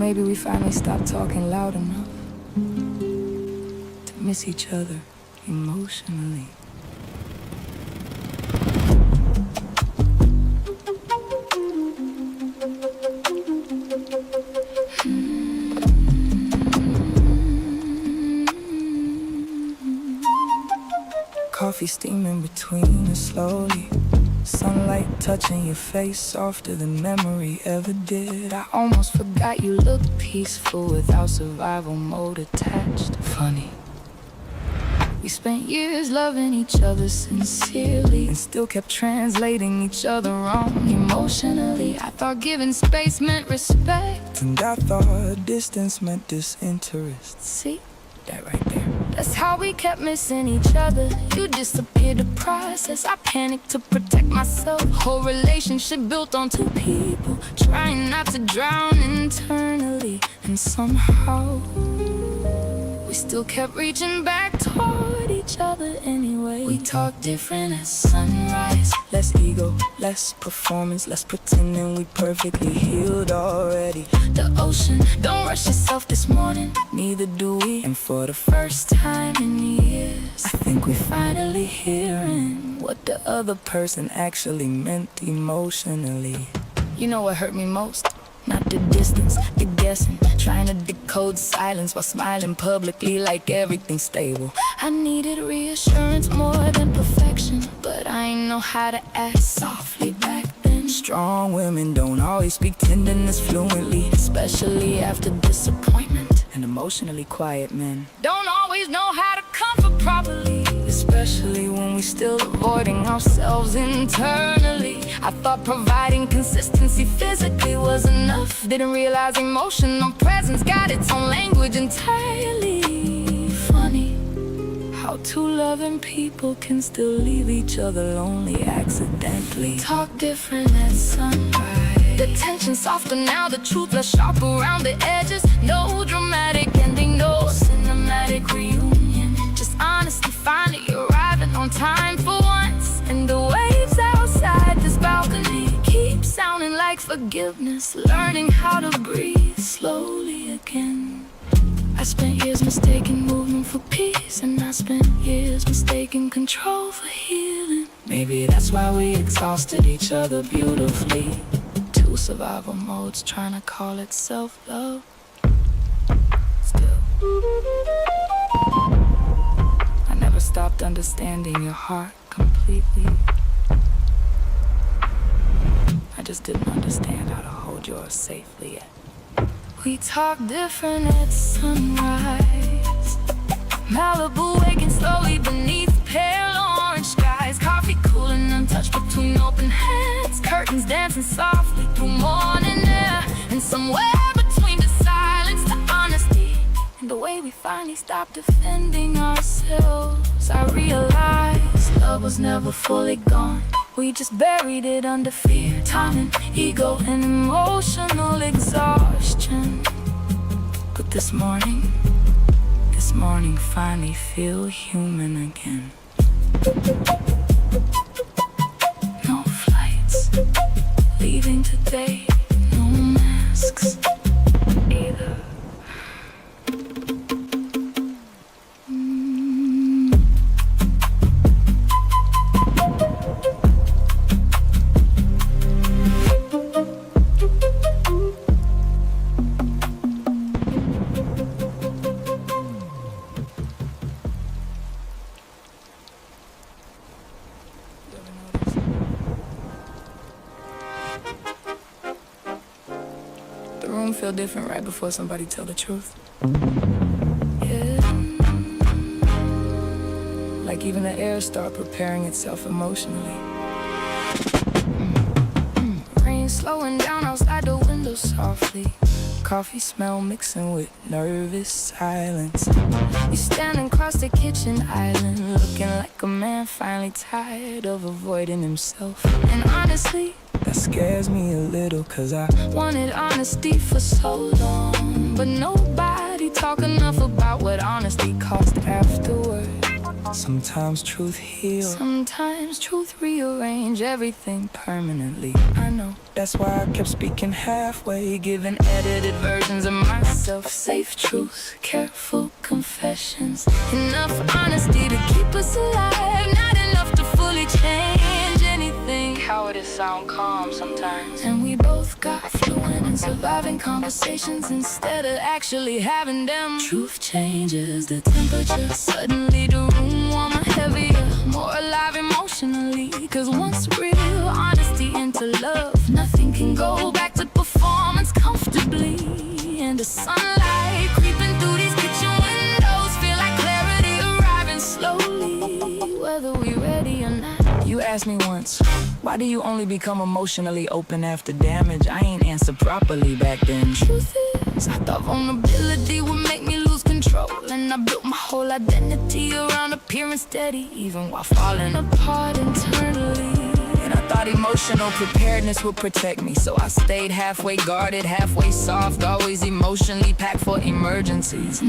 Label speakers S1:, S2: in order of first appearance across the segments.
S1: maybe we finally stopped talking loud enough to miss each other emotionally. Coffee steaming between us slowly. Sunlight touching your face softer than memory ever did. I almost forgot you looked peaceful without survival mode attached. Funny, we spent years loving each other sincerely and still kept translating each other wrong emotionally. I thought giving space meant respect, and I thought distance meant disinterest. See, that right there. That's how we kept missing each other. You disappeared to process, I panicked to protect myself. Whole relationship built on two people trying not to drown internally. And somehow we still kept reaching back toward each other anyway. We talk different as sunrise. Less ego, less performance, less pretending we perfectly healed already. The ocean, don't rush yourself this morning, neither do we. And for the first time in years, I think we're finally hearing what the other person actually meant emotionally. You know what hurt me most? Not the distance, the guessing, trying to decode silence while smiling publicly like everything's stable. I needed reassurance more than perfection, but I ain't know how to act softly back then. Strong women don't always speak tenderness fluently, especially after disappointment. And emotionally quiet men don't always know how to comfort properly, especially when we still avoiding ourselves internally. I thought providing consistency physically was enough. Didn't realize emotional presence got its own language entirely. Funny how two loving people can still leave each other lonely accidentally. Talk different at sunrise. The tension softer now, the truth less sharp around the edges. No dramatic ending, no cinematic reunion. Just honesty finally arriving on time for once. And the waves outside this balcony keep sounding like forgiveness. Learning how to breathe slowly again. I spent years mistaking movement for peace, and I spent years mistaking control for healing. Maybe that's why we exhausted each other beautifully. Two survival modes trying to call it self-love. Still, I never stopped understanding your heart completely. I just didn't understand how to hold yours safely yet. We talk different at sunrise. Malibu waking slowly beneath pale orange skies. Coffee cooling untouched between open hands. Curtains dancing softly through morning air. And somewhere between the silence, the honesty, and the way we finally stopped defending ourselves, I realized love was never fully gone. We just buried it under fear, time and ego and emotional exhaustion. But this morning finally feel human again. No flights leaving today, no masks either. The room feel different right before somebody tell the truth. Yeah. Like even the air start preparing itself emotionally. Rain slowing down outside the window softly. Coffee smell mixing with nervous silence. You standing across the kitchen island, looking like a man finally tired of avoiding himself. And honestly, that scares me a little, cause I wanted honesty for so long. But nobody talk enough about what honesty cost afterward. Sometimes truth heals. Sometimes truth rearrange everything permanently. I know. That's why I kept speaking halfway, giving edited versions of myself. Safe truth, careful confessions, enough honesty to keep us alive, not enough to fully change anything. Cowardice sound calm sometimes, and we both got fluent in surviving conversations instead of actually having them. Truth changes the temperature. Suddenly the room warmer, heavier, more alive emotionally. Cause once real honesty into love, nothing can go back to performance comfortably. And the sunlight creeping through these kitchen windows feel like clarity arriving slowly, whether we ready or not. You asked me once, why do you only become emotionally open after damage? I ain't answered properly back then. Truth is, I thought vulnerability would make me lose control, and I built my whole identity around appearing steady, even while falling apart internally. And I thought emotional preparedness would protect me, so I stayed halfway guarded, halfway soft, always emotionally packed for emergencies.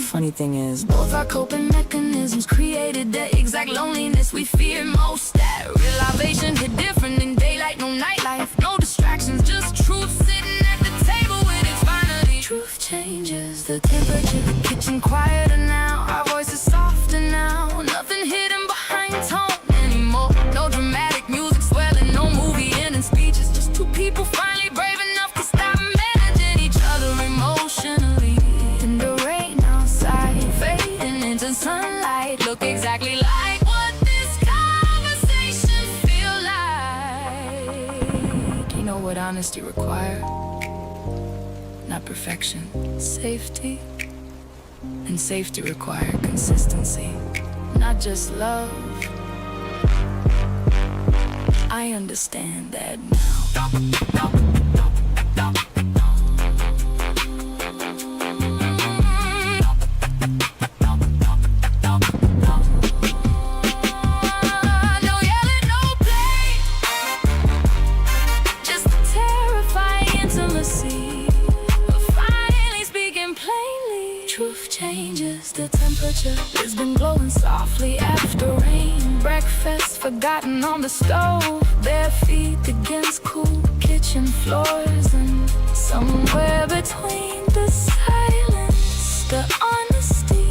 S1: Funny thing is, both our coping mechanisms created the exact loneliness we fear most. That realization hit different in daylight, no nightlife, no distractions, just truth sitting at the table with its finally. Truth changes the temperature, the kitchen quieter now, our voices softer now, nothing hidden behind tone anymore. No dramatic music swelling, no movie ending speeches, just two people finally brave enough to stop managing each other emotionally. And the rain outside fading into sunlight look exactly like what this conversation feel like. You know what honesty requires? Not perfection, safety. And safety require consistency, not just love. I understand that now. No yelling, no play, just terrifying intimacy. Finally speaking plainly, truth changes the temperature. It's been glowing softly after rain. Breakfast forgotten on the stove, bare feet against cool kitchen floors. And somewhere between the silence, the honesty,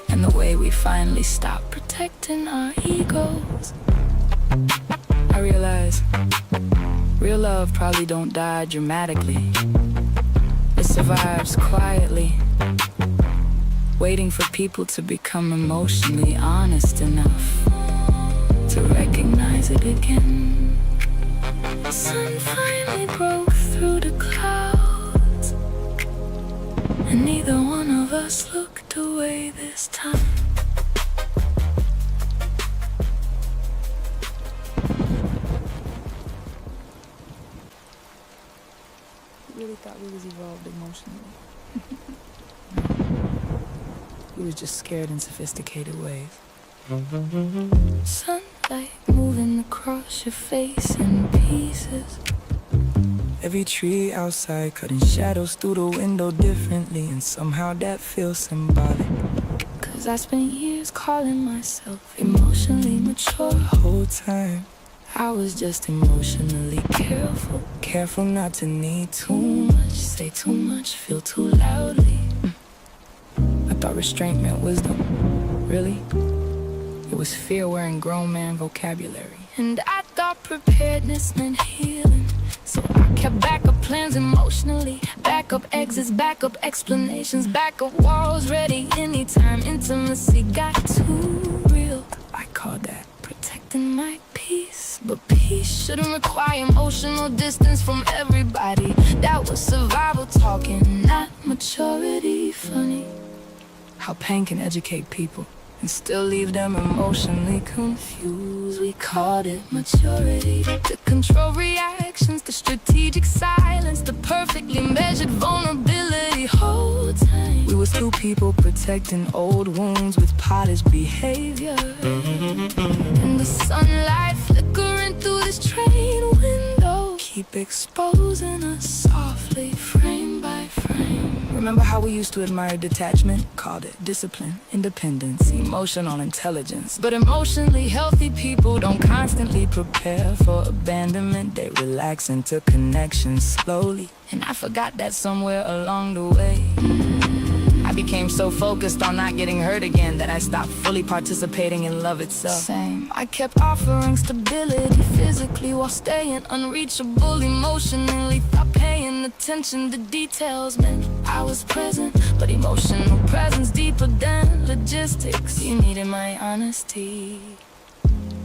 S1: and the way we finally stopped protecting our egos, I realize real love probably don't die dramatically. It survives quietly, waiting for people to become emotionally honest enough to recognize it again. The sun finally broke through the clouds, and neither one of us looked away this time. You really thought we was evolved emotionally? We was just scared in sophisticated ways. Sunlight moving across your face in pieces. Every tree outside cutting shadows through the window differently, and somehow that feels symbolic. Cause I spent years calling myself emotionally mature. The whole time I was just emotionally careful. Careful not to need too much, say too much, feel too loudly. I thought restraint meant wisdom. Really? It was fear wearing grown man vocabulary. And I thought preparedness meant healing, so I kept backup plans emotionally. Backup exits, backup explanations, backup walls ready anytime intimacy got too real. I called that protecting my peace. But peace shouldn't require emotional distance from everybody. That was survival talking, not maturity. Funny how pain can educate people and still leave them emotionally confused. We called it maturity, to control reactions, the strategic silence, the perfectly measured vulnerability. Whole time we was two people protecting old wounds with polished behavior. And the sunlight flickering through this train window keep exposing us softly, frame by frame. Remember how we used to admire detachment? Called it discipline, independence, emotional intelligence. But emotionally healthy people don't constantly prepare for abandonment. They relax into connection slowly. And I forgot that somewhere along the way I became so focused on not getting hurt again that I stopped fully participating in love itself. Same. I kept offering stability physically while staying unreachable emotionally. Thought paying attention to details meant I was present, but emotional presence deeper than logistics. You needed my honesty,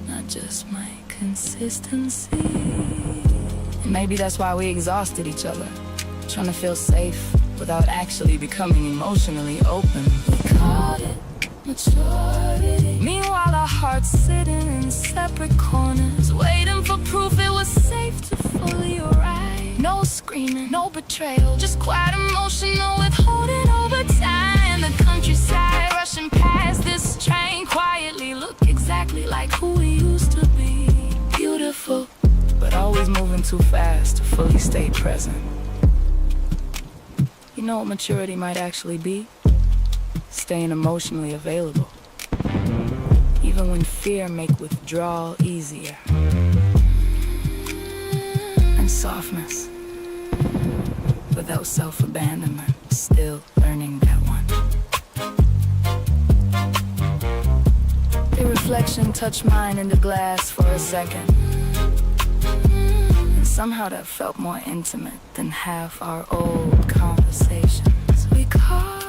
S1: not just my consistency. And maybe that's why we exhausted each other, trying to feel safe without actually becoming emotionally open. We called it maturity. Meanwhile, our hearts sitting in separate corners, waiting for proof it was safe to fully arrive. No screaming, no betrayal, just quiet emotional withholding over time. The countryside rushing past this train quietly look exactly like who we used to be. Beautiful, but always moving too fast to fully stay present. You know what maturity might actually be? Staying emotionally available, even when fear make withdrawal easier. And softness, without self-abandonment, still learning that one. The reflection touched mine in the glass for a second. Somehow that felt more intimate than half our old conversations. We called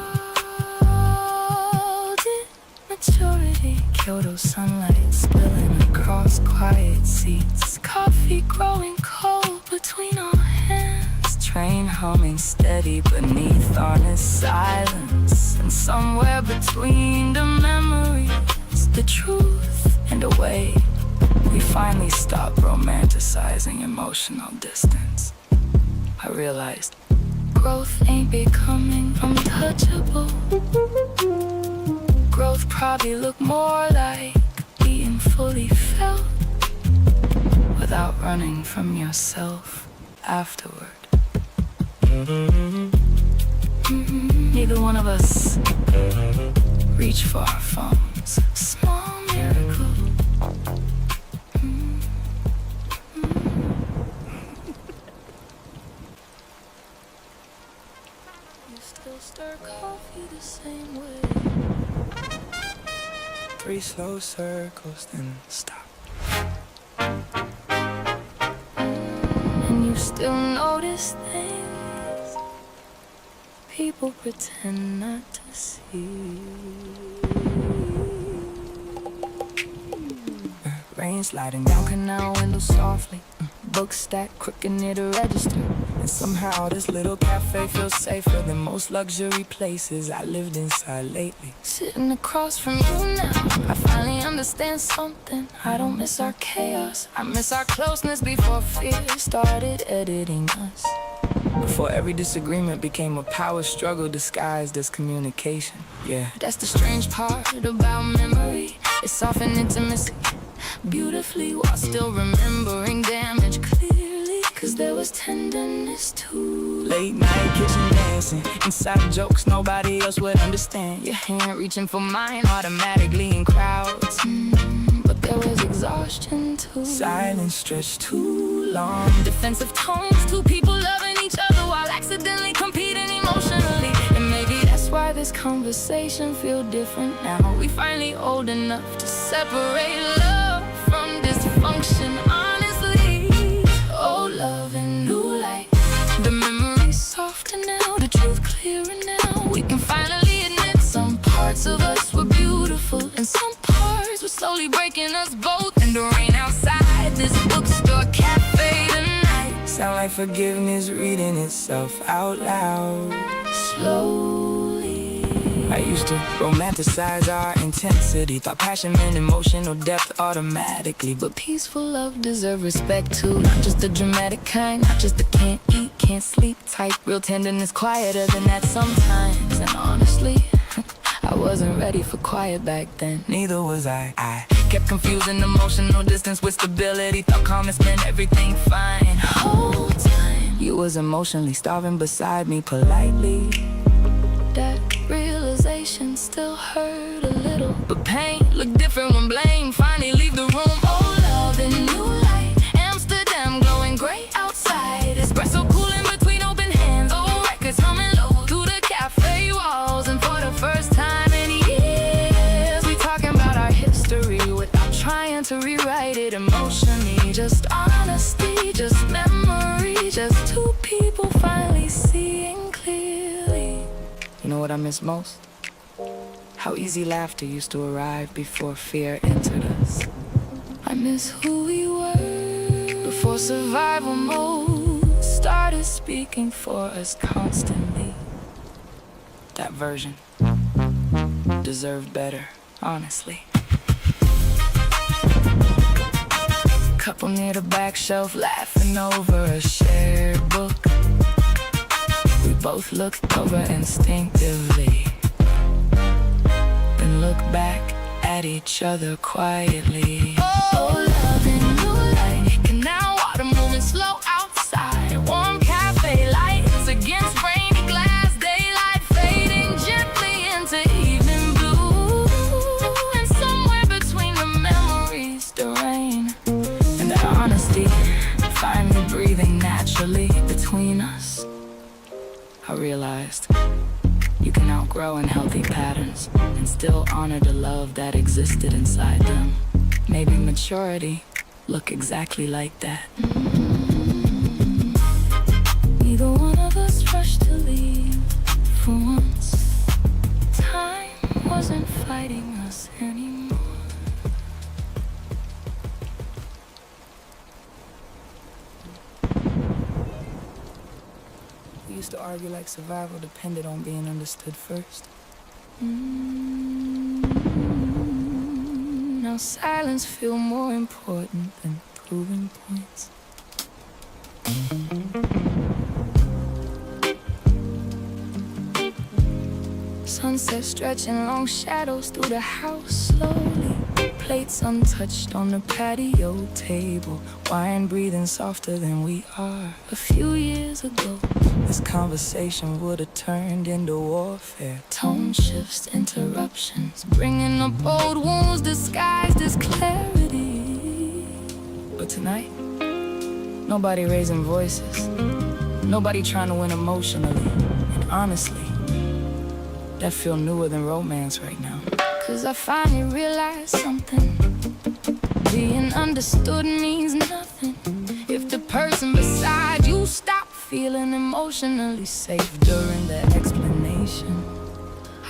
S1: it maturity. Kyoto sunlight spilling across quiet seats. Coffee growing cold between our hands. Train humming steady beneath honest silence. And somewhere between the memories, the truth and the way, we finally stopped romanticizing emotional distance. I realized growth ain't becoming untouchable. Growth probably look more like being fully felt without running from yourself afterward. Neither one of us reach for our phones. Small miracle. Still stir coffee the same way. 3 slow circles, then stop. And you still notice things people pretend not to see. Rain sliding down canal windows softly. Books stacked crooked near the register. And somehow this little cafe feels safer than most luxury places I lived inside lately. Sitting across from you now, I finally understand something. I don't miss our chaos, I miss our closeness before fear started editing us. Before every disagreement became a power struggle disguised as communication. Yeah, that's the strange part about memory. It's softened intimacy beautifully while still remembering damage clearly. Cause there was tenderness too. Late night kitchen dancing, inside jokes nobody else would understand. Your hand reaching for mine automatically in crowds. But there was exhaustion too. Silence stretched too long. Defensive tones, 2 people loving each other while accidentally competing emotionally. And maybe that's why this conversation feels different now. We finally old enough to separate love from dysfunction, honestly. Old love and new life. The memory's softer now, the truth clearer now. We can finally admit some parts of us were beautiful and some parts were slowly breaking us both. And the rain outside this bookstore cafe tonight sound like forgiveness reading itself out loud. Slowly I used to romanticize our intensity, thought passion meant emotional depth automatically. But peaceful love deserves respect too. Not just the dramatic kind, not just the can't eat, can't sleep type. Real tenderness quieter than that sometimes. And honestly, I wasn't ready for quiet back then. Neither was I. I kept confusing emotional distance with stability. Thought calmness meant everything fine. Whole time you was emotionally starving beside me politely. still hurt a little, but pain look different when blame finally leave the room. Oh, love in new light, Amsterdam glowing gray outside, espresso cooling between open hands, old records humming low through the cafe walls. And for the first time in years, we talking about our history without trying to rewrite it emotionally. Just honesty, just memory, just two people finally seeing clearly. You know what I miss most? How easy laughter used to arrive before fear entered us. I miss who we were before survival mode started speaking for us constantly. That version deserved better, honestly. Couple near the back shelf laughing over a shared book. We both looked over instinctively, then looked back at each other quietly. Oh, love in new light, canal water moving slow outside, warm cafe lights against rainy glass, daylight fading gently into evening blue. And somewhere between the memories, the rain and the honesty finally breathing naturally between us, I realized you can outgrow unhealthy patterns and still honor the love that existed inside them. Maybe maturity look exactly like that. Neither one of us rushed to leave for once. Time wasn't fighting us anymore. We used to argue like survival depended on being understood first. Now silence feels more important than proving points. Sunset stretching long shadows through the house slowly. Plates untouched on the patio table, wine breathing softer than we are. A few years ago, this conversation would have turned into warfare. Tone shifts, interruptions, bringing up old wounds disguised as clarity. But tonight, nobody raising voices, nobody trying to win emotionally. And honestly, that feel newer than romance right now. 'Cause I finally realized something. Being understood means nothing if the person beside you stop feeling emotionally safe during the explanation.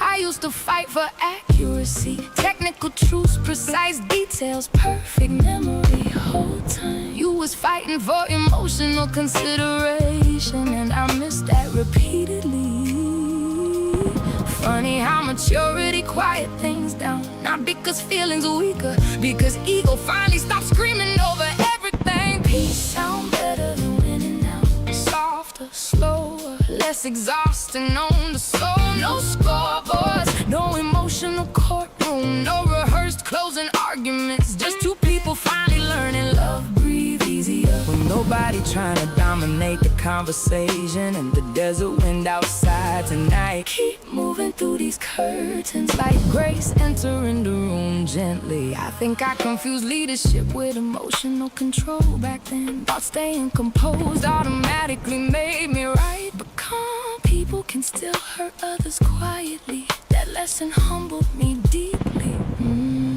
S1: I used to fight for accuracy, technical truths, precise details, perfect memory whole time. You was fighting for emotional consideration, and I missed that repeatedly. Funny how maturity quiet things down. Not because feelings are weaker, because ego finally stopped screaming over everything. Peace sound better than winning now. Softer, slower, less exhausting on the soul. No scoreboards, no emotional courtroom, no rehearsed closing arguments. Just two people finally learning love breathe easier. With nobody trying to dominate the conversation and the desert wind outside tonight. Keep moving through these curtains like grace entering the room gently. I think I confused leadership with emotional control back then. Thought staying composed automatically made me right, but calm people can still hurt others quietly. That lesson humbled me deeply.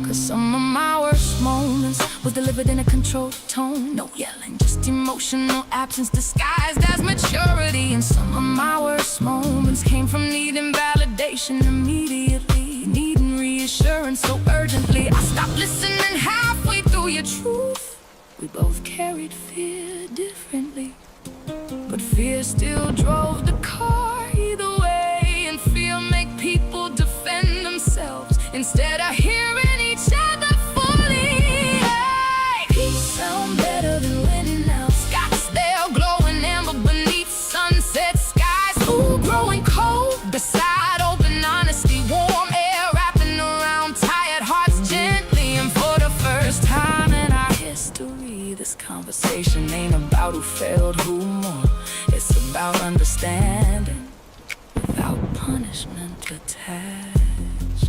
S1: 'Cause some of my worst moments was delivered in a controlled tone. No yelling, just emotional absence disguised as maturity. And some of my worst moments came from needing validation immediately, needing reassurance so urgently. I stopped listening halfway through your truth. We both carried fear differently, but fear still drove the car either way. And fear make people defend themselves instead of hearing each other fully. Hey, peace sound better than winning now. Scottsdale glowing amber beneath sunset skies. Ooh, growing cold beside open honesty, warm air wrapping around tired hearts gently. And for the first time in our history, this conversation ain't about who failed who more. It's about understanding without punishment attached.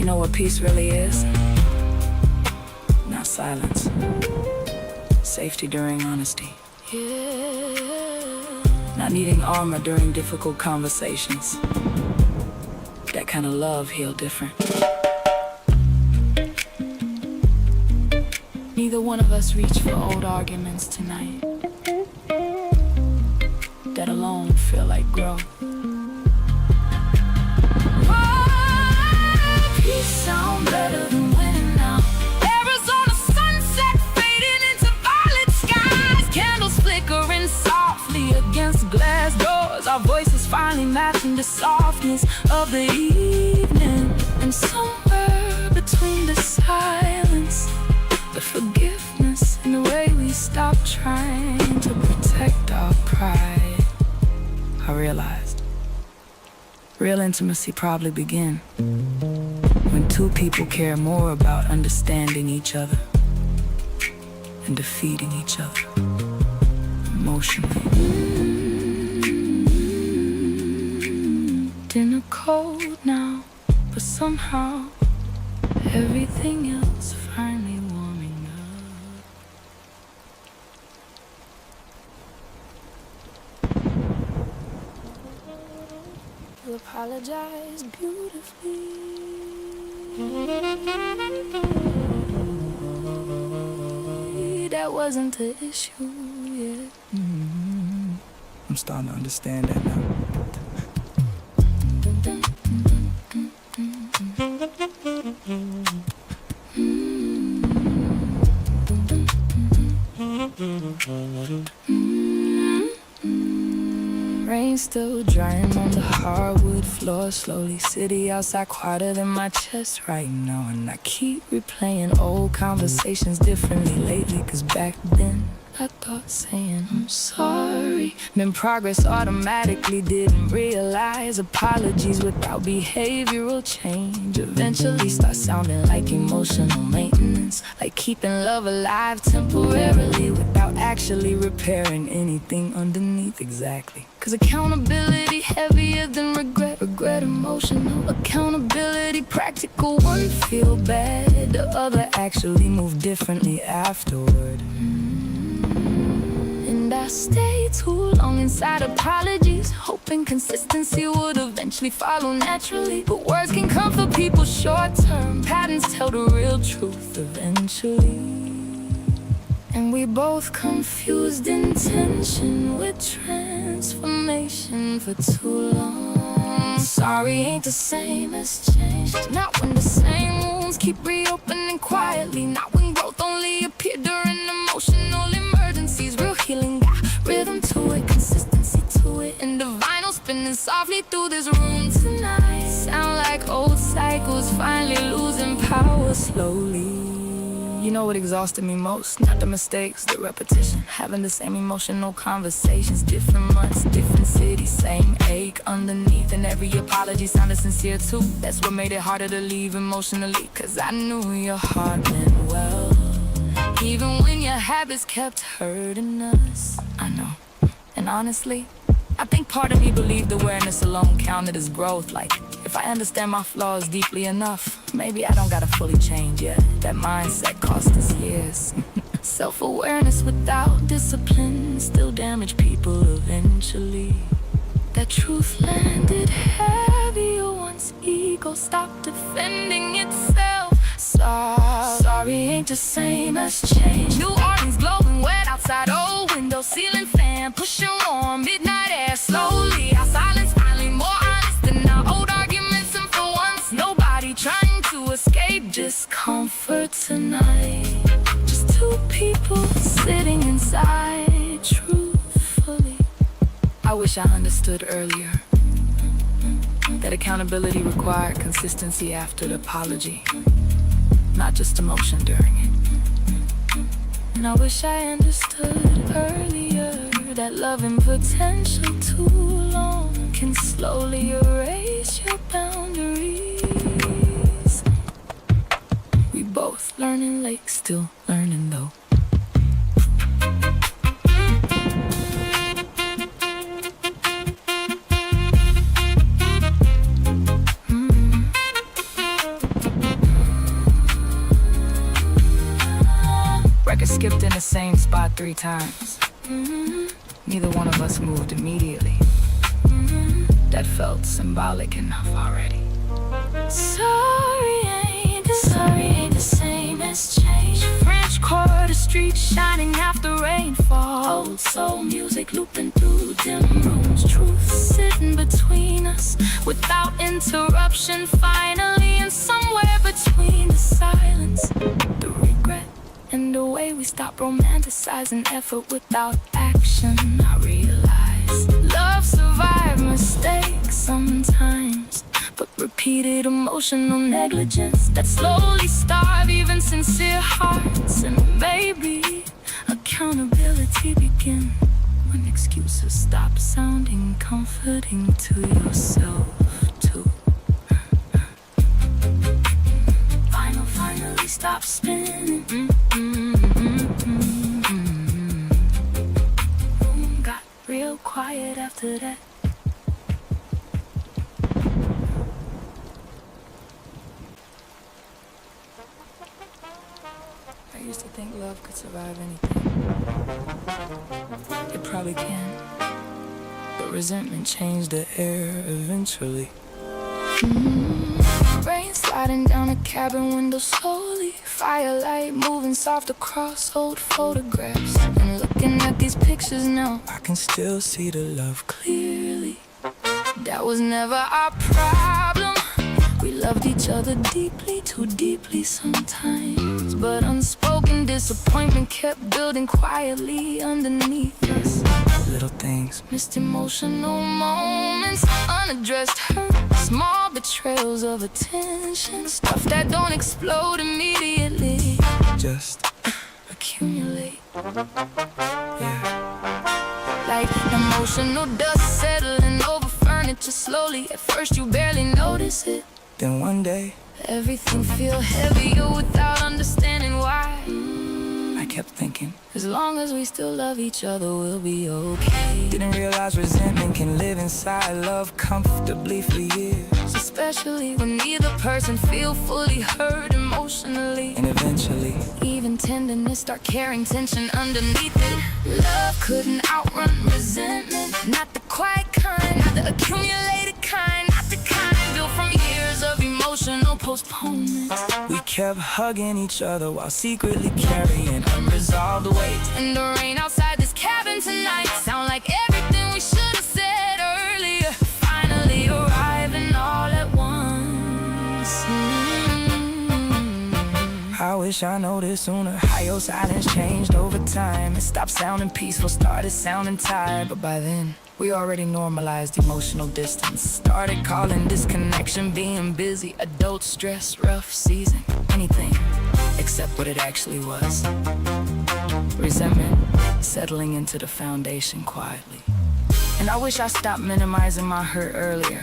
S1: You know what peace really is? Not silence. Safety during honesty. Not needing armor during difficult conversations. That kind of love heals different. Neither one of us reached for old arguments tonight. That alone feel like growth. Peace sound better than winning now. Arizona sunset fading into violet skies. Candles flickering softly against glass doors. Our voices finally matching the softness of the evening. And somewhere between the silence, the forgiveness, and the way we stop trying to protect our pride, I realized real intimacy probably begins when two people care more about understanding each other and defeating each other emotionally. Dinner cold now, but somehow everything else finally warming up. You apologize beautifully. That wasn't the issue, yeah. I'm starting to understand that now. Rain still drying on the hardwood floor slowly. City outside quieter than my chest right now. And I keep replaying old conversations differently lately. Cause back then I thought saying I'm sorry meant progress automatically. Didn't realize apologies without behavioral change eventually start sounding like emotional maintenance. Like keeping love alive temporarily without actually repairing anything underneath. Exactly. Cause accountability heavier than regret. Regret emotional. Accountability practical. One feel bad, the other actually move differently afterward. And I stayed too long inside apologies, hoping consistency would eventually follow naturally. But words can comfort people short term. Patterns tell the real truth eventually. And we both confused intention with transformation for too long. Sorry ain't the same as change. Not when the same wounds keep reopening quietly. Not when growth only appear during emotional emergencies. Real healing got rhythm to it, consistency to it. And the vinyl spinning softly through this room tonight. Sound like old cycles finally losing power slowly. You know what exhausted me most? Not the mistakes, the repetition. Having the same emotional conversations. Different months, different cities, same ache underneath. And every apology sounded sincere too. That's what made it harder to leave emotionally. Cause I knew your heart meant well, even when your habits kept hurting us. I know. And honestly, I think part of me believed awareness alone counted as growth. Like, if I understand my flaws deeply enough, maybe I don't gotta fully change yet. That mindset cost us years. Self-awareness without discipline still damage people eventually. That truth landed heavier once ego stopped defending itself. Sorry ain't the same as change. New Orleans glowing wet outside, old window, ceiling fan pushing warm, midnight air slowly. Our silence finally more honest than our old arguments. And for once, nobody trying to escape discomfort tonight. Just two people sitting inside truthfully. I wish I understood earlier that accountability required consistency after the apology, not just emotion during it. And I wish I understood earlier that loving potential too long can slowly erase your boundaries. We both learning late, still learning though. Record skipped in the same spot 3 times. Neither one of us moved immediately. That felt symbolic enough already. Sorry ain't the same as change. French Quarter Street shining after rainfall. Old soul music looping through dim rooms. Truth sitting between us without interruption. Finally, and somewhere between the silence, the regret, and the way we stop romanticizing effort without action, I realize love survives mistakes sometimes, but repeated emotional negligence that slowly starve even sincere hearts. And maybe accountability begins when excuses stop sounding comforting to yourself too. Finally stop spinning. Got real quiet after that. I used to think love could survive anything. It probably can, but resentment changed the air eventually. Rain sliding down a cabin window slowly. Firelight moving soft across old photographs. And looking at these pictures now, I can still see the love clearly. That was never our problem. We loved each other deeply, too deeply sometimes. But unspoken disappointment kept building quietly underneath us. Little things, missed emotional moments, unaddressed hurt, small betrayals of attention. Stuff that don't explode immediately, just accumulate. Yeah. Like emotional dust settling over furniture slowly. At first you barely notice it, then one day everything feel heavier without understanding why. I kept thinking, as long as we still love each other, we'll be okay. Didn't realize resentment can live inside love comfortably for years, especially when neither person feel fully heard emotionally. And eventually, even tenderness start carrying tension underneath it. Love couldn't outrun resentment, not the quiet kind, not the accumulated kind, not the kind built from years of emotional postponement. We kept hugging each other while secretly carrying unresolved weight. And the rain outside this cabin tonight sound like everything we should have said earlier, finally arriving all at once. I wish I noticed sooner how your silence changed over time. It stopped sounding peaceful, started sounding tired. But by then, we already normalized emotional distance. Started calling disconnection being busy, adult stress, rough season, anything except what it actually was. Resentment settling into the foundation quietly. And I wish I stopped minimizing my hurt earlier.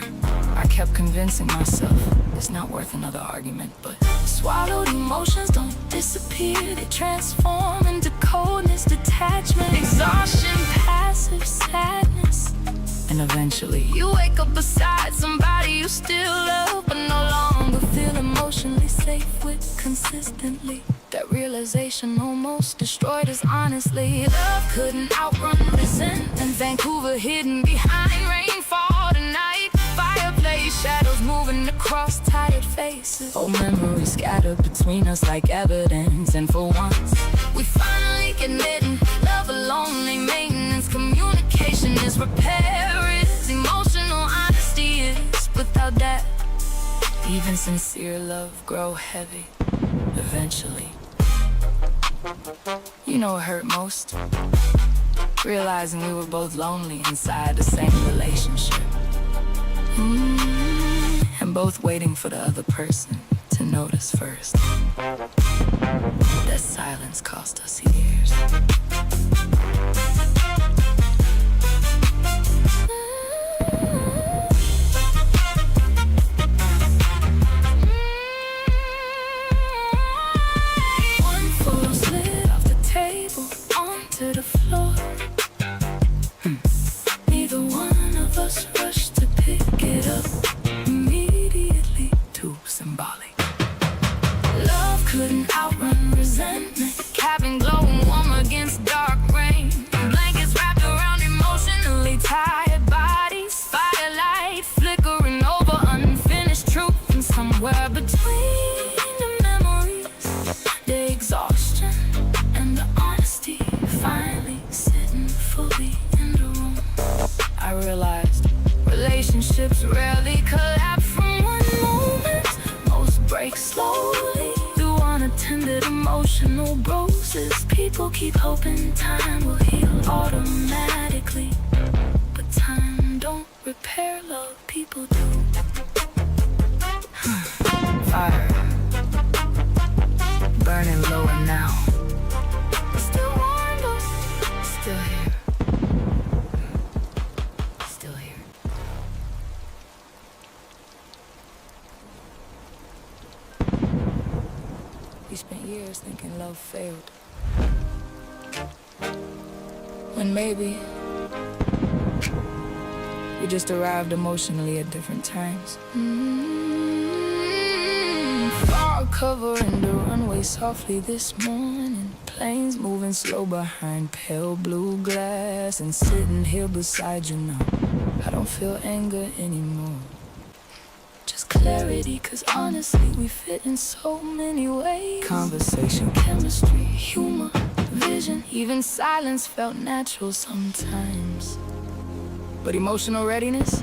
S1: I kept convincing myself it's not worth another argument, but swallowed emotions don't disappear. They transform into coldness, detachment, exhaustion, passive sadness. And eventually you wake up beside somebody you still love, but no longer feel emotionally safe with consistently. That realization almost destroyed us honestly. Love couldn't outrun resentment. Vancouver hidden behind rainfall tonight. Fireplace shadows moving across tired faces. Old memories scattered between us like evidence. And for once, we finally admitting love alone ain't maintenance. Communication is repair, is emotional honesty is. Without that, even sincere love grow heavy eventually. You know what hurt most? Realizing we were both lonely inside the same relationship. And both waiting for the other person to notice first. That silence cost us years. To the floor. Neither one of us rushed to pick it up immediately. Too symbolic. Love couldn't outrun resentment. Cabin glowing relationships rarely collapse from one moment. Most break slowly through unattended emotional bruises. People keep hoping time will heal automatically, but time don't repair love, people do. Fire burning lower now. Still warm, but still here. Still here. We spent years thinking love failed, when maybe we just arrived emotionally at different times. Fog covering the runway softly this morning. Planes moving slow behind pale blue glass. And sitting here beside you now, I don't feel anger anymore, just clarity. Cause honestly, we fit in so many ways. Conversation, chemistry, humor, vision. Even silence felt natural sometimes. But emotional readiness,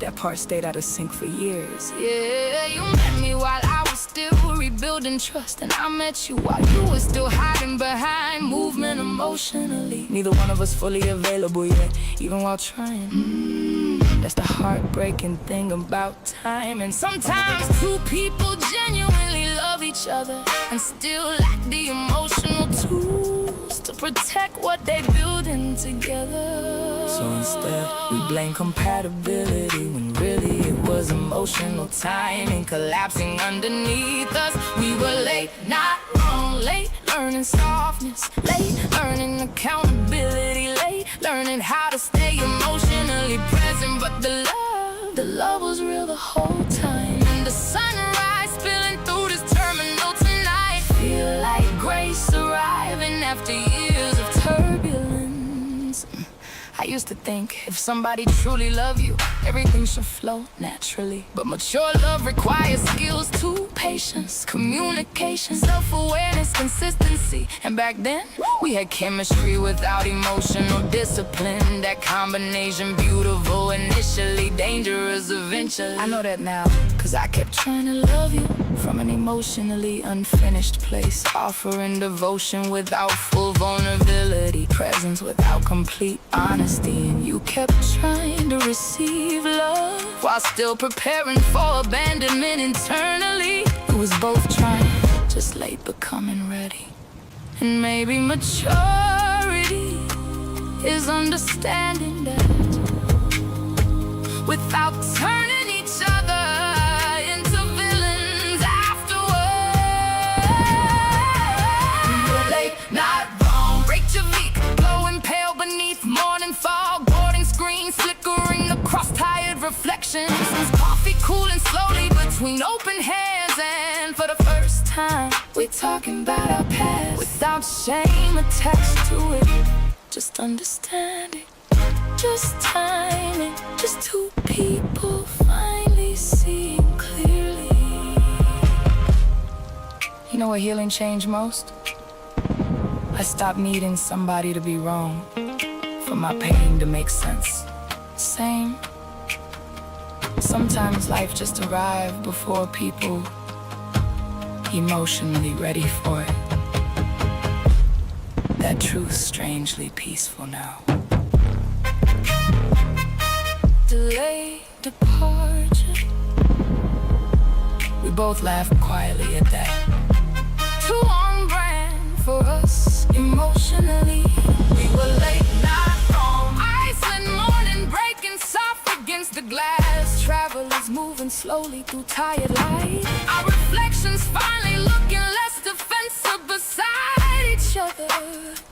S1: that part stayed out of sync for years. Yeah, you met me while I was still rebuilding trust, and I met you while you were still hiding behind movement emotionally. Neither one of us fully available yet, even while trying. That's the heartbreaking thing about time. And sometimes two people genuinely love each other and still lack the emotional tools to protect what they building together. So instead, we blame compatibility when really it was emotional timing collapsing underneath us. We were late, not wrong, late learning softness, late learning accountability, late learning how to stay emotionally present. But the love was real the whole time. And the sunrise spilling through this terminal tonight, feel like grace arriving after years of turbulence. I used to think if somebody truly loves you, everything should flow naturally. But mature love requires skills too: patience, communication, self-awareness, consistency. And back then, we had chemistry without emotional discipline. That combination, beautiful initially, dangerous eventually. I know that now, cause I kept trying to love you from an emotionally unfinished place, offering devotion without full vulnerability, presence without complete honesty. And you kept trying to receive love while still preparing for abandonment internally. We was both trying, just late becoming ready. And maybe maturity is understanding that without turning each other into villains afterwards. We were late, not wrong. Reykjavik, glowing pale beneath morning fog, boarding screens flickering across tired reflections. Coffee cooling slowly between open hands, and for the first time, we're talking about our past without shame attached to it. Just understanding, just timing, just two people finally seeing clearly. You know what healing changed most? I stopped needing somebody to be wrong for my pain to make sense. Same. Sometimes life just arrived before people emotionally ready for it. That truth's strangely peaceful now. Delayed departure, we both laughed quietly at that. Too on brand for us emotionally. We were late, not wrong. Iceland morning breaking soft against the glass. Travelers moving slowly through tired light. Our reflections finally looking less defensive beside each other.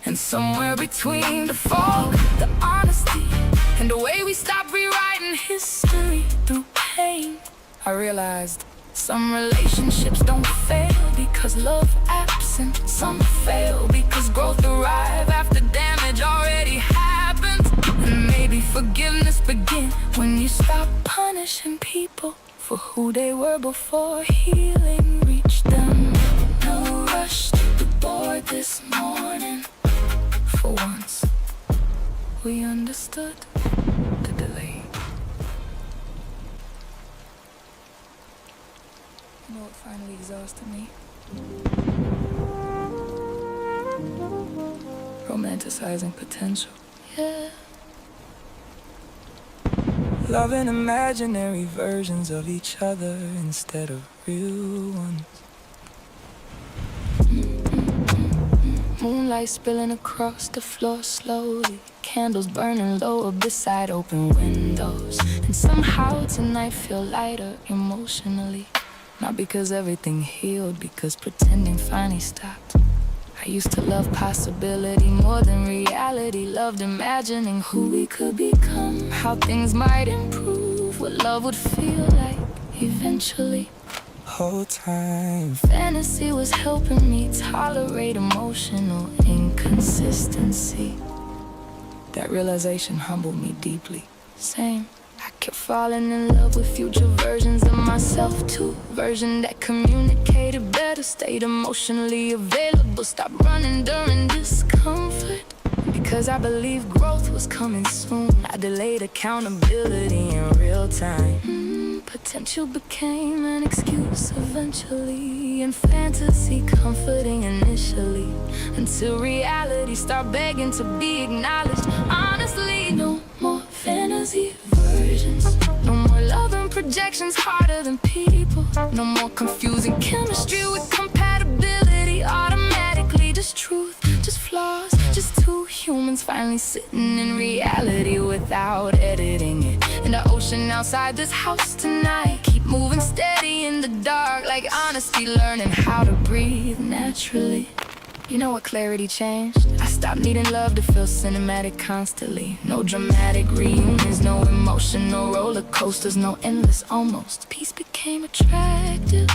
S1: And somewhere between the fog, the honesty, and the way we stopped rewriting history through pain, I realized some relationships don't fail because love absent. Some fail because growth arrived after damage already happened. And maybe forgiveness begins when you stop punishing people for who they were before healing reached them. No rush to the board this morning. For once, we understood the delay. finally exhausted me. Romanticizing potential. Yeah. Loving imaginary versions of each other instead of real ones. Moonlight spilling across the floor slowly. Candles burning lower beside open windows. And somehow tonight feel lighter emotionally. Not because everything healed, because pretending finally stopped. I used to love possibility more than reality. Loved imagining who we could become, how things might improve, what love would feel like eventually. Whole time fantasy was helping me tolerate emotional inconsistency. That realization humbled me deeply. Same. I kept falling in love with future versions of myself too. Version that communicated better, stayed emotionally available, stopped running during discomfort. Because I believed growth was coming soon, I delayed accountability in real time. Potential became an excuse eventually, and fantasy comforting initially, until reality started begging to be acknowledged. Honestly, no more fantasy versions, no more love and projections harder than people, no more confusing chemistry with compatibility automatically. Just truth, just flaws, just two humans finally sitting in reality without editing it. In the ocean outside this house tonight, keep moving steady in the dark, like honesty, learning how to breathe naturally. You know what clarity changed? I stopped needing love to feel cinematic constantly. No dramatic reunions, no emotional roller coasters, no endless almost. Peace became attractive,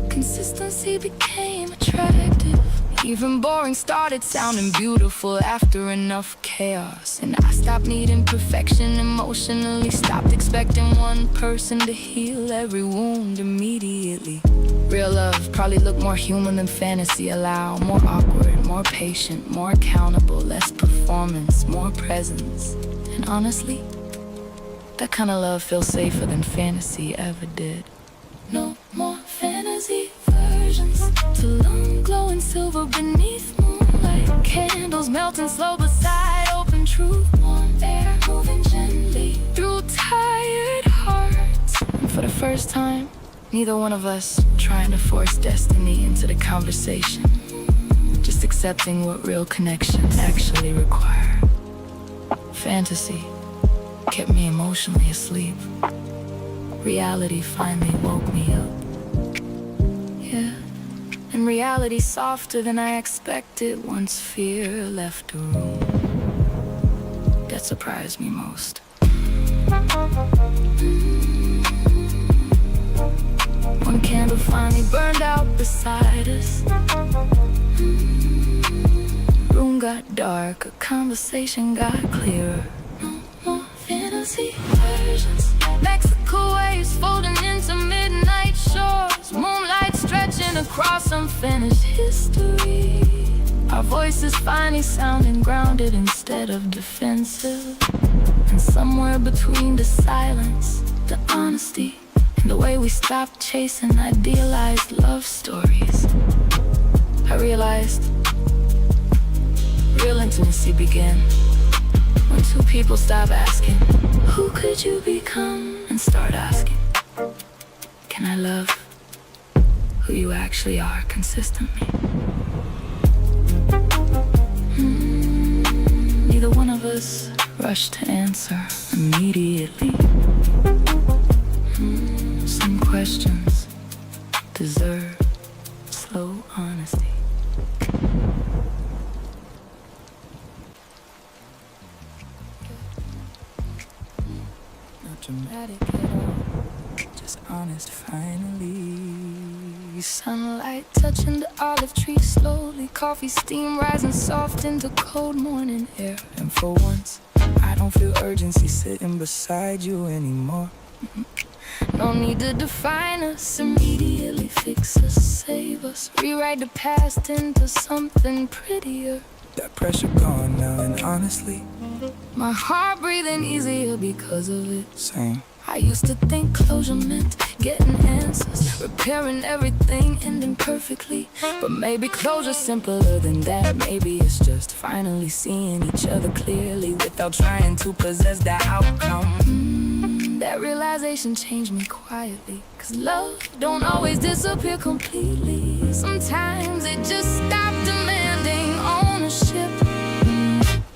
S1: consistency became attractive. Even boring started sounding beautiful after enough chaos. And I stopped needing perfection emotionally, stopped expecting one person to heal every wound immediately. Real love probably looked more human than fantasy allowed. More awkward, more patient, more accountable, less performance, more presence. And honestly, that kind of love feels safer than fantasy ever did. No more fantasy versions, too long glowing silver beneath moonlight. Candles melting slow beside open truth. Warm air moving gently through tired hearts. And for the first time, neither one of us trying to force destiny into the conversation. Just accepting what real connections actually require. Fantasy kept me emotionally asleep. Reality finally woke me up. Yeah, and reality softer than I expected once fear left the room. That surprised me most. One candle finally burned out beside us. Room got dark, a conversation got clearer. No more fantasy versions. Mexico waves folding into midnight shores. Moonlight stretching across unfinished history. Our voices finally sounding grounded instead of defensive. And somewhere between the silence, the honesty, and the way we stopped chasing idealized love stories, I realized real intimacy began when two people stop asking, who could you become? And start asking, can I love who you actually are consistently? Neither one of us rushed to answer immediately. Some questions deserve slow honesty. Not dramatic at all, just honest finally. Sunlight touching the olive tree slowly. Coffee steam rising soft into cold morning air. And for once, I don't feel urgency sitting beside you anymore. No need to define us, immediately fix us, save us, rewrite the past into something prettier. That pressure gone now, and honestly, my heart breathing easier because of it. Same. I used to think closure meant getting answers, repairing everything, ending perfectly. But maybe closure's simpler than that. Maybe it's just finally seeing each other clearly without trying to possess the outcome. That realization changed me quietly, 'cause love don't always disappear completely. Sometimes it just stopped demanding ownership.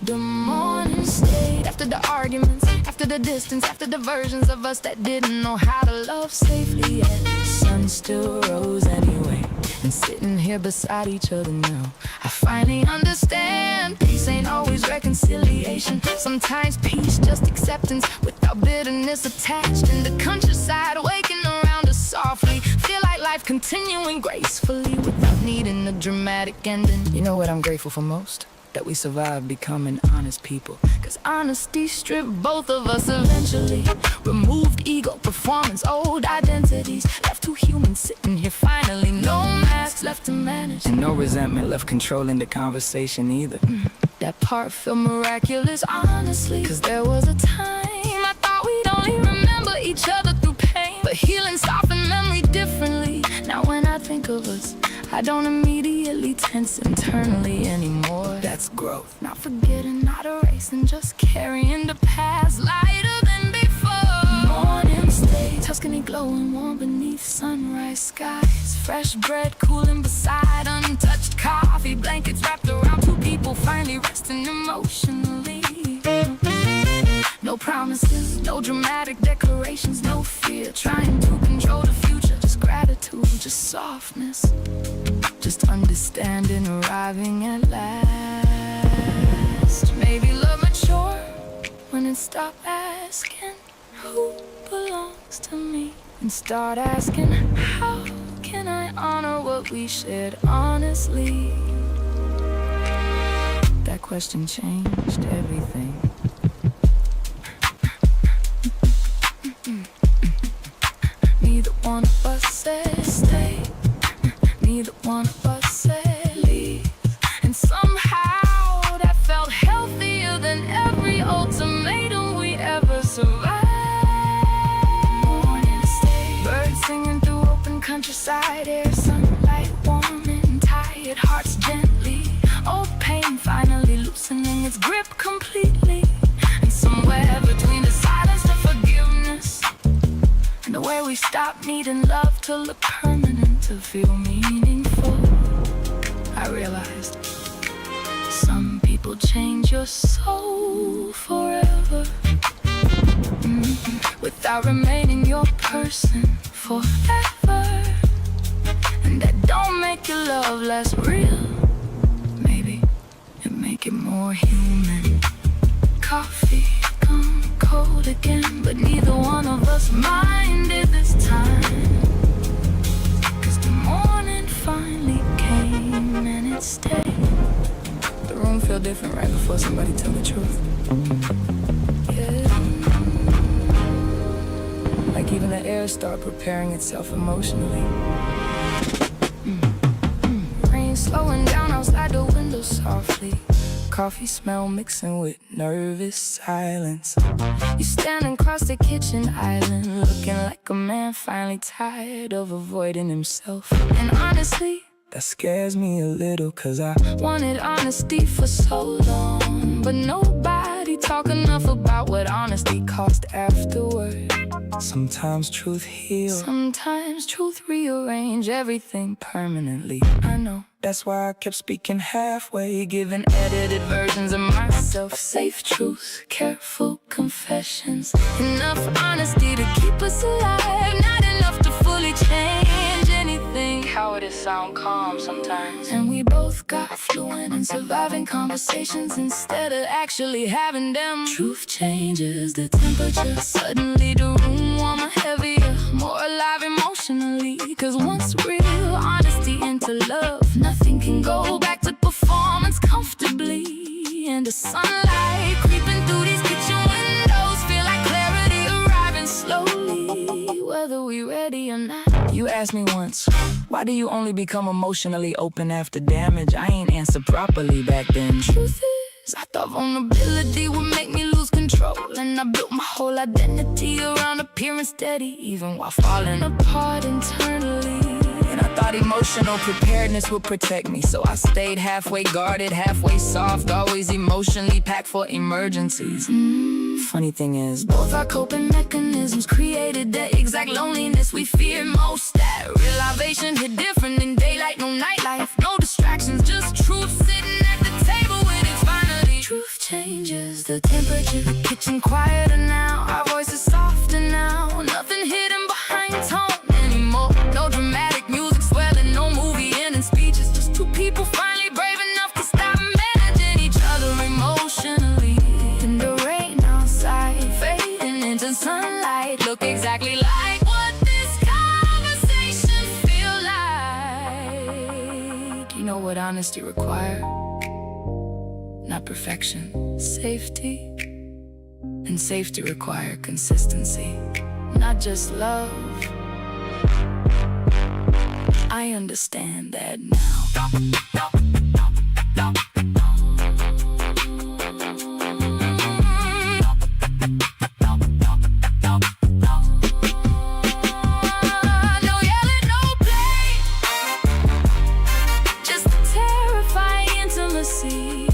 S1: The morning stayed after the arguments, after the distance, after the versions of us that didn't know how to love safely. And the sun still rose anyway, and sitting here beside each other now, I finally understand peace ain't always reconciliation. Sometimes peace just acceptance without bitterness attached. In the countryside waking around us softly, feel like life continuing gracefully without needing a dramatic ending. You know what I'm grateful for most? That we survived becoming honest people. 'Cause honesty stripped both of us eventually. Removed ego, performance, old identities. Left two humans sitting here finally. No masks left to manage, and no resentment left controlling the conversation either. That part felt miraculous, honestly. 'Cause there was a time I thought we'd only remember each other through pain, but healing softened memory differently. Now when I think of us, I don't immediately tense internally anymore. That's growth. Not forgetting, not erasing, just carrying the past lighter than before. Morning stay, Tuscany glowing warm beneath sunrise skies. Fresh bread cooling beside untouched coffee. Blankets wrapped around two people finally resting emotionally. No promises, no dramatic declarations, no fear trying to control the future. Just gratitude, just softness, just understanding, arriving at last. Maybe love mature when it stopped asking who belongs to me, and start asking how can I honor what we shared honestly. That question changed everything. Neither one of us said stay, neither one of us said leave. And somehow that felt healthier than every ultimatum we ever survived. Morning stay, birds singing through open countryside air, sunlight warming tired hearts gently. Old pain finally loosening its grip completely. And somewhere between the silence and forgiveness, and the way we stop needing love to look permanent, to feel meaningful, I realized some people change your soul forever, without remaining your person forever. And that don't make your love less real. Maybe it make it more human. Coffee gone cold again, but neither one of us minded this time. 'Cause the morning finally came and it stayed. The room felt different right before somebody told the truth. Yeah. Like even the air started preparing itself emotionally. Rain slowing down outside the window softly. Coffee smell mixing with nervous silence. You standing across the kitchen island, looking like a man finally tired of avoiding himself. And honestly, that scares me a little, 'cause I wanted honesty for so long, but nobody talk enough about what honesty cost afterward. Sometimes truth heals, sometimes truth rearrange everything permanently. I know. That's why I kept speaking halfway, giving edited versions of myself. Safe truth, careful confessions, enough honesty to keep us alive, not enough to fully change anything. How would it sound calm sometimes? And we both got fluent in surviving conversations instead of actually having them. Truth changes the temperature, suddenly the room warmer, heavier, more alive emotionally. 'Cause once real honesty into love, nothing can go back to performance comfortably. And the sunlight creeping through these kitchen windows feel like clarity arriving slowly, whether we ready or not. You asked me once, why do you only become emotionally open after damage? I ain't answered properly back then. Truth is, I thought vulnerability would make me lose control. control, and I built my whole identity around appearing steady, even while falling apart internally. And I thought emotional preparedness would protect me, so I stayed halfway guarded, halfway soft, always emotionally packed for emergencies. Funny thing is, both our coping mechanisms created the exact loneliness we fear most. That realization hit different in daylight, no nightlife, no distractions, just truth sitting at the table when it's finally. Truth changes the temperature, the kitchen quieter now, our voices softer now, nothing hidden behind tone anymore. No dramatic music swelling, no movie ending speeches, just two people finally brave enough to stop managing each other emotionally. In the rain outside, fading into sunlight, look exactly like what this conversation feel like. You know what honesty requires? Not perfection, safety. And safety require consistency, not just love. I understand that now. No yelling, no play, just terrifying intimacy.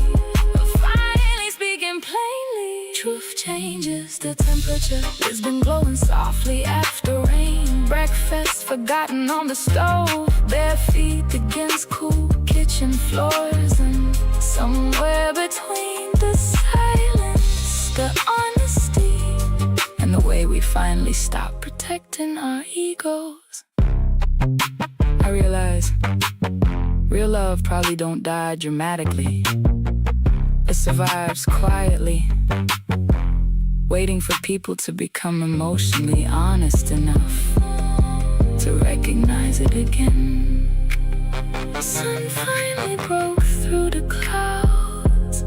S1: Finally speaking plainly, truth changes the temperature. It's been glowing softly after rain. Breakfast forgotten on the stove, bare feet against cool kitchen floors. And somewhere between the silence, the honesty, and the way we finally stopped protecting our egos, I realize real love probably don't die dramatically. It survives quietly, waiting for people to become emotionally honest enough to recognize it again. The sun finally broke through the clouds,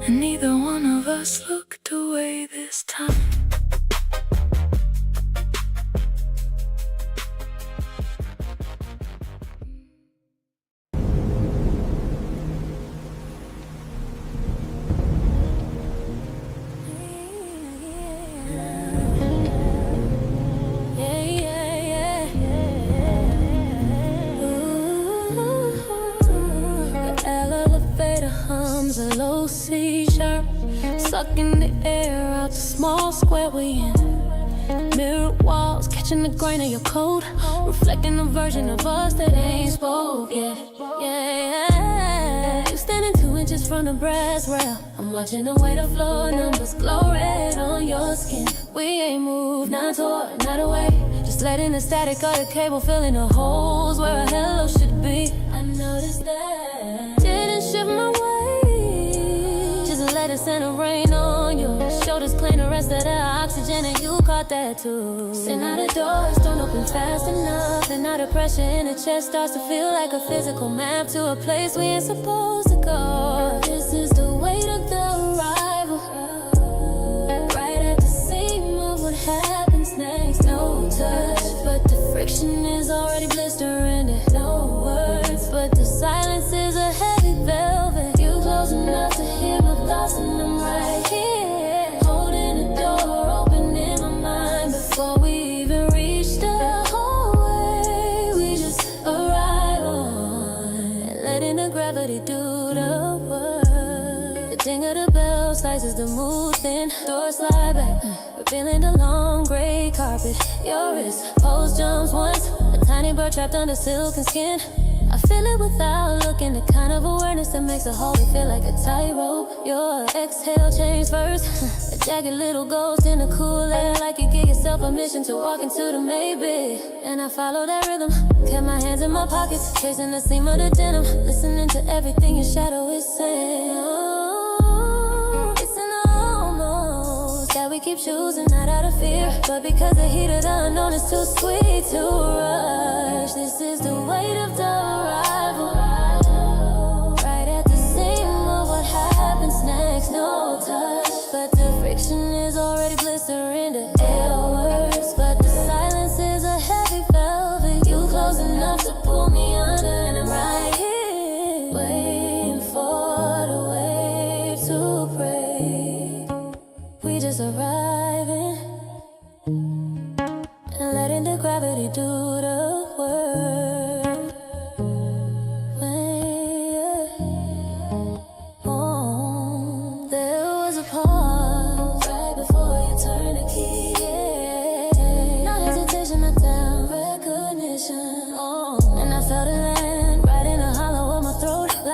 S1: and neither one of us looked away this time.
S2: Hums a low C sharp, sucking the air out the small square we in. Mirror walls catching the grain of your coat, reflecting a version of us that ain't spoke yet. Yeah, you standing 2 inches from the brass rail. I'm watching the way the floor numbers glow red on your skin. We ain't moved, not toward, not away, just letting the static of the cable fill in the holes where a hello should be. I noticed that didn't shift my way, let it send a rain on your shoulders, clean the rest of the oxygen, and you caught that too. Sitting out the doors don't open fast enough, and now the pressure in the chest starts to feel like a physical map to a place we ain't supposed to go. This is the weight of the arrival, right at the seam of what happens next. No touch, but the friction is already blistering it. No words, but the silence is a heavy velvet. You close enough to hear my thoughts, and I'm right here, holding the door open in my mind. Before we even reach the hallway, we just arrive on, and letting the gravity do the work. The ding of the bell slices the mood thin, door slide back, revealing the long gray carpet. Your wrist pose jumps once, a tiny bird trapped under silk and skin. I feel it without looking, the kind of awareness that makes a holy feel like a tightrope. Your exhale change first, a jagged little ghost in the cool air, like you give yourself permission to walk into the maybe. And I follow that rhythm, kept my hands in my pockets, tracing the seam of the denim, listening to everything your shadow is saying. Oh, it's an almost that we keep choosing, not out of fear, but because the heat of the unknown is too sweet to rush. This is the weight of the arrival, right at the seam of what happens next. No touch, but the friction is already blistering the air works, but the silence is a heavy velvet. You close enough to pull me under, and I'm right here, waiting for the wave to break.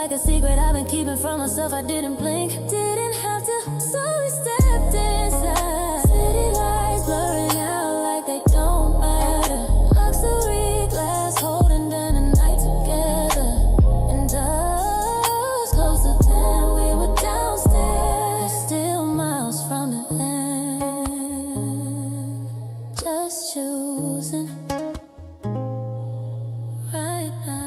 S2: like a secret I've been keeping from myself. I didn't blink, didn't have to, so we stepped inside. City lights blurring out like they don't matter. Luxury glass holding down the night together. And us close to 10, we were downstairs, still miles from the end. Just choosing right now.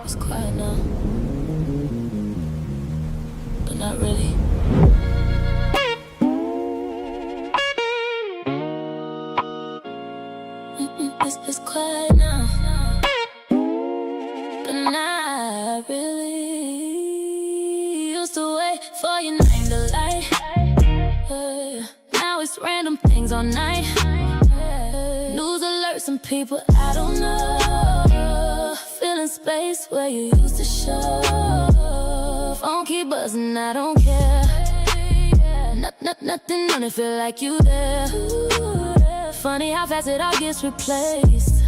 S2: It's quiet now, but not really. It's quiet now, but not really. Used to wait for your name to light. Now it's random things all night. News alerts and people I don't know. Filling space where you used to show. Phone keep buzzing, I don't care. Nothing on it, feel like you there. Funny how fast it all gets replaced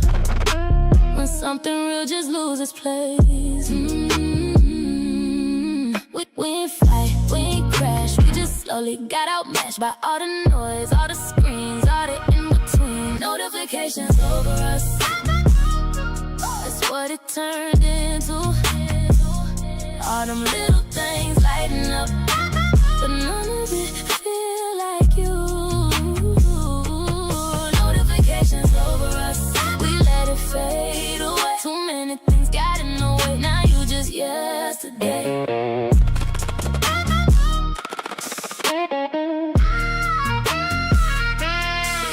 S2: when something real just loses place. We ain't fight, we ain't crash. We just slowly got outmatched by all the noise, all the screens, all the in-between. Notifications over us, that's what it turned into. All them little things lighting up, but none of it feel like you. Notifications over us, we let it fade away. Too many things got in the way, now you just yesterday.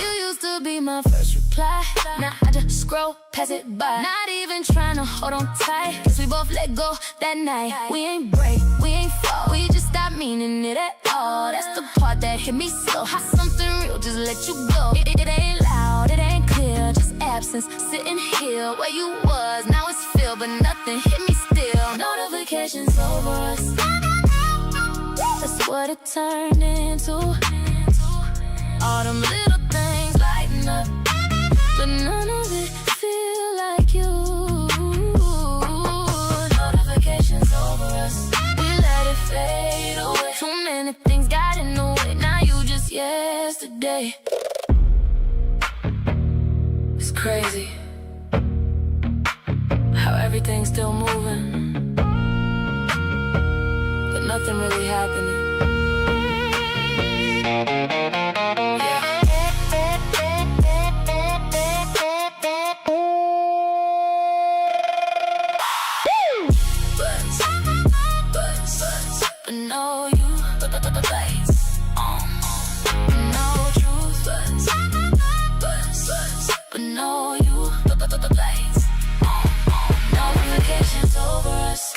S2: You used to be my first reply, now I just scroll past it by. Not even trying to hold on tight, cause we both let go that night. We ain't break, we ain't fall, we just stopped meaning it at all. That's the part that hit me slow, how something real just let you go. It ain't loud, it ain't clear, just absence sitting here where you was. Now it's filled, but nothing hit me still. Notifications over us, that's what it turned into. All them little things lighting up, but none of it feel like you. Notifications over us, we let it fade away. Too many things got in the way, now you just yesterday. It's crazy how everything's still moving, but nothing really happening. But no you, lights on. No truth, but no you, lights on. Notifications over us.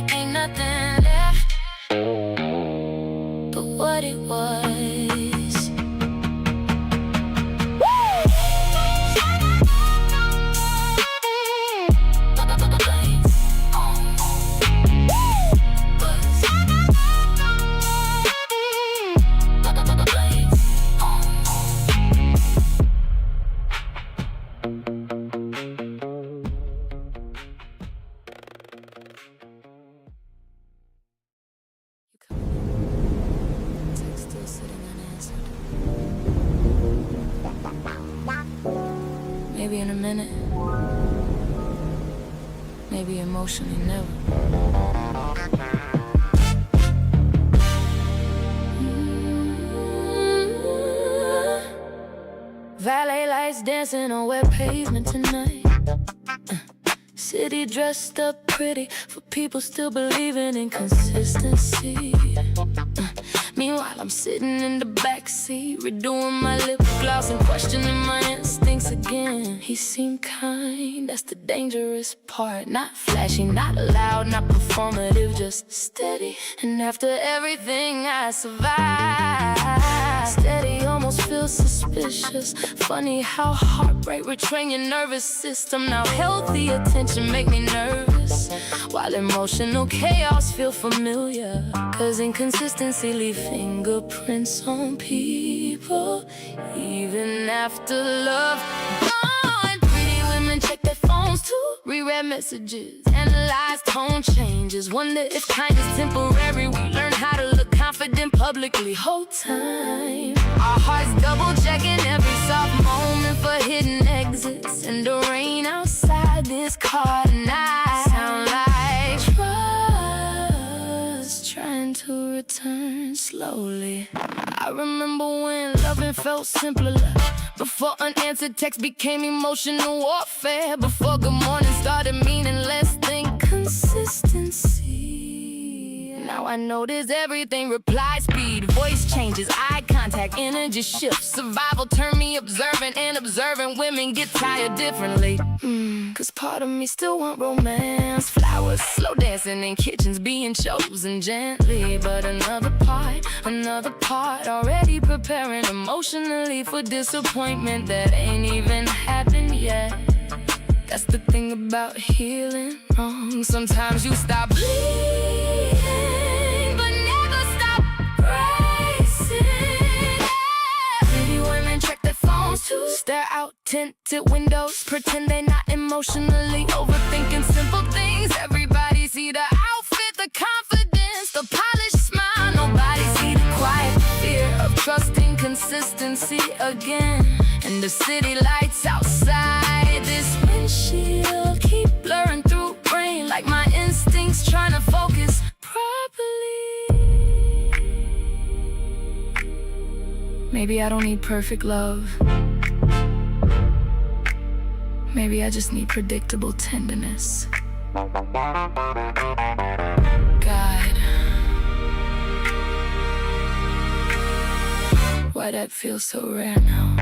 S2: Ain't nothing left but what it was. Still sitting unanswered. Maybe in a minute, maybe emotionally never. Valet lights dancing on wet pavement tonight. City dressed up pretty for people still believing in consistency. Meanwhile, I'm sitting in the backseat, redoing my lip gloss and questioning my instincts again. He seemed kind, that's the dangerous part. Not flashy, not loud, not performative, just steady. And after everything I survived, steady almost almost feel suspicious. Funny how heartbreak retrain your nervous system. Now healthy attention make me nervous, while emotional chaos feel familiar. Cause inconsistency leave fingerprints on people, even after love gone. Pretty women check their phones too, reread messages, analyze tone changes, wonder if kindness temporary. We learn how to look confident publicly. Whole time our hearts double checking every soft moment for hidden exits. And the rain outside this car tonight sound like trust trying to return slowly. I remember when loving felt simpler, before unanswered text became emotional warfare, before good morning started meaning less than consistency. Now I notice everything: reply speed, voice changes, eye contact, energy shifts. Survival turned me observant, and observant women get tired differently. Cause part of me still want romance, flowers, slow dancing in kitchens, being chosen gently. But another part already preparing emotionally for disappointment that ain't even happened yet. That's the thing about healing wrong. Sometimes you stop bleeding, but never stop racing. Pretty women check their phones too, stare out tinted windows, pretend they're not emotionally overthinking simple things. Everybody see the outfit, the confidence, the polished smile. Nobody see the quiet fear of trusting consistency again. And the city lights outside this windshield keep blurring through brain, like my instincts trying to focus properly. Maybe I don't need perfect love. Maybe I just need predictable tenderness. God, why that feels so rare now?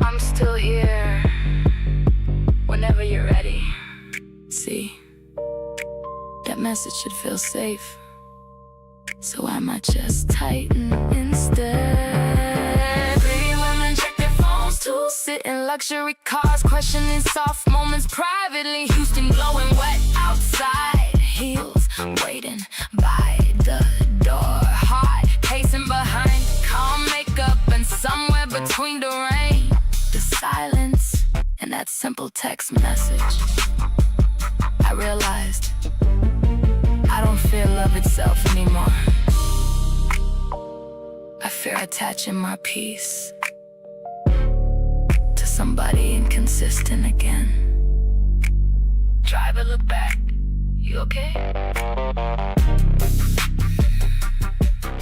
S2: I'm still here whenever you're ready. See, that message should feel safe, so I might just tighten instead. Pretty women check their phones too, sit in luxury cars, questioning soft moments privately. Houston glowing wet outside, heels waiting by the door, heart pacing behind calm makeup, and somewhere between the rain, the silence, and that simple text message, I realized I don't fear love itself anymore. I fear attaching my peace to somebody inconsistent again. Driver, look back. You okay?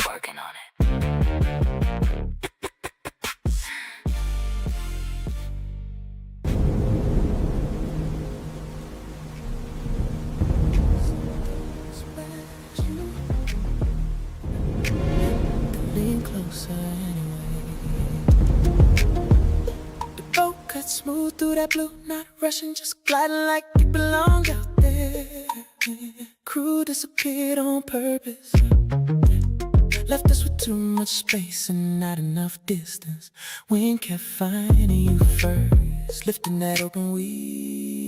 S2: Working on it.
S1: Lean closer anyway. The boat cuts smooth through that blue, not rushing, just gliding like it belonged out there. Crew disappeared on purpose, left us with too much space and not enough distance. Wind kept finding you first, lifting that open weave.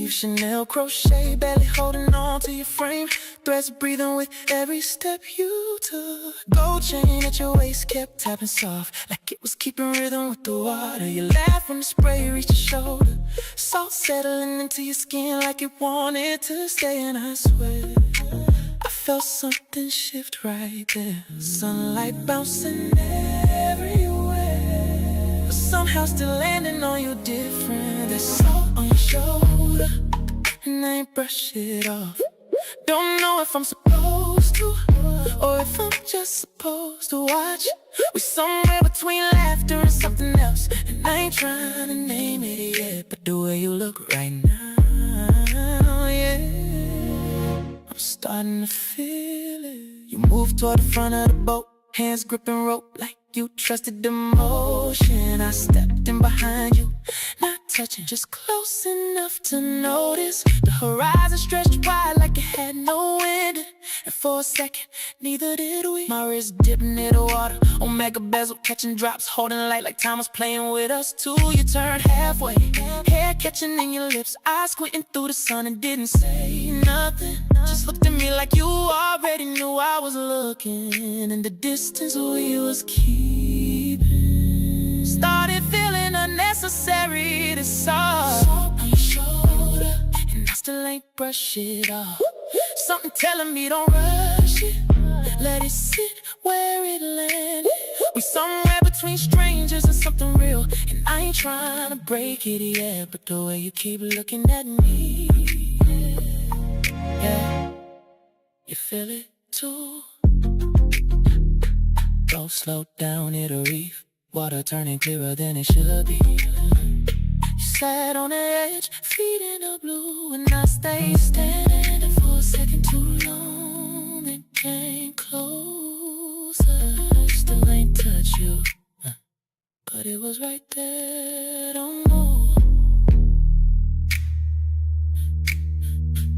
S1: Chanel crochet, barely holding on to your frame. Threads breathing with every step you took. Gold chain at your waist kept tapping soft, like it was keeping rhythm with the water. You laughed when the spray reached your shoulder, salt settling into your skin like it wanted to stay. And I swear I felt something shift right there. Sunlight bouncing everywhere, but somehow still landing on you different. There's salt on your shoulder, and I ain't brush it off. Don't know if I'm supposed to, or if I'm just supposed to watch. We're somewhere between laughter and something else, and I ain't trying to name it yet. But the way you look right now, yeah, I'm starting to feel it. You move toward the front of the boat, hands gripping rope like you trusted the motion. I stepped in behind you, not touching, just close enough to notice. The horizon stretched wide like it had no end, and for a second, neither did we. My wrist dipped near the water, Omega bezel catching drops, holding light like time was playing with us too. You turned halfway, hair catching in your lips, eyes squinting through the sun and didn't say nothing. Just looked at me like you already knew I was looking, and the distance we was keeping started feeling unnecessary. This soft on your shoulder, and I still ain't brush it off. Something telling me don't rush it, let it sit where it landed. We somewhere between strangers and something real, and I ain't trying to break it yet, but the way you keep looking at me, yeah, you feel it too. Go slow down, it'll reef, water turning clearer than it should be. You sat on the edge, feet in the blue, and I stayed standing for a second too long. Then came closer, still ain't touch you, but it was right there. Don't move,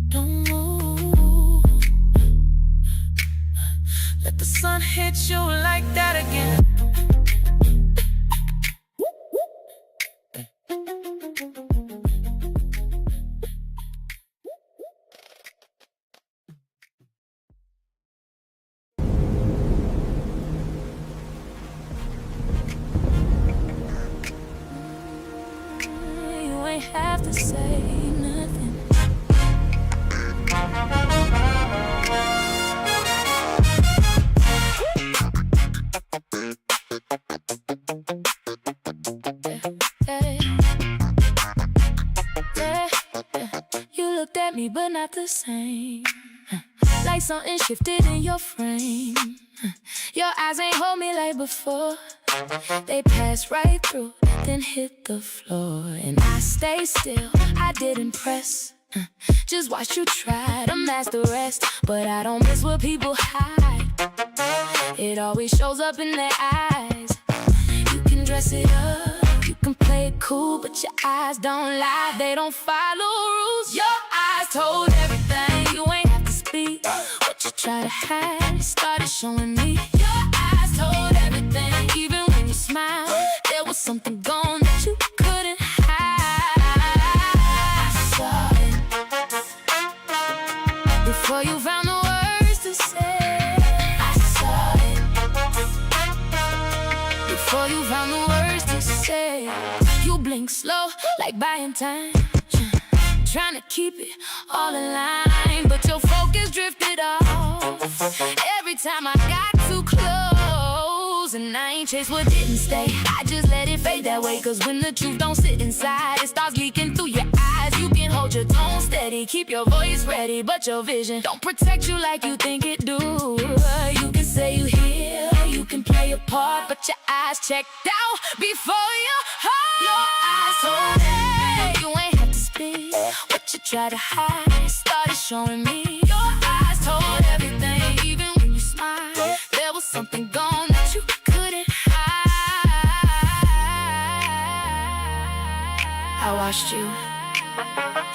S1: don't move. Let the sun hit you like that again. You ain't have to say nothing. You looked at me but not the same, like something shifted in your frame. Your eyes ain't hold me like before, they passed right through, then hit the floor. And I stayed still, I didn't press, just watch you try to mask the rest. But I don't miss what people hide, it always shows up in their eyes. You can dress it up, you can play it cool, but your eyes don't lie, they don't follow rules. Your eyes told everything, you ain't have to speak. What you try to hide, it started showing me. Your eyes told everything, even when you smiled, there was something gone that you couldn't hide. I saw it before you found the words to say. I saw it before you found the words to say. You blink slow, like buying time, trying to keep it all in line, but your focus drifted off every time I got too close. And I ain't chased what didn't stay, I just let it fade that way. Cause when the truth don't sit inside, it starts leaking through your eyes. You can hold your tone steady, keep your voice ready, but your vision don't protect you like you think it do. You can say you hear, you can play a part, but your eyes checked out before your heart. Your eyes told me you ain't have to speak. What you try to hide started showing me. Your eyes told everything, even when you smiled, there was something gone that you couldn't hide. I watched you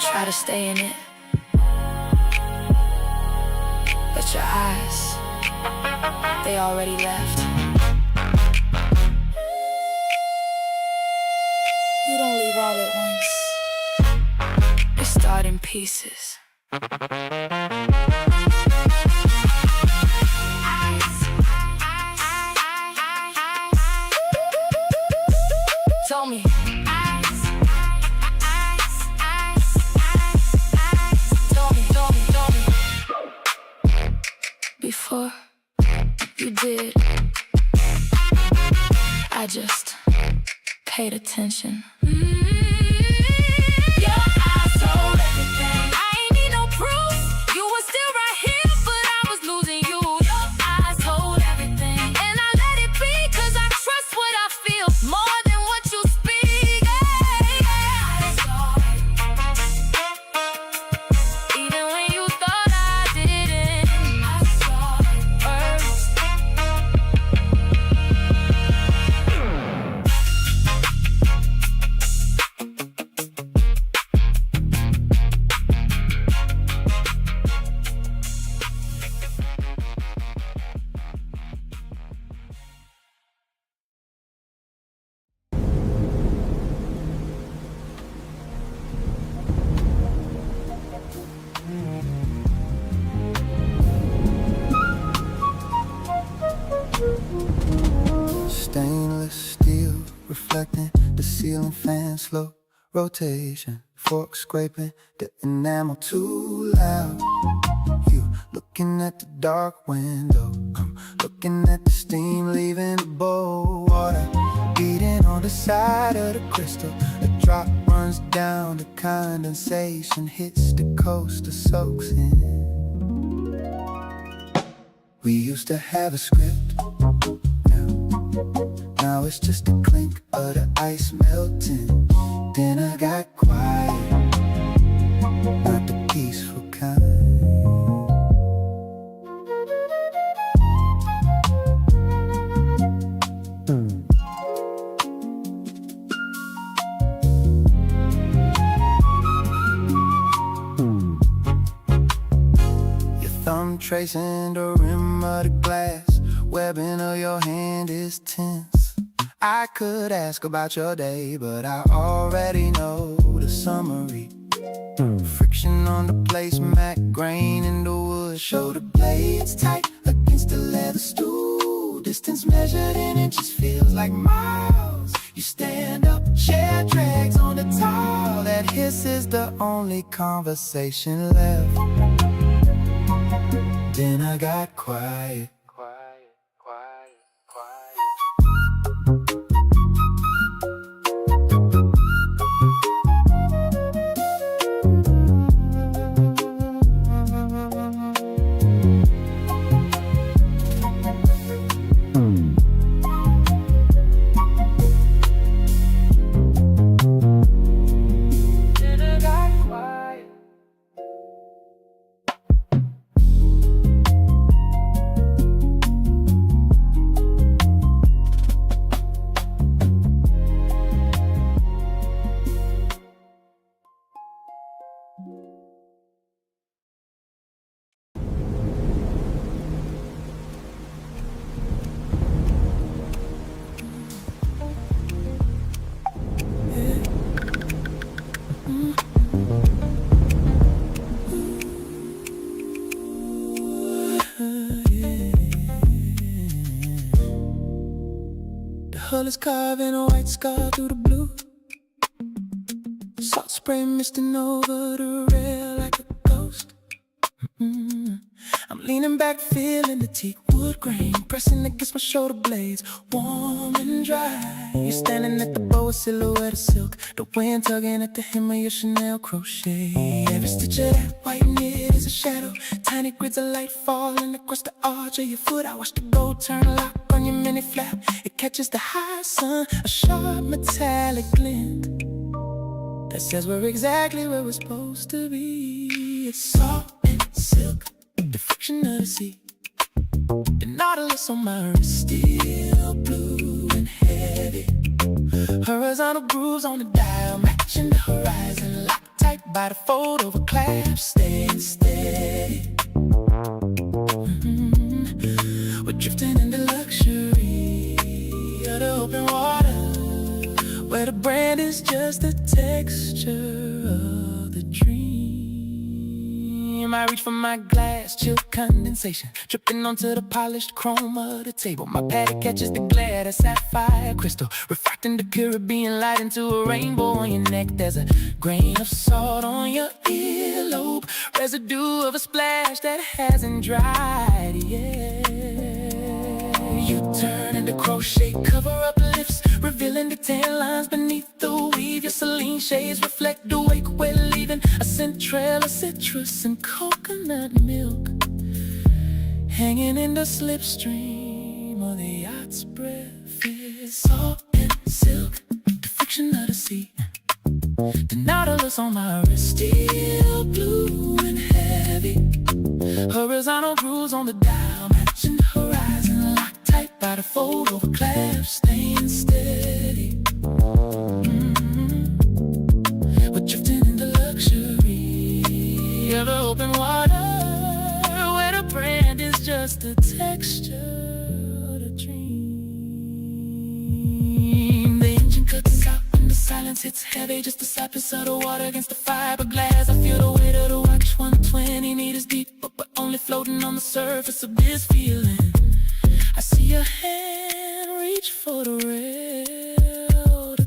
S1: try to stay in it, but your eyes, they already left. You don't leave all at once, they start in pieces. Tell me. Tell me. Before you did, I just paid attention. Your eyes told everything, I ain't need no proof. You were still right here, but I was losing you. Your eyes told everything, and I let it be, cause I trust what I feel more than what you speak. Even when you thought I didn't, I saw it first. slow rotation, fork scraping the enamel too loud. You looking at the dark window, I'm looking at the steam leaving the bowl. Water beating on the side of the crystal, a drop runs down, the condensation hits the coast, soaks in. We used to have a script, now it's just a clink of the ice melting. Then I got quiet, not the peaceful kind. Your thumb tracing the rim of the glass, webbing of your hand is tense. I could ask about your day, but I already know the summary. Friction on the placemat, grain in the wood, shoulder blades tight against the leather stool. Distance measured in inches feels like miles. You stand up, chair drags on the tile. That hiss is the only conversation left. Then I got quiet. The hull is carving a white scar through the blue. Salt spray misting over the rail like a ghost. I'm leaning back, feeling the teak wood grain pressing against my shoulder blades, warm and dry. You're standing at the bow, a silhouette of silk, the wind tugging at the hem of your Chanel crochet. Every stitch of that white knit is a shadow, tiny grids of light falling across the arch of your foot. I watch the gold turn lock on your mini flap. It catches the high sun, a sharp metallic glint that says we're exactly where we're supposed to be. It's salt and silk, the friction of the sea. The nautilus on my wrist, still blue and heavy. Horizontal grooves on the dial, matching the horizon. Locked tight by the fold over clasp, staying steady. We're drifting into luxury of the open water, where the brand is just the texture of the dream. I reach for my glass, chill condensation dripping onto the polished chrome of the table. My paddock catches the glare, the sapphire crystal refracting the Caribbean light into a rainbow. On your neck there's a grain of salt, on your earlobe residue of a splash that hasn't dried yet. You turn and the crochet cover up lips, revealing the tan lines beneath the weave. Your saline shades reflect the wake we're leaving, a scent trail of citrus and coconut milk hanging in the slipstream of the yacht's breath. It's salt and silk, the friction of the sea. The nautilus on my wrist, still blue and heavy. Horizontal grooves on the dial, matching the horizon. Locked tight by the fold over clasp, staying steady. We're drifting into luxury of the open water, where the brand is just the texture of the dream. The engine cuts out and the silence hits heavy, just the softness of the water against the fiberglass. I feel the weight of the watch, 120 meters deep, but we're only floating on the surface of this feeling. I see your hand reach for the rail, the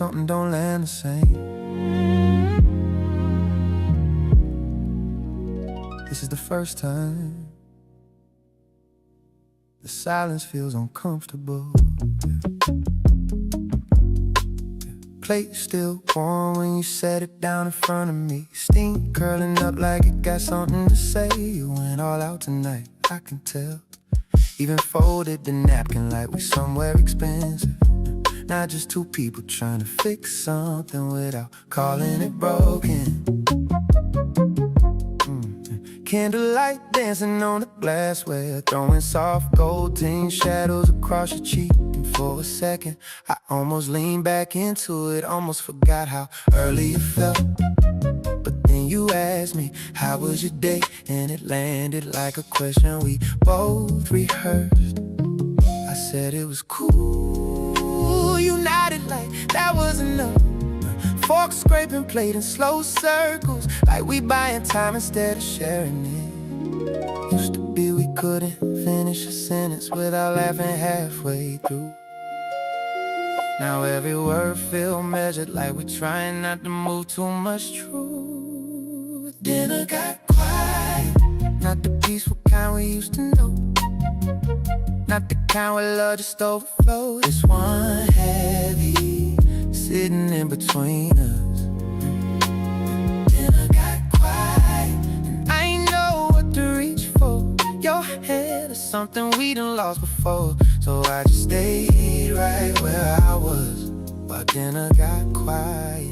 S1: something don't land the same. This is the first time the silence feels uncomfortable. Plate still warm when you set it down in front of me. Steam curling up like it got something to say. You went all out tonight, I can tell. Even folded the napkin like we somewhere expensive. Not just two people trying to fix something without calling it broken. Candlelight dancing on the glassware, throwing soft gold tinge shadows across your cheek. And for a second, I almost leaned back into it, almost forgot how early it felt. But then you asked me, how was your day? And it landed like a question we both rehearsed. I said it was cool, you nodded like that was enough. Fork scraping plate in slow circles, like we buying time instead of sharing it. Used to be we couldn't finish a sentence without laughing halfway through. Now every word feel measured, like we're trying not to move too much truth. Dinner got quiet, not the peaceful kind we used to know. Not the kind where love just overflowed. This one heavy, sitting in between us. Dinner got quiet, and I ain't know what to reach for. Your head or something we done lost before. So I just stayed right where I was while dinner got quiet.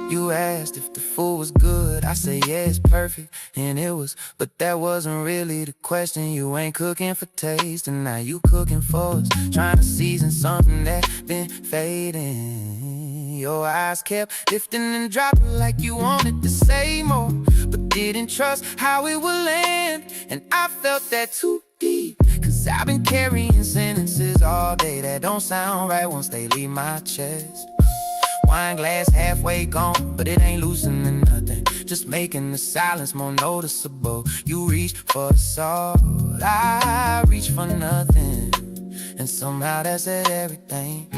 S1: You asked if the food was good, I said yeah, it's perfect, and it was. But that wasn't really the question. You ain't cooking for taste, and now you cooking for us, trying to season something that been fading. Your eyes kept lifting and dropping like you wanted to say more, but didn't trust how it would land. And I felt that too deep, cause I've been carrying sentences all day that don't sound right once they leave my chest. Wine glass halfway gone, but it ain't loosening nothing, just making the silence more noticeable. You reach for the salt, I reach for nothing, and somehow that said everything.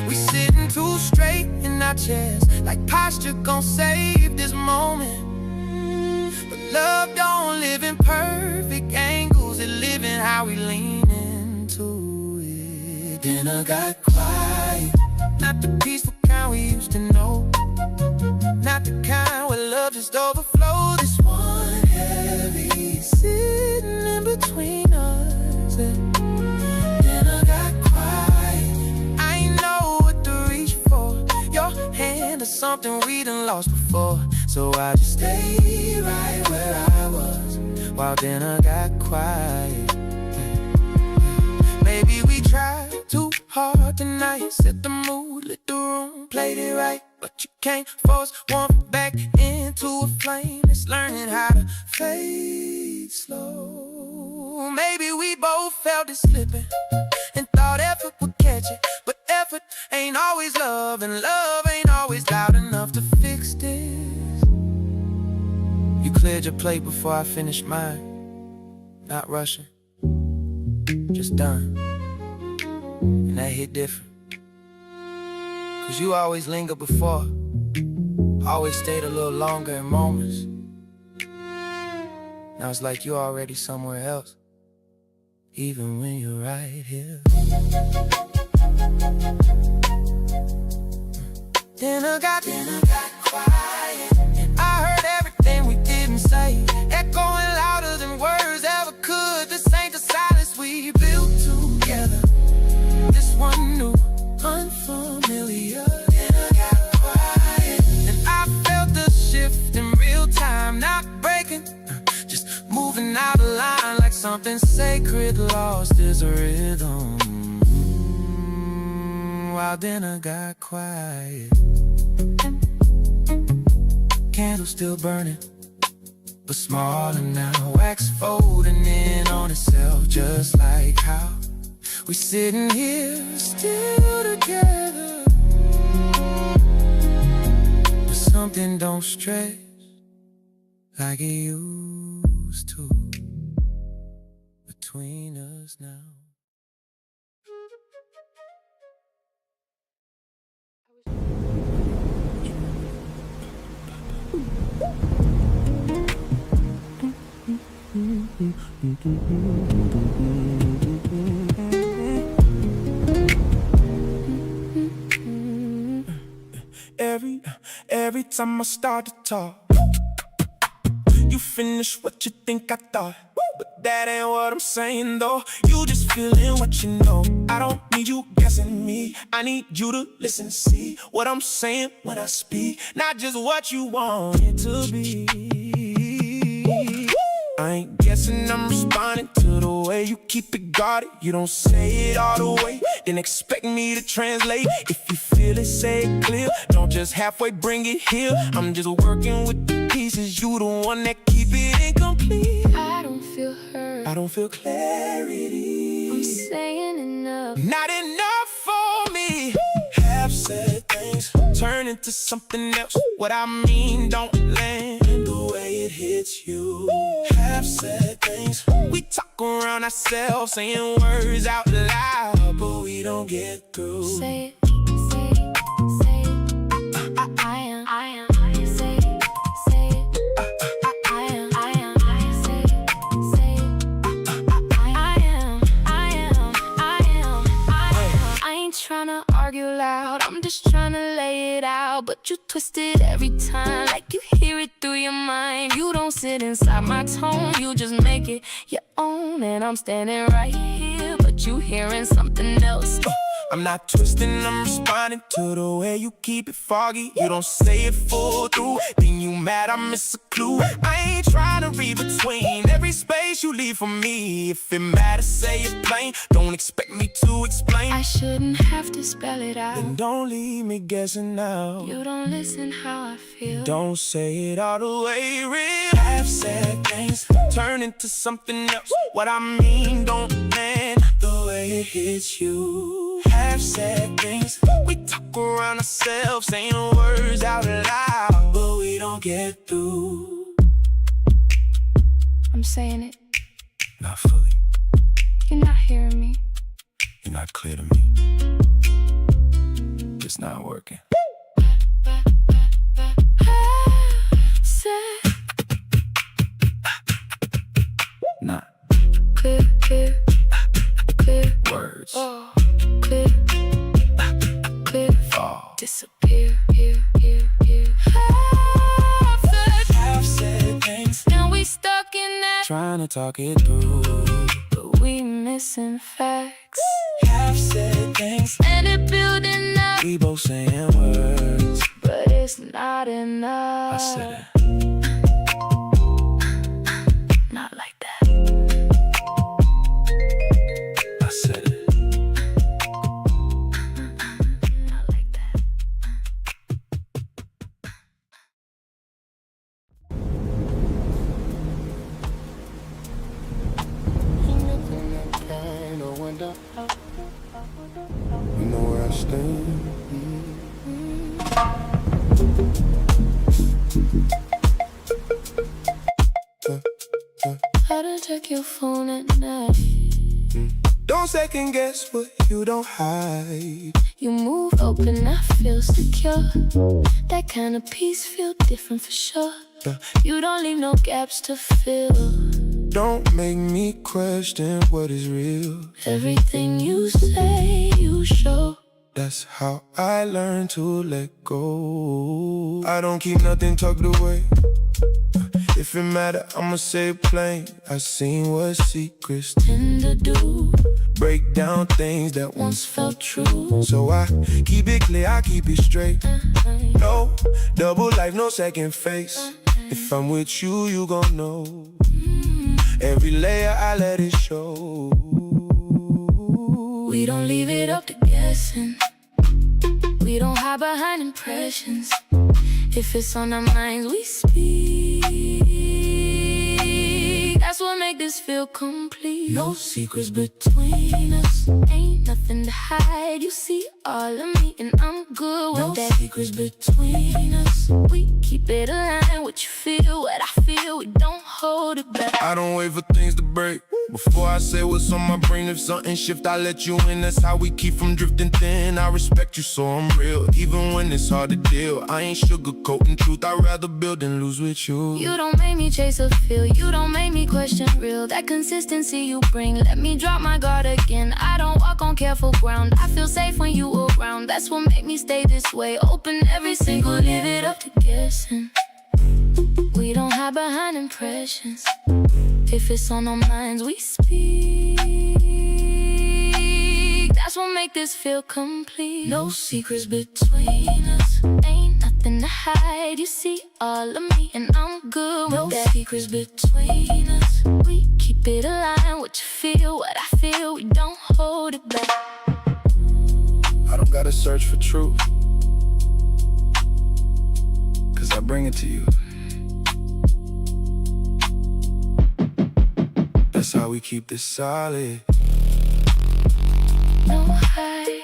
S1: We sitting too straight in our chairs, like posture gon' save this moment. But love don't live in perfect angles, it live in how we lean into it. Dinner got quiet, not the peaceful kind we used to know. Not the kind where love just overflows. This one heavy, sitting in between us. Dinner got quiet, I ain't know what to reach for. Your hand or something we done lost before. So I just stayed right where I was while dinner got quiet. Maybe we tried too hard tonight, set the mood, lit the room, played it right. But you can't force warmth back into a flame. It's learning how to fade slow. Maybe we both felt it slipping and thought effort would catch it, but effort ain't always love, and love ain't always loud enough to fix this. You cleared your plate before I finished mine, not rushing, just done. And that hit different, cause you always linger before, always stayed a little longer in moments. Now it's like you're already somewhere else, even when you're right here. Dinner got quiet, and I heard everything we didn't say, echoing louder than words ever could. This ain't the silence we built together, this one new, unfamiliar. Dinner got quiet, and I felt the shift in real time, not breaking, just moving out of line like something sacred lost its rhythm. While dinner got quiet, candle still burning, but smaller now, wax folding in on itself, just like how we sitting here still together. But something don't stress like it used to between us now. Every time I start to talk, you finish what you think I thought. But that ain't what I'm saying though. You just feeling what you know. I don't need you guessing me. I need you to listen, see what I'm saying when I speak, not just what you want it to be. I ain't guessing, I'm responding to the way you keep it guarded. You don't say it all the way, then expect me to translate. If you feel it, say it clear. Don't just halfway bring it here. I'm just working with the pieces. You the one that keep it incomplete.
S2: I don't feel hurt,
S1: I don't feel clarity.
S2: I'm saying enough,
S1: not enough for me. Have said things turn into something else. What I mean don't land the way it hits you. Have said things, we talk around ourselves, saying words out loud, but we don't get through.
S2: say it, say it, say it. I am, say it, say it. I am, say it, say it. I am. I ain't tryna argue loud, I'm just tryna lay it out. But you twist it every time, like you hear it through your mind. You don't sit inside my tone, you just make it your own. And I'm standing right here, but you hearing something else.
S1: I'm not twisting, I'm responding to the way you keep it foggy. You don't say it full through, then you mad I miss a clue. I ain't trying to read between every space you leave for me. If it matters, say it plain, don't expect me to explain.
S2: I shouldn't have to spell it out,
S1: Then don't leave me guessing now.
S2: you don't listen how I feel.
S1: Don't say it all the way real. Have said things turn into something else. What I mean don't land the way it hits you. Have said things, we talk around ourselves, saying words out loud, but we don't get through.
S2: I'm saying it,
S1: Not fully,
S2: you're not hearing me.
S1: you're not clear to me. It's not working.
S2: Say
S1: Not
S2: clear,
S1: words.
S2: oh, clear,
S1: Fall.
S2: disappear, here.
S1: Have said things,
S2: Now we stuck in that,
S1: trying to talk it through.
S2: but we missing facts.
S1: Have said things,
S2: And it building up,
S1: we both saying words.
S2: but it's not enough.
S1: I said it.
S2: Not like that.
S1: I said it.
S2: Not like that.
S1: You know where I stand.
S2: I done check your phone at night.
S1: Don't second guess what you don't hide.
S2: You move open, I feel secure. That kind of peace feel different for sure. You don't leave no gaps to fill.
S1: Don't make me question what is real.
S2: Everything you say, you show.
S1: That's how I learn to let go. I don't keep nothing tucked away. If it matter, I'ma say it plain. I seen what secrets
S2: Tend to do
S1: break down things that
S2: once felt true.
S1: So I keep it clear, I keep it straight. No double life, no second face. If I'm with you, you gon' know. Every layer I let it show.
S2: We don't leave it up to guessing. We don't hide behind impressions. If it's on our minds, we speak. That's what make this feel complete. No secrets between us, ain't nothing to hide. You see all of me and I'm good with that. No secrets between us, we keep it aligned. What you feel, what I feel, we don't hold it back.
S1: I don't wait for things to break.
S3: Before I say what's on my brain, if something shift, I let you in. That's how we keep from drifting thin. I respect you, so I'm real, even when it's hard to deal. I ain't sugarcoating truth, I'd rather build than lose with you.
S2: You don't make me chase a feel, you don't make me question real. That consistency you bring, let me drop my guard again. I don't walk on careful ground, I feel safe when you around. That's what make me stay this way, open every single, leave it up to guessing. We don't hide behind impressions. If it's on our minds, we speak. That's what make this feel complete. No secrets between us, ain't nothing to hide. You see all of me and I'm good with that. No secrets between us, we keep it aligned. What you feel, what I feel, we don't hold it back.
S3: I don't gotta search for truth, 'cause I bring it to you. That's how we keep this solid.
S2: No hide,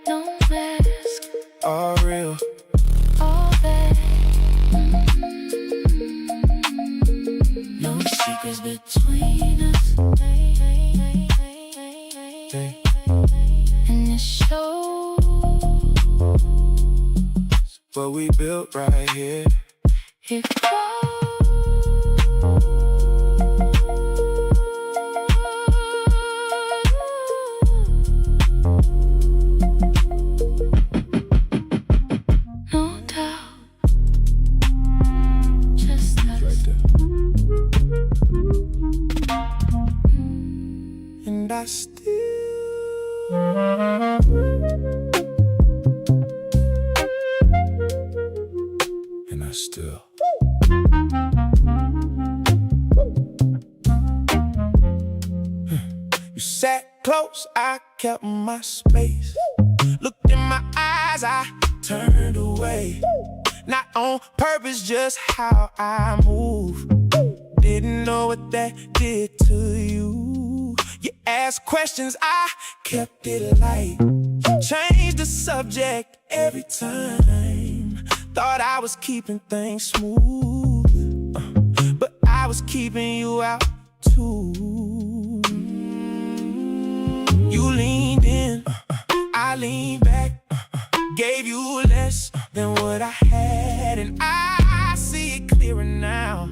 S2: no mask,
S3: All real.
S2: all that. No secrets between us.
S3: Hey.
S2: And it shows.
S3: What we built right here.
S2: Here goes. No doubt. Just us.
S3: Right there. And I still and I still You sat close, I kept my space. Looked in my eyes, I turned away. Not on purpose, just how I move. Didn't know what that did to you. You asked questions, I kept it light. Changed the subject every time. Thought I was keeping things smooth, but I was keeping you out too. You leaned in, I leaned back, gave you less than what I had, and I see it clearer now.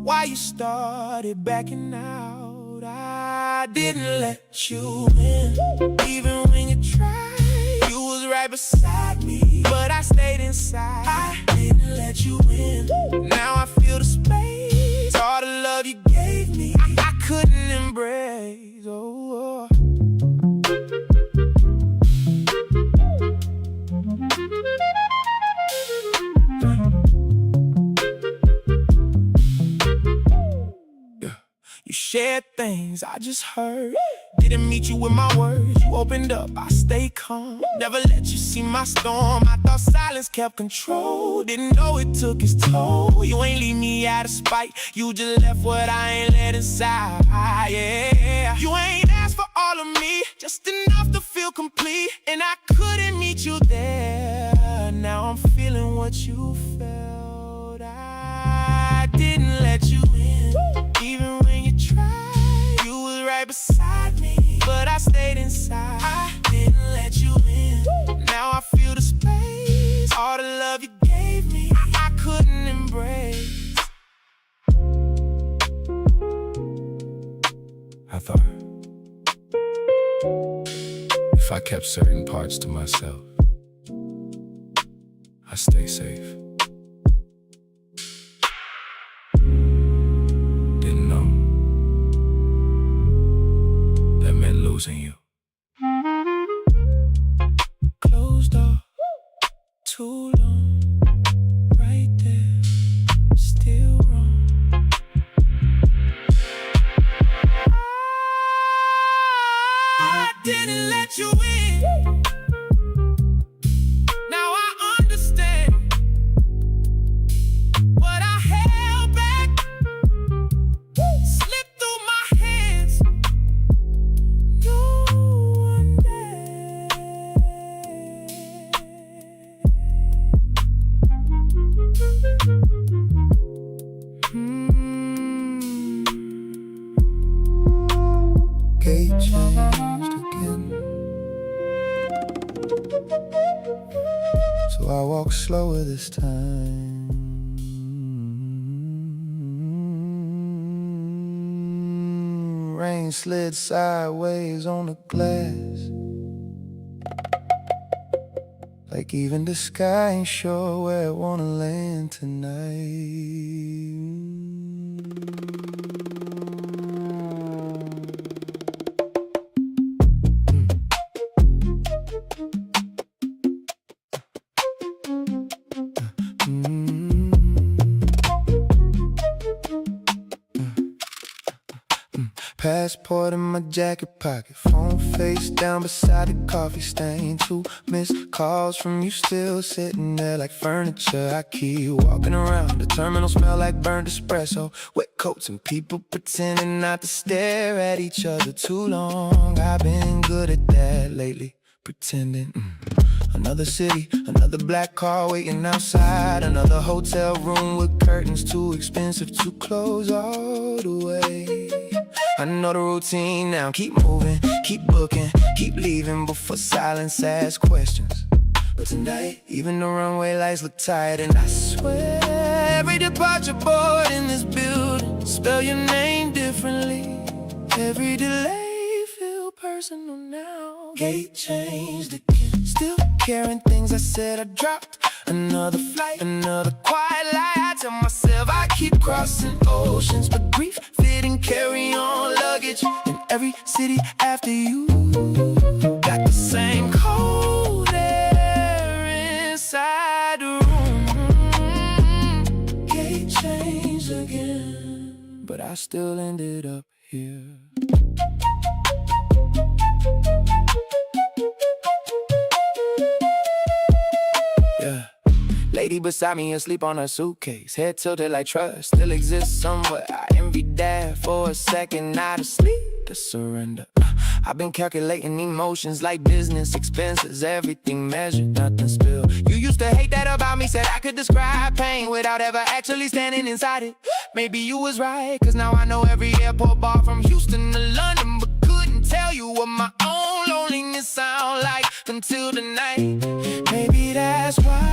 S3: Why you started backing out? I didn't let you in, even when you tried. You was right beside me, but I stayed inside. I didn't let you in. Now I feel the space, all the love you gave me, I couldn't embrace. Oh. You shared things I just heard. Didn't meet you with my words. You opened up, I stayed calm. Never let you see my storm. I thought silence kept control. Didn't know it took its toll. You ain't leave me out of spite. You just left what I ain't let inside. Yeah. You ain't asked for all of me, just enough to feel complete. And I couldn't meet you there. Now I'm feeling what you felt. I didn't let you in, even when you tried. You was right beside me, but I stayed inside. I didn't let you in. Now I feel the space, all the love you gave me, I couldn't embrace. I thought if I kept certain parts to myself, I'd stay safe. Losing you. Closed off too long, right there, still wrong. I didn't let you in. Now I understand
S1: so I walk slower this time. Rain slid sideways on the glass, like even the sky ain't sure where it wanna land tonight. Passport in my jacket pocket, phone face down beside the coffee stain. 2 missed calls from you, still sitting there like furniture. I keep walking around, the terminal smell like burnt espresso. Wet coats and people pretending not to stare at each other too long. I've been good at that lately, pretending. Another city, another black car waiting outside. Another hotel room with curtains too expensive to close all the way. I know the routine now, keep moving, keep booking, keep leaving before silence asks questions. But tonight, even the runway lights look tired, and I swear every departure board in this building spell your name differently. Every delay feel personal now. Gate changed again, still carrying things I said I dropped. Another flight, another quiet lie. I tell myself I keep crossing oceans, but grief fit and carry on luggage in every city after you. Got the same cold air inside the room. Gate changed again, but I still ended up here. Yeah. Lady beside me asleep on her suitcase, head tilted like trust still exists somewhere. I envied that for a second, not to sleep, to surrender. I've been calculating emotions like business expenses, everything measured, nothing spilled. You used to hate that about me, said I could describe pain without ever actually standing inside it. Maybe you was right, cause now I know every airport bar from Houston to London, but couldn't tell you what my own loneliness sound like until tonight. Maybe that's why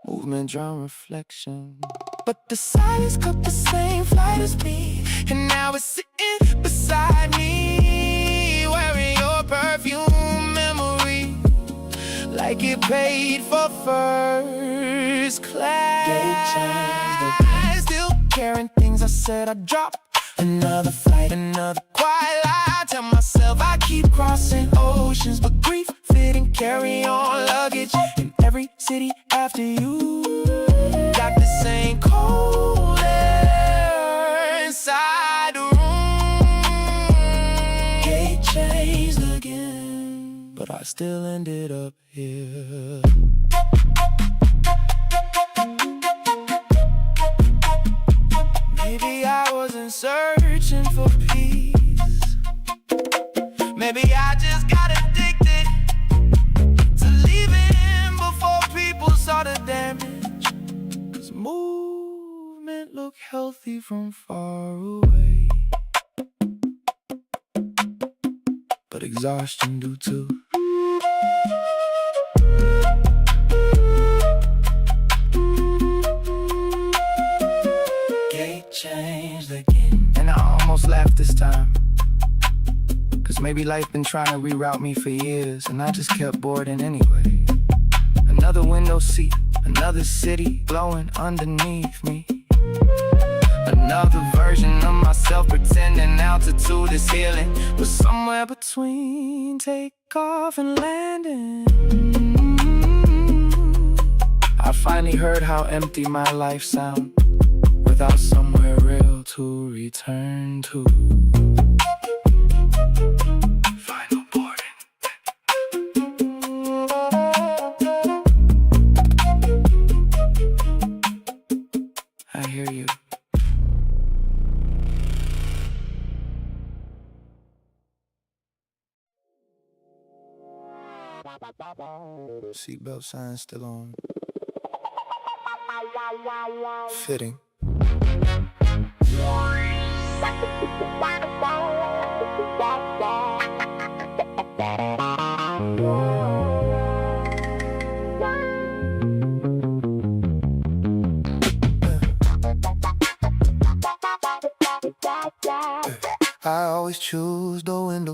S1: movement, drum, reflection. But the silence cut the same flight as me, and now it's sitting beside me, wearing your perfume memory, like it paid for first class. Still carrying things I said I dropped. Another flight, another quiet lie. I tell myself I keep crossing oceans, but grief fit and carry on luggage in every city after you. Got the same cold air inside the room. Gate changed again, but I still ended up here. Maybe I wasn't searching for peace. Maybe I just got addicted to leaving before people saw the damage. Cause movement looked healthy from far away, but exhaustion do too. Changed again, and I almost laughed this time, cause maybe life been trying to reroute me for years, and I just kept boarding anyway. Another window seat, another city glowing underneath me. Another version of myself pretending altitude is healing, but somewhere between takeoff and landing, I finally heard how empty my life sounds without somewhere real to return to. Final boarding. I hear you. Seatbelt sign still on. Fitting.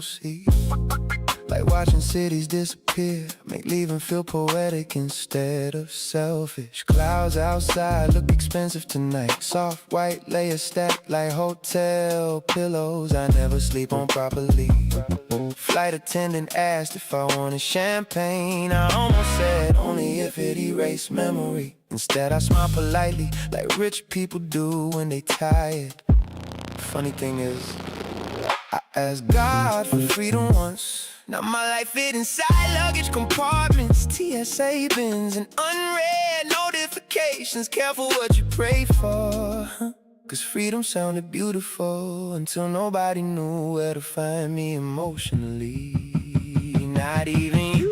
S3: see. Like watching cities disappear, make leaving feel poetic instead of selfish. Clouds outside look expensive tonight. Soft white layers stacked like hotel pillows I never sleep on properly. Flight attendant asked if I wanted champagne. I almost said only if it erased memory. Instead I smiled politely like rich people do when they tired. Funny thing is, I asked God for freedom once. Now my life fit inside luggage compartments, TSA bins, and unread notifications. Careful what you pray for, cause freedom sounded beautiful until nobody knew where to find me emotionally. Not even you.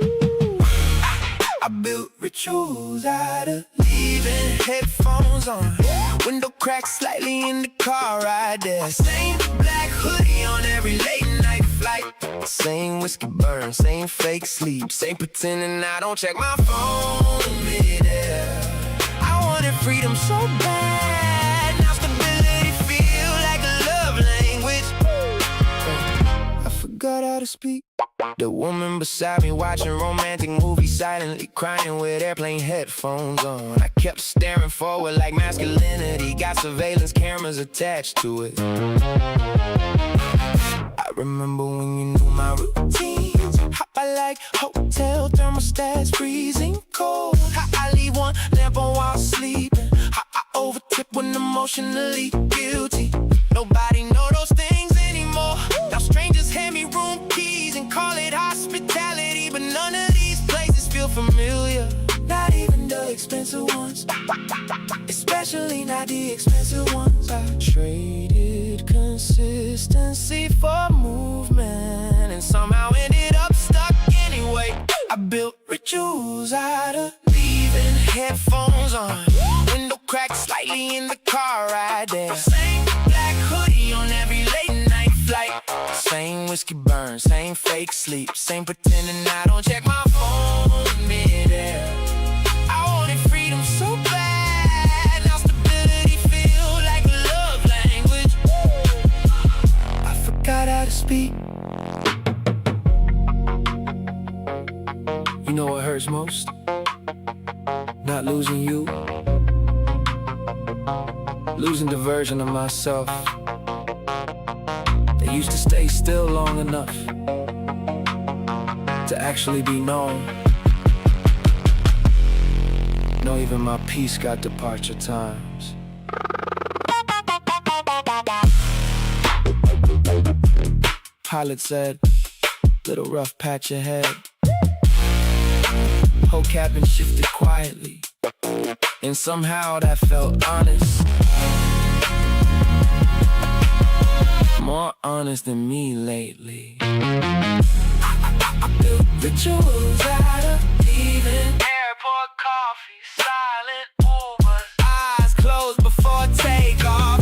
S3: I built rituals out of leaving headphones on, window cracks slightly in the car ride there. Same black hoodie on every late night flight. Same whiskey burn, same fake sleep, same pretending I don't check my phone mid-air. I wanted freedom so bad, now stability feel like a love language. I forgot how to speak. The woman beside me watching romantic movies, silently crying with airplane headphones on. I kept staring forward like masculinity got surveillance cameras attached to it. I remember when you knew my routines. How I like hotel thermostats freezing cold. How I leave one lamp on while sleeping. How I overtip when emotionally guilty. Nobody know those things anymore. Now strangers hand me room keys and call it hospitality, but none of these places feel familiar. Not even the expensive ones, especially not the expensive ones. I traded consistency for movement and somehow ended up stuck anyway. I built rituals out of leaving headphones on, window cracked slightly in the car ride there. Same black hoodie on every late night flight. Same whiskey burn, same fake sleep, same pretending I don't check my phone mid-air. I wanted freedom so bad, now stability feel like a love language. I forgot how to speak. You know what hurts most? Not losing you, losing the version of myself that used to stay still long enough to actually be known. No, even my peace got departure times. Pilot said, little rough patch ahead. Whole cabin shifted quietly, and somehow that felt honest. More honest than me lately. I built rituals out of leaving. Airport coffee, silent Ubers, eyes closed before takeoff.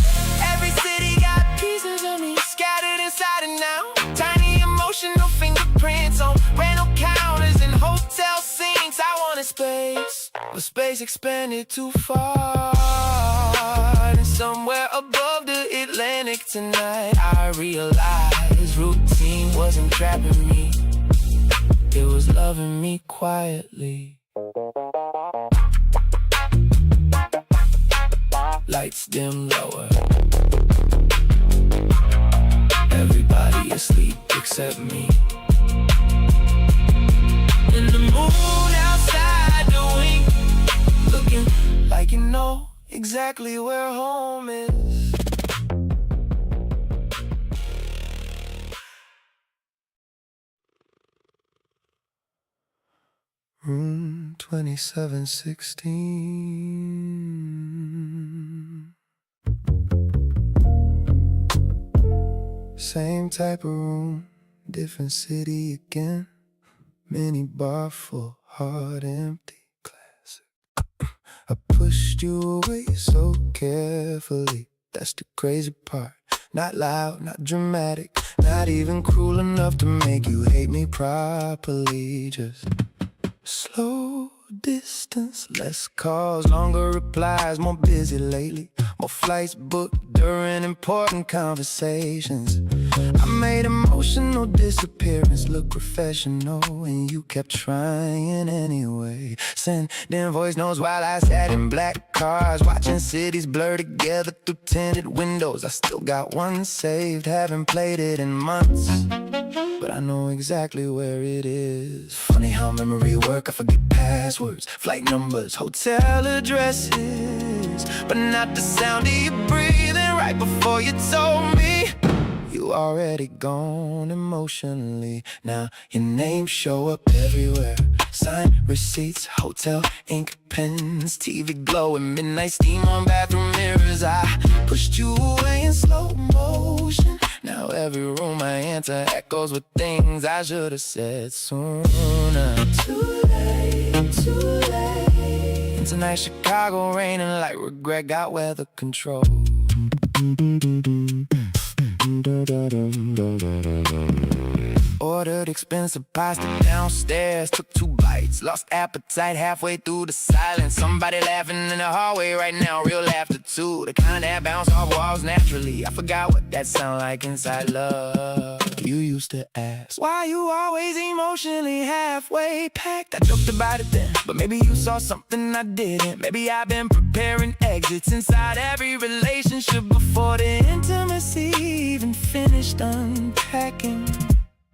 S3: Every city got pieces of me scattered inside and out. Tiny emotional fingerprints on rental counters and hotel sinks. I wanted space, but space expanded too far. And somewhere above the Atlantic tonight, I realized routine wasn't trapping me, it was loving me quietly. Lights dim lower, everybody asleep except me. And the moon outside the wing, looking like you know exactly where home is. Room 2716. Same type of room, different city again. Mini bar full, heart empty, classic. I pushed you away so carefully, that's the crazy part. Not loud, not dramatic, not even cruel enough to make you hate me properly. Just slow distance, less calls, longer replies, more busy lately. More flights booked during important conversations. I made emotional disappearance look professional, and you kept trying anyway. Sending voice notes while I sat in black cars, watching cities blur together through tinted windows. I still got one saved, haven't played it in months, but I know exactly where it is. Funny how memory work, I forget passwords, flight numbers, hotel addresses, but not the sound of you breathing right before you told me you already gone emotionally. Now your name show up everywhere, signed receipts, hotel ink pens, TV glow and midnight steam on bathroom mirrors. I pushed you away in slow motion. Now every room I enter echoes with things I should have said sooner. Too late, too late. And tonight Chicago raining like regret got weather control. Ordered expensive pasta downstairs, took 2 bites, lost appetite halfway through the silence. Somebody laughing in the hallway right now, real laughter too, the kind that bounce off walls naturally. I forgot what that sound like inside love. You used to ask, why you always emotionally halfway packed? I joked about it then, but maybe you saw something I didn't. Maybe I've been preparing exits inside every relationship before the intimacy even finished unpacking.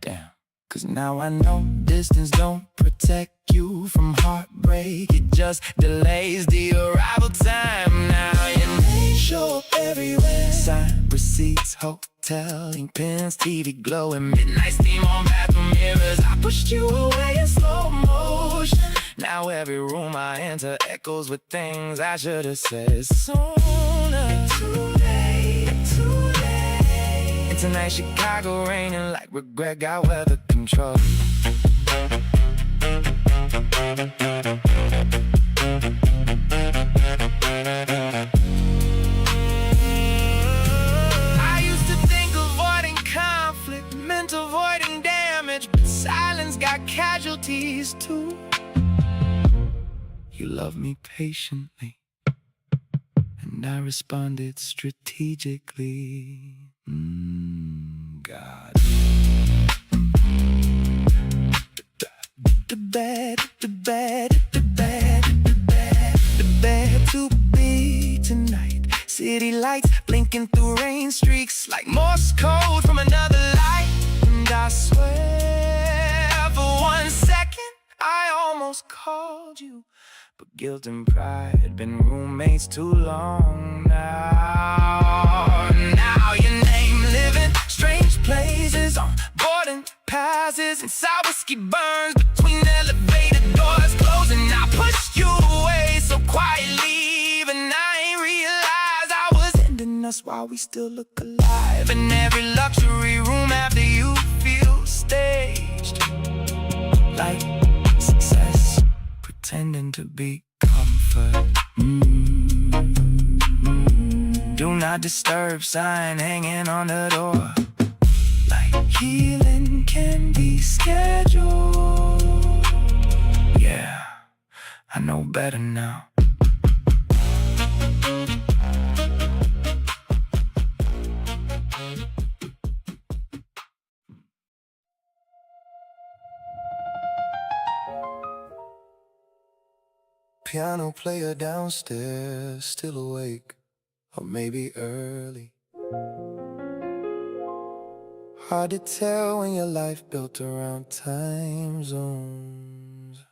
S3: Damn. Cause now I know distance don't protect you from heartbreak, it just delays the arrival time. Now your name show up everywhere, signed receipts, hotel ink pens, TV glow and midnight steam on bathroom mirrors. I pushed you away in slow motion. Now every room I enter echoes with things I should have said sooner. Too late, too late. And tonight Chicago raining like regret got weather control. I used to think avoiding conflict meant avoiding damage, but silence got casualties too. You loved me patiently, and I responded strategically. God. The bad to be tonight. City lights blinking through rain streaks like Morse code from another life. And I swear for 1 second I almost called you, but guilt and pride had been roommates too long now. Now your name living strange places on boarding passes, inside whiskey burns between elevator doors closing. I pushed you away so quietly, but I ain't realized I was ending us while we still look alive. In every luxury room after you feel staged, like success pretending to be comfort. Do not disturb sign hanging on the door, like healing can be scheduled. Yeah, I know better now. Piano player downstairs, still awake, or maybe early. Hard to tell when your life built around time zones.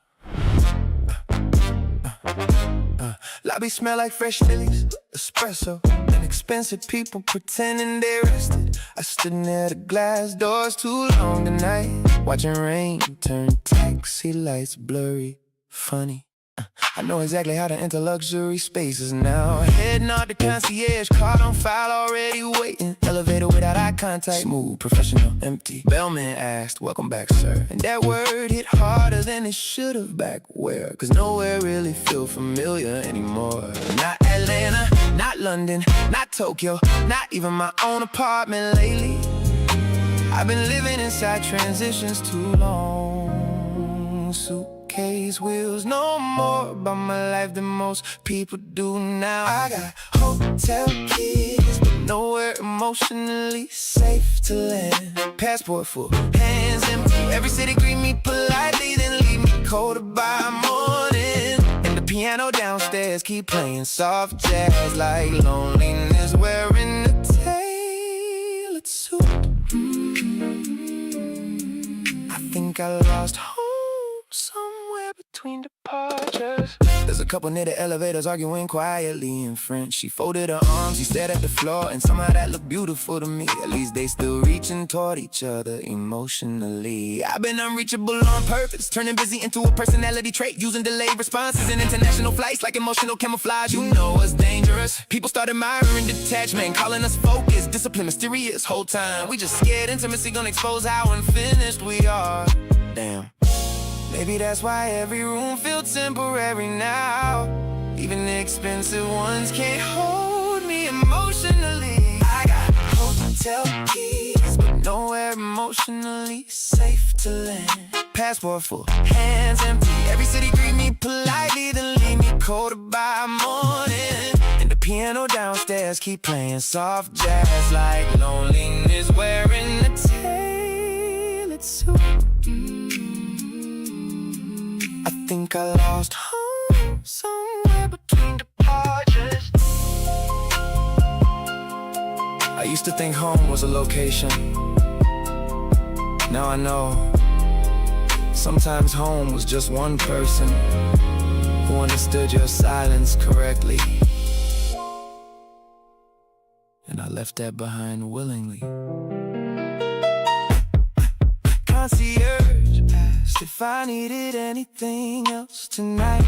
S3: Lobby smell like fresh lilies, espresso, and expensive people pretending they rested. I stood near the glass doors too long tonight, watching rain turn taxi lights blurry, funny. I know exactly how to enter luxury spaces now. Heading out the concierge, card on file already waiting. Elevator without eye contact, smooth, professional, empty. Bellman asked, welcome back, sir. And that word hit harder than it should have back where. Cause nowhere really feel familiar anymore. Not Atlanta, not London, not Tokyo, not even my own apartment lately. I've been living inside transitions too long. Suitcase case wheels. No more about my life than most people do now. I got hotel keys, but nowhere emotionally safe to land. Passport full, hands empty. Every city greet me politely, then leave me cold by morning. And the piano downstairs keep playing soft jazz, like loneliness wearing a tailored suit. I think I lost home somewhere between departures. There's a couple near the elevators arguing quietly in French. She folded her arms, he stared at the floor, and somehow that looked beautiful to me. At least they still reaching toward each other emotionally. I've been unreachable on purpose, turning busy into a personality trait, using delayed responses in international flights like emotional camouflage. You know what's dangerous? People start admiring detachment, calling us focused, discipline, mysterious. Whole time we just scared intimacy gonna expose how unfinished we are. Damn. Maybe that's why every room feels temporary now. Even the expensive ones can't hold me emotionally. I got hotel keys, but nowhere emotionally safe to land. Passport full, hands empty. Every city greet me politely, then leave me cold by morning. And the piano downstairs keep playing soft jazz, like loneliness wearing a tailored suit. I think I lost home somewhere between departures. I used to think home was a location. Now I know sometimes home was just one person who understood your silence correctly. And I left that behind willingly. Concierge asked if I needed anything else tonight.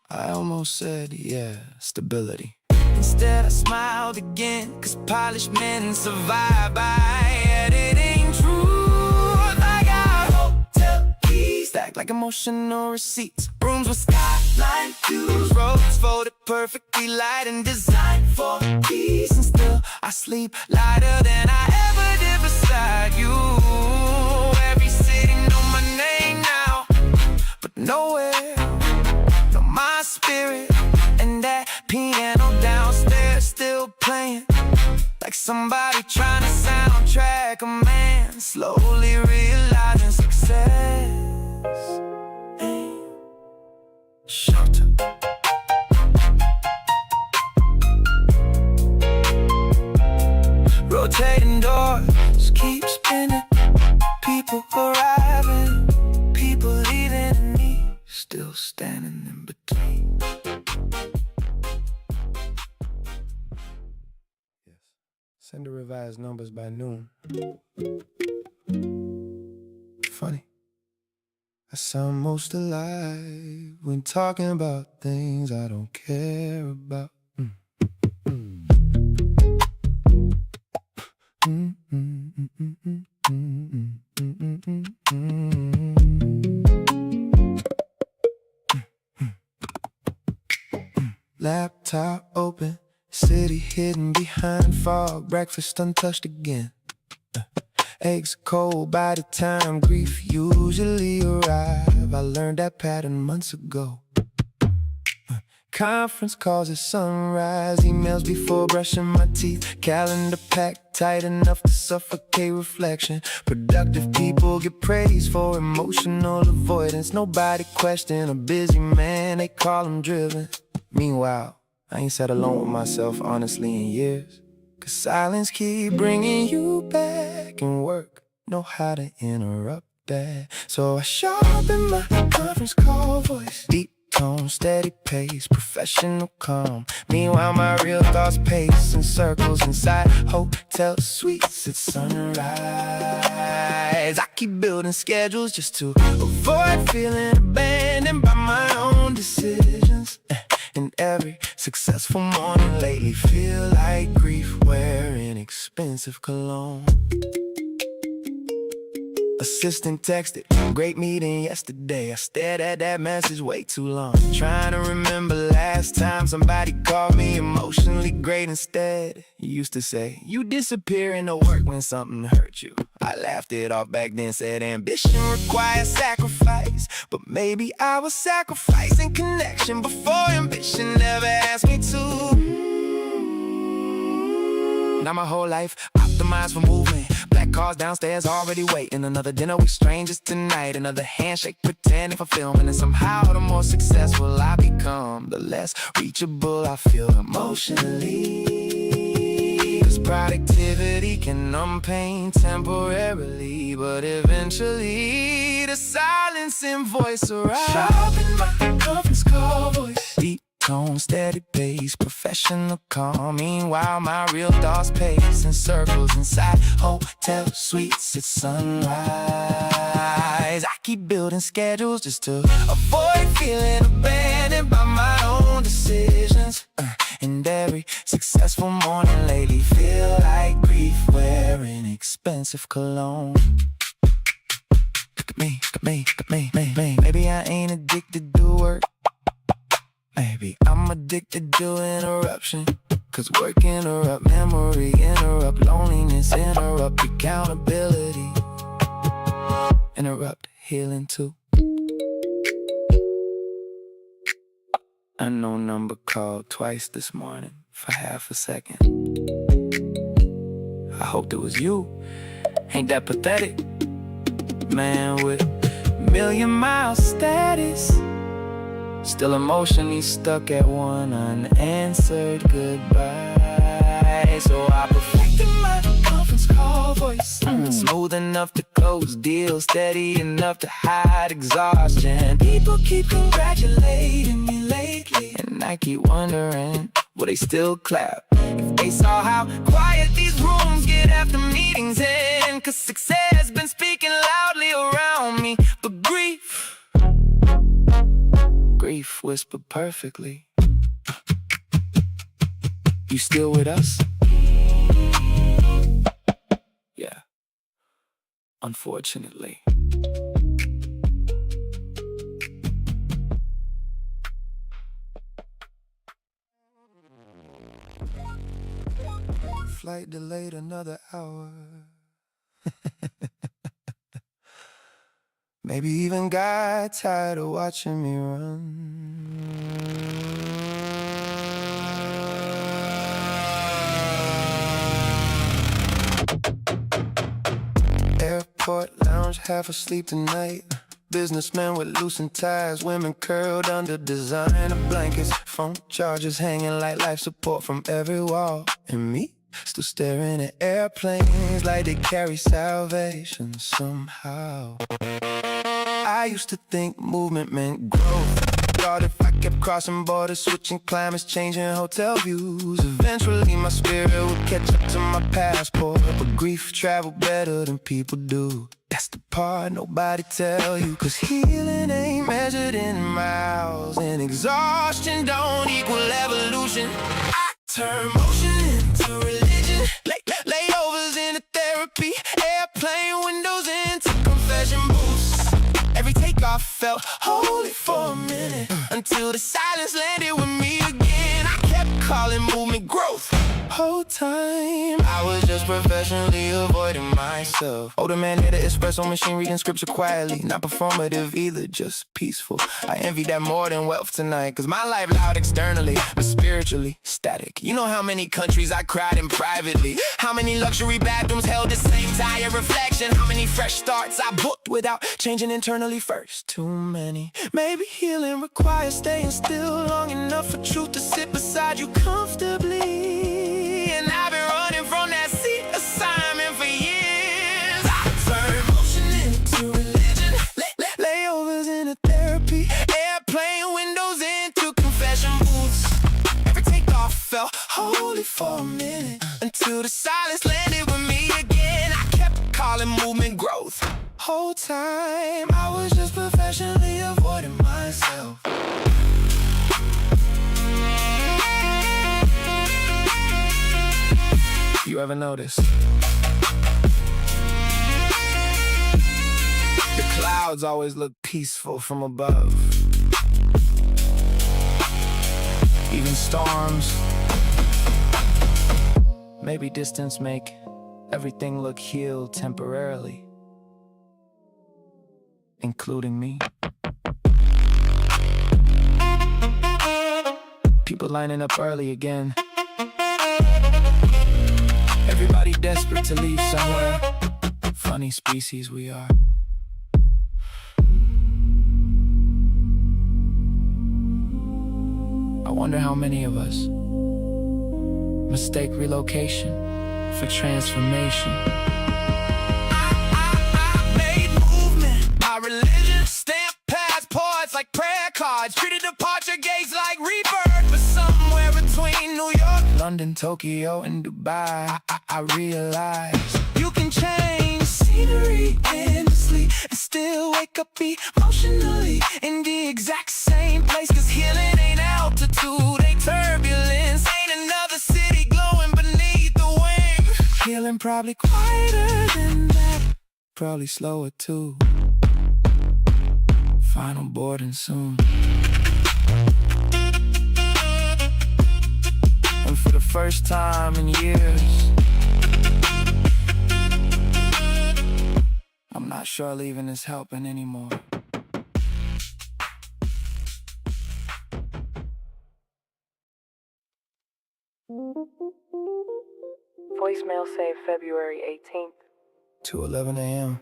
S3: I almost said yeah, stability. Instead I smiled again, cause polished men survive by editing truth. I got hotel keys stacked like emotional receipts, rooms with skyline views, roads folded perfectly light and designed for peace. And still I sleep lighter than I ever did beside you. Every city know my name now, but nowhere know my spirit. And that piano downstairs still playing, like somebody trying to soundtrack a man slowly realizing success ain't short. Rotating doors keep spinning, people arriving, people leaving, and me still standing in between. Yes, send the revised numbers by noon. Funny, I sound most alive when talking about things I don't care about. Laptop open, city hidden behind fog, breakfast untouched again. Eggs cold by the time grief usually arrive. I learned that pattern months ago. Conference calls at sunrise, emails before brushing my teeth, calendar packed tight enough to suffocate reflection. Productive people get praised for emotional avoidance. Nobody question a busy man, they call him driven. Meanwhile, I ain't sat alone with myself honestly in years, cause silence keep bringing you back, and work know how to interrupt that. So I sharpen my conference call voice, deep tone, steady pace, professional calm. Meanwhile my real thoughts pace in circles inside hotel suites at sunrise. I keep building schedules just to avoid feeling abandoned by my own decisions. And every successful morning lately feel like grief wearing expensive cologne. Assistant texted, great meeting yesterday. I stared at that message way too long, trying to remember last time somebody called me emotionally great instead. You used to say, you disappear into work when something hurt you. I laughed it off back then, said ambition requires sacrifice. But maybe I was sacrificing connection before ambition never asked me to. Now my whole life optimized for movement. Black cars downstairs already waiting. Another dinner with strangers tonight. Another handshake pretending for filming. And somehow the more successful I become, the less reachable I feel emotionally. Cause productivity can numb pain temporarily, but eventually the silence in voice arrives. Sharp in my conference call voice, deep tone, steady pace, professional calm. Meanwhile, my real thoughts pace in circles inside hotel suites at sunrise. I keep building schedules just to avoid feeling abandoned by my own decisions. And every successful morning lately feel like grief wearing expensive cologne. Look at me, look at me, look at me, me. Maybe I ain't addicted to work. Maybe I'm addicted to interruption. Cause work interrupt memory, interrupt loneliness, interrupt accountability, interrupt healing too. Unknown number called twice this morning for half a second. I hoped it was you. Ain't that pathetic? Man with million-mile status, still emotionally stuck at one unanswered goodbye. So I perfected my conference call voice, smooth enough to close deals, steady enough to hide exhaustion. People keep congratulating me lately, and I keep wondering, will they still clap if they saw how quiet these rooms get after meetings end? Cause success has been speaking loudly around me, but grief whispered perfectly. You still with us? Yeah, unfortunately. Flight delayed another hour. Maybe even got tired of watching me run. Airport lounge, half asleep tonight. Businessmen with loosened ties, women curled under designer blankets, phone chargers hanging like life support from every wall. And me, still staring at airplanes like they carry salvation somehow. I used to think movement meant growth. Thought if I kept crossing borders, switching climates, changing hotel views, eventually my spirit would catch up to my passport. But grief traveled better than people do. That's the part nobody tell you. Cause healing ain't measured in miles, and exhaustion don't equal evolution. I turn motion into religion, layovers into therapy, airplane windows into confession booths. Every takeoff felt holy for a minute, until the silence landed with me again. I kept calling movement growth. Whole time I was just professionally avoiding myself. Older man at an espresso machine reading scripture quietly, not performative either, just peaceful. I envy that more than wealth tonight, cause my life loud externally, but spiritually static. You know how many countries I cried in privately, how many luxury bathrooms held the same tired reflection, how many fresh starts I booked without changing internally first. Too many. Maybe healing requires staying still long enough for truth to sit beside you comfortably. And I've been running from that seat assignment for years. I turn motion into religion, layovers into therapy, airplane windows into confession booths. Every takeoff felt holy for a minute, until the silence landed with me again. I kept calling movement growth. Whole time I was just professionally avoiding myself. You ever notice? clouds always look peaceful from above. Even storms, maybe distance make everything look healed temporarily, including me. People lining up early again. Everybody desperate to leave somewhere. Funny species we are. I wonder how many of us mistake relocation for transformation. I made movement, my religion, stamp passports like prayer cards, treated departure gates like rebirth. But somewhere between New York, London, Tokyo, and Dubai, I realized you can change scenery endlessly and still wake up emotionally in the exact same place. Cause healing ain't altitude, ain't turbulence, ain't another city glowing beneath the wing. Healing probably quieter than that, probably slower too. Final boarding soon. And for the first time in years, I'm not sure leaving is helping anymore.
S1: Voicemail saved February 18th.
S3: 2:11 a.m.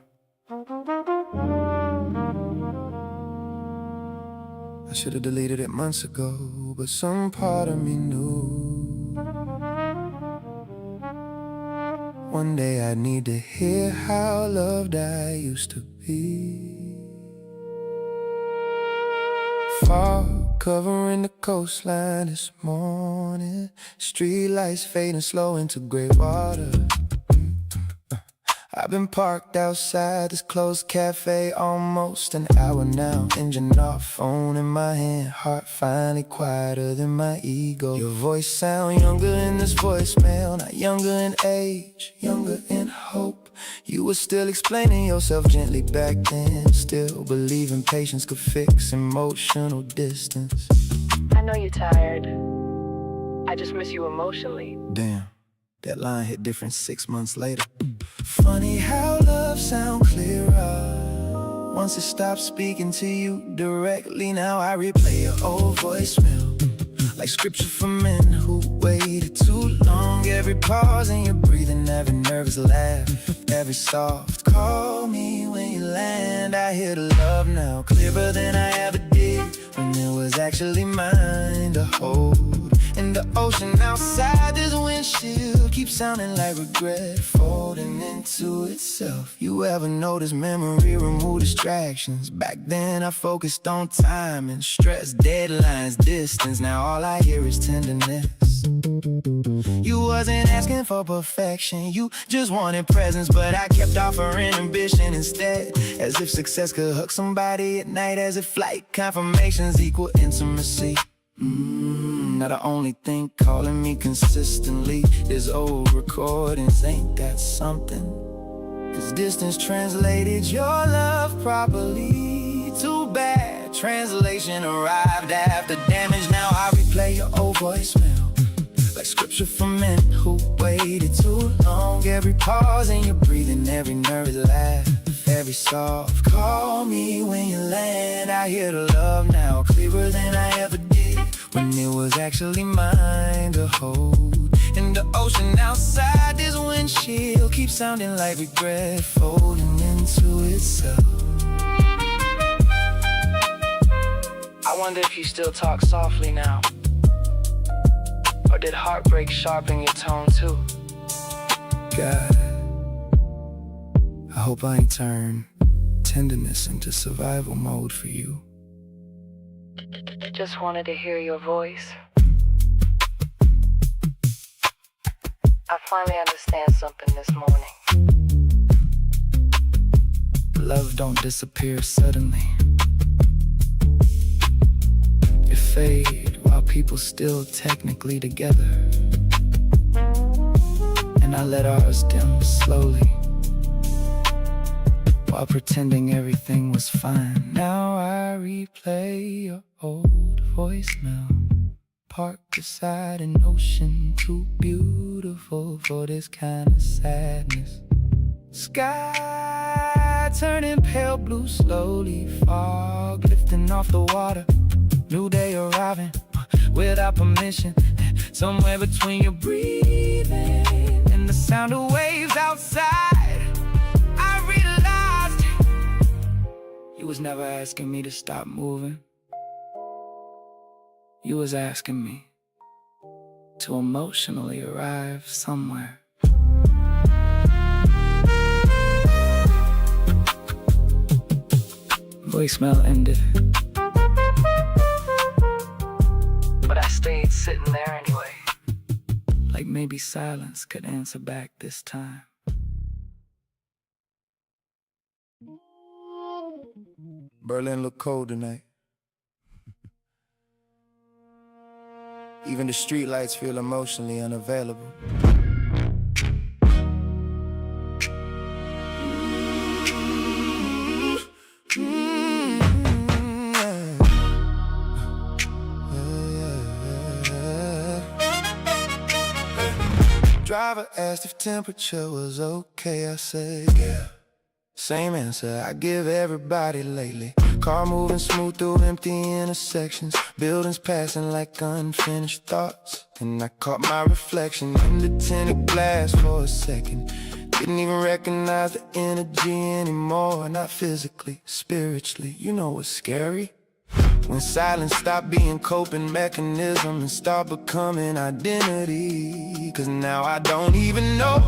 S3: I should have deleted it months ago, but some part of me knew one day I'd need to hear how loved I used to be. Fog covering the coastline this morning, street lights fading slow into gray water. I've been parked outside this closed cafe almost an hour now. Engine off, phone in my hand, heart finally quieter than my ego. Your voice sound younger in this voicemail, not younger in age, younger in hope. You were still explaining yourself gently back then, still believing patience could fix emotional distance.
S1: I know you're tired. I just miss you emotionally.
S3: Damn, that line hit different 6 months later. Funny how love sound clearer once it stops speaking to you directly. Now I replay your old voicemail like scripture for men who waited too long. Every pause in your breathing, every nervous laugh, every soft call me when you land. I hear the love now clearer than I ever did when it was actually mine to hold. And the ocean outside this windshield keeps sounding like regret folding into itself. You ever notice memory remove distractions? Back then I focused on time and stress, deadlines, distance. Now all I hear is tenderness. You wasn't asking for perfection, you just wanted presence, but I kept offering ambition instead. As if success could hook somebody at night, as if flight confirmations equal intimacy. Now the only thing calling me consistently is old recordings. Ain't that something? Cause distance translated your love properly. Too bad translation arrived after damage. Now I replay your old voicemail like scripture for men who waited too long. Every pause in your breathing, every nervous laugh, every soft call me when you land. I hear the love now clearer than I ever did when it was actually mine to hold. And the ocean outside this windshield keeps sounding like regret folding into itself.
S1: I wonder if you still talk softly now, or did heartbreak sharpen your tone too?
S3: God, I hope I ain't turned tenderness into survival mode for you.
S1: Just wanted to hear your voice. I finally understand something this morning.
S3: Love don't disappear suddenly. It fade while people still technically together. And I let ours dim slowly
S1: while pretending everything was fine. Now I replay your old voicemail, parked beside an ocean too beautiful for this kind of sadness. Sky turning pale blue slowly, fog lifting off the water, new day arriving without permission. Somewhere between your breathing and the sound of waves outside, I realized you was never asking me to stop moving. You was asking me to emotionally arrive somewhere. Voicemail ended, but I stayed sitting there anyway, like maybe silence could answer back this time.
S3: Berlin look cold tonight. Even the streetlights feel emotionally unavailable. Driver asked if temperature was okay. I said yeah. Same answer I give everybody lately. Car moving smooth through empty intersections, buildings passing like unfinished thoughts. And I caught my reflection in the tinted glass for a second. Didn't even recognize the energy anymore. Not physically, spiritually. You know what's scary? When silence stopped being coping mechanism and start becoming identity. Cause now I don't even know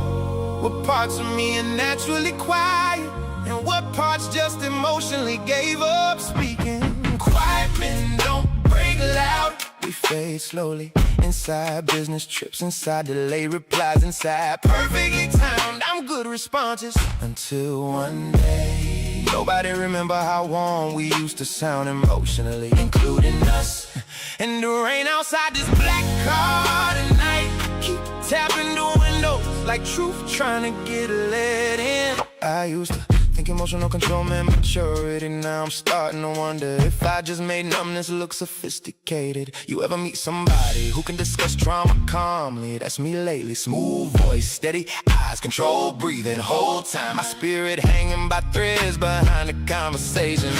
S3: what parts of me are naturally quiet and what parts just emotionally gave up speaking. Quiet men don't break loud. We fade slowly inside business trips, inside delayed replies, inside perfectly timed I'm good responses. Until one day nobody remember how warm we used to sound emotionally, including us. And the rain outside this black car tonight keep tapping the windows like truth trying to get let in. I used to think emotional control meant maturity. Now I'm starting to wonder if I just made numbness look sophisticated. You ever meet somebody who can discuss trauma calmly? That's me lately. Smooth voice, steady eyes, controlled breathing, whole time my spirit hanging by threads behind the conversation.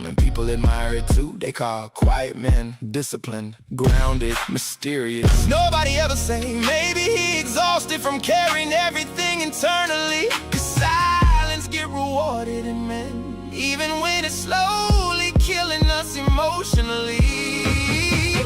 S3: And people admire it too. They call quiet men disciplined, grounded, mysterious. Nobody ever say maybe he exhausted from carrying everything internally. Cause silence get rewarded in men, even when it's slowly killing us emotionally.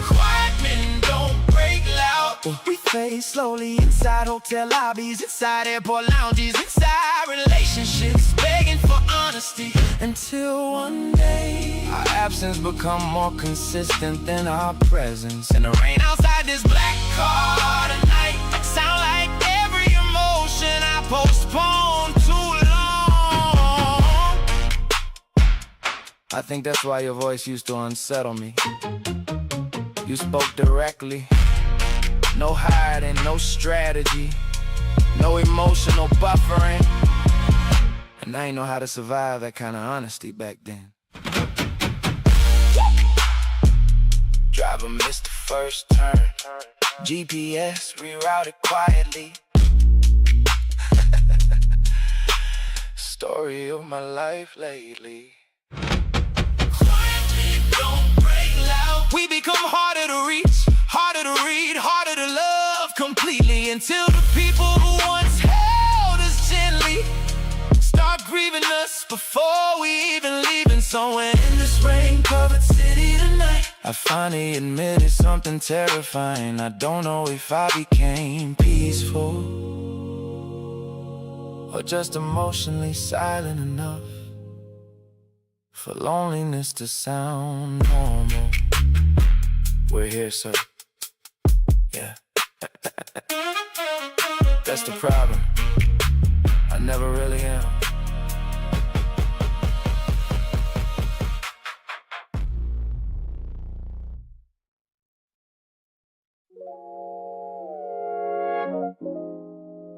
S3: Quiet men don't break loud. We fade slowly inside hotel lobbies, inside airport lounges, inside relationships, begging for honesty. Until one day our absence become more consistent than our presence. And the rain outside this black car tonight sound like every emotion I postponed too long. I think that's why your voice used to unsettle me. You spoke directly, no hiding, no strategy, no emotional buffering. And I ain't know how to survive that kind of honesty back then. Driver missed the first turn, GPS rerouted quietly. Story of my life lately. We become harder to reach, harder to read, harder to love completely, until the people who once held us gently start grieving us before we even leaving. Somewhere in this rain-covered city tonight, I finally admitted something terrifying. I don't know if I became peaceful or just emotionally silent enough for loneliness to sound normal. We're here, sir. Yeah. That's the problem. I never really am.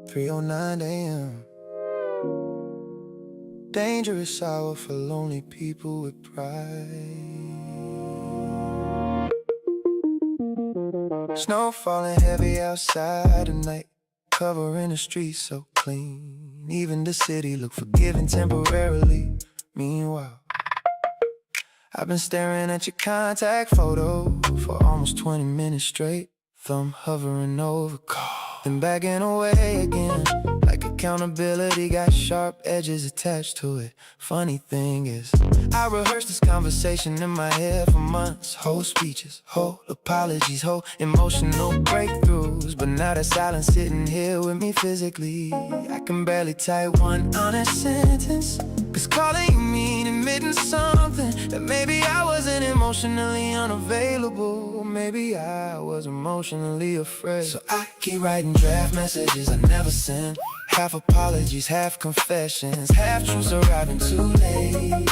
S3: "3:09 a.m. Dangerous hour for lonely people with pride. Snow falling heavy outside tonight, covering the streets so clean. Even the city looked forgiving temporarily. Meanwhile, I've been staring at your contact photo for almost 20 minutes straight. Thumb hovering over call, then backing away again. Like accountability got sharp edges attached to it. Funny thing is, I rehearsed this conversation in my head for months. Whole speeches, whole apologies, whole emotional breakthroughs. But now that silence sitting here with me physically, I can barely type one honest sentence. Cause calling you mean admitting something, that maybe I wasn't emotionally unavailable. Maybe I was emotionally afraid. So I keep writing draft messages I never sent. Half apologies, half confessions, half truths arriving too late.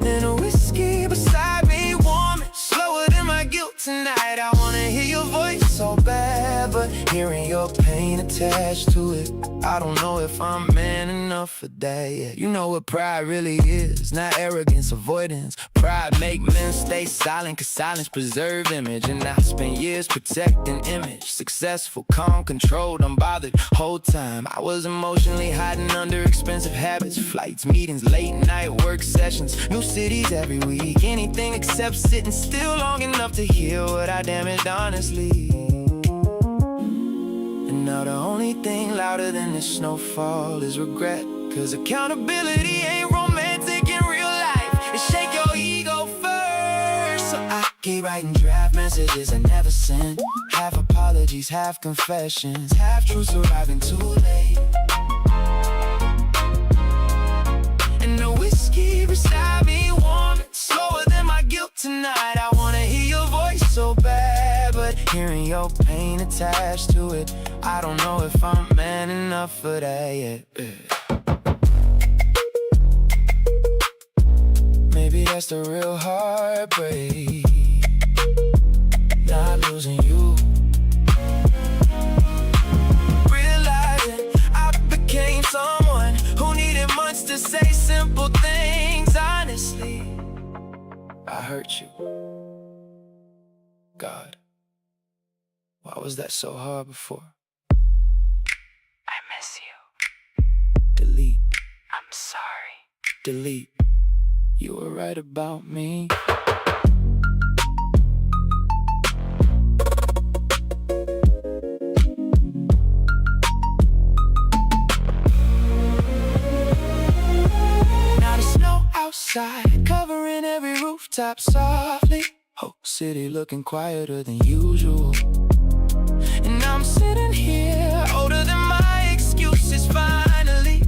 S3: And a whiskey beside me warming slower than my guilt tonight. I wanna hear your voice so bad, but hearing your pain attached to it, I don't know if I'm man enough for that yet. You know what pride really is, not arrogance, avoidance. Pride make men stay silent, cause silence preserve image. And I spent years protecting image. Successful, calm, controlled, unbothered. Whole time I was emotionally hiding under expensive habits. Flights, meetings, late night work sessions. New cities every week. Anything except sitting still long enough to hear what I damaged honestly. And now the only thing louder than this snowfall is regret. Cause accountability ain't romantic in real life. It shake your ego first. So I keep writing draft messages I never sent. Half apologies, half confessions, half truths arriving too late. And the whiskey beside me warming slower than my guilt tonight. I wanna hear your voice so bad, but hearing your pain attached to it, I don't know if I'm man enough for that yet. Maybe that's the real heartbreak, not losing you. Realizing I became someone who needed months to say simple things honestly. I hurt you. God, why was that so hard before? I miss you. Delete. I'm sorry. Delete. You were right about me. Now the snow outside, covering every rooftop softly. Whole city looking quieter than usual. And I'm sitting here, older than my excuses finally.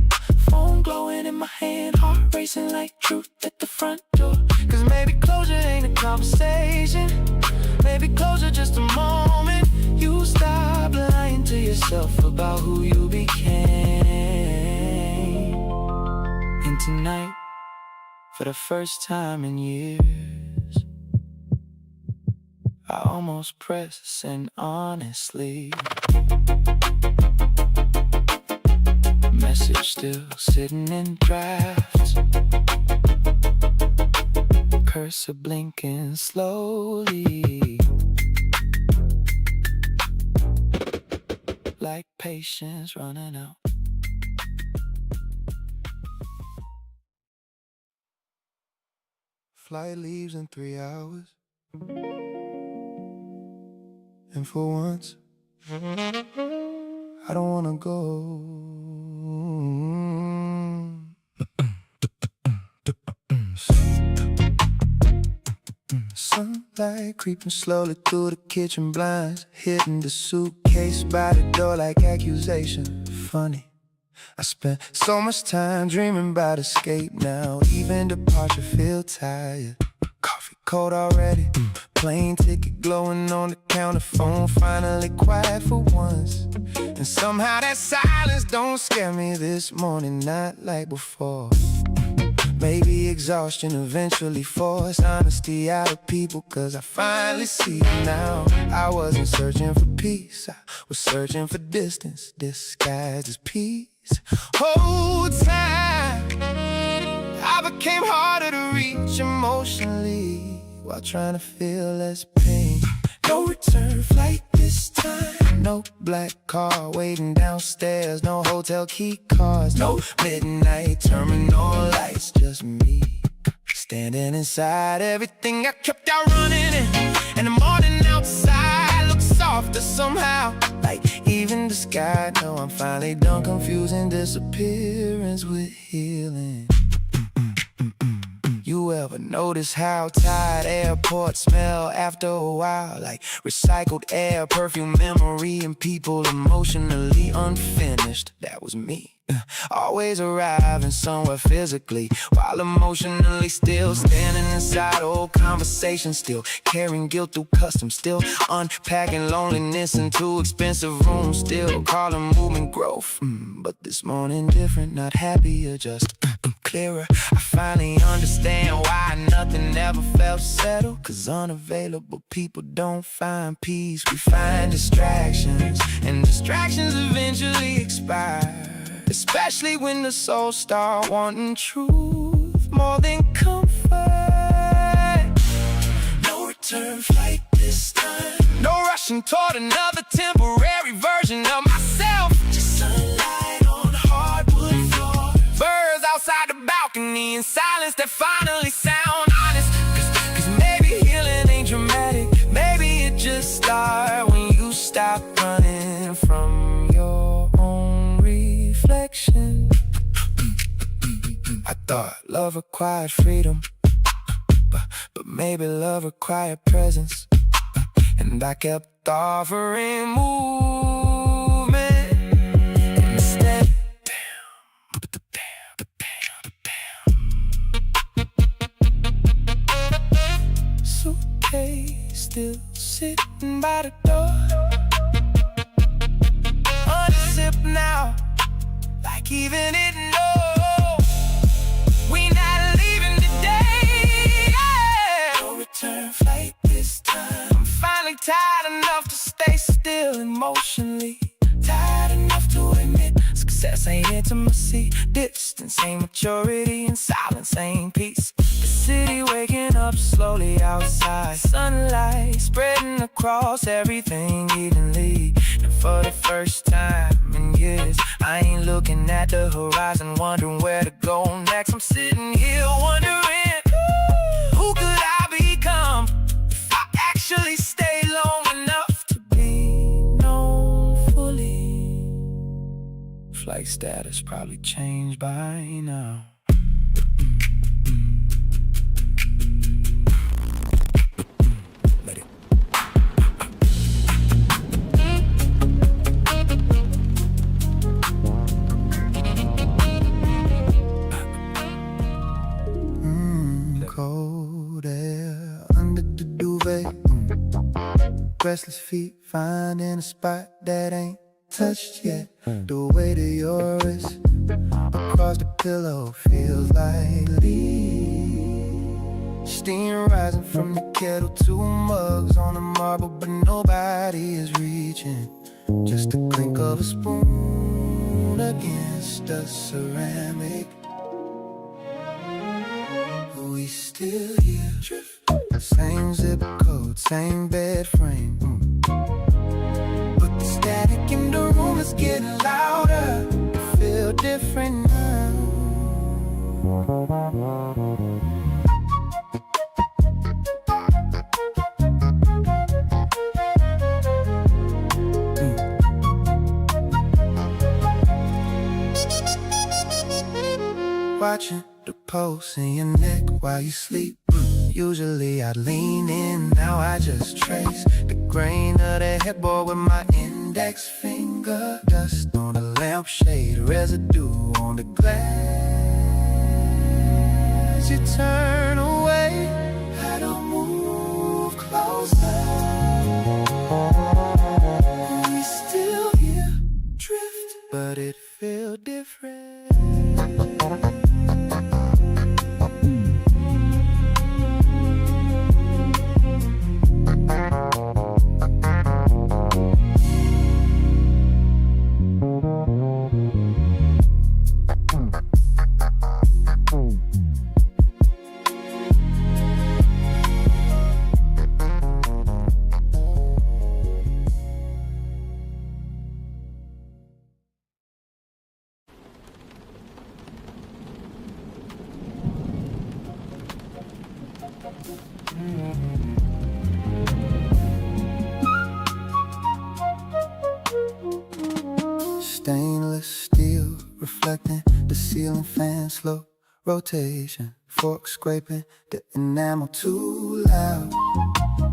S3: Phone glowing in my hand, heart racing like truth at the front door. Cause maybe closure ain't a conversation, maybe closure just a moment. You stop lying to yourself about who you became. And tonight, for the first time in years, I almost press send honestly. Message still sitting in drafts. Cursor blinking slowly, like patience running out. Flight leaves in 3 hours. And for once, I don't wanna go. Sunlight creeping slowly through the kitchen blinds, hitting the suitcase by the door like accusation. Funny, I spent so much time dreaming about escape now. Even departure feel tired. Coffee cold already, plane ticket glowing on the counter, phone finally quiet for once. And somehow that silence don't scare me this morning, not like before. Maybe exhaustion eventually forced honesty out of people, cause I finally see it now. I wasn't searching for peace, I was searching for distance disguised as peace. Whole time I became harder to reach emotionally while trying to feel less pain. No return flight this time. No black car waiting downstairs. No hotel key cards. No midnight terminal lights. Just me standing inside everything I kept out running in. And the morning outside looks softer somehow. Like even the sky. No, I'm finally done confusing disappearance with healing. You ever notice how tired airports smell after a while? Like recycled air, perfume, memory, and people emotionally unfinished. That was me. Always arriving somewhere physically while emotionally still standing inside old conversations, still carrying guilt through customs, still unpacking loneliness into expensive rooms, still calling movement growth. But this morning different, not happier, just clearer. I finally understand why nothing ever felt settled. Cause unavailable people don't find peace. We find distractions, and distractions eventually expire. Especially when the soul start wanting truth more than comfort. No return flight this time. No rushing toward another temporary version of myself. Just sunlight on hardwood floor. Birds outside the balcony and silence that finally sound honest. Cause maybe healing ain't dramatic. Maybe it just starts when you stop running from your own reflection. I thought love required freedom, but maybe love required presence. And I kept offering movement instead. Suitcase still sitting by the door. Unzip now, like even it knows we not leaving today. Yeah. No return flight this time. I'm finally tired enough to stay still emotionally. Tired enough to admit success ain't intimacy. Distance ain't maturity, and silence ain't peace. The city waking up slowly outside. Sunlight spreading across everything evenly. And for the first time in years, I ain't looking at the horizon, wondering where to go next. I'm sitting here wondering, who could I become if I actually stay long enough to be known fully? Flight status probably changed by now. Let it. Cold air under the duvet. Restless feet finding a spot that ain't touched yet. The weight of your wrist across the pillow feels like leaves. Steam rising from the kettle, 2 mugs on the marble, but nobody is reaching. Just the clink of a spoon against the ceramic. We still here, drift. Same zip code, same bed frame. But the static in the room is getting louder. I feel different now. Watching the pulse in your neck while you sleep. Usually I'd lean in, now I just trace the grain of the headboard with my index finger. Dust on the lampshade, residue on the glass. You turn away, I don't move closer. We still here, drift, but it feels different.
S1: Stainless steel reflecting the ceiling fan, slow rotation, fork scraping the enamel too loud.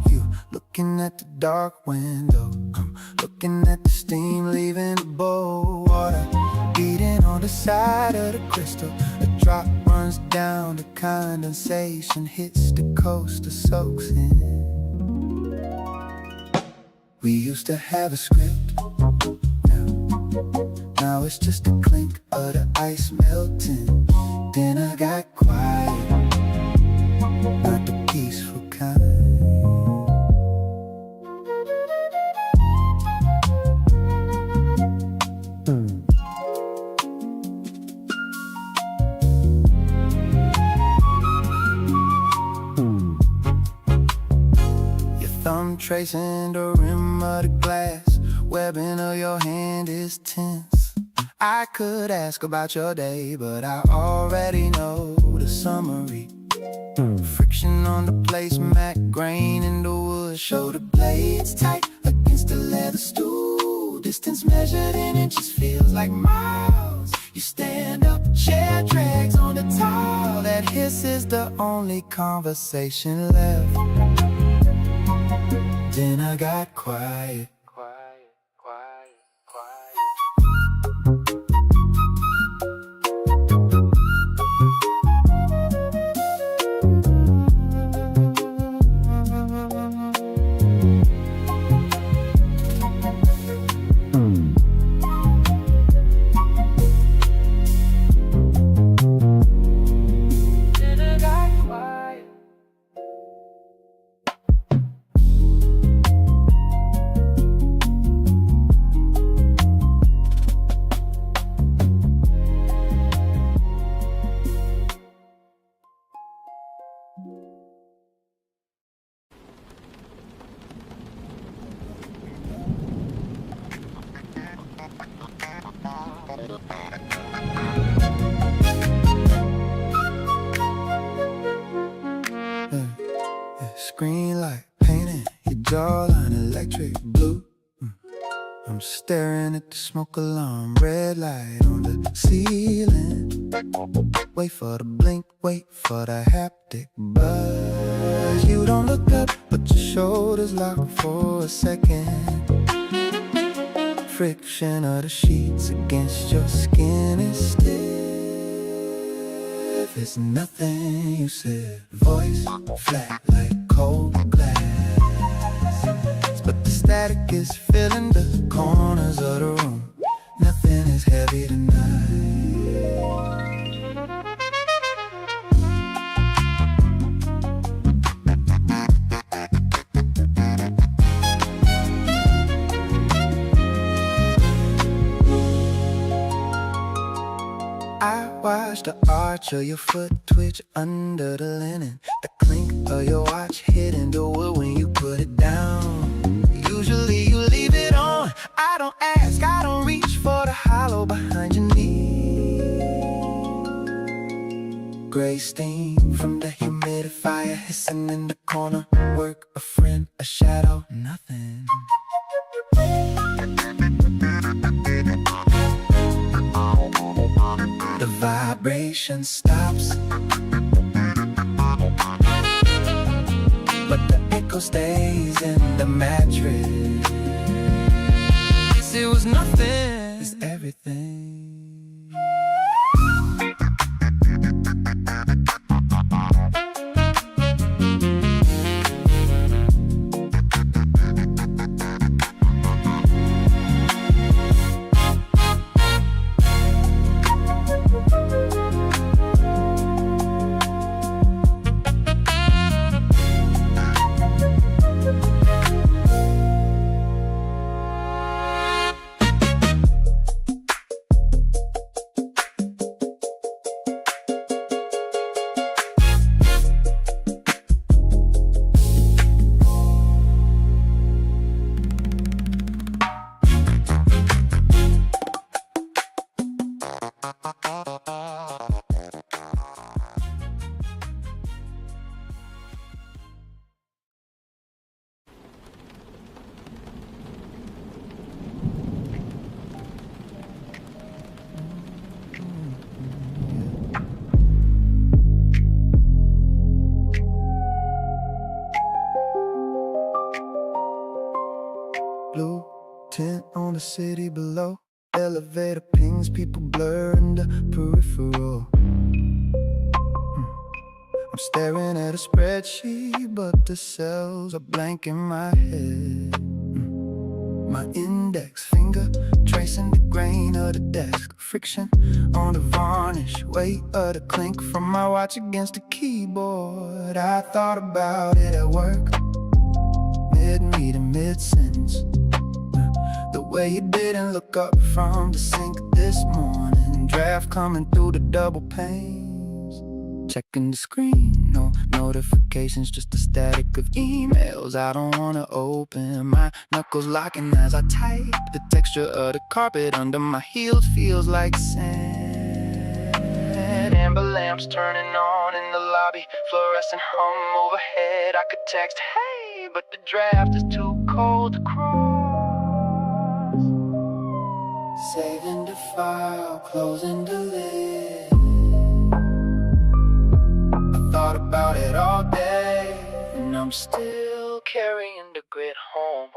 S1: You looking at the dark window, I'm looking at the steam leaving the bowl. Water beating on the side of the crystal, a drop runs down, the condensation hits the coaster, soaks in. We used to have a script, now it's just a clink of the ice melting. Then I got quiet, not the peaceful kind. Your thumb tracing the rim of the glass, webbing of your hand is tense. I could ask about your day, but I already know the summary. Friction on the placemat, grain in the wood, shoulder blades tight against the leather stool. Distance measured in inches feels like miles. You stand up, chair drags on the tile. That hiss is the only conversation left. Then I got quiet. Screen light painting your jawline electric blue. I'm staring at the smoke alarm, red light on the ceiling. Wait for the blink, wait for the haptic buzz. You don't look up, but your shoulders lock for a second. Friction of the sheets against your skin is stiff. It's nothing you said. Voice flat like cold glass, but the static is filling the corners of the room. Nothing is heavy tonight. I watch the arch of your foot twitch under the linen, the clink of your watch hitting the wood when you put it down. Usually you leave it on. I don't ask, I don't reach for the hollow behind your knee. Gray steam from the humidifier hissing in the corner. Work, a friend, a shadow, nothing. The vibration stops, but the echo stays in the mattress. It was nothing, it's everything. city below. Elevator pings, people blur in the peripheral. I'm staring at a spreadsheet, but the cells are blank in my head. My index finger tracing the grain of the desk. Friction on the varnish, weight of the clink from my watch against the keyboard. I thought about it at work, mid-meeting, mid-sentence. The way you didn't look up from the sink this morning. Draft coming through the double panes. Checking the screen, no notifications, just the static of emails I don't wanna open. My knuckles locking as I type. The texture of the carpet under my heels feels like sand. Amber lamps turning on in the lobby, fluorescent hum overhead. I could text, hey, but the draft is too cold to cross. Saving the file, closing the lid. Thought about it all day, and I'm still carrying the grit home.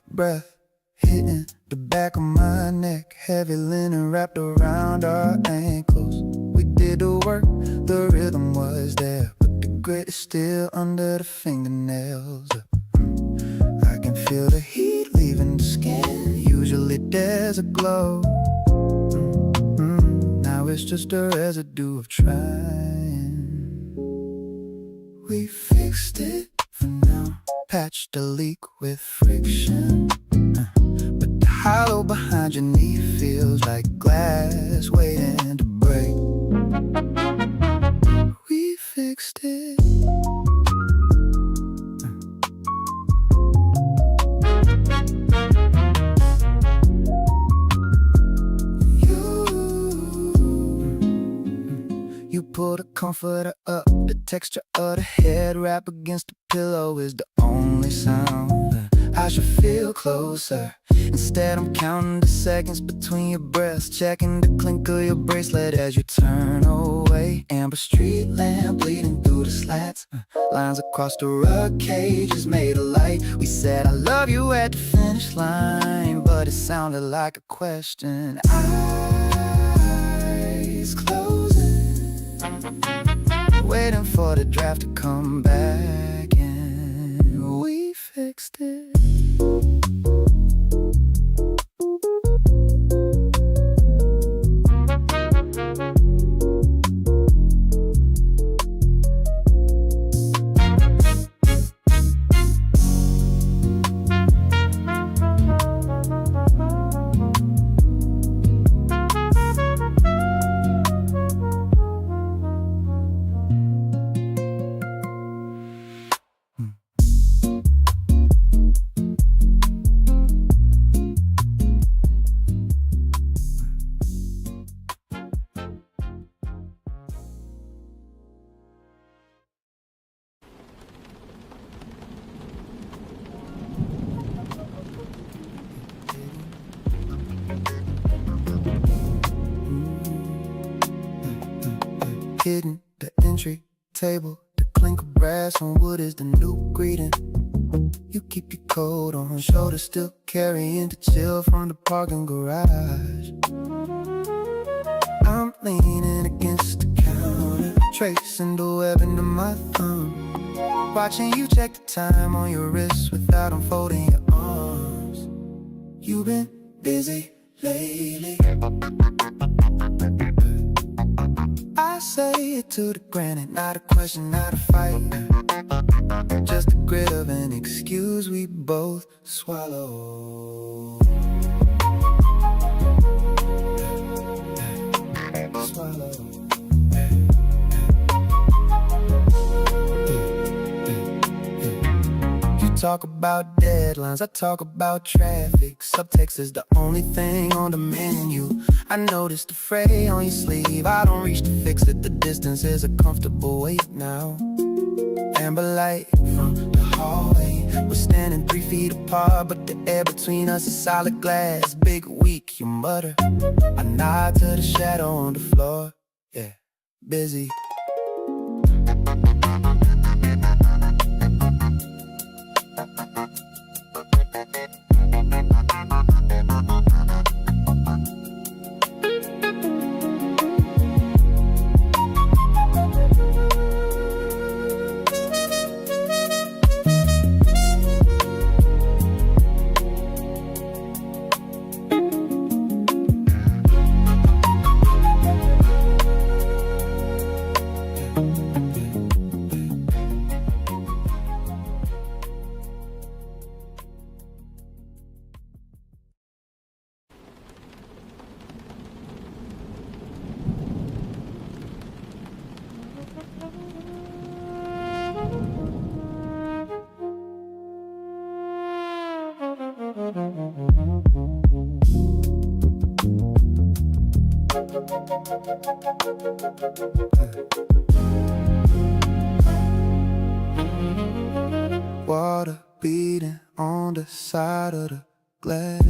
S1: Breath hitting the back of my neck, heavy linen wrapped around our ankles. We did the work, the rhythm was there, but the grit is still under the fingernails. I can feel the heat leaving the skin. Usually there's a glow. Now it's just a residue of trying. We fixed it for now, patched the leak with friction, but the hollow behind your knee feels like glass waiting to break. We fixed it. You pull the comforter up, the texture of the head wrap against the pillow is the only sound. I should feel closer. Instead I'm counting the seconds between your breaths, checking the clink of your bracelet as you turn away. Amber street lamp bleeding through the slats, lines across the rug cages made of light. We said I love you at the finish line, but it sounded like a question. Eyes closing, waiting for the draft to come back, and we fixed it. Hidden the entry table, the clink of brass on wood is the new greeting. You keep your coat on, shoulders still carrying the chill from the parking garage. I'm leaning against the counter, tracing the web into my thumb, watching you check the time on your wrist without unfolding your arms. You've been busy lately. I say it to the granite, not a question, not a fight. Just the grit of an excuse we both swallow. Swallow. You talk about deadlines, I talk about traffic. Subtext is the only thing on the menu. I noticed the fray on your sleeve. I don't reach to fix it. The distance is a comfortable weight now. Amber light from the hallway. We're standing 3 feet apart, but the air between us is solid glass. Big weak, you mutter. I nod to the shadow on the floor. Yeah, busy. Water beating on the side of the glass.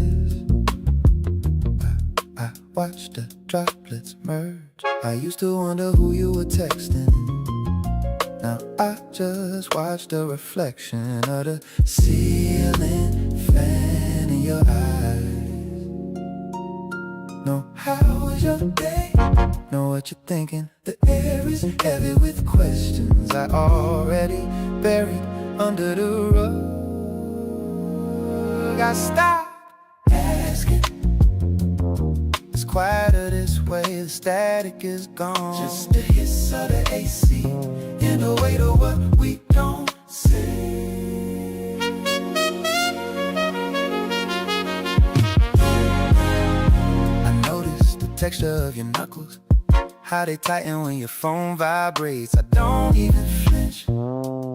S1: I watched the droplets merge. I used to wonder who you were texting. Now I just watch the reflection of the ceiling fan in your eyes. Know how was your day? Know what you're thinking. The air is heavy with questions I already buried under the rug. I stopped asking. It's quieter this way, the static is gone. Just the hiss of the AC and the weight of what we don't say. I noticed the texture of your knuckles, how they tighten when your phone vibrates. I don't even flinch,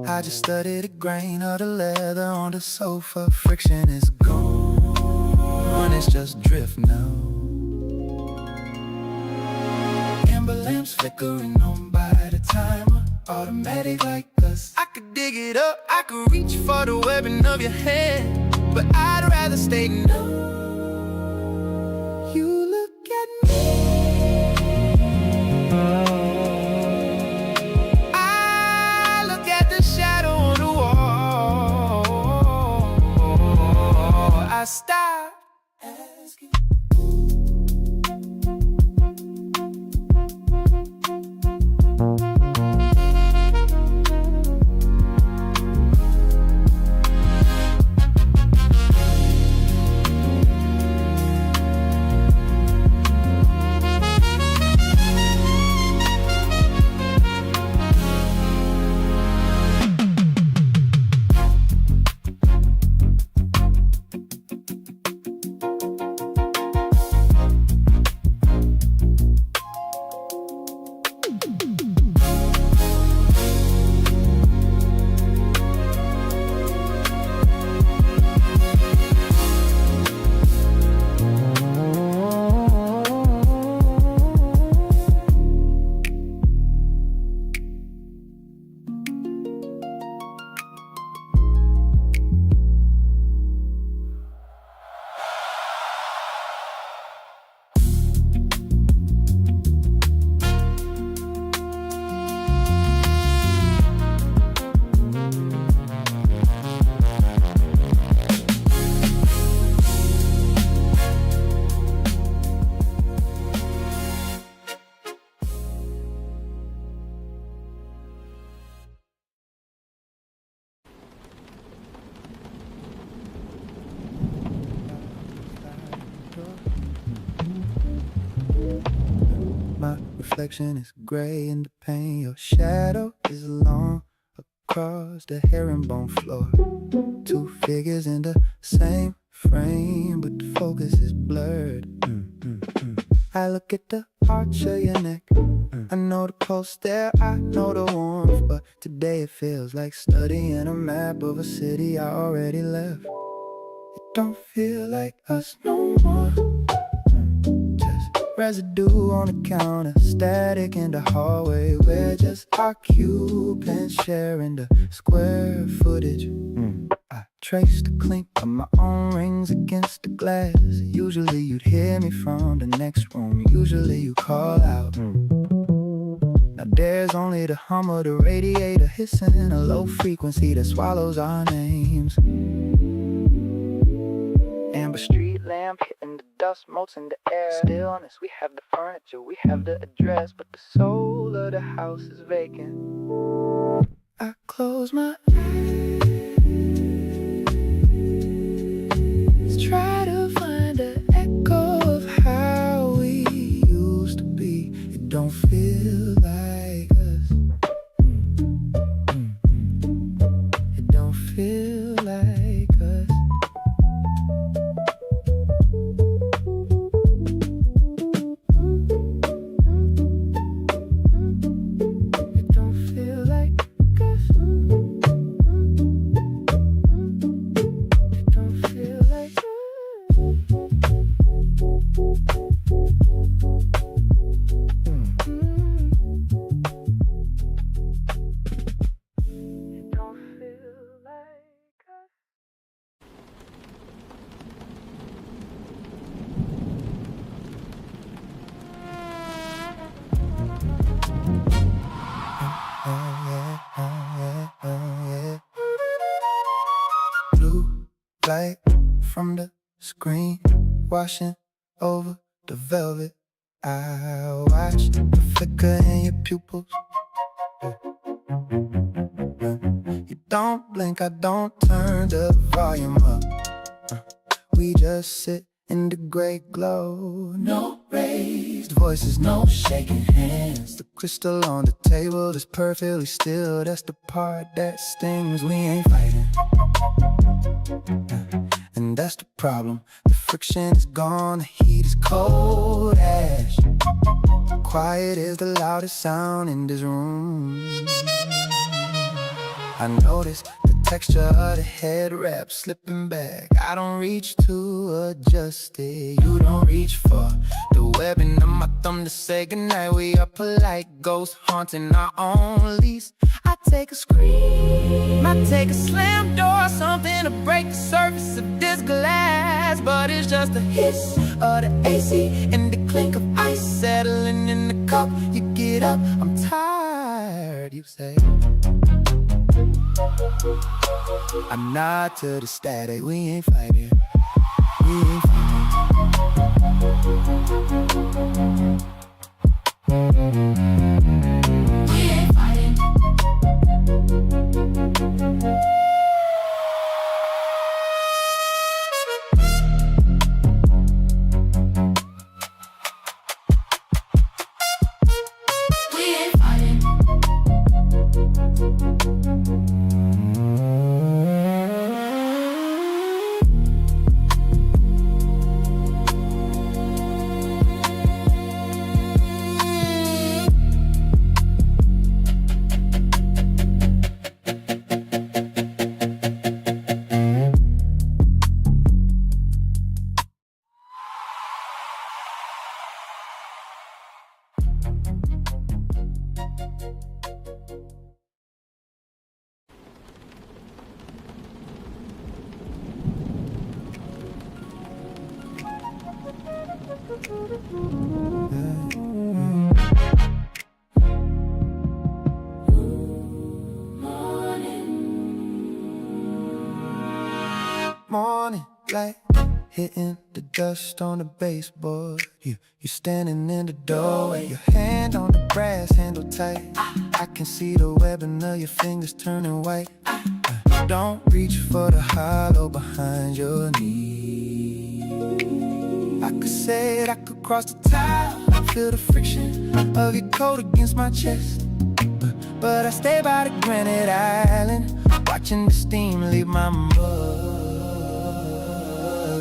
S1: I just study the grain of the leather on the sofa. Friction is gone, it's just drift now. Amber lamps flickering on by the timer, automatic like us. I could dig it up, I could reach for the webbing of your hand, but I'd rather stay numb. You look at me, I look at the shadow on the wall. I stop asking. My reflection is gray in the pain. Your shadow is long across the herringbone floor. Two figures in the same frame, but the focus is blurred. I look at the arch of your neck. I know the pulse there, I know the warmth, but today it feels like studying a map of a city I already left. It don't feel like us no more. Just residue on the counter, static in the hallway. We're just occupants sharing the square footage. I trace the clink of my own rings against the glass. Usually you'd hear me from the next room. Usually you call out. Now there's only the hum of the radiator hissing, a low frequency that swallows our names. Amber street lamp hitting the dust motes in the air. Stillness, we have the furniture, we have the address, but the soul of the house is vacant. I close my eyes, try to find an echo of how we used to be. It don't feel like us. It don't feel like us. It don't feel like us. It don't feel like us. It don't feel like us. Blue light from the screen washing over the velvet. I watch the flicker in your pupils. You don't blink, I don't turn the volume up. We just sit in the gray glow. No raised voices, no shaking hands. The crystal on the table is perfectly still. That's the part that stings. We ain't fighting, and that's the problem. The friction is gone, the heat is cold ash. Quiet is the loudest sound in this room. I notice the texture of the head wrap slipping back. I don't reach to adjust it. You don't reach for the webbing of my thumb to say goodnight. We are polite ghosts haunting our own lease. I take a scream, I take a slam door, something to break the surface of this glass. But it's just the hiss of the AC and the clink of ice settling in the cup. You get up, I'm tired, you say. I nod to the static, we ain't fighting. We ain't fighting. We ain't fighting. Morning light hitting the dust on the baseboard. You're standing in the doorway, your hand on the brass handle tight. I can see the webbing of your fingers turning white. Don't reach for the hollow behind your knee. I could say it, I could cross the tile, feel the friction of your coat against my chest.
S3: But I stay by the granite island, watching the steam leave my mug.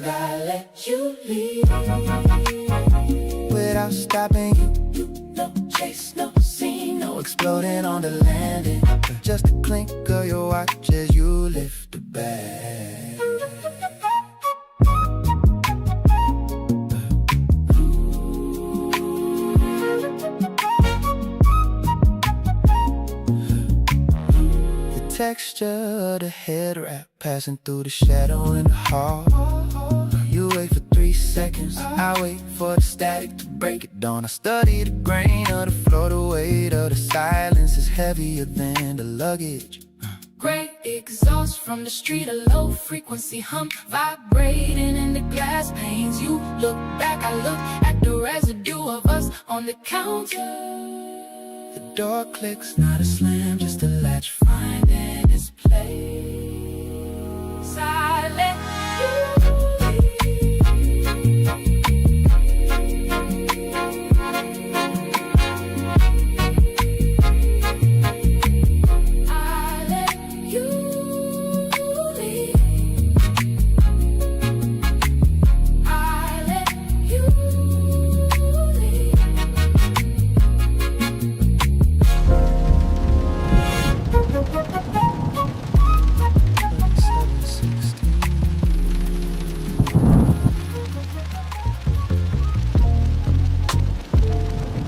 S3: I let you leave without stopping you. No chase, no scene, no exploding on the landing. Just the clink of your watch as you lift the bag. The texture of the head wrap passing through the shadow in the hall. You wait for 3 seconds, I wait for the static to break it down. I study the grain of the floor, the weight of the silence is heavier than the luggage.
S2: Great exhaust from the street, a low frequency hum vibrating in the glass panes. You look back, I look at the residue of us on the counter.
S3: The door clicks, not a slam, just a latch finding its place.
S2: I let you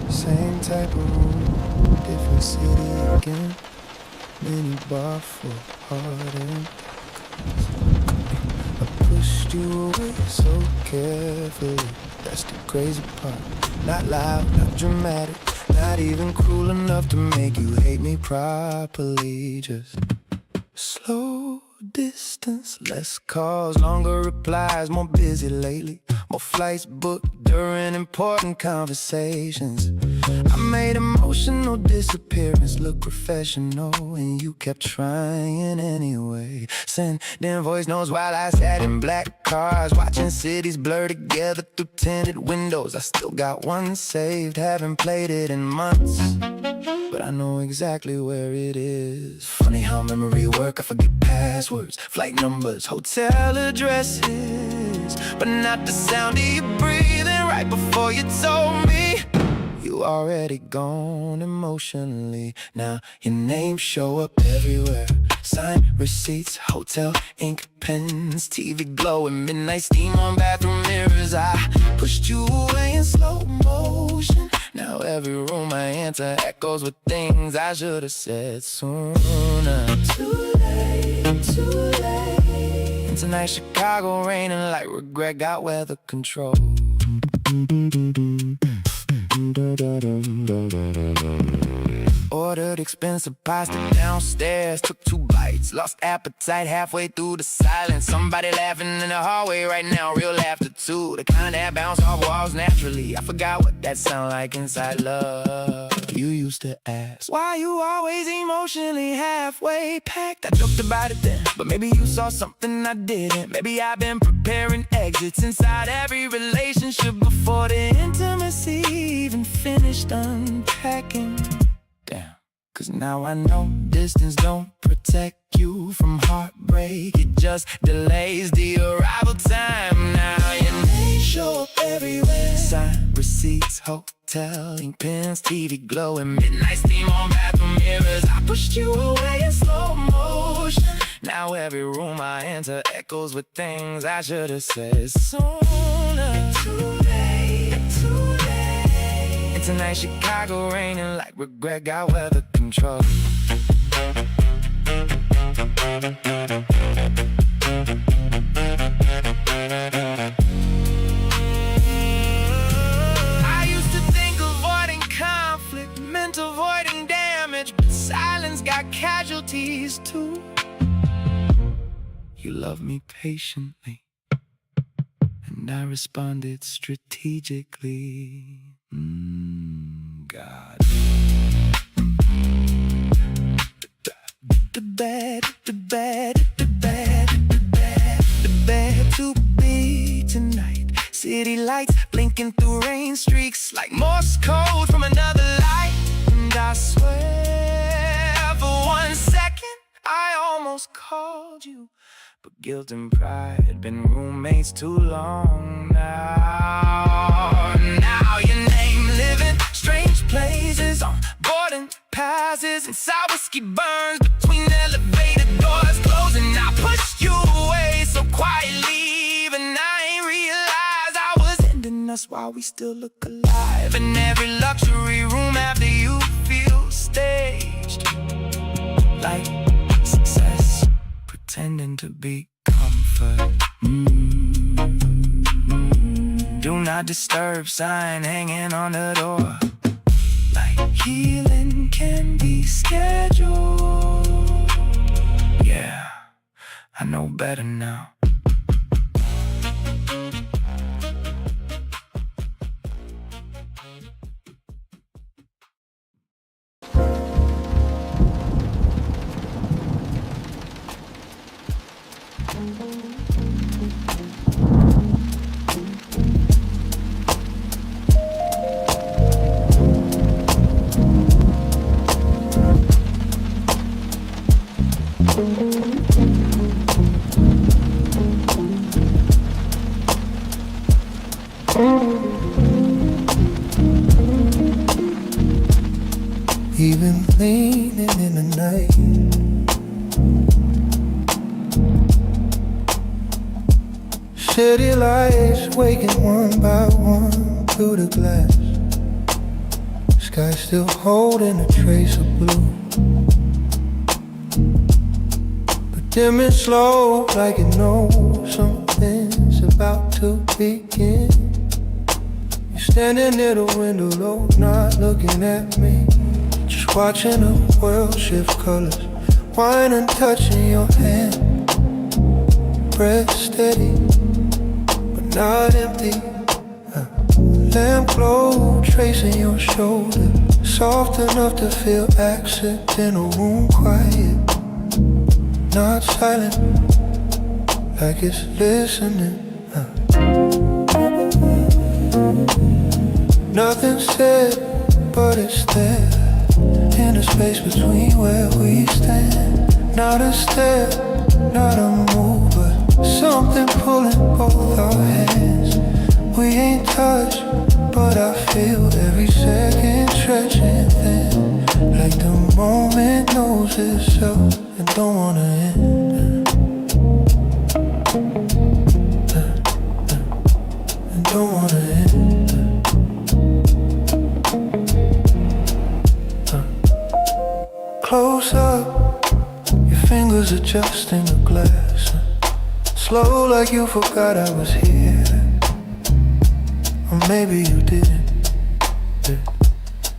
S3: Same type of room, different city again. Mini bar for hard and I pushed you away so carefully. That's the crazy part. Not loud, not dramatic, not even cruel enough to make you hate me properly. Just slow distance, less calls, longer replies, more busy lately. More flights booked during important conversations. I made emotional disappearance look professional, and you kept trying anyway. Sending voice notes while I sat in black cars, watching cities blur together through tinted windows. I still got one saved, haven't played it in months, but I know exactly where it is. Funny how memory work, I forget passwords, flight numbers, hotel addresses, but not the sound of you breathing right before you told me you already gone emotionally. Now your name show up everywhere, signed receipts, hotel ink pens, TV glow and midnight steam on bathroom mirrors. I pushed you away in slow motion. Now every room I enter echoes with things I should have said sooner. Too late, too late. And tonight Chicago raining like regret got weather control. Ordered expensive pasta downstairs, took 2 bites, lost appetite halfway through the silence. Somebody laughing in the hallway right now, real laughter too, the kind that bounce off walls naturally. I forgot what that sound like inside love. You used to ask, why you always emotionally halfway packed? I joked about it then, but maybe you saw something I didn't. Maybe I've been preparing exits inside every relationship before the intimacy even finished unpacking. Damn, cause now I know distance don't protect you from heartbreak, it just delays the arrival time. Now your name show up everywhere, signed receipts, hotel ink pens, TV glow and midnight steam on bathroom mirrors. I pushed you away in slow motion. Now every room I enter echoes with things I should have said sooner. Too late, too late. And tonight Chicago raining like regret got weather control. I used to think avoiding conflict meant avoiding damage, but silence got casualties too. You loved me patiently, and I responded strategically. God. The bad to be tonight. City lights blinking through rain streaks like Morse code from another light. And I swear almost called you, but guilt and pride had been roommates too long now. Now your name living strange places on boarding passes, inside whiskey burns between elevator doors closing. I pushed you away so quietly, even I ain't realized I was ending us while we still look alive. In every luxury room after you feel staged, like success pretending to be comfort. Do not disturb sign hanging on the door, like healing can be scheduled. Yeah, I know better now.
S4: Even leaning in the night, city lights waking one by one through the glass. Sky still holding a trace of blue, but dimming slow like it knows something's about to begin. You're standing near the window low, not looking at me, just watching the world shift colors, wine and touching your hand. Breath steady, but not empty. Lamp glow tracing your shoulder, soft enough to feel accidental. Room quiet, not silent, like it's listening. Nothing said, but it's there, in the space between where we stand. Not a step, not a move, but something pulling both our hands. We ain't touched, but I feel every second stretching thin, like the moment knows itself and don't wanna end. And don't wanna end. Close up, your fingers adjusting the glass. Slow like you forgot I was here, or maybe you didn't.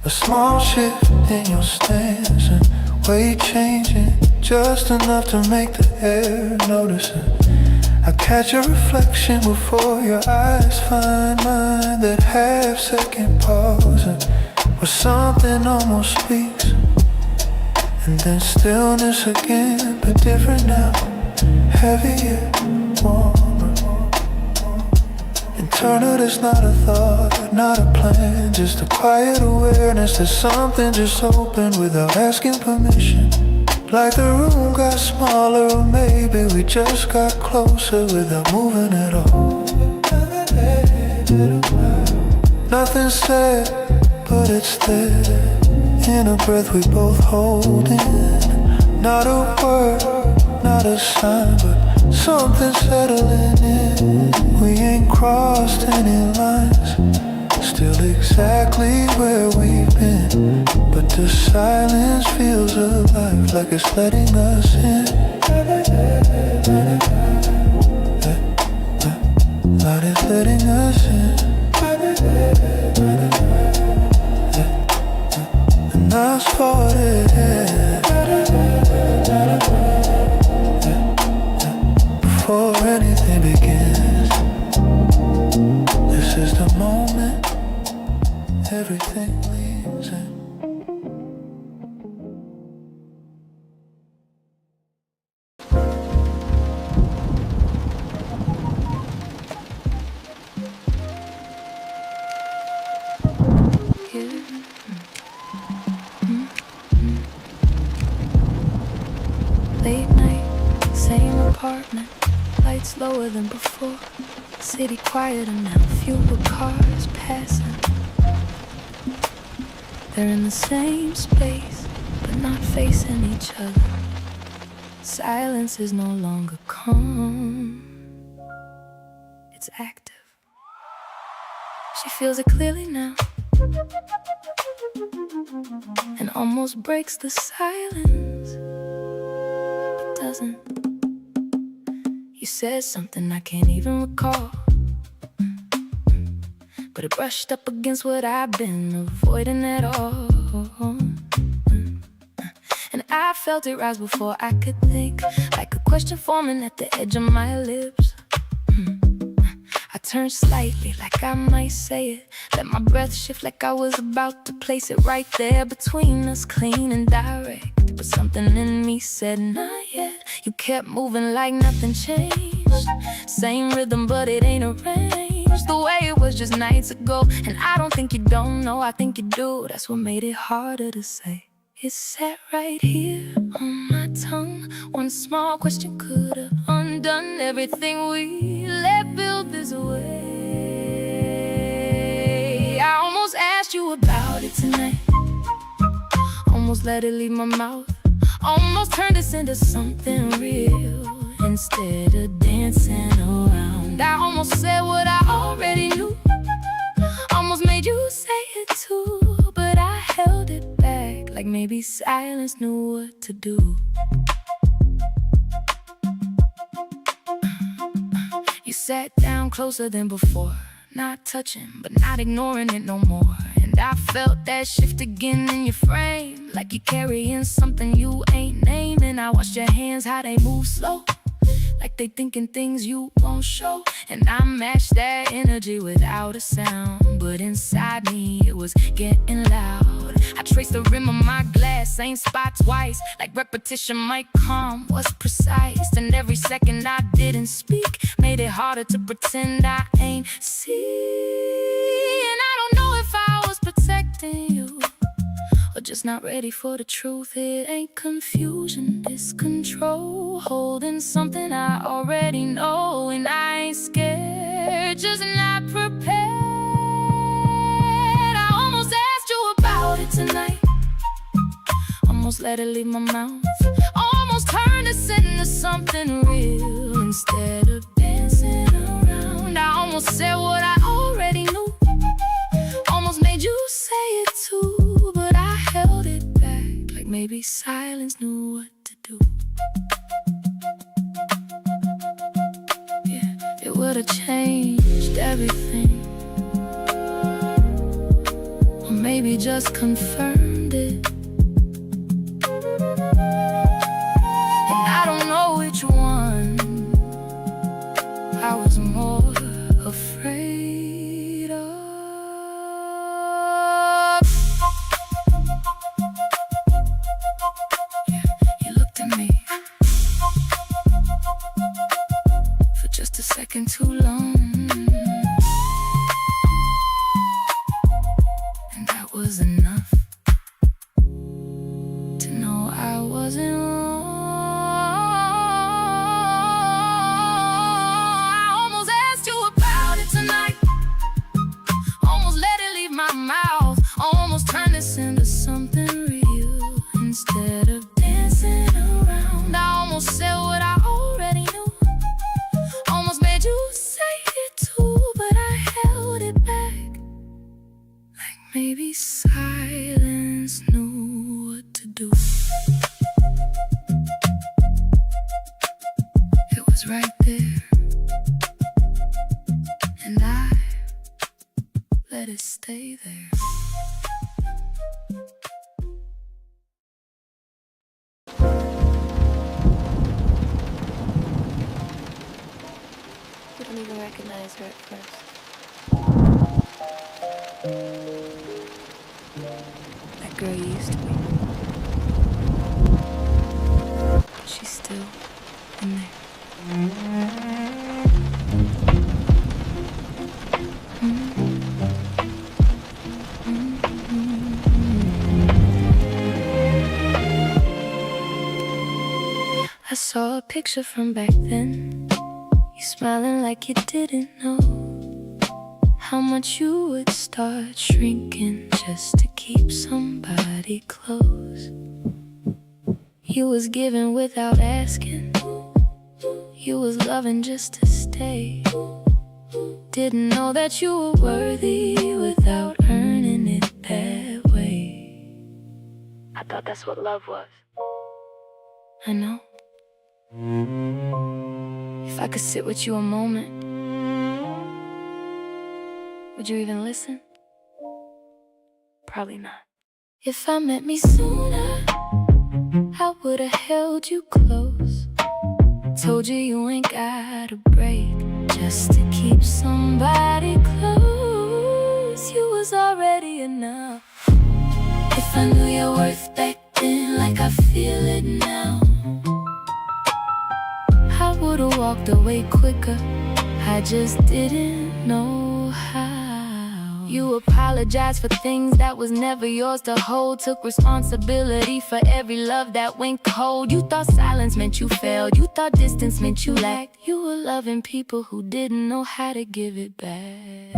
S4: A small shift in your stance and weight changing, just enough to make the air notice it. I catch a reflection before your eyes find mine, that half-second pause where something almost speaks, and then stillness again, but different now, heavier, warmer. Internal, it's not a thought, not a plan, just a quiet awareness that something just opened without asking permission. Like the room got smaller, or maybe we just got closer without moving at all. Nothing said, but it's there, in a breath we both hold in. Not a word, not a sign, but something settling in. We ain't crossed any lines, still exactly where we've been, but the silence feels alive, like it's letting us in. Like it's letting us in. And that's for it. Before anything begins, this is the moment everything leaves in.
S2: Late night
S1: apartment, lights lower than before. City quieter now, fewer cars passing. They're in the same space, but not facing each other. Silence is no longer calm, it's active. She feels it clearly now, and almost breaks the silence, but doesn't. You said something I can't even recall, but it brushed up against what I've been avoiding at all. And I felt it rise before I could think, like a question forming at the edge of my lips. I turned slightly, like I might say it. Let my breath shift like I was about to place it right there between us, clean and direct. But something in me said, not yet. You kept moving like nothing changed. Same rhythm, but it ain't arranged the way it was just nights ago. And I don't think you don't know, I think you do. That's what made it harder to say. It sat right here on my tongue. One small question could have undone everything we let build this way. I almost asked you about it tonight, almost let it leave my mouth, almost turned this into something real instead of dancing around. I almost said what I already knew, almost made you say it too, but I held it back, like maybe silence knew what to do. You sat down closer than before, not touching, but not ignoring it no more. And I felt that shift again in your frame, like you're carrying something you ain't naming. I watched your hands, how they move slow, like they thinking things you won't show. And I matched that energy without a sound, but inside me it was getting loud. I traced the rim of my glass, same spot twice, like repetition might calm what's precise. And every second I didn't speak made it harder to pretend I ain't see. And I don't know if I was protecting you or just not ready for the truth. It ain't confusion, it's control, holding something I already know. And I ain't scared, just not prepared. I almost asked you about it tonight, almost let it leave my mouth, almost turned this into something real instead of dancing around. I almost said what I already knew, almost made you say it too, but I held it back, like maybe silence knew what to do. Yeah, it would've changed everything, or maybe just confirmed it. And I don't know which one I was more afraid of. You looked at me for just a second too long, and that was enough to know I wasn't wrong. I almost asked you about it tonight, almost let it leave my mouth, almost turned this into something real instead of dancing around. I almost said what I already knew, almost made you say it too, but I held it back, like maybe silence knew what to do. It was right there, and I let it stay there.
S2: You don't even recognize her at first.
S1: That girl you used to be, she's still in there. I
S2: I saw a picture from back then, you smiling like you didn't know how much you would start shrinking just to keep somebody close. You was giving without asking, you was loving just to stay. Didn't know that you were worthy without earning it that way. I thought that's what love was. I know. If I could sit with you a moment, would you even listen? Probably not. If I met me sooner, I would've held you close. Told you you ain't gotta break just to keep somebody close. You was already enough. If I knew your worth back then like I feel it now, I would've walked away quicker, I just didn't know how. You apologized for things that was never yours to hold. Took responsibility for every love that went cold. You thought silence meant you failed, you thought distance meant you lacked. You were loving people who didn't know how to give it back.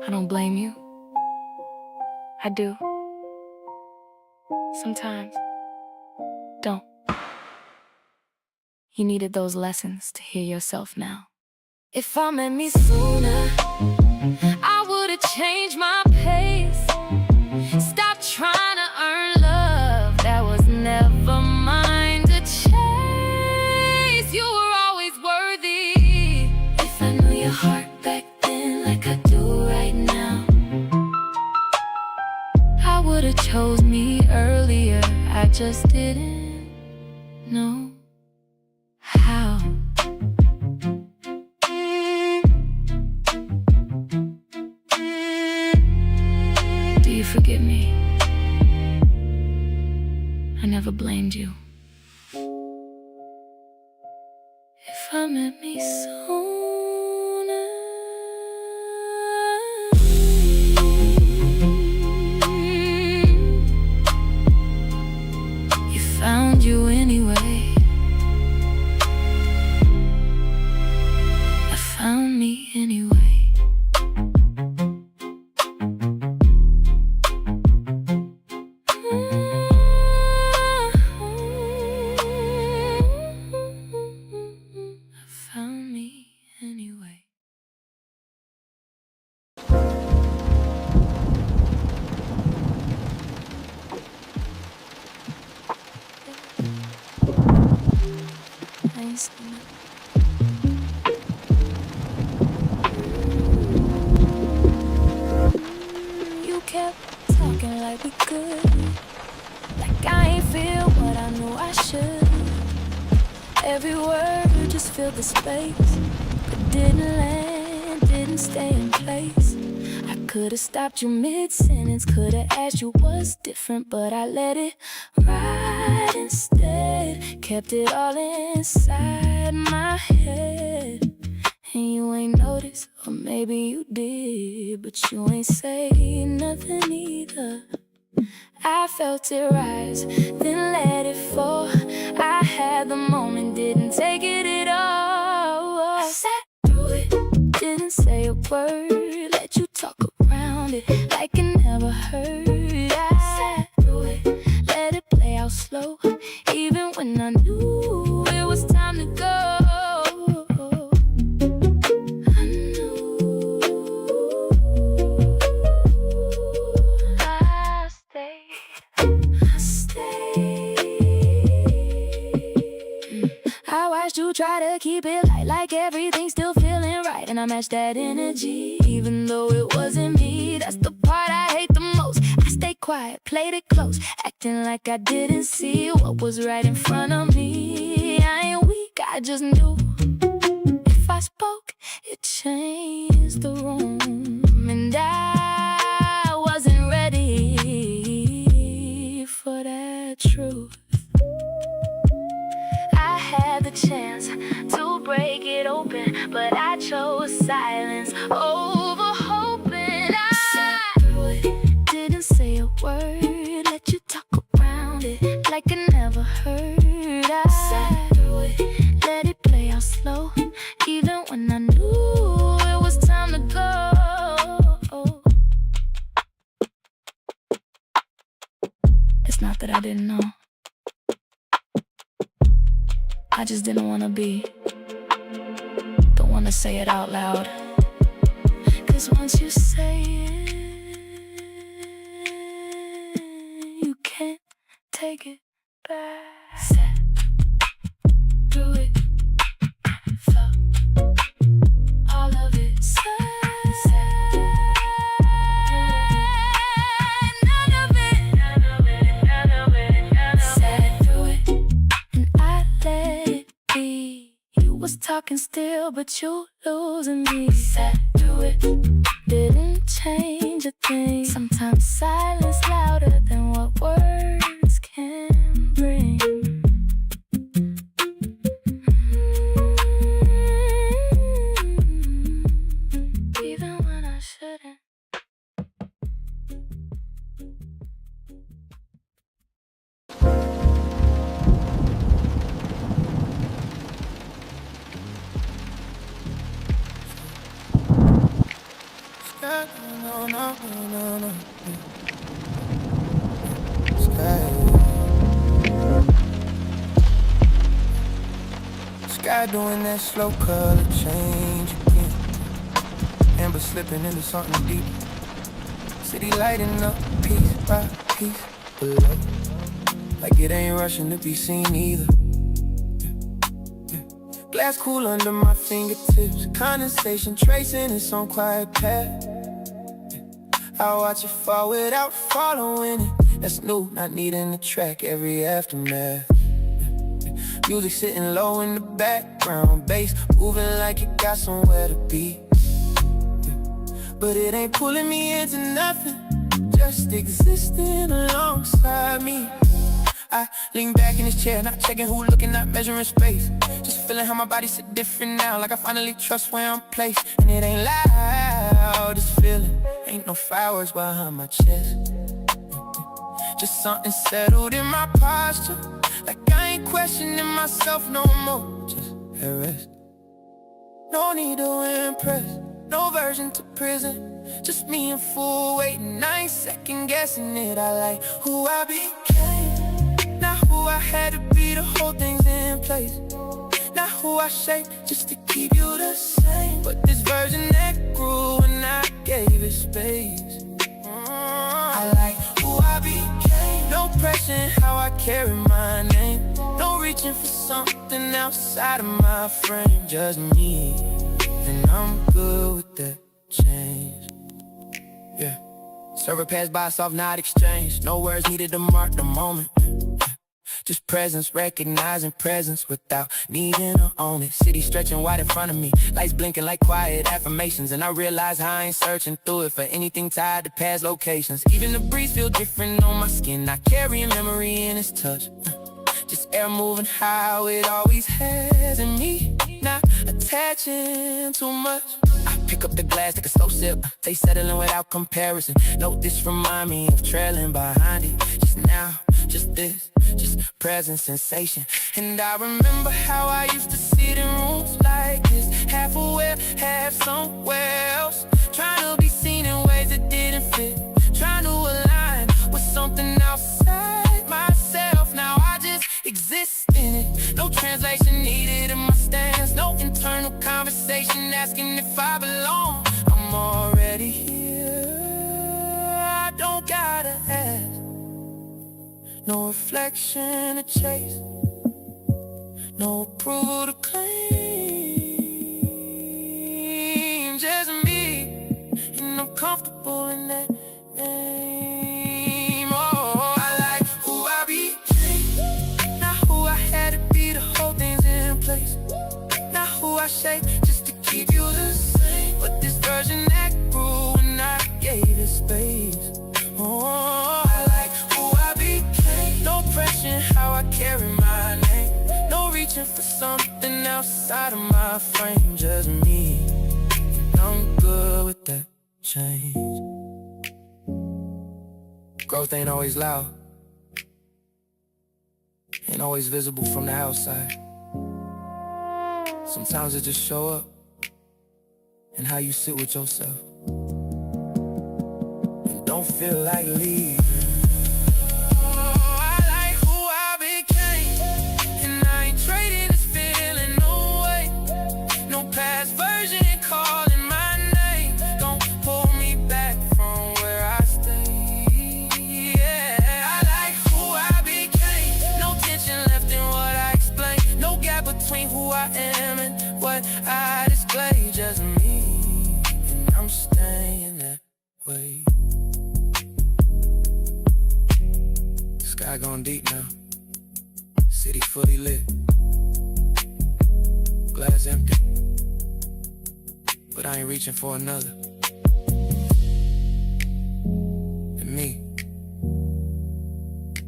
S2: I don't blame you. I do. Sometimes. Don't. You needed those lessons to hear yourself now. If I met me sooner, I would've changed my pace. Stop trying to earn love that was never mine to chase. You were always worthy. If I knew your heart back then like I do right now, I would've chose me earlier, I just didn't know how. Do you forgive me? I never blamed you. If I met me sooner, you found you anyway. I found me anyway. I found me anyway. I ain't seen it. You kept talking like we could, like I ain't feel what I knew I should. Every word just filled the space, but didn't land, didn't stay in place. I could've stopped you mid-sentence, could've asked you what's different, but I let it ride instead. Kept it all inside my head. And you ain't noticed, or maybe you did, but you ain't say nothing either. I felt it rise, then let it fall. I had the moment, didn't take it at all. I sat through it, didn't say a word, let you talk around it like it never hurt. I sat through it, let it play out slow, even when I knew it was time to go. I watched you try to keep it light, like everything's still feeling right, and I matched that energy, even though it wasn't me. That's the part I hate the most. I stayed quiet, played it close, acting like I didn't see what was right in front of me. I ain't weak, I just knew if I spoke, it changed the room, and I wasn't ready for that truth. I had the chance to break it open, but I chose silence over hoping. I sat through it, didn't say a word, let you talk around it
S1: that I didn't know. I just didn't want to be the one to say it out loud. 'Cause once you say it, you can't take it back. Sat through it, felt all of it. None of it. Sat through it, and I let it be. You was talking still, but you losing me. Sat through it, didn't change a thing. Sometimes silence louder than what words can bring. Even when I shouldn't.
S3: No. Sky doing that slow color change again. Amber slipping into something deep. City lighting up piece by piece below. Like it ain't rushing to be seen either. Glass cool under my fingertips. Condensation tracing its own quiet path. I watch it fall without following it. That's new, not needing a track every aftermath. Music sitting low in the background, bass moving like it got somewhere to be. But it ain't pulling me into nothing, just existing alongside me. I lean back in this chair, not checking who looking, not measuring space. Just feeling how my body sit different now, like I finally trust where I'm placed. And it ain't loud, this feeling. Ain't no fireworks behind my chest. Just something settled in my posture, like I ain't questioning myself no more. Just at rest. No need to impress, no version to prison. Just me in full waiting, I ain't second guessing it. I like who I became, not who I had to be to hold things in place. Not who I shaped just to keep you the same, but this version that grew when I gave it space. I like who I became, no pressure in how I carry my name. No reaching for something outside of my frame, just me, and I'm good with that change. Yeah, server passed by, soft not exchange. No words needed to mark the moment. Just presence, recognizing presence without needing to own it. City stretching wide in front of me, lights blinking like quiet affirmations. And I realize how I ain't searching through it for anything tied to past locations. Even the breeze feel different on my skin, not carrying memory in its touch. Just air moving how it always has in me, not attaching too much. I pick up the glass, take a slow sip, taste settling without comparison. Note this remind me of trailing behind it. Just now, just this, just present sensation. And I remember how I used to sit in rooms like this, half aware, half somewhere else, trying to be seen in ways that didn't fit, trying to align with something outside myself. Now I just exist in it, no translation needed in my stance, no internal conversation asking if I belong. I'm already here, I don't gotta ask. No reflection to chase, no approval to claim. Just me, and I'm comfortable in that name. Oh, I like who I became, not who I had to be to hold things in place. Not who I shaped just to keep you the same, but this version that grew when I gave it space. Oh, I like who I became, no pressure in how I carry my name. No reaching for something outside of my frame, just me, and I'm good with that change. Growth ain't always loud, ain't always visible from the outside. Sometimes it just show up in how you sit with yourself and don't feel like leaving. Oh, I
S1: Wait. Sky going deep now. City fully lit. Glass empty. But I ain't reaching for another. And me,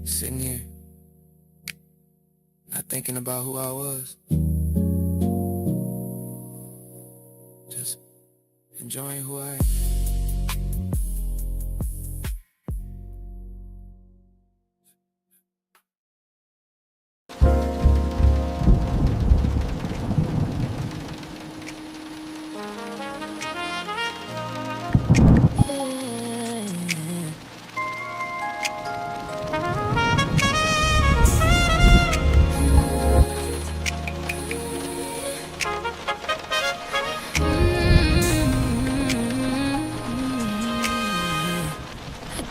S1: sitting here, not thinking about who I was. Just enjoying who I am.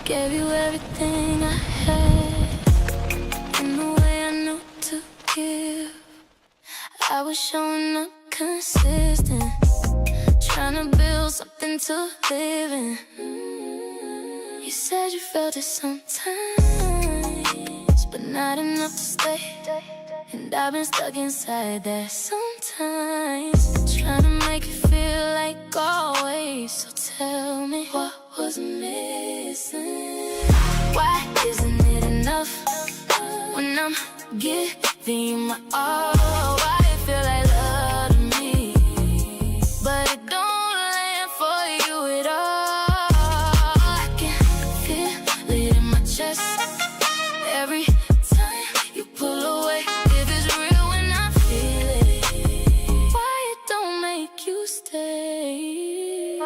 S2: Gave you everything I had, in the way I knew to give. I was showing up consistent, trying to build something to live in. You said you felt it sometimes, but not enough to stay. And I've been stuck inside that sometimes, trying to make it feel like always. So tell me, what was missing? Why isn't it enough when I'm giving you my all? Why it feel like love to me, but it don't land for you at all? I can feel it in my chest every time you pull away. If it's real when I feel it, why it don't make you stay?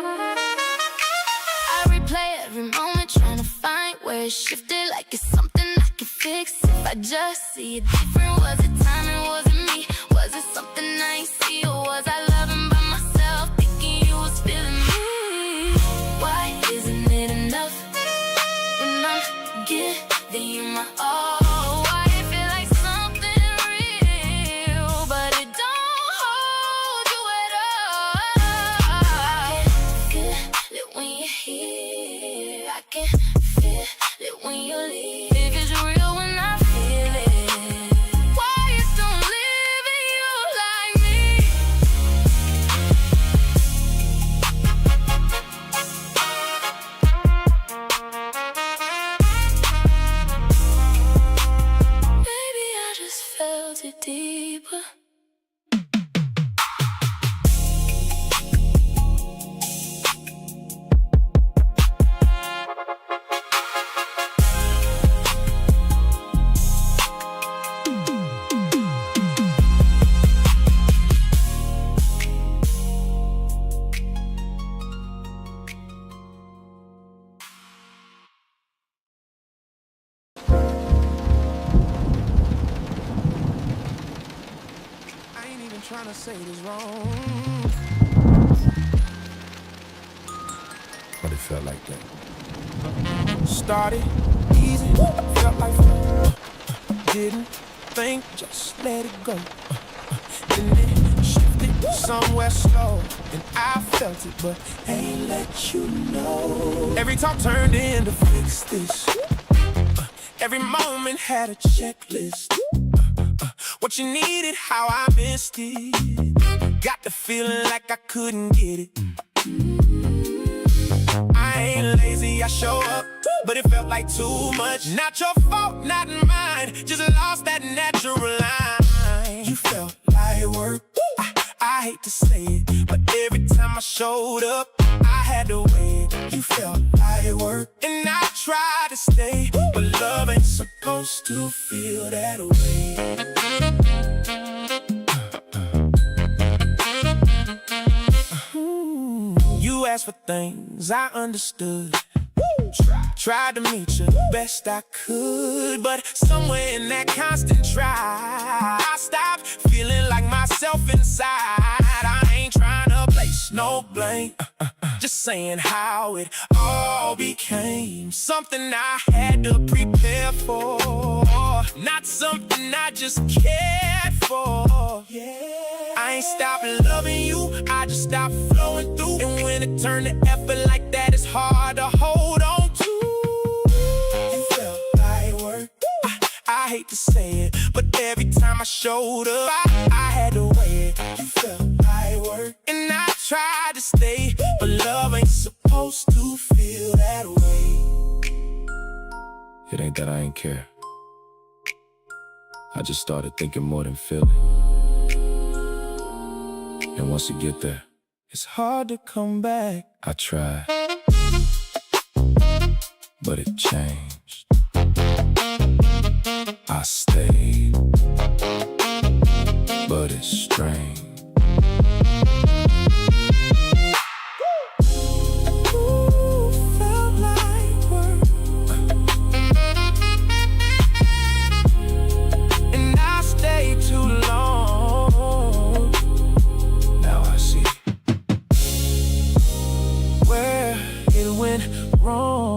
S2: I replay every moment, trying to find where it shifted, like it's something I can fix if I just see it different. Was it timing? Was it me? Was it something I ain't see? Or was I loving by myself, thinking you was feeling me? Why isn't it enough when I'm giving you my all? Why it feel like something real, but it don't hold you at all? I can feel it when you're here, I can feel it when you leave. If it's real when I feel it, why it don't live in you like me? Maybe I just felt it deeper.
S3: I ain't even trying to say this wrong, but it felt like that. Started easy, felt like fun. Didn't think, just let it go. Then it shifted somewhere slow, and I felt it, but ain't let you know. Every talk turned into fix this. Every moment had a checklist. What you needed, how I missed it. Got the feeling like I couldn't get it. I ain't lazy, I show up, but it felt like too much. Not your fault, not mine, just lost that natural line. You felt like work, I hate to say it, but every time I showed up, I had to wait. You felt like work, and I tried to stay, but love ain't supposed to feel that way. You asked for things I understood. Tried to meet you best I could, but somewhere in that constant try, I stopped feeling like myself inside. I ain't trying to place no blame, just saying how it all became something I had to prepare for, not something I just cared for. I ain't stopped loving you, I just stopped flowing through. And when it turned to effort like that, it's hard to shoulder. I had to wait, you felt like work. And I tried to stay, but love ain't supposed to feel that way.
S5: It ain't that I ain't care. I just started thinking more than feeling. And once you get there,
S3: it's hard to come back.
S5: I tried, but it changed. I stayed, but it's strange.
S3: Ooh, felt like work. And I stayed too long.
S5: Now I see
S3: where it went wrong.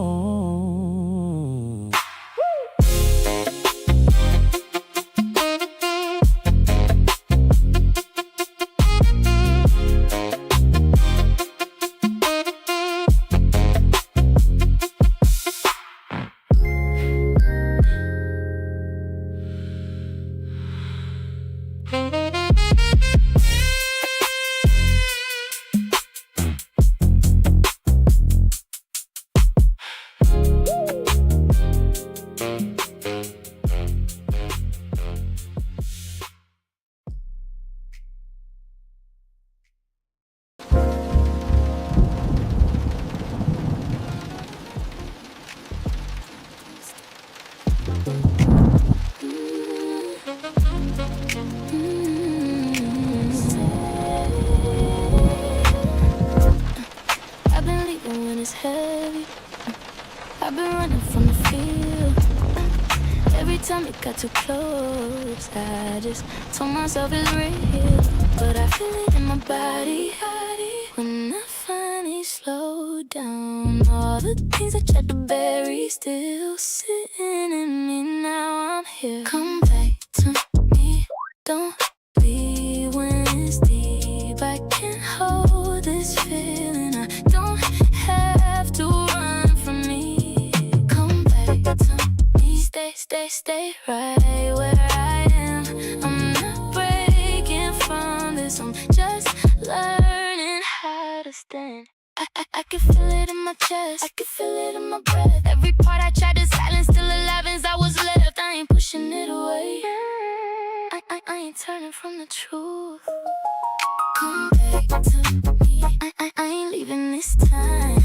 S2: I've been leaving when it's heavy. I've been running from the field. Every time it got too close, I just told myself it's real. But I feel it in my body when I finally slow down. All the things I tried to bury still sitting in me. Now I'm here. Come back to me. Don't leave when it's deep. I can't hold this feeling. I don't have to run from me. Come back to me. Stay right where I am. I'm not breaking from this. I'm just learning how to stand. I can feel it in my chest. I can feel it in my breath. Every part I tried to silence, still alive as I was left. I ain't pushing it away. I ain't turning from the truth. Come back to me. I ain't leaving this time.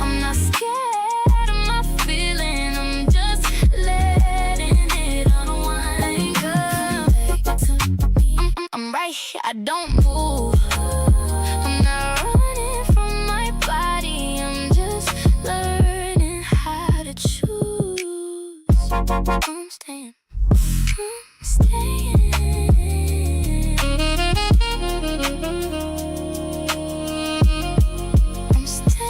S2: I'm not scared of my feeling. I'm just letting it unwind. Come back to me. I'm right here. I don't move. I'm not running from my body. I'm just learning how to choose. I'm staying. I'm staying. I'm staying.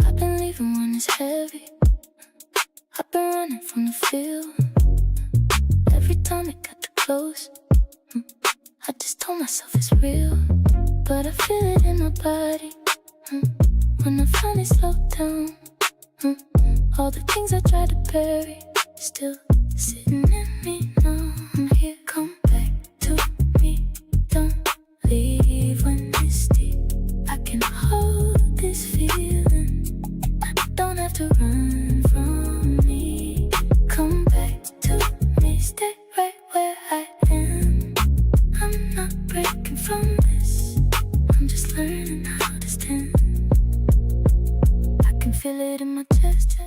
S2: I've been leaving when it's heavy. I've been running from the field. Every time it got too close, I just told myself it's real. But I feel it in my body when I finally slow down. All the things I tried to bury still sitting in me now. I'm here. Come back to me. Don't leave when it's deep. I can hold this feeling. I don't have to run from me. Come back to me. Stay right where I am. I'm not breaking from this. I'm just learning how to stand. I can feel it in my chest.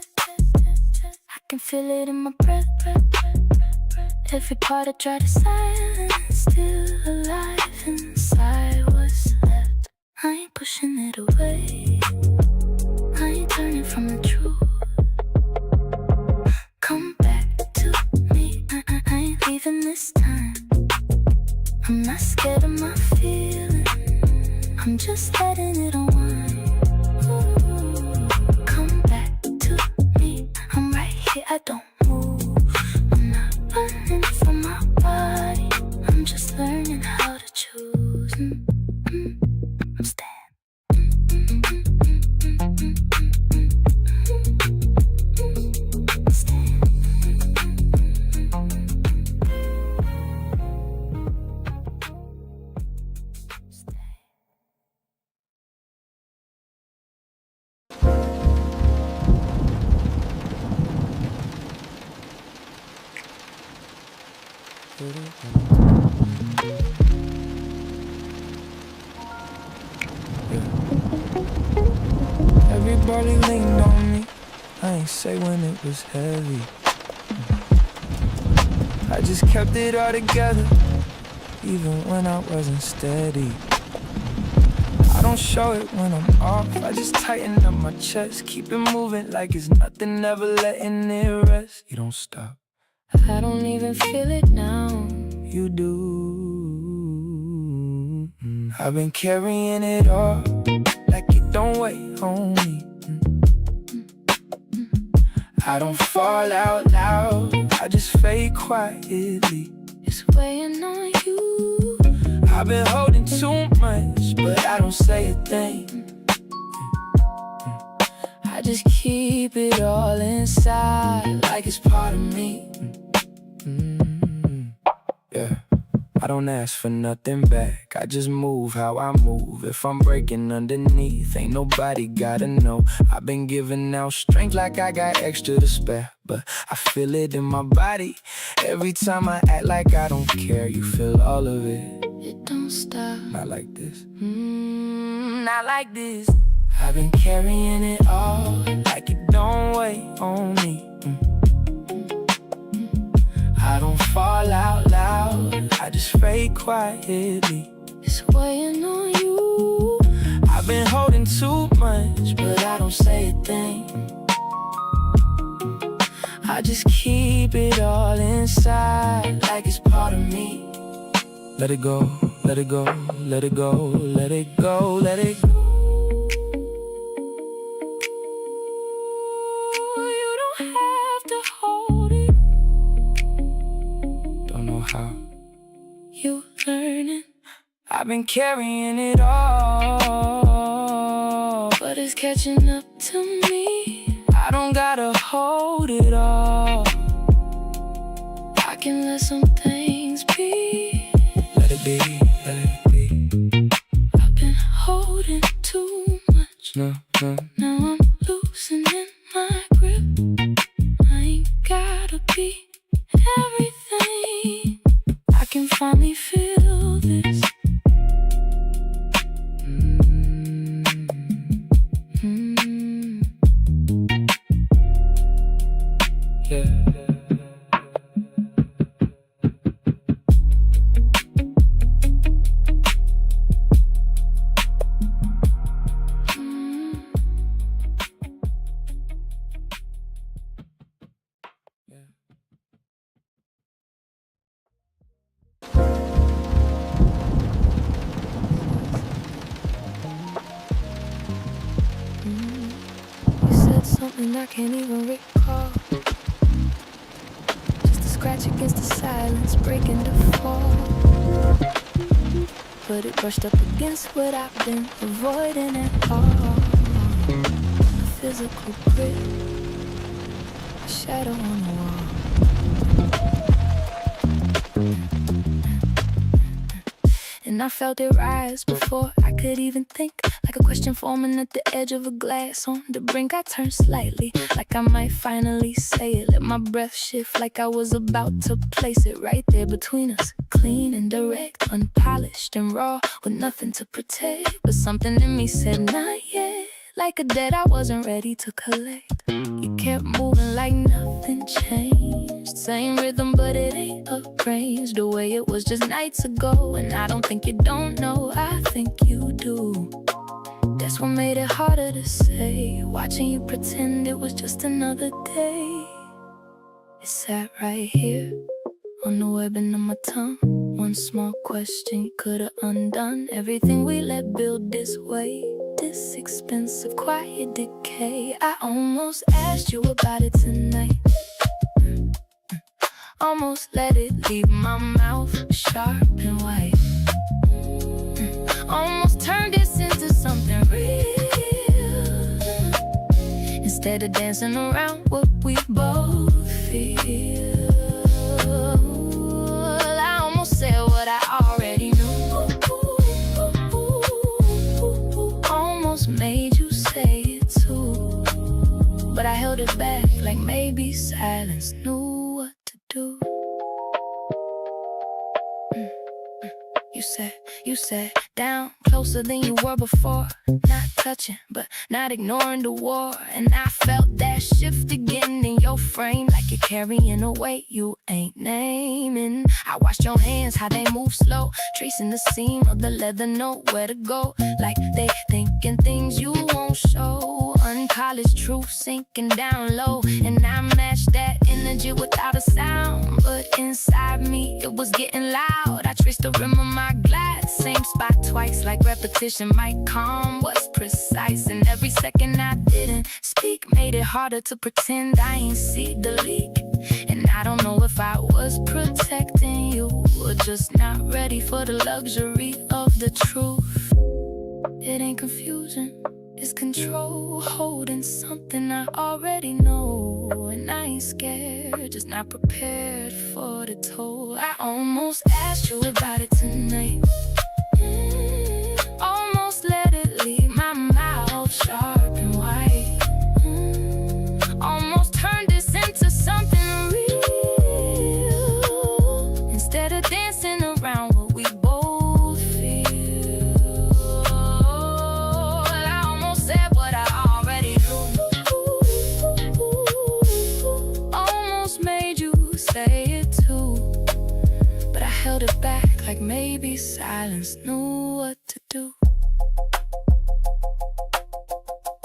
S2: feel it in my breath. Every part I try to silence, still alive inside what's left. I ain't pushing it away, I ain't turning from the truth. Come back to me, I ain't leaving this time. I'm not scared of my feelings, I'm just letting it unwind. Come back to me, I'm right here, I don't move. I'm not running from my body, I'm just learning how to choose. I'm staying.
S1: Everybody leaned on me, I ain't say when it was heavy. I just kept it all together, even when I wasn't steady. I don't show it when I'm off, I just tighten up my chest. Keep it moving like it's nothing, never letting it rest. You don't stop.
S2: I don't even feel it now.
S1: You do. I've been carrying it all, like it don't weigh on me. I don't fall out loud, I just fade quietly.
S2: It's weighing on you.
S1: I've been holding too much, but I don't say a thing. I just keep it all inside, like it's part of me. Yeah, I don't ask for nothing back, I just move how I move. If I'm breaking underneath, ain't nobody gotta know. I've been giving out strength like I got extra to spare, but I feel it in my body. Every time I act like I don't care, you feel all of it.
S2: It don't stop.
S1: Not like this. Not like this. I've been carrying it all, like it don't weigh on me. I don't fall out loud, I just fade quietly.
S2: It's weighing on you.
S1: I've been holding too much, but I don't say a thing. I just keep it all inside, like it's part of me. Let it go, let it go, let it go, let it go, let it go. You don't have to hold it. Don't know how.
S2: You learning,
S1: I've been carrying it all,
S2: but it's catching up to me.
S1: I don't gotta hold it all.
S2: I can let some things be.
S1: Let it be, let it be.
S2: I've been holding too much.
S1: No.
S2: Now I'm loosening my grip. I ain't gotta be everything. I can finally feel this.
S1: Yeah.
S2: You said something I can't even recall. Just a scratch against the silence, breaking the fall. But it brushed up against what I've been avoiding at all. A physical grip, a shadow on the wall. And I felt it rise before I could even think. Like a question forming at the edge of a glass on the brink. I turned slightly, like I might finally say it. Let my breath shift like I was about to place it right there between us. Clean and direct, unpolished and raw, with nothing to protect. But something in me said, not yet.
S1: like a debt I wasn't ready to collect. You kept moving like nothing changed. Same rhythm, but it ain't arranged the way it was just nights ago. And I don't think you don't know, I think you do. That's what made it harder to say, watching you pretend it was just another day. It sat right here on the webbing of my tongue. One small question could've undone everything we let build this way. This expensive quiet decay. I almost asked you about it tonight. Almost let it leave my mouth sharp and white. Almost turned this into something real, instead of dancing around what we both feel. I almost said what I already knew. Almost made you say it too, but I held it back like maybe silence knew what to do. You sat down closer than you were before. Not touching, but not ignoring the war. And I felt that shift again in your frame, like you're carrying a weight you ain't naming. I watched your hands, how they move slow, tracing the seam of the leather, know where to go. Like they thinking things you won't show. Unpolished truth sinking down low. And I matched that energy without a sound, but inside me it was getting loud. I traced the rim of my glass, same spot twice, like repetition might calm what's precise. And every second I didn't speak made it harder to pretend I ain't see the leak. And I don't know if I was protecting you or just not ready for the luxury of the truth. It ain't confusion, it's control, holding something I already know. And I ain't scared, just not prepared for the toll. I almost asked you about it tonight. Almost let it leave my mouth sharp and white. Almost turned this into something real, instead of dancing around what we both feel. I almost said what I already knew. Almost made you say it too, but I held it back like maybe silence knew what to do.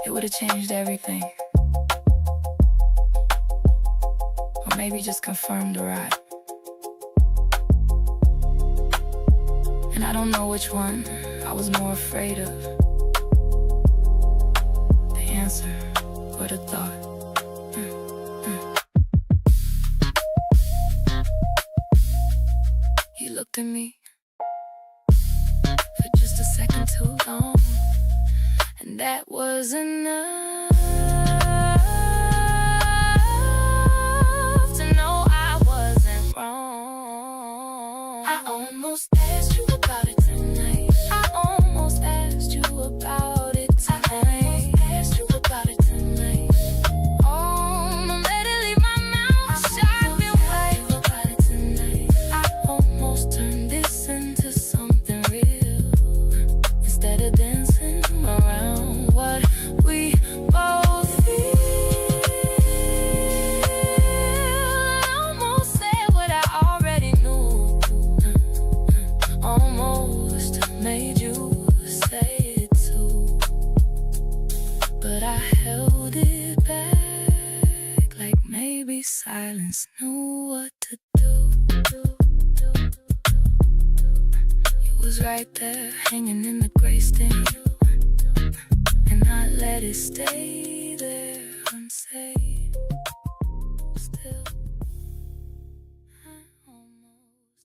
S1: It would've changed everything, or maybe just confirmed the ride. And I don't know which one I was more afraid of, the answer or the thought. You looked at me for just a second too long, and that was enough to know I wasn't wrong. I almost asked you about it tonight. I almost asked you about it tonight. I almost asked you about it tonight. Don't let it leave my mouth sharp and white. About it tonight. I almost turned this into something real, instead of dancing around what we both feel. I almost said what I already knew. Almost made you say it too, but I held it back like maybe silence knew what to do. You was right there, hanging in the gray stain, and I let it stay there unsaid. Still, I almost.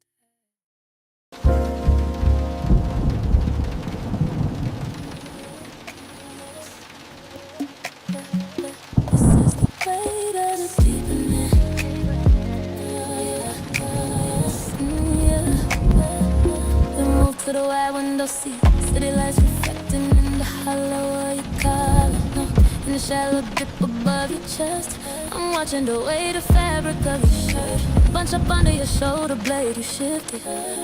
S1: This is the weight of the deepening. We moved to the wide window seat, city lights reflecting in the hollow of your collar. No, in the shallow dip above your chest, I'm watching the way the fabric of your shirt bunch up under your shoulder blade. You shifted,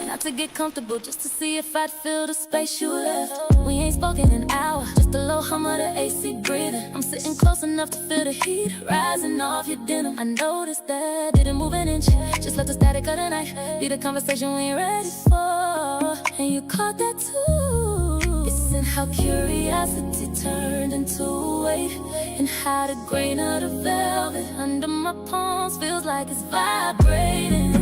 S1: not to get comfortable, just to see if I'd fill the space you left. We ain't spoken in hours, just
S2: the low hum of the AC breathing. I'm sitting close enough to feel the heat rising off your denim. I noticed that, didn't move an inch. Just let the static of the night be the conversation we ain't ready for. And you caught that too. It's in how curiosity turned into weight, and how the grain of the velvet under my palms feels like it's vibrating.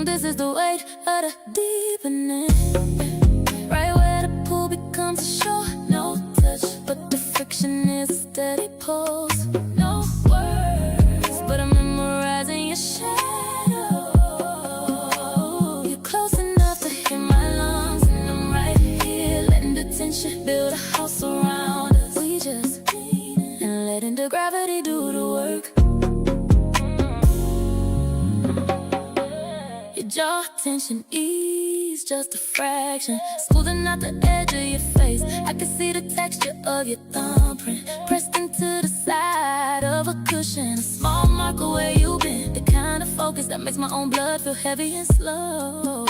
S2: This is the weight of the deepening, right where the pool becomes a shore. No touch, but the friction is a steady pulse. No words, but I'm memorizing your shadow. You're close enough to hear my lungs, and I'm right here, letting the tension build a house around us. We just leaning and letting the gravity do the work. Jaw tension ease just a fraction, smoothing out the edge of your face. I can see the texture of your thumbprint pressed into the side of a cushion. A small marker where you've been, the kind of focus that makes my own blood feel heavy and slow.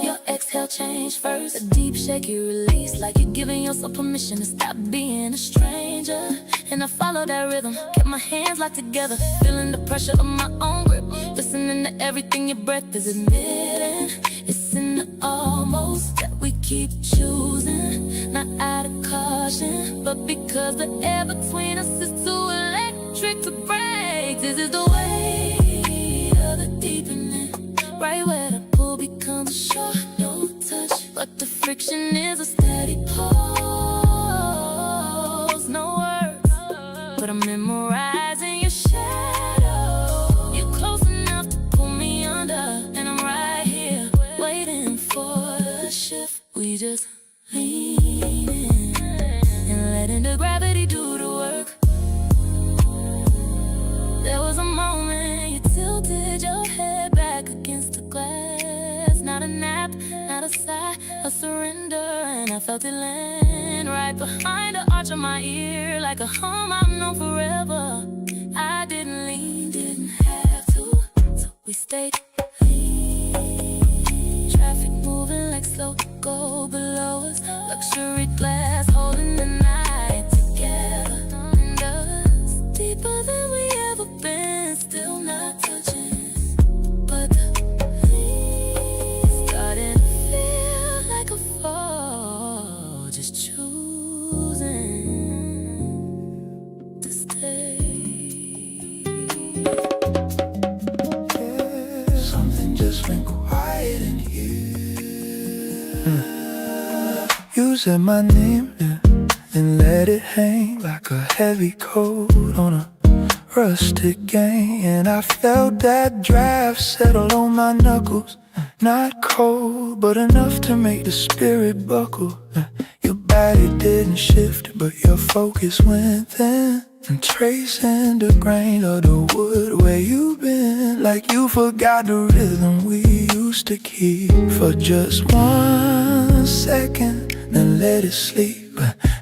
S2: Your exhale changed first, a deep shaky release, like you're giving yourself permission to stop being a stranger. And I followed that rhythm, kept my hands locked together, feeling the pressure of my own grip, listening to everything your breath is admitting. It's in the almost that we keep choosing, not out of caution, but because the air between us is too electric to break. This is the weight of the deepening, right where the pool becomes a shore. No touch, but the friction is a steady pulse. No words, but I'm memorizing your shadow. You're close enough to pull me under, and I'm right here, waiting for the shift. We just lean in and letting the gravity do the work. There was a moment you tilted your head back against the glass. Not a nap, not a sigh, a surrender. And I felt it land right behind the arch of my ear, like a hum I've known forever. I didn't lean, didn't have to, so we stayed clean. Traffic moving like slow go below us, luxury glass holding the night together. And us deeper than we ever been, still not touching, but the starting to feel like a fall. Just choosing to stay.
S4: Something just went quiet in here. You said my name, yeah, and let it hang like a heavy coat on a rustic gang. And I felt that draft settle on my knuckles. Not cold, but enough to make the spirit buckle. Your body didn't shift, but your focus went thin, and tracing the grain of the wood where you've been, like you forgot the rhythm we used to keep. For just 1 second, then let it sleep.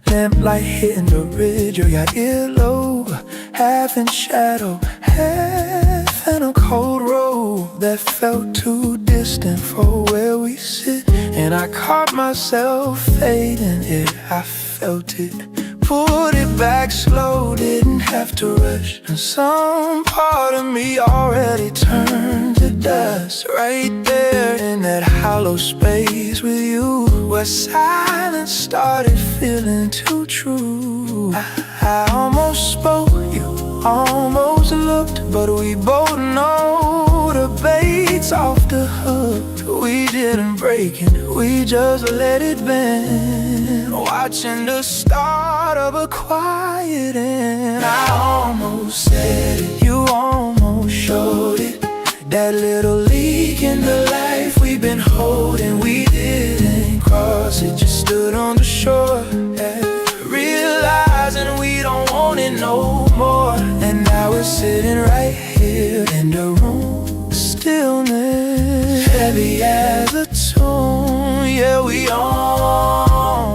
S4: Lamplight hitting the ridge of your earlobe, half in shadow, half in a cold robe that felt too distant for where we sit. And I caught myself fading it, I felt it. Pulled it back slow, didn't have to rush. And some part of me already turned to dust, right there in that hollow space with you, where silence started feeling too true. I almost spoke, you almost looked, but we both know the bait's off the hook. We didn't break it, we just let it bend, watching the start of a quiet end. I almost said it, you almost showed it. That little leak in the life we've been holding, we didn't cross it, just stood on the shore, yeah. Realizing we don't want it no more. And now we're sitting right here in the room, stillness heavy as a tune. Yeah, we almost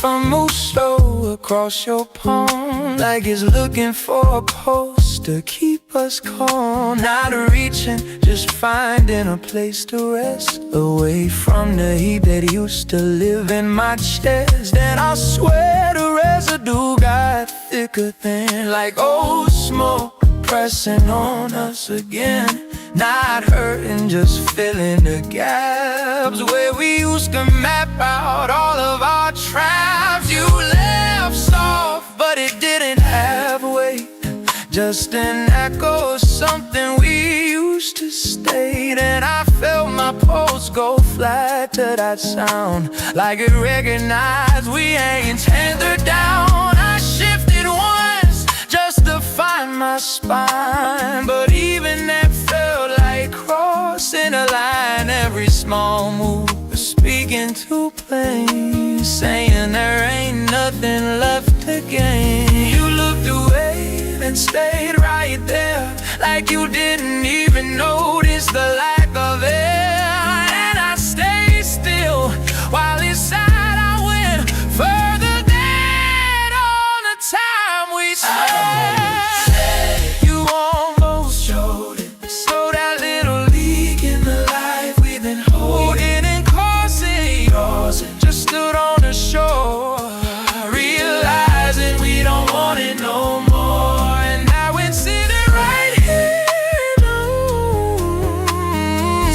S4: If I move slow across your palm, like it's looking for a post to keep us calm. Not reaching, just finding a place to rest, away from the heat that used to live in my chest. And I swear the residue got thicker than, like old smoke pressing on us again. Not hurting, just filling the gaps where we used to map out all of our traps. You left soft, but it didn't have weight, just an echo of something we used to state. And I felt my pulse go flat to that sound, like it recognized we ain't tethered down. I shifted once just to find my spine, but even that felt like crossing a line. Every small move was speaking too plain, saying there ain't nothing left to gain. You looked away and stayed right there, like you didn't even notice the lack of air. And I stayed still while inside I went further than all the time we spent. You almost showed it, so that little leak in the life we've been holding and causing. Just stood on the shore, realizing we don't want it no more. And now it's sitting right here,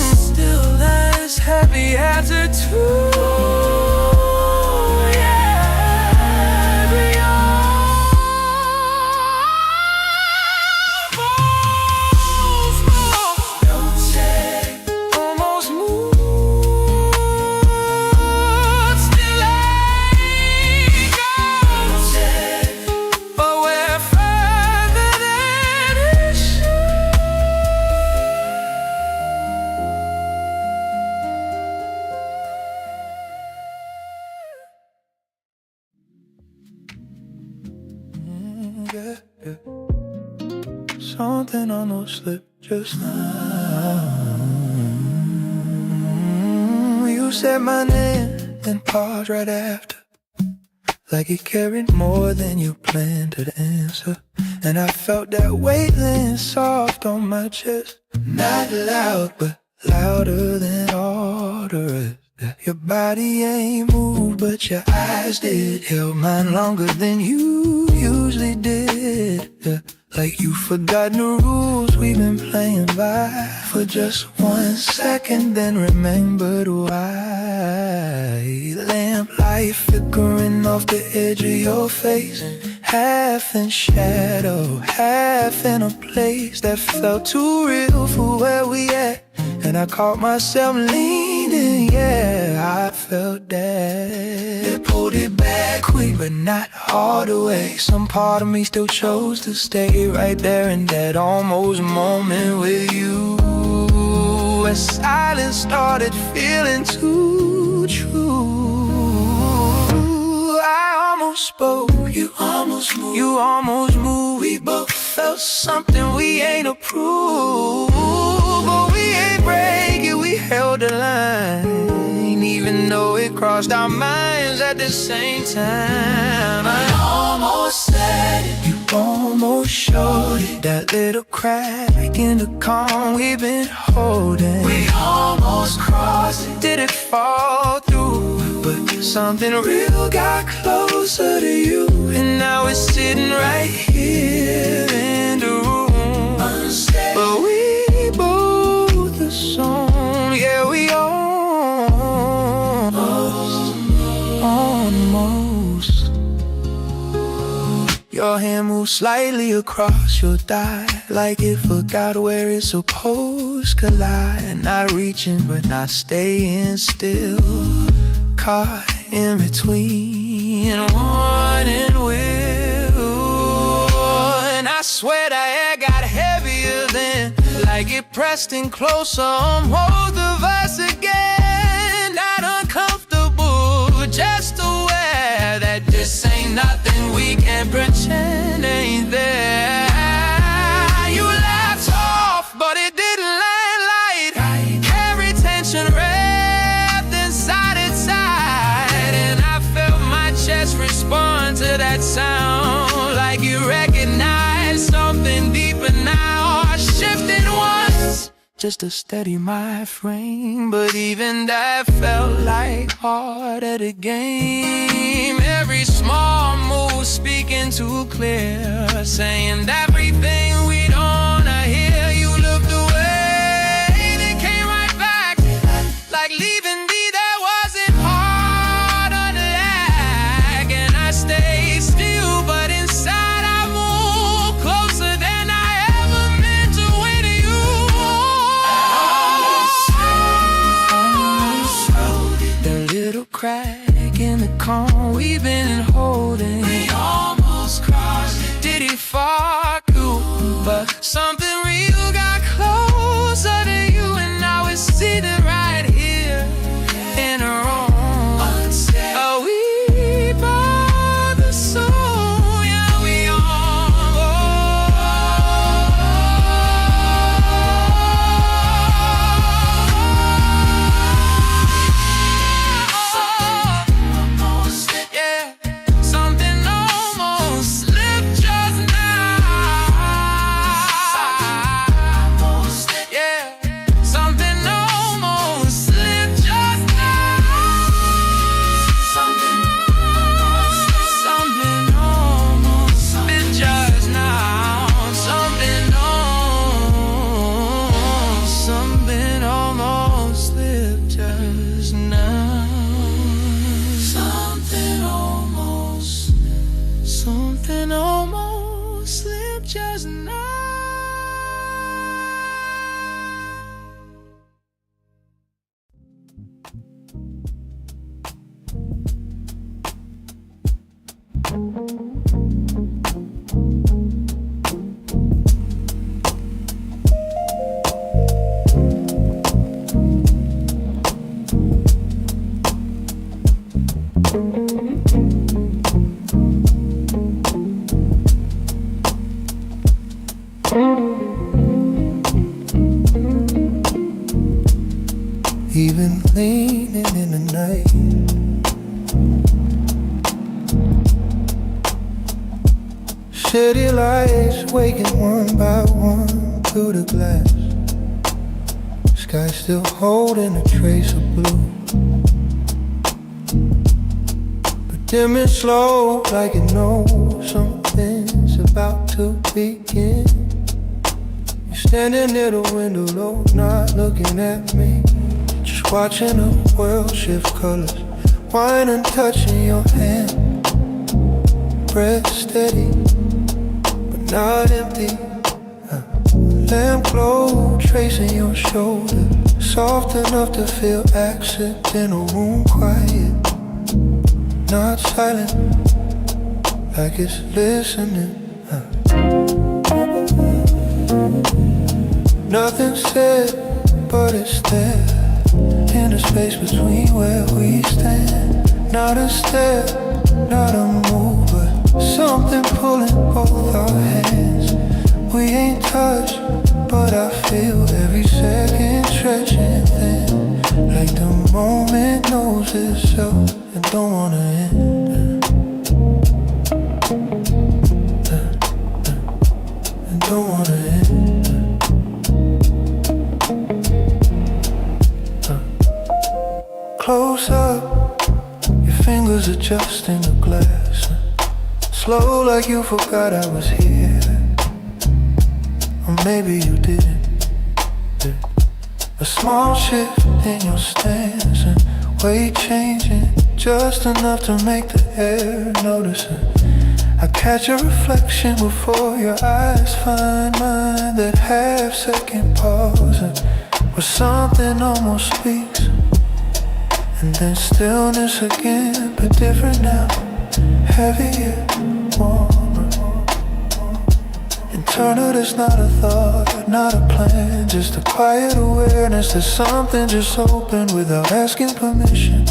S4: still as happy as a two. Something almost slipped just now. You said my name, then paused right after, like it carried more than you planned to answer. And I felt that weight laying soft on my chest, not loud, but louder than all the rest. Your body ain't moved, but your eyes did. Held mine longer than you usually did. Like you forgotten the rules we've been playing by for just 1 second, then remembered why. Lamplight flickering off the edge of your face, half in shadow, half in a place that felt too real for where we at. And I caught myself leaning, yeah, I felt that. It pulled it back quick, but not all the way. Some part of me still chose to stay right there in that almost moment with you. As silence started feeling too true, I almost spoke, you almost moved, you almost moved. We both felt something we ain't approved, but we ain't break it, we held the line, even though it crossed our minds at the same time. I almost said it, you almost showed it, that little crack in the calm we've been holding. We almost crossed it, didn't fall through, but something real got closer to you. And now it's sitting right here in the room, unstable, but we both the song, yeah, we almost. Your hand moves slightly across your thigh, like it forgot where it's supposed to lie. Not reaching, but not staying still, caught in between one and will. And I swear the air got heavier then, like it pressed in closer on both of us again. Not uncomfortable, just aware that this ain't nothing we can pretend ain't there. You laughed off, but it didn't land light. Every tension wrapped inside its side, and I felt my chest respond to that sound, like you
S3: just to steady my frame. But even that felt like hard at a game. Every small move speaking too clear, saying everything we don't wanna hear. You looked away, then came right back, like leaving me there wasn't hard on the lag. And I stayed still, but inside I moved closer than I ever meant to with you. The little crack in the calm we've been holding, we almost crossed it. Did it fuck you? But something real got closer to you, and now it's sitting right here in a room. Are we by the soul? Yeah, we almost. Yeah, something almost slipped just now. Yeah, something almost slipped just now. Something almost slipped just now. Something almost slipped just now. Something almost slipped just now.
S4: Even leaning in the night, city lights waking one by one through the glass. Sky still holding a trace of blue, but dim and slow like it knows something's about to begin. You're standing near the window low, not looking at me, just watching the world shift colors, wine and touching your hand. Breath steady, but not empty. Lamp glow tracing your shoulder, soft enough to feel accidental. Room quiet, not silent, like it's listening. Nothing said, but it's there, in the space between where we stand. Not a step, not a move, but something pulling both our hands. We ain't touched, but I feel every second stretching thin, like the moment knows itself and don't wanna end. And don't wanna end. Close up, your fingers adjusting the glass, slow like you forgot I was here. Or maybe you didn't. A small shift in your stance and weight changing, just enough to make the air notice it. I catch a reflection before your eyes find mine, that half-second pause where something almost speaks, and then stillness again, but different now, heavier, warmer. Internal, there's not a thought, not a plan, just a quiet awareness that something just opened without asking permission.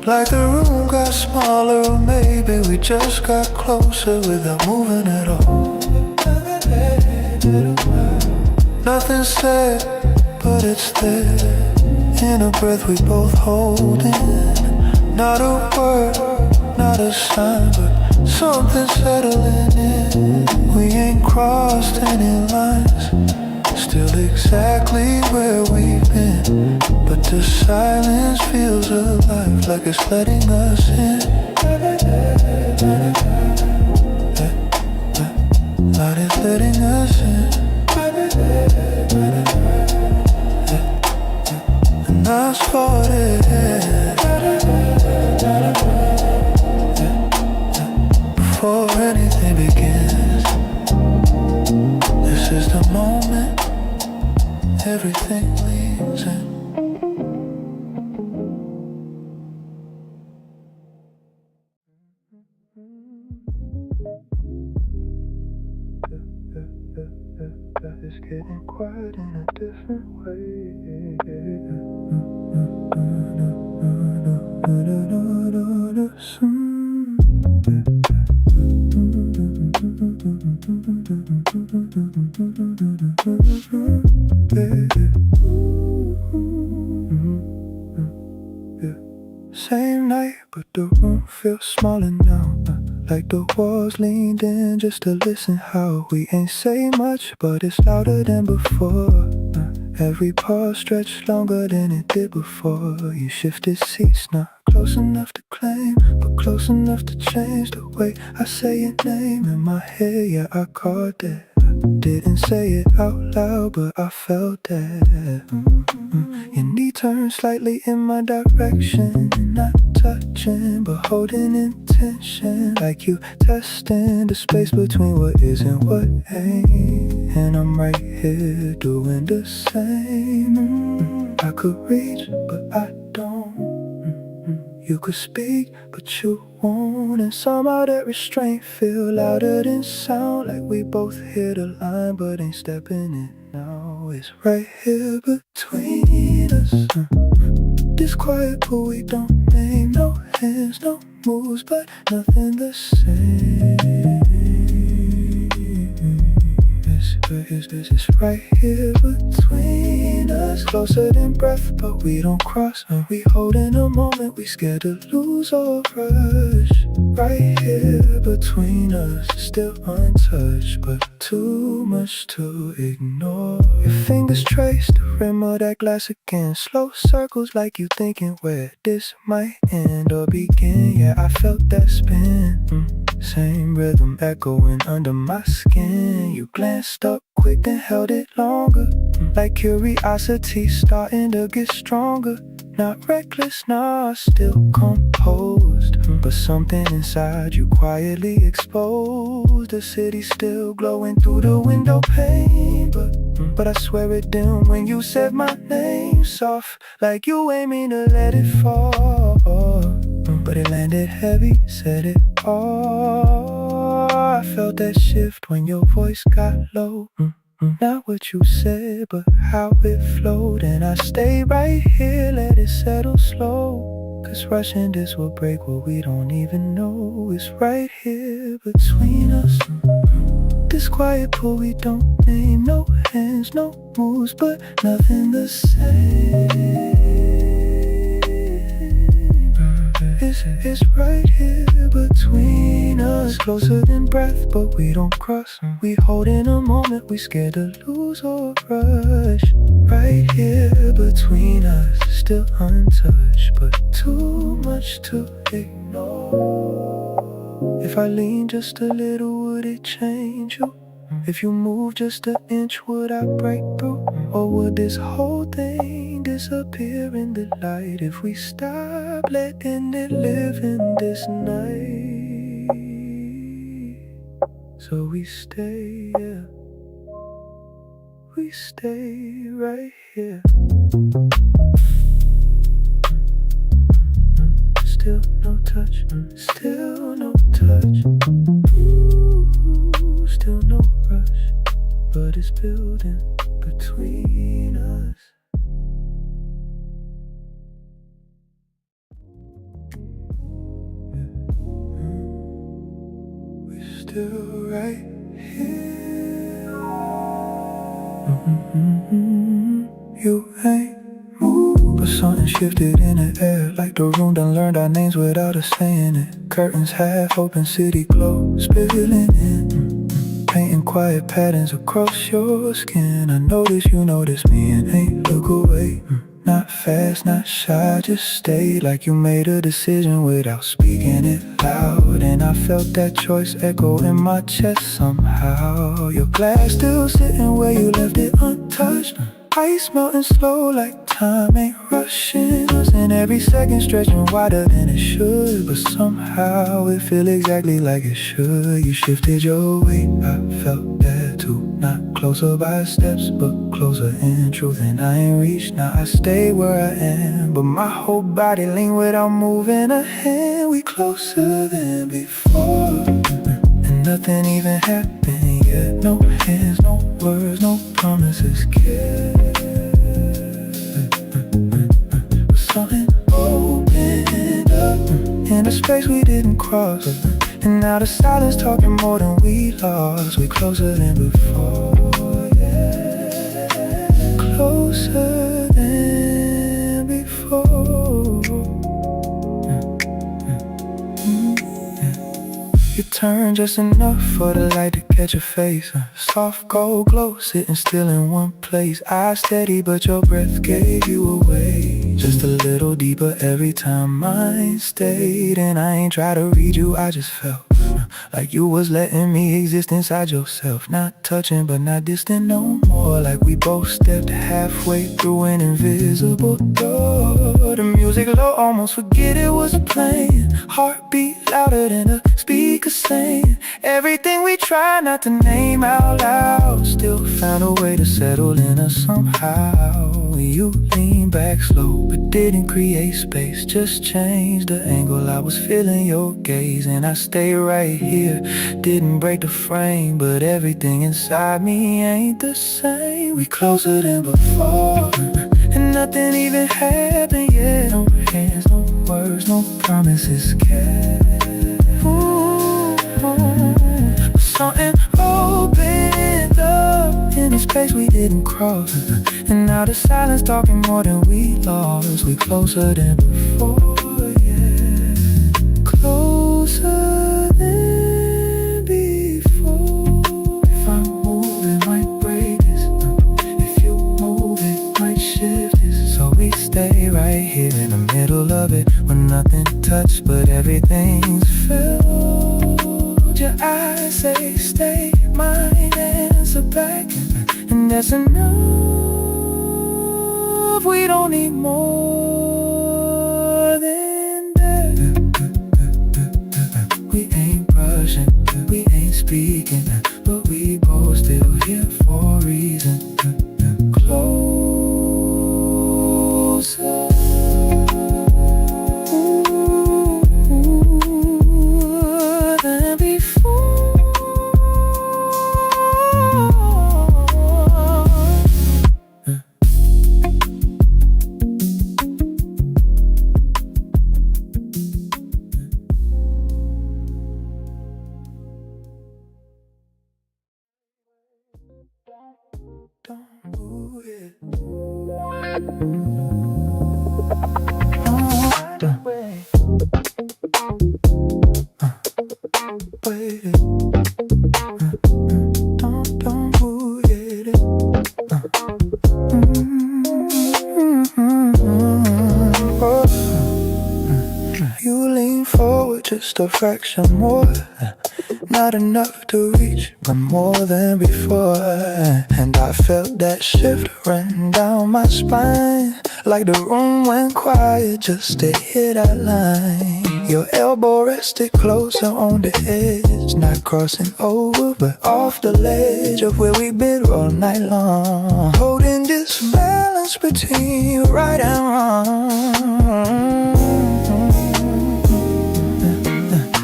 S4: Like the room got smaller, or maybe we just got closer without moving at all. Nothing said, but it's there, in a breath we both hold in. Not a word, not a sign, but something settling in. We ain't crossed any lines, still exactly where Silence feels alive, like it's letting us in. Light is letting us in. And I spotted before anything begins. This is the moment everything leaves in. It's getting quiet in a different way. Same night, but the room feels smaller now. Like the walls leaned in just to listen how we ain't say much, but it's louder than before. Every pause stretched longer than it did before. You shifted seats, not close enough to claim, but close enough to change the way I say your name in my head. Yeah, I caught that. Didn't say it out loud, but I felt that. Your knee turned slightly in my direction, not touching, but holding intention. Like you testing the space between what is and what ain't. And I'm right here doing the same. I could reach, but I don't. You could speak, but you won't. And somehow that restraint feel louder than sound. Like we both hit a line, but ain't stepping in now. It's right here between us. This quiet but we don't name. No hands, no moves, but nothing the same. It's right here between us. Closer than breath, but we don't cross. We holding a moment we scared to lose or rush. Right here between us, still untouched, but too much to ignore. Your fingers trace the rim of that glass again. Slow circles like you thinking where this might end or begin. Yeah, I felt that spin. Same rhythm echoing under my skin. You glanced up quick and held it longer. Like curiosity starting to get stronger. Not reckless, nah, still composed. But something inside you quietly exposed. The city still glowing through the window pane. But I swear it didn't when you said my name. Soft, like you ain't mean to let it fall. But it landed heavy, said it all. I felt that shift when your voice got low. Not what you said, but how it flowed. And I stay right here, let it settle slow. Cause rushing this will break what we don't even know. It's right here between us. This quiet pull we don't name. No hands, no moves, but nothing the same. It's right here between us. Closer than breath, but we don't cross. We holding a moment we scared to lose or rush. Right here between us, still untouched, but too much to ignore. If I lean just a little, would it change you? If you move just an inch, would I break through? Or would this whole thing disappear in the light if we stop letting it live in this night? So we stay, yeah, we stay right here. Still no touch, still no touch. Still no rush, but it's building between us. We're still right here. You ain't moved, but something shifted in the air. Like the room done learned our names without us saying it. Curtains half open, city glow spilling in. Painting quiet patterns across your skin. I notice you notice me and ain't look away. Not fast, not shy, just stayed like you made a decision without speaking it loud. And I felt that choice echo in my chest somehow. Your glass still sitting where you left it untouched. Ice melting slow like time ain't rushing us, and every second stretching wider than it should. But somehow it feel exactly like it should. You shifted your weight, I felt that too. Not closer by steps, but closer in truth. And I ain't reached, now I stay where I am, but my whole body lean without moving a hand. We closer than before, and nothing even happened yet. No hands, no words, no promises kept. But something opened up in a space we didn't cross, and now the silence talking more than we lost. We closer than before, yeah. Closer than before. You turn just enough for the light to catch your face. Soft gold glow, sitting still in one place. Eyes steady, but your breath gave you away. Just a little deeper every time mine stayed. And I ain't try to read you, I just felt like you was letting me exist inside yourself. Not touching, but not distant no more. Like we both stepped halfway through an invisible door. The music low, almost forget it was a plane. Heartbeat louder than a speaker saying everything we try not to name out loud. Still found a way to settle in us somehow. You lean back slow, but didn't create space. Just changed the angle, I was feeling your gaze. And I stay right here, didn't break the frame, but everything inside me ain't the same. We closer than before, and nothing even happened yet. No hands, no words, no promises kept. Something opened up in a space we didn't cross, and now the silence talking more than we lost. We closer than before, yeah. Closer than before. If I move, it might break this. If you move, it might shift this. So we stay right here in the middle of it, where nothing touched, but everything's felt. Your eyes say stay, mine answer back, and that's enough. We don't need more than that. We ain't brushing, we ain't speaking, but we both still here for a reason. Closer. Don't move it. Wait. Wait. Don't move it. You lean forward just a fraction more. Not enough to reach, but more than before. And I felt that shift run down my spine, like the room went quiet just to hear that line. Your elbow rested closer on the edge, not crossing over, but off the ledge of where we've been all night long. Holding this balance between right and wrong.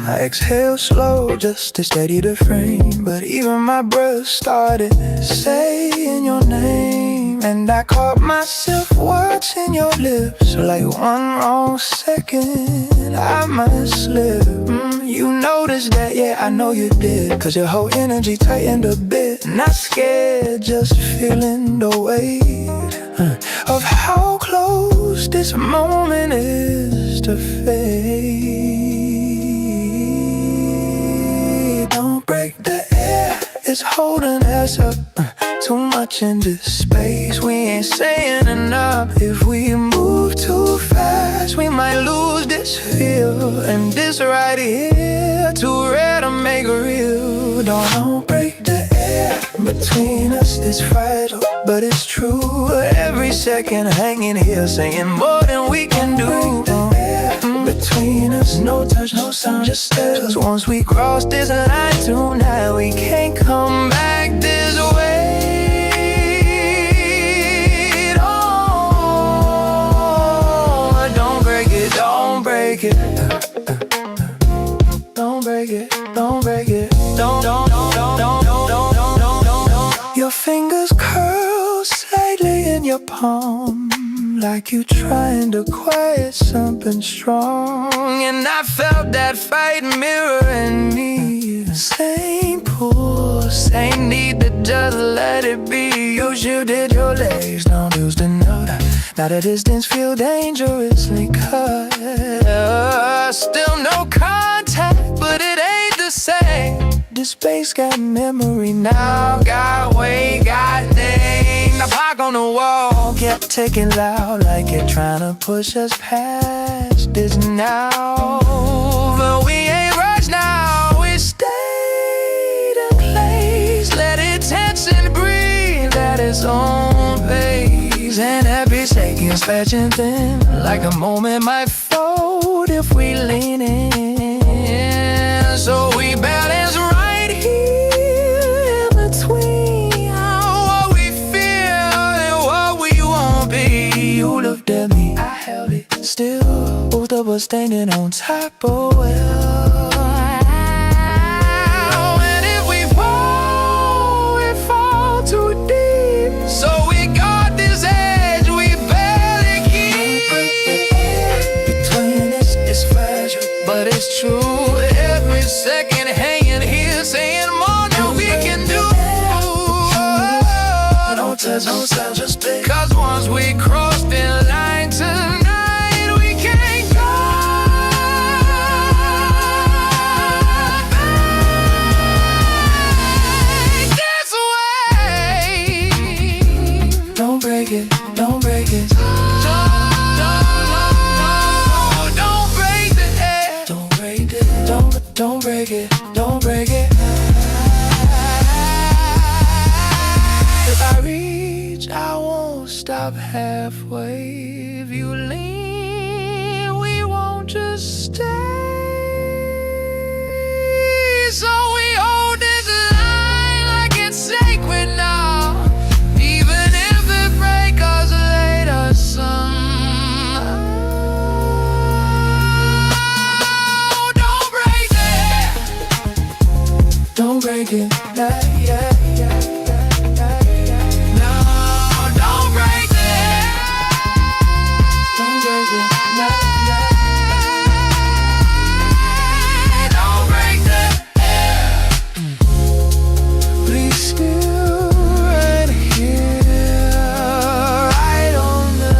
S4: I exhale slow just to steady the frame, but even my breath started saying your name. And I caught myself watching your lips, like one wrong second I might slip. You noticed that, yeah, I know you did, cause your whole energy tightened a bit. Not scared, just feeling the weight of how close this moment is to fade. Don't break the air, it's holding us up. Too much in this space, we ain't saying enough. If we move too fast, we might lose this feel. And this right here, too rare to make real. Don't break the air between us, it's fragile, but it's true. Every second hanging here, saying more than we can do. Between us, no touch, no sound, just stares. Once we cross this line tonight, we can't come back this way. Oh, don't break it, don't break it. Don't break it, don't break it. Don't. Your fingers curl slightly in your palm, like you trying to quiet something strong. And I felt that fight mirroring me. Same pull, same need to just let it be. You shifted your legs, don't use the note. Now the distance feel dangerously cut. Still no contact, but it ain't the same. This space got memory now, got weight, got name. The clock on the wall kept ticking loud, like it trying to push us past this now. But we ain't rushed now, we stayed in place. Let it tense and breathe at its own pace. And every second's fetching thin, like a moment might fold if we lean in. So we balance right here in between what we feel and what we won't be. You looked at me, I held it still. Both of us standing on top, oh well. And if we fall too deep. So we got this edge we barely keep. Between us, it's fragile, but it's true. Every second hanging here, saying more than we can do. Don't touch, don't sound, just stay. Cause once we cross the line tonight, we can't go back this way. Don't break it, don't break it. Don't break it, don't break it. If I reach, I won't stop halfway. If you lean, we won't just stay. So we hold this line like it's sacred now, even if it breaks us later somehow. Don't break it, yeah. No, don't break it. Don't break it, yeah. Don't break it. Please still right here, right on the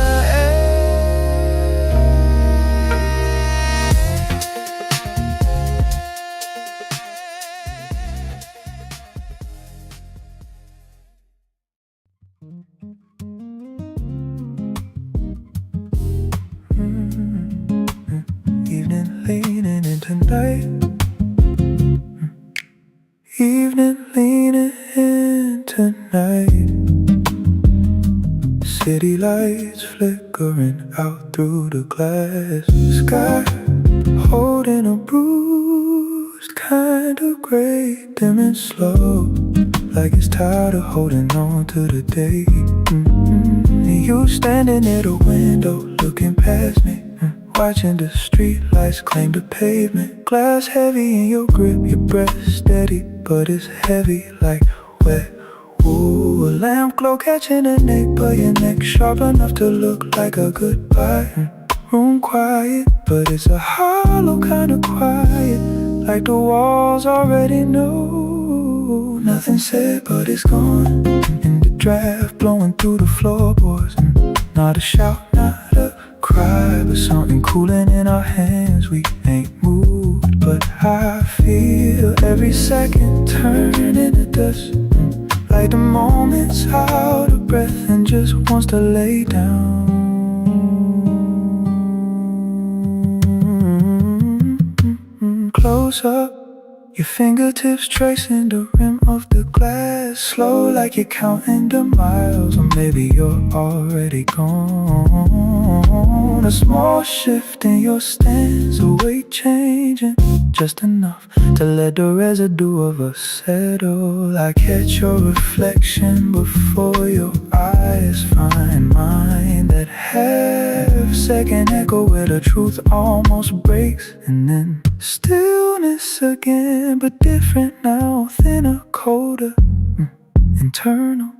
S4: evening leaning in tonight. Evening leaning in tonight. City lights flickering out through the glass. Sky holding a bruised kind of gray, dimming slow, like it's tired of holding on to the day. You standing at a window, looking past me, watching the street lights claim the pavement. Glass heavy in your grip, your breath steady, but it's heavy like wet. Ooh, a lamp glow catching a neck, but your neck sharp enough to look like a goodbye. Room quiet, but it's a hollow kind of quiet, like the walls already know. Nothing said, but it's gone. In the draft, blowing through the floorboards. Not a shout, not a cry, but something cooling in our hands. We ain't moved, but I feel every second turning to dust. like the moment's out of breath and just wants to lay down. Close up, your fingertips tracing the rim of the glass, slow like you're counting the miles, or maybe you're already gone. A small shift in your stance, a weight changing just enough to let the residue of us settle. I catch your reflection before your eyes find mine, that half-second echo where the truth almost breaks, and then stillness again, but different now, thinner, colder, internal.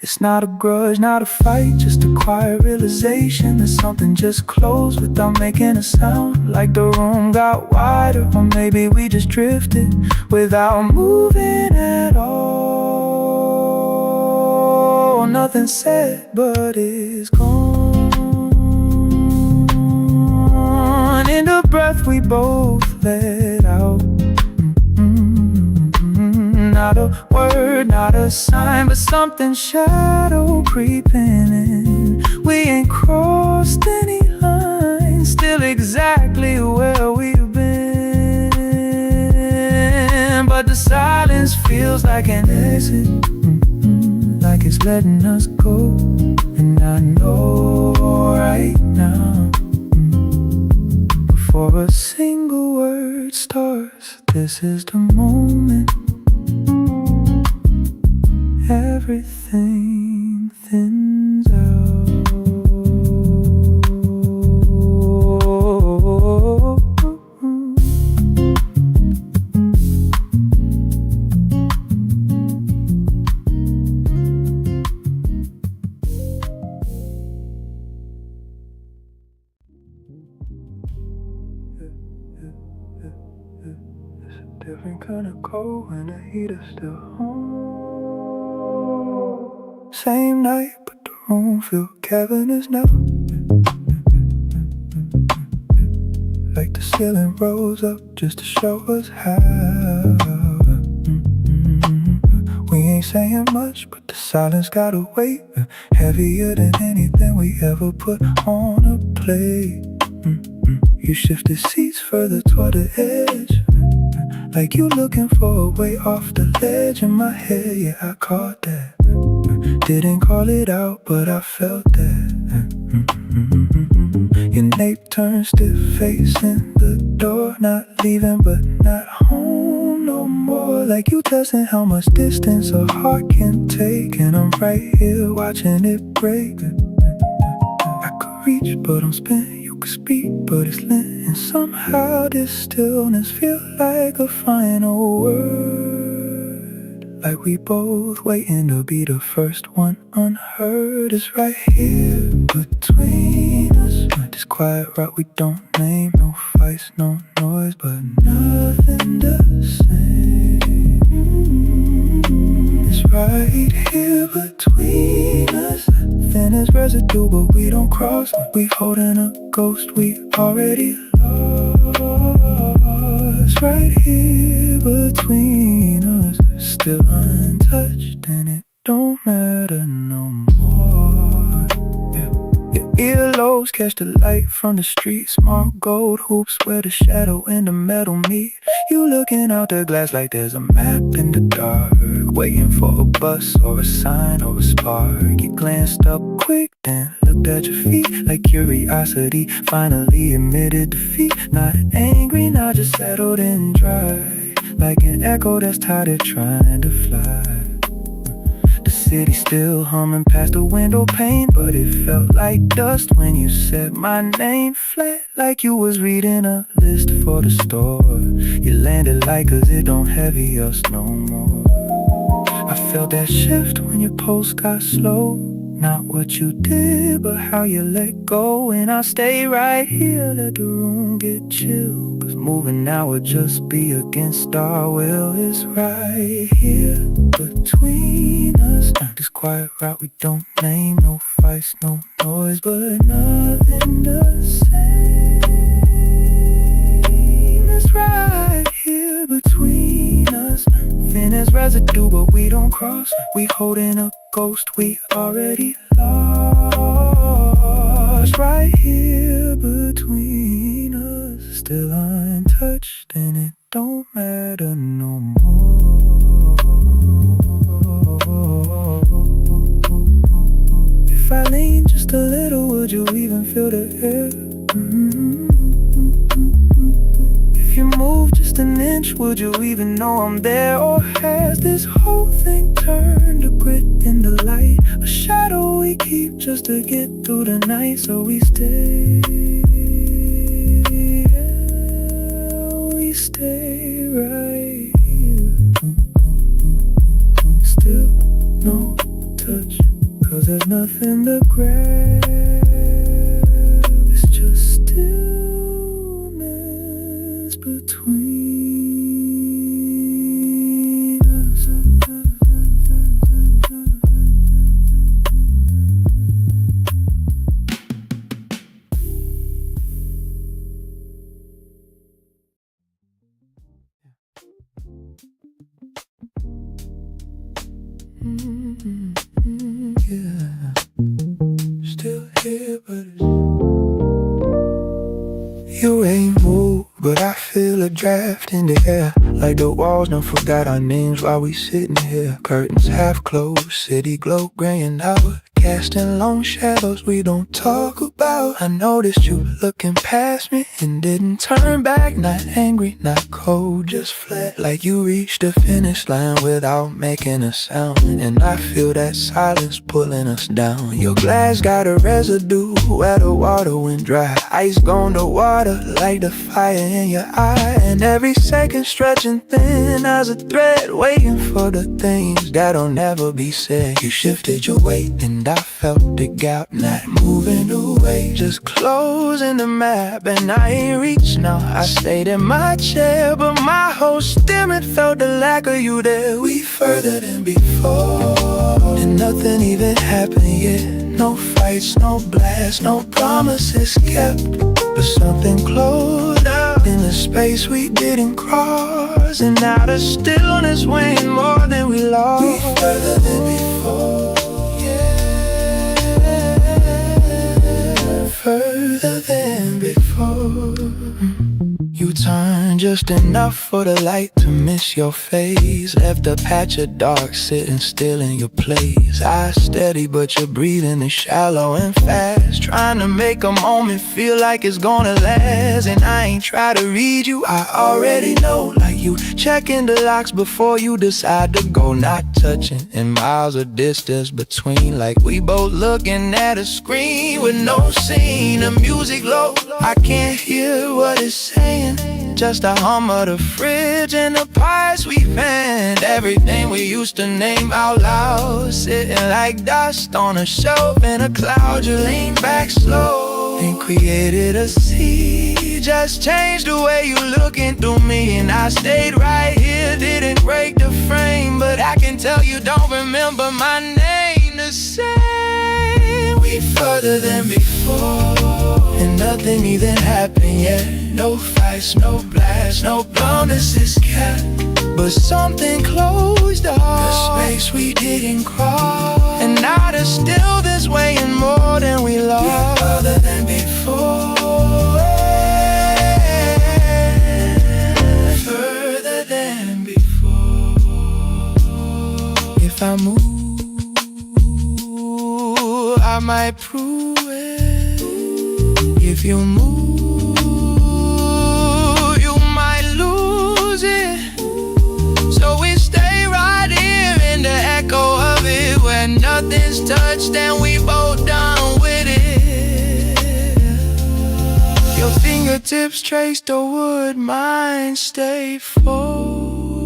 S4: It's not a grudge, not a fight, just a quiet realization that something just closed without making a sound. Like the room got wider, or maybe we just drifted without moving at all. Nothing said, but it's gone. In the breath we both let out. Not a word, not a sign, but something shadow creeping in. We ain't crossed any lines, still exactly where we've been. But the silence feels like an exit, like it's letting us go. And I know right now, before a single word starts, this is the moment. Everything thins out. It's a different kind of cold when the heat is still home. Same night, but the room feel cavernous now. Like the ceiling rose up just to show us how. We ain't saying much, but the silence got a weight heavier than anything we ever put on a plate. You shifted seats further toward the edge, like you looking for a way off the ledge. In my head, yeah, I caught that. Didn't call it out, but I felt that. Your nape turned stiff, facing the door, not leaving but not home no more. Like you testing how much distance a heart can take, and I'm right here watching it break. I could reach, but I'm spent. You could speak, but it's lent. And somehow this stillness feels like a final word, like we both waiting to be the first one unheard. It's right here between us, this quiet route we don't name. No fights, no noise, but nothing the same. It's right here between us, thin as residue, but we don't cross. We holding a ghost we already lost. Right here between us, still untouched, and it don't matter no more. Yeah. Your earlobes catch the light from the street, smart gold hoops where the shadow and the metal meet. You looking out the glass like there's a map in the dark, waiting for a bus or a sign or a spark. You glanced up quick, then looked at your feet, like curiosity finally admitted defeat. Not angry, not just settled and dry, like an echo that's tired trying to fly. The city still humming past the window pane, but it felt like dust when you said my name. Flat like you was reading a list for the store. You landed like cause it don't heavy us no more. I felt that shift when your pulse got slow. Not what you did, but how you let go. And I'll stay right here, let the room get chill, cause moving now would just be against our will. It's right here between us, this quiet route we don't name. No fights, no noise, but nothing the same. It's right here between us, Then there's residue, but we don't cross. We holding a ghost we already lost. Right here between us, still untouched, and it don't matter no more. If I lean just a little, would you even feel the air? If you move just an inch, would you even know I'm there? Or has this whole thing turned to grit in the light? A shadow we keep just to get through the night. So we stay, we stay right here. Still no touch, 'cause there's nothing to grab. It's just stillness between us. Yeah, still here, but you ain't moved, but I feel a draft in the air. Like the walls done forgot our names while we sitting here. Curtains half closed, city glow graying out, casting long shadows we don't talk about. I noticed you looking past me and didn't turn back. Not angry, not cold, just flat, like you reached the finish line without making a sound. And I feel that silence pulling us down. Your glass got a residue where the water went dry. Ice gone to water like the fire in your eye. And every second stretching thin as a thread, waiting for the things that'll never be said. You shifted your weight and I felt the gap, not moving away, just closing the map. And I ain't reached now, I stayed in my chair, but my whole stomach felt the lack of you there. We further than before, and nothing even happened yet. No fights, no blasts, no promises kept, but something closed out in the space we didn't cross. And now the stillness weighing more than we lost. We further than before, yeah, further than before. You turned just enough for the light to miss your face. Left a patch of dark sitting still in your place. Eyes steady but your breathing is shallow and fast, trying to make a moment feel like it's gonna last. And I ain't try to read you, I already know. Like you checking the locks before you decide to go. Not touching and miles of distance between, like we both looking at a screen with no scene. The music low, I can't hear what it's saying, just a hum of the fridge and the pies we panned. Everything we used to name out loud, sitting like dust on a shelf in a cloud. You lean back slow and created a sea, just changed the way you looking through me. And I stayed right here, didn't break the frame, but I can tell you don't remember my name the same. We further than before, and nothing even happened yet. No fights, no blasts, no promises kept, but something closed off the space we didn't cross. And now there's still this weighing more than we lost. We're further than before, further than before. If I move, I might prove it. If you move, you might lose it. So we stay right here in the echo of it, where nothing's touched and we both done with it. Your fingertips trace the wood, mine stay folded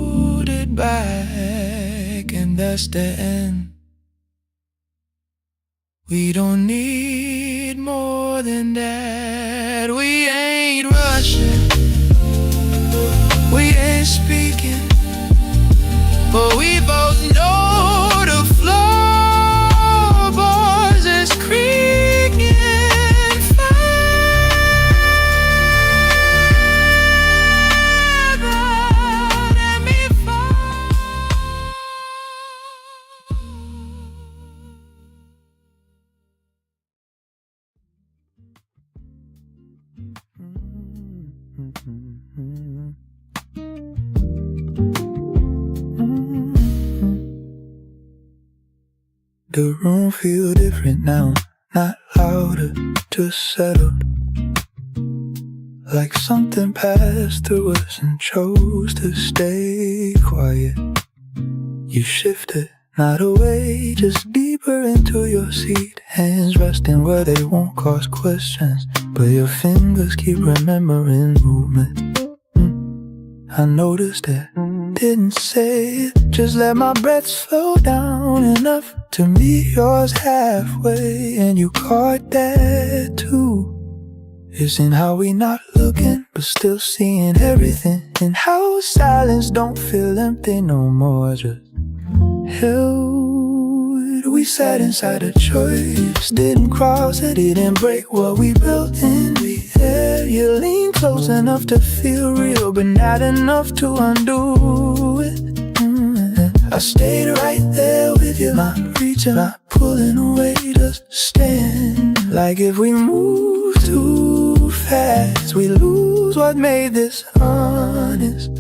S4: back, and that's the end. We don't need more than that. We ain't rushing, we ain't speaking, but we both know the floorboards is creaking further than before. The room feel different now, not louder, just settled. Like something passed through us and chose to stay quiet. You shifted, not away, just deeper into your seat. Hands resting where they won't cause questions, but your fingers keep remembering movement. I noticed that, didn't say it, just let my breath slow down enough to meet yours halfway. And you caught that too. It's in how we not looking, but still seeing everything. And how silence don't feel empty no more, just held. We sat inside a choice, didn't cross it, didn't break what we built in the air. You lean close enough to feel real, but not enough to undo it. I stayed right there with you, not reaching, not pulling away, just stand. Like if we move too fast, we lose what made this honest.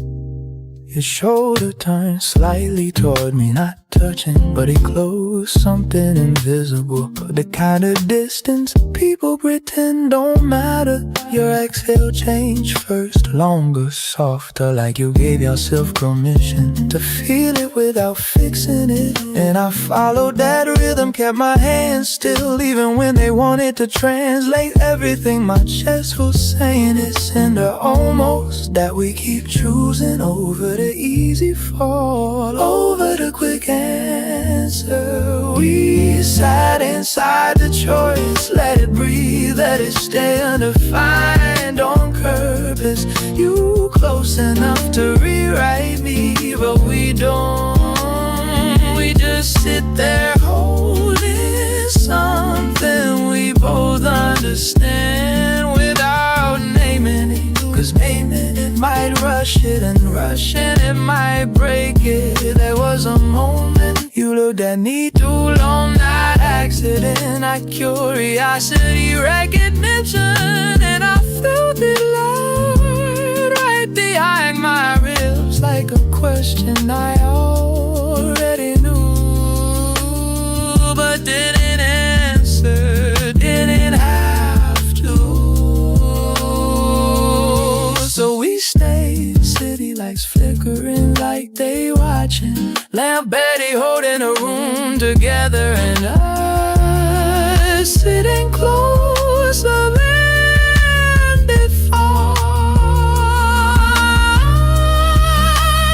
S4: Your shoulder turned slightly toward me, not touching, but it closed, something invisible. The kind of distance people pretend don't matter. Your exhale changed first, longer, softer, like you gave yourself permission to feel it without fixing it. And I followed that rhythm, kept my hands still, even when they wanted to translate everything my chest was saying. It's in the almost that we keep choosing over the easy fall, over the quick answer. We sat inside the choice, let it breathe, let it stay undefined on purpose. You close enough to rewrite me, but we don't. We just sit there holding something we both understand without naming it. Cause naming it might rush it, and rushing it might break it. There was a moment you looked at me too long, not accident, not curiosity, recognition. And I felt it loud right behind my ribs, like a question I already knew, but didn't answer, didn't have to. So we stayed, city lights flickering like they watching, lamp Betty holding a room together, and us sitting closer than before.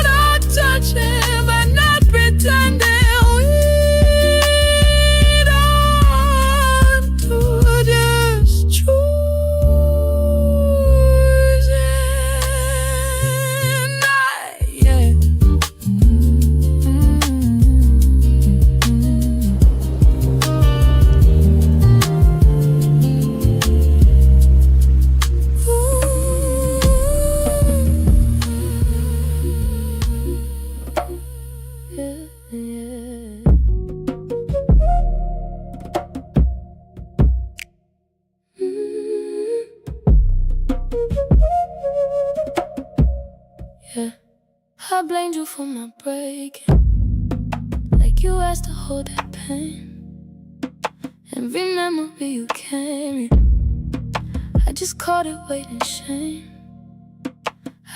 S4: Not touching, but not pretending. We don't to just choose. Yeah, I blamed you for my breaking, like you asked to hold that pain. Every memory you carried, I just caught it waiting shame.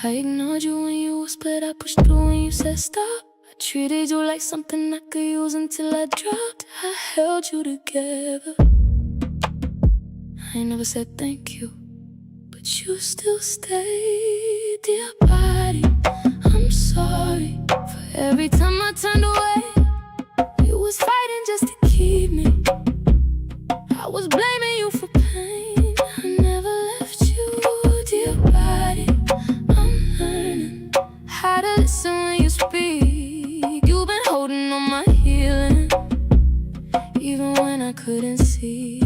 S4: I ignored you when you whispered, I pushed through when you said stop. I treated you like something I could use until I dropped. I held you together. I ain't never said thank you, but you still stayed. Dear body, I'm sorry for every time I turned away. You was fighting just to keep me. I was blaming you for pain. I never left you, dear body. I'm learning how to listen when you speak. You've been holding on my healing, even when I couldn't see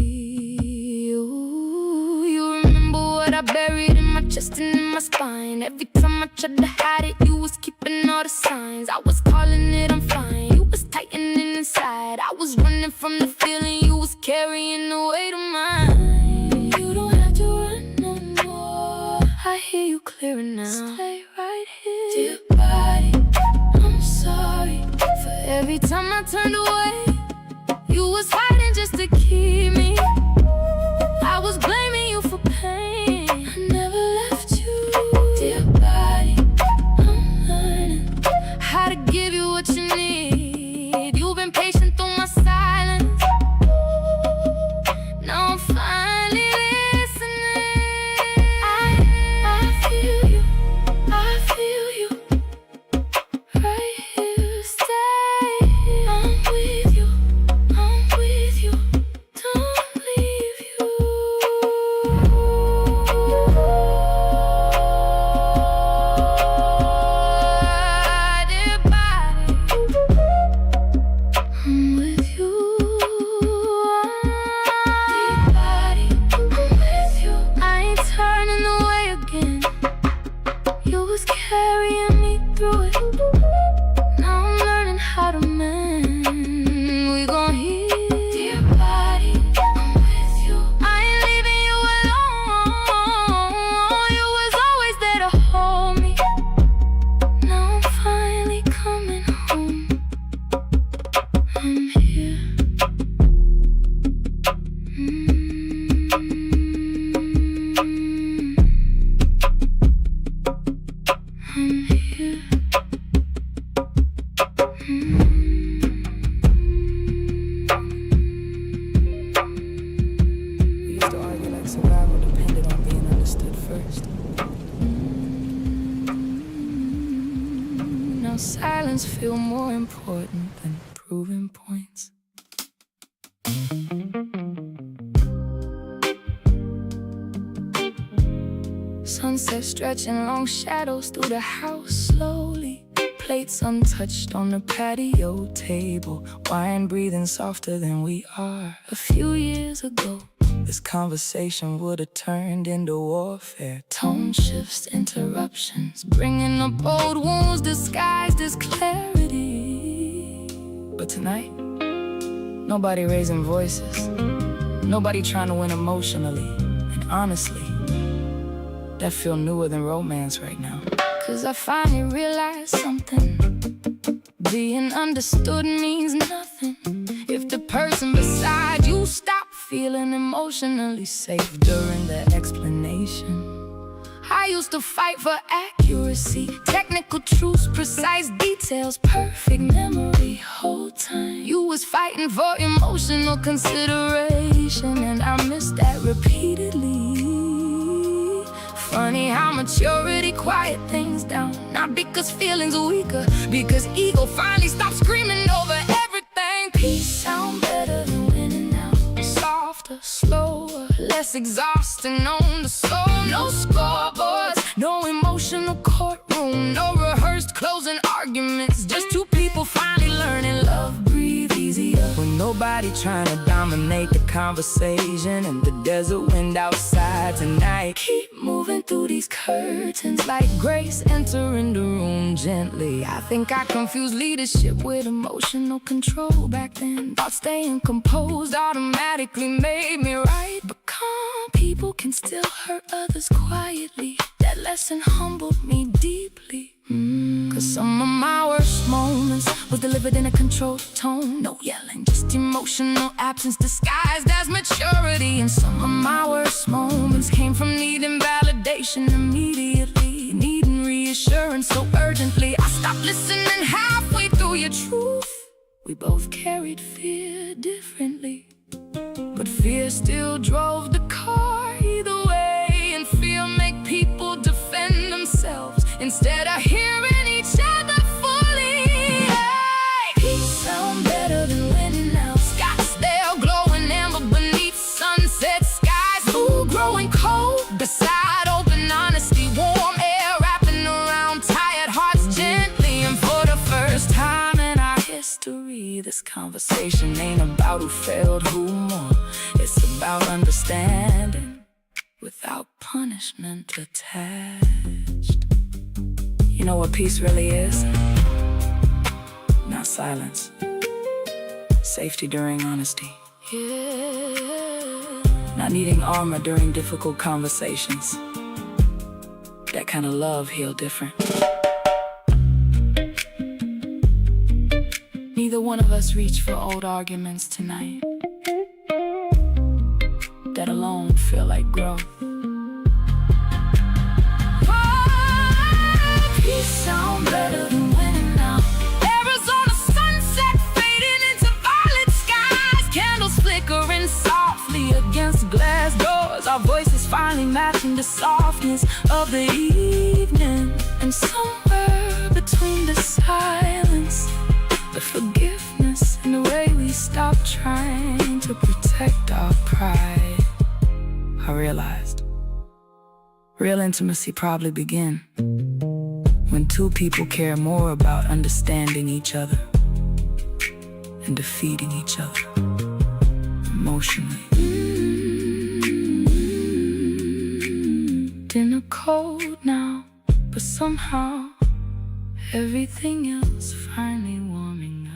S4: you. You remember what I buried in my chest and in my spine. Every time I tried to hide it, you was keeping all the signs. I was calling it I'm fine, you was tightening inside. I was running from the feeling, you was carrying the weight of mine. You don't have to run no more, I hear you clearer now. Stay right here, dear body. I'm sorry for every time I turned away.
S2: was fighting just to keep me. I was blaming you for pain. I never left you, dear body. I'm learning how to give you what you need. You've been patient through my silence. Now I'm finally listening. I feel you, I feel you. Right here, stay. I'm with you, I'm with you. Don't leave you. Dear body, I'm with you. Dear body, I'm with you. I ain't turning away again. You was carrying me through it. Now I'm learning how to mend. We gon' heal. Dear body, I'm with you. I ain't leaving you alone. You was always there to hold me. Now I'm finally coming home. I'm here. I'm here.
S1: We used to argue like survival depended on being understood first. Now silence feel more important than proving points. Sunset stretching long shadows through the house slowly. Plates untouched on the patio table. Wine breathing softer than we are. A few years ago, this conversation would have turned into warfare. Tone shifts, interruptions, bringing up old wounds disguised as clarity. But tonight, nobody raising voices. Nobody trying to win emotionally. And honestly, that feel newer than romance right now. Cause I finally realized something. Being understood means nothing if the person beside you stop feeling emotionally safe during the explanation. I used to fight for accuracy, technical truths, precise details, perfect memory. Whole time you was fighting for emotional consideration, and I missed that repeatedly. Funny how maturity quiet things down. Not because feelings are weaker, because ego finally stopped screaming over everything. Peace sound better than winning now. Softer, slower, less exhausting on the soul. No scoreboards, no emotional courtroom, no rehearsed closing arguments. Just two people finally learning love breathe easier when nobody trying to dominate the conversation. And the desert wind outside tonight keep moving through these curtains like grace entering the room gently. I think I confused leadership with emotional control back then. Thought staying composed automatically made me right, but calm people can still hurt others quietly. That lesson humbled me deeply. Cause some of my worst moments was delivered in a controlled tone. No yelling, just emotional absence disguised as maturity. And some of my worst moments came from needing validation immediately, needing reassurance so urgently. I stopped listening halfway through your truth. We both carried fear differently, but fear still drove the car either way. And fear make people defend themselves instead of hearing each other fully. Hey! Peace sound better than winning now. Scottsdale glowing amber beneath sunset skies. Ooh, growing cold beside open honesty. Warm air wrapping around tired hearts gently. And for the first time in our history, this conversation ain't about who failed, who won. It's about understanding without punishment attached. You know what peace really is? Not silence. Safety during honesty. Not needing armor during difficult conversations. That kind of love heal different. neither one of us reach for old arguments tonight that alone feel like growth. Peace sound better than winning now. Arizona sunset fading into violet skies. Candles flickering softly against glass doors. Our voices finally matching the softness of the evening. And somewhere between the silence, the forgiveness, and the way we stop trying to protect our pride, I realized real intimacy probably begins when two people care more about understanding each other and defeating each other emotionally. Dinner cold now, but somehow everything else finally warming up.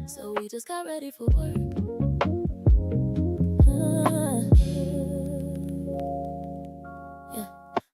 S2: So we just got ready for work. Yeah.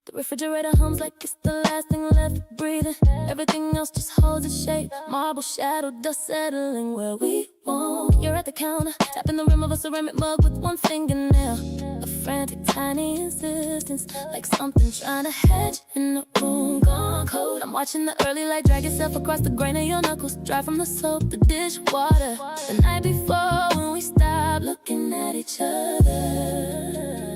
S2: The refrigerator hums like it's the last thing left breathing. Everything else just holds its shape. Marble shadow, dust settling where we won't. You're at the counter, tapping the rim of a ceramic mug with one fingernail. A frantic, tiny insistence, like something trying to hedge in the room gone cold. I'm watching the early light drag itself across the grain of your knuckles, dry from the soap, the dishwater. The night before when we stopped looking at each other,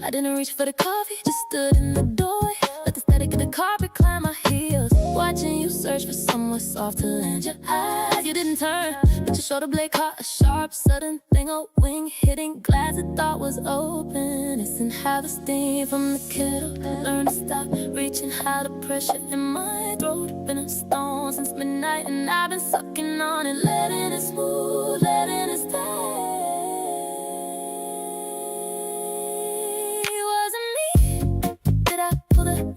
S2: I didn't reach for the coffee, just stood in the doorway. Let the static of the carpet climb my heels, watching you search for somewhere soft to land your eyes. You didn't turn, but your shoulder blade caught a sharp, sudden thing. A wing hitting glass I thought was open. Isn't how the steam from the kettle. Learn to stop reaching how the pressure in my throat. Been a stone since midnight, and I've been sucking on it, letting it smooth, letting it stay.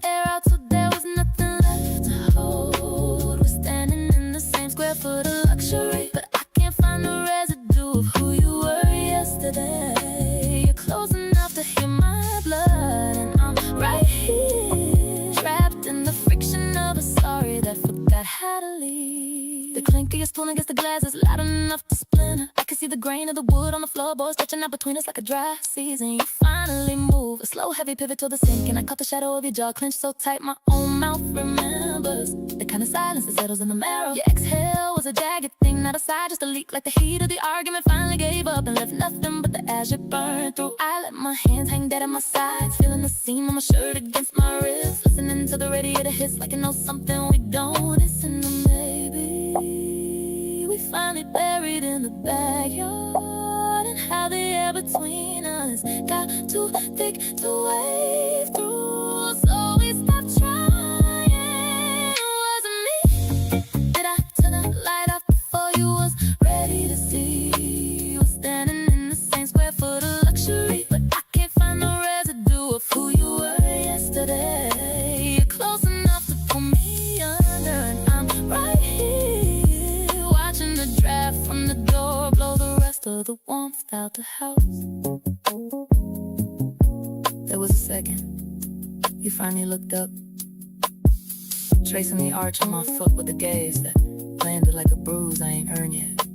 S2: Air out till there was nothing left to hold. We're standing in the same square foot of luxury, but I can't find the residue of who you were yesterday. You're close enough to hear my blood, and I'm right here, trapped in the friction of a sorry that forgot how to leave. The clink of your spoon against the glass is loud enough to splinter. I can see the grain of the wood on the floorboard stretching out between us like a dry season. You finally move, a slow heavy pivot toward the sink, and I caught the shadow of your jaw clenched so tight my own mouth remembers the kind of silence that settles in the marrow. Your exhale was a jagged thing, not a sigh, just a leak, like the heat of the argument finally gave up and left nothing but the ash it burned through. I let my hands hang dead at my sides, feeling the seam on my shirt against my wrist, listening to the radiator hiss like it knows something we don't. Listen to maybe we finally buried in the backyard, and how the air between us got too thick to wave through. So we stopped trying. Was it me? Did I turn the light off before you was ready to see? We're standing in the same square foot of luxury, but I can't find the residue of who you were yesterday. You're close enough to pull me under, and I'm right here, watching the draft from the door blow the rest of the warmth out the house. There was a second, you finally looked up, tracing the arch on my foot with a gaze that landed like a bruise I ain't earned yet.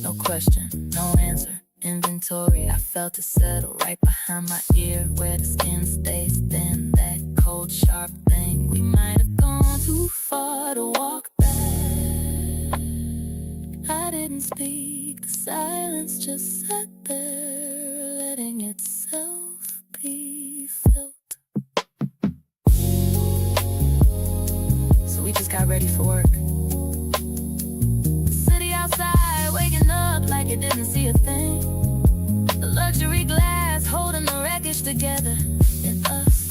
S2: No question, no answer, inventory. I felt it settle right behind my ear, where the skin stays thin. That cold, sharp thing. We might have gone too far to walk back. I didn't speak, the silence just sat there, letting itself be felt. So we just got ready for work. The city outside waking up like it didn't see a thing. The luxury glass holding the wreckage together, and us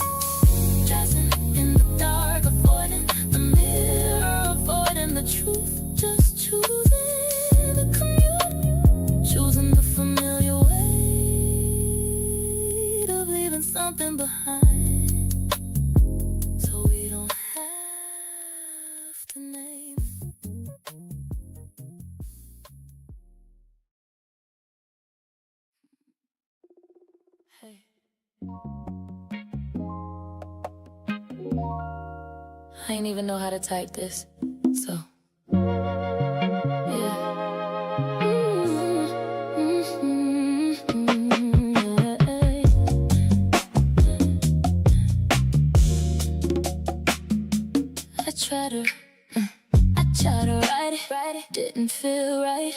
S2: dressing in the dark, avoiding the mirror, avoiding the truth. Just choosing the commute, choosing the familiar way of leaving something behind, so we don't have to name. Hey. I ain't even know how to type this, so yeah. I tried to write it, didn't feel right.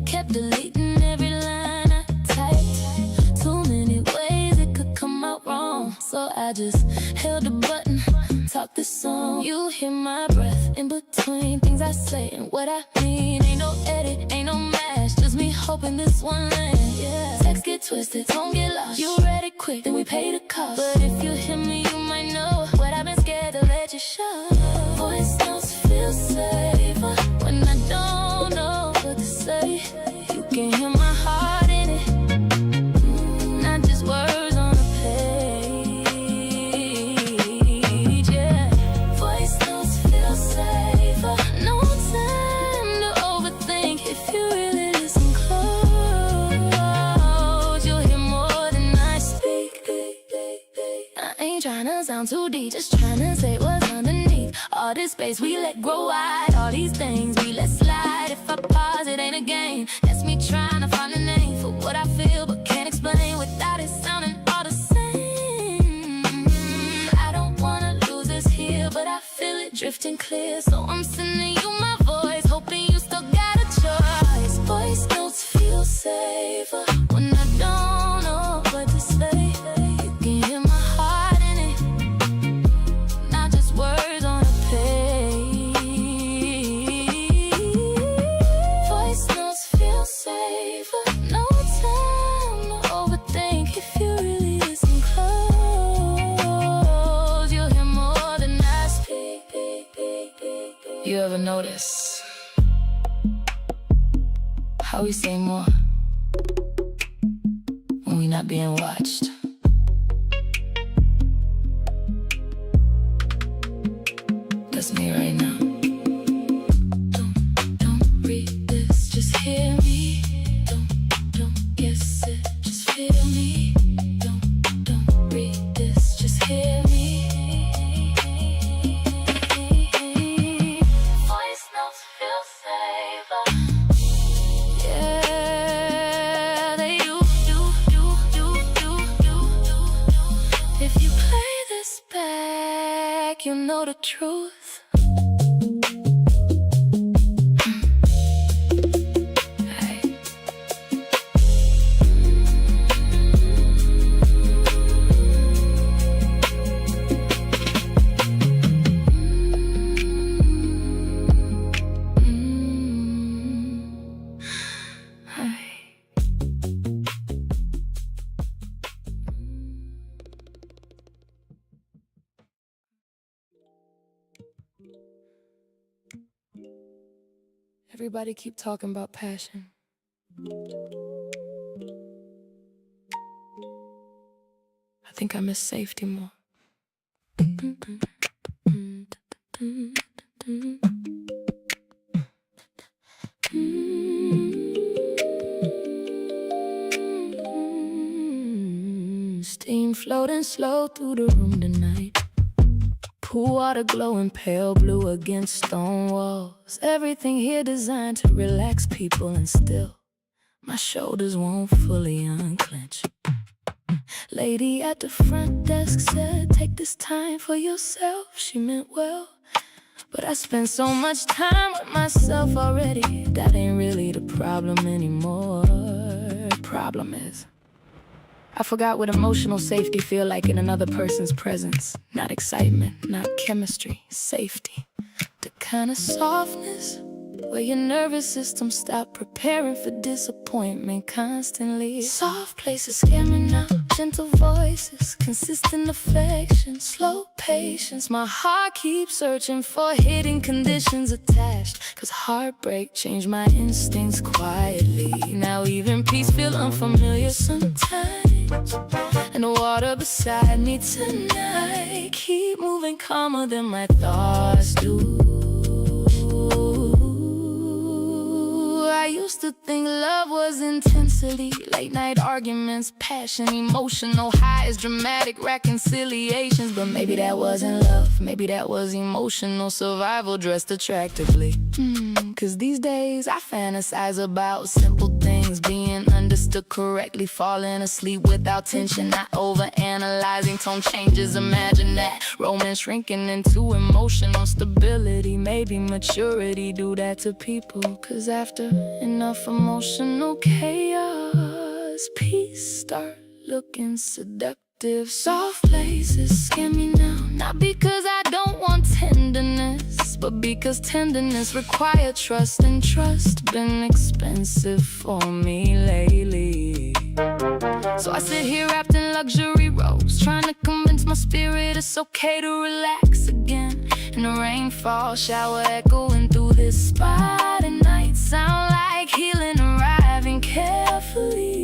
S2: Kept deleting every line I typed. Too many ways it could come out wrong, so I just held the button, talked this song. You hear my breath in between things I say and what I mean. Ain't no edit, ain't no match, just me hoping this one lands. Yeah. Text get twisted, tone get lost. You read it quick, then we pay the cost. But if you hear me, you might know what I've been scared to let you show. Voice notes feel safer when I don't know what to say. You can hear my heart in it, not just words on a page. Yeah. Voice notes feel safer. No time to overthink. If you really listen close, you'll hear more than I speak. I ain't tryna sound too deep, just tryna say what's underneath. All this space we let grow wide, all these things we let slide. If I pause, it ain't a game. That's me trying to find a name for what I feel but can't explain without it sounding all the same. I don't wanna lose us here, but I feel it drifting clear. So I'm sending you my voice, hoping you still got a choice. Voice notes feel safer when I don't know what to say. You can hear my heart in it, not just words on a page. Voice notes feel safer. No time to overthink. If you really listen close, you'll hear more than I speak. You ever notice how we say more when we not being watched? That's me right now. Don't read this, just hear me. Don't guess it, just feel me. Don't read this, just hear me. Voice notes feel safer. Yeah, they do. If you play this back, you'll know the truth. Everybody keep talking about passion. I think I miss safety more. Steam floating slow through the room tonight. Pool water glowing pale blue against stone walls. Everything here designed to relax people, and still my shoulders won't fully unclench. Lady at the front desk said, take this time for yourself. She meant well, but I spend so much time with myself already. That ain't really the problem anymore. Problem is, I forgot what emotional safety feel like in another person's presence. Not excitement, not chemistry, safety. The kind of softness where your nervous system stop preparing for disappointment constantly. Soft places scare me now. Gentle voices, consistent affection, slow patience. My heart keeps searching for hidden conditions attached, 'cause heartbreak changed my instincts quietly. Now even peace feel unfamiliar sometimes, and the water beside me tonight keep moving calmer than my thoughts do.
S1: I used to think love was intensity, late night arguments, passion, emotional highs, dramatic reconciliations. But maybe that wasn't love, maybe that was emotional survival dressed attractively. Cause these days I fantasize about simple things, being understood correctly, falling asleep without tension, not overanalyzing tone changes. Imagine that romance shrinking into emotional stability. Maybe maturity do that to people, cause after enough emotional chaos, peace start looking seductive. Soft places scare me now, not because I don't want tenderness, but because tenderness require trust, and trust been expensive for me lately. So I sit here wrapped in luxury robes, trying to convince my spirit it's okay to relax again. And the rainfall shower echoing through this spot at night sound like healing arriving carefully.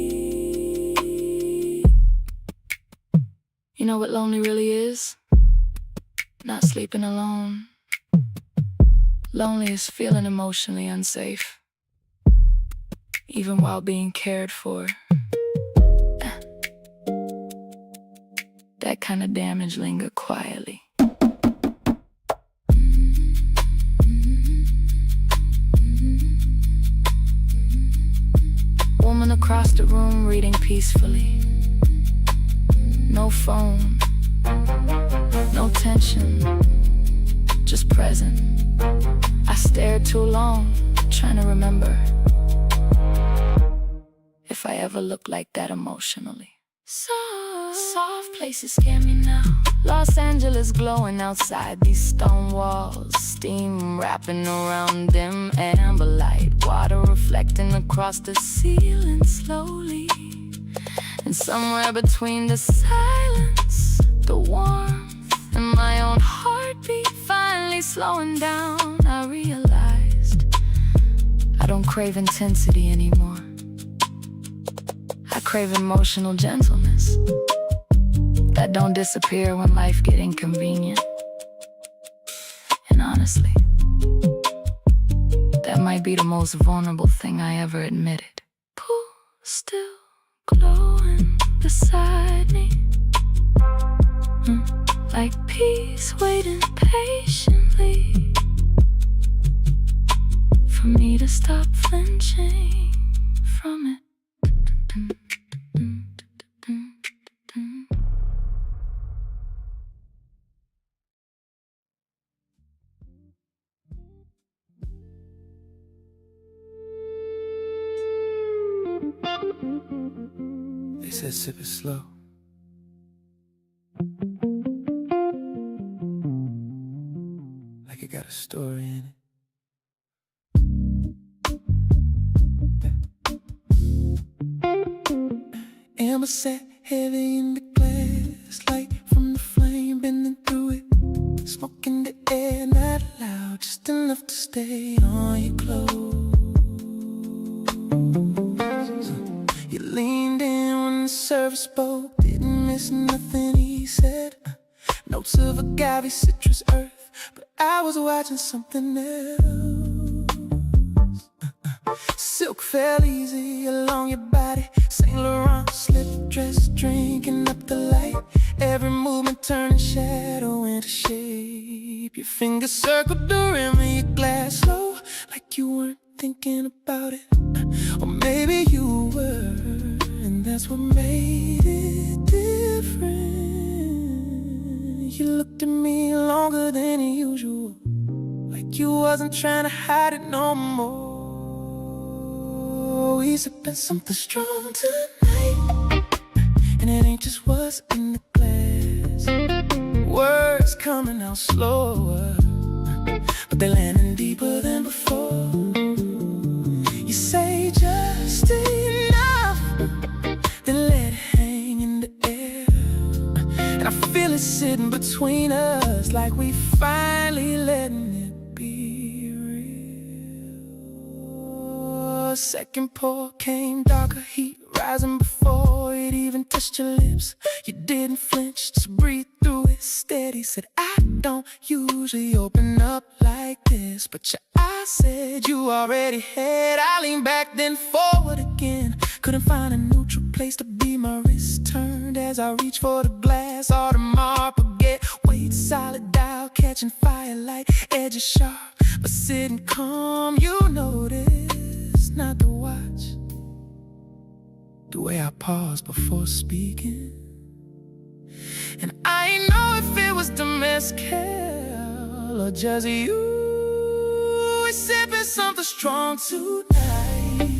S1: You know what lonely really is? Not sleeping alone. Lonely is feeling emotionally unsafe, even while being cared for. That kind of damage linger quietly. Woman across the room reading peacefully. No phone, no tension, just present. I stared too long, trying to remember if I ever looked like that emotionally. Soft places scare me now. Los Angeles glowing outside these stone walls, steam wrapping around dim amber light, water reflecting across the ceiling slowly. And somewhere between the silence, the warmth, and my own heartbeat finally slowing down, I realized I don't crave intensity anymore. I crave emotional gentleness that don't disappear when life get inconvenient. And honestly, that might be the most vulnerable thing I ever admitted. Pool still glowing beside me, like peace waiting patiently for me to stop flinching from it.
S4: They said sip it slow. Like it got a story in it. Amber sat heavy in the glass, light from the flame bending through it. Smoke in the air, not loud, just enough to stay on your clothes. You leaned in when the server spoke, didn't miss nothing he said. Notes of agave, citrus, earth, but I was watching something else. Silk fell easy along your body, Saint Laurent slip dress, drinking up the light. Every movement turning shadow into shape. Your fingers circled the rim of your glass slow, like you weren't thinking about it. Or maybe you were, and that's what made it different. You looked at me longer than usual, like you wasn't trying to hide it no more. We sipping something strong tonight, and it ain't just what's in the glass. Words coming out slower, but they're landing deeper than before. You say just enough, then let it hang in the air. And I feel it sitting between us, like we finally letting it be real. Second pour came, darker heat rising before it even touched your lips. You didn't flinch, just breathe through it.
S3: it steady. Said I don't usually open up like this, but your eyes said you already had. I leaned back then forward again. Couldn't find a neutral place to be. My wrist turned as I reached for the glass. Audemars Piguet, weight solid dial, catching firelight, edges sharp, but sitting calm. You notice, not the watch, the way I pause before speaking. And I ain't know if it was the mezcal or just you. We sipping something strong tonight,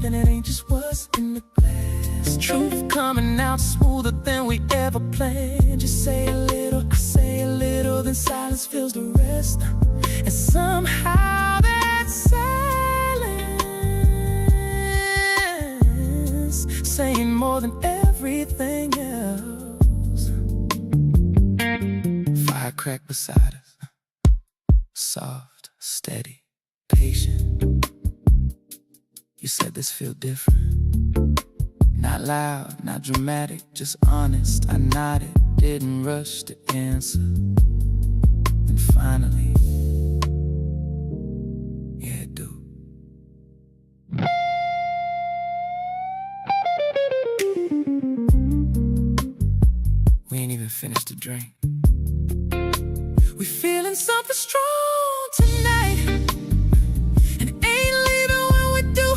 S3: and it ain't just what's in the glass. Truth coming out smoother than we ever planned. Just say a little, I say a little, then silence fills the rest. And somehow that silence saying more than everything else. Fire crack beside us, soft, steady, patient. You said this feel different. Not loud, not dramatic, just honest. I nodded, didn't rush to answer. And finally, yeah, it do. We ain't even finished the drink. We feeling something strong tonight, and it ain't leaving when we do.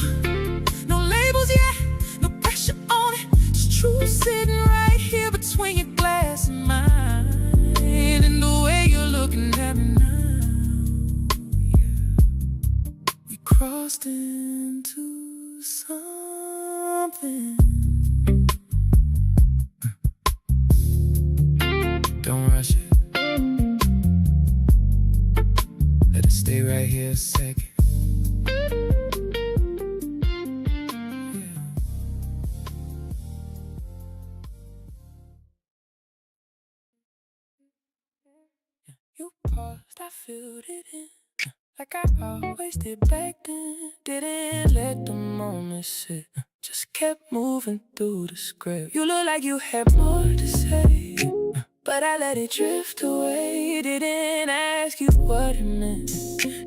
S3: No labels yet, no pressure on it. It's true sitting right here between your glass and mine. And the way you're looking at me now, yeah. We crossed into something. Don't rush it. Let it stay right here a second. Yeah. You paused, I filled it in, like I always did back then. Didn't let the moment sit, just kept moving through the script. You look like you had more to say, but I let it drift away. Didn't ask you what it meant,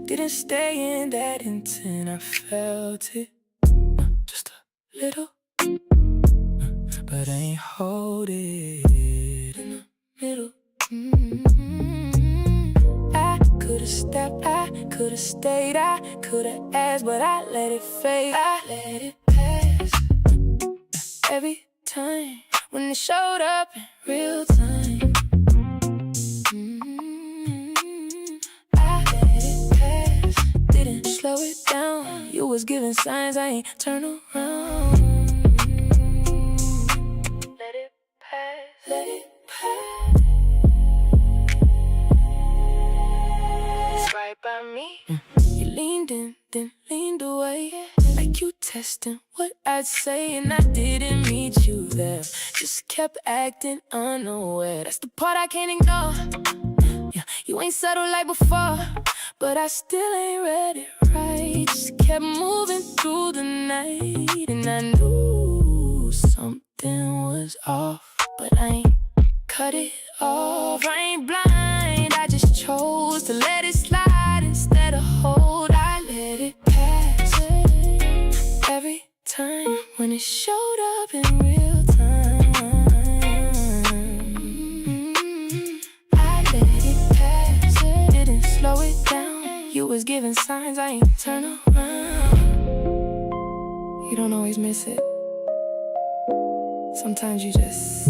S3: didn't stay in that intent. I felt it, just a little, but I ain't hold it in the middle. I could've stepped, I could've stayed, I could've asked, but I let it fade. I let it pass. Every time when it showed up in real time, I let it pass. Didn't slow it down. You was giving signs, I ain't turn around. Let it pass, let it pass. It's right by me. You leaned in, then leaned away, like you testing what I'd say, and I didn't meet you there. Just kept acting unaware. That's the part I can't ignore. Yeah, you ain't subtle like before, but I still ain't read it right. Just kept moving through the night, and I knew something was off, but I ain't cut it off. I ain't blind, I just chose to let it slide instead of hold. I let it pass. Every time when it showed up in real time, I let it pass. Didn't slow it down. You was giving signs, I ain't turn around. You don't always miss it. Sometimes you just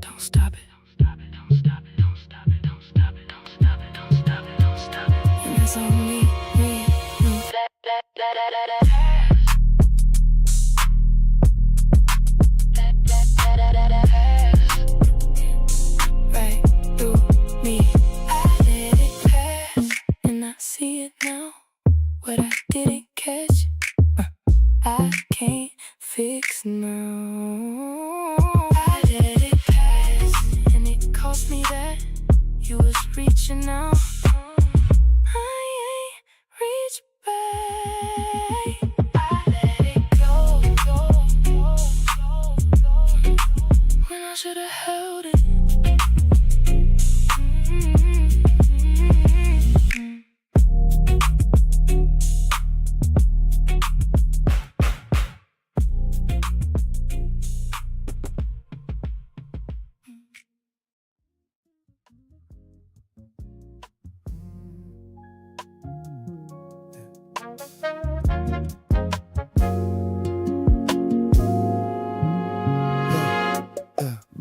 S3: don't stop it. And that's on me. Right through me. I let it pass, and I see it now. What I didn't catch, I can't fix now. I let it pass, and it cost me that. You was reaching out, I ain't reached back. I let it go, when I should've held it.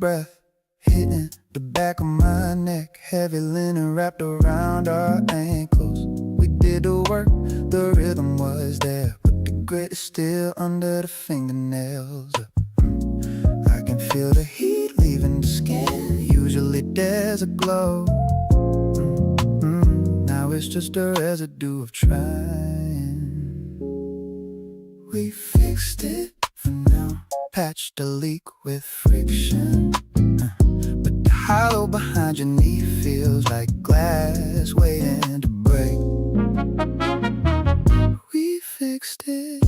S4: breath hitting the back of my neck. Heavy linen wrapped around our ankles. We did the work, the rhythm was there, but the grit is still under the fingernails. I can feel the heat leaving the skin. Usually there's a glow. Now it's just a residue of trying. We fixed it for now, patched the leak with friction, but the hollow behind your knee feels like glass waiting to break. We fixed it.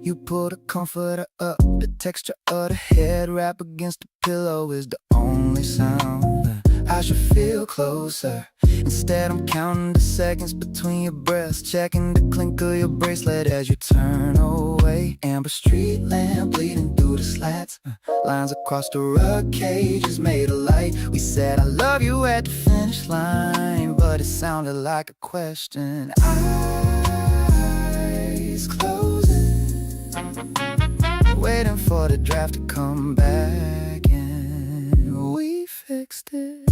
S4: You pull the comforter up, the texture of the head wrap against the pillow is the only sound. I should feel closer. Instead I'm counting the seconds between your breaths, checking the clink of your bracelet as you turn away. Amber street lamp bleeding through the slats, lines across the rug cages made of light. We said I love you at the finish line, but it sounded like a question. Eyes closing, waiting for the draft to come back, and we fixed it.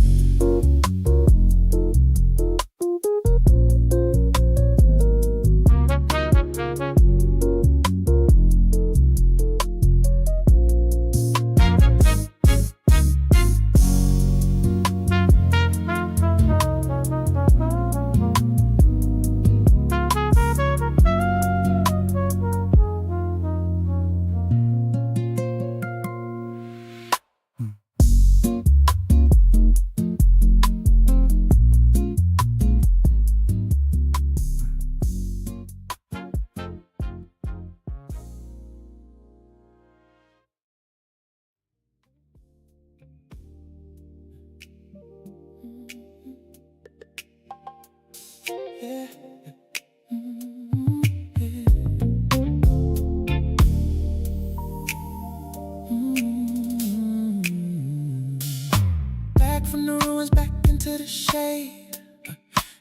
S4: Back from the ruins, back into the shade.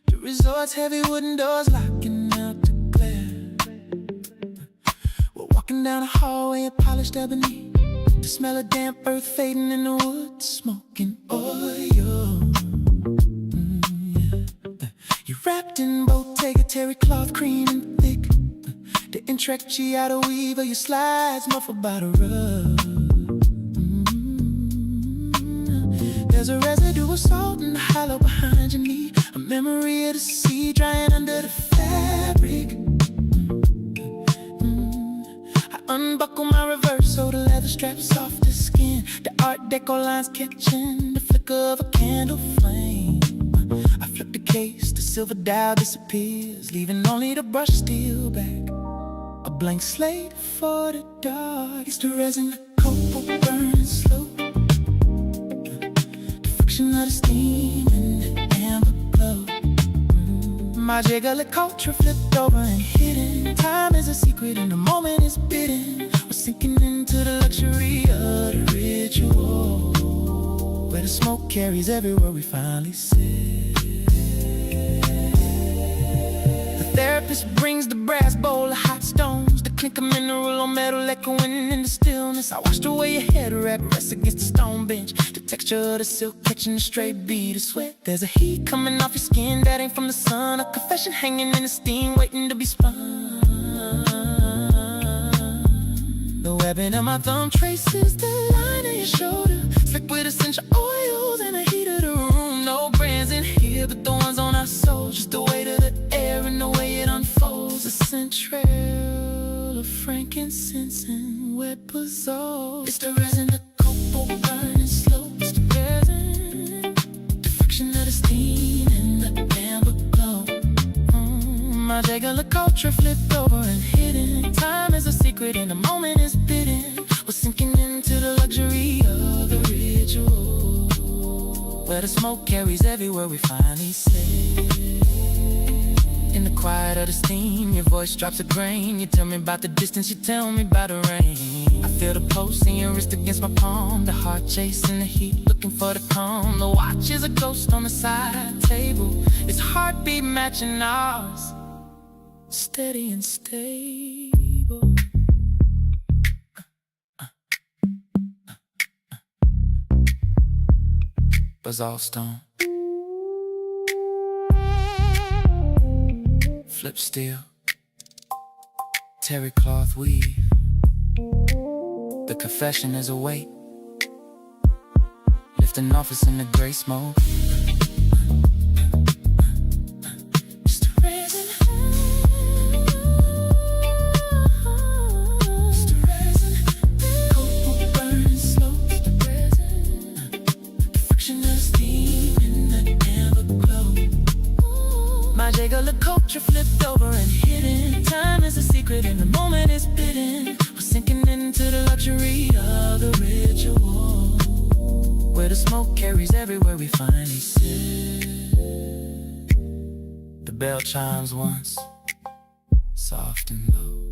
S4: The resort's heavy wooden doors locking out the glare. We're walking down a hallway of polished ebony. The smell of damp earth fading in the wood, smoking oil. You're wrapped in Bottega terry cloth, cream and thick. The intricate Giada weave of your slides muffled by the rug. There's a residue of salt in the hollow behind your knee, a memory of the sea drying under the fabric. I unbuckle my reverse so the leather strap's soft as skin. The art deco lines catching the flicker of a candle flame. I flip the case, the silver dial disappears, leaving only the brush steel back. A blank slate for the dark. It's the resin, the copal burning slow, the friction of the steam and the amber glow. My jiggle culture flipped over and hidden. Time is a secret and the moment is bidden. We're sinking into the luxury of the ritual, where the smoke carries everywhere we finally sit. The therapist brings the brass bowl of hot stones, the clink of mineral on metal echoing in the stillness. I washed away your head wrap, rest against the stone bench, the texture of the silk catching a stray bead of sweat. There's a heat coming off your skin that ain't from the sun, a confession hanging in the steam waiting to be spun. The webbing of my thumb traces the line of your shoulder, slick with essential oils and the heat of the room. No brands in here but the ones on our souls, just the weight of the air and the way it unfolds. A scent trail of frankincense and wet basil. It's the resin, the copal burning slow. It's the resin, the friction of the steam and the amber glow. My regular culture flipped over and hidden. Time is a secret and the moment is bidden. We're sinking into the luxury of the ritual, where the smoke carries everywhere we finally sit. In the quiet of the steam, your voice drops a grain. You tell me about the distance, you tell me about the rain.
S3: I feel the pulse in your wrist against my palm. The heart chasing the heat, looking for the calm. The watch is a ghost on the side table. Its heartbeat matching ours, steady and stable. Basalt stone, flip steel, terry cloth weave. The confession is awake, lifting office in the gray smoke. Just a resin, just a resin. Cold burns slow, just a resin. The friction of steam in the never glow. My Jaeger culture flipped over and hidden. Time is a secret and the moment is bidden. We're sinking into the luxury of the ritual, where the smoke carries everywhere we finally sit. The bell chimes once, soft and low.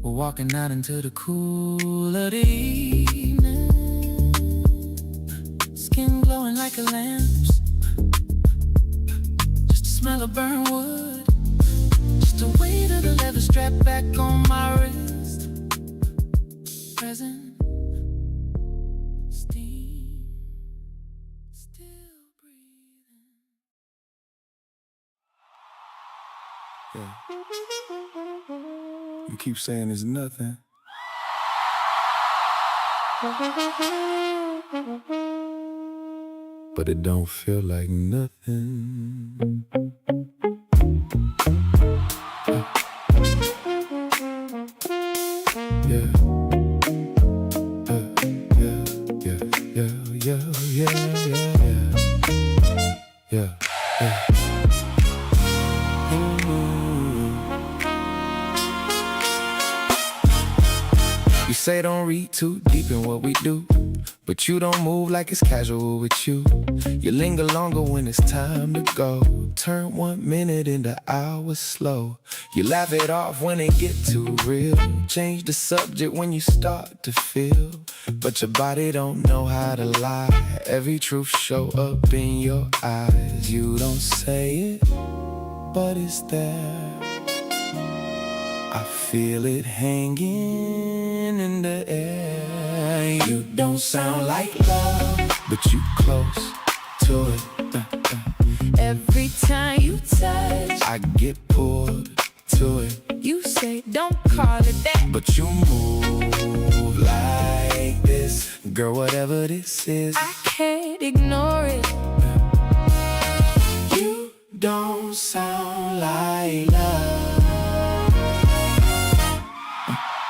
S3: We're walking out into the cool of the evening, skin glowing like a lamp's. Just the smell of burnt wood, just the weight of the leather strap back on my wrist. Present, steam, still breathing.
S5: Yeah. You keep saying it's nothing. But it don't feel like nothing. Yeah. Yeah. You say don't read too deep in what we do, but you don't move like it's casual with you. You linger longer when it's time to go. Turn 1 minute into hours slow. You laugh it off when it get too real. Change the subject when you start to feel, but your body don't know how to lie. Every truth show up in your eyes. You don't say it, but it's there. I feel it hanging in the air. You don't sound like love, but you close to it.
S2: Every time you touch,
S5: I get pulled to it,
S2: you say don't call it that.
S5: but you move like this. Girl, whatever this is,
S2: I can't ignore it.
S5: you don't sound like love,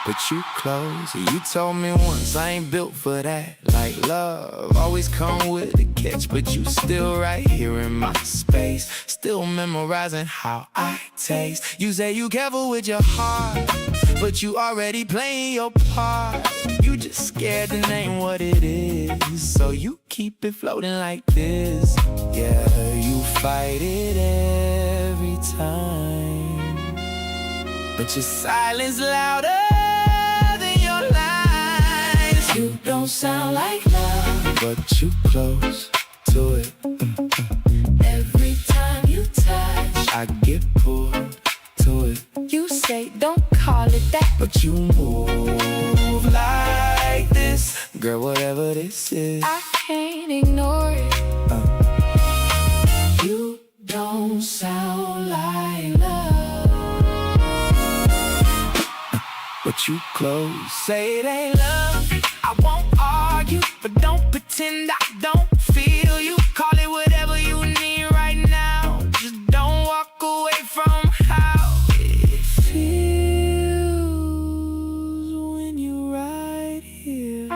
S5: but you close. You told me once I ain't built for that. Like love always come with a catch, but you still right here in my space, still memorizing how I taste. You say you careful with your heart, but you already playing your part. You just scared to name what it is, so you keep it floating like this. Yeah, you fight it every time, but your silence louder than your lies.
S2: You don't sound like love.
S5: But you close to it.
S2: Every time you touch,
S5: I get pulled to it,
S2: you say don't call it that.
S5: but you move like this. Girl, whatever this is,
S2: I can't ignore it.
S5: you don't sound like love, but you close.
S3: Say it ain't love, I won't argue, but don't pretend I don't feel you. Call it whatever you need right now, just don't walk away from how it feels when you're right here.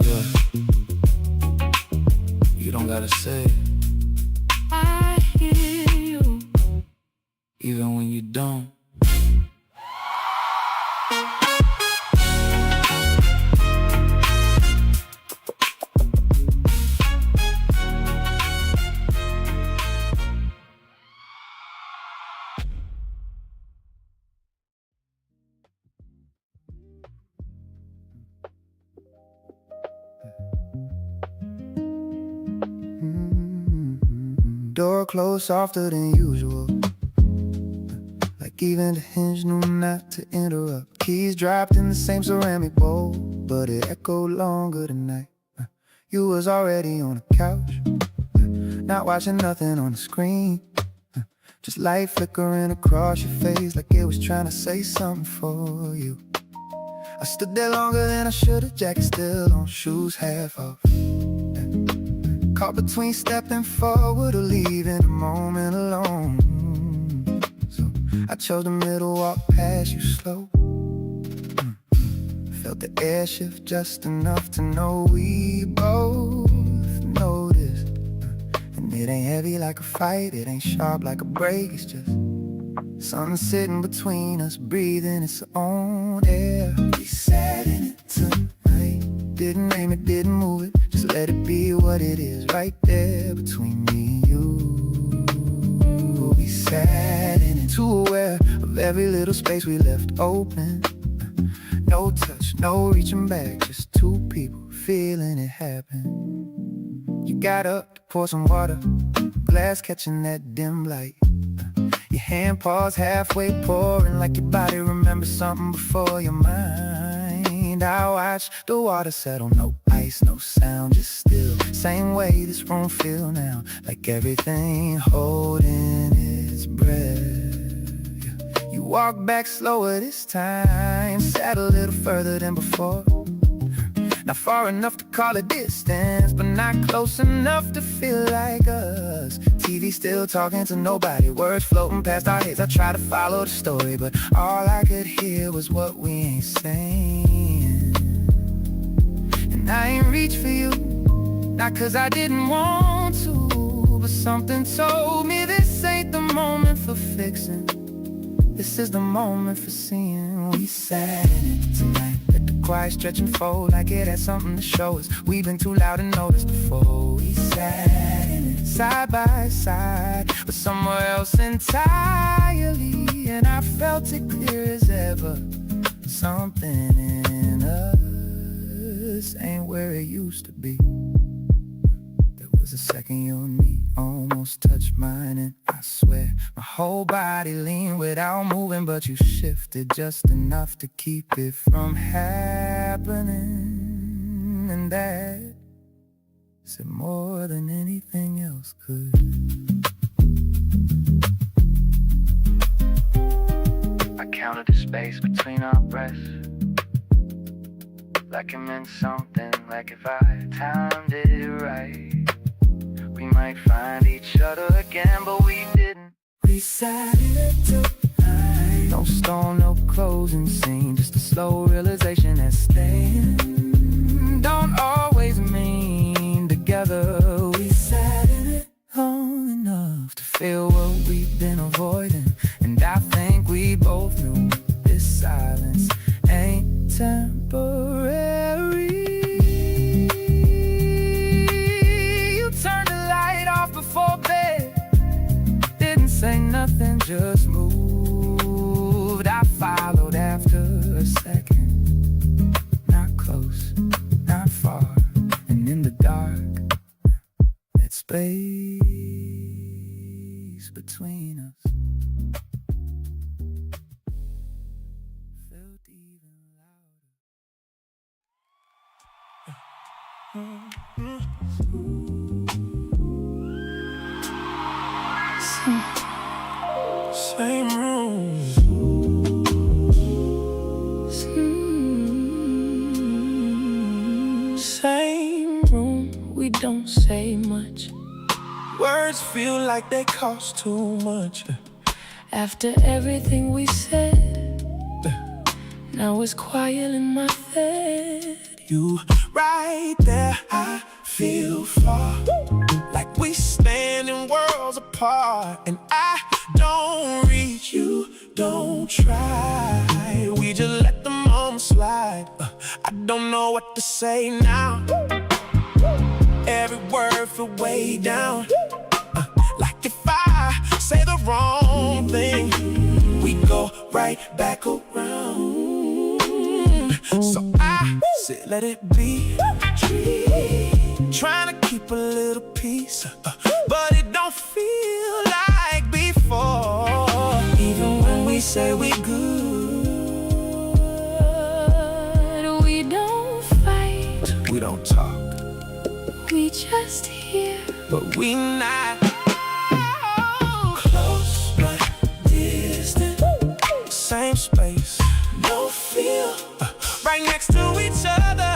S5: Yeah, you don't gotta say it,
S2: I hear you.
S5: even when you don't.
S4: door closed softer than usual, like even the hinge knew not to interrupt. Keys dropped in the same ceramic bowl, but it echoed longer tonight. You was already on the couch, not watching nothing on the screen, just light flickering across your face like it was trying to say something for you. I stood there longer than I should've, jacket still on, shoes half off. Caught between stepping forward or leaving the moment alone. So I chose the middle, walk past you slow. Felt the air shift just enough to know we both noticed. And it ain't heavy like a fight, it ain't sharp like a break. It's just something sitting between us, breathing its own air. We sat in it tonight, didn't name it, didn't move it, just let it be what it is, right there between me and you. We sat in it, too aware of every little space we left open. No touch, no reaching back, just two people feeling it happen. You got up to pour some water, glass catching that dim light. Your hand paused halfway pouring, like your body remembers something before your mind. I watched the water settle, no ice, no sound, just still. Same way this room feel now, like everything holding its breath. You walk back slower this time, sat a little further than before. Not far enough to call it distance, but not close enough to feel like us. TV still talking to nobody, words floating past our heads. I try to follow the story, but all I could hear was what we ain't saying. And I ain't reach for you, not cause I didn't want to, but something told me this ain't the moment for fixing. This is the moment for seeing. We sat in it tonight, let the quiet stretch and fold like it had something to show us. We've been too loud and noticed before. We sat in it side by side, but somewhere else entirely. And I felt it clear as ever, something in us ain't where it used to be. There was a second you and me almost touched mine, and I swear my whole body leaned without moving, but you shifted just enough to keep it from happening. And that said more than anything else could. I counted the space between our breaths, like it meant something, like if I timed it right, we might find each other again, but we didn't. We sat in it tonight, no storm, no closing scene, just a slow realization that staying don't always mean together. We sat in it long enough to feel what we've been avoiding, and I think we both knew this silence ain't temporary. You turned the light off before bed, didn't say nothing, just moved. I followed after a second, not close, not far, and in the dark, that space between us felt even louder.
S3: Same room.
S1: Same room, we don't say much.
S3: Words feel like they cost too much.
S1: After everything we said, now it's quiet in my head.
S3: You right there, I feel far, like we standing worlds apart. And I don't reach, you don't try. We just let the moment slide. I don't know what to say now. Every word feel way down, like if I say the wrong thing, we go right back around. So I said let it be, trying to keep a little peace, but it don't feel like before. Even when we say we good,
S2: we don't fight,
S3: we don't talk,
S2: we just hear.
S3: but we not close but distant. Same space, no feel, right next to each other,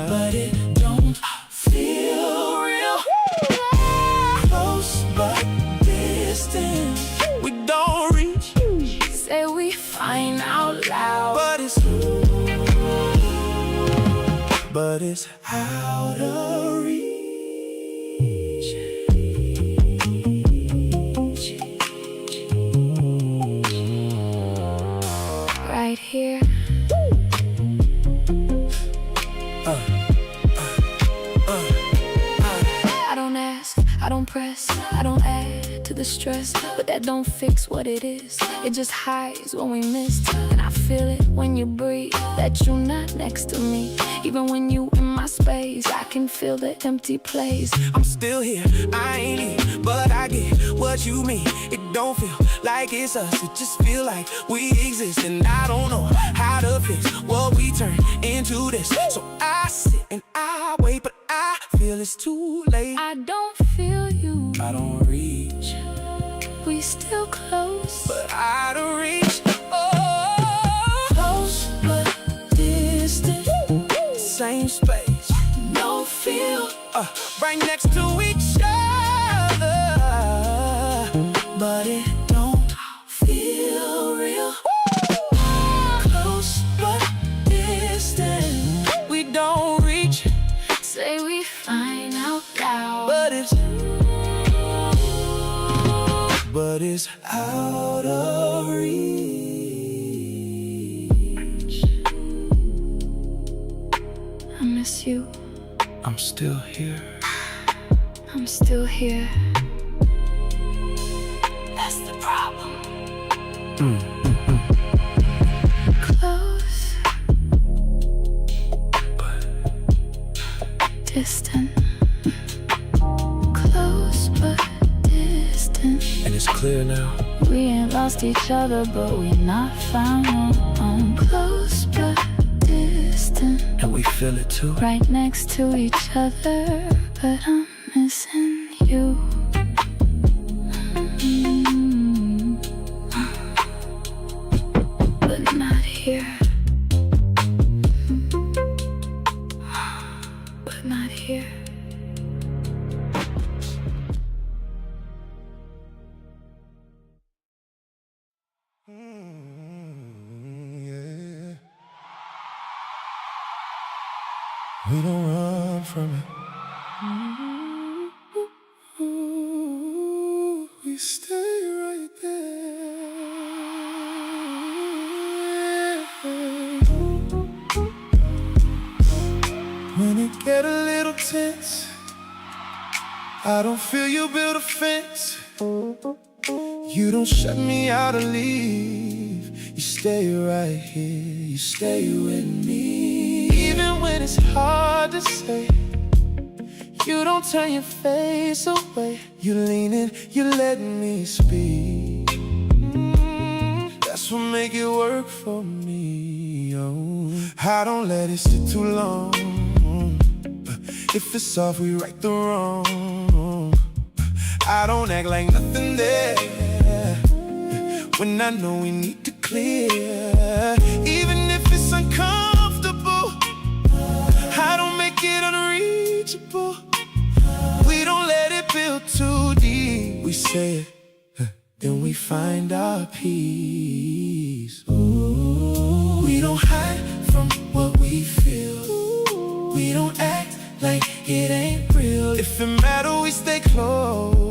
S3: but it don't feel real. Close but distant, we don't reach.
S2: Say we find out loud,
S3: but it's out of reach.
S2: right here. I don't ask, I don't press, I don't add to the stress, but that don't fix what it is. It just hides when we missed, and I feel it when you breathe, that you're not next to me. Even when you in my space, I can feel the empty place.
S3: I'm still here, I ain't leave, but I get what you mean. It don't feel like it's us, it just feel like we exist. And I don't know how to fix what we turn into this. So I sit and I wait, but I feel it's too late.
S2: I don't feel you,
S3: I don't reach,
S2: we still close,
S3: but out of reach. Oh, close but distant, same space,
S2: no feel,
S3: right next to each other, but it don't feel real. Close but distant, we don't reach.
S2: say we find out loud,
S3: but it's out of reach.
S2: I miss you,
S3: I'm still here.
S2: I'm still here. That's the problem. Close
S3: But
S2: distant, close but distant.
S3: and it's clear now.
S2: We ain't lost each other, but we not found. Close but distant,
S3: And we feel it too.
S2: right next to each other, but I'm missing you. But not here. But not here.
S4: Yeah. We don't run from it. We stay right there. When it get a little tense, I don't feel you build a fence. You don't shut me out or leave. You stay right here, you stay with me. Even when it's hard to say, you don't turn your face away. You lean in, you let me speak. That's what make it work for me. Oh, I don't let it sit too long. If it's off, we right the wrong. I don't act like nothing there when I know we need to clear. Even if it's uncomfortable, I don't make it unreachable. We don't let it build too deep. We say it, then we find our peace. Ooh, we don't hide from what we feel. We don't act like it ain't real. If it matters, we stay close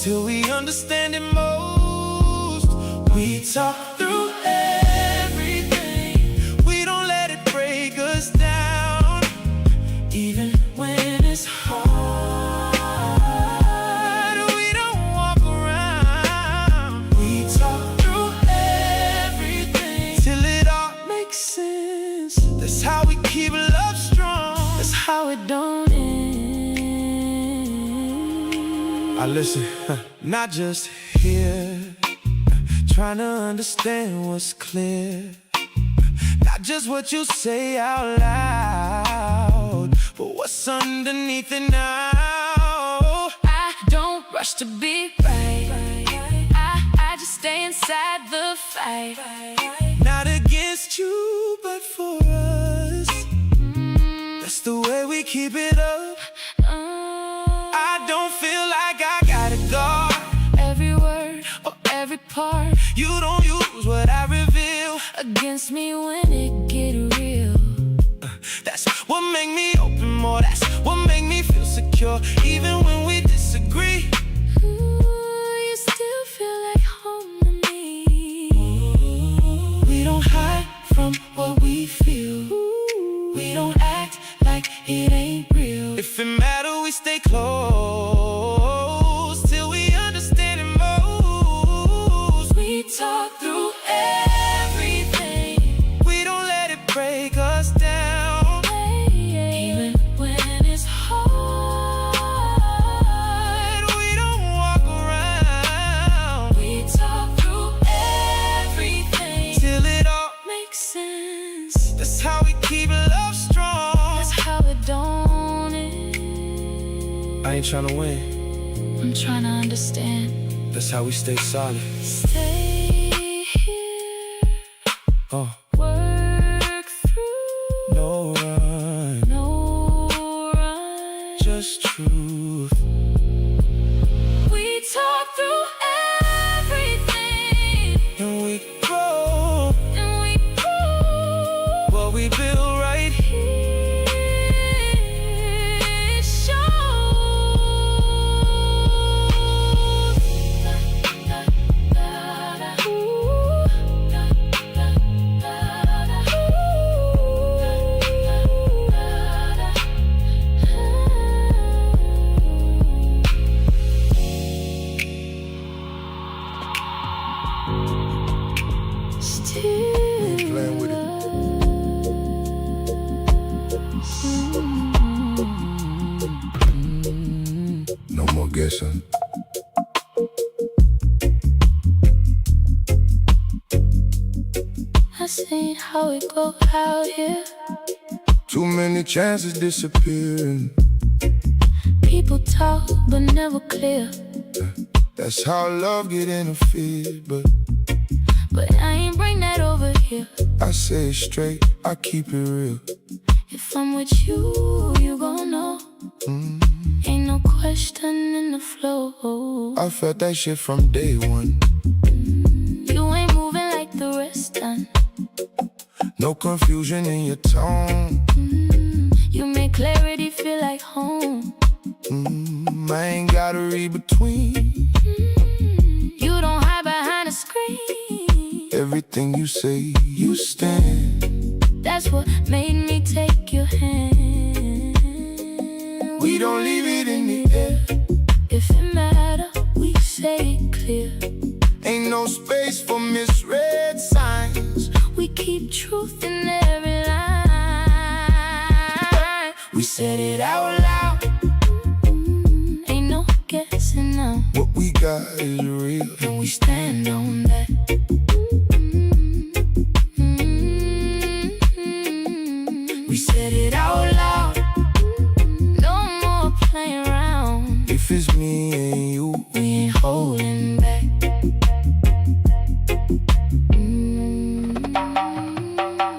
S4: till we understand it most. We talk through everything. We don't let it break us down. Even when it's hard, we don't walk around. We talk through everything till it all makes sense. That's how we keep love strong. That's how it don't end.
S3: I listen, not just here, trying to understand what's clear. Not just what you say out loud, but what's underneath it now.
S2: I don't rush to be right. I just stay inside the fight.
S3: Not against you, but for us. That's the way we keep it up. I don't feel like I gotta guard
S2: every word or every part.
S3: You don't use what I reveal
S2: against me when it get real.
S3: That's what make me open more. That's what make me feel secure. Even when we disagree,
S2: you still feel like home to me.
S3: We don't hide from what we feel. We don't act like it ain't real. If it matter, we stay close till we understand it most.
S2: We talk through everything.
S3: We don't let it break us down.
S2: Even when it's hard,
S3: we don't walk around.
S2: We talk through everything
S3: till it all
S2: makes sense.
S3: That's how we keep love strong.
S2: That's how it don't end.
S3: I ain't tryna win,
S2: I'm trying to understand.
S3: that's how we stay solid.
S2: Stay here, work through.
S3: No run,
S2: No run,
S3: just truth.
S2: we talk through everything,
S3: And we grow what we build right here.
S2: it shows.
S4: Playing with it. No more guessing.
S2: I seen how it go out here.
S4: Too many chances disappearing.
S2: People talk but never clear.
S4: That's how love get interfered. But
S2: I ain't bring that over here.
S4: I say it straight, I keep it real.
S2: If I'm with you, you gon' know. Ain't no question in the flow.
S4: I felt that shit from day one.
S2: You ain't moving like the rest done.
S4: No confusion in your tone.
S2: You make clarity feel like home.
S4: I ain't gotta read between.
S2: You don't hide behind a screen.
S4: Everything you say, you stand.
S2: That's what made me take your hand.
S4: We don't leave it in the air.
S2: If it matter, we say it clear.
S4: Ain't no space for misread signs.
S2: We keep truth in every line.
S3: We said it out loud.
S2: Ain't no guessing now.
S4: What we got is real.
S2: And we stand on that.
S3: We said it out loud.
S2: No more playing around.
S4: If it's me and you,
S2: We ain't holding back.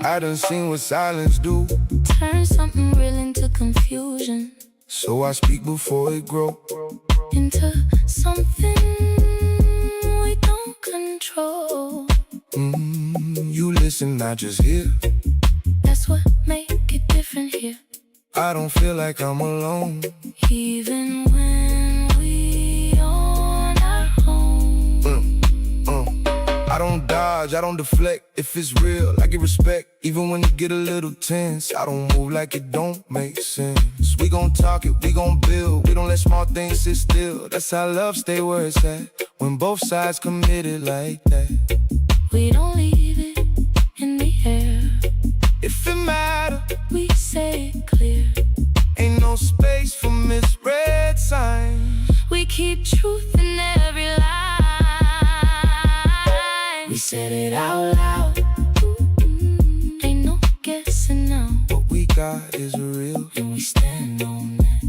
S4: I done seen what silence do.
S2: Turn something real into confusion,
S4: So I speak before it grow.
S2: into something we don't control.
S4: You listen, I just hear.
S2: That's what make it different here.
S4: I don't feel like I'm alone.
S2: Even when we on our own.
S4: I don't dodge, I don't deflect. If it's real, I give respect. Even when it get a little tense, I don't move like it don't make sense. We gon' talk it, we gon' build. We don't let small things sit still. That's how love stay where it's at. When both sides committed like that.
S2: We don't leave it in the air.
S3: If it matter,
S2: We say it clear.
S3: ain't no space for misread signs.
S2: We keep
S5: got is real, and we stand on that.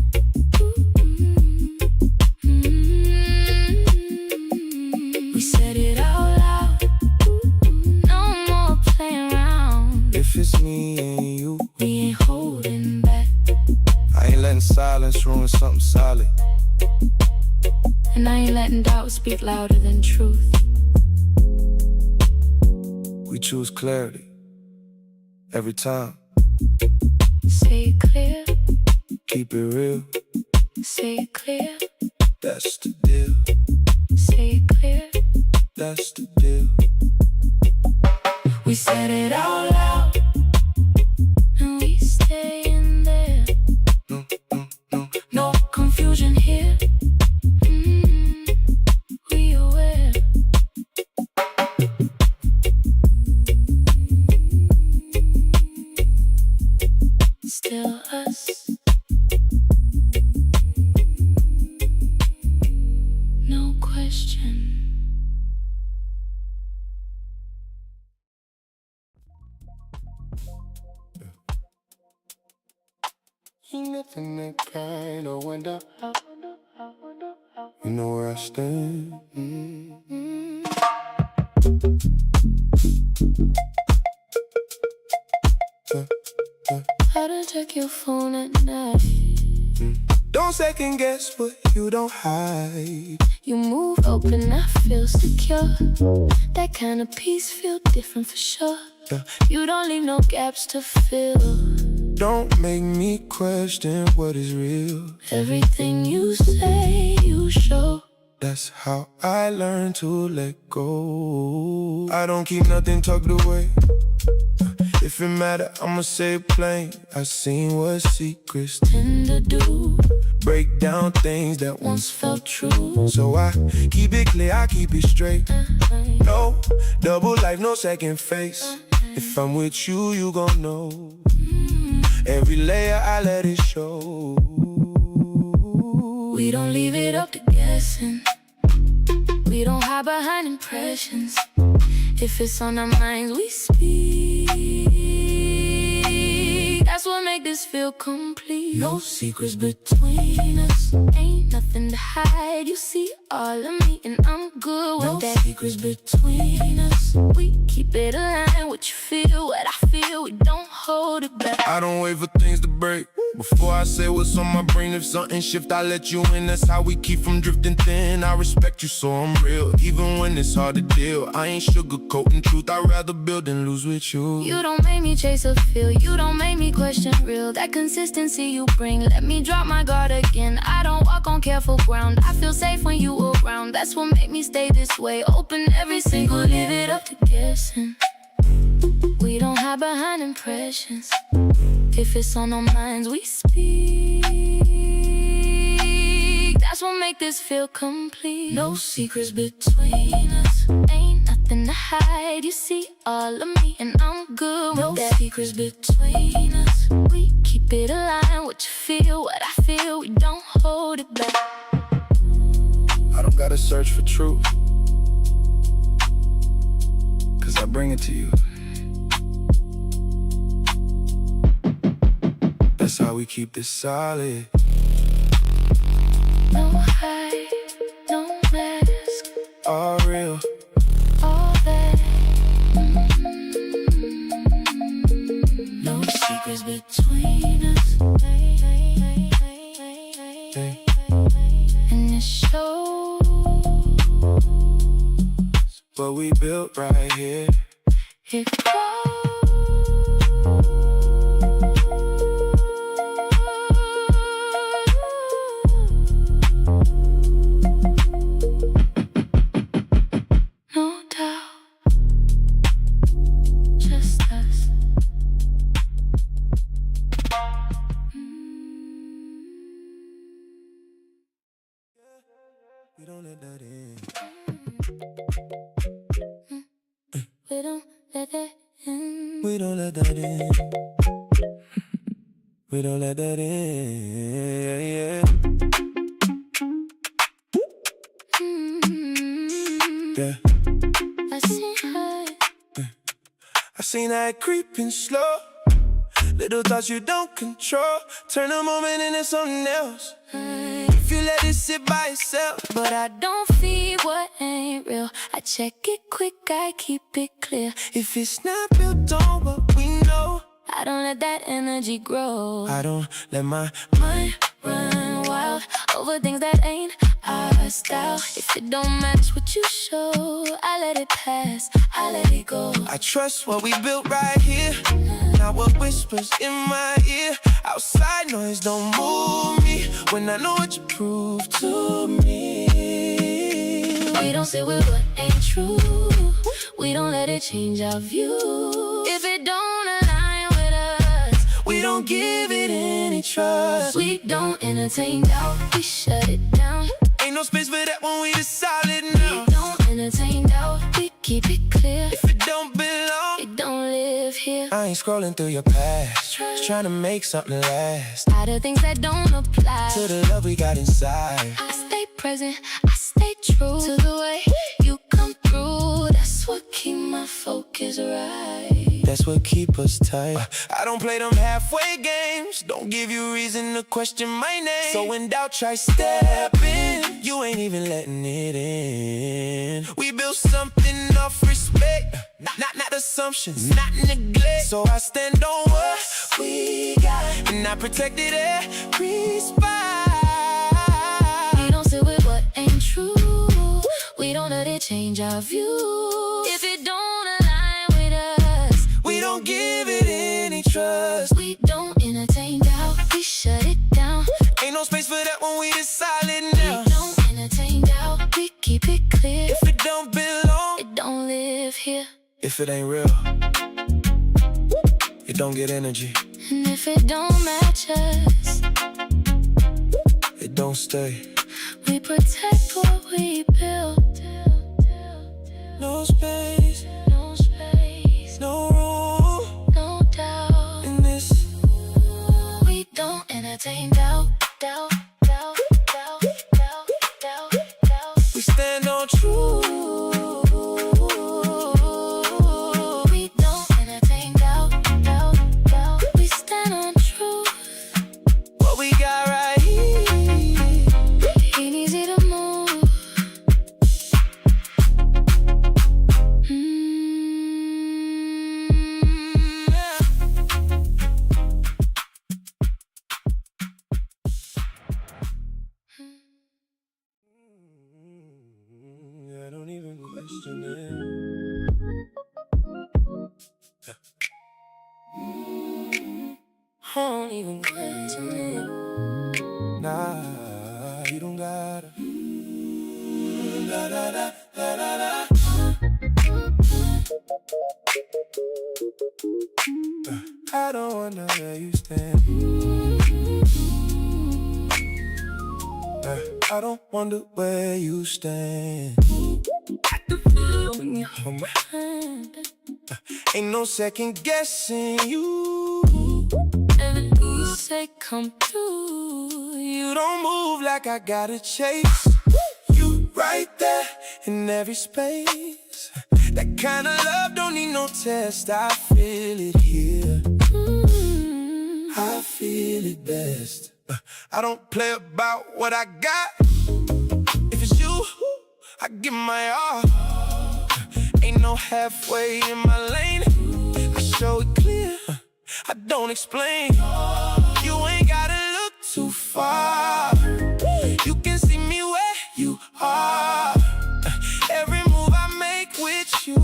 S2: We said it out loud. No more playing around.
S5: If it's me and you,
S2: We ain't holding back.
S5: I ain't letting silence ruin something solid.
S2: And I ain't letting doubt speak louder than truth.
S5: We choose clarity every time.
S2: Say it clear,
S5: Keep it real,
S2: say it clear,
S5: that's the deal.
S2: say it clear.
S5: That's the deal.
S2: We said it out loud, and we stay in there.
S5: No, no, no.
S2: No confusion here. We aware. Still us. No question.
S5: Ain't nothing that kind of wonder. You know where I stand.
S2: How to check your phone at night.
S5: Don't second guess what you don't hide.
S2: You move open, I feel secure. That kind of peace feel different for sure.
S5: Yeah.
S2: You don't leave no gaps to fill.
S5: Don't make me question what is real.
S2: Everything you say, you show.
S5: That's how I learn to let go. I don't keep nothing tucked away. If it matter, I'ma say it plain. I seen what secrets
S2: Tend to do.
S5: break down things that
S2: Once felt true.
S5: So I keep it clear, I keep it straight. No double life, no second face. If I'm with you, you gon' know. Every layer I let it show.
S2: We don't leave it up to guessing. We don't hide behind impressions. If it's on our minds, we speak. That's what make this feel complete. No secrets between us. Ain't nothing to hide. You see all of me and I'm good with that. No secrets between us. We keep it aligned. What you feel, what I feel. We don't hold it back.
S5: I don't wait for things to break before I say what's on my brain. If something shift, I let you in. That's how we keep from drifting thin. I respect you, so I'm real, even when it's hard to deal. I ain't sugarcoating truth, I'd rather build than lose with you.
S2: You don't make me chase a feel. You don't make me question real. That consistency you bring, let me drop my guard again. I don't walk on careful ground. I feel safe when you around. That's what make me stay this way. Open every single, leave it up to guessing. We don't hide behind impressions. If it's on our minds, we speak. That's what make this feel complete. No secrets between us. Ain't nothing to hide. You see all of me and I'm good with that. No secrets between us. We keep it aligned. What you feel, what I feel. We don't hold it back.
S5: I don't gotta search for truth, 'cause I bring it to you. That's how we keep this solid.
S2: No hide, no mask.
S5: All real.
S2: All that. No secrets between us. And it shows.
S5: What we built right here.
S2: It grows. No doubt. Just us.
S5: We don't let that in.
S2: We don't let that in.
S5: We don't let that in. We don't let that in. Yeah.
S2: I see her.
S5: I seen that creeping slow.
S3: Little thoughts you don't control, turn a moment into something else. If you let it sit by itself.
S2: But I don't feed what ain't real. I check it quick, I keep it clear.
S3: If it's not built on what we know,
S2: I don't let that energy grow.
S3: I don't let my
S2: Mind run wild over things that ain't our style. If it don't match what you show, I let it pass, I let it go.
S3: I trust what we built right here, not what whispers in my ear. Outside noise don't move me when I know what you proved to me.
S2: We don't sit with what ain't true. We don't let it change our view. If it don't align with us,
S3: We don't give it any trust.
S2: we don't entertain doubt. We shut it down.
S3: Ain't no space for that when we decide it
S2: We
S3: now.
S2: don't entertain doubt. We keep it clear.
S3: If it don't belong,
S2: It don't live here.
S3: I ain't scrolling through your past, just trying to make something last.
S2: Out of things that don't apply.
S3: To the love we got inside.
S2: I stay present, I stay true to the way you come through. That's what keep my focus right.
S3: That's what keep us tight. I don't play them halfway games. Don't give you reason to question my name. So in doubt, try stepping. You ain't even letting it in. We built something off respect, not assumptions, not neglect. So I stand on what we got, and I protected every spot.
S2: We don't sit with what ain't true. We don't let it change our view. If it don't align with us,
S3: We don't give it any trust.
S2: we don't entertain doubt. We shut it down.
S3: Ain't no space for that when we decide it
S2: We
S3: now.
S2: don't entertain doubt. We keep it clear.
S3: If it don't belong,
S2: It don't live here.
S3: if it ain't real, it don't get energy,
S2: And if it don't match us,
S3: it don't stay.
S2: we protect what we built.
S3: No space,
S2: No space,
S3: no room
S2: no doubt.
S3: in this.
S2: We don't entertain doubt, doubt, doubt, doubt, doubt, doubt, doubt.
S3: We stand on truth.
S2: We don't entertain doubt, doubt, doubt. We stand on truth.
S3: What we got right here.
S2: Ain't easy to move.
S3: Yeah. I don't even question it.
S2: I don't even question it.
S3: Nah, you don't gotta. Da, da, da, da, da, da. I don't wanna where you stand. I don't wonder where you stand.
S2: When you hold my hand,
S3: Ain't no second guessing you.
S2: everything you say come true.
S3: You don't move like I gotta chase. You right there in every space. That kind of love don't need no test. I feel it here. I feel it best. I don't play about what I got. If it's you, I give my all. Ain't no halfway in my lane. I show it clear. I don't explain. You ain't gotta look too far. You can see me where you are. Every move I make with you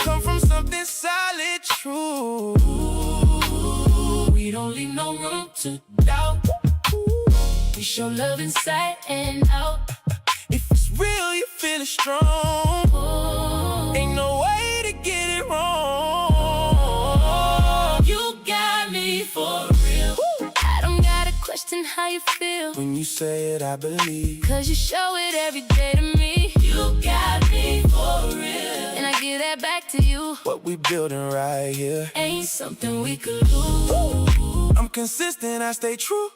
S3: come from something solid, true.
S2: We don't leave no room to doubt. We show love inside and out.
S3: If it's real, you feel it strong.
S2: Oh,
S3: Ain't no way to get it wrong.
S2: you got me for real. I don't gotta question how you feel,
S3: When you say it, I believe.
S2: 'cause you show it every day to me. You got me for real, and I give that back to you.
S3: What we building right here.
S2: Ain't something we could lose.
S3: I'm consistent, I stay true.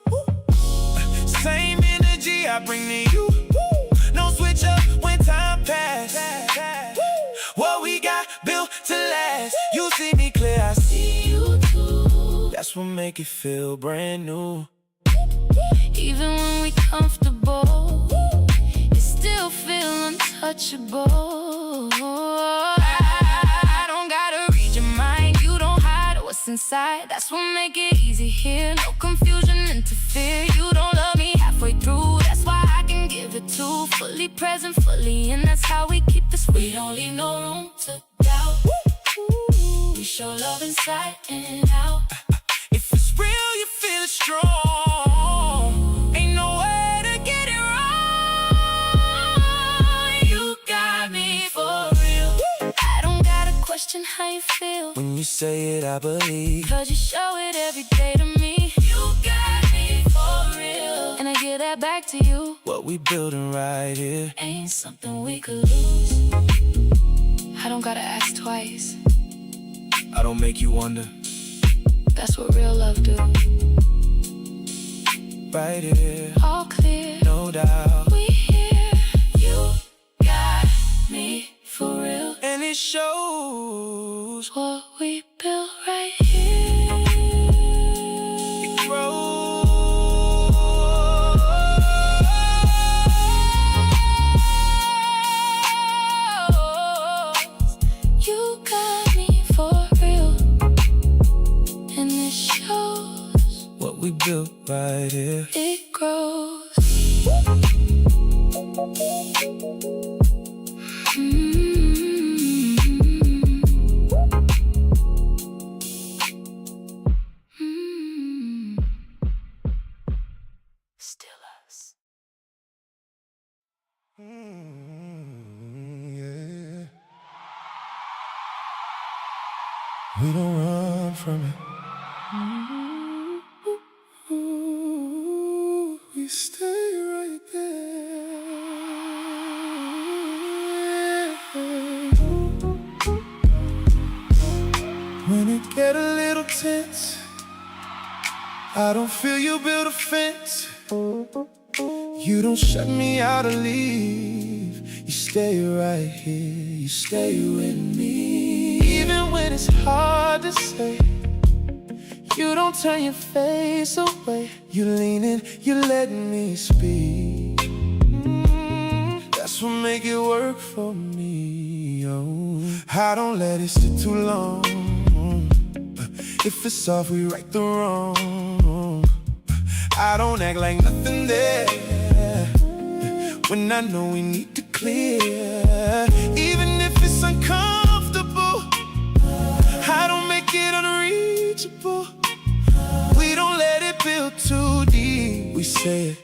S3: Same energy I bring to you. No switch up when time pass. What we got built to last. You see me clear, I see
S2: You too.
S3: That's what make it feel brand new.
S2: Even when we comfortable, it still feel untouchable. I don't gotta read your mind, you don't hide what's inside. That's what make it easy here, no confusion, interfere. You don't love me halfway through, that's why I can give it to. Fully present, fully in, that's how we keep this. We don't leave no room to doubt. We show love inside and out.
S3: If it's real, you feel it strong. Ain't no way to get it wrong.
S2: You got me for real. I don't gotta question how you feel.
S3: When you say it, I believe.
S2: Cause you show it every day to me. You got me for real. And I give that back to you.
S3: What we building right here
S2: ain't something we could lose. I don't gotta ask twice.
S3: I don't make you wonder.
S2: That's what real love do.
S3: Right here,
S2: all clear,
S3: no doubt.
S2: We here. You got me for real.
S3: And it shows
S2: what we built right here.
S3: It grows.
S2: You got me for real. And it shows
S3: what we built right here.
S2: It grows. Still us.
S4: Yeah. We don't run from it. We stay right there. When it get a little tense, I don't feel you build a fence. You don't shut me out or leave. You stay right here, you stay with me. Even when it's hard to say, you don't turn your face away. You lean in, you let me speak. That's what make it work for me. Oh, I don't let it sit too long. If it's off, we right the wrong. I don't act like nothing there when I know we need to clear. Even if it's uncomfortable, I don't make it unreachable. We don't let it build too deep. We say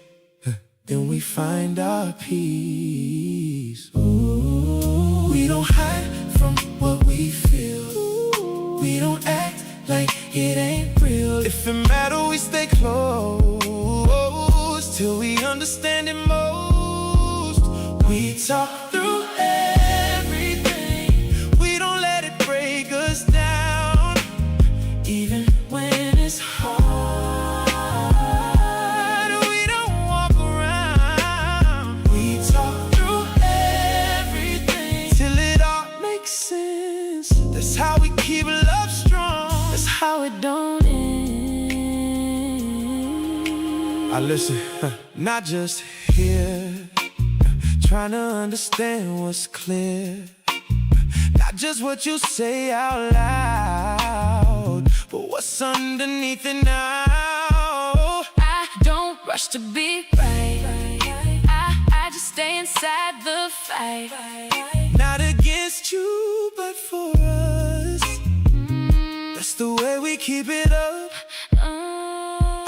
S4: it, then we find our peace. Ooh, we don't hide from what we feel. We don't act like it ain't real. If it matters, we stay close till we understand it most. We talk through everything. We don't let it break us down. Even when it's hard, we don't walk around. We talk through everything till it all makes sense. That's how we keep love strong. That's how it don't end. I listen, not just here, trying to understand what's clear. Not just what you say out loud, but what's underneath it now.
S2: I don't rush to be right. I just stay inside the fight.
S3: Not against you, but for us. That's the way we keep it up.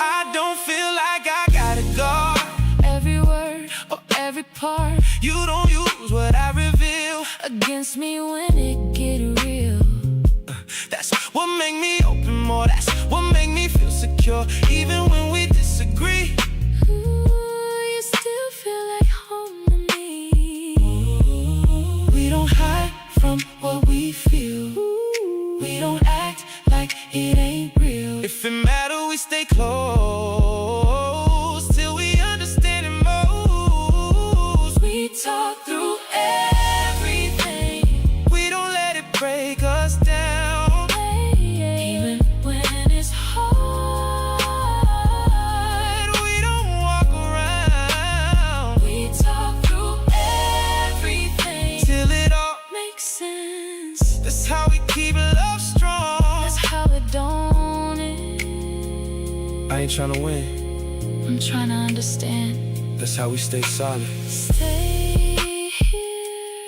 S3: I don't feel like I gotta guard
S2: every word or every part.
S3: You don't use what I reveal
S2: against me when it get real.
S3: That's what make me open more. That's what make me feel secure. Even when we disagree,
S2: you still feel like home to me.
S3: We don't hide
S2: from what we feel. We don't act like it ain't real.
S3: If it matters, we stay close till we understand it most.
S2: We talk through everything.
S3: We don't let it break us down.
S2: Even when it's hard.
S5: ain't tryna win.
S2: I'm trying to understand.
S5: That's how we stay solid.
S2: Stay here,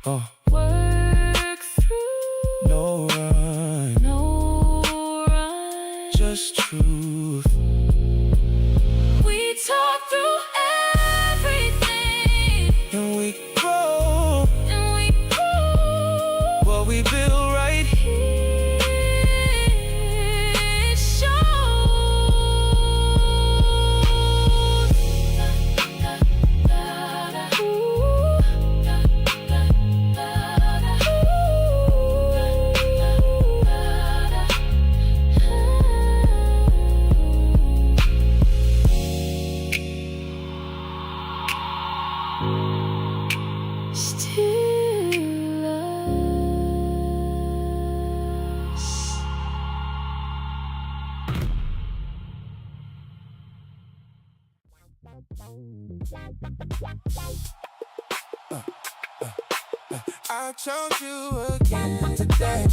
S5: Oh,
S2: work through,
S5: no run,
S2: no run.
S5: just truth.
S2: We talk through everything,
S5: And we grow
S2: and we prove
S5: what we build right here.
S2: it shows. Still us.
S3: I chose you again today.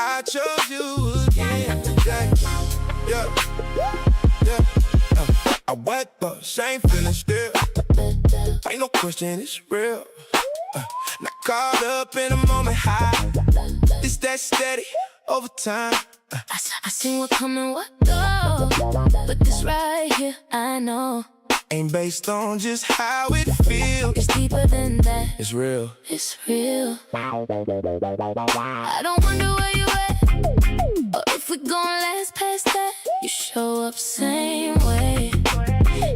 S3: I chose you again today. Yeah, yeah. I wake up, same feeling still. Ain't no question, it's real. Not caught up in a moment high. It's that steady over time.
S2: I seen what come and what go, but this right here, I know
S3: Ain't based on just how it feels.
S2: it's deeper than that.
S5: It's real.
S2: It's real. I don't wonder where you at, or if we gon' last past that. You show up same way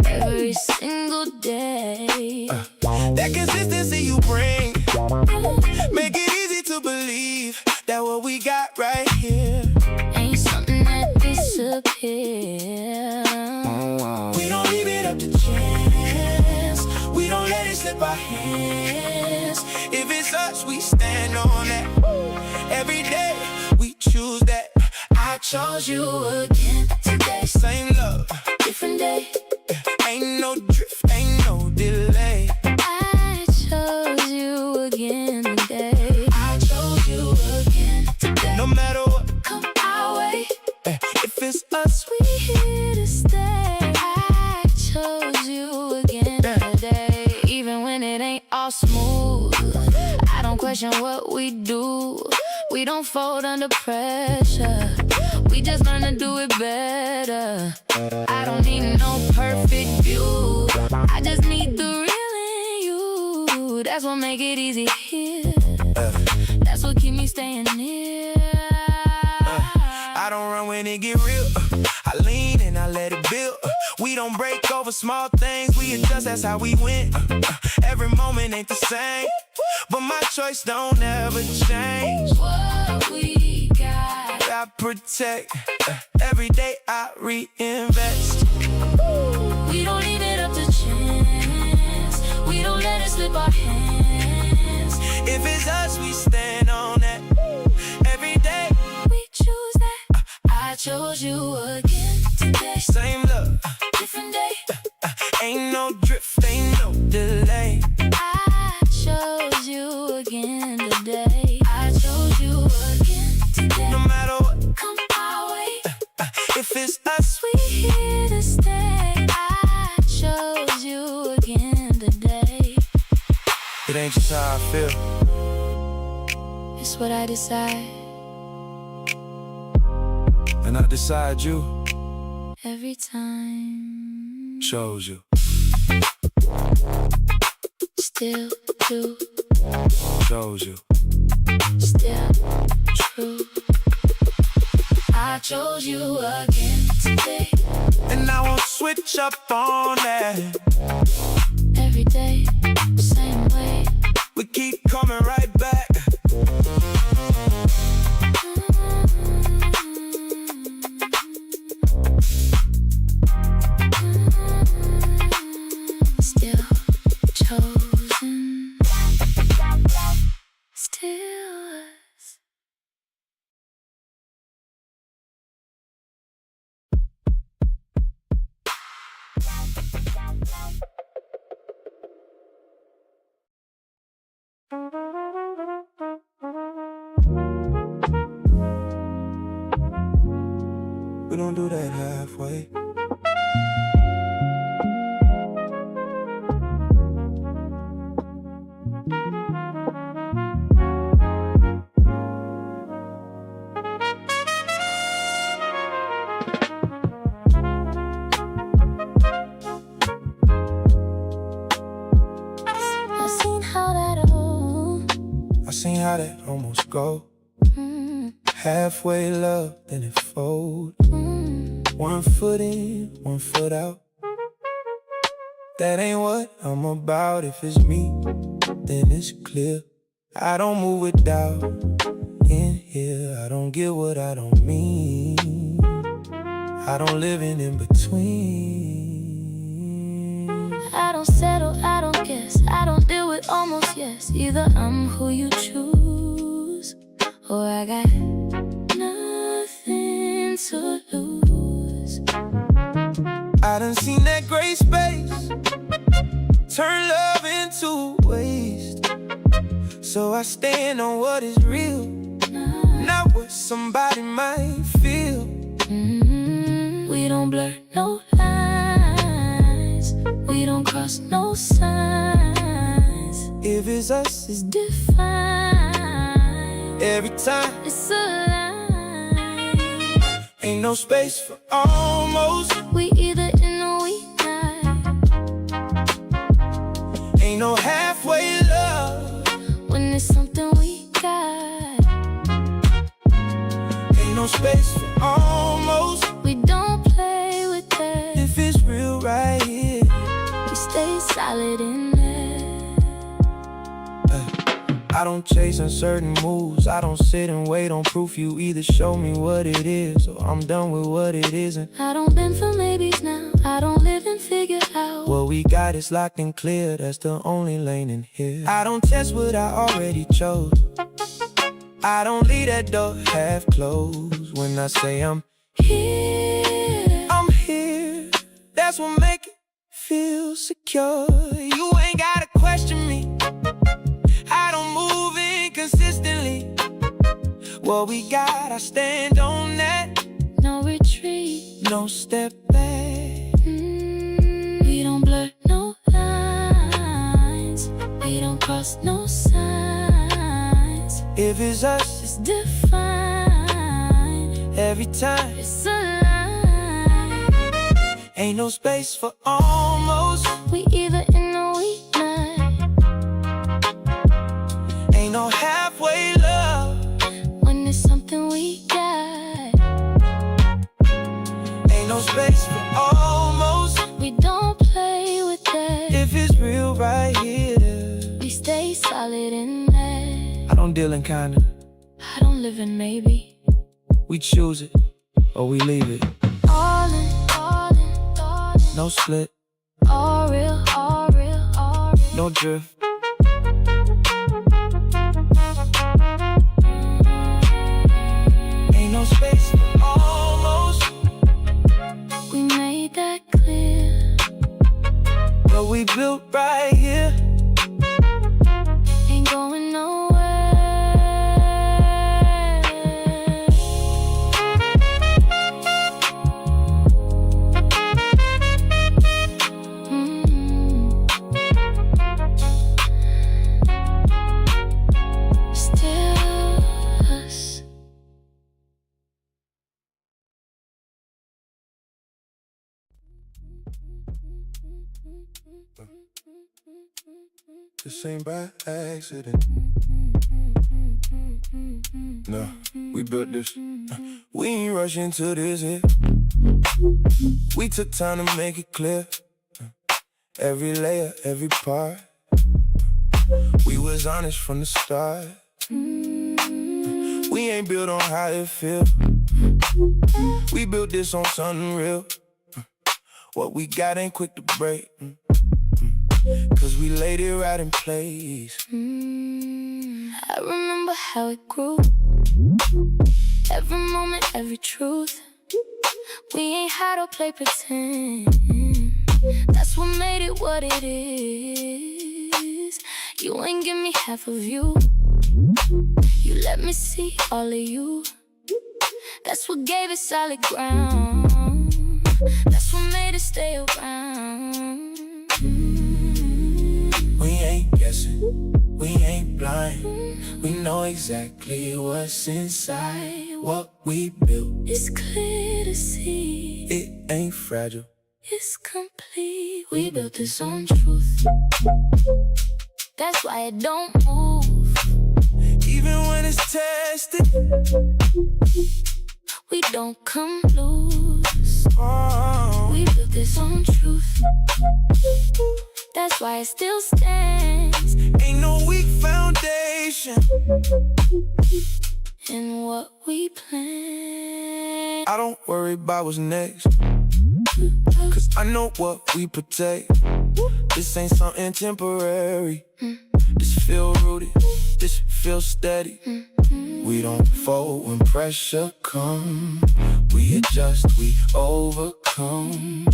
S2: every single day.
S3: That consistency you bring make it easy to believe that what we got right here.
S2: Ain't something that disappears.
S3: We don't leave it up to chance. We don't let it slip our hands. If it's us, we stand on that. Every day we choose that. I chose you again today. Same love,
S2: Different day.
S3: ain't no drift, ain't no delay.
S2: I chose you again today.
S3: I chose you again today. No matter what,
S2: Come our way,
S3: if it's us,
S2: we here to stay. I chose you again today. Even when it ain't all smooth, I don't question what we do. We don't fold under pressure. We just learn to do it better. I don't need no perfect view. I just need the real in you. That's what make it easy here. That's what keep me staying near.
S3: I don't run when it get real. I lean and I let it build. We don't break over small things. We adjust, that's how we win. Every moment ain't the same, but my choice don't ever change.
S2: What we got,
S3: I protect. Every day I reinvest.
S2: we don't leave it up to chance. We don't let it slip our hands.
S3: If it's us, we stand on that. Every day,
S2: We choose that. I chose you again today.
S3: same love,
S2: Different day.
S3: ain't no drift, ain't no delay.
S2: I chose you again today. I chose you again today.
S3: No matter what,
S2: Come our way,
S3: if it's us,
S2: we here to stay. I chose you again today.
S3: it ain't just how I feel.
S2: It's what I decide
S3: And I decide you
S2: every time.
S3: chose you.
S2: Still do,
S3: Chose you.
S2: still true. I chose you again today.
S3: And I won't switch up on that.
S2: Every day, same way.
S3: We keep coming right back.
S2: Still chosen. Still us.
S4: gon' do that halfway. I seen how that almost go. Halfway love, then it fold. 1 foot in, 1 foot out. That ain't what I'm about. If it's me, then it's clear. I don't move with doubt in here. I don't get what I don't mean. I don't live in between.
S2: I don't settle, I don't guess, I don't deal with almost yes. Either I'm who you choose, or I got nothing to lose.
S3: I done seen that gray space turn love into waste. So I stand on what is real, not what somebody might feel.
S2: We don't blur no lines, we don't cross no signs.
S3: If it's us, it's
S2: defined.
S3: every time.
S2: It's a line.
S3: Ain't no space for almost.
S2: We either in or we not.
S3: Ain't no halfway love
S2: when it's something we got.
S3: Ain't no space for almost.
S2: We don't play with that.
S3: If it's real right here,
S2: we stay solid in there.
S3: I don't chase uncertain moves. I don't sit and wait on proof. You either show me what it is, or I'm done with what it isn't.
S2: I don't bend for maybes now. I don't live and figure out.
S3: What we got is locked and clear. That's the only lane in here. I don't test what I already chose. I don't leave that door half closed. When I say I'm
S2: here,
S3: I'm here. That's what make it feel secure. You ain't gotta question me. I don't move inconsistently. What we got, I stand on that.
S2: No retreat,
S3: no step back.
S2: We don't blur no lines, we don't cross no signs.
S3: If it's us,
S2: it's defined.
S3: Every time.
S2: It's a line.
S3: Ain't no space for almost.
S2: We either in or we not.
S3: Ain't no halfway love
S2: when it's something we got.
S3: Ain't no space for almost.
S2: We don't play with that.
S3: If it's real right here,
S2: we stay solid in there.
S3: I don't deal in kinda,
S2: I don't live in maybe.
S3: we choose it, or we leave it.
S2: All in, all in, all in.
S3: No split,
S2: all real, all real, all real.
S3: no drift. Ain't no space for almost.
S2: We made that clear.
S3: What we built right here
S2: ain't going nowhere. Still us.
S4: This ain't by accident. No, we built this.
S3: we ain't rushing to this here. We took time to make it clear. Every layer, every part. We was honest from the start. We ain't built on how it feel. We built this on something real. What we got ain't quick to break. Cause we laid it right in place.
S2: I remember how it grew. Every moment, every truth. We ain't had to play pretend. That's what made it what it is. You ain't give me half of you. You let me see all of you. That's what gave it solid ground. That's what made it stay around.
S3: We ain't guessing, we ain't blind. We know exactly what's inside. What we built,
S2: It's clear to see.
S3: it ain't fragile.
S2: It's complete. We built this on truth. That's why it don't move.
S3: Even when it's tested,
S2: We don't come loose.
S3: oh,
S2: We built this on truth. That's why it still stands.
S3: ain't no weak foundation.
S2: In what we plan.
S3: I don't worry about what's next, cause I know what we protect. This ain't something temporary. This feel rooted, this feel steady. We don't fold when pressure come. We adjust, we overcome.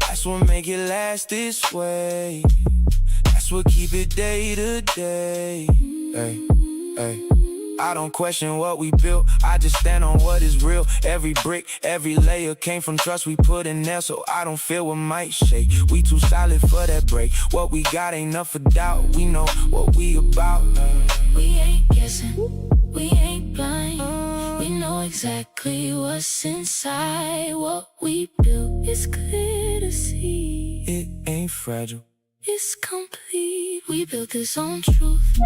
S3: That's what make it last this way. That's what keep it day to day. Hey, hey. I don't question what we built, I just stand on what is real. Every brick, every layer came from trust we put in there, so I don't feel what might shake. We too solid for that break. What we got ain't enough for doubt. We know what we about.
S2: We ain't guessing, we ain't blind. We know exactly what's inside. What we built is clear to see.
S3: It ain't fragile.
S2: It's complete. We built this on truth.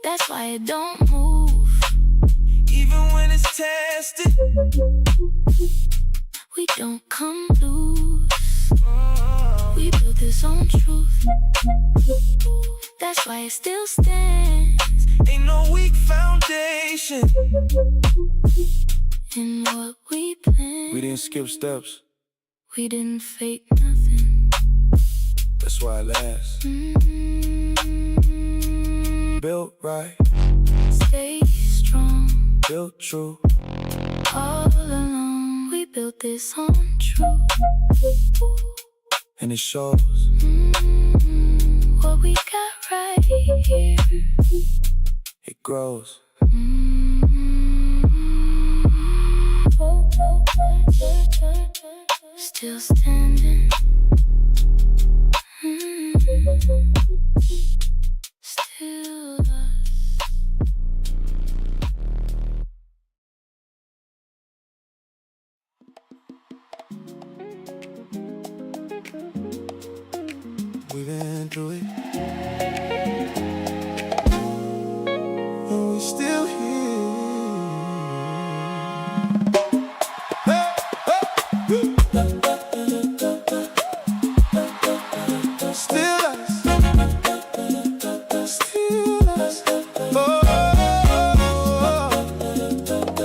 S2: That's why it don't move.
S3: Even when it's tested,
S2: We don't come loose. We built this on truth. That's why it still stands.
S3: ain't no weak foundation.
S2: In what we planned.
S3: We didn't skip steps,
S2: We didn't fake nothing.
S3: that's why it lasts. Built right,
S2: Stay strong.
S3: built true.
S2: All along, we built this on truth.
S3: And it shows.
S2: What we got right here.
S3: It grows.
S2: Still standing. Still us.
S3: We've been through it, and we still here. Hey, hey, still us, still us. Oh,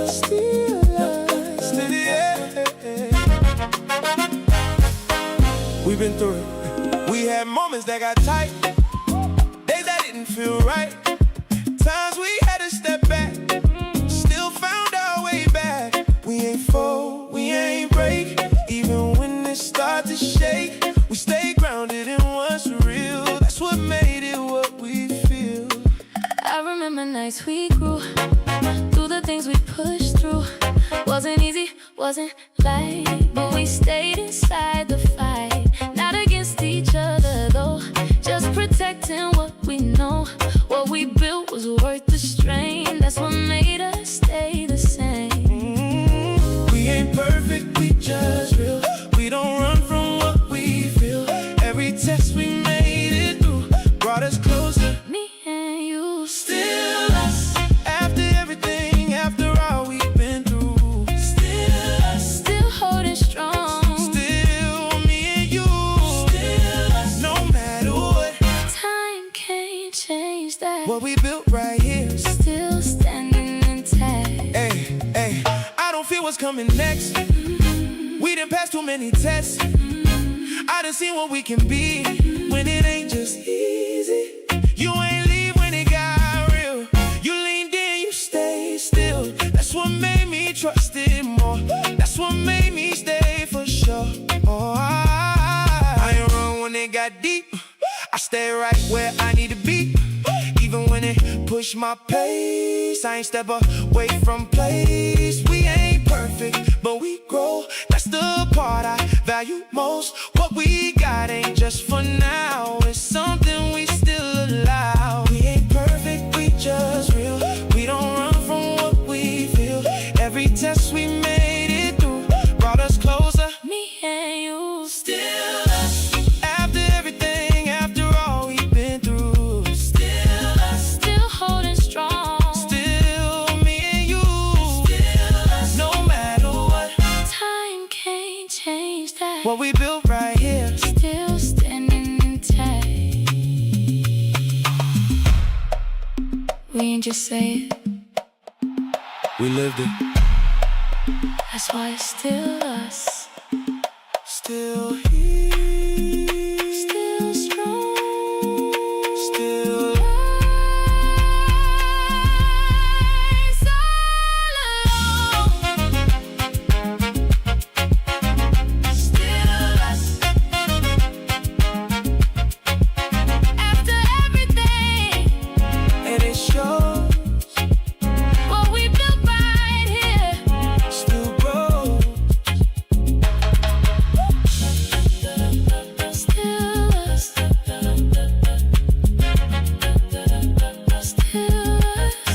S3: still us, still yeah. We've been through it. We had moments that got tight, days that didn't feel right, times we had to step back, still found our way back. We ain't fold, we ain't break, even when it starts to shake. We stay grounded in what's real, that's what made it what we feel.
S2: I remember nights we grew through the things we pushed through. Wasn't easy, wasn't light, but we stayed inside the fight. Not against each other though, just protecting what we know. What we built was worth the strain. That's what made us stay the same.
S3: We ain't perfect, we just real. We don't run from what we feel. Every test we made it through brought us closer.
S2: Me and you,
S3: Still us, after everything, after all we've been through. Still us,
S2: still holding strong.
S3: still me and you. Still us, no matter what.
S2: Time can't change that.
S3: What we built right here.
S2: Still standing intact.
S3: Hey, hey, I don't fear what's coming next. We done passed too many tests. I done seen what we can be when it ain't just easy. You ain't leave when it got real. You leaned in, you stayed still. That's what made me trust it more. That's what made me stay for sure. Oh, I ain't run when it got deep. I stay right where I need to be. Even when it put push my pace. I ain't step away from place. We ain't perfect, but we grow. That's the part I value most. What we got ain't just for now. It's something we still allow. We ain't perfect, we just real. We don't run from what we feel. Every test we made it through brought us closer.
S2: Me and you,
S3: Still us. After everything, after all we've been through. Still us.
S2: still holding strong.
S3: Still me and you. Still us. No matter what.
S2: Time can't change that.
S3: What we built right here.
S2: Still standing intact. We ain't just say it,
S3: We lived it.
S2: that's why it's still us.
S3: Still here.
S2: Still strong.
S3: Still
S2: Lies all alone. Still us. After everything,
S3: and it shows.
S2: what we built right here.
S3: Still grows.
S2: Still us. Still us.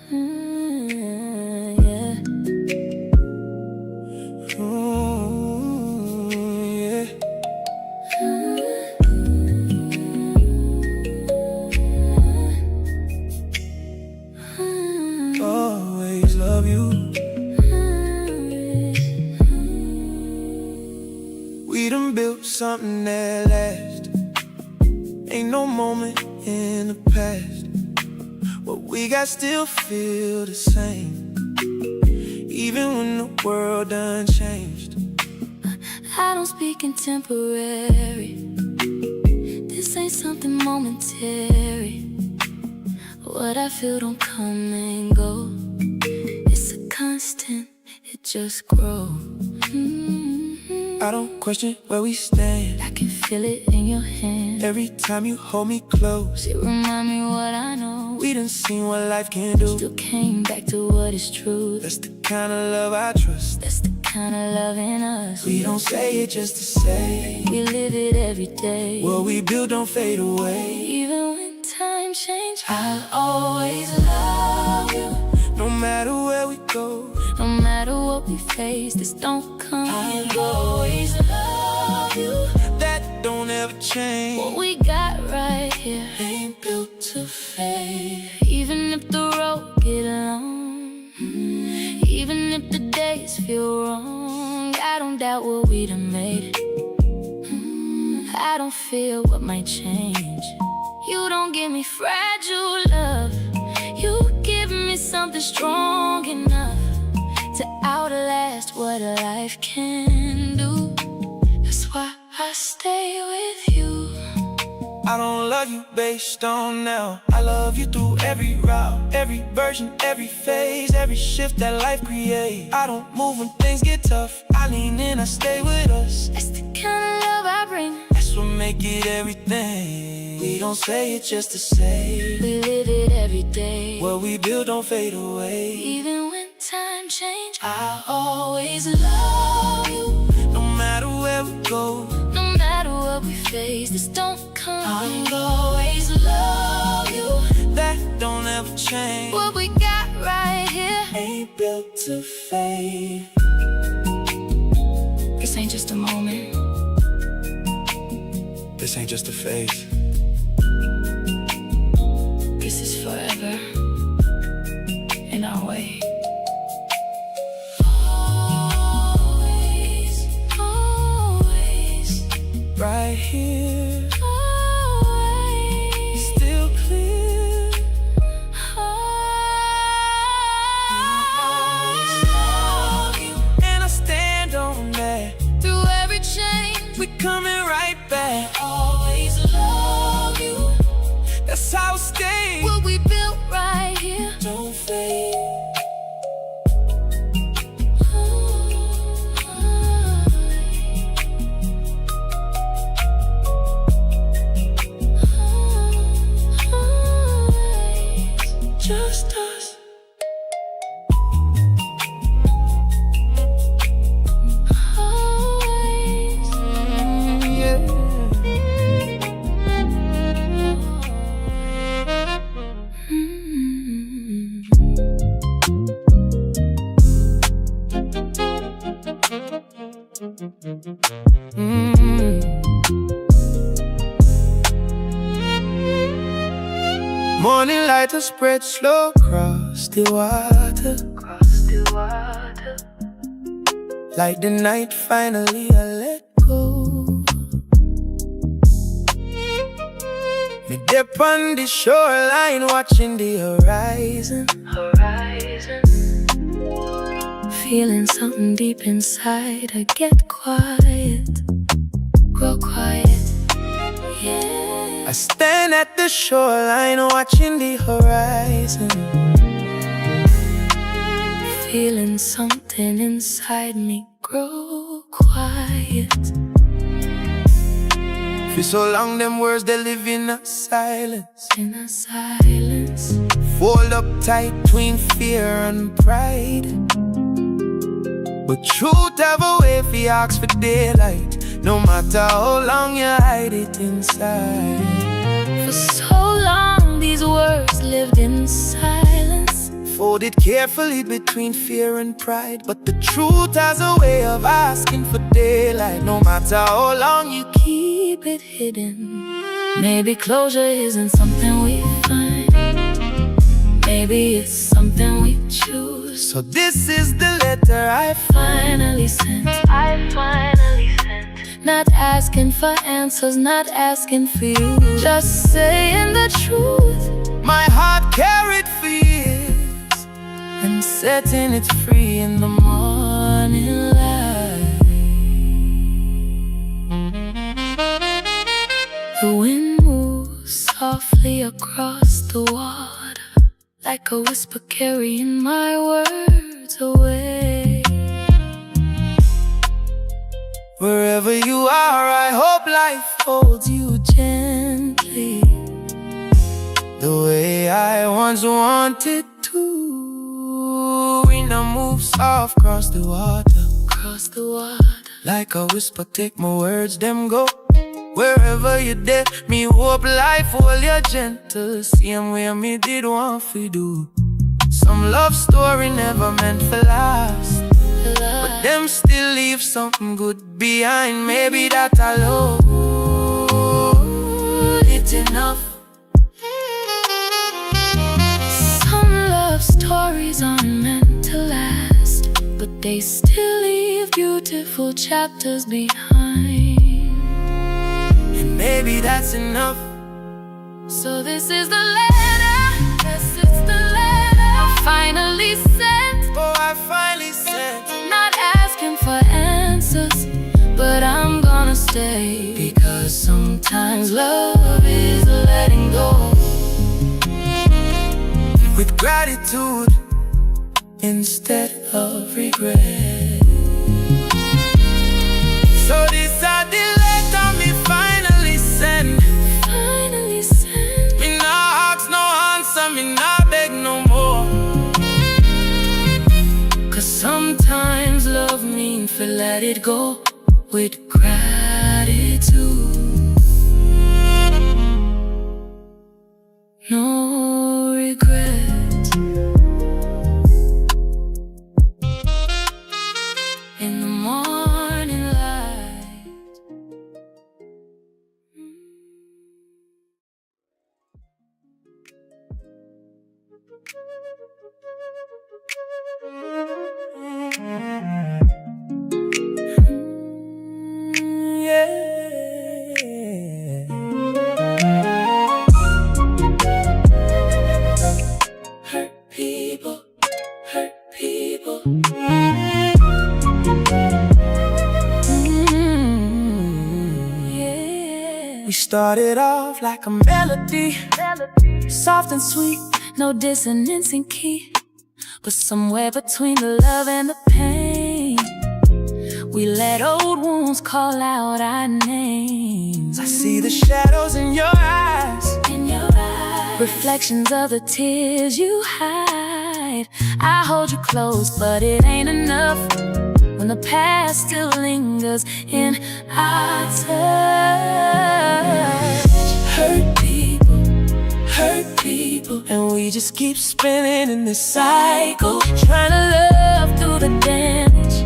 S2: Yeah.
S3: Yeah. Always love you. We done built something that lasts. Ain't no moment in the past. What we got still feel the same, even when the world done changed.
S2: I don't speak in temporary. This ain't something momentary. What I feel don't come and go. It's a constant, it just grows.
S3: I don't question where we stand.
S2: I can feel it in your hand.
S3: Every time you hold me close,
S2: It remind me what I know.
S3: we done seen what life can do.
S2: Still came back to what is true.
S3: That's the kind of love I trust.
S2: That's the kind of love in us.
S3: We don't say it just to say.
S2: We live it every day.
S3: What we build don't fade away.
S2: Even when times change, I'll always love you.
S3: No matter where we go,
S2: No matter what we face, this don't come. I'll always love you.
S3: that don't ever change.
S2: What we got right here
S3: Ain't built to fade.
S2: even if the road get long, even if the days feel wrong. I don't doubt what we done made. I don't fear what might change. You don't give me fragile love. You give me something strong enough to outlast what life can do. That's why I stay with you.
S3: I don't love you based on now. I love you through every route, every version, every phase, every shift that life creates. I don't move when things get tough. I lean in, I stay with us.
S2: That's the kind of love I bring.
S3: That's what make it everything. We don't say it just to say.
S2: We live it every day.
S3: What we build don't fade away.
S2: Even when time change, I'll always love you.
S3: No matter where we go,
S2: No matter what we face, this don't come. I'll always love you.
S3: that don't ever change.
S2: What we got right here
S3: Ain't built to fade.
S2: This ain't just a moment.
S3: This ain't just a phase.
S2: This is forever in our way. Always, always,
S3: Right here,
S2: always,
S3: still clear.
S2: always love you.
S3: And I
S5: Morning light to spread slow across the water. Like the night finally I let go. Me dip on the shoreline watching the horizon.
S2: Feeling something deep inside, I get quiet, grow quiet, yeah.
S5: I stand at the shoreline watching the horizon.
S2: Feeling something inside me grow quiet.
S5: For so long them words they live in a silence.
S2: In a silence,
S5: Fold up tight between fear and pride. But truth have a way for you ask for daylight, no matter how long you hide it inside.
S2: for so long these words lived in silence.
S5: Folded carefully between fear and pride. But the truth has a way of asking for daylight, no matter how long you
S2: Keep it hidden. Maybe closure isn't something we find. Maybe it's something we choose.
S5: So this is the letter I
S2: Finally sent. Not asking for answers, not asking for you, just saying the truth
S5: my heart carried for years,
S2: and setting it free in the morning light. The wind moves softly across the water, like a whisper carrying my words away.
S5: Wherever you are, I hope life holds you
S2: Gently,
S5: the way I once wanted to. We now move soft across the water,
S2: across the water.
S5: like a whisper, take my words, them go. Wherever you there, me hope life hold you gentle, same way me did want for do. Some love story never meant for last, but them still leave something good behind. Maybe that alone it's enough.
S2: Some love stories aren't meant to last, but they still leave beautiful chapters behind.
S5: And maybe that's enough.
S2: So this is the letter, yes, it's the letter I finally sent.
S5: Oh, I finally sent.
S2: Not asking for answers, but I'm gonna stay, because sometimes love is letting go.
S5: With gratitude instead of regret. So this are the letter me finally send.
S2: Finally sent.
S5: Me nah ask no answer, me nah beg no more.
S2: Cause sometimes love means to let it go with gratitude. No regret. In the morning light. Hurt people, hurt people. Yeah.
S5: We started off like a melody, soft and sweet,
S2: No dissonance in key, but somewhere between the love and the pain, we let old wounds call out our names.
S5: I see the shadows in your eyes,
S2: In your eyes, reflections of the tears you hide. I hold you close, but it ain't enough when the past still lingers in our touch. Hurt people,
S5: and we just keep spinning in this cycle.
S2: trying to love through the damage,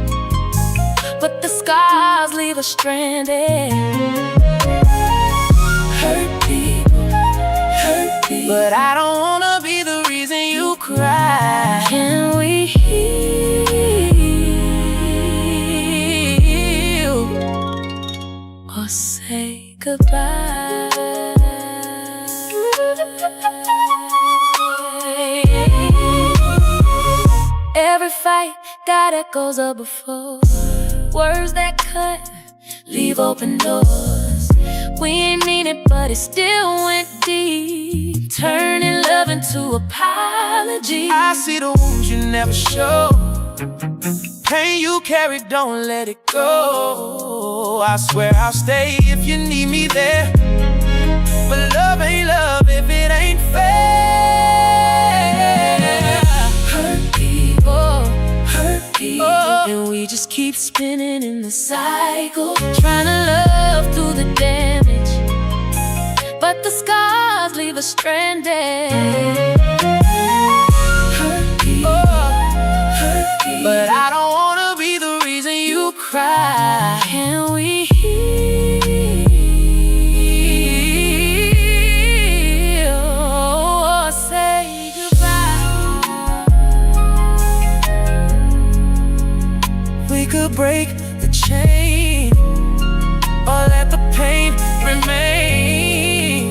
S2: but the scars leave us stranded. Hurt people, hurt people,
S3: but I don't wanna be the reason you cry.
S2: Can we heal or say goodbye? Every fight got echoes of before. Words that cut, leave open doors. We ain't mean it, but it still went deep, turning love into apology.
S3: I see the wounds you never show, pain you carry, don't let it go. I swear I'll stay if you need me there, but love ain't love if it ain't fair.
S2: Hurt people, and we just keep spinning in the cycle, trying to love through the damage, but the scars leave us stranded. Hurt people,
S3: but I don't wanna be the reason you cry.
S2: Can we heal or say goodbye?
S3: We could break the chain or let the pain remain.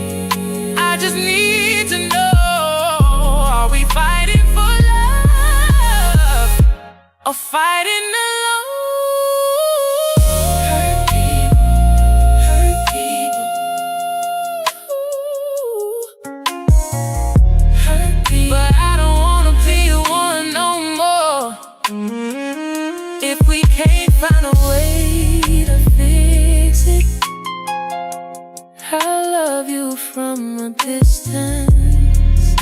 S3: I just need to know, are we fighting for love or fighting alone?
S2: Hurt people,
S3: But I don't wanna be the one no more. If we can't find a way to fix it,
S2: I love you from a distance,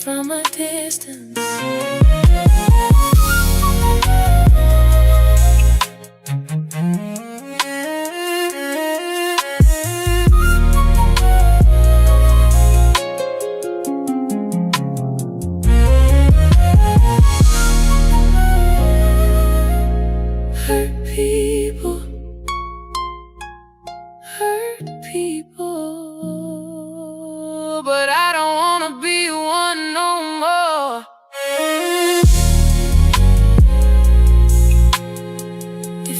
S2: from a distance. Hurt people, hurt people,
S3: but I don't wanna be one no more.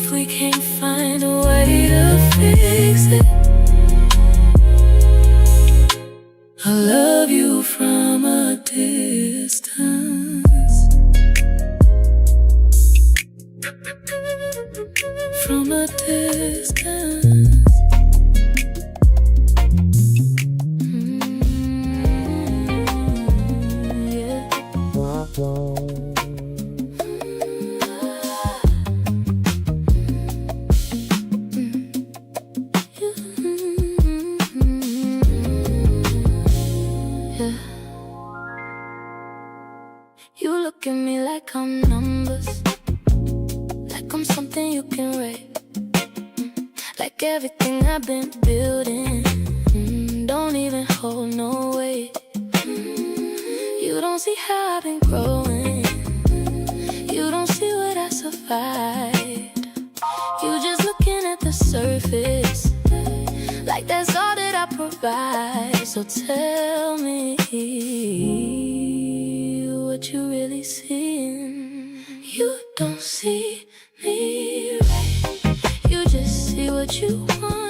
S2: if we can't find a way to fix it, I love you from a distance, from a distance. Yeah. Yeah. You look at me like I'm numbers, like I'm something you can rate, like everything I've been building don't even hold no weight. You don't see how I've been growing, you don't see what I survived. You just looking at the surface, like that's all that I provide. So tell me what you really seeing. You don't see me right, you just see what you want.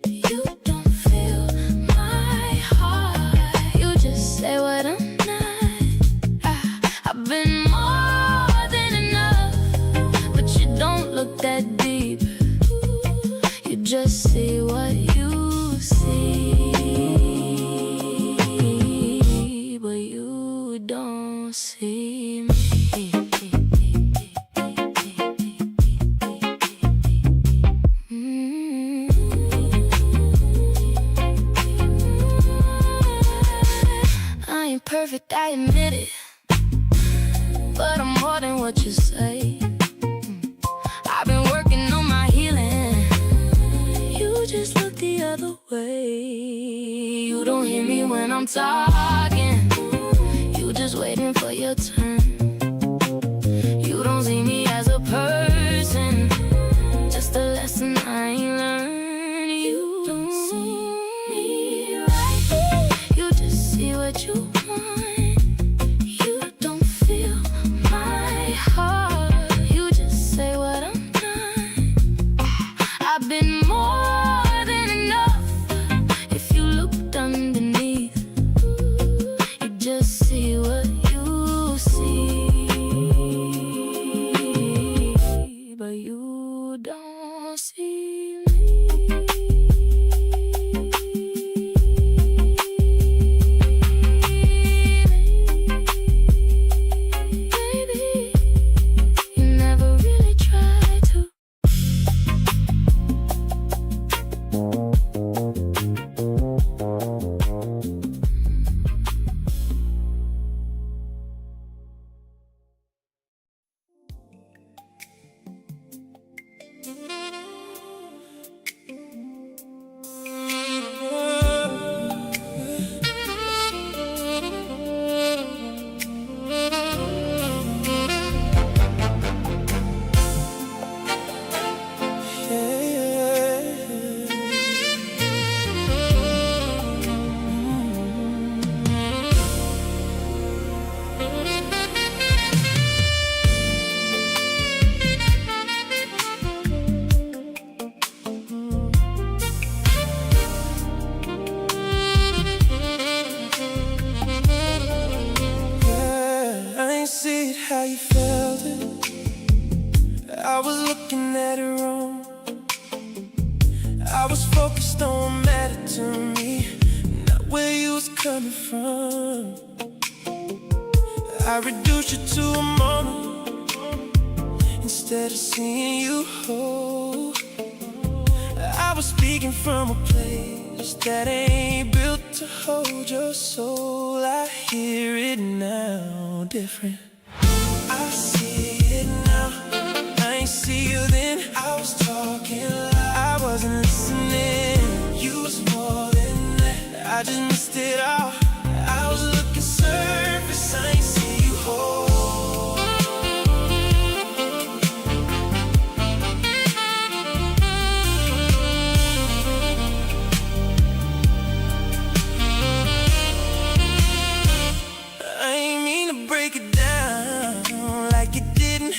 S2: You don't feel my heart, you just say what I'm not. I've been more than enough, but you don't look that deep. You just see what you see, but you don't see me. I ain't perfect, I admit it, but I'm more than what you say. I've been working on my healing, you just look the other way. You don't hear me when I'm talking, you just waiting for your turn. You don't see me as a person,
S3: see it how you felt it. I was looking at it wrong. I was focused on what mattered to me, not where you was coming from. I reduced you to a moment instead of seeing you whole. I was speaking from a place that ain't built to hold your soul. I hear it now, different. I see it now. I ain't see you then. I was talking loud. I wasn't listening. You was more than that. I just missed it all. I was looking surface. I ain't see you whole.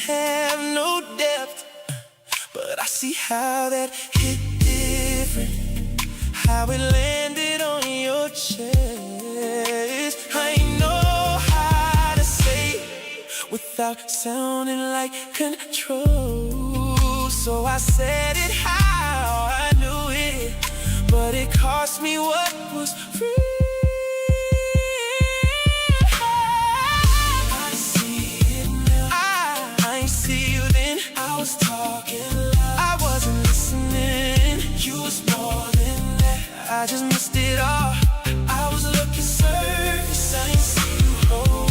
S3: Have no depth, but I see how that hit different, how it landed on your chest. I ain't know how to say without sounding like control, so I said it how I knew it, but it cost me what was free. I was talking loud. I wasn't listening. You was more than that. I just missed it all. I was looking surface. I ain't see you whole.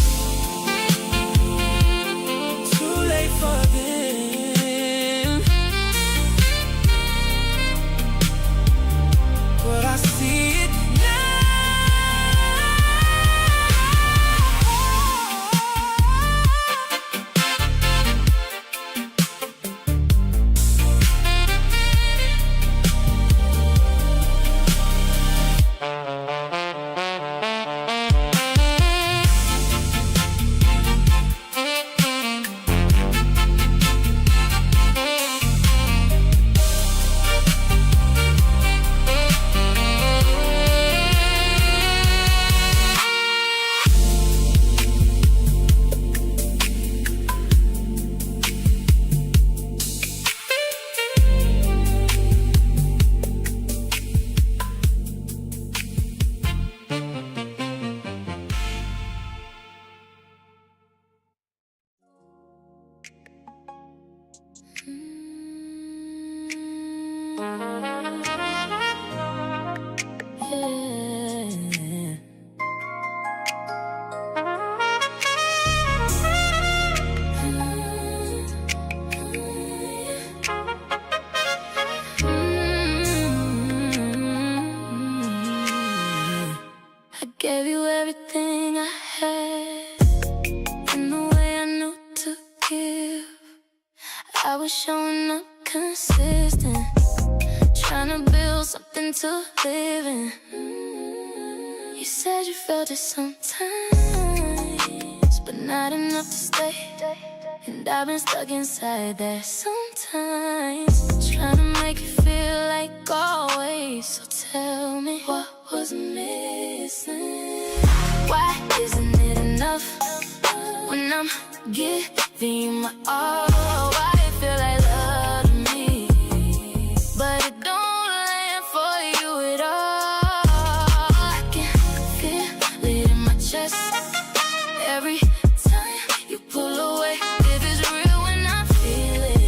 S3: Too late for then, but I see it
S2: gave you everything I had, in the way I knew to give. I was showing up consistent, trying to build something to live in. You said you felt it sometimes, but not enough to stay. And I've been stuck inside that sometimes, trying to make it feel like always. So tell me, what was missing? Why isn't it enough when I'm giving you my all? Why it feel like love to me, but it don't land for you at all? I can feel it in my chest every time you pull away. If it's real when I feel it,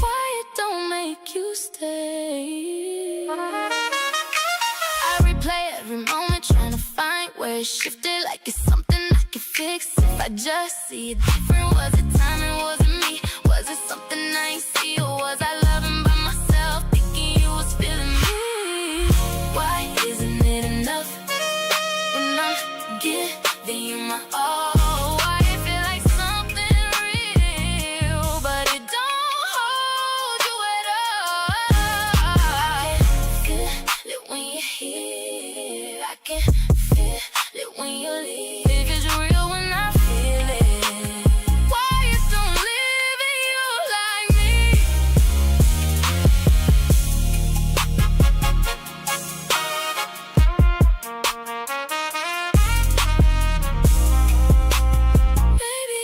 S2: why it don't make you stay? I replay every moment, trying to find where it shifted, like it's something I can fix. If I just see it different, was it timing, was it me? Was it something I ain't see, or was I loving by myself, thinking you was feeling me? Why isn't it enough when I'm giving you my all? Why it feel like something real, but it don't hold you at all? I can feel it when you're here, I can feel it when you leave. If it's real when I feel it, why it don't live in you like me? Maybe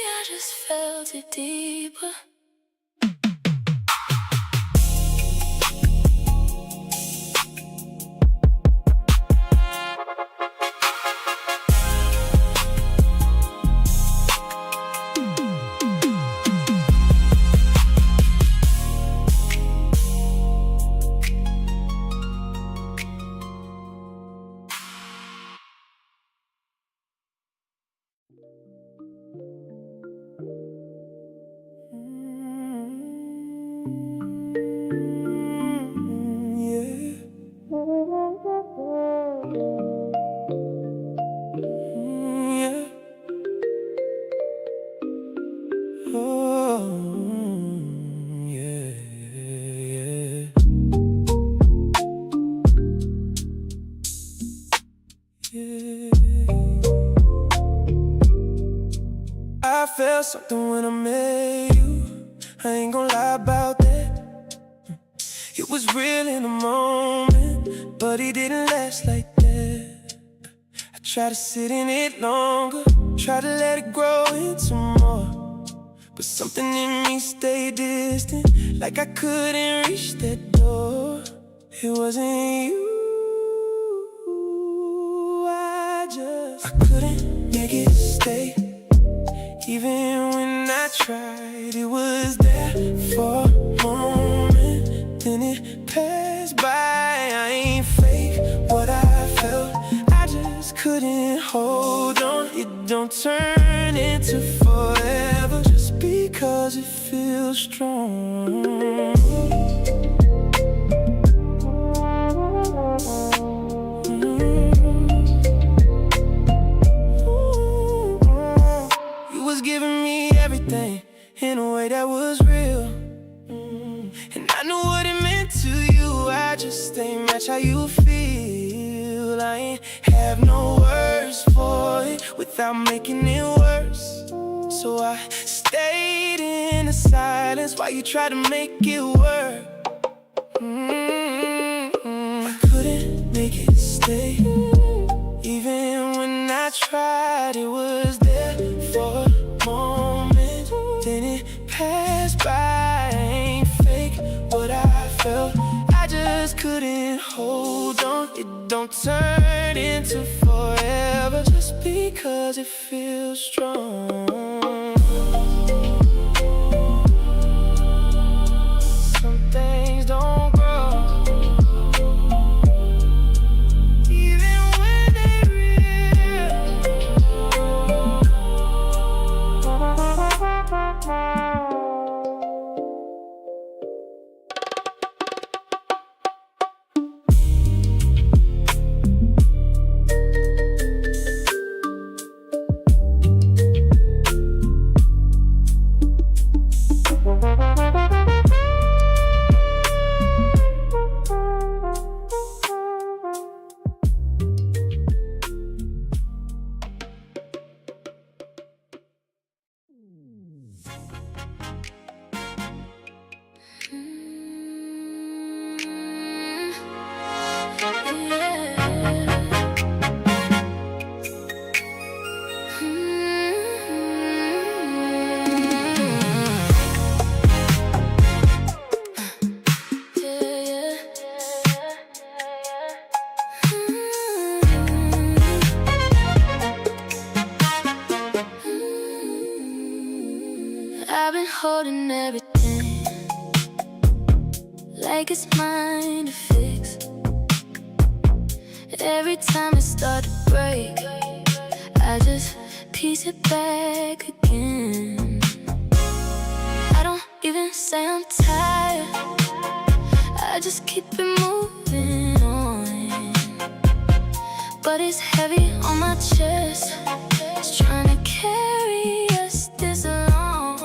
S3: felt something when I met you. I ain't gonna lie about that. It was real in the moment, but it didn't last like that. I tried to sit in it longer, tried to let it grow into more, but something in me stayed distant, like I couldn't reach that door. It wasn't you, I couldn't make it stay. Even when I tried, it was there for a moment, then it passed by. I ain't fake what I felt, I just couldn't hold on. It don't turn into forever just because it feels strong. Giving me everything in a way that was real, and I knew what it meant to you. I just ain't match how you feel. I ain't have no words for it without making it worse, so I stayed in the silence while you tried to make it work. I couldn't make it stay. Even when I tried, it was there for moment, then it passed by. I ain't fake what I felt, I just couldn't hold on. It don't turn into forever just because it feels strong. Some things don't grow even when they real. I've been holding everything like it's mine to fix. Every time it starts to break, I just piece it back again. I don't even say I'm tired, I just keep it moving on. But it's heavy on my chest, it's trying to carry us this long.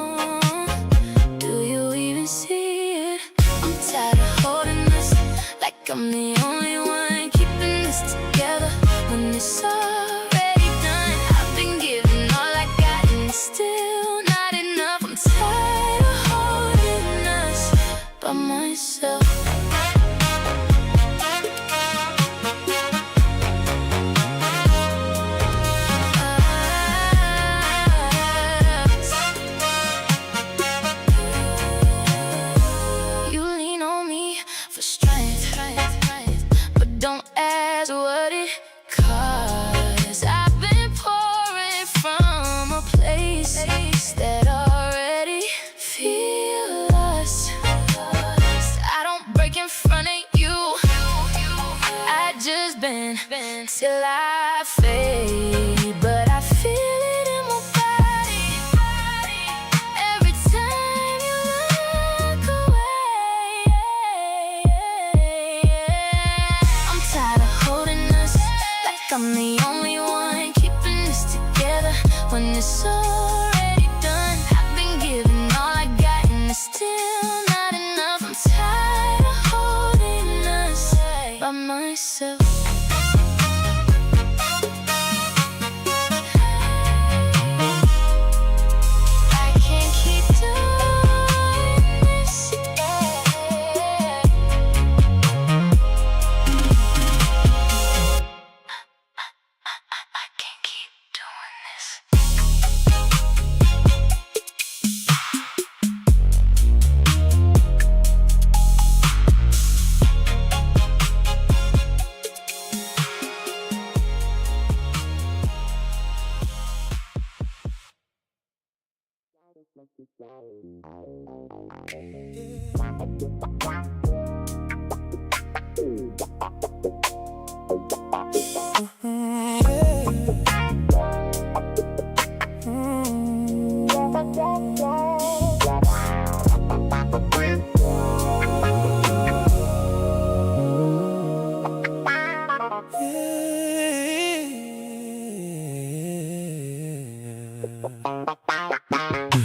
S3: Do you even see it? I'm tired of holding this like I'm the only one keeping this together when it's already done. I've been giving all I got and it's still not enough. I'm tired of holding us by myself. You lean on me for strength, but don't ask what it costs. I've been pouring from a place that already feels lost. I don't break in front of you, I just bend till I fade. But I feel it in my body every time you look away. I'm tired of holding us like I'm the only one keeping this together when it's already done. I've been giving all I got and it's still not enough. I'm tired of holding us by myself.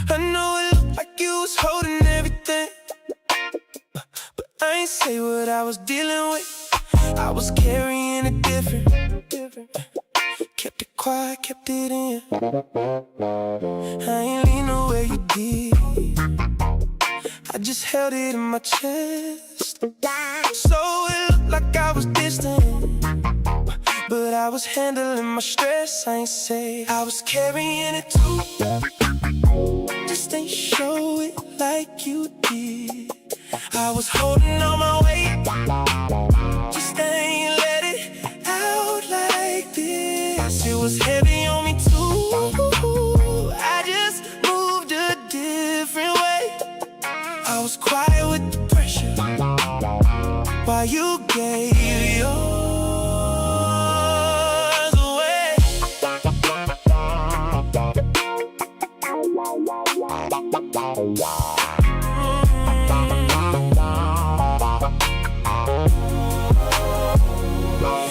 S3: I know it looked like you was holding everything, but I ain't say what I was dealing with. I was carrying it different. Kept it quiet, kept it in. I ain't lean the way you did. I just held it in my chest. So it looked like I was distant, but I was handling my stress. I ain't say I was carrying it too. Just ain't show it like you did. I was holding on my weight, just ain't let it out like this. It was heavy on me too. I just moved a different way. I was quiet with the pressure while you gave yours away.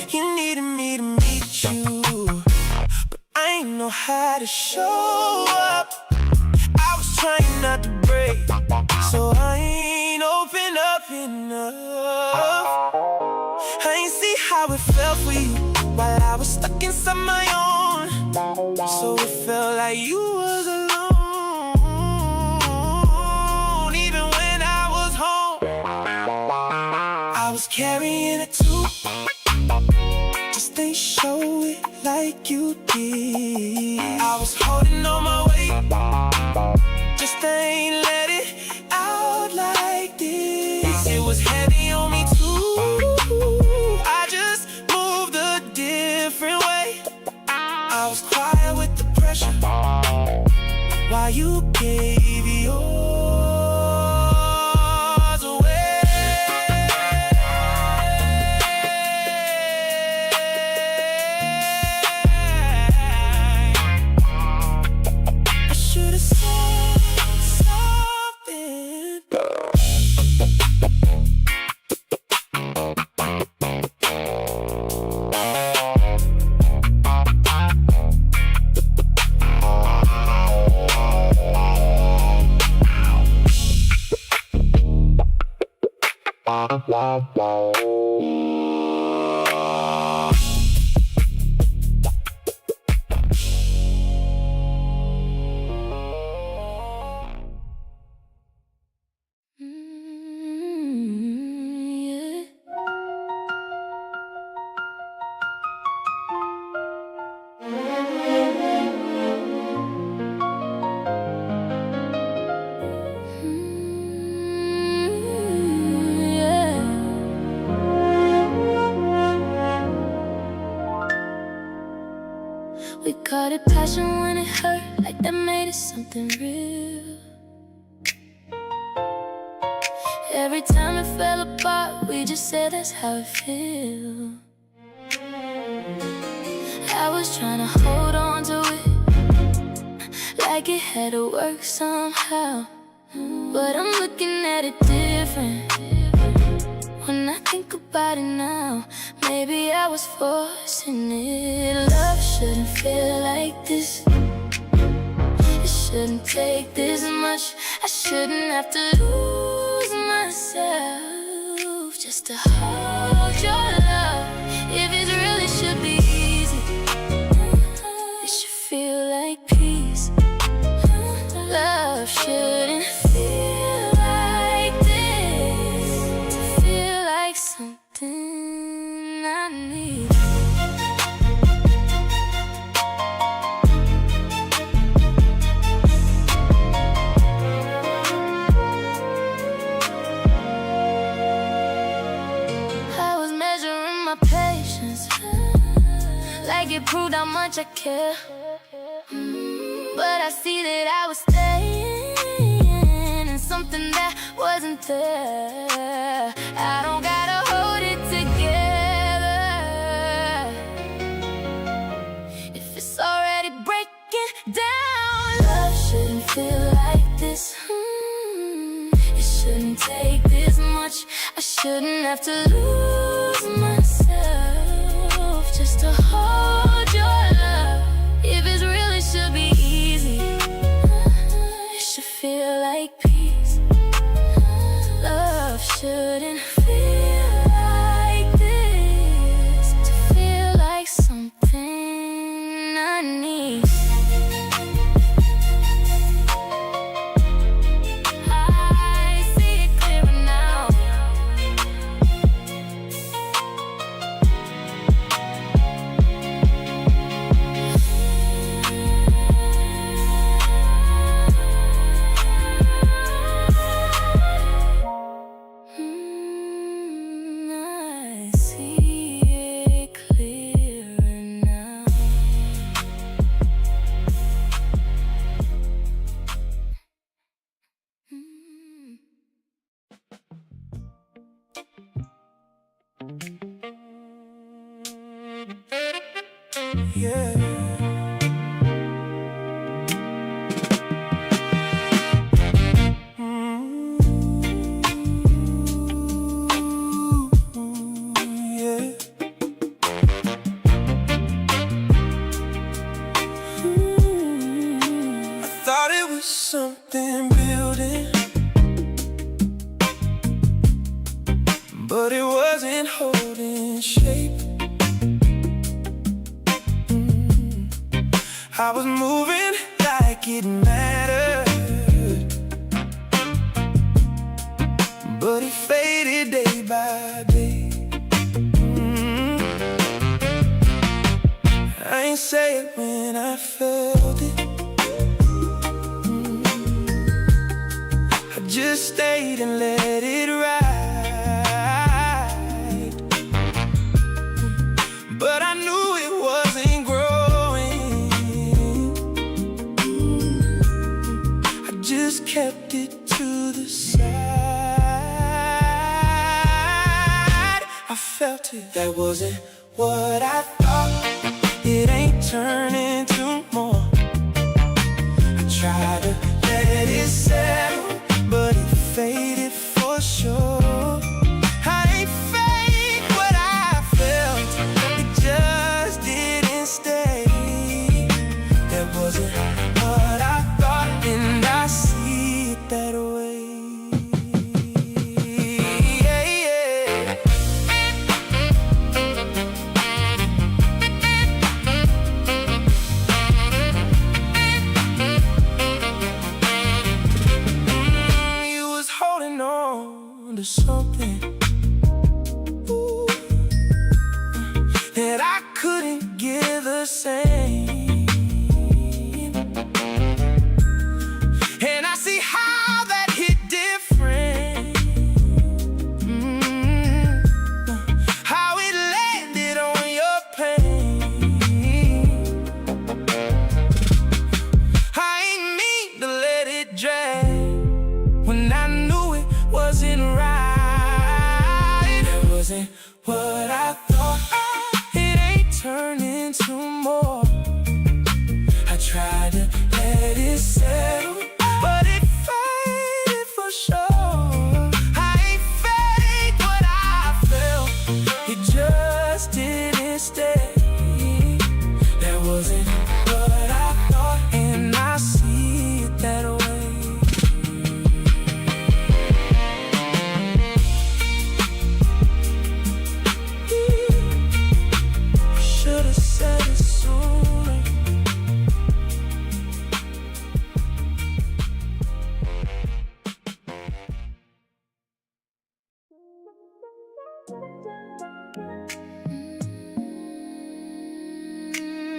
S3: You needed me to meet you, but I ain't know how to show up. I was trying not to break, so I ain't open up enough. I ain't see how it felt for you while I was stuck inside my own. So it felt like you was alone. Even when I was home, I was carrying it too. Just ain't show it like you did. I was holding on my weight, just ain't let it out like this. It was heavy on me too. I just moved a different way. I was quiet with the pressure while you gave yours away. I should've said something. We called it passion when it hurt, like that made it something real. Every time it fell apart, we just said that's how it feels. I was trying to hold on to it, like it had to work somehow. But I'm looking at it different when I think about it now. Maybe I was forcing it. Love shouldn't feel like this. It shouldn't take this much. I shouldn't have to lose myself just to hold your love. If it's real, it should be easy. It should feel like peace. Love shouldn't feel like this. To feel like something I need. I was measuring my patience, like it proved how much I care. But I see that I was staying
S2: that wasn't there. I don't gotta hold it together if it's already breaking down. Love shouldn't feel like this. It shouldn't take this much. I shouldn't have to lose myself just to hold your love. If it's real, it should be easy. It should feel like peace. Love shouldn't feel like this. To feel like something I need. I see it clearer now. I see it clearer now.
S3: Yeah. Yeah. I thought it was something building, but it wasn't holding shape. I was moving like it mattered, but it faded day by day. I ain't say it when I felt it. I just stayed and let it ride, but I knew it wasn't growing. I just kept it to the side. I felt it, that wasn't what I thought. It ain't turning to more. I tried to let it settle, but it faded for sure. I ain't fake what I felt, it just didn't stay. That wasn't what I thought, and I see it that way. Yeah, yeah. You was holding on to something, ooh, that I couldn't give the same. And I see how that hit different. How it landed on your pain. I ain't mean to let it drag when I knew it wasn't right. That wasn't what I thought. It ain't turning to more. I tried to let it settle, but it faded for sure. I ain't fake what I felt, it just didn't stay. That wasn't what I thought, and I see it that way. Should've said it sooner.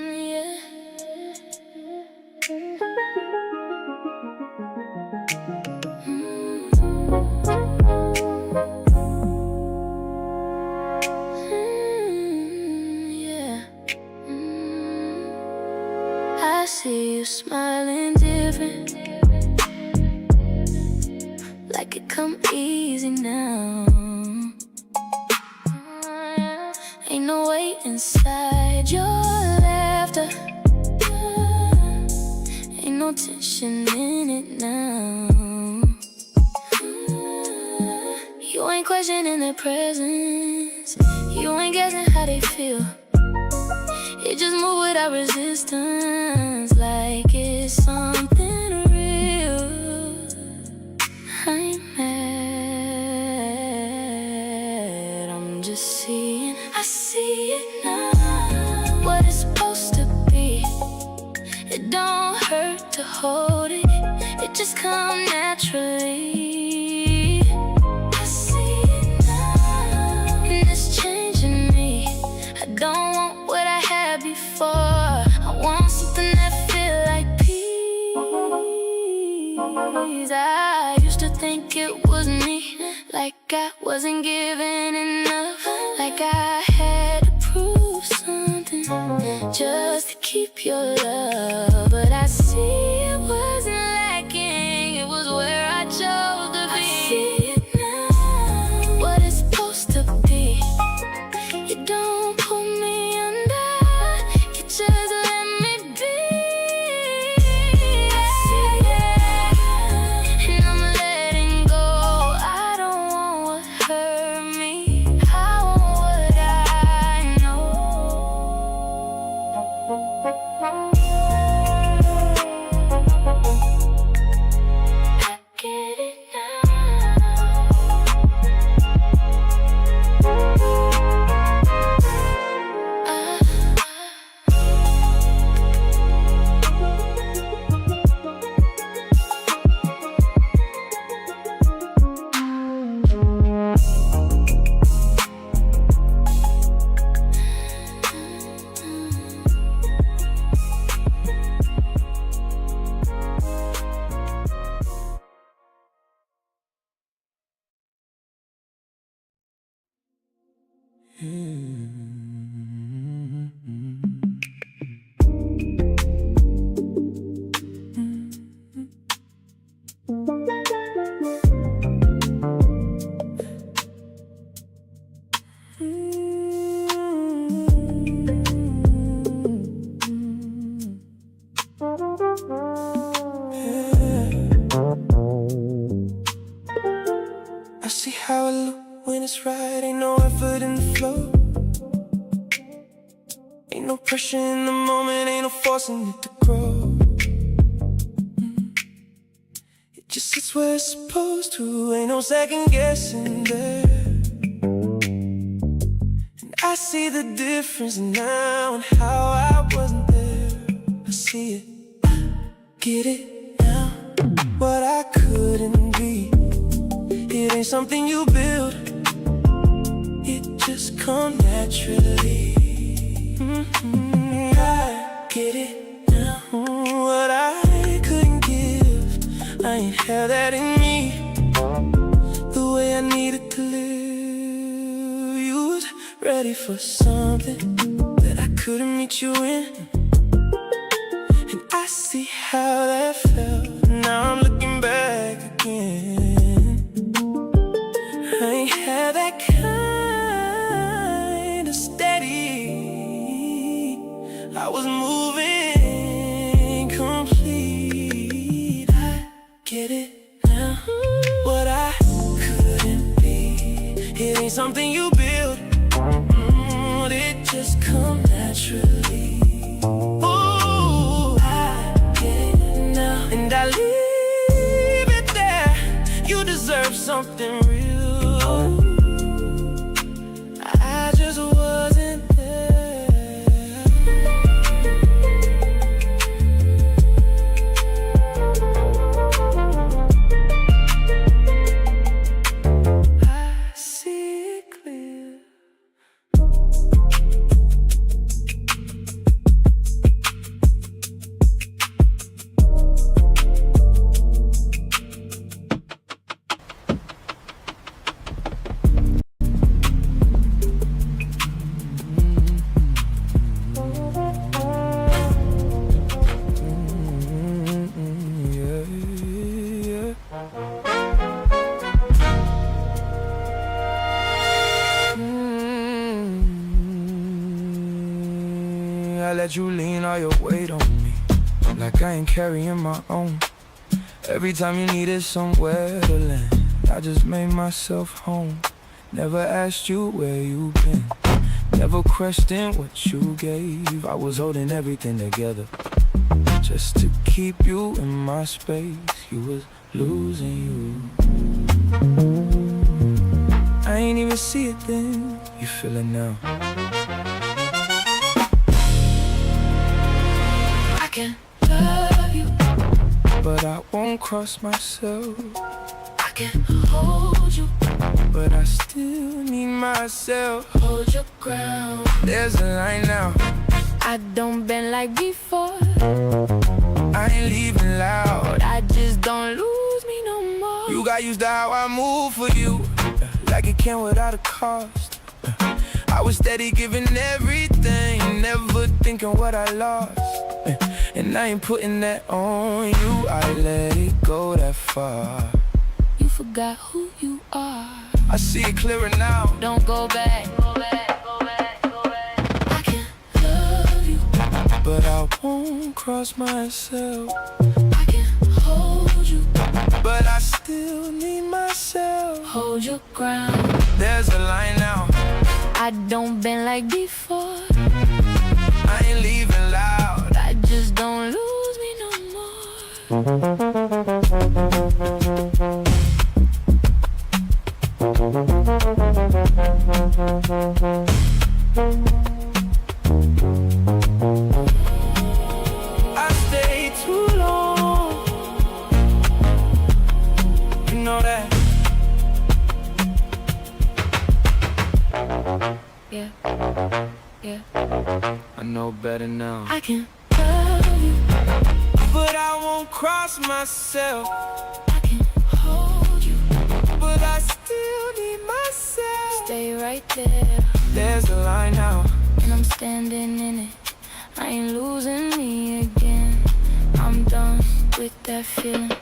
S2: Yeah. Yeah. I see you smiling different, like come easy now. Ain't no weight inside your laughter. Ain't no tension in it now. You ain't questioning their presence. You ain't guessing how they feel. You just move without resistance, like it's something real. I ain't mad, I'm just seeing. I see it now, what it's supposed to be. It don't hurt to hold it, it just come naturally. I see it now, and it's changing me. I don't want what I had before. I want something that feel like peace. I used to think it was me, like I wasn't giving enough, like I had to prove something just to keep your love. But I see it wasn't lacking, it was where I chose to be. I see it now, what it's supposed to be. You don't pull me under, you just let me be. I see it, and I'm letting go. I don't want what hurt me, I want what I know. I get it now.
S3: I see how it look when it's right. Ain't no effort in the flow. Ain't no pressure in the moment. Ain't no forcing it to grow. It just sits where it's supposed to. Ain't no second guessing there. And I see the difference now and how I wasn't there. I see it, get it now. What I couldn't be, it ain't something you build, it just come naturally. I get it now. What I couldn't give, I ain't had that in me. The way I needed to live, you was ready for something that I couldn't meet you in. And I see how that felt, now I'm looking back again. I ain't had that kind of steady, I was moving complete. I get it now. What I couldn't be, it ain't something you build, it just come naturally. Ooh, I get it now, and I leave it there. You deserve something real. I just wasn't there. I see it clear.
S1: that you lean all your weight on me, like I ain't carrying my own. Every time you needed somewhere to land, I just made myself home. Never asked you where you been, never questioned what you gave. I was holding everything together just to keep you in my space. You was losing you. I ain't even see it then, you feel it now.
S2: I can love you,
S1: but I won't cross myself.
S2: I can hold you,
S1: but I still need myself.
S2: Hold your ground.
S1: There's a line now.
S2: I don't bend like before.
S1: I ain't leaving loud.
S2: I just don't lose me no more.
S1: You got used to how I move for you, like it came without a cost. I was steady giving everything, never thinking what I lost. And I ain't putting that on you, I let it go that far.
S2: You forgot who you are.
S1: I see it clearer now.
S2: Don't go back, go back, go back, go back. I can love you,
S1: but I won't cross myself.
S2: I can hold you,
S1: but I still need myself.
S2: Hold your ground.
S1: There's a line now.
S2: I don't bend like before.
S1: I ain't leaving loud.
S2: I just don't lose me no more.
S1: I stayed too long, you know that.
S2: Yeah, yeah.
S1: I know better now.
S2: I can love you,
S1: but I won't cross myself.
S2: I can hold you,
S1: but I still need myself.
S2: Stay right there.
S1: There's a line now,
S2: and I'm standing in it. I ain't losing me again. I'm done with that feeling.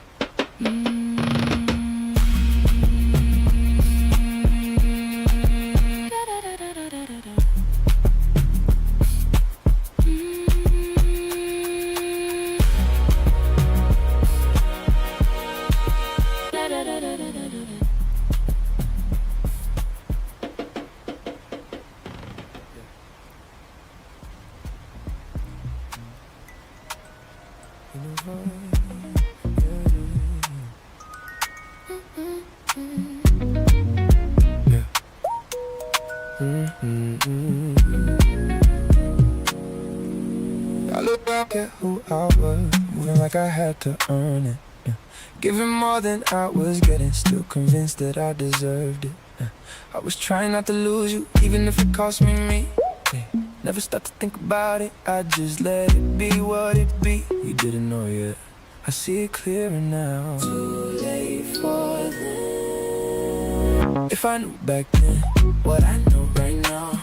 S1: I look back at who I was, moving like I had to earn it. Giving more than I was getting, still convinced that I deserved it. I was trying not to lose you, even if it cost me. Never stop to think about it, I just let it be what it be. You didn't know yet, I see it clearer now.
S2: Too late for this.
S1: If I knew back then what I know right now,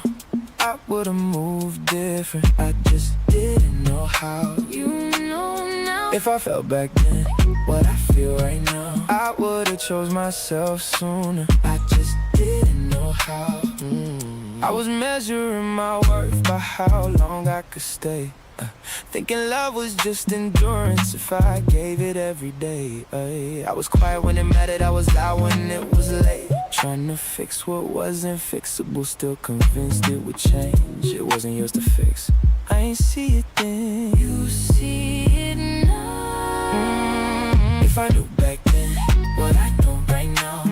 S1: I would've moved different. I just didn't know how.
S2: You know now.
S1: If I felt back then what I feel right now, I would've chose myself sooner. I just didn't know how. I was measuring my worth by how long I could stay, thinking love was just endurance if I gave it every day. I was quiet when it mattered, I was loud when it was late. Trying to fix what wasn't fixable, still convinced it would change. It wasn't yours to fix. I ain't see it then.
S2: You see it now.
S1: If I knew back then what I know right now,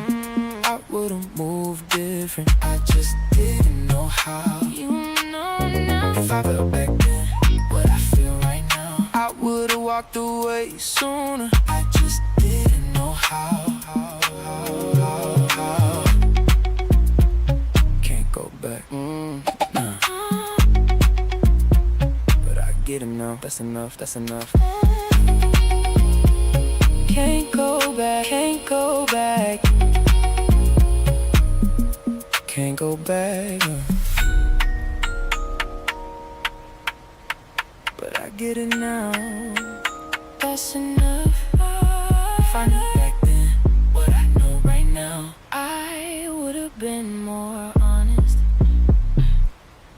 S1: I would've moved different. I just didn't know how.
S2: You know now.
S1: If I felt back then what I feel right now, I would've walked away sooner. I just didn't know how. Can't go back. Nah. But I get him now. That's enough. That's enough. Can't go back. Can't go back. Can't go back. But I get it now.
S2: That's enough.
S1: If I knew back then what I know right now,
S2: I would've been more honest.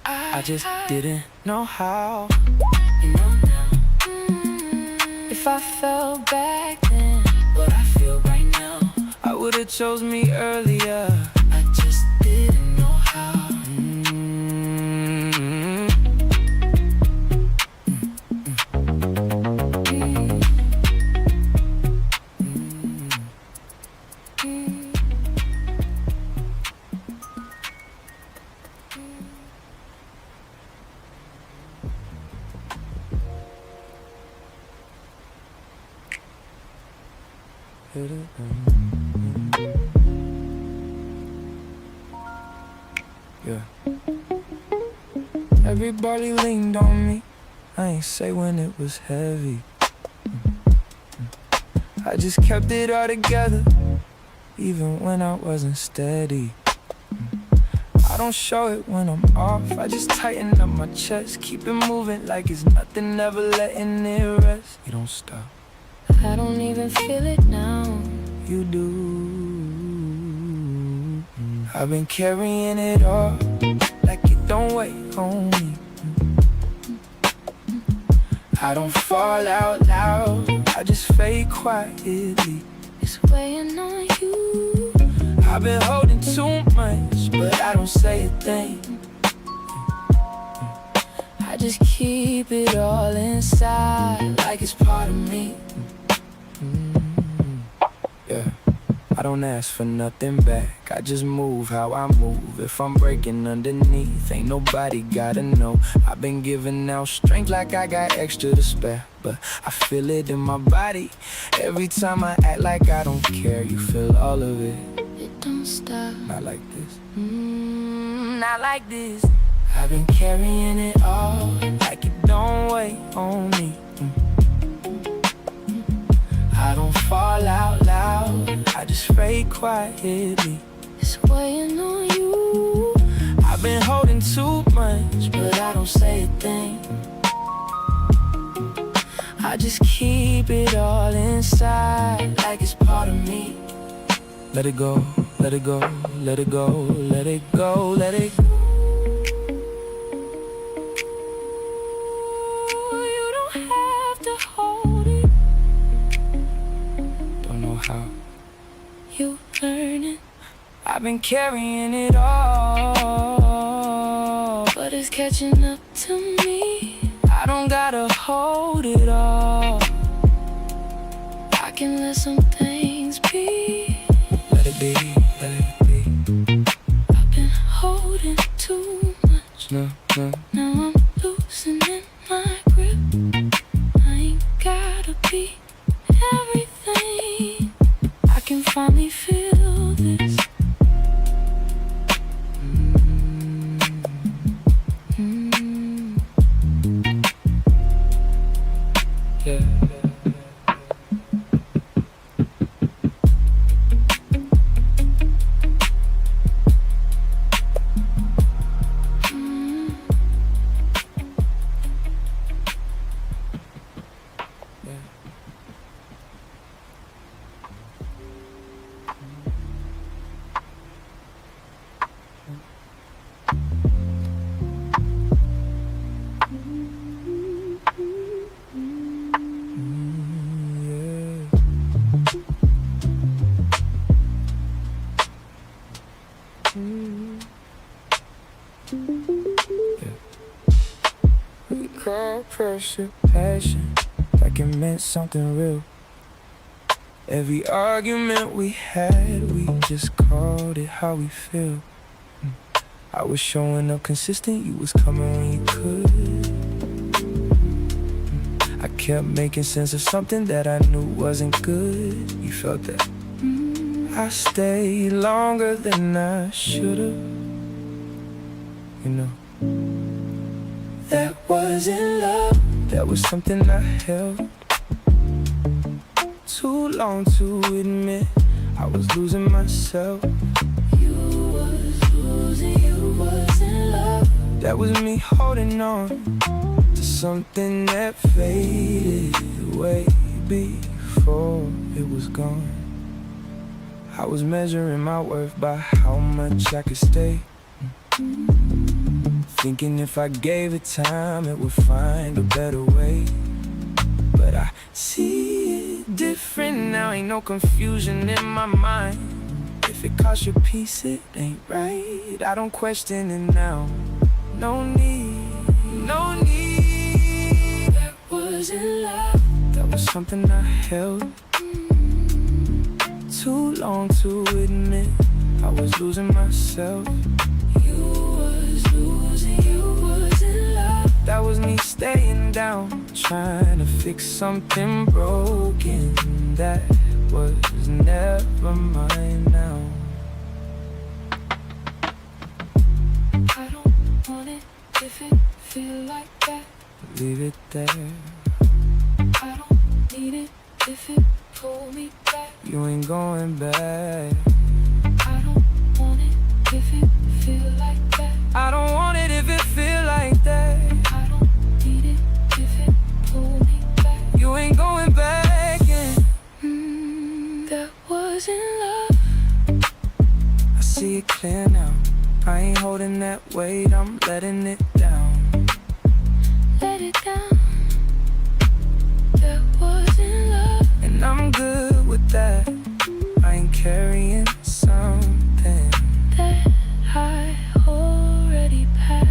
S1: I I just didn't know how.
S2: You know now.
S1: If I felt back then,
S2: What I feel right now,
S1: I would've chose me earlier.
S2: I just didn't know how.
S1: Yeah. Everybody leaned on me. I ain't say when it was heavy. I just kept it all together, even when I wasn't steady. I don't show it when I'm off. I just tighten up my chest, keep it moving like it's nothing, never letting it rest. You don't stop.
S2: I don't even feel it now.
S1: You do. I've been carrying it all like it don't weigh on me. I don't fall out loud, I just fade quietly.
S2: It's weighing on you.
S1: I've been holding too much, but I don't say a thing. I just keep it all inside like it's part of me. Yeah. I don't ask for nothing back, I just move how I move. If I'm breaking underneath, ain't nobody gotta know. I've been giving out strength like I got extra to spare, but I feel it in my body. Every time I act like I don't care, you feel all of it.
S2: It don't stop.
S1: Not like this. Not like this. I've been carrying it all like it don't weigh on me. I don't fall out loud, I just fade quietly.
S2: It's weighing on you.
S1: I've been holding too much, but I don't say a thing. I just keep it all inside like it's part of me. Let it go, let it go, let it go, let it go, let it go. You don't have to hold it. Don't know how.
S2: You learn it,
S1: I've been carrying it all,
S2: but it's catching up to me.
S1: I don't gotta hold it all.
S2: I can let some things be.
S1: Let it be, let it be.
S2: I've been holding too much.
S1: No, no.
S2: Now I'm loosening my grip. I ain't gotta be everything. I can finally feel this.
S1: Yeah. We call pressure passion, like it meant something real. Every argument we had, we just called it how we feel. I was showing up consistent, you was coming when you could. I kept making sense of something that I knew wasn't good. You felt that? I stayed longer than I should've. You know, that wasn't love, that was something I held too long to admit. I was losing myself.
S2: You was losing, you was in love.
S1: That was me holding on to something that faded away before it was gone. I was measuring my worth by how much I could stay. thinking if I gave it time, it would find a better way. But I see it different now, ain't no confusion in my mind. If it costs your peace, it ain't right. I don't question it now. No need, no need. That wasn't love. That was something I held too long to admit. I was losing myself. You was in love. That was me staying down, trying to fix something broken that was never mine now. I don't want it if it feel like that. Leave it there. I don't need it if it pull me back. You ain't going back. I don't want it if it feel like that. I don't want it if it feel like that. I don't need it if it pull me back. You ain't going back in. That wasn't love. I see it clear now. I ain't holding that weight, I'm letting it down. Let it down. That wasn't love. And I'm good with that. I ain't carrying something that I already passed.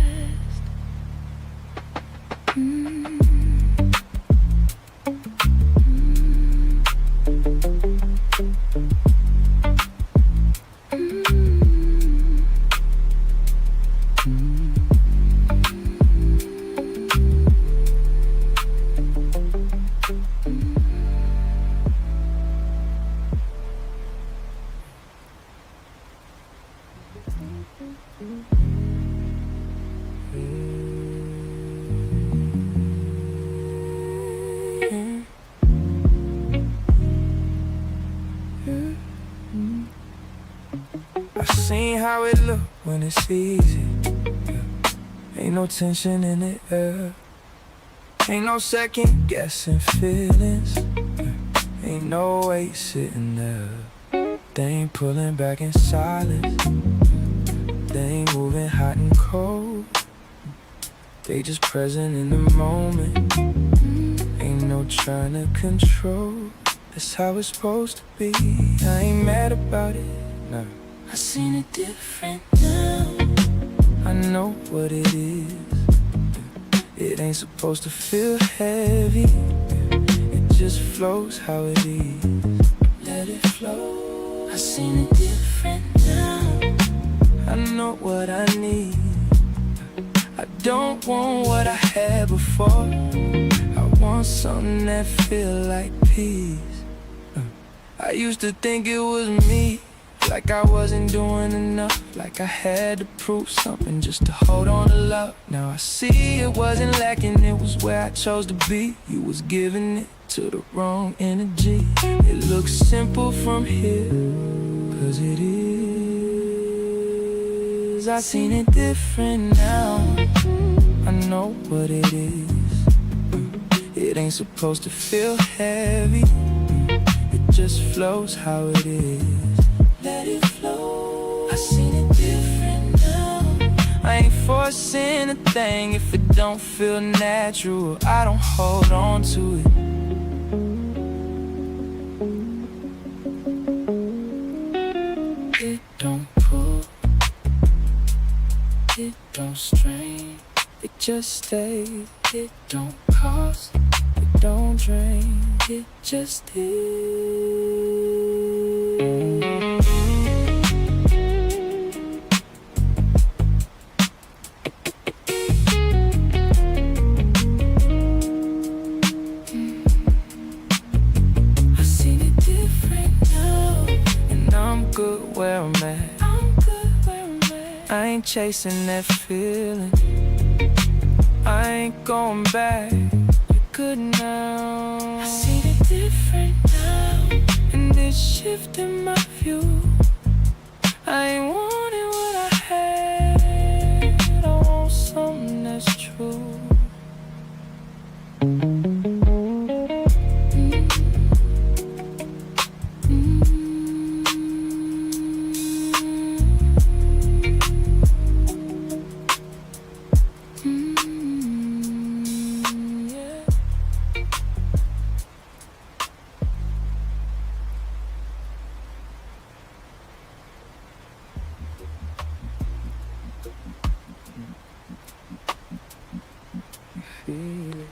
S1: I seen how it look when it's easy. Ain't no tension in the air. Ain't no second guessing feelings. Ain't no weight sitting there. They ain't pulling back in silence. They ain't moving hot and cold. They just present in the moment. Ain't no trying to control. That's how it's supposed to be. I ain't mad about it, no. I seen it different now. I know what it is. It ain't supposed to feel heavy. It just flows how it is. Let it flow. I seen it different now. I know what I need. I don't want what I had before. I want something that feel like peace. I used to think it was me, like I wasn't doing enough, like I had to prove something just to hold on to love. Now I see it wasn't lacking, it was where I chose to be. You was giving it to the wrong energy. It looks simple from here, 'cause it is. I seen it different now. I know what it is. It ain't supposed to feel heavy. It just flows how it is. Let it flow. I seen it different now. I ain't forcing a thing if it don't feel natural. I don't hold on to it. It don't pull. It don't strain. It just stays. It don't cost. It don't drain. It just is. Where I'm at. I'm good where I'm at. I ain't chasing that feeling. I ain't going back. You're good now. I see it different now. And it's shifting my view. I ain't wanting what I had. I want something that's true. feel it.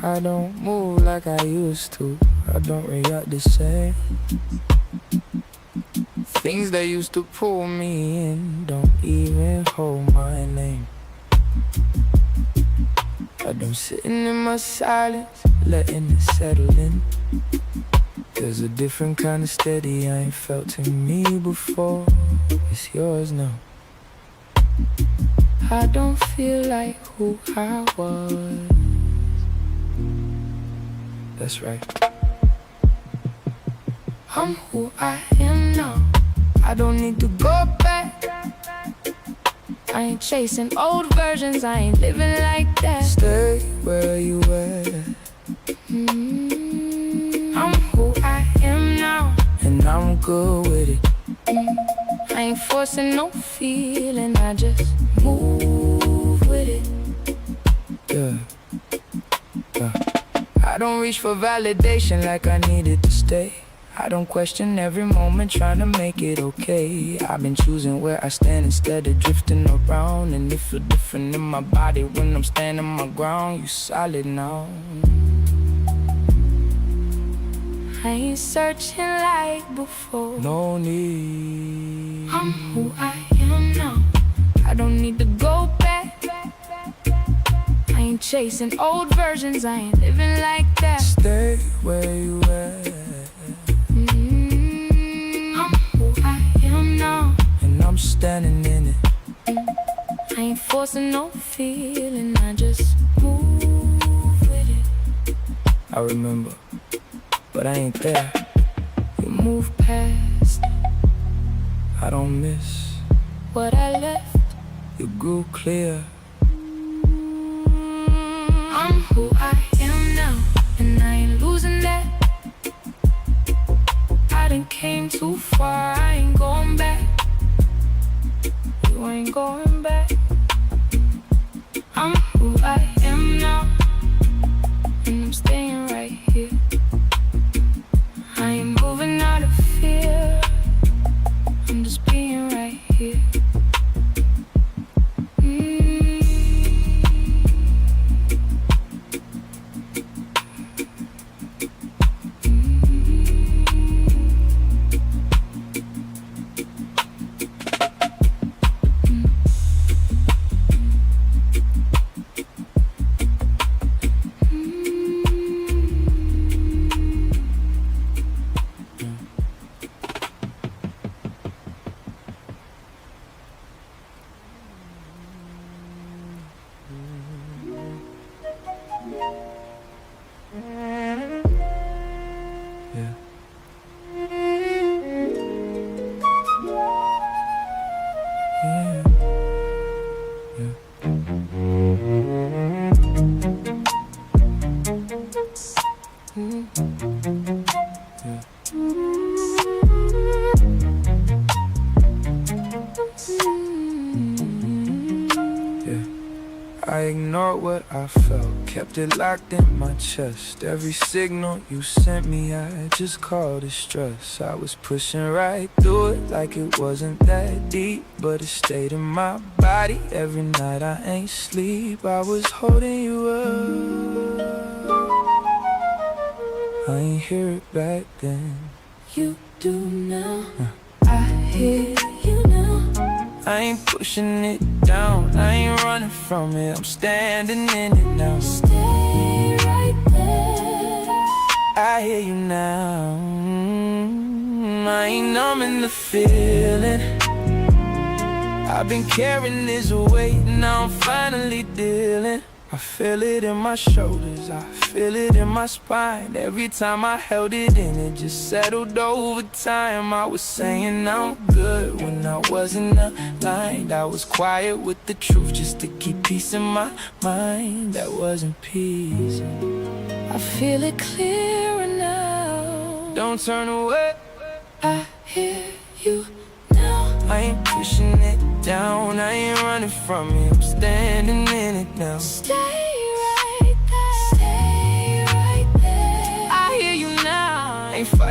S1: I don't move like I used to. I don't react the same. Things that used to pull me in don't even hold my name. I'm sitting in my silence, letting it settle in. There's a different kind of steady I ain't felt in me before. It's yours now. I don't feel like who I was. That's right. I'm who I am now. I don't need to go back. I ain't chasing old versions, I ain't living like that. Stay where you at. I'm who I am now, and I'm good with it. I ain't forcing no feeling, I just move with it. Yeah. I don't reach for validation like I needed to stay. I don't question every moment trying to make it okay. I've been choosing where I stand instead of drifting around. And it feel different in my body when I'm standing my ground. You solid now. I ain't searching like before. No need. I'm who I am now. I don't need to go back. I ain't chasing old versions, I ain't living like that. Stay where you at. I'm who I am now, and I'm standing in it. I ain't forcing no feeling, I just move with it. I remember, but I ain't there. You move past, I don't miss what I left. You grew clear. I'm who I am now, and I ain't losing that. I done came too far, I ain't going back. You ain't going back. I'm who I am now, and I'm staying right here. I ain't moving out of fear, I'm just being right here. Yeah. Yeah. Yeah. Yeah. I ignored what I felt, kept it locked in my chest. Every signal you sent me, I just called it stress. I was pushing right through it like it wasn't that deep, but it stayed in my body. Every night I ain't sleep, I was holding you up. I ain't hear it back then.
S2: You do now. I hear you now.
S1: I ain't pushing it down, I ain't running from it, I'm standing in it now.
S2: Stay right there.
S1: I hear you now. I ain't numbing the feeling. I've been carrying this weight, now I'm finally dealing. I feel it in my shoulders, I feel it in my spine. Every time I held it in, it just settled over time. I was saying I'm good when I wasn't aligned. I was quiet with the truth just to keep peace in my mind. That wasn't peace.
S2: I feel it clearer now.
S1: Don't turn away.
S2: I hear you now.
S1: I ain't pushing it down, I ain't running from it, I'm standing in it now.
S2: Stay right there. Stay right there.
S1: I hear you now. I ain't fighting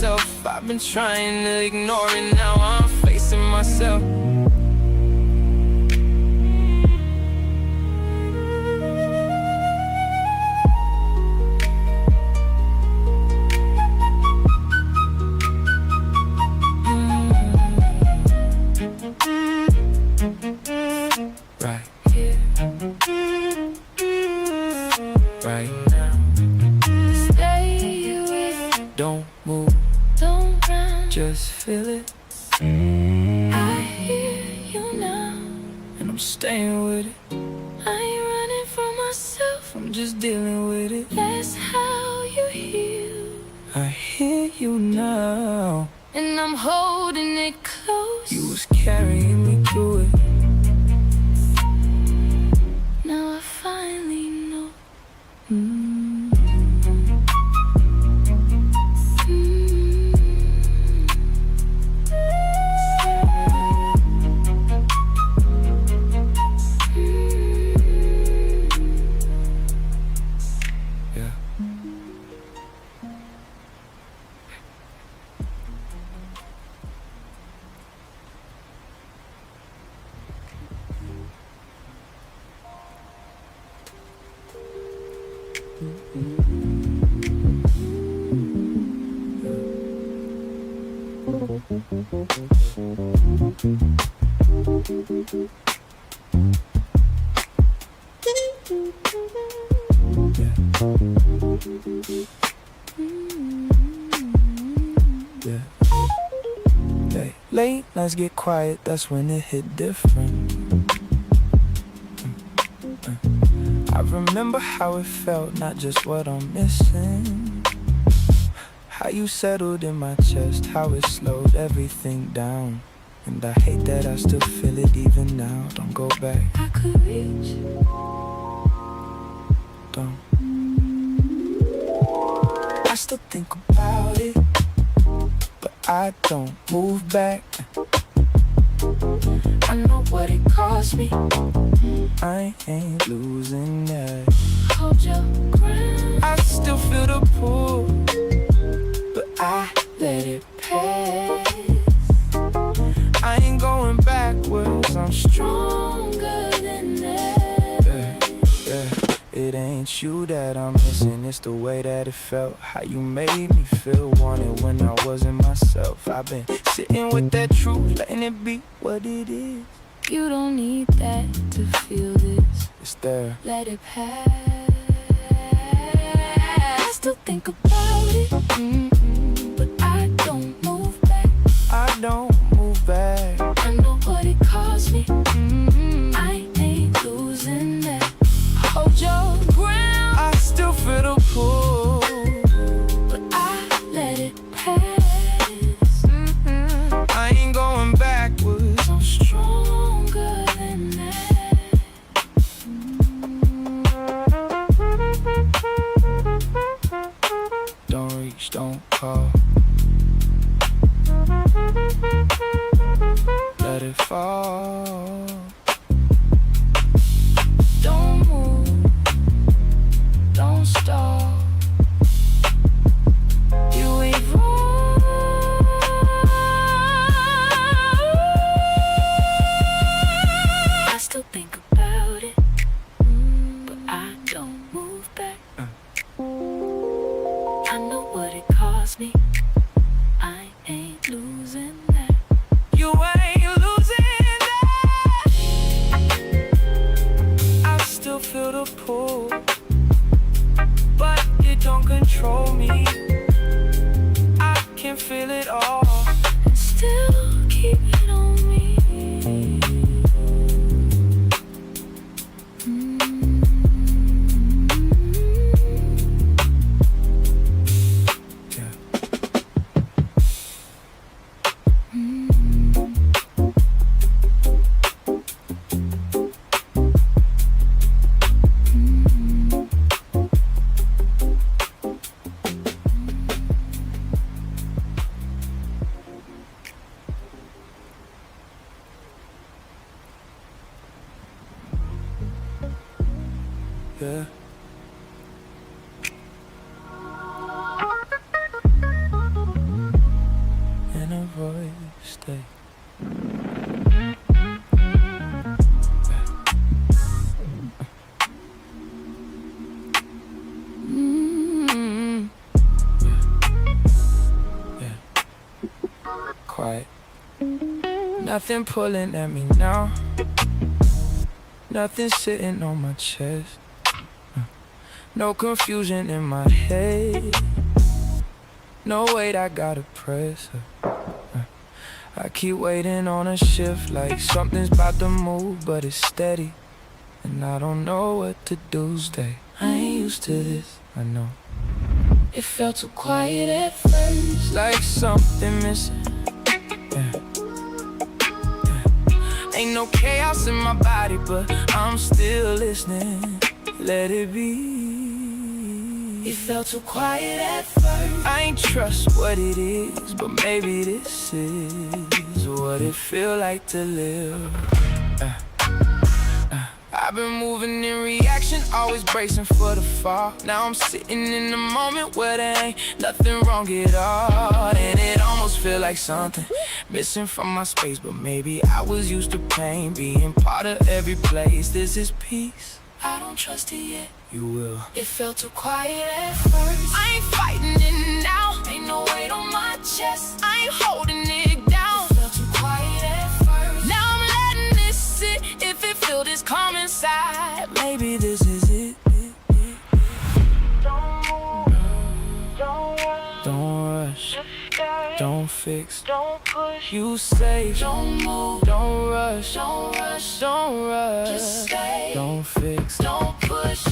S5: myself. I've been trying to ignore it, now I'm facing myself. Right here, right now.
S2: Stay with,
S5: Don't move,
S2: don't run.
S5: just feel it.
S2: I hear you now.
S5: And I'm staying with it.
S2: I ain't running from myself.
S5: I'm just dealing with it.
S2: That's how you heal.
S5: I hear you now.
S2: And I'm holding it close.
S5: You was carrying me through it.
S2: Now I finally know.
S5: Yeah. Yeah. Hey, late nights get quiet, that's when it hit different. I remember how it felt, not just what I'm missing. How you settled in my chest, how it slowed everything down. And I hate that I still feel it even now. Don't go back,
S2: I could reach.
S5: don't. I still think about it, but I don't move back.
S2: I know what it cost me.
S5: I ain't losing that.
S2: Hold your ground.
S5: I still feel the pull, but I let it pass. I ain't going backwards, I'm strong.
S2: Stronger than that.
S5: Yeah. It ain't you that I'm missing, it's the way that it felt. How you made me feel wanted when I wasn't myself. I've been sitting with that truth, letting it be what it is.
S2: You don't need that to feel this.
S5: It's there.
S2: Let it pass. I still think about it, but I don't move back.
S5: I don't move back.
S2: I know what it cost me. I ain't losing that. Hold your ground,
S5: I still feel the pull,
S2: but I let it pass.
S5: I ain't going backwards.
S2: I'm stronger than that.
S5: Don't reach, don't call. Let it fall.
S2: Don't move, don't stop. You ain't wrong. I still think about it, but I don't move back. I know what it cost me. I ain't losing that.
S5: You ain't losing that. I still feel the pull, but it don't control me. I can feel it all.
S2: And still keep it on me.
S5: Yeah. Yeah.
S1: Nothing pulling at me now. Nothing sitting on my chest. No confusion in my head. No weight I gotta press. I keep waiting on a shift, like something's about to move, but it's steady, and I don't know what to do. Stay, I ain't used to this, I know. It felt too quiet at first, like something missing. Ain't no chaos in my body, but I'm still listening. Let it be. It felt too quiet at first. I ain't trust what it is, but maybe this is what it feel like to live. I've been moving in reaction, always bracing for the fall. Now I'm sitting in the moment where there ain't nothing wrong at all. And it almost feel like something missing from my space, but maybe I was used to pain, being part of every place. This is peace, I don't trust it yet. You will. It felt too quiet at first. I ain't fighting it now. Ain't no weight on my chest. I ain't holding it down. It felt too quiet at first. Now I'm letting this sit. If it feel this calm inside, maybe this is it. Don't rush. Don't fix. Don't push. You say don't move. Don't rush. Don't rush. Don't rush. Just stay. Don't fix. Don't push.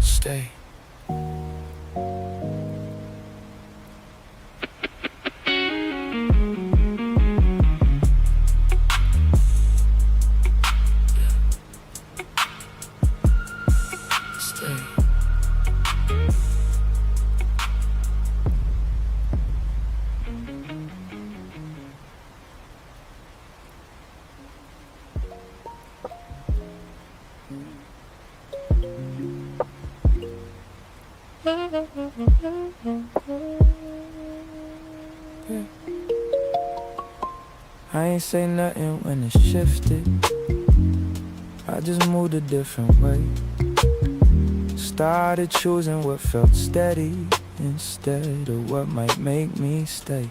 S1: Stay. I ain't say nothing when it shifted. I just moved a different way. Started choosing what felt steady instead of what might make me stay.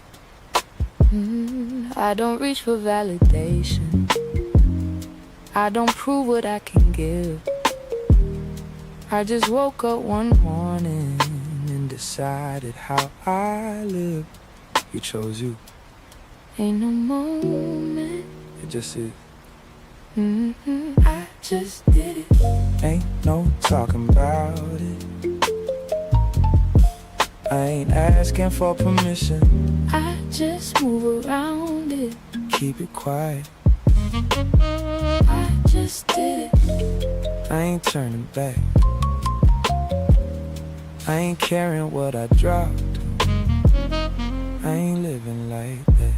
S1: I don't reach for validation. I don't prove what I can give. I just woke up one morning and decided how I live. You chose you. Ain't no moment. It just is. I just did it. Ain't no talking about it. I ain't asking for permission. I just move around it. Keep it quiet. I just did it. I ain't turning back. I ain't caring what I dropped. I ain't living like that.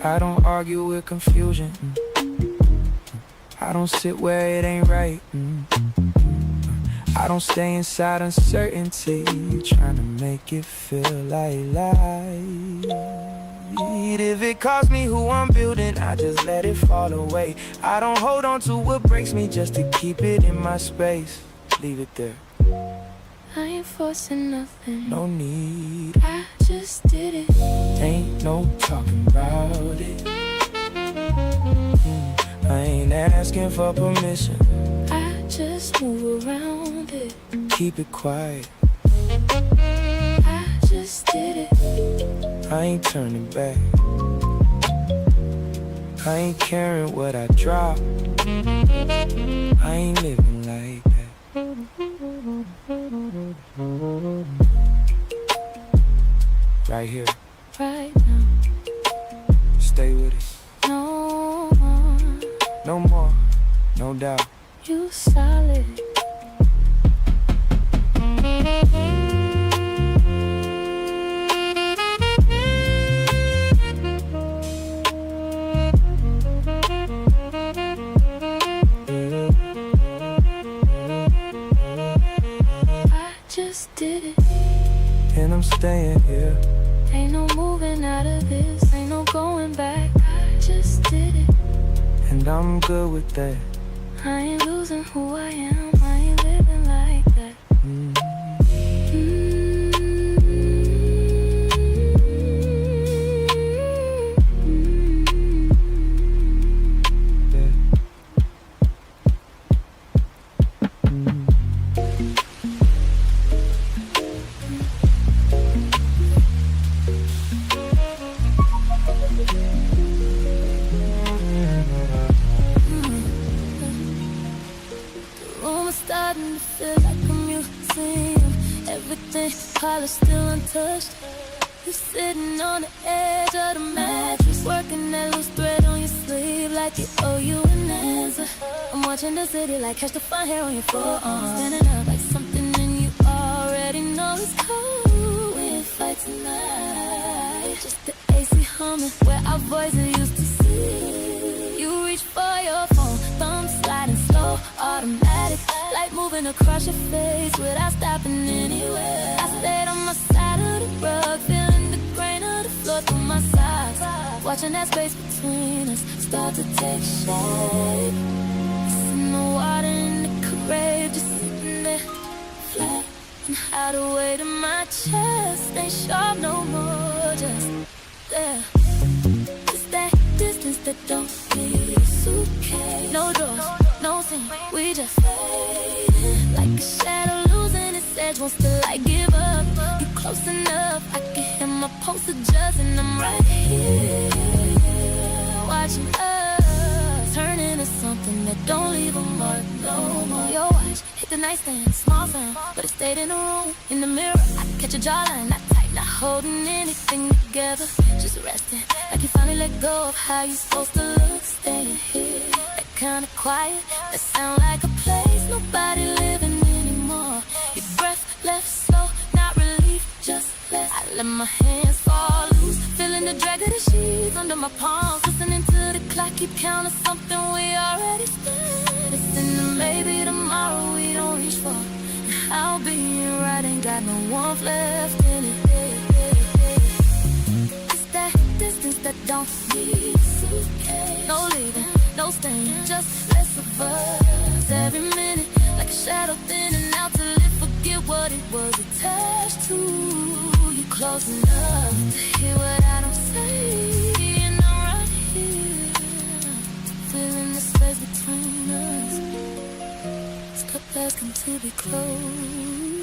S1: I don't argue with confusion. I don't sit where it ain't right. I don't stay inside uncertainty, trying to make it feel like light. If it costs me who I'm building, I just let it fall away. I don't hold on to what breaks me just to keep it in my space. Leave it there. I ain't forcing nothing. No need. I just did it. Ain't no talking about it. I ain't asking for permission. I just move around it. Keep it quiet. I just did it. I ain't turning back. I ain't caring what I dropped. I ain't living like that. Right here,
S2: right now.
S5: Stay with it.
S2: No more,
S5: No more, no doubt.
S2: you solid. I just did it.
S5: And I'm staying here.
S2: Ain't no moving out of this. Ain't no going back. I just did it.
S5: And I'm good with that.
S2: I ain't losing who I am. I ain't living like that. The room is starting to feel like a museum. Everything polished, still untouched. You're sitting on the edge of the mattress, working that loose thread on your sleeve like it owe you an answer. I'm watching the city like catch the fine hair on your forearm, standing up like something and you already know it's cold. We ain't fight tonight, just the AC humming where our voices used to sit. You reach for your phone, thumb sliding slow, automatic, light moving across your face without stopping anywhere. I stayed on my side of the rug, feeling the grain of the floor through my socks, watching that space between us start to take shape. In the water in the grave, just sitting there flat, and how the weight in my chest ain't sharp no more, just there. It's that distance that don't need a suitcase. No doors, no scene, we just fading like a shadow losing its edge, wants to like give up. You close enough, I can hear my pulse adjust, and I'm right here watching us turn into something that don't leave a mark no more. Your watch hit the nightstand, small sound, but it stayed in the room. In the mirror, I catch a jawline, not tight, not holding anything together, just resting like you finally let go of how you supposed to look. Staying here, that kind of quiet, that sound like a place nobody living anymore. Your breath left slow, not relief, just less. I let my hands fall loose, feeling the drag of the sheets under my palms, listening to the clock keep counting something we already spent. Listen, maybe tomorrow we don't reach for, and I'll be right, ain't got no warmth left in it. It's that distance that don't need a suitcase. No leaving, no staying, just less of us. Every minute like a shadow thinning out till it forget what it was attached to. You close enough to hear what I don't say, and I'm right here, feeling the space between us. It's kept asking to be close.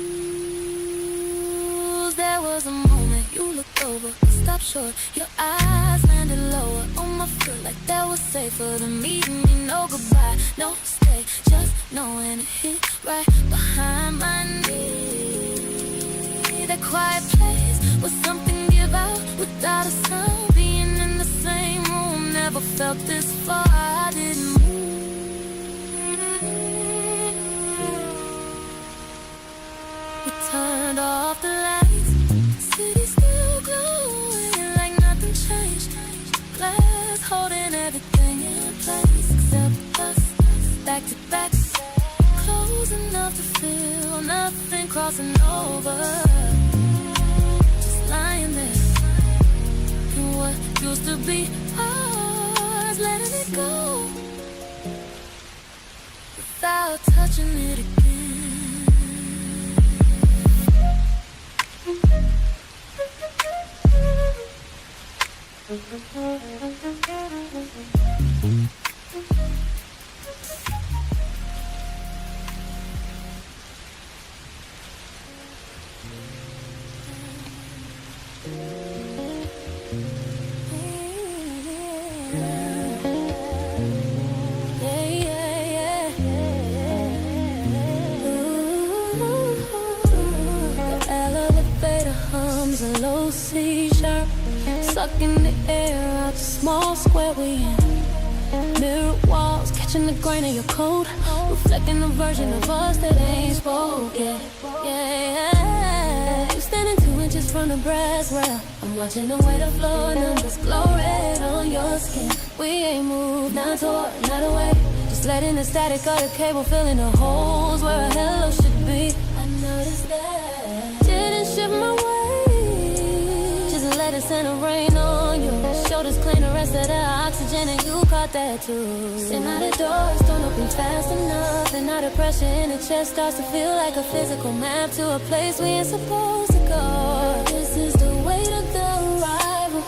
S2: There was a moment you looked over, stopped short, your eyes landed lower on my foot like that was safer than meeting me. No goodbye, no stay, just knowing it hit right behind my knee. That quiet place was something give out without a sound. Being in the same room, never felt this far. I didn't move. We turned off the lights, city still glowing like nothing changed. Glass holding everything in place except us, back to back, close enough to feel nothing crossing over. Just lying there in what used to be ours, letting it go without touching it again. The elevator hums a low C sharp. sucking the air out the small square we in. Mirror walls, catching the grain of your coat, reflecting a version of us that ain't spoken. Yeah, you standing 2 inches from the brass rail. I'm watching the way the floor numbers glow red on your skin. We ain't moved, not toward, not away. Just letting the static of the cable fill in the holes where a hello should be. I noticed that. Didn't shift my way. Just let it send a rain on you. Shoulders clean the rest of the oxygen and you caught that too. See now the doors don't open fast enough, and now the pressure in the chest starts to feel like a physical map to a place we ain't supposed to go. This is the weight of the arrival,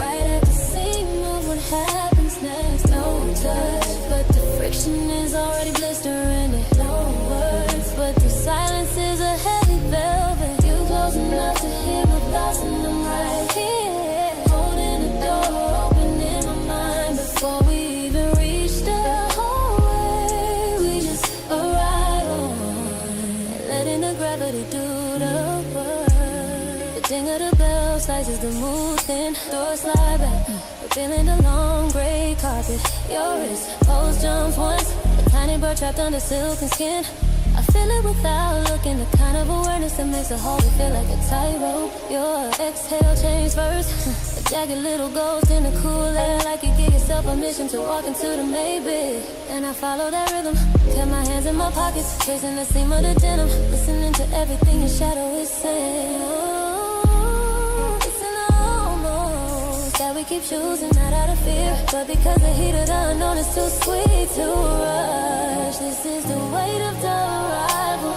S2: right at the seam of what happens next. No touch, but the friction is already blistering it. No words, but the silence is a heavy velvet. You close enough to hear my thoughts and I'm right here, holding the door open in my mind. Before we even reach the hallway, we just arrive on, letting the gravity do the work. The ding of the bell slices the mood thin, door slide back, feeling the long gray carpet. Your wrist pose jumps once, a tiny bird trapped under silken skin. I feel it without looking, the kind of awareness that makes a whole feel like a tightrope. Your exhale change first, a jagged little ghost in the cool air, like you give yourself permission to walk into the maybe. And I follow that rhythm, kept my hands in my pockets, tracing the seam of the denim, listening to everything your shadow is saying. Oh, it's an almost that we keep choosing, not out of fear, but because the heat of the unknown is too sweet to rush. This is the weight of the arrival,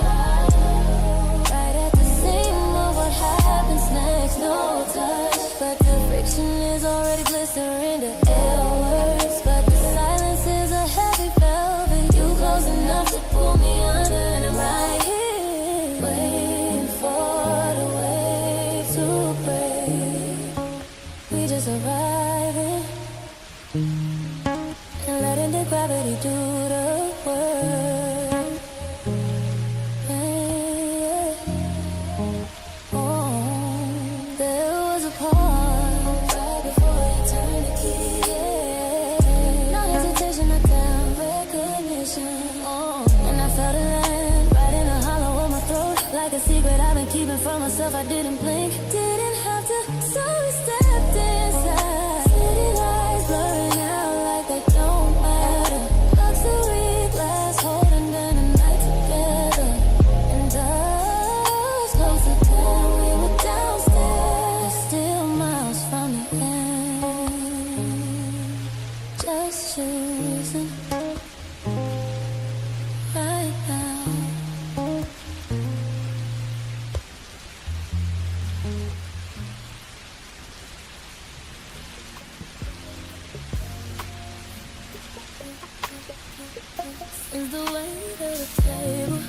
S2: right at the seam of what happens next. No touch, but the friction is already blistering. The air works, but the silence is a heavy velvet. You close enough to pull me under, and I'm right here, waiting for the wave to break. We just arriving and letting the gravity do the work. Yeah. Oh, there was a pause right before you turned the key. Yeah. No hesitation, not down, recognition. Oh, and I felt it land right in the hollow of my throat, like a secret I've been keeping from myself. I didn't blink, didn't have to, so we stepped inside. City lights blurring out like they don't matter. Luxury glass holding down the night together, and us closer than we were downstairs. Still miles from the end, just choosing right now. Is the weight of the table.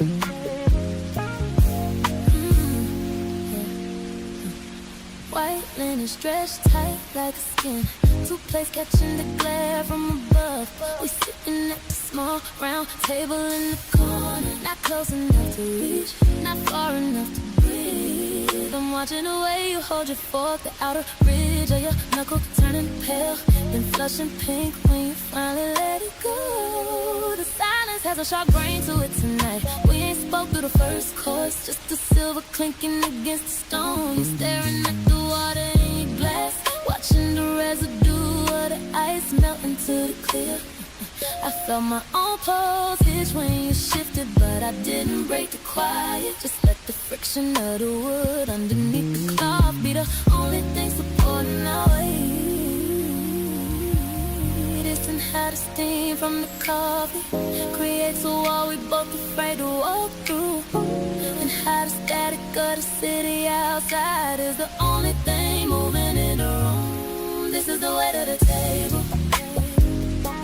S2: White linen stretched tight like a skin. Two plates catching the glare from above. We sitting at the small round table in the corner, not close enough to reach, not far enough to breathe. I'm watching the way you hold your fork, the outer ridge of your knuckle turning pale, then flushing pink when you finally let it go. The silence has a sharp grain to it tonight. We ain't spoke through the first chorus, just the silver clinking against the stone. You're staring at the water in your glass, watching the residue of the ice melt into the clear. I felt my own pulse hitch when you shifted, but I didn't break the quiet. Just let the friction of the wood underneath the cloth be the only thing supporting our weight. And how the steam from the coffee creates a wall we both afraid to walk through, and how the static of the city outside is the only thing moving in the room. This is the weight of the table,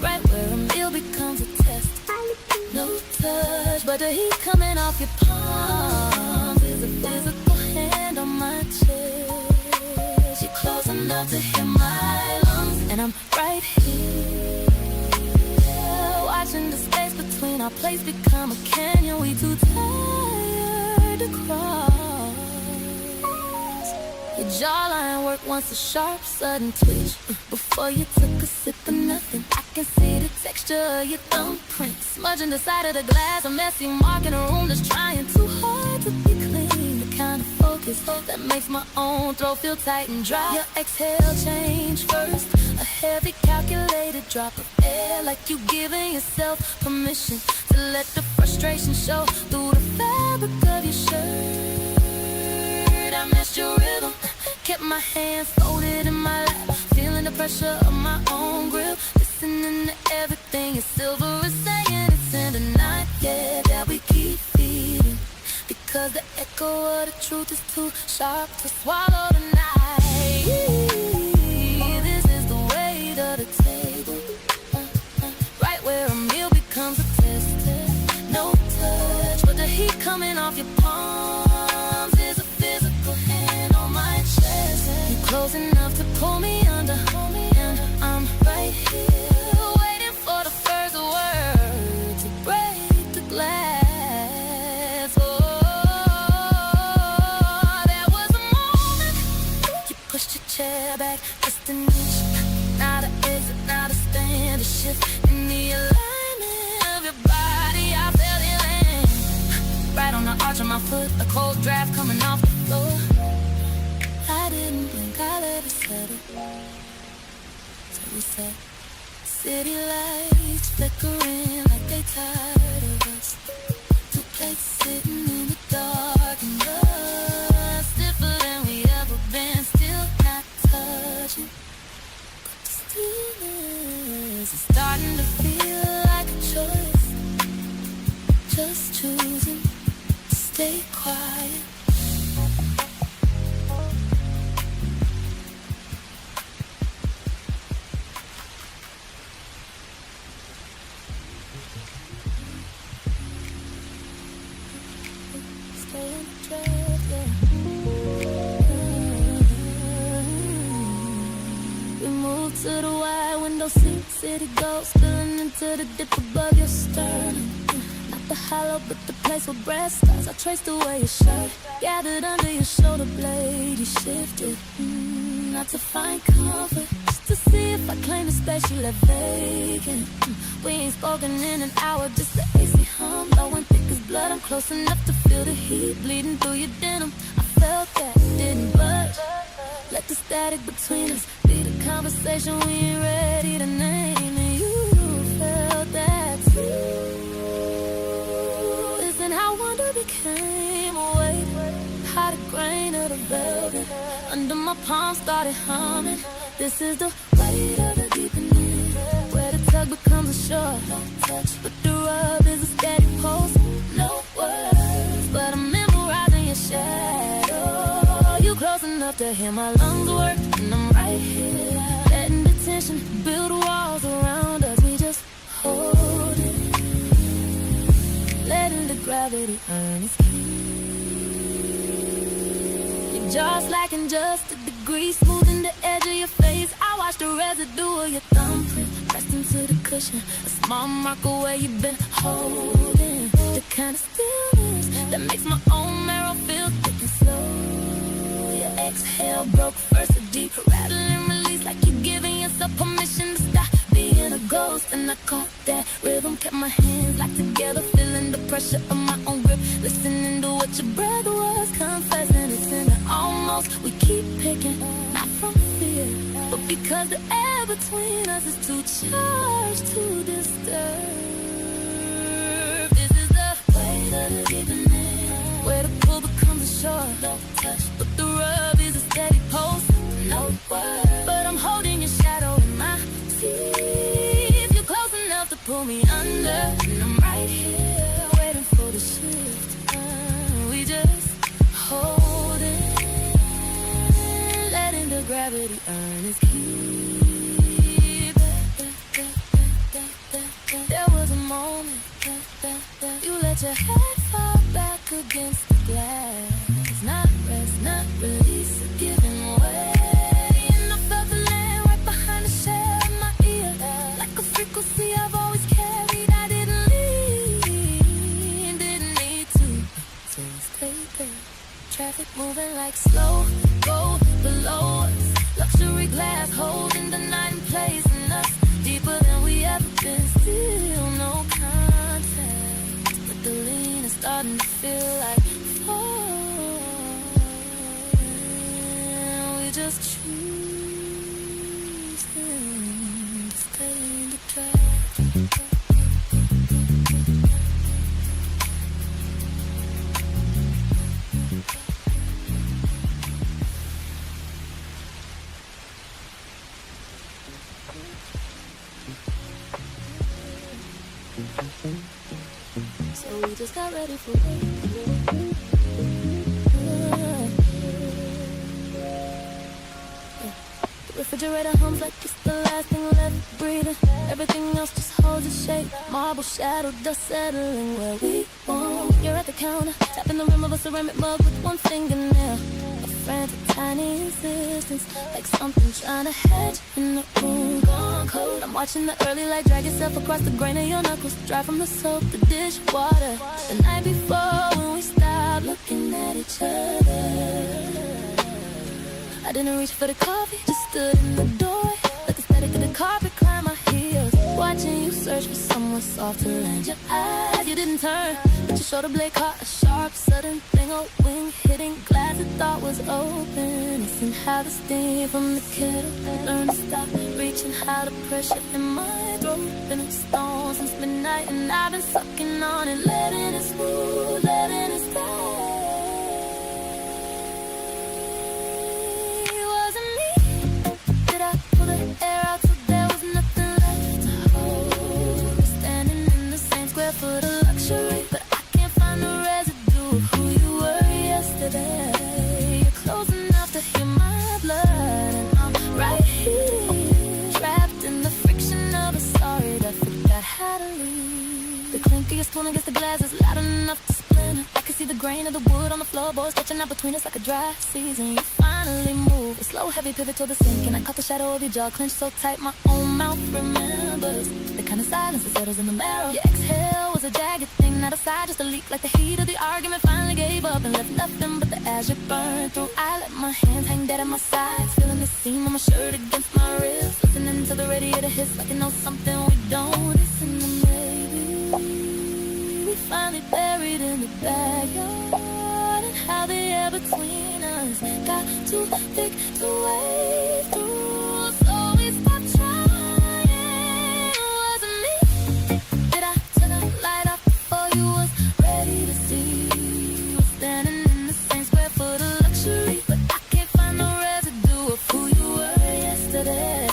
S2: right where a meal becomes a test. No touch, but the heat coming off your palms is a physical hand on my chest. You're close enough to hear my lungs, and I'm right here, watching the space between our plates become a canyon we too tired to cross. You're jawline work once a sharp, sudden twitch. Before you took a sip of nothing, I can see the texture of your thumbprint. Smudging the side of the glass, a messy mark in a room that's trying too hard to be clean. The kind of focus that makes my own throat feel tight and dry. Your exhale change first, a heavy calculated drop of air, like you giving yourself permission to let the frustration show through the fabric of your shirt. I matched your rhythm, kept my hands folded in my lap, feeling the pressure of my own grip, listening to everything your silver is saying. It's in the night, yeah, that we keep feeding, because the echo of the truth is too sharp to swallow tonight. This is the weight of the table, right where a meal becomes a test. No touch, but the heat coming off your palms is a physical hand on my chest. You close enough to pull me under, and I'm right here waiting for the first word to break the glass. Oh, there was a moment you pushed your chair back just an inch. Now the exit, now the stand, a shift in the alignment of your body. I felt it land right on the arch of my foot, a cold draft coming off the floor. I didn't blink, I let it settle. So we said, city lights flickering like they tired of us. Two plates sitting in the dark and us, stiffer than we ever been, still not touching. But the stillness is starting to feel like a choice. Just choosing to stay quiet. Stay on the track, yeah. We moved to the wide window seat, city gold spilling into the dip above your sternum. Not the hollow, but the place where breath starts. I traced away your shirt, gathered under your shoulder blade. You shifted, not to find comfort, just to see if I claim the space you left vacant. We ain't spoken in an hour, just the AC hum, blowing thick as blood. I'm close enough to feel the heat bleeding through your denim. I felt that, didn't budge. Let the static between us be the conversation we ain't ready to name. And you felt that too. Isn't how wonder became a weight, how the grain of the velvet under my palm started humming. This is the weight of the deepening, where the tug becomes a shore. No touch, but the rub is a steady pulse. No words, but I'm memorizing your shadow. You close enough to hear my lungs work, and I'm right here, letting the tension build walls around us. We just hold it, letting the gravity earn its keep. Your jaw slacking just a degree, smoothing the edge of your face. I watch the residue of your thumbprint pressed into the cushion, a small marker where you've been holding. The kind of stillness that makes my own marrow feel thick and slow. Your exhale broke first, a deep rattle and release, like you're giving yourself permission to stop being a ghost. And I caught that rhythm, kept my hands locked together, feeling the pressure of my own grip, listening to what your breath was confessing. It's in the almost, we keep picking, not from fear, but because the air between us is too charged to disturb. This is the weight of the deepening, where the pull becomes a shore. No touch, but the rub is a steady pulse. No word, but I'm holding your shadow in my teeth. You're close enough to pull me under, and I'm right here waiting for the shift. We just hold it, letting the gravity earn its keep. There was a moment you let your head fall back against the glass. Not rest, not release, or giving way. And I felt the land right behind the shell of my ear, like a frequency I've always carried. I didn't leave, didn't need to, so I stayed there. Traffic moving like slow go, but So we just got ready for it. The refrigerator hums like it's the last thing left breathing. Everything else just holds its shape. Marble shadow, dust settling where we want. You're at the counter, tapping the rim of a ceramic mug with one fingernail. A frantic tiny insistence, like something trying to hedge in the room. Gone cold. I'm watching the early light drag itself across the grain of your knuckles, dry from the soap, the dishwater. The night before when we stopped looking at each other, I didn't reach for the coffee, just stood in the doorway, let the static of the carpet climb my heels. Watching you search for someone soft to land your eyes. You didn't turn, but your shoulder blade caught a sharp, sudden thing. A wing hitting glass I thought was open. Missing how the steam from the kettle learned to stop reaching, how the pressure in my throat been a stone since midnight, and I've been sucking on it, letting it smooth, letting it stay. Air out till there was nothing left to hold. Standing in the same square foot of luxury, but I can't find the residue of who you were yesterday. You're close enough to hear my blood, and I'm right here, trapped in the friction of a sorry that forgot how to leave. The clink of your spoon against the glass is loud enough to splinter. I can see the grain of the wood on the floorboards stretching out between us like a dry season. You finally move, a slow heavy pivot toward the sink, and I caught the shadow of your jaw clenched so tight my own mouth remembers the kind of silence that settles in the marrow. Your exhale was a jagged thing, not a sigh, just a leak, like the heat of the argument finally gave up and left nothing but the azure burn through. I let my hands hang dead at my sides, feeling the seam on my shirt against my ribs, listening to the radiator hiss like you know something we don't. Listen to maybe we finally buried in the backyard, and how the air between us got too thick to wade through. So we stopped trying. Was it me? Did I turn the light off before you was ready to see? You were standing in the same square foot of luxury, but I can't find no residue of who you were yesterday.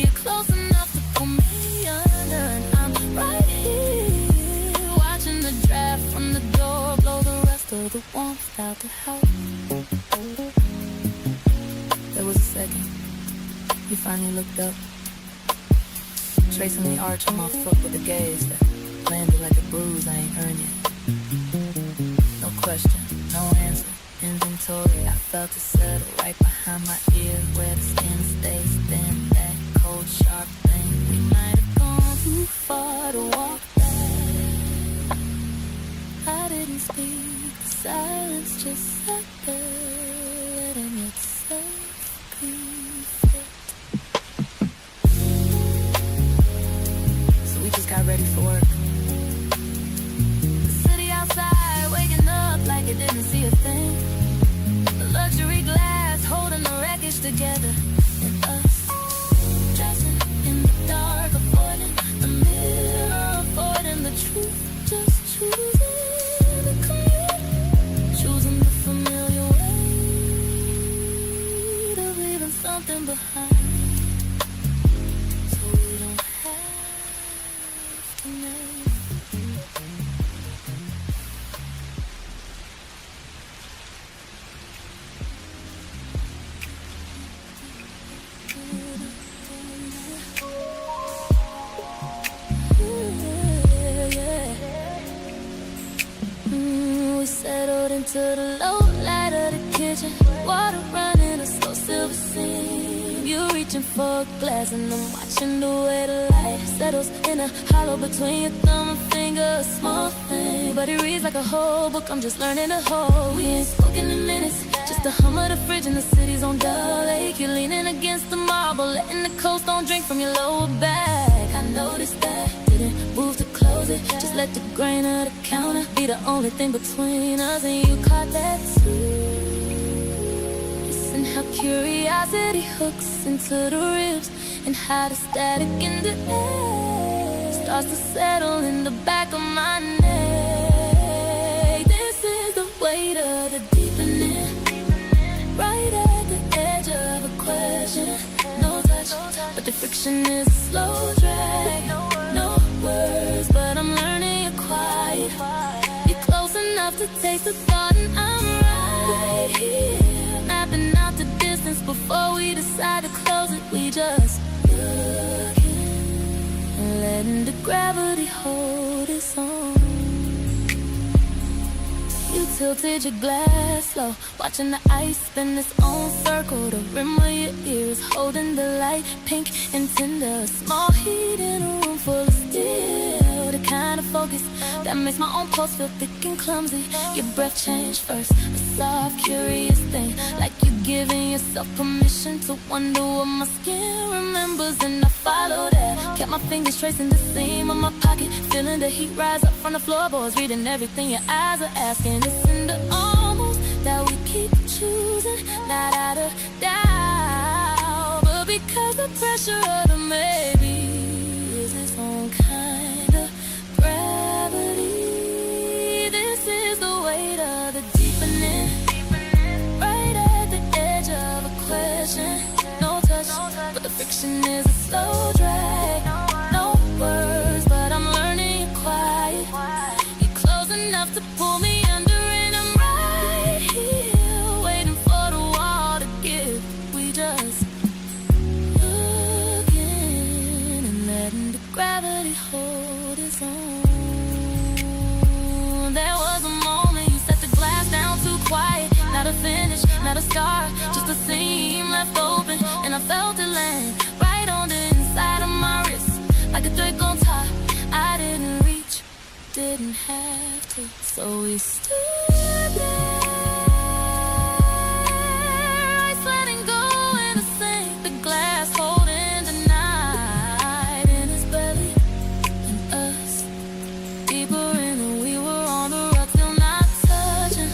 S2: You're close enough to pull me under, and I'm right here, watching the draft from the door blow the rest of the warmth out the house. There was a second, you finally looked up, tracing the arch of my foot with a gaze that landed like a bruise I ain't earned yet. No question, no answer, inventory. I felt it settle right behind my ear, where the skin stays thin, that cold, sharp thing. We might have gone too far to walk back. I didn't speak, the silence just sat there, letting itself be fit. So we just got ready for work. The city outside waking up like it didn't see a thing. The luxury glass holding the wreckage together, and us dressing in the dark, avoiding the mirror, avoiding the truth, just choosing the commute, choosing the familiar way of leaving something behind, so we don't have to name. We settled into the low light of the kitchen, water running a slow silver seam. You reaching for a glass and I'm watching the way the light settles in a hollow between your thumb and finger. A small thing, but it reads like a whole book I'm just learning to hold. We ain't spoken in minutes, just the hum of the fridge and the city's on dull lake. You're leaning against the marble, letting the cold stone drink from your lower back. I noticed that, didn't move to close it, just let the grain of the counter be the only thing between us, and you caught that too. Listen how curiosity hooks into the ribs, and how the static in the air starts to settle in the back of my neck. This is the weight of the deepening, right at the edge of a question. No touch, but the friction is a slow drag. No words, but I'm learning you're quiet. You're close enough to taste the thought, and I'm right here, mapping out the distance before we decide to close it. We just looking and letting the gravity hold its own. You tilted your glass slow, watching the ice spin its own circle. The rim of your ear is holding the light, pink and tender. Small heat in a room full of steel, the kind of focus that makes my own pulse feel thick and clumsy. Your breath changed first, a soft, curious thing, like you're giving yourself permission to wonder what my skin remembers. And I followed that, kept my fingers tracing the seam of my pocket, feeling the heat rise up from the floorboards, reading everything your eyes are asking. It's in the almost that we keep choosing, not out of doubt, but because the pressure of the maybe is its own kind of gravity. This is the weight of the deepening, right at the edge of a question. No touch, but the friction is a slow drag. No words, but I'm learning you're quiet. You're close enough to pull me under, and I'm right here, waiting for the wall to give. We just looking and letting the gravity hold its own. There was a moment you set the glass down too quiet. Not a finish, not a scar, just a seam left open. And I felt it land right on the inside of my wrist, like a thread gon' tie. I didn't reach, didn't have to, so we stood there, ice letting go in a sink, the glass holding the night in its belly, and us deeper in than we were on the rock, still not touching.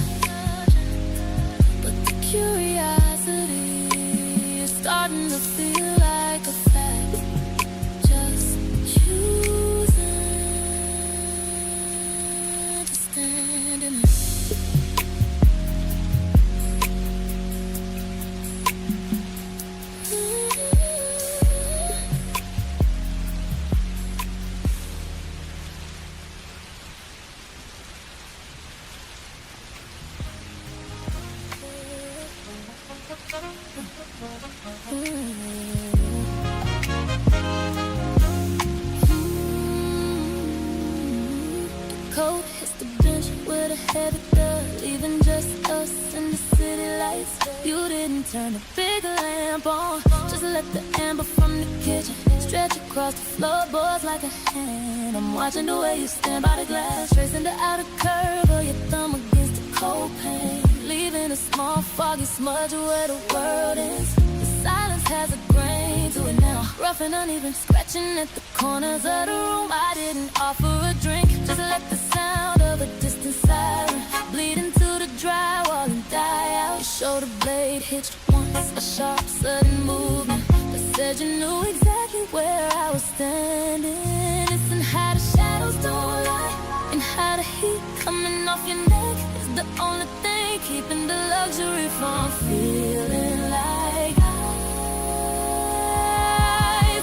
S2: But the curiosity is starting to feel like a fact, just choosing to stand in it. Cold hits the bench with a heavy thud, leaving just us in the city lights. You didn't turn a big lamp on, just let the amber from the kitchen stretch across the floorboards like a hand. I'm watching the way you stand by the glass, tracing the outer curve of your thumb against the cold pane, leaving a small foggy smudge where the world ends. The silence has a grain to it now, rough and uneven, scratching at the corners of the room. I didn't offer a drink, just let the sound of a distant siren bleed into the drywall and die out. Your shoulder blade hitched once, a sharp sudden movement that said you knew exactly where I was standing. Listen how the shadows don't lie, and how the heat coming off your neck is the only thing keeping the luxury from feeling like ice.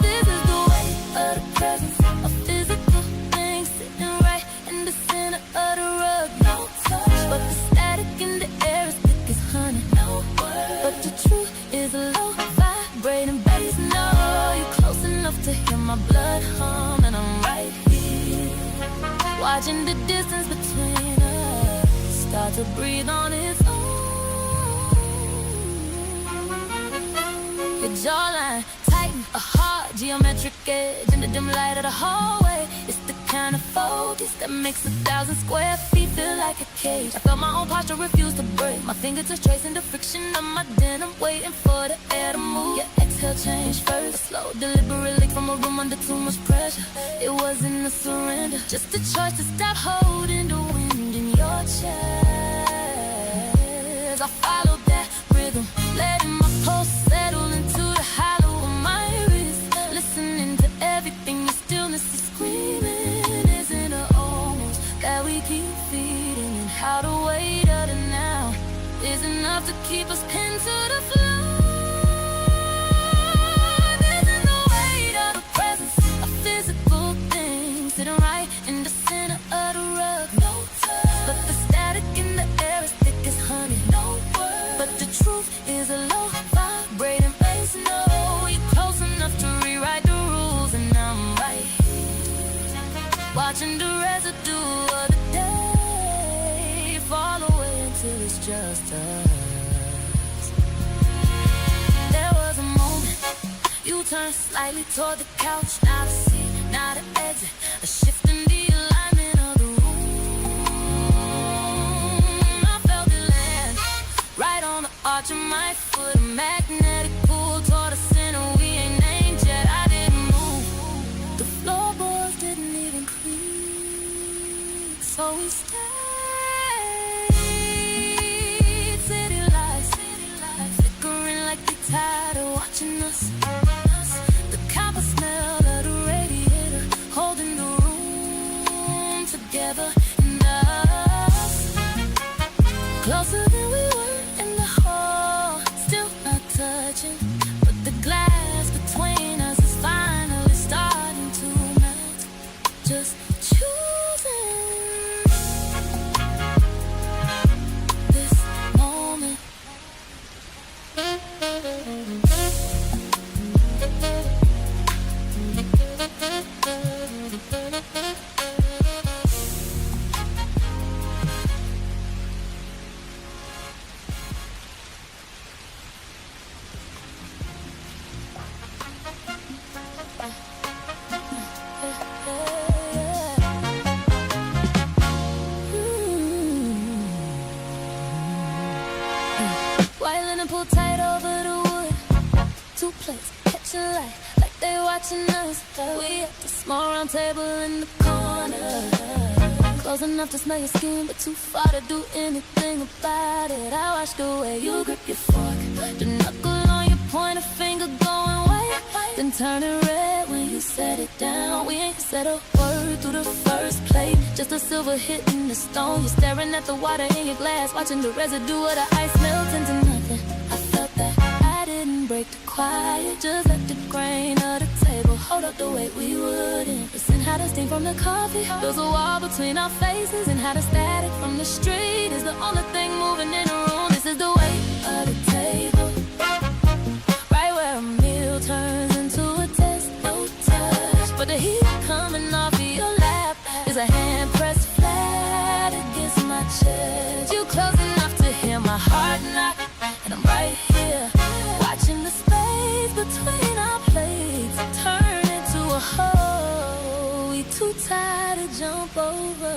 S2: This is the weight of the presence of physical things sitting right in the center of the rug. No touch, but the static in the air is thick as honey. No word, but the truth is a low vibrating bass. No, you're close enough to hear my blood hum, and I'm right here, watching the distance between us start to breathe on its own. Your jawline tighten, a hard geometric edge in the dim light of the hallway. It's the kind of focus that makes 1,000 square feet feel like a cage. I felt my own posture refuse to break, my fingertips tracing the friction of my denim, waiting for the air to move. Your exhale changed first, a slow, deliberate leak from a room under too much pressure. It wasn't a surrender, just a choice to stop holding the wind in your chest. I followed that rhythm, letting my pulse settle into the hollow of my wrist, listening to everything your stillness is screaming. just us. There was a moment you turned slightly toward the couch. Now the seat, now the exit, a shift in the alignment of the room. I felt it land right on the arch of my foot, a magnetic pull toward the center. We ain't named yet, I didn't move. The floorboards didn't even creak, so we stayed. City lights flickering like they tired of watching us. The copper smell of the radiator holding the room together. And us, closer than we were in the hall, still not touching, but the glass between us is finally starting to melt. Just choosing this moment. While pull tight over the wood, two plates catching light like they watching us. We at the small round table in the corner, close enough to smell your skin, but too far to do anything about it. I watch the way you grip your fork, the knuckle on your pointer finger going white, then turn it red when you set it down. We ain't said a word through the first plate, just a silver hitting the stone. You're staring at the water in your glass, watching the residue of the ice melt into nothing. I felt that I didn't break the quiet, just let the grain of the table hold up the weight we wouldn't. Listen how the steam from the coffee fills a wall between our faces, and how the static from the street is the only thing moving in the room. This is the weight of the table, right where a meal turns into a test, no touch, but the heat coming off of your lap is a hand pressed flat against my chest. You close enough to hear my heart knock, and I'm right here, watching the space between our plates turn into a hole we too tired to jump over.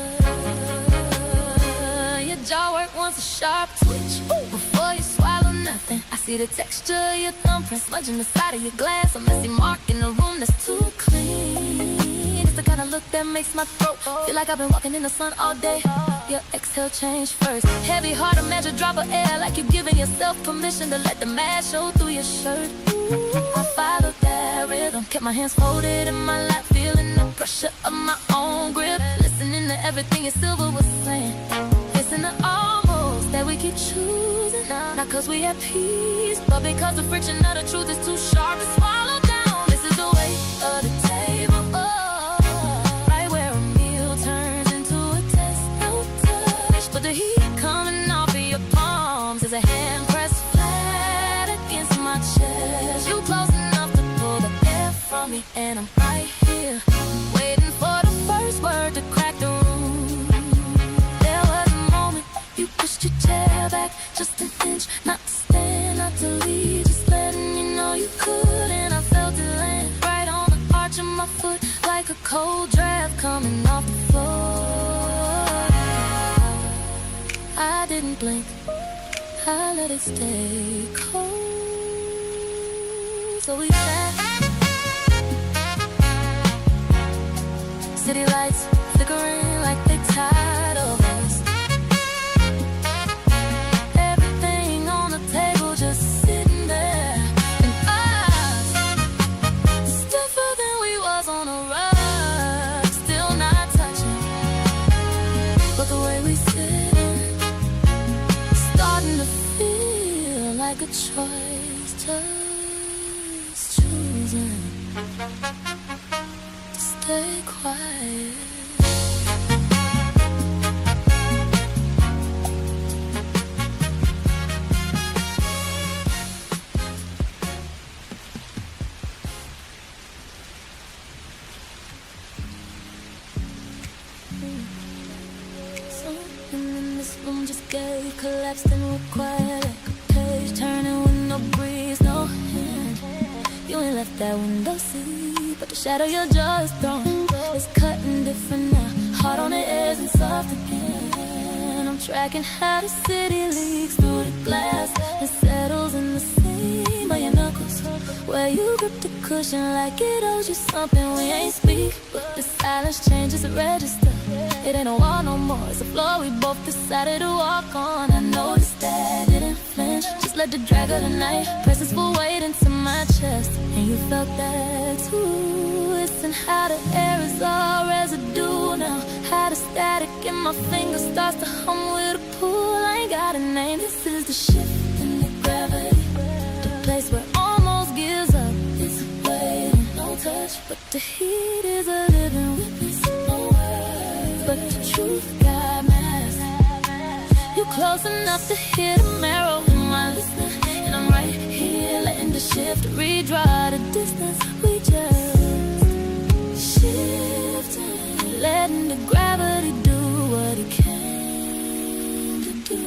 S2: Your jaw work wants a sharp twitch before you swallow nothing. I see the texture of your thumbprint smudging the side of your glass, a messy mark in a room that's too clean. It's the kind of look that makes my throat feel like I've been walking in the sun all day. Your exhale change first, heavy heart, a measure drop of air, like you're giving yourself permission to let the mask show through your shirt. I followed that rhythm, kept my hands folded in my lap, feeling the pressure of my own grip, listening to everything your silver was saying. Listen to almost that we keep choosing, not cause we have peace, but because the friction of the truth is too sharp to swallow down. This is the weight of the table, right where a meal turns into a test, no touch, but the heat coming off of your palms is a hand pressed flat against my chest. You close enough to pull the air from me, and I'm right here, waiting for the first word to crack the room. There was a moment you pushed your chair back just an inch, not to stand, not to leave, just letting you know you could. And I felt it land right on the arch of my foot, like a cold draft coming off the floor. I didn't blink, I let it stay cold. So we sat, city lights flickering like they tired of us. Everything on the table just sitting there, and us, stiffer than we was on a rug, still not touching, but the way we sitting, starting to feel like a choice, just choosing to stay quiet. Something in this room just gave collapsed and we're quiet like a page turning with no breeze, no hand. You ain't left that window seat, but the shadow your jaw is throwing is cutting different now. Hard on the edge and soft again. I'm tracking how the city leaks through the glass and settles in the seam by your knuckles, where you grip the cushion like it owes you something we ain't speak. But the silence changes the register. It ain't a wall no more, it's a floor we both decided to walk on. I noticed that, didn't flinch, just let the drag of the night press its full weight into my chest. And you felt that too. Listen how the air is all residue now, how the static in my fingers starts to hum with a pool. I ain't got a name, this is the shift in the gravity, the place where almost gives up. It's waiting, no touch, but the heat is a living witness. No words, but the truth got masked. You close enough to hear the marrow in my listening, and I'm right here letting the shift redraw the distance. We just shifting, letting the gravity do what it came to do.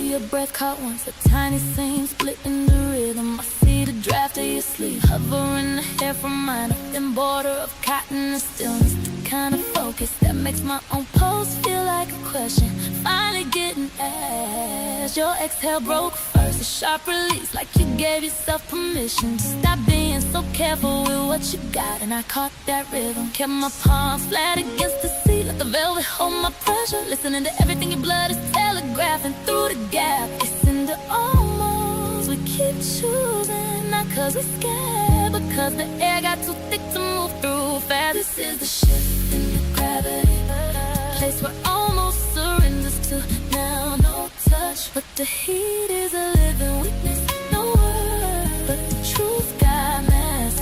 S2: Your breath caught once, a tiny seam split in the rhythm. I see the draft of your sleep hovering the hair from mine, a thin border of cotton and stillness, the kind of focus that makes my own pulse feel like a question finally getting asked. Your exhale broke first, a sharp release, like you gave yourself permission to stop being so careful with what you got. And I caught that rhythm, kept my palms flat against the seat, let the velvet hold my pressure, listening to everything your blood is telegraphing through the gap. It's in the almost, we keep choosing, not cause we're scared, but cause the air got too thick to move through fast. This is the shift in the gravity, place where almost surrenders to now, no touch, but the heat is a living witness. No word, but the truth got masked.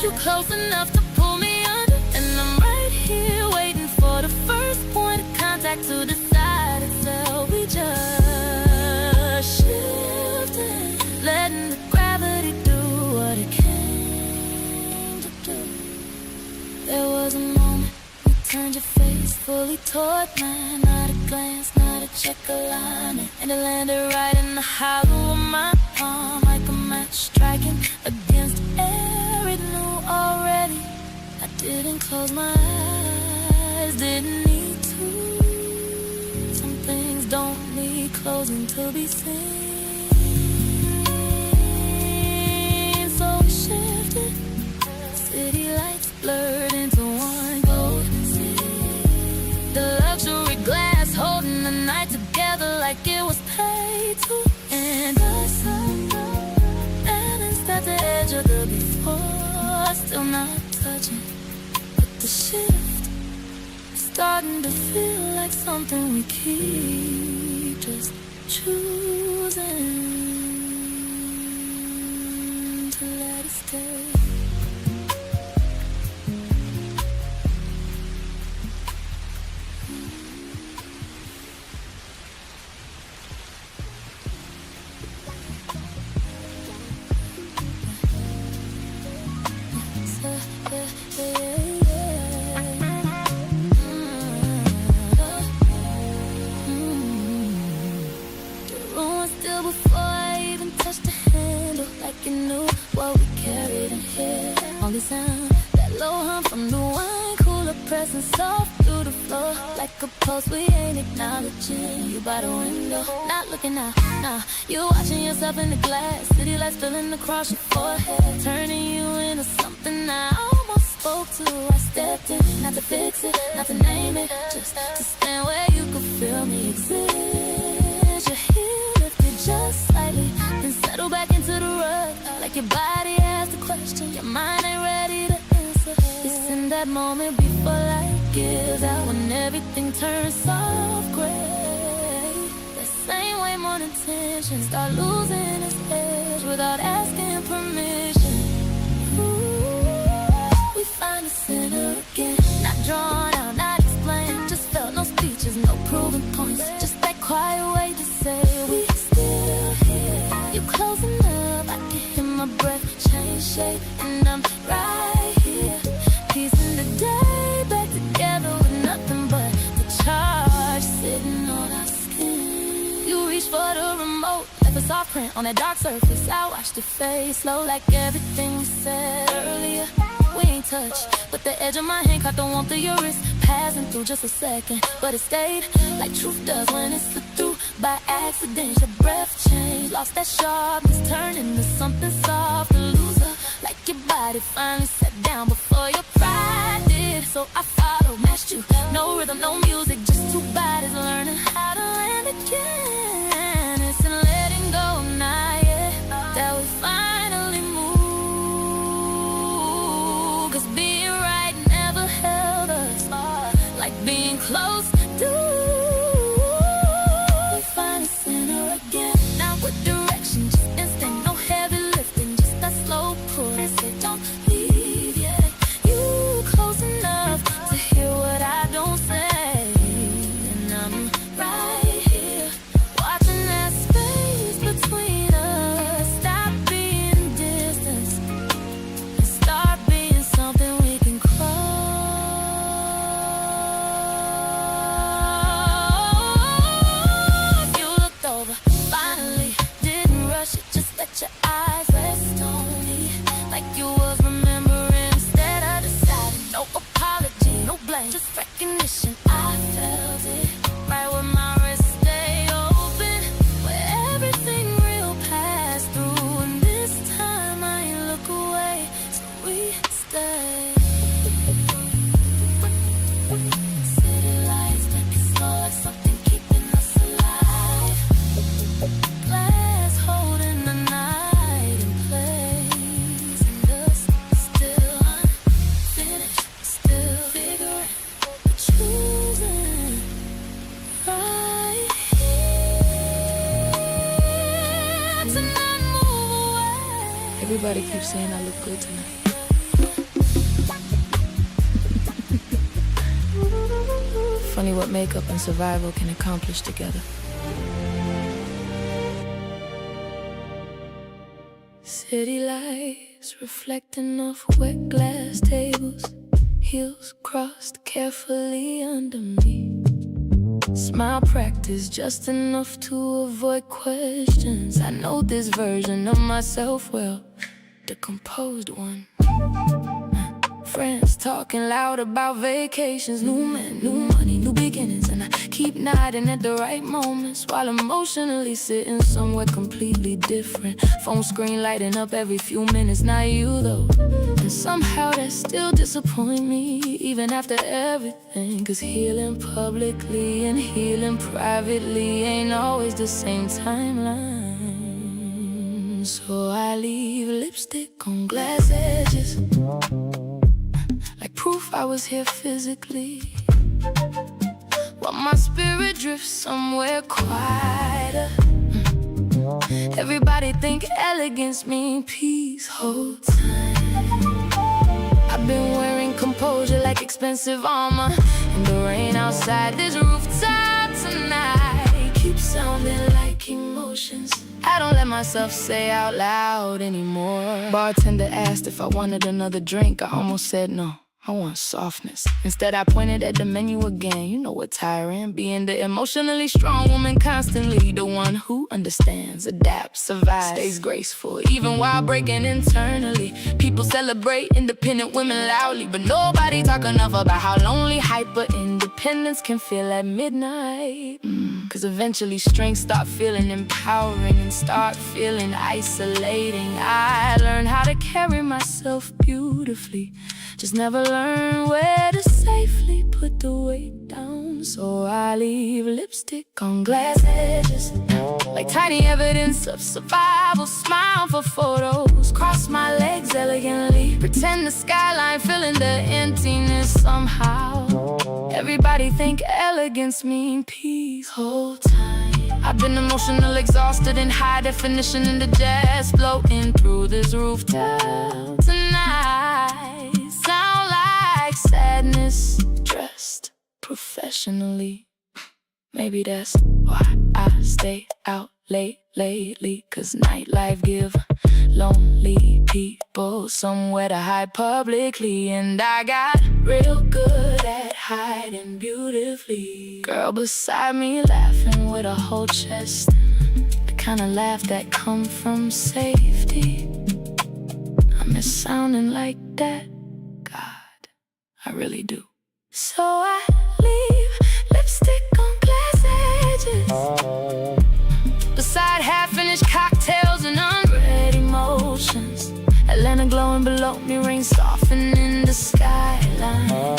S2: You close enough to pull me under, and I'm right here waiting for the first point of contact to decide itself. We just shifting, letting the gravity do what it came to do. There was a moment you turned your face fully toward mine, not a glance, not a check alignment, and it landed right in the hollow of my palm, like a match striking against air it knew already. I didn't close my eyes, didn't need to. Some things don't need closing to be seen. So we shifted, city lights blurred into one gold city. The luxury glass holding the night together like it was paid to. And us standing at the edge of the before, still not touching, but the shift is starting to feel like something we keep just choosing to let it stay. Sound that low hum from the wine cooler pressing soft through the floor like a pulse we ain't acknowledging. You by the window, not looking out. Nah, you watching yourself in the glass, city lights spilling across your forehead, turning you into something I almost spoke to. I stepped in, not to fix it, not to name it, just to stand where you could feel me exist. Your heel lifted just slightly, then settle back into the rug, like your body asked the question, your mind ain't ready to answer. It's in that moment before light gives out, when everything turns soft gray. That same way morning tension start losing its edge without asking permission. Ooh, we find the center again, not drawn out, not explained, just felt, no speeches, no proving points, just that quiet way to say we still here. You close enough, I can hear my breath change shape, and I'm right here, piecing the day back together with nothing but the charge sitting on our skin. You reach fingerprint on that dark surface. I watched your face, slow like everything we said earlier. We ain't touched, but the edge of my hand caught the warmth of your wrist, passing through just a second, but it stayed like truth does when it slipped through by accident. Your breath changed, lost that sharpness, turned into something soft, a loser. Like your body finally sat down before your pride did. So I followed, matched you, no rhythm, no music, just two bodies learning how to land again. It's in letting go now, yeah, that we finally move. 'Cause being right never held us like being close to. We find a center again. Now with direction, just instinct, no heavy lifting, just that slow pull. I said don't leave yet. You close enough to hear what I don't say, and I'm right here watching that space between us stop being distance and start being something we can cross. You looked over, finally didn't rush it, just let your eyes rest on me like you was remembering instead of deciding. No apology, no blame, just recognition. I felt it right where my wrist stayed open, where everything real passed through. And this time I ain't look away, so we stay. City lights make it slow like something keeping us alive. Glass holding the night in place, and us still unfinished, still figuring, but choosing right here to not move away.
S1: Everybody keeps saying I look good tonight. Funny what makeup and survival can accomplish together. City lights reflecting off wet glass tables, heels crossed carefully under me. Smile practice just enough to avoid questions. I know this version of myself well, the composed one. Friends talking loud about vacations, new men, new money, new beginnings, and I keep nodding at the right moments while emotionally sitting somewhere completely different. Phone screen lighting up every few minutes, not you though. And somehow that still disappoint me even after everything. 'Cause healing publicly and healing privately ain't always the same timeline. So I leave lipstick on glass edges, like proof I was here physically, while my spirit drifts somewhere quieter. Everybody think elegance mean peace, hold time. I've been wearing composure like expensive armor, and the rain outside this rooftop tonight keeps sounding like emotions I don't let myself say out loud anymore. Bartender asked if I wanted another drink. I almost said no, I want softness. Instead I pointed at the menu again. You know what tiring, being the emotionally strong woman, constantly the one who understands, adapts, survives, stays graceful even while breaking internally. People celebrate independent women loudly, but nobody talk enough about how lonely hyper independence can feel at midnight. 'Cause eventually strength start feeling empowering and start feeling isolating. I learned how to carry myself beautifully, just never learn where to safely put the weight down. So I leave lipstick on glass edges, like tiny evidence of survival. Smile for photos, cross my legs elegantly, pretend the skyline filling the emptiness somehow. Everybody think elegance mean peace, hold time. I've been emotional, exhausted in high definition, in the jazz floating through this rooftop tonight. Sound like sadness dressed professionally. Maybe that's why I stay out late lately. 'Cause nightlife give lonely people somewhere to hide publicly, and I got real good at hiding beautifully. Girl beside me laughing with a whole chest, the kind of laugh that come from safety. I miss sounding like that, God, I really do. So I leave lipstick on glass edges, beside half-finished cocktails and unread emotions. Atlanta glowing below me, rain softening the skyline.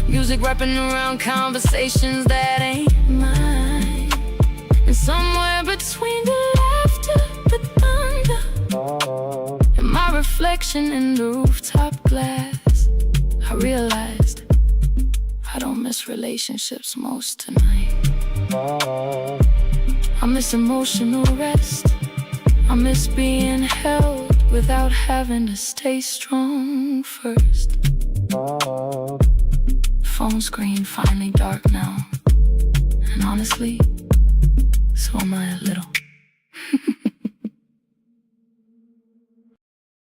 S1: Music wrapping around conversations that ain't mine. And somewhere between the laughter, the thunder, and my reflection in the rooftop glass, I realized I don't miss relationships most tonight. I miss emotional rest. I miss being held without having to stay strong first. Phone screen finally dark now, and honestly, so am I a little.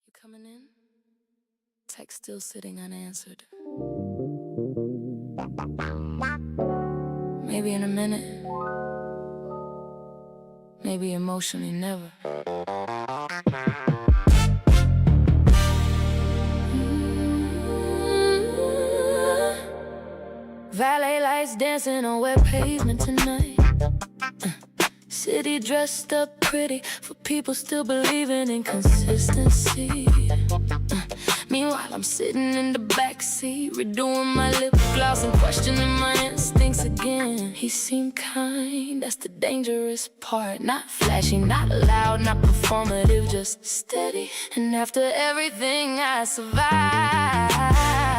S1: You coming in? Text still sitting unanswered. Maybe in a minute. Maybe emotionally never. Valet lights dancing on wet pavement tonight. City dressed up pretty for people still believing in consistency. Meanwhile, I'm sitting in the backseat, redoing my lip gloss and questioning my instincts again. He seemed kind, that's the dangerous part. Not flashy, not loud, not performative, just steady. And after everything I survived,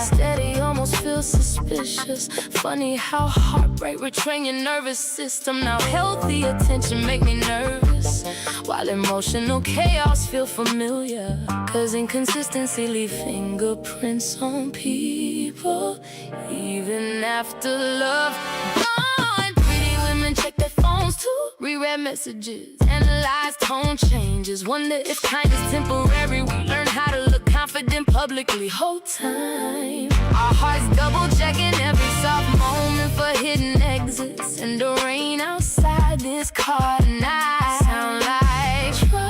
S1: steady almost feels suspicious. Funny how heartbreak retrain your nervous system. Now healthy attention make me nervous, while emotional chaos feel familiar. Cause inconsistency leave fingerprints on people, even after love gone. Pretty women check their phones too, reread messages, analyze tone changes, wonder if kind is temporary. We learn how to look confident publicly. Whole time our hearts double checking every soft moment for hidden exits. And the rain outside this car tonight sound like trust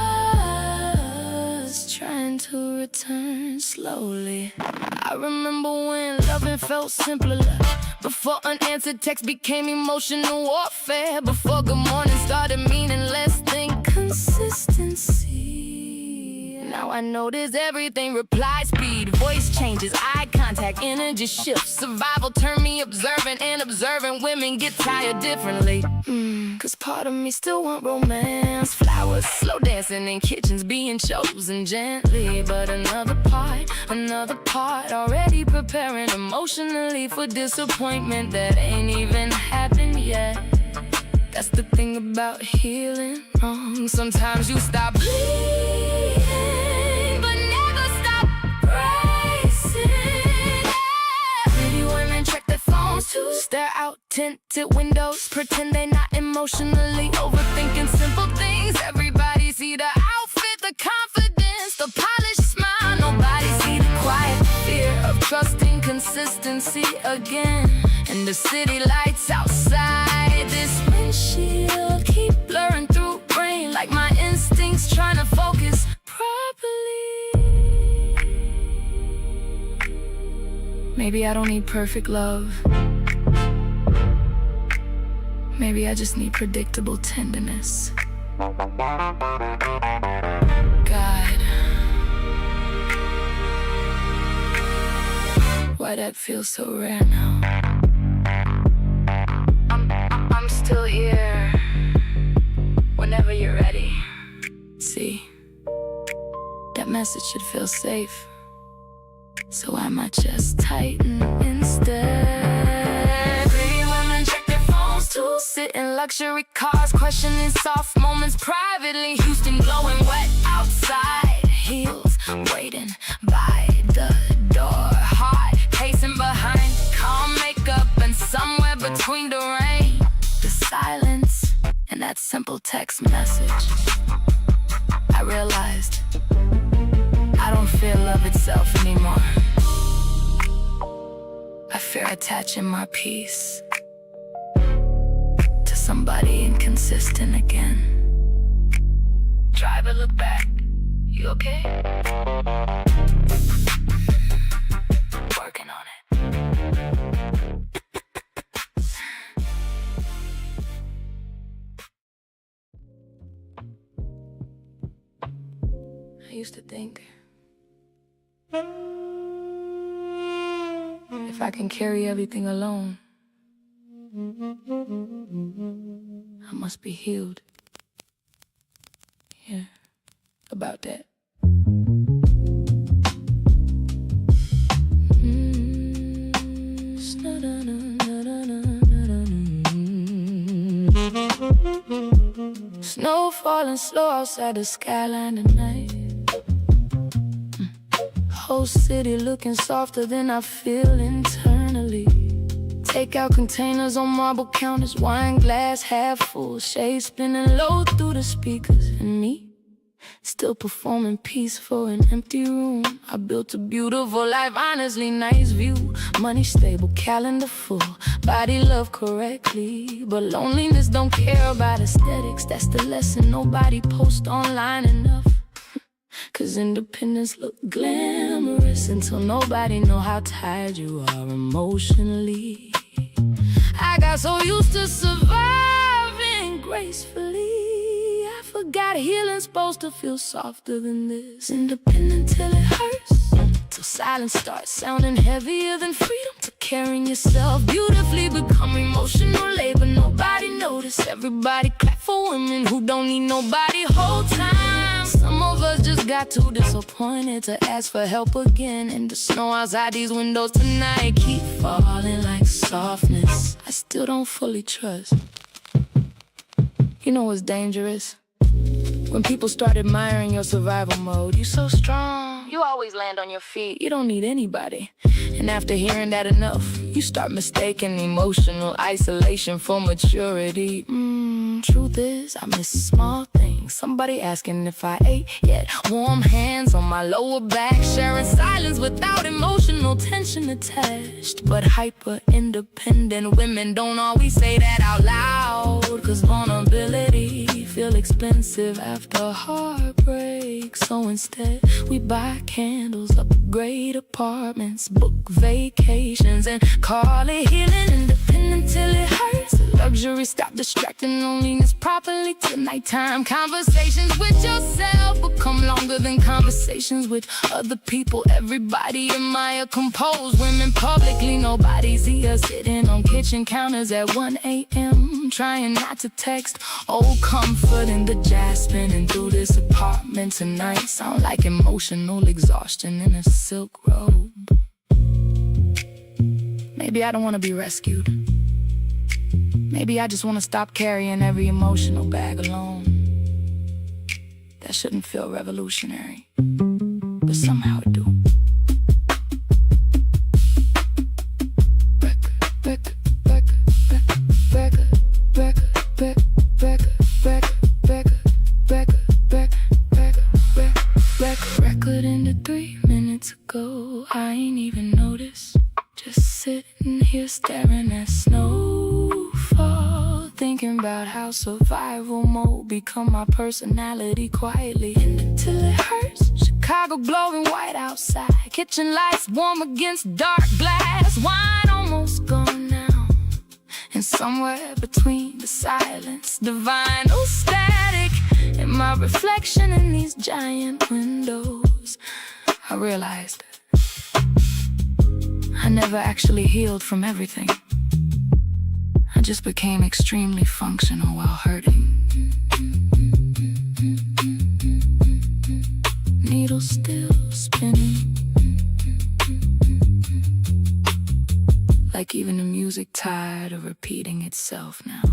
S1: trying to return slowly. I remember when loving felt simpler, before unanswered text became emotional warfare, before good morning started meaning less than consistency. Now I notice everything, reply speed, voice changes, eye contact, energy shifts. Survival turned me observant, and observant women get tired differently. Cause part of me still want romance, flowers, slow dancing in kitchens, being chosen gently. But another part already preparing emotionally for disappointment that ain't even happened yet. That's the thing about healing wrong. Sometimes you stop bleeding, but never stop racing. Pretty women check their phones too, stare out tinted windows, pretend they not emotionally overthinking simple things. Everybody see the outfit, the confidence, the polished smile. Nobody see the quiet fear of trusting consistency again. And the city lights outside this windshield keep blurring through brain, like my instincts trying to focus properly. Maybe I don't need perfect love. Maybe I just need predictable tenderness. God, why that feels so rare now? I'm still here whenever you're ready. See, that message should feel safe, so why my chest tighten instead? Pretty women check their phones too, sit in luxury cars, questioning soft moments privately. Houston glowing wet outside, heels waiting by the door, heart pacing behind calm makeup, and somewhere between the rain, the silence, and that simple text message, I realized I don't fear love itself anymore. I fear attaching my peace to somebody inconsistent again. Driver, look back. You okay? Working on it. I used to think if I can carry everything alone, I must be healed. Yeah, about that. Snow falling slow outside the skyline tonight. Whole city looking softer than I feel internally. Takeout containers on marble counters, wine glass half full, shades spinning low through the speakers, and me still performing peace for an empty room. I built a beautiful life, honestly nice view, money stable, calendar full, body loved correctly. But loneliness don't care about aesthetics, that's the lesson. Nobody posts online enough, 'cause independence look glamorous until nobody know how tired you are emotionally. I got so used to surviving gracefully, I forgot healing's supposed to feel softer than this. Independent till it hurts, till silence starts sounding heavier than freedom. To carrying yourself beautifully, become emotional labor. Nobody notice, everybody clap for women who don't need nobody whole time. Some of us just got too disappointed to ask for help again. And the snow outside these windows tonight keep falling like softness I still don't fully trust. You know what's dangerous? When people start admiring your survival mode. You so strong, you always land on your feet, you don't need anybody. And after hearing that enough, you start mistaking emotional isolation for maturity. Truth is, I miss small things. Somebody asking if I ate yet, warm hands on my lower back, sharing silence without emotional tension attached. But hyper-independent women don't always say that out loud, 'cause vulnerability feel expensive after heartbreak. So instead, we buy candles, upgrade apartments, book vacations, and call it healing. Independent till it hurts. Luxury, stop distracting loneliness properly till nighttime. Conversations with yourself become longer than conversations with other people. Everybody admire composed women publicly. Nobody see us sitting on kitchen counters at 1 a.m. trying not to text. Old comfort in the jazz spinning through this apartment tonight. Sound like emotional exhaustion in a silk robe. Maybe I don't want to be rescued. Maybe I just want to stop carrying every emotional bag alone. That shouldn't feel revolutionary, but somehow it do. Record ended 3 minutes ago. I ain't even noticed. Just sitting here staring at snowfall, thinking about how survival mode become my personality quietly. Until it hurts. Chicago glowing white outside, kitchen lights warm against dark glass. Wine almost gone now, and somewhere between the silence, the vinyl static, and my reflection in these giant windows, I realized I never actually healed from everything. I just became extremely functional while hurting. Needle still spinning, like even the music tired of repeating itself now.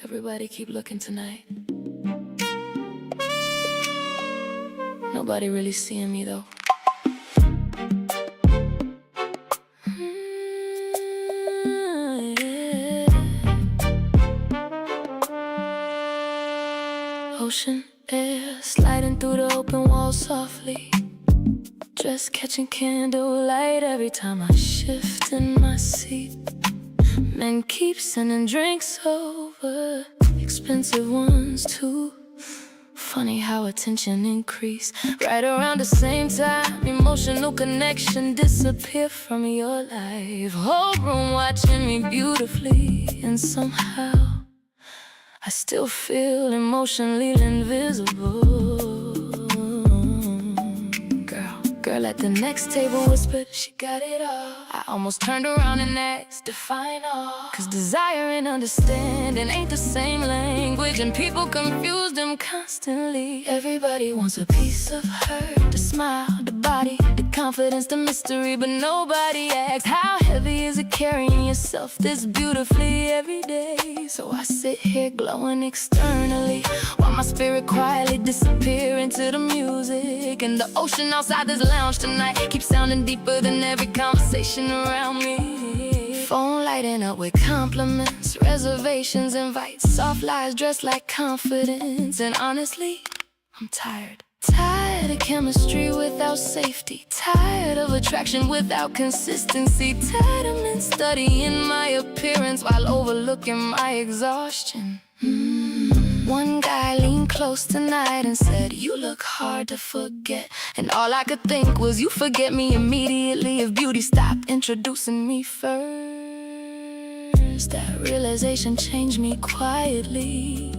S1: Everybody keep looking tonight. Nobody really seeing me though. Ocean air sliding through the open wall softly.
S2: dress catching candlelight every time I shift in my seat. Men keep sending drinks over, expensive ones too. Funny how attention increase right around the same time. Emotional connection disappear from your life. Whole room watching me beautifully, and somehow I still feel emotionally invisible. Girl at the next table whispered she got it all. I almost turned around and asked, define all. Cause desire and understanding ain't the same language, and people confuse them constantly. Everybody wants a piece of her, the smile, the body, the confidence, the mystery, but nobody asks, how heavy is it carrying yourself this beautifully every day? So I sit here glowing externally, while my spirit quietly disappear into the music. And the ocean outside this lounge tonight keeps sounding deeper than every conversation around me. Phone lighting up with compliments, reservations, invites, soft lies dressed like confidence. And honestly, I'm tired. Tired of chemistry without safety, tired of attraction without consistency, tired of men studying my appearance while overlooking my exhaustion. One guy leaned close tonight and said, you look hard to forget. And all I could think was, you forget me immediately if beauty stopped introducing me first. That realization changed me quietly.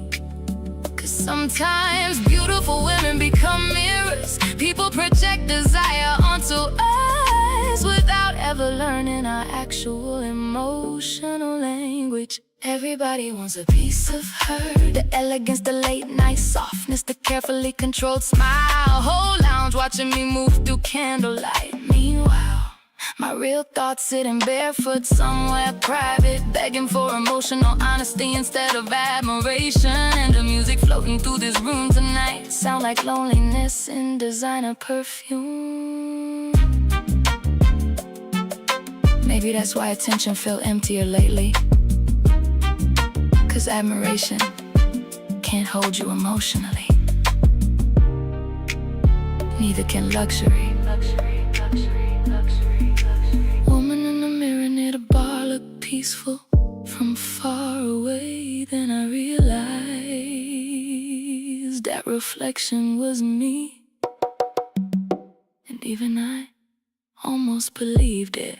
S2: Cause sometimes beautiful women become mirrors. People project desire onto us without ever learning our actual emotional language. Everybody wants a piece of her, the elegance, the late night softness, the carefully controlled smile. Whole lounge watching me move through candlelight. Meanwhile, my real thoughts sitting barefoot somewhere private, begging for emotional honesty instead of admiration. And the music floating through this room tonight sound like loneliness in designer perfume. Maybe that's why attention feel emptier lately. Cause admiration can't hold you emotionally. Neither can luxury. Woman in the mirror near the bar looked peaceful from far away. Then I realized that reflection was me. And even I almost believed it.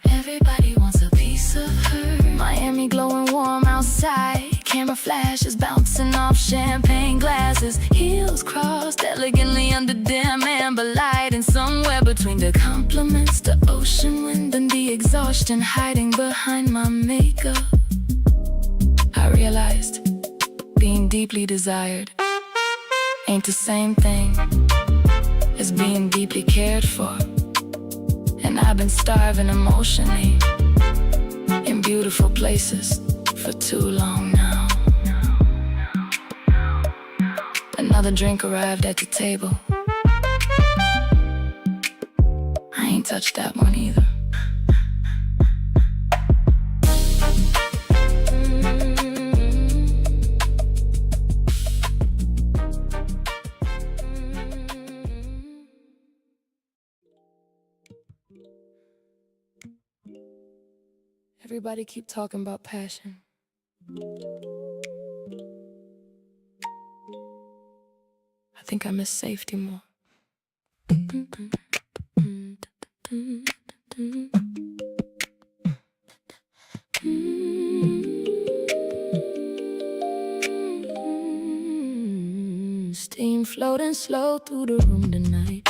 S2: Everybody wants a piece of her. Miami glowing warm outside, camera flashes bouncing off champagne glasses, heels crossed elegantly under dim amber light. And somewhere between the compliments, the ocean wind, and the exhaustion hiding behind my makeup, I realized being deeply desired ain't the same thing as being deeply cared for. And I've been starving emotionally in beautiful places for too long now. Another drink arrived at the table. I ain't touched that one either. Everybody keep talking about passion. I think I miss safety more. Steam floating slow through the room tonight.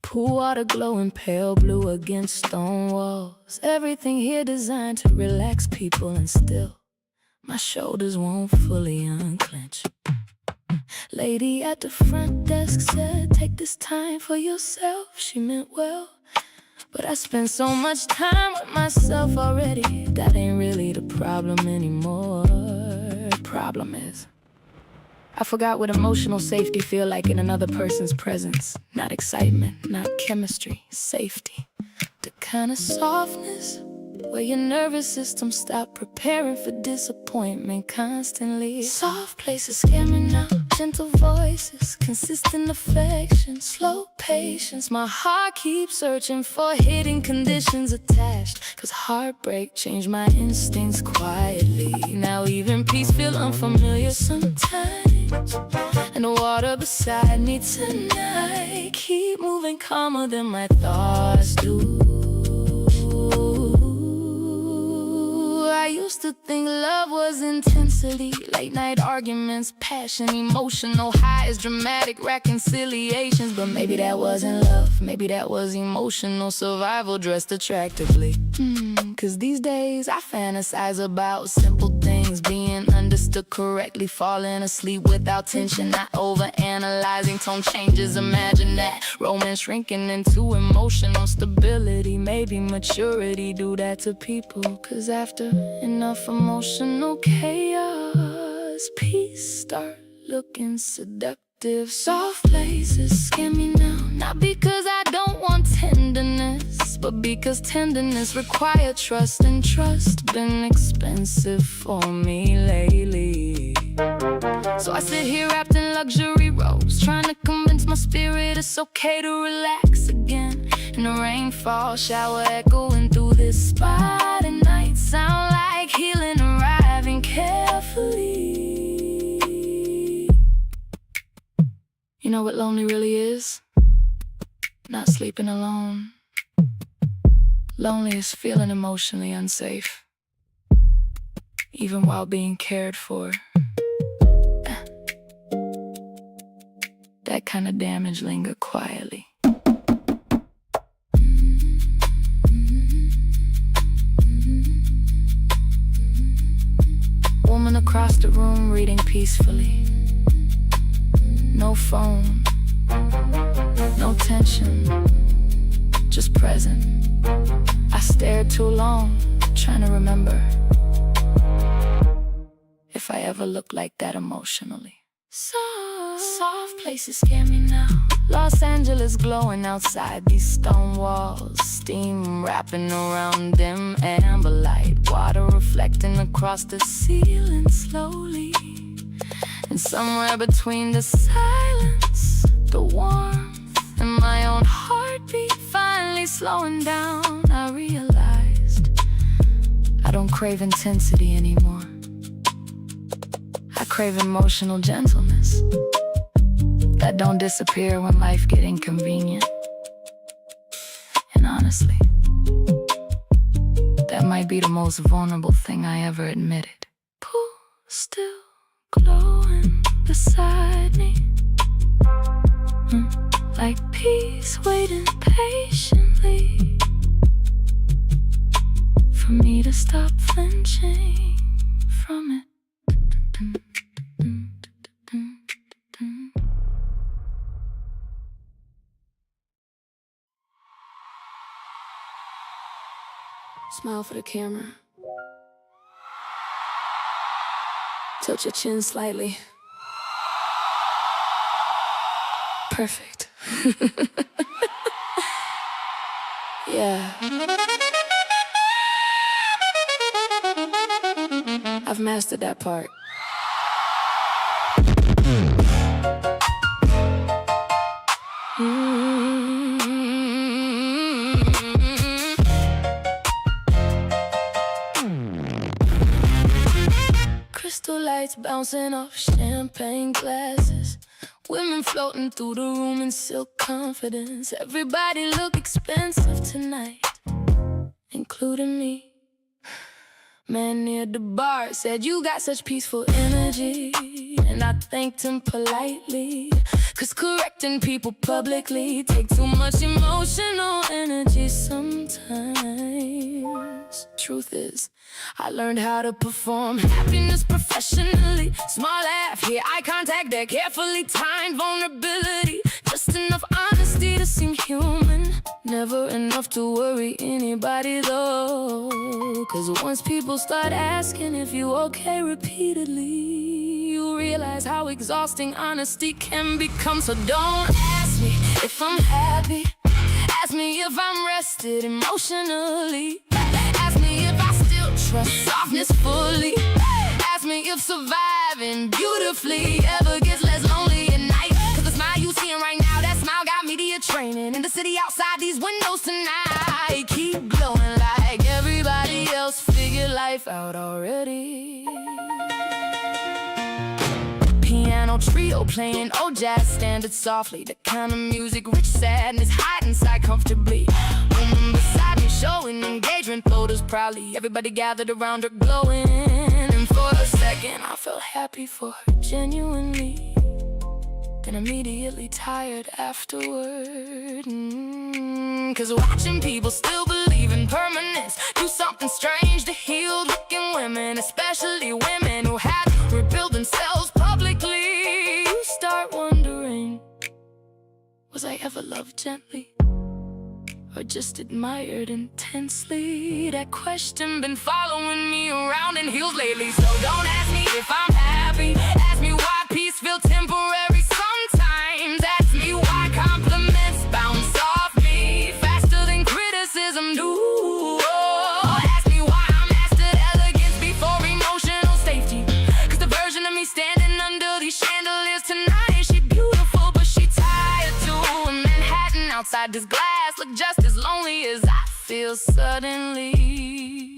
S2: Pool water glowing pale blue against stone walls. Everything here designed to relax people, and still my shoulders won't fully unclench. Lady at the front desk said, take this time for yourself. She meant well, but I spend so much time with myself already. That ain't really the problem anymore. Problem is, I forgot what emotional safety feel like in another person's presence. Not excitement, not chemistry, safety. The kind of softness where your nervous system stop preparing for disappointment constantly. Soft places scare me now, gentle voices, consistent affection, slow patience. My heart keeps searching for hidden conditions attached, 'cause heartbreak changed my instincts quietly. Now even peace feel unfamiliar sometimes, and the water beside me tonight keep moving calmer than my thoughts do. I used to think love was intensity, late night arguments, passion, emotional highs, dramatic reconciliations. But maybe that wasn't love, maybe that was emotional survival dressed attractively. 'Cause these days I fantasize about simple things, being understood correctly, falling asleep without tension, not overanalyzing tone changes. Imagine that romance shrinking into emotional stability. Maybe maturity do that to people, 'cause after enough emotional chaos, peace start looking seductive. Soft places scare me now, not because I don't want tenderness, but because tenderness requires trust, and trust been expensive for me lately. So I sit here wrapped in luxury robes, trying to convince my spirit it's okay to relax again. And the rainfall shower echoing through this spot at night sound like healing arriving carefully. You know what lonely really is? Not sleeping alone. Lonely is feeling emotionally unsafe, even while being cared for. That kind of damage linger quietly. Woman across the room reading peacefully. No phone, no tension, just present. I stared too long, trying to remember if I ever looked like that emotionally. Soft places scare me now. Los Angeles glowing outside these stone walls, steam wrapping around them, amber light, water reflecting across the ceiling slowly. And somewhere between the silence, the warmth, and my own heartbeat finally slowing down, I realized I don't crave intensity anymore. I crave emotional gentleness that don't disappear when life get inconvenient. And honestly, that might be the most vulnerable thing I ever admitted. Pool still glowing beside me, like peace waiting patiently for me to stop flinching from it. Smile for the camera. Tilt your chin slightly. Perfect. Yeah. I've mastered that part. Crystal lights bouncing off champagne glasses, women floating through the room in silk confidence. Everybody look expensive tonight, including me. Man near the bar said, "You got such peaceful energy," and I thanked him politely, 'cause correcting people publicly take too much emotional energy sometimes. Truth is, I learned how to perform happiness professionally. Small laugh, here eye contact, that carefully timed vulnerability. Just enough honesty to seem human, never enough to worry anybody though. 'Cause once people start asking if you okay repeatedly, you realize how exhausting honesty can become. So don't ask me if I'm happy, ask me if I'm rested emotionally. Ask me if I still trust softness fully. Ask me if surviving beautifully ever gets less lonely. electricity outside these windows tonight. Keep glowing like everybody else figured life out already. Piano trio playing old jazz standards softly. The kind of music rich sadness hide inside comfortably. Woman beside me showing engagement photos proudly. Everybody gathered around her glowing. And for a second I felt happy for her genuinely, then immediately tired afterward. Cause watching people still believe in permanence do something strange to healed looking women, especially women who had to rebuild themselves publicly. You start wondering, was I ever loved gently, or just admired intensely? That question been following me around in heels lately. So don't ask me if I'm happy, ask me why peace feel temporary sometimes. Ask me why compliments bounce off me faster than criticism do. Oh, ask me why I mastered elegance before emotional safety. Cause the version of me standing under these chandeliers tonight, she beautiful but she tired too. In Manhattan outside this glass look just as lonely as I feel suddenly.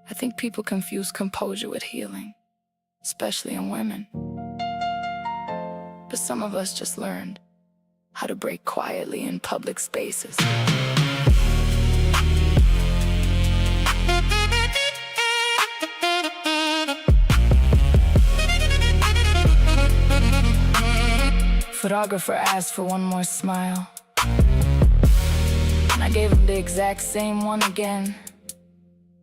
S2: I think people confuse composure with healing, especially in women. But some of us just learned how to break quietly in public spaces. Photographer asked for one more smile, and I gave him the exact same one again.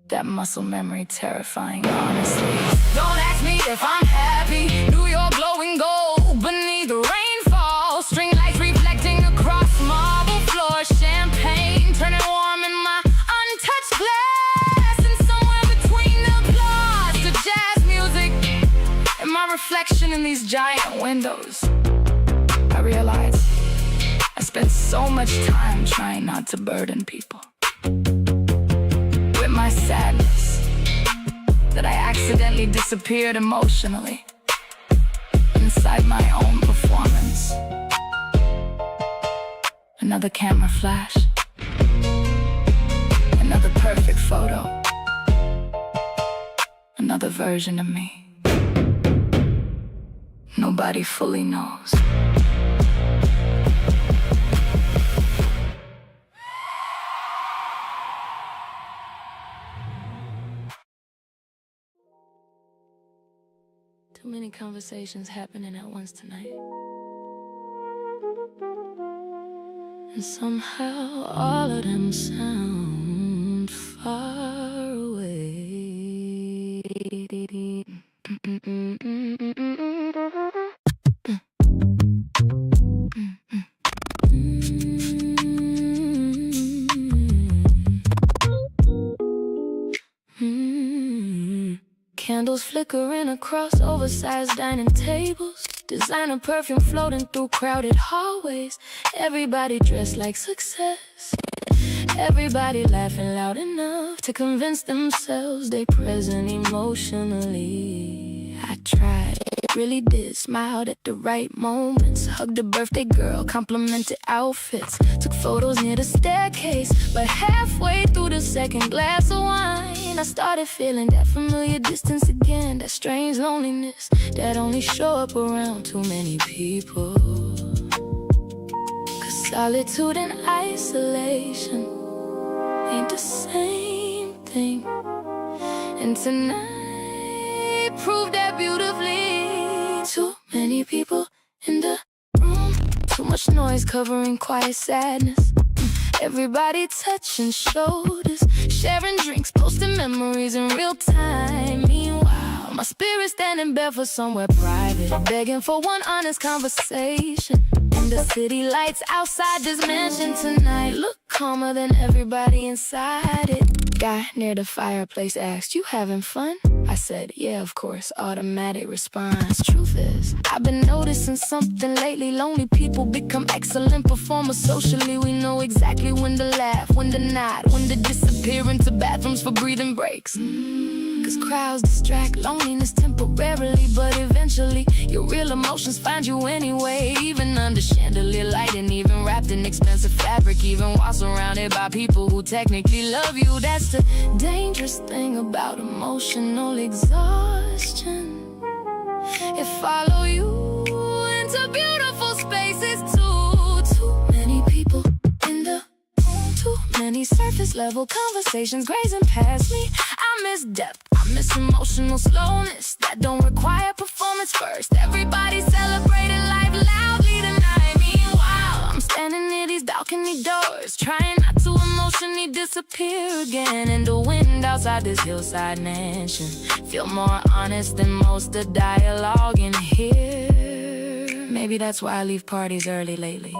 S2: That muscle memory terrifying, honestly. Don't ask me if I'm happy. New York glowing gold beneath the rainfall. String lights reflecting across marble floors. Champagne turning warm in my untouched glass. And somewhere between the applause to jazz music and my reflection in these giant windows, I realized I spent so much time trying not to burden people with my sadness that I accidentally disappeared emotionally inside my own performance. Another camera flash, another perfect photo, another version of me nobody fully knows. Too many conversations happening at once tonight, and somehow all of them sound far away. Candles flickering across oversized dining tables. Designer perfume floating through crowded hallways. Everybody dressed like success. Everybody laughing loud enough to convince themselves they present emotionally. I tried, really did, smiled at the right moments. Hugged a birthday girl, complimented outfits. Took photos near the staircase, but halfway through the second glass of wine, I started feeling that familiar distance again. That strange loneliness that only show up around too many people. Cause solitude and isolation ain't the same thing. And tonight proved that beautifully. Too many people in the room, too much noise covering quiet sadness. Everybody touching shoulders, sharing drinks, posting memories in real time. Meanwhile, my spirit standing bare for somewhere private, begging for one honest conversation. And the city lights outside this mansion tonight look calmer than everybody inside it. Guy near the fireplace asked, "You having fun?" I said, "Yeah, of course," automatic response. Truth is, I've been noticing something lately. Lonely people become excellent performers socially. We know exactly when to laugh, when to nod, when to disappear into bathrooms for breathing breaks. 'Cause crowds distract loneliness temporarily, but eventually your real emotions find you anyway. Even under chandelier light and even wrapped in expensive fabric, even while surrounded by people who technically love you. That's the dangerous thing about emotional exhaustion. It follow you into beautiful spaces too many people in the room, too many surface level conversations grazing past me. I miss depth, I miss emotional slowness that don't require performance first. Everybody celebrating life loudly tonight. Meanwhile, I'm standing near these balcony doors, trying not to emotionally disappear again. And the wind outside this hillside mansion feel more honest than most of dialogue in here. Maybe that's why I leave parties early lately.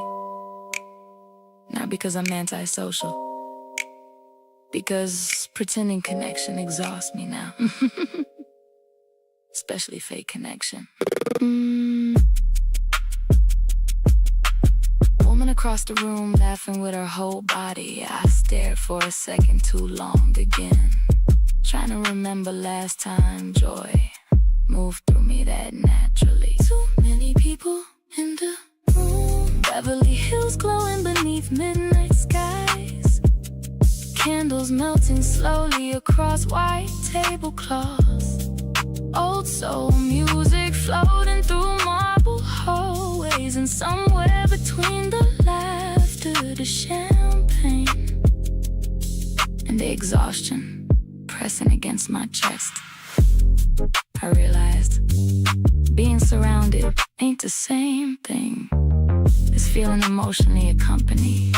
S2: Not because I'm antisocial, because pretending connection exhausts me now. Especially fake connection. Woman across the room laughing with her whole body. I stared for a second too long again, trying to remember last time joy moved through me that naturally. Too many people in the room, Beverly Hills glowing beneath midnight skies, candles melting slowly across white tablecloths, old soul music floating through marble hallways, and somewhere between the laughter, the champagne, and the exhaustion pressing against my chest, I realized being surrounded ain't the same thing as feeling emotionally accompanied.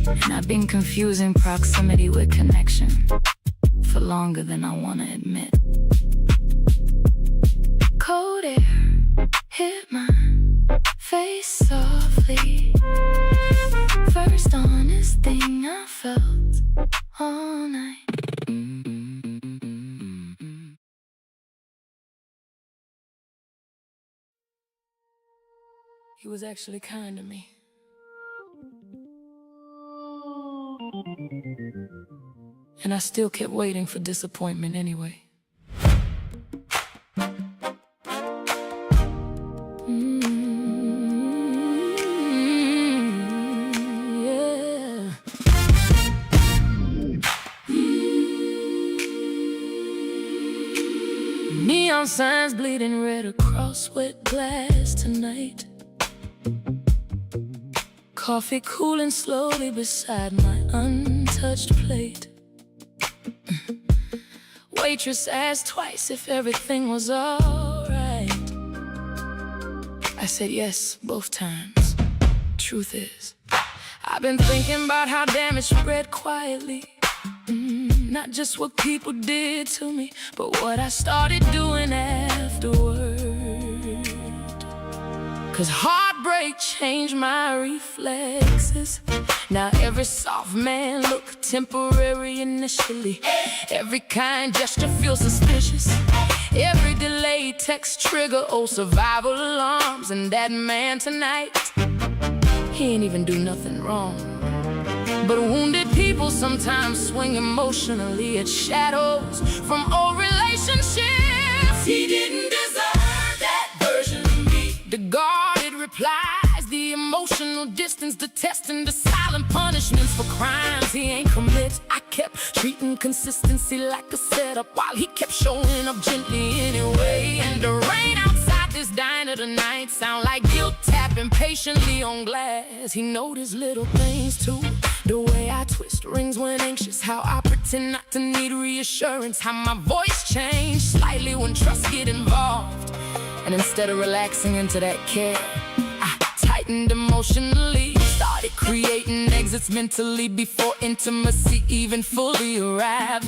S2: And I've been confusing proximity with connection for longer than I want to admit. Cold air hit my face softly. First honest thing I felt all night. He was actually kind to me. And I still kept waiting for disappointment anyway. Neon signs bleeding red across wet glass tonight. Coffee cooling slowly beside my untouched plate. Waitress asked twice if everything was alright. I said yes both times. Truth is, I've been thinking about how damage spread quietly. Not just what people did to me, but what I started doing afterward. 'Cause heartbreak changed my reflexes. Now every soft man look temporary initially. Every kind gesture feels suspicious. Every delayed text trigger old survival alarms. And that man tonight, he ain't even do nothing wrong. But wounded people sometimes swing emotionally at shadows from old relationships. He didn't deserve that version of me. The guarded replies, the emotional distance, the testing, the silent punishments for crimes he ain't commit. I kept treating consistency like a setup while he kept showing up gently anyway. And the rain outside this diner tonight sound like guilt tapping patiently on glass. He noticed little things too. The way I twist rings when anxious, how I pretend not to need reassurance, how my voice changed slightly when trust get involved. And instead of relaxing into that care, I tightened emotionally, started creating exits mentally before intimacy even fully arrived.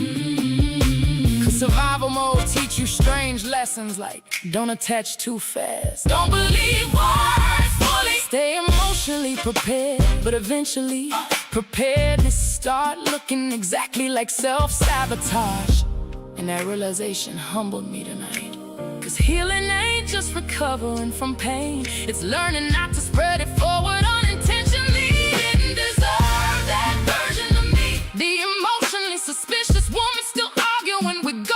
S2: 'Cause survival mode teach you strange lessons like don't attach too fast, don't believe words fully, stay emotionally prepared. But eventually preparedness start looking exactly like self-sabotage. And that realization humbled me tonight. 'Cause healing ain't just recovering from pain, it's learning not to spread it forward unintentionally. Didn't deserve that version of me. The emotionally suspicious woman still arguing with God.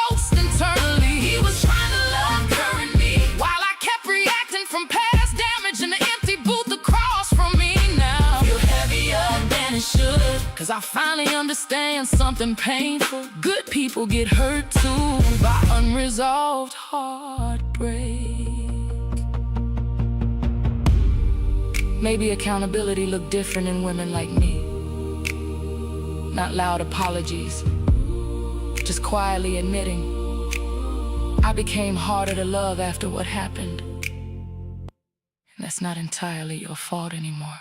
S1: I finally understand something painful. Good people get hurt too by unresolved heartbreak. Maybe accountability looked different in women like me. Not loud apologies, just quietly admitting I became harder to love after what happened. And that's not entirely your fault anymore.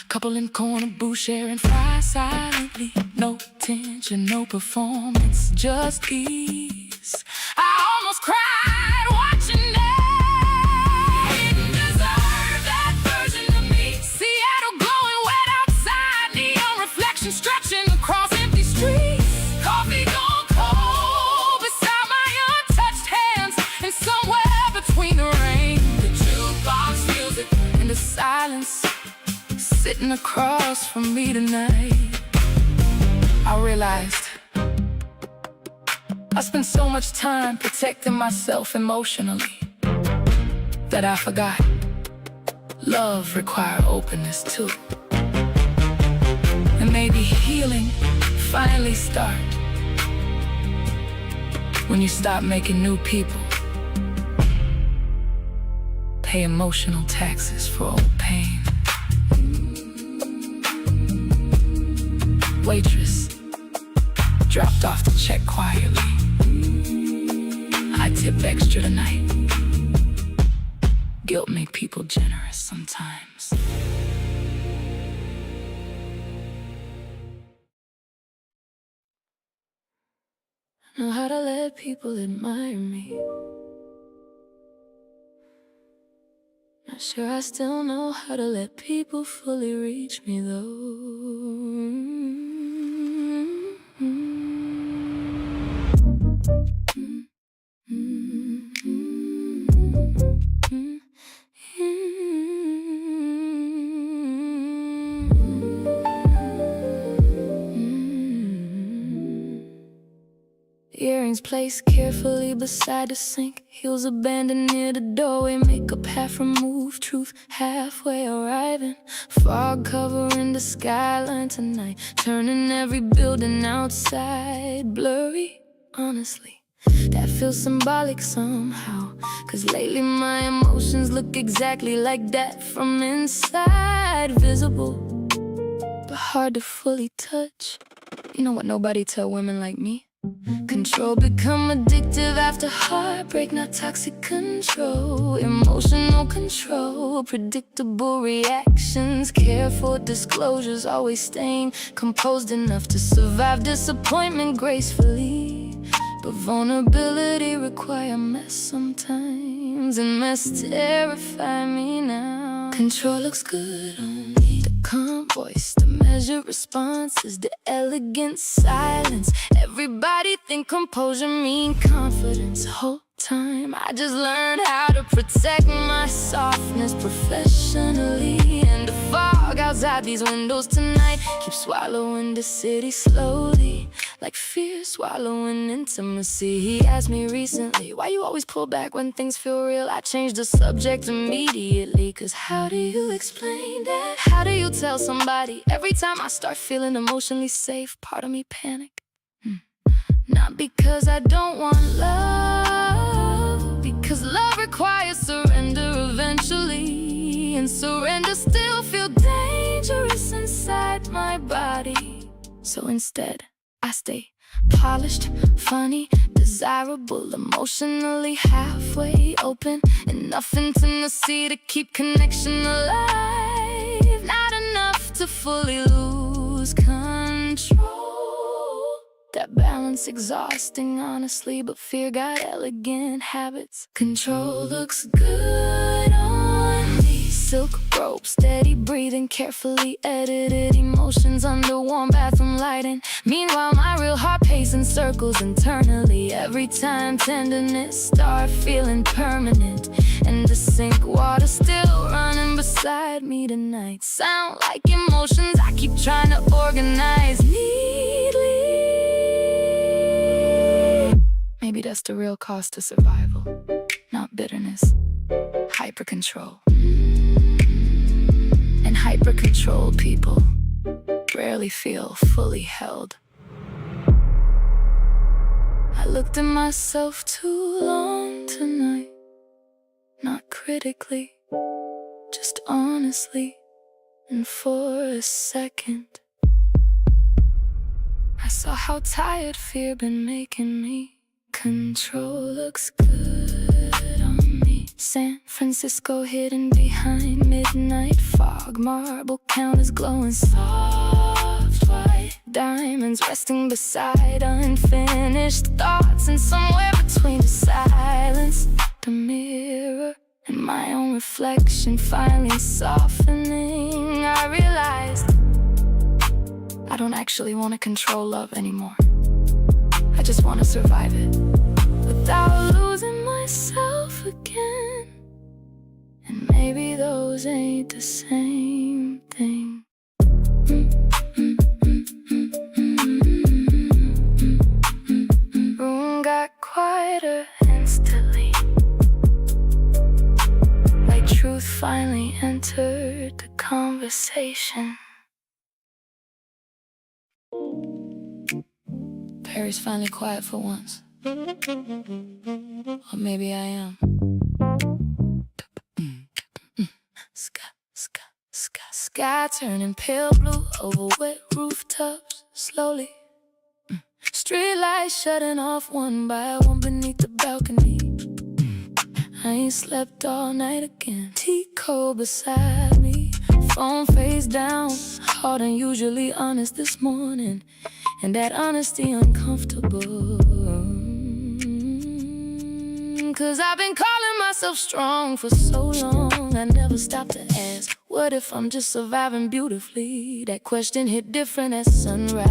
S1: Couple in corner booth sharing fries silently. No tension, no performance, just ease. I almost cried watching that. Didn't deserve that version of me. Seattle glowing wet outside, neon reflection stretching across empty streets. Coffee gone cold beside my untouched hands, and somewhere between the rain, the jukebox music, and the silence sitting across from me tonight, I realized I spent so much time protecting myself emotionally that I forgot love requires openness too. And maybe healing finally start when you stop making new people pay emotional taxes for old pain. Waitress dropped off the check quietly. I tip extra tonight. Guilt make people generous sometimes. I know how to let people admire me. Not sure I still know how to let people fully reach me though. Earrings placed carefully beside the sink, heels abandoned near the doorway, makeup half removed, truth halfway arriving. Fog covering the skyline tonight, turning every building outside blurry. Honestly, that feels symbolic somehow, 'cause lately my emotions look exactly like that from inside. Visible, but hard to fully touch. You know what nobody tell women like me? Control become addictive after heartbreak, not toxic control. Emotional control, predictable reactions, careful disclosures, always staying composed enough to survive disappointment gracefully. But vulnerability require mess sometimes, and mess terrify me now. Control looks good on me, the calm voice, the measured responses, the elegant silence. Everybody think composure mean confidence. Whole time I just learned how to protect my softness professionally. And the fog outside these windows tonight keeps swallowing the city slowly, like fear swallowing intimacy. He asked me recently, why you always pull back when things feel real? I changed the subject immediately, 'cause how do you explain that? How do you tell somebody every time I start feeling emotionally safe, part of me panic? Not because I don't want love, because love requires surrender eventually, and surrender still feel dangerous inside my body. So instead, I stay polished, funny, desirable, emotionally halfway open, enough intimacy to keep connection alive, not enough to fully lose control. That balance exhausting, honestly, but fear got elegant habits. Control looks good on me. Silk robe, steady breathing, carefully edited emotions under warm bathroom lighting. Meanwhile, my real heart pacing circles internally every time tenderness start feeling permanent. And the sink water still running beside me tonight. Sound like emotions I keep trying to organize neatly. Maybe that's the real cost to survival. Not bitterness, hyper control. And Hyper-controlled people rarely feel fully held. I looked at myself too long tonight, not critically, just honestly. And for a second, I saw how tired fear been making me. Control looks good on me. San Francisco hidden behind midnight fog. Marble counters glowing soft white. Diamonds resting beside unfinished thoughts. And somewhere between the silence, the mirror, and my own reflection finally softening, I realized I don't actually want to control love anymore. I just want to survive it without losing myself again. And maybe those ain't the same thing. Room got quieter instantly, like truth finally entered the conversation. Perry's finally quiet for once. Or maybe I am. Sky turning pale blue over wet rooftops slowly. Street lights shutting off one by one beneath the balcony. I ain't slept all night again. Tea cold beside me, phone face down, hard and usually honest this morning. And that honesty uncomfortable, 'cause I've been calling myself strong for so long. I never stopped to ask, what if I'm just surviving beautifully? That question hit different at sunrise,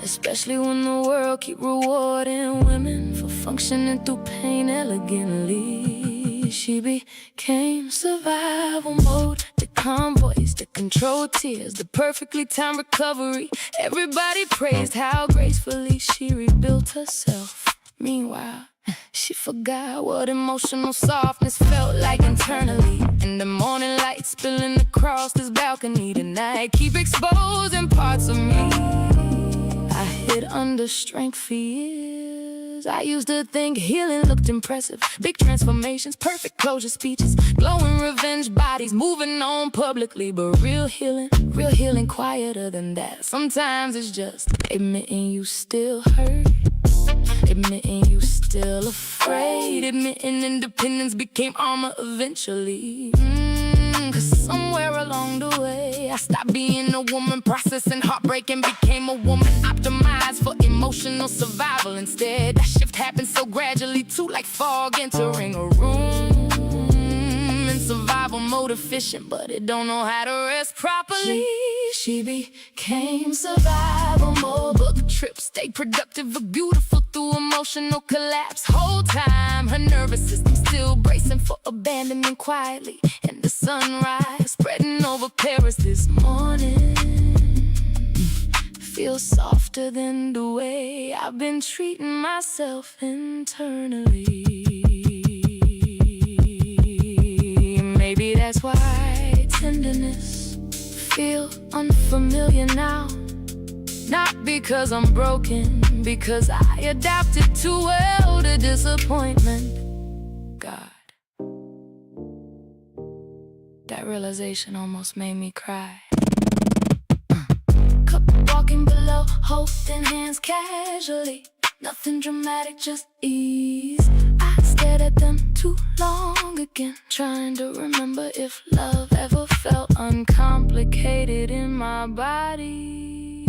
S1: especially when the world keep rewarding women for functioning through pain elegantly. She became survival mode, the calm voice, the controlled tears, the perfectly timed recovery. Everybody praised how gracefully she rebuilt herself. Meanwhile, she forgot what emotional softness felt like internally. And the morning light spilling across this balcony tonight keep exposing parts of me I hid under strength for years. I used to think healing looked impressive, big transformations, perfect closure speeches, glowing revenge bodies, moving on publicly. But real healing quieter than that. Sometimes it's just admitting you still hurt, admitting you still afraid, admitting independence became armor eventually. 'Cause somewhere along the way I stopped being a woman processing heartbreak and became a woman optimized for emotional survival instead. That shift happened so gradually too, like fog entering a room. In survival mode efficient, but it don't know how to rest properly. She became survival mode, book trips, stay productive but beautiful through emotional collapse. Whole time her nervous system still bracing for abandonment quietly. And the sunrise spreading over Paris this morning feels softer than the way I've been treating myself internally. Maybe that's why tenderness feel unfamiliar now. Not because I'm broken, because I adapted too well to disappointment. God, that realization almost made me cry. Cup walking below, holding hands casually. Nothing dramatic, just ease. I stared at them too long again, trying to remember if love ever felt uncomplicated in my body.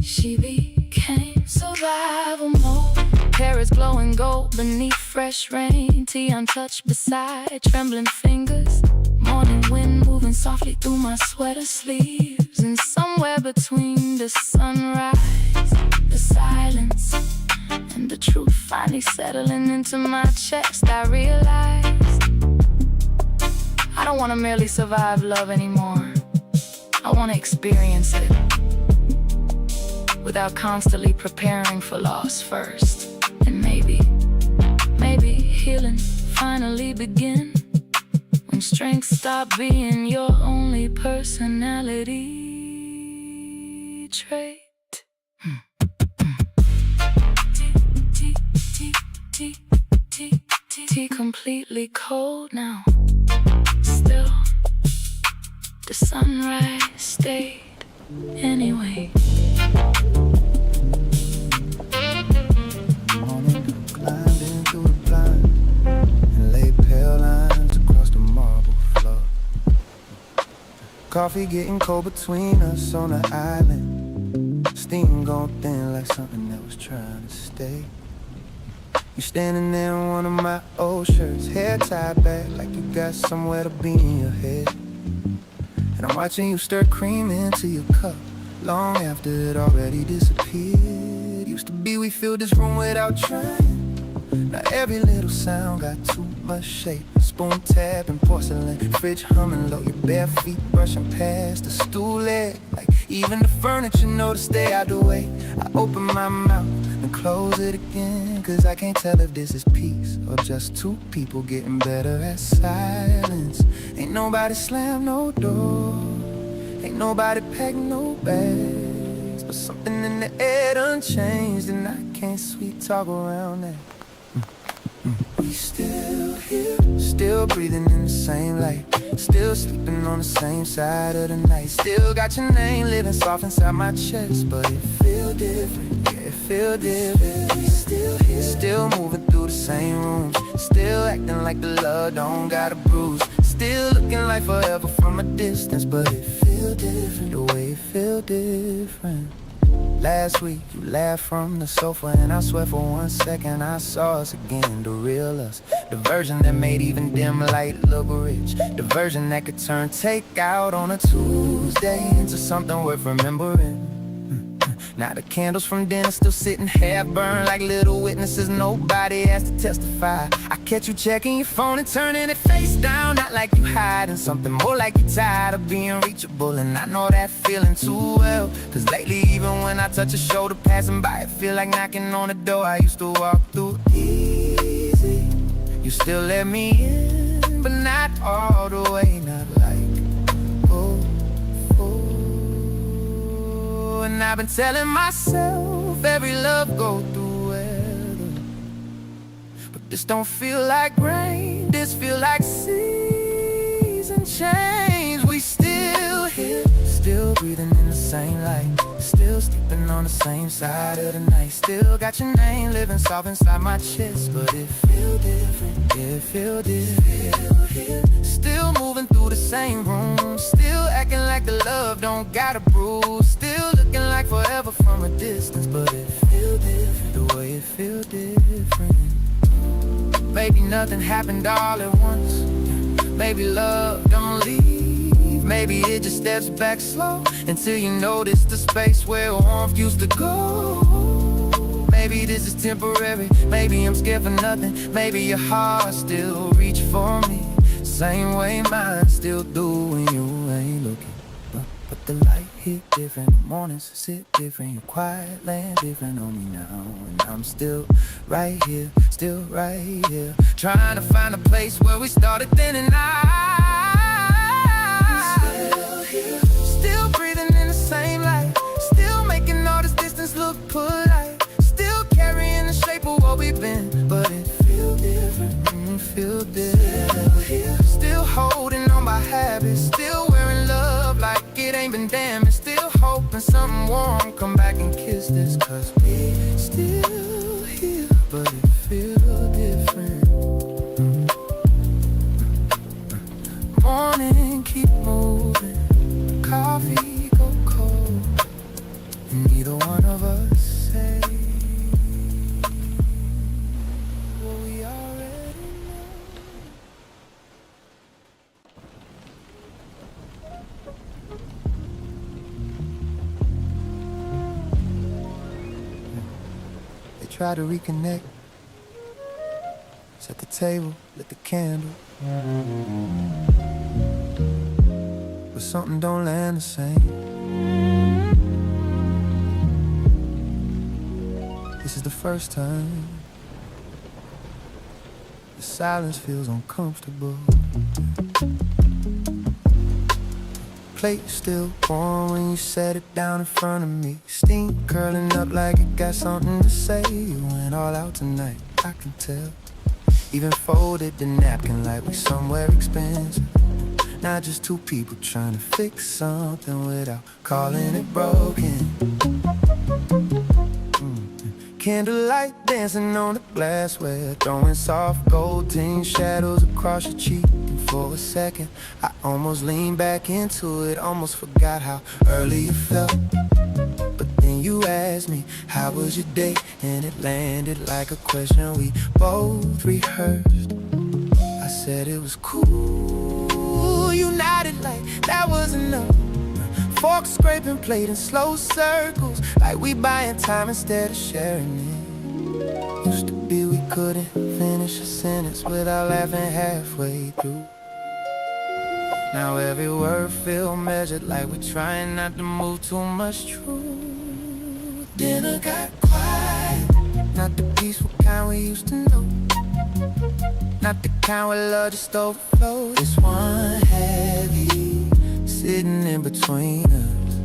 S1: She became survival mode, Paris glowing gold beneath fresh rain, tea untouched beside trembling fingers, morning wind moving softly through my sweater sleeves. And somewhere between the sunrise, the silence, and the truth finally settling into my chest, I realized I don't want to merely survive love anymore. I want to experience it without constantly preparing for loss first. And maybe healing finally begin when strength stopped being your only personality trait. Completely cold now. Still, the sunrise stayed anyway.
S4: Morning dew climbed in through the blind and laid pale lines across the marble floor. Coffee getting cold between us on the island. Steam gone thin like something that was trying to stay. You standing there in one of my old shirts, hair tied back like you got somewhere to be in your head. And I'm watching you stir cream into your cup long after it already disappeared. Used to be we filled this room without trying. Now every little sound got too much shape. Spoon tapping, porcelain, fridge humming low. Your bare feet brushing past the stool leg. Like even the furniture know to stay out the way. I open my mouth and close it again, cause I can't tell if this is peace or just two people getting better at silence. Ain't nobody slam no door, ain't nobody pack no bags, but something in the air done changed, and I can't sweet talk around that. We still here, still breathing in the same light, still sleeping on the same side of the night. Still got your name living soft inside my chest, but it feel different, yeah, it feel different. We still here, still moving through the same rooms, still acting like the love don't got a bruise. Still looking like forever from a distance, but it feel different, the way it feel different. Last week you laughed from the sofa, and I swear for 1 second I saw us again. The real us, the version that made even dim light look rich, the version that could turn takeout on a Tuesday into something worth remembering. Now the candles from dinner still sitting half burned like little witnesses nobody has to testify. I catch you checking your phone and turning it face down, not like you hiding something, more like you're tired of being reachable. And I know that feeling too well, cause lately even when I touch a shoulder passing by, it feel like knocking on the door I used to walk through easy. You still let me in, but not all the way, not like and I've been telling myself every love go through weather, but this don't feel like rain, this feel like season change. We still here, still breathing in the same light, still sleeping on the same side of the night. Still got your name living soft inside my chest, but it feel different, it feel different. Still moving through the same room, still acting like the love don't got a bruise. Still looking like forever from a distance, but it feel different, the way it feel different. Maybe nothing happened all at once, maybe love don't leave, maybe it just steps back slow until you notice the space where warmth used to go. Maybe this is temporary, maybe I'm scared for nothing, maybe your heart still reach for me same way mine still do when you ain't looking. But the light hit different, the mornings sit different, your quiet land different on me now. And I'm still right here, trying to find a place where we started then and I. Still here, still breathing in the same light, still making all this distance look polite, still carrying the shape of what we've been, but it feel different, feel different. Still here, still holding on by habits, still wearing love like it ain't been damaged, still hoping something warm come back and kiss this, cause we still here, but it feel different. Morning keep moving, coffee go cold, neither one of us say what we already know. They try to reconnect, set the table, lit the candle, but something don't land the same. This is the first time the silence feels uncomfortable. Plate still warm when you set it down in front of me. Steam curling up like it got something to say. You went all out tonight, I can tell. Even folded the napkin like we somewhere expensive. Not just two people trying to fix something without calling it broken. Candlelight dancing on the glassware, throwing soft gold tinged shadows across your cheek. And for a second, I almost leaned back into it, almost forgot how early you felt. But then you asked me, how was your day? And it landed like a question we both rehearsed. I said it was cool, you nodded like that was enough. Fork scraping plate in slow circles, like we buying time instead of sharing it. Used to be we couldn't finish a sentence without laughing halfway through. Now every word feel measured, like we're trying not to move too much truth. Dinner got quiet, not the peaceful kind we used to know. Not the kind where love just overflows. This one heavy sitting in between us.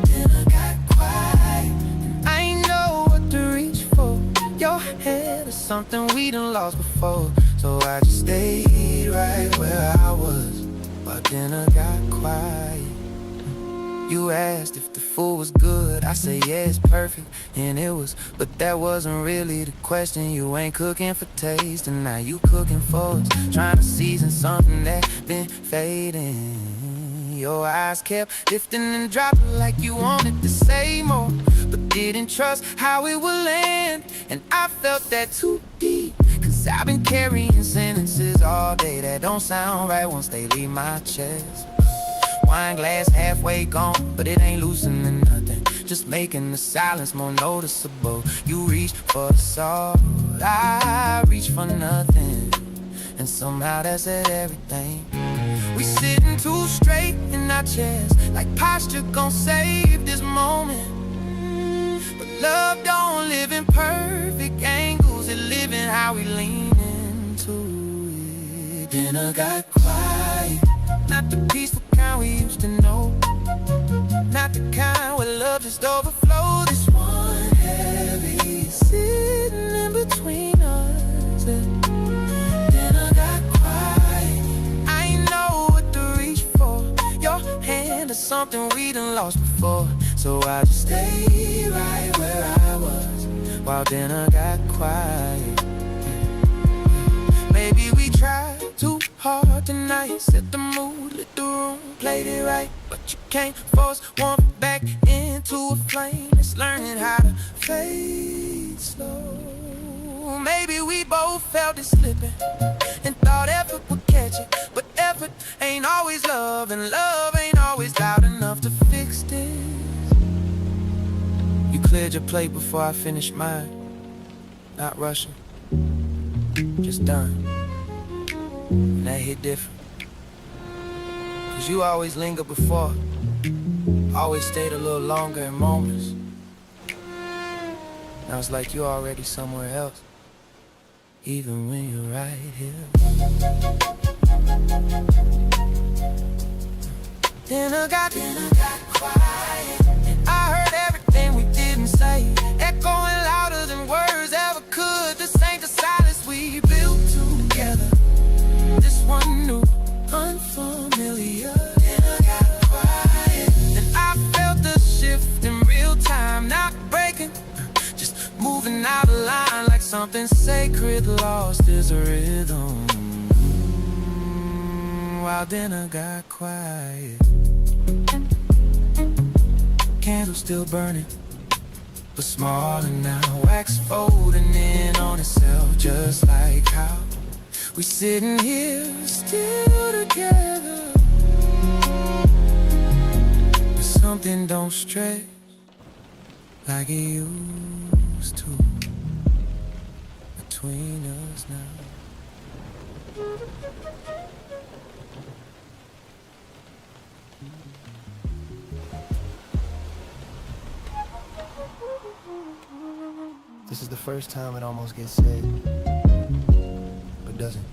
S4: Dinner got quiet, and I ain't know what to reach for. Your head or something we done lost before. So I just stayed right where I was while dinner got quiet. You asked if the food was good, I said yeah, it's perfect, and it was. But that wasn't really the question. You ain't cooking for taste, and now you cooking for us, trying to season something that been fading. Your eyes kept lifting and dropping like you wanted to say more, but didn't trust how it would land. And I felt that too deep, cause I've been carrying sentences all day that don't sound right once they leave my chest. Wine glass halfway gone, but it ain't loosening nothing, just making the silence more noticeable. You reach for the salt, I reach for nothing, and somehow that said everything. We sitting too straight in our chairs, like posture gon' save this moment. But love don't live in perfect angles, it live in how we lean into it. Dinner got quiet, not the peaceful kind we used to know. Not the kind where love just overflows. This one heavy sitting in between us. Dinner got quiet, I ain't know what to reach for. Your hand or something we done lost before. So I just stayed right where I was while dinner got quiet. Maybe we tried too hard tonight, set the mood, lit the room, played it right. But you can't force one back into a flame. It's learning how to fade slow. Maybe we both felt it slipping and thought effort would catch it, but effort ain't always love, and love ain't always loud enough to fix this. You cleared your plate before I finished mine, not rushing, just done. And that hit different, cause you always linger before, always stayed a little longer in moments. Now it's like you're already somewhere else, even when you're right here. Dinner got quiet, and I heard everything we didn't say, echoing louder than words ever could. This ain't the silence we built together. This one new, unfamiliar. Dinner got quiet, and I felt the shift in real time, not breaking, just moving out of line like something sacred lost its rhythm. While dinner got quiet, candle still burning, but smaller now, wax folding in on itself, just like how we sitting here still together. But something don't stretch like it used to between us now. This is the first time it almost gets said, but doesn't.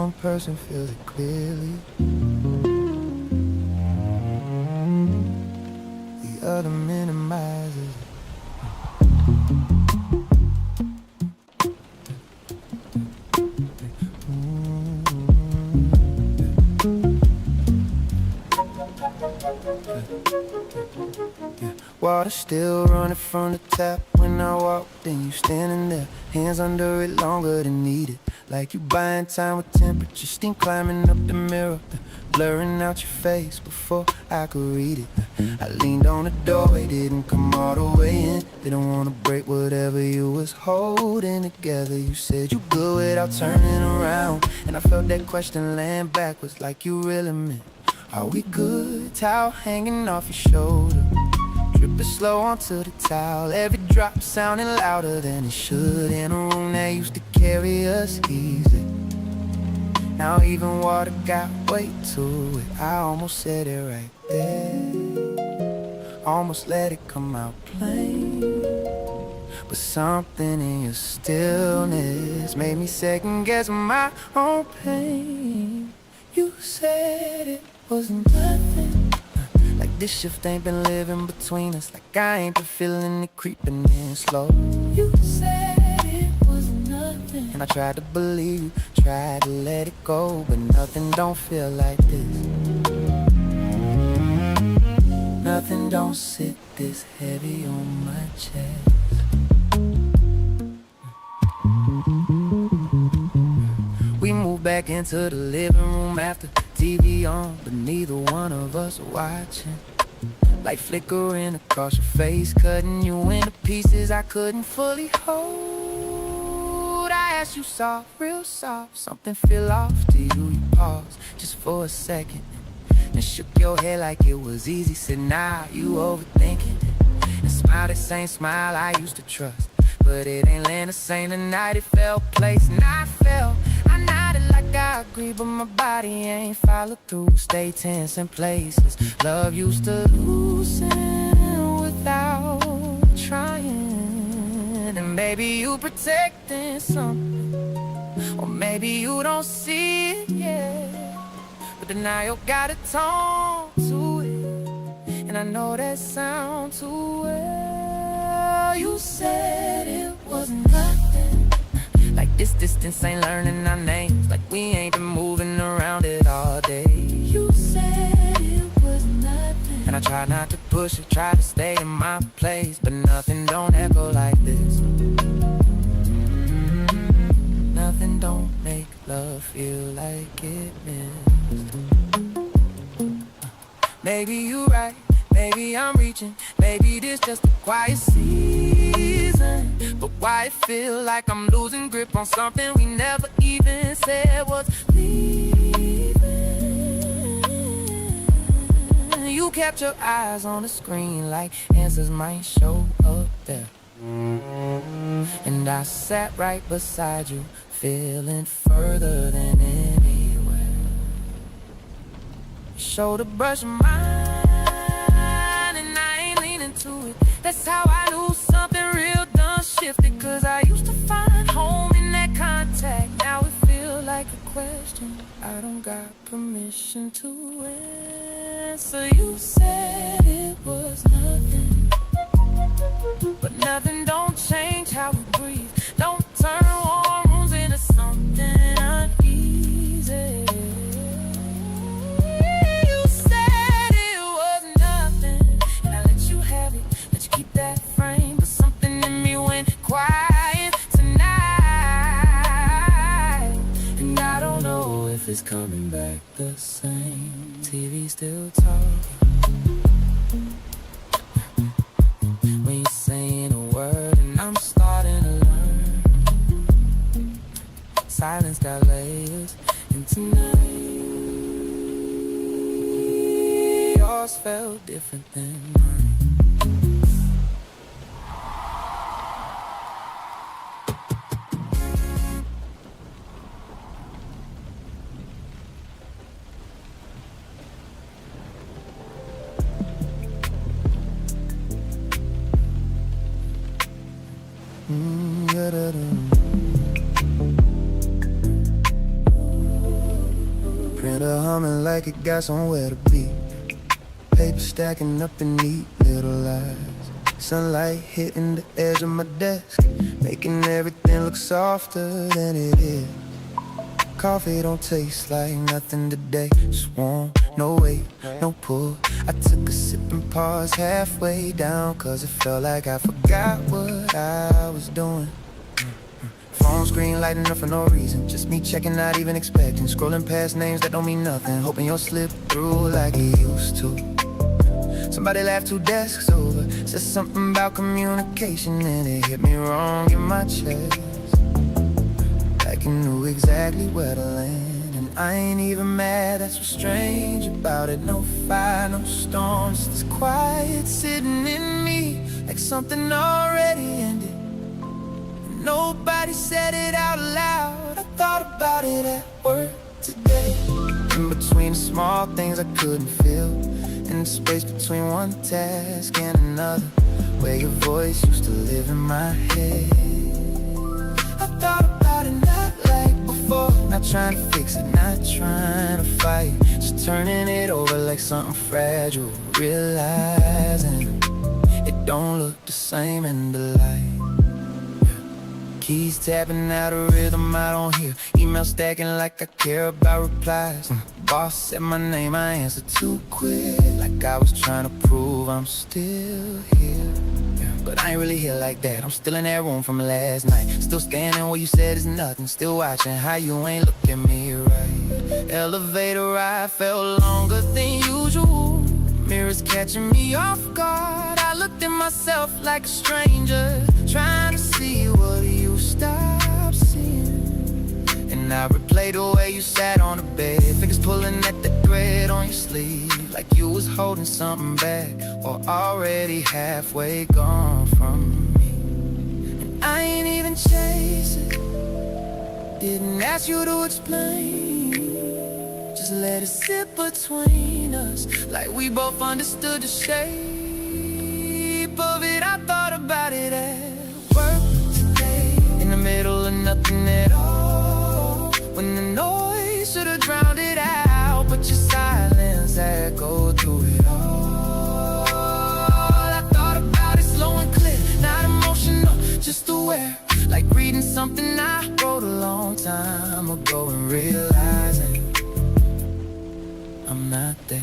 S4: one person feels it clearly. The other minimizes it. Water still running from the tap when I walked in. You standing there, hands under it longer than needed. Like you buying time with temperature, steam climbing up the mirror, blurring out your face before I could read it. I leaned on the doorway, didn't come all the way in. Didn't wanna break whatever you was holding together. You said you good without turning around, and I felt that question land backwards like you really meant. Are we good? Towel hanging off your shoulder, dripping slow onto the towel. Every drop sounding louder than it should in a room that used to carry us easy. Now even water got weight to it. I almost said it right there, almost let it come out plain. But something in your stillness made me second guess my own pain. You said it was nothing, like this shift ain't been living between us, like I ain't been feeling it creeping in slow. You said it was nothing, and I tried to believe you, tried to let it go, but nothing don't feel like this. Nothing don't sit this heavy on my chest. We moved back into the living room after TV on, but neither one of us are watching. Light flickering across your face, cutting you into pieces I couldn't fully hold. I asked you soft, real soft, something fell off to you. You paused just for a second and shook your head like it was easy. Said, nah, you overthinking, and smiled the same smile I used to trust. But it ain't land the same tonight, it fell place, and I fell. I nodded like I agree, but my body ain't followed through. Stay tense in places love used to loosen without trying. And maybe you protecting something, or maybe you don't see it yet. But denial got a tone to it, and I know that sound too well. You said it was nothing, like this distance ain't learning our names, like we ain't been moving around it all day. You said it was nothing, and I tried not to push it, tried to stay in my place, but nothing don't echo like this. Nothing don't make love feel like it missed. Maybe you right, maybe I'm reaching, maybe this just a quiet season. But why it feel like I'm losing grip on something we never even said was leaving? You kept your eyes on the screen like answers might show up there. And I sat right beside you, feeling further than anywhere. Shoulder brush mine, and I ain't leaning to it. That's how I knew something real done shifted. Cause I used to find home in that contact. Now it feels like a question I don't got permission to answer. You said it was nothing, but nothing don't change how we breathe. Don't turn warm rooms into something uneasy. You said it was nothing, and I let you have it, let you keep that frame. But something in me went quiet tonight, and I don't know if it's coming back the same. TV still talking when you're saying a word, and I'm starting to learn. Silence got layers, and tonight yours felt different than mine. it got somewhere to be. Paper stacking up in neat little lies. Sunlight hitting the edge of my desk, making everything look softer than it is. Coffee don't taste like nothing today. Just warm, no weight, no pull. I took a sip and paused halfway down, cause it felt like I forgot what I was doing. Phone screen lighting up for no reason, just me checking, not even expecting. Scrolling past names that don't mean nothing, hoping you'll slip through like you used to. Somebody laughed 2 desks over, said something about communication, and it hit me wrong in my chest. Like you knew exactly where to land. And I ain't even mad, that's what's strange about it. No fire, no storm, just this quiet sitting in me, like something already ended. And nobody said it out loud. I thought about it at work today. In between the small things I couldn't feel, in the space between one task and another, where your voice used to live in my head. I thought about it not like before, not trying to fix it, not trying to fight, just turning it over like something fragile, realizing it don't look the same in the light. Keys tapping out a rhythm I don't hear, email stacking like I care about replies. Boss said my name, I answered too quick, like I was trying to prove I'm still here. But I ain't really here like that, I'm still in that room from last night, still scanning what you said is nothing, still watching how you ain't look at me right. Elevator ride felt longer than usual, mirrors catching me off guard. I looked at myself like a stranger, trying to see what you stopped seeing. And I replayed the way you sat on the bed, fingers pulling at the thread on your sleeve, like you was holding something back, or already halfway gone from me. And I ain't even chasing, didn't ask you to explain, just let it sit between us, like we both understood the shape of it. I thought about it at work today, in the middle of nothing at all, when the noise should've drowned it out, but your silence echoed through it all. I thought about it slow and clear, not emotional, just aware, like reading something I wrote a long time ago and realizing I'm not there.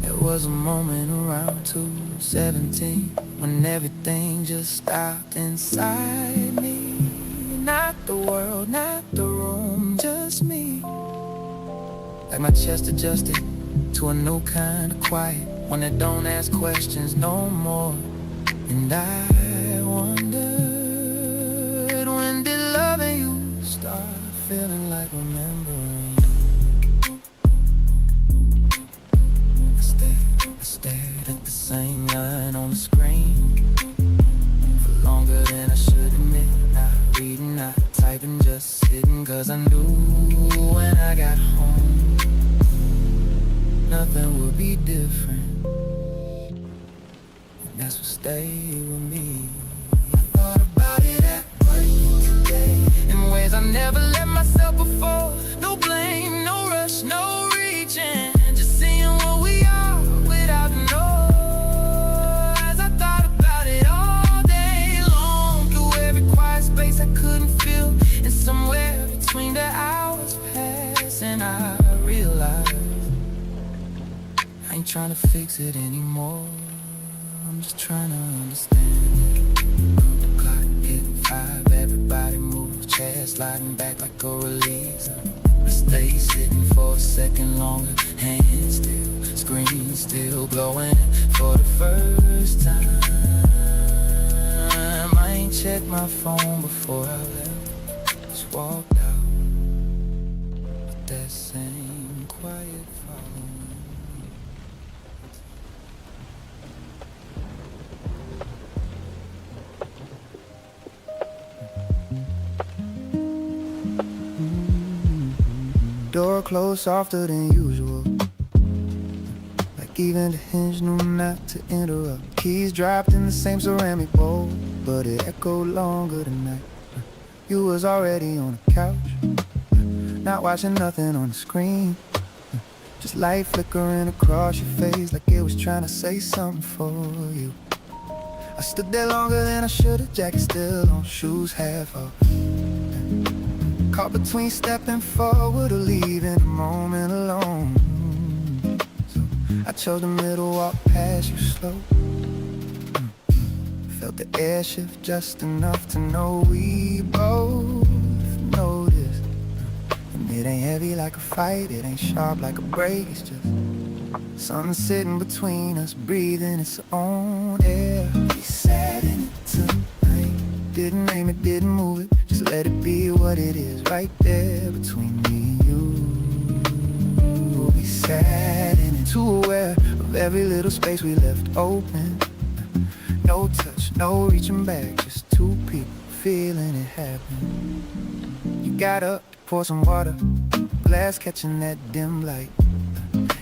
S4: There was a moment around 2:17 when everything just stopped inside me. Not the world, not the room, just me. Like my chest adjusted to a new kind of quiet, one that don't ask questions no more. And I wondered, when did loving you start feeling like remembering? I stared at the same line on the screen for longer than I should admit. Not reading, not typing, just sitting, cause I knew when I got home nothing would be different. And that's what stayed with me. I thought about it at work today, in ways I never let myself before. No blame, no rush, no reaching, just seeing what we are without noise. I thought about it all day long, through every quiet space I couldn't feel, and somewhere between the hours passing I realized I ain't trying to fix it anymore, I'm just trying to understand. The clock hit 5, everybody move, chairs sliding back like a release. I stay sitting for a second longer, hands still, screen still glowing. For the first time, I ain't checked my phone before I left, just walked out with that same quiet following. Door closed softer than usual, like even the hinge knew not to interrupt. Keys dropped in the same ceramic bowl, but it echoed longer tonight. You was already on the couch, not watching nothing on the screen, just This light flickering across your face like it was trying to say something for you. I stood there longer than I should've, jacket still on, shoes half off. Caught between stepping forward or leaving the moment alone. So I chose the middle, walk past you slow. Felt the air shift just enough to know we both noticed. And it ain't heavy like a fight, it ain't sharp like a break. It's just something sitting between us, breathing its own air. We sat in it tonight, didn't name it, didn't move it, just let it be what it is, right there between me and you. We sat in it, too aware of every little space we left open. No touch, no reaching back, just two people feeling it happen. You got up to pour some water, glass catching that dim light.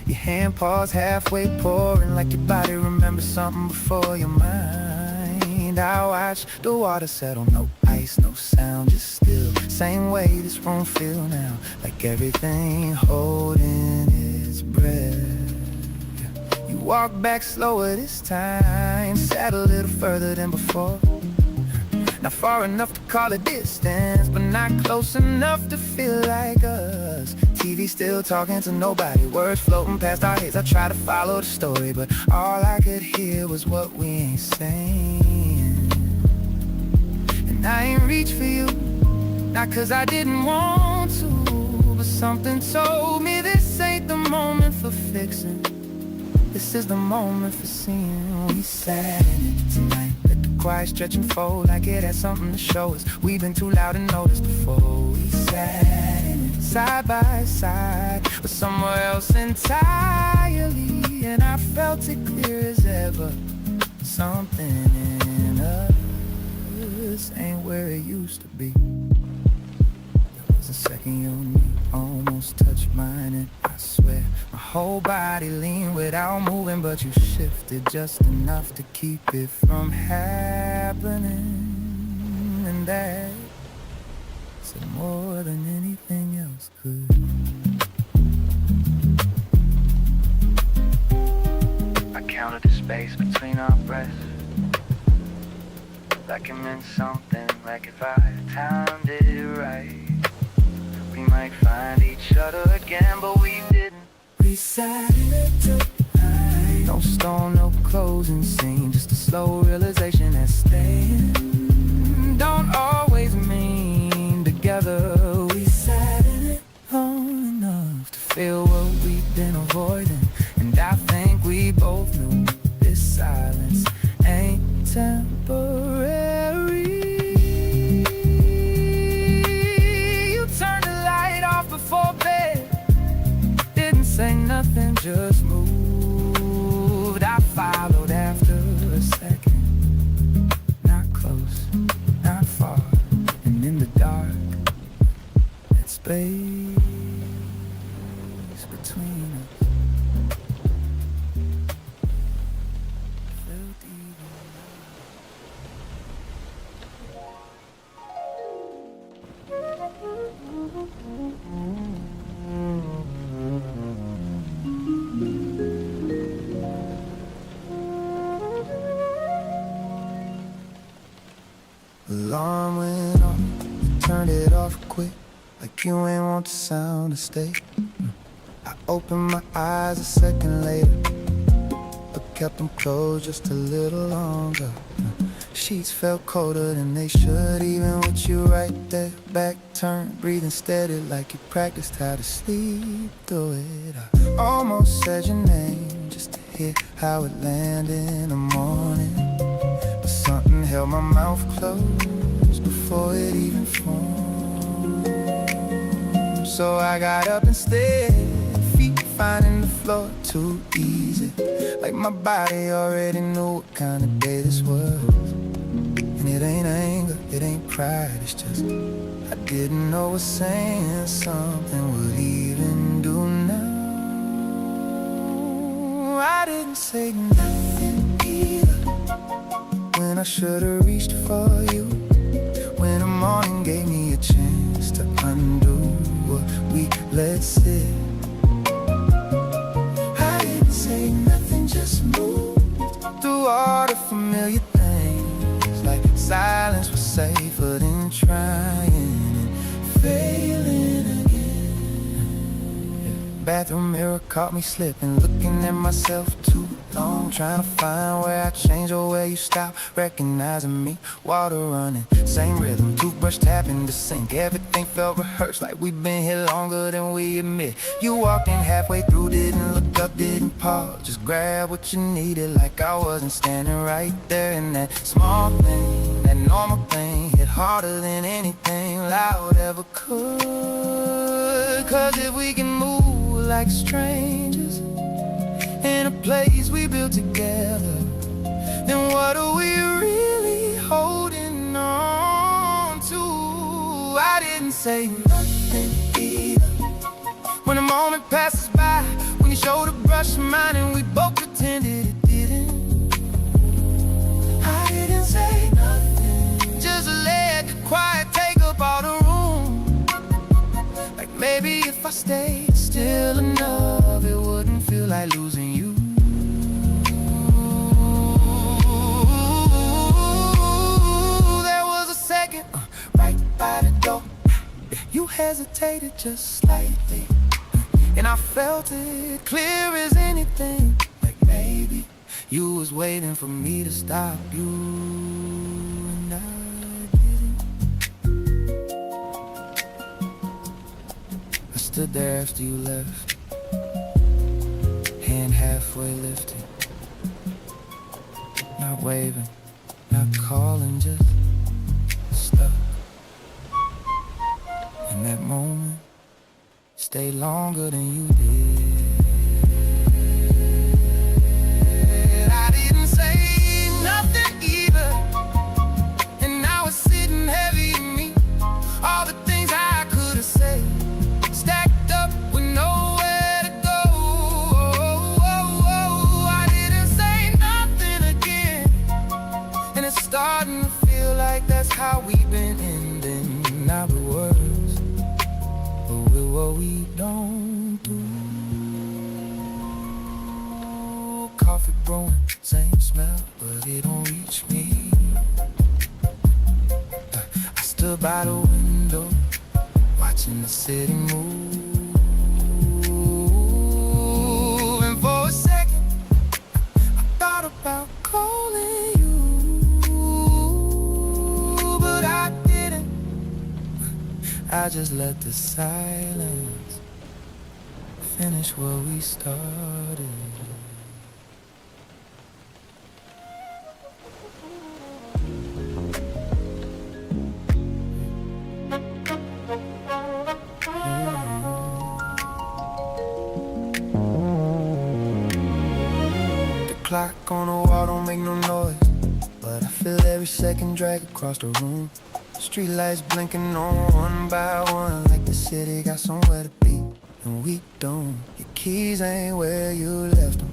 S4: Your hand paused halfway pouring like your body remembers something before your mind. I watched the water settle, no ice, no sound, just still. Same way this room feel now, like everything holding its breath. You walk back slower this time, sat a little further than before. Not far enough to call it distance, but not close enough to feel like us. TV still talking to nobody, words floating past our heads. I try to follow the story, but all I could hear was what we ain't saying. And I ain't reach for you, not cause I didn't want to, but something told me this ain't the moment for fixing. This is the moment for seeing. We sat in it tonight, let the quiet stretch and fold like it had something to show us. We've been too loud and noticed before. We sat in it side by side, but somewhere else entirely. And I felt it clear as ever, something in us ain't where it used to be. There was a second your knee almost touched mine, and I swear my whole body leaned without moving, but you shifted just enough to keep it from happening. And that said more than anything else could. I counted the space between our breaths, like it meant something, like if I timed it right, we might find each other again, but we didn't. We sat in it tonight. No stone, no closing scene, just a slow realization that staying don't always mean together. We sat in it long enough to feel what we've been avoiding, and I think we both knew this silence ain't temporary. Before bed, didn't say nothing, just moved. I followed after a second, not close, not far, and in the dark, that space between us felt even. Alarm went off, turned it off quick, like you ain't want the sound to stay. I opened my eyes a second later, but kept them closed just a little longer. Sheets felt colder than they should, even with you right there, back turned, breathing steady like you practiced how to sleep through it. I almost said your name just to hear how it landed in the morning, but something held my mouth closed before it even formed. So I got up instead, feet finding the floor too easy, like my body already knew what kind of day this was. And it ain't anger, it ain't pride, it's just I didn't know what saying something would even do now. I didn't say nothing either, when I should've reached for you, when the morning gave me a chance to undo what we let sit.
S5: all the familiar things, like silence was safer than trying and failing again. Bathroom mirror caught me slipping, looking at myself too long, trying to find where I changed or where you stopped recognizing me. Water running, same rhythm, toothbrush tapping the sink. Everything felt rehearsed, like we've been here longer than we admit. You walked in halfway through, didn't look up, didn't pause, just grab what you needed, like I wasn't standing right there. And that small thing, that normal thing, hit harder than anything loud ever could. Cause if we can move like strangers in a place we built together, then what are we really holding on to? I didn't say nothing either when the moment passes by, when your shoulder brushed mine and we both pretended it didn't. I didn't say nothing, just let the quiet take up all the room. Like maybe if I stayed still enough, it wouldn't feel like losing you. There was a second right by the door, you hesitated just slightly, and I felt it clear as anything. Like maybe you was waiting for me to stop you, and I didn't. I stood there after you left, hand halfway lifted, not waving, not calling, just stuck. In that moment, stayed longer than you did. I didn't say nothing either, and now it's sitting heavy in me. All the things I could have said, stacked up with nowhere to go. I didn't say nothing again, and it's starting to feel like that's how we've been ending. Not with words, but with what we don't do. Coffee brewing, same smell, but it don't reach me. I stood by the window, watching the city move. And for a second, I thought about calling you, but I didn't. I just let the silence finish what we started. The clock on the wall don't make no noise, but I feel every second drag across the room. Streetlights blinking on one by one, like the city got somewhere to be, and we don't. Your keys ain't where you left them,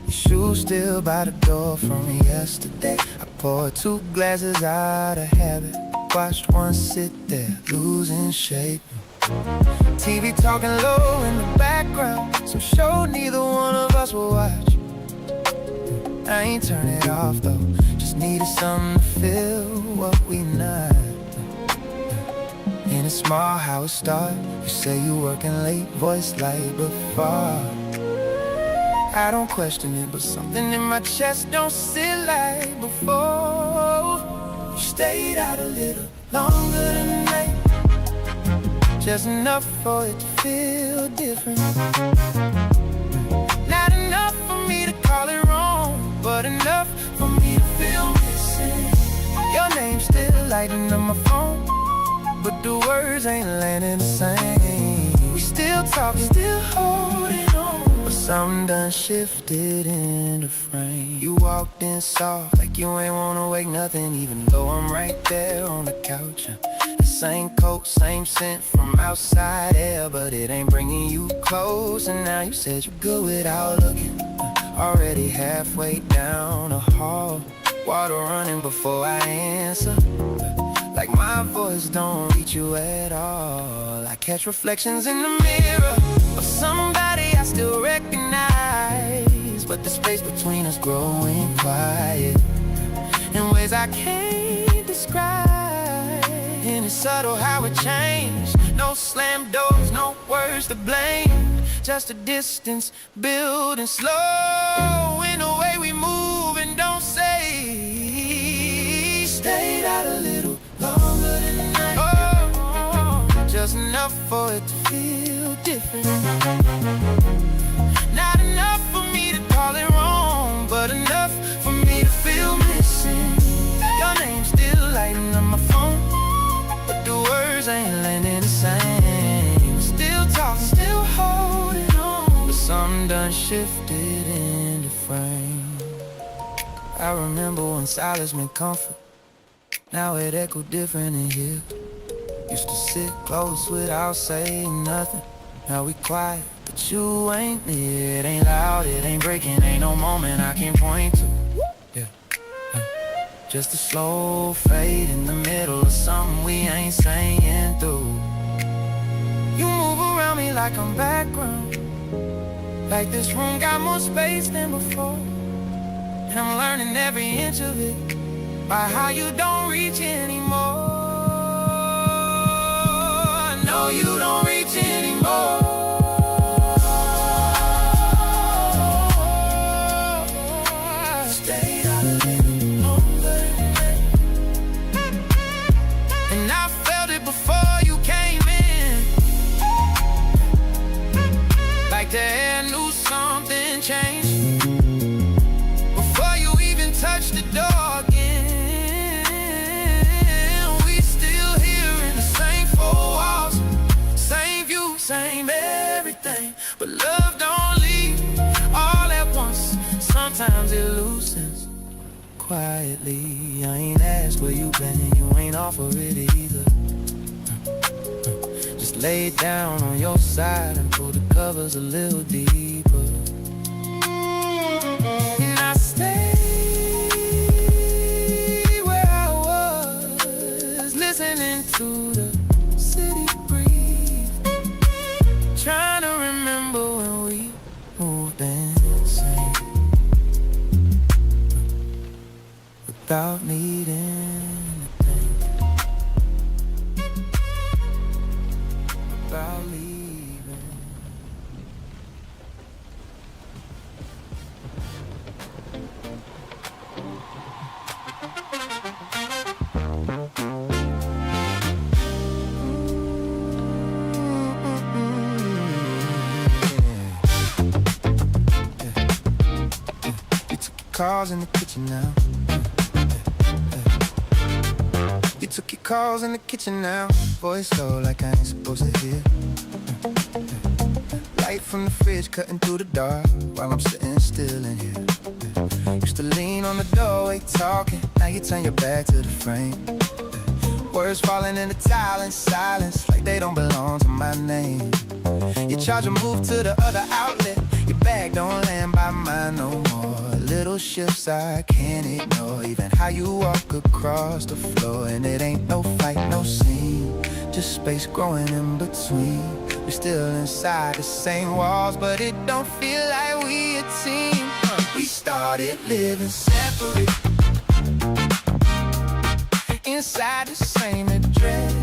S5: your shoes still by the door from yesterday. I poured 2 glasses out of habit, watched one sit there, losing shape. TV talking low in the background, some show neither one of us will watch. I ain't turn it off though, just needed something to fill what we not. And it's small how it start. You say you working late, voice light but far. I don't question it, but something in my chest don't sit like before. You stayed out a little longer tonight, just enough for it to feel different. Not enough for me to call it wrong, but enough for me to feel missing. Your name's still lighting up my phone, but the words ain't landing the same. We still talking, still holding on, but something done shifted in the frame. You walked in soft, like you ain't wanna wake nothing, even though I'm right there on the couch. The same coat, same scent from outside air, but it ain't bringing you close. And now you said you're good without looking, already halfway down the hall. Water running before I answer, like my voice don't reach you at all. I catch reflections in the mirror of somebody I still recognize, but the space between us growing quiet in ways I can't describe. And it's subtle how it changed. No slam doors, no words to blame, just a distance building slow in the way we move and don't say. Stayed out a little longer than night. Oh, just enough for it to feel different. Not enough for me to call it wrong, but enough for me to feel missing. Your name's still lighting up my phone, but the words ain't landing the same. Still talking, still holding on, but something done shifted in the frame. I remember when silence meant comfort. Now it echoed different in here. Used to sit close without saying nothing. Now we quiet, but you ain't near. It ain't loud, it ain't breaking, ain't no moment I can point to. Yeah, just a slow fade in the middle of something we ain't saying through. You move around me like I'm background, like this room got more space than before. And I'm learning every inch of it by how you don't reach anymore. No, you don't reach anymore. Stayed out a little longer than that. And I felt it before you came in, like the air knew something changed before you even touched the door again. Same everything, but love don't leave all at once. Sometimes it loosens quietly. I ain't asked where you been, you ain't offer it either. Just lay it down on your side and pull the covers a little deeper. And I stay where I was, listening to the city breathe, trying to remember when we moved insane without needing a thing, without leaving. Calls in the kitchen now. You took your calls in the kitchen now. Voice low like I ain't supposed to hear. Light from the fridge cutting through the dark while I'm sitting still in here. Used to lean on the doorway talking, now you turn your back to the frame. Words falling in the tile in silence like they don't belong to my name. You charge a move to the other outlet, your bag don't land by mine no more. Little shifts I can't ignore, even how you walk across the floor. And it ain't no fight, no scene, just space growing in between. We're still inside the same walls, but it don't feel like we a team. We started living separate, inside the same address.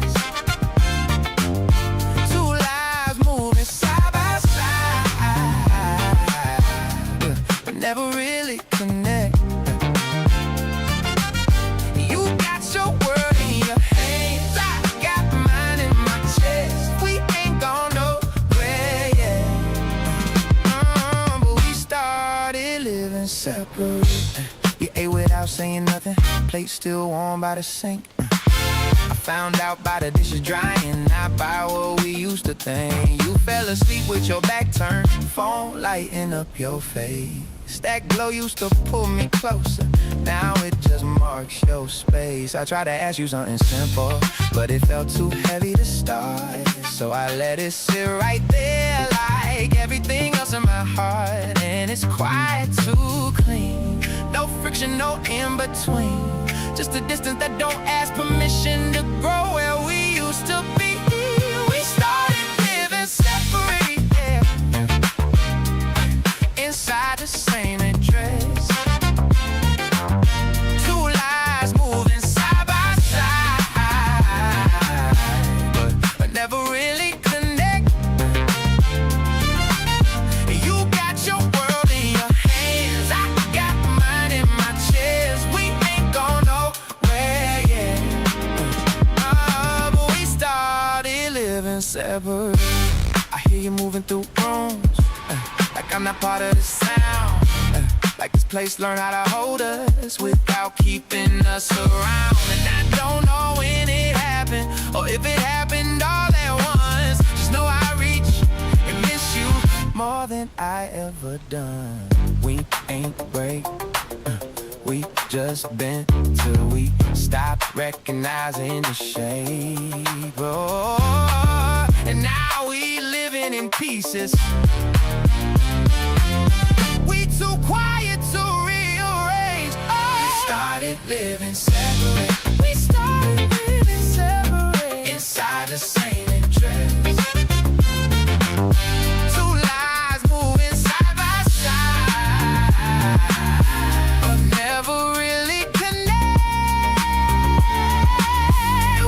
S5: Two lives moving side by side, but never really connect. You got your world in your hands, I got mine in my chest. We ain't gone nowhere yet, but we started living separate. You ate without saying nothing, plate still warm by the sink. I found out by the dishes drying, not by what we used to think. You fell asleep with your back turned, phone lighting up your face. That glow used to pull me closer, now it just marks your space. I tried to ask you something simple, but it felt too heavy to start. So I let it sit right there like everything else in my heart. And it's quiet, too clean, no friction, no in between. Just a distance that don't ask permission to grow where we used to be. We started living separate, yeah, inside the same address. Two lives moving side by side, but never really connect. You got your world in your hands, I got mine in my chest. We ain't gone nowhere yet. But we started living separate. I hear you moving through rooms, like I'm not part of the sound. Like this place learned how to hold us without keeping us around. And I don't know when it happened, or if it happened all at once. Just know I reach and miss you more than I ever done. We ain't break, we just been till we stop recognizing the shape. Oh, and now we living in pieces. We too quiet to rearrange. Oh, we started living separate. We started living separate inside the same address. Two lives moving side by side, but never really connect.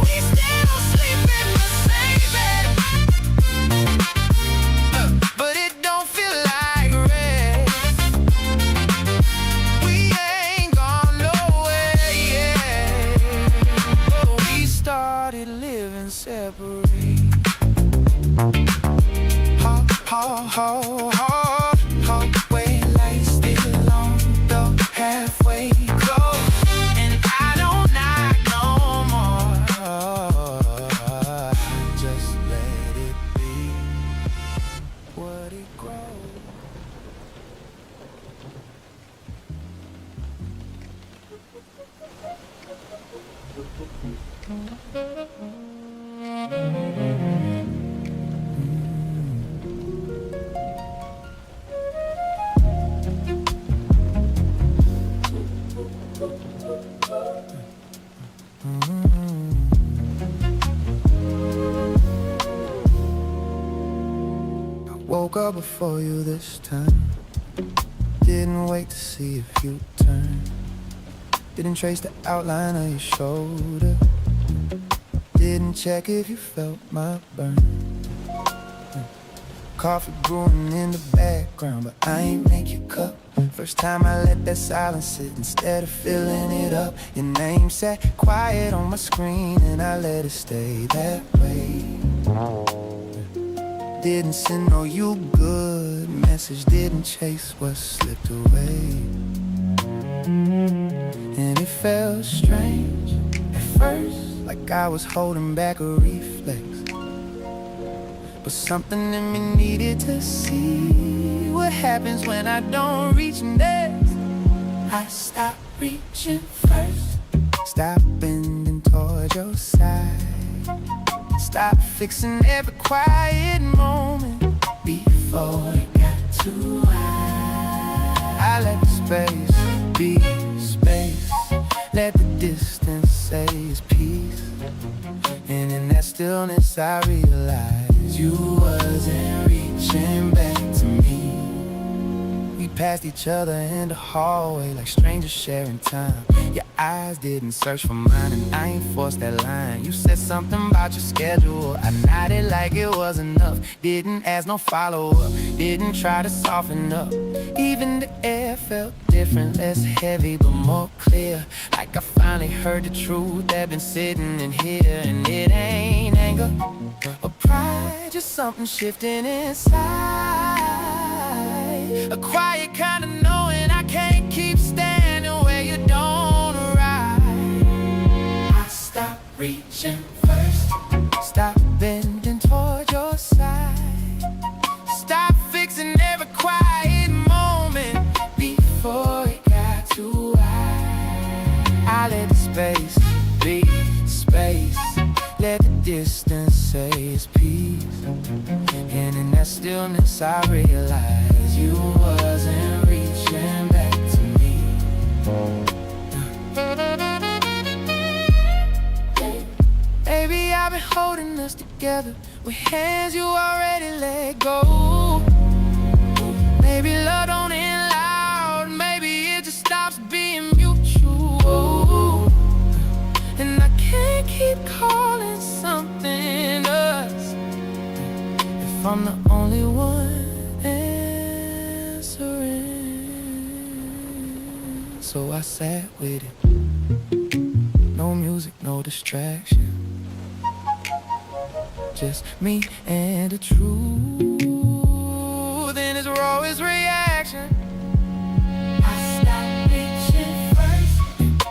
S5: We still sleep in the same bed, but it don't feel like rest. We ain't gone nowhere yet. Oh, we started living separate. Hallway lights still on, though halfway close, and I don't knock no more. Just let it be what it grows. Woke up before you this time. Didn't wait to see if you turned. Didn't trace the outline of your shoulder. Didn't check if you felt my burn. Coffee brewing in the background, but I ain't make your cup. First time I let that silence sit instead of filling it up. Your name sat quiet on my screen and I let it stay that way. Didn't send no you good message, didn't chase what slipped away. And it felt strange at first, like I was holding back a reflex. But something in me needed to see what happens when I don't reach next. I stopped reaching first, stop bending toward your side. Stop fixing every quiet moment before it got too high. I let the space be space, let the distance say it's peace. And in that stillness I realized you wasn't reaching back to me. We passed each other in the hallway like strangers sharing time. Your eyes didn't search for mine and I ain't forced that line. You said something about your schedule, I nodded like it was enough. Didn't ask no follow-up, didn't try to soften up. Even the air felt different, less heavy but more clear. Like I finally heard the truth that been sitting in here. And it ain't anger or pride, just something shifting inside. A quiet kind of knowing I can't keep standing where you don't arrive. I stopped reaching first, stop bending toward your side. Stop fixing every quiet moment before it got too high. I let the space be space, let the distance say it's peace. And in that stillness I realized you wasn't reaching back to me. Baby, I've been holding us together with hands you already let go. Maybe love don't end loud, I'm the only one answering. So I sat with it. No music, no distraction. Just me and the truth in its rawest reaction.
S2: I stopped reaching first.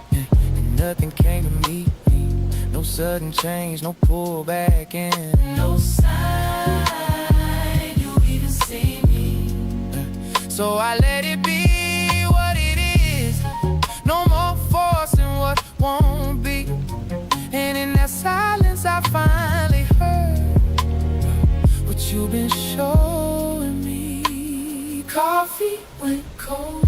S5: And nothing came to meet me. No sudden change, no pullback in.
S2: No sign you even see me.
S5: So I let it be what it is. No more forcing what won't be. And in that silence I finally heard what you've been showing me.
S2: Coffee went cold.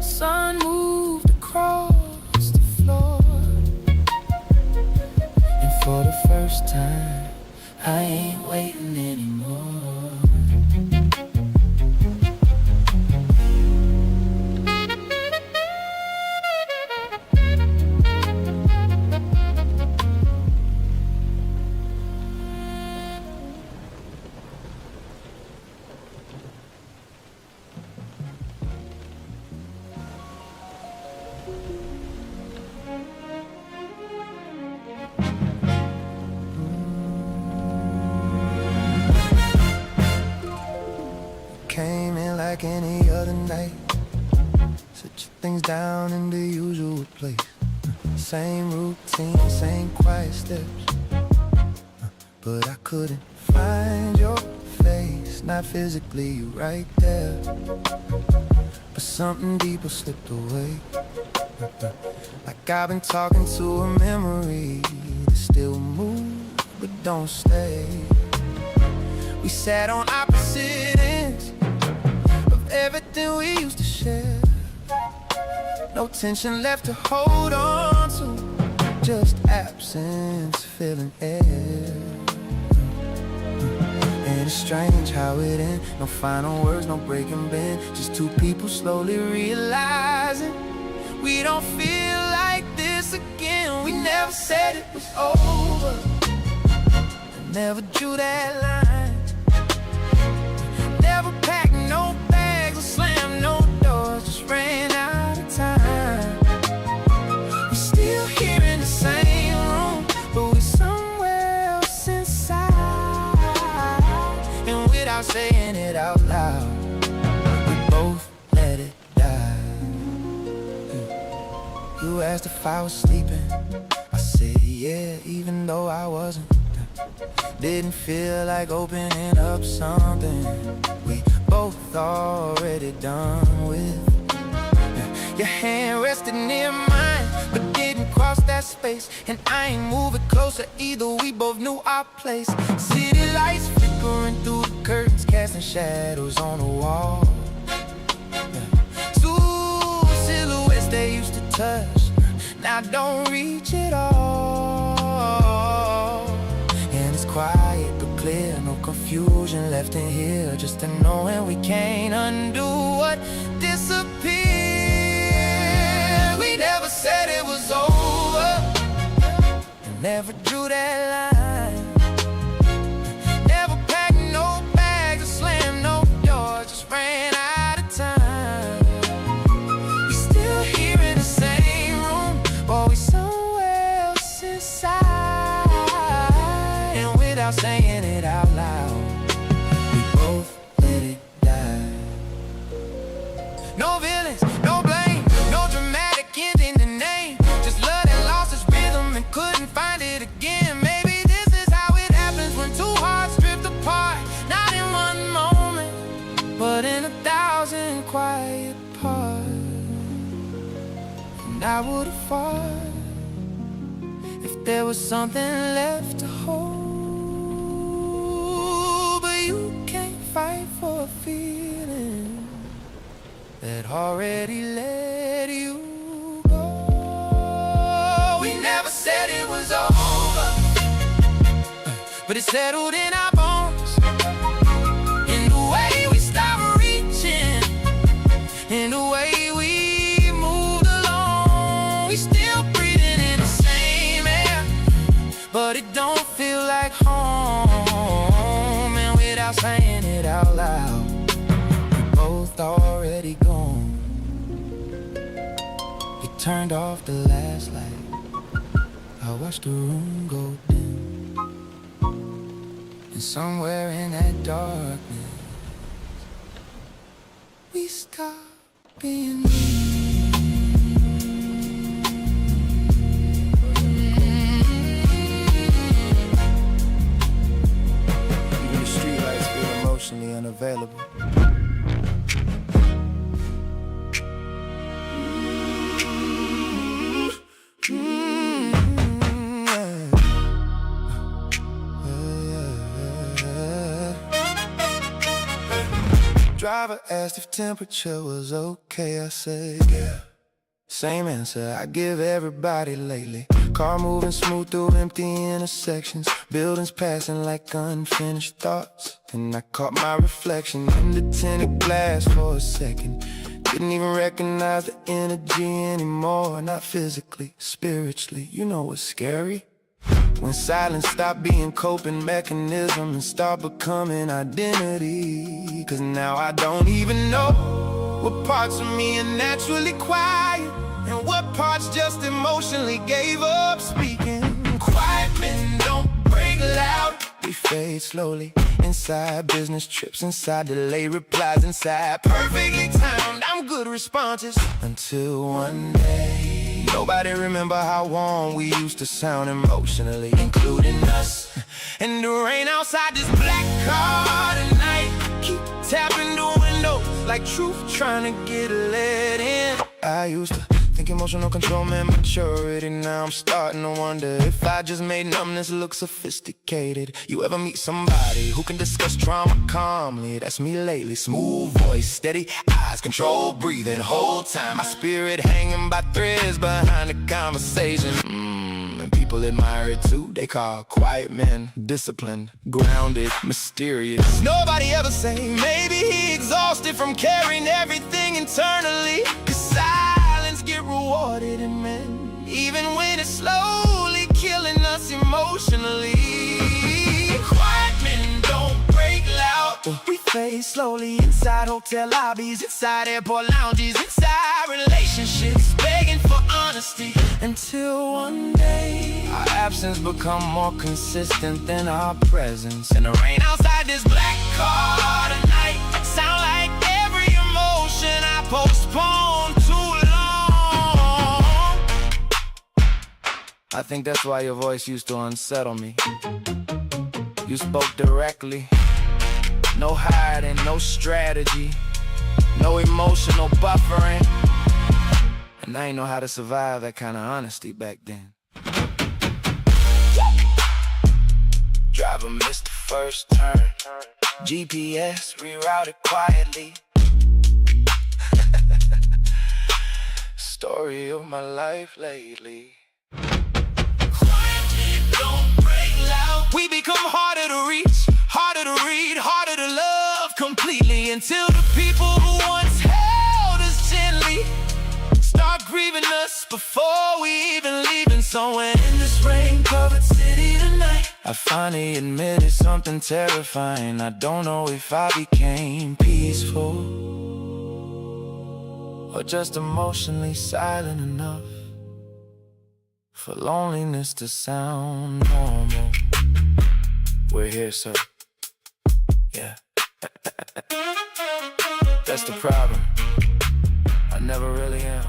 S5: Sun moved across the floor. And for the first time I ain't waiting anymore.
S4: Came in like any other night, set your things down in the usual place. Same routine, same quiet steps, but I couldn't find your face. Not physically, you right there, but something deeper slipped away. Like I've been talking to a memory that still moves but don't stay. We sat on opposite ends of everything we used to share. No tension left to hold on to, just absence filling air. And it's strange how it ends. No final words, no breaking bend. Just two people slowly realizing we don't feel like this again. We never said it was over, never drew that line. Never packed no bags or slammed no doors, just ran out of time. We're still here in the same room, but we're somewhere else inside. And without saying it out loud, we both let it die. You asked if I was sleeping, I said yeah, even though I wasn't. Didn't feel like opening up something we both already done with. Your hand rested near mine, but didn't cross that space. And I ain't moving closer either, we both knew our place. City lights flickering through the curtains, casting shadows on the wall. Two silhouettes they used to touch, now don't reach at all. And it's quiet but clear, no confusion left in here. Just a knowing we can't undo what disappeared. We never said it was over, and never drew that line. Never packed no bags or slammed no doors, just ran out of time. We still here in the same room, but we somewhere else inside. And without saying it out loud, we both let it die. No villains, no blame, no dramatic ending the name. Just love that lost its rhythm and couldn't find it again. Maybe this is how it happens when two hearts drift apart. Not in one moment, but in 1,000 quiet parts. And I would've fought if there was something left to hold. But you can't fight for a feeling that already let you go. We never said it was over, but it settled in our bones. In the way we stopped reaching, in the way we moved along. We still breathing in the same air, but it don't feel like
S5: both already gone. You turned off the last light. I watched the room go dim. And somewhere in that darkness, we stopped being even the streetlights feel emotionally unavailable. Driver asked if temperature was okay. I said, yeah. Same answer I give everybody lately. Car moving smooth through empty intersections. Buildings passing like unfinished thoughts. And I caught my reflection in the tinted glass for a second. Didn't even recognize the energy anymore. Not physically, spiritually. You know what's scary? When silence stopped being coping mechanism and start becoming identity. Cause now I don't even know what parts of me are naturally quiet and what parts just emotionally gave up speaking. Quiet men don't break loud. We fade slowly inside business trips, inside delay replies, inside perfectly timed I'm good responses. Until one day nobody remember how warm we used to sound emotionally, including us. And the rain outside this black car tonight keep tapping the windows like truth trying to get let in. I used to think emotional control meant maturity. Now I'm starting to wonder if I just made numbness look sophisticated. You ever meet somebody who can discuss trauma calmly? That's me lately. Smooth voice, steady eyes, controlled breathing. Whole time my spirit hanging by threads behind the conversation. And people admire it too. They call quiet men disciplined, grounded, mysterious. Nobody ever say maybe he exhausted from carrying everything internally. Cause silence get rewarded in men, even when it's slowly killing us emotionally. Quiet men don't break loud. We fade slowly inside hotel lobbies, inside airport lounges, inside relationships, begging for honesty. Until one day our absence become more consistent than our presence. And the rain outside this black car tonight sound like every emotion I postponed too long. I think that's why your voice used to unsettle me. You spoke directly, no hiding, no strategy, no emotional buffering. And I ain't know how to survive that kind of honesty back then. Driver missed the first turn, GPS rerouted quietly. Story of my life lately. We become harder to reach, harder to read, harder to love completely, until the people who once held us gently start grieving us before we even leaving. Somewhere in this rain-covered city tonight, I finally admitted something terrifying. I don't know if I became peaceful or just emotionally silent enough for loneliness to sound normal. We're here, so yeah. That's the problem. I never really am.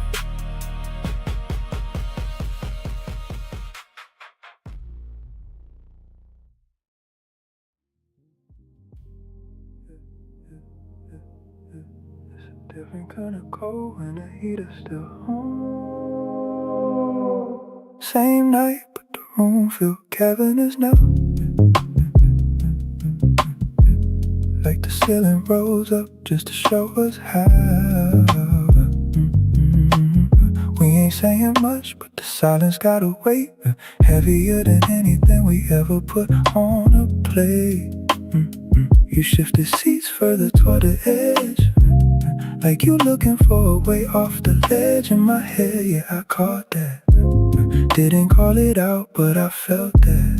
S4: It's a different kind of cold when the heat is still on. Same night, but the room feel cavernous now. Like the ceiling rose up just to show us how. We ain't saying much, but the silence got a weight heavier than anything we ever put on a plate. You shifted seats further toward the edge, like you looking for a way off the ledge. In my head, yeah, I caught that. Didn't call it out, but I felt that.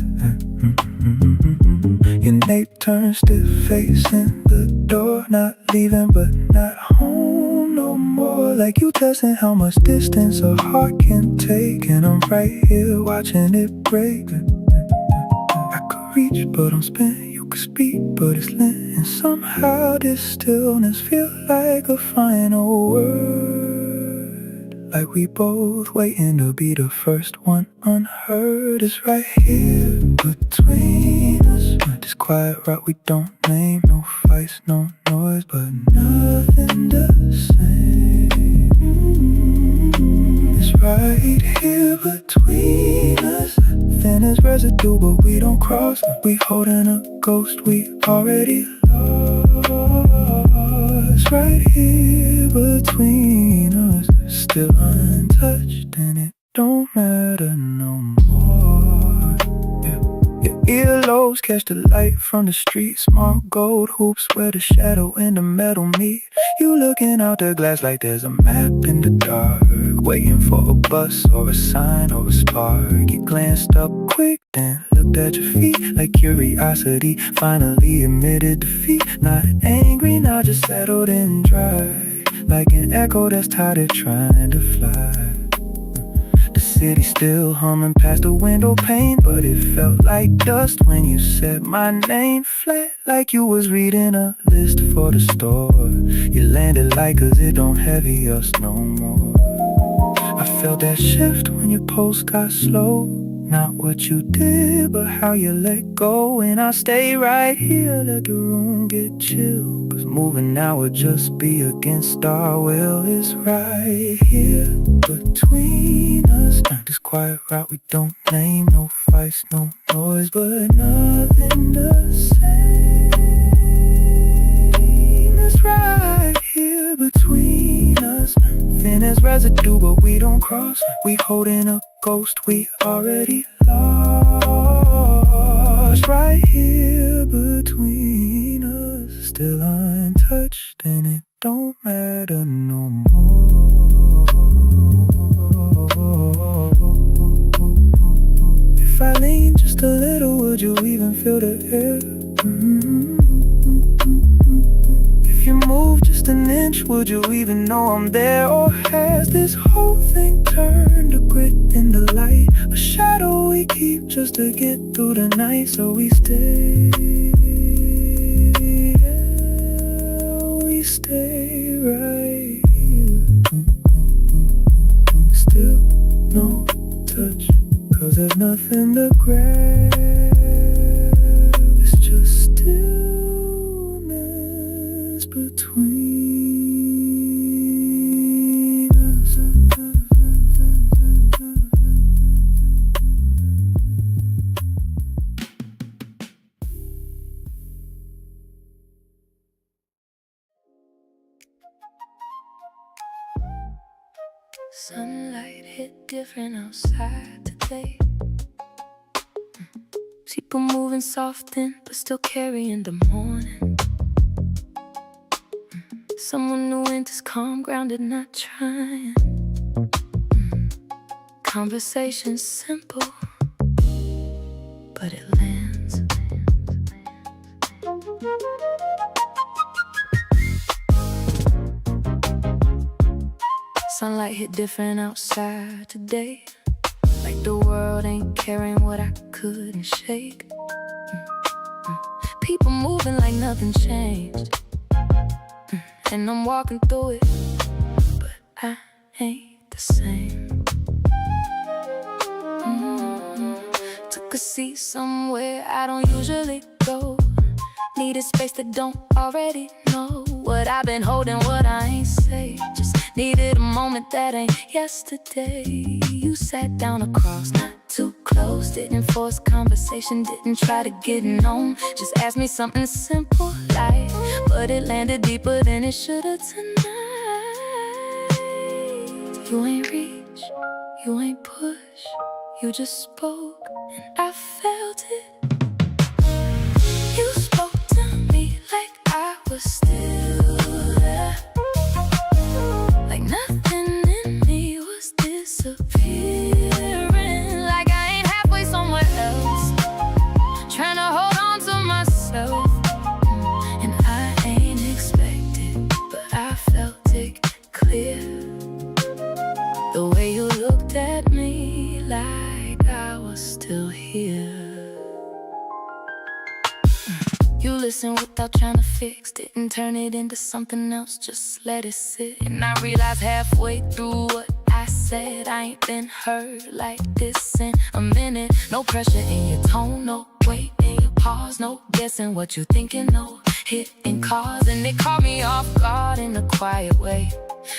S4: Your nape turns stiff, facing the door. Not leaving, but not home no more. Like you testing how much distance a heart can take. And I'm right here watching it break. I could reach, but I'm spent. You could speak, but it's lent. And somehow this stillness feels like a final word. Like we both waiting to be the first one unheard. It's right here between us. This quiet route we don't name. No fights, no noise, but nothing the same. It's right here between us. Thin as residue, but we don't cross. We holding a ghost we already lost. Right here between us, still untouched, and it don't matter no more. Yeah. Your earlobes catch the light from the street. Small gold hoops where the shadow and the metal meet. You looking out the glass like there's a map in the dark, waiting for a bus or a sign or a spark. You glanced up quick, then looked at your feet like curiosity finally admitted defeat. Not angry, not just settled and dry, like an echo that's tired of trying to fly. The city still humming past the window pane, but it felt like dust when you said my name. Flat like you was reading a list for the store. You landed light cause it don't heavy us no more. I felt that shift when your pulse got slow. Not what you did, but how you let go. And I'll stay right here, let the room get chill. Cause moving now would just be against our will. It's right here between us. This quiet route we don't name. No fights, no noise, but nothing the same. It's right here between us. Thin as residue, but we don't cross. We holding a ghost we already lost. Right here between us, still untouched, and it don't matter no more. If I lean just a little, would you even feel the air? If you move just an inch, would you even know I'm there? Or has this whole thing turned to grit in the light? A shadow we keep just to get through the night. So we stay, we stay right here. Still no touch, cause there's nothing to grab. It's just stillness between us.
S1: Sunlight hit different outside today. People moving soft in, but still carrying the morning. Someone new enters calm, grounded, not trying. Conversation's simple, but it lands. Sunlight hit different outside today. Like the world ain't caring what I couldn't shake. People moving like nothing changed. And I'm walking through it, but I ain't the same. Took a seat somewhere I don't usually go. Needed space that don't already know what I've been holding, what I ain't say. Just needed a moment that ain't yesterday. You sat down across, not too close. Didn't force conversation, didn't try to get known. Just asked me something simple like, but it landed deeper than it should've tonight. You ain't reach, you ain't push, you just spoke, and I felt it. You spoke to me like I was still there. Like nothing in me was disappearing. Like I ain't halfway somewhere else, trying to hold on to myself. listen without trying to fix. Didn't turn it into something else, just let it sit. And I realized halfway through what I said, I ain't been heard like this in a minute. No pressure in your tone, no weight in your pause, no guessing what you thinking, no hitting cause. And it caught me off guard in a quiet way.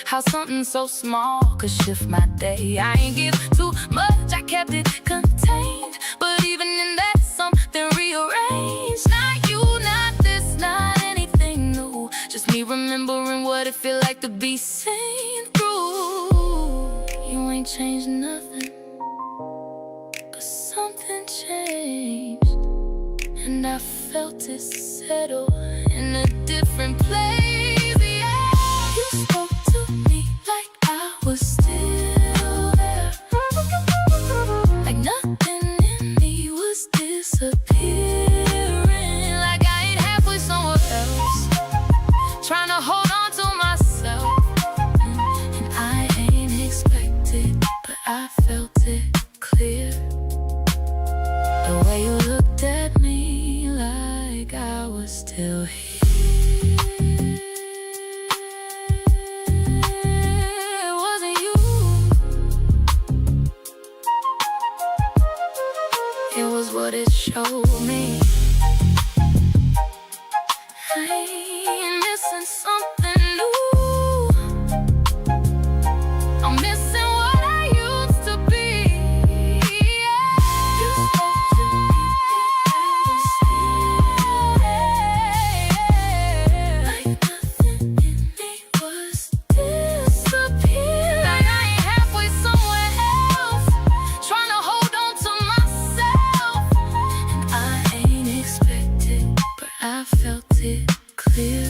S1: How something so small could shift my day. I ain't give too much, I kept it contained. But even in that, something rearranged. Not you, not this, not anything new. Just me remembering what it feel like to be seen through. You ain't changed nothing, but something changed. And I felt it settle in a different place, yeah. You spoke to me like I was still there, like nothing in me was disappearing, like I ain't halfway somewhere else, trying to hold on to myself. And I ain't expected, but I felt it clear. The way you looked at me like I was still here. It wasn't you, it was what it showed me. I ain't missing something new, I'm missing what I used to be. You spoke to me like nothing in me was disappearing, like I ain't halfway somewhere else, trying to hold on to myself. And I ain't expected, but I felt it clear.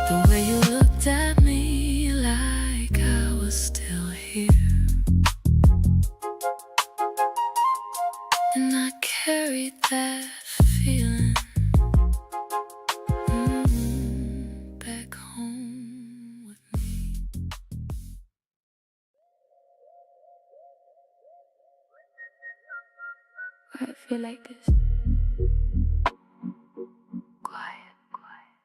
S1: The way you looked at me like I was still here. And I carried that feeling back home with me. Why I feel like this? Quiet, quiet.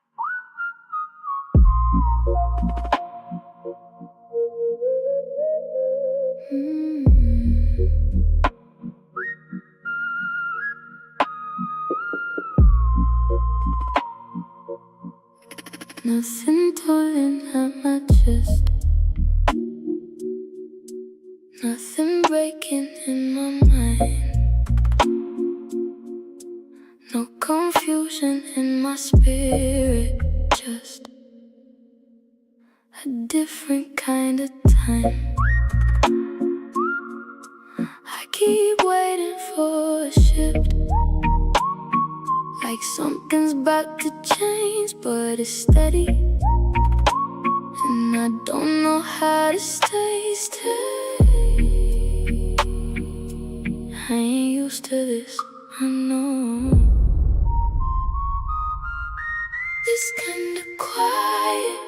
S1: Nothing toiling at my chest, nothing breaking in my mind, no confusion in my spirit, just a different kind of time. I keep waiting for a shift, like something's about to change, but it's steady. And I don't know how to stay. I ain't used to this, I know. This kind of quiet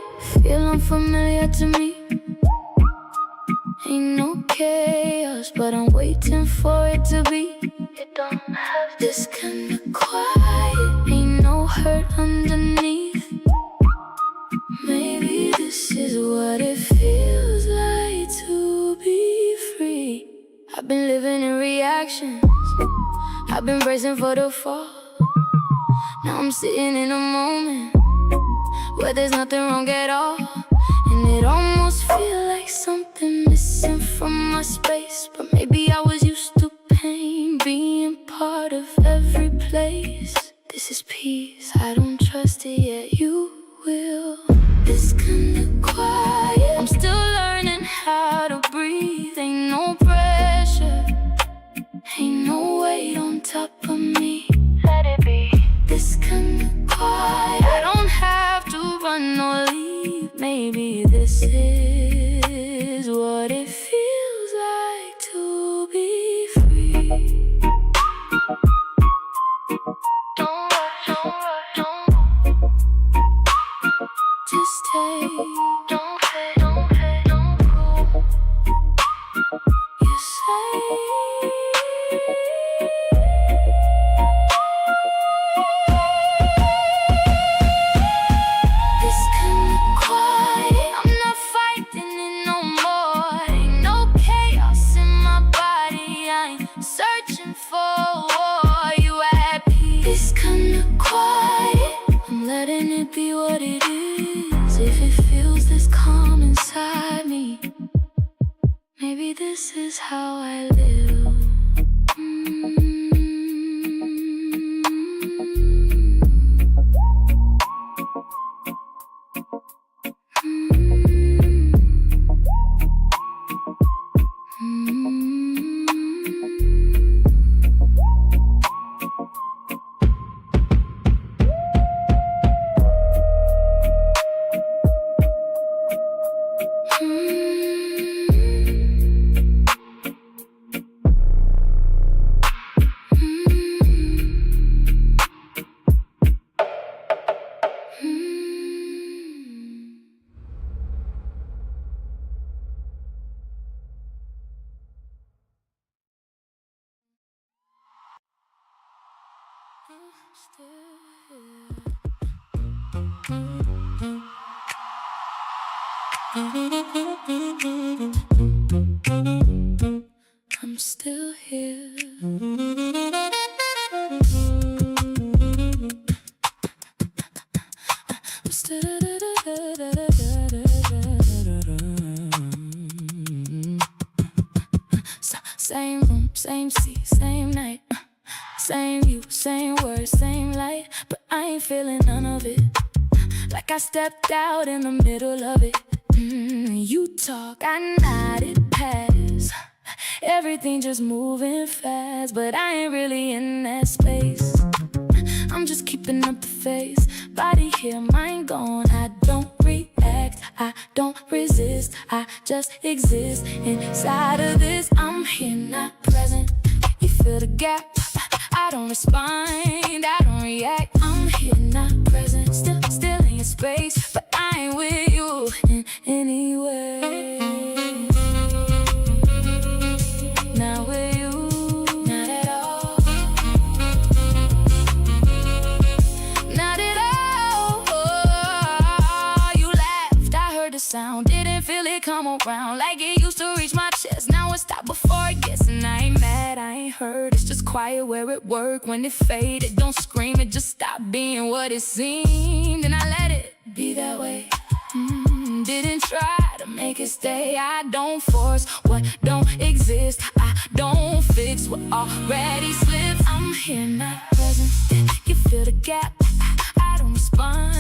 S1: feel unfamiliar to me. Ain't no chaos, but I'm waiting for it to be. It don't have this kind of quiet, ain't no hurt underneath. Maybe this is what it feels like to be free. I've been living in reactions, I've been bracing for the fall. Now I'm sitting in a moment where there's nothing wrong at all. And it almost feels like something missing from my space. But maybe I was used to pain, being part of every place. This is peace, I don't trust it yet, you will. This kind of quiet, I'm still learning how to breathe. Ain't no pressure, ain't no weight on top of me. Let it be. This kind of quiet, I don't have to run or leave. Maybe this is what it feels like to be free. Don't rush, don't rush, don't. Just stay. Don't say, don't say, don't go. You say
S2: is if it feels this calm inside me. Maybe this is how I live. I'm still here. Same room, same seat, same night. Same you, same words, same light. But I ain't feeling none of it. Like I stepped out in the middle of it. You talk, I nodded past. Everything just moving fast, but I ain't really in that space. I'm just keeping up the face. Body here, mind gone. I don't react, I don't resist. I just exist inside of this. I'm here, not present. You feel the gap. I don't respond, I don't react. I'm here, not present. Still in your space, but I ain't with you in any way. Not with you, not at all. Not at all. You laughed, I heard the sound. Didn't feel it come around like it used to reach my chest. Now it stopped before it gets, and I ain't mad, I ain't hurt. It's just quiet where it worked. When it faded, don't scream, it just stopped being what it seemed. And I let it be that way. Didn't try to make it stay. I don't force what don't exist. I don't fix what already slips. I'm here, not present. You feel the gap. I don't respond,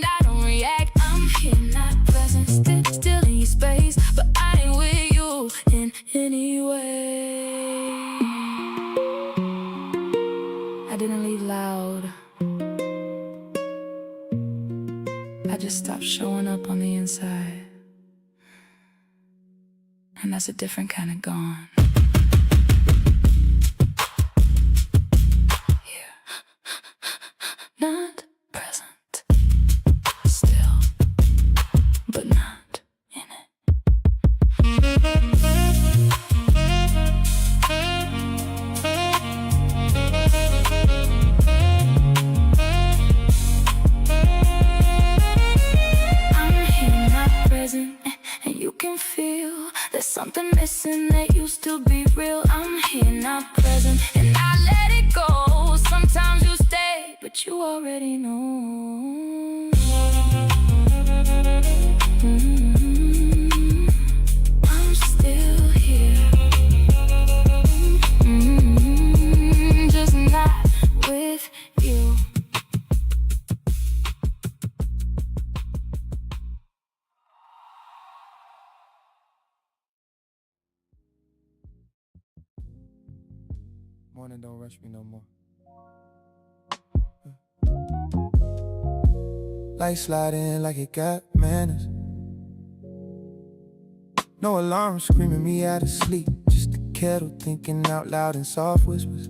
S2: I don't react. I'm here, not present. Still in your space, but I ain't with you in any way. I didn't leave loud. I just stopped showing up on the inside. And that's a different kind of gone. Here. Not present. Still. But not in it. And you can feel there's something missing that used to be real. I'm here, not present, and I let it go. Sometimes you stay, but you already know. I'm still here. Just not with you.
S5: Morning don't rush me no more. Light sliding like it got manners. No alarm screaming me out of sleep. Just the kettle thinking out loud in soft whispers.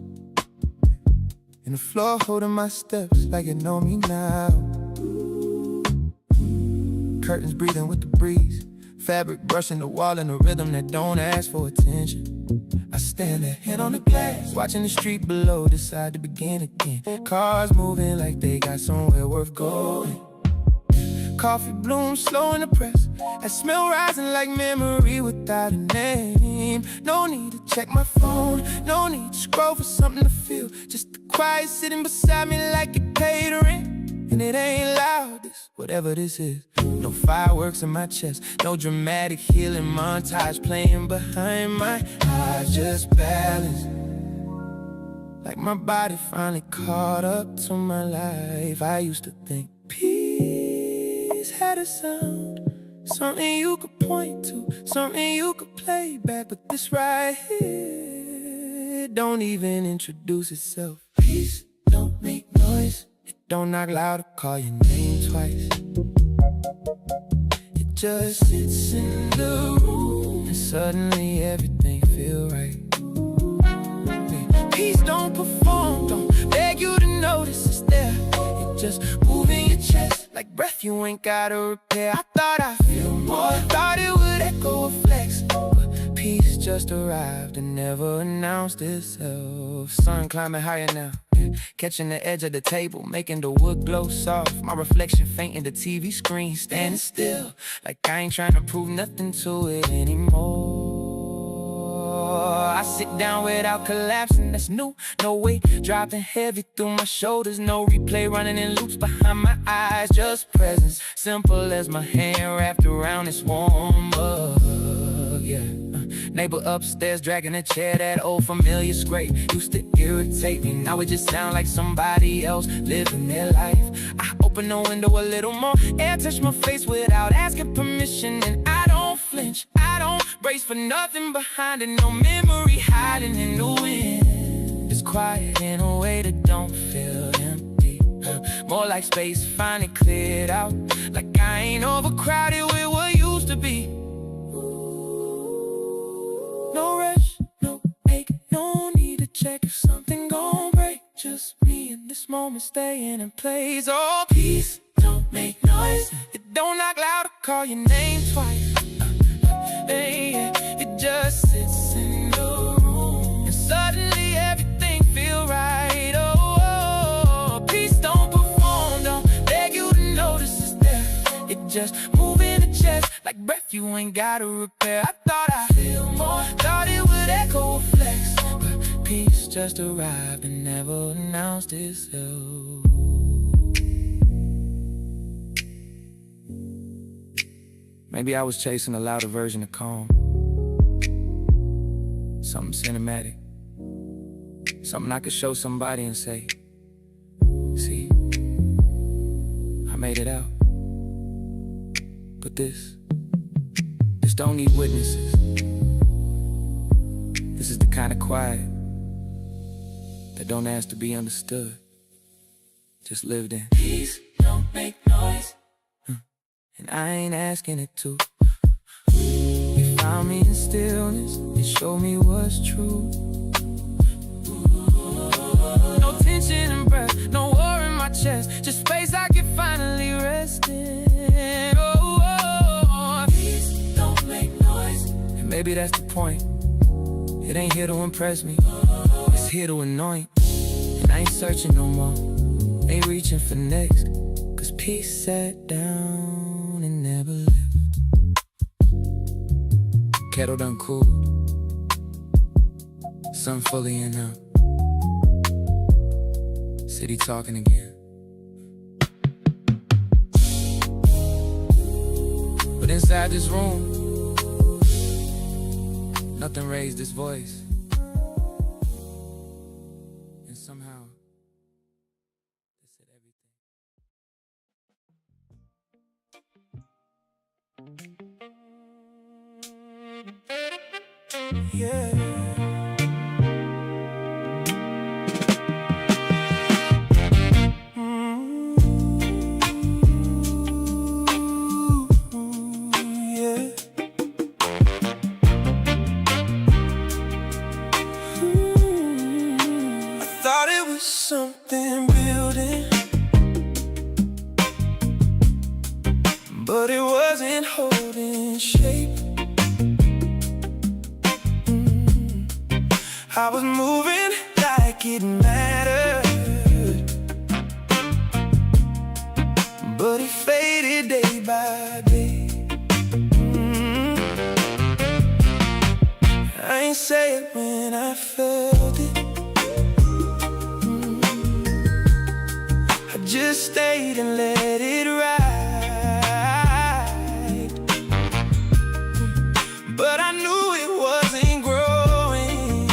S5: And the floor holding my steps like it know me now. Curtains breathing with the breeze. Fabric brushing the wall in a rhythm that don't ask for attention. I stand there, head on the glass, watching the street below decide to begin again. Cars moving like they got somewhere worth going. Coffee blooms slow in the press. That smell rising like memory without a name. No need to check my phone, no need to scroll for something to feel. Just the quiet sitting beside me like it catering. and it ain't loud, this whatever this is. No fireworks in my chest, no dramatic healing montage playing behind my eyes, just balance. Like my body finally caught up to my life. I used to think peace had a sound, something you could point to, something you could play back. But this right here, it don't even introduce itself. Peace don't make noise, it don't knock loud or call your name twice. It just sits in the room, and suddenly everything feel right. Peace don't perform, don't beg you to notice it's there. It just moving your chest like breath you ain't gotta repair. I thought I'd feel more, thought it would echo a flex, but peace just arrived and never announced itself. Sun climbing higher now, catching the edge of the table, making the wood glow soft. My reflection faint in the TV screen, standing still, like I ain't trying to prove nothing to it anymore. I sit down without collapsing, that's new, no weight dropping heavy through my shoulders. No replay running in loops behind my eyes, just presence, simple as my hand wrapped around this warm mug, yeah. Neighbor upstairs dragging a chair, that old familiar scrape used to irritate me. Now it just sound like somebody else living their life. I open the window a little more, air touch my face without asking permission, and I don't flinch, I don't brace for nothing behind it. No memory hiding in the wind. It's quiet in a way that don't feel empty, more like space finally cleared out, like I ain't overcrowded with what used to be. No rush, no ache, no need to check if something gon' break. Just me in this moment staying in place. Oh, peace don't make noise, it don't knock loud or call your name twice. It just sits in the room, and suddenly everything feel right. Oh, peace don't perform, don't beg you to notice it's there. It just move in the chest like breath you ain't gotta repair. I thought I'd feel more, thought it would echo a flex, but peace just arrived and never announced itself. Maybe I was chasing a louder version of calm, something cinematic, something I could show somebody and say, see, I made it out. But this don't need witnesses. This is the kind of quiet that don't ask to be understood, just lived in. Peace don't make noise, and I ain't asking it to. It found me in stillness, it showed me what's true. No tension in breath, no war in my chest, just space I can finally rest in. Oh, peace don't make noise, and maybe that's the point. It ain't here to impress me, it's here to anoint. And I ain't searching no more, ain't reaching for next, cause peace sat down and never left. Kettle done cooled, sun fully in out, city talking again. But inside this room, nothing raised its voice, and somehow it said everything. Yeah. Something building, but it wasn't holding shape. I was moving like it mattered, but it faded day by day. I ain't say it when I felt it, just
S3: stayed and let it ride. But I knew it wasn't growing.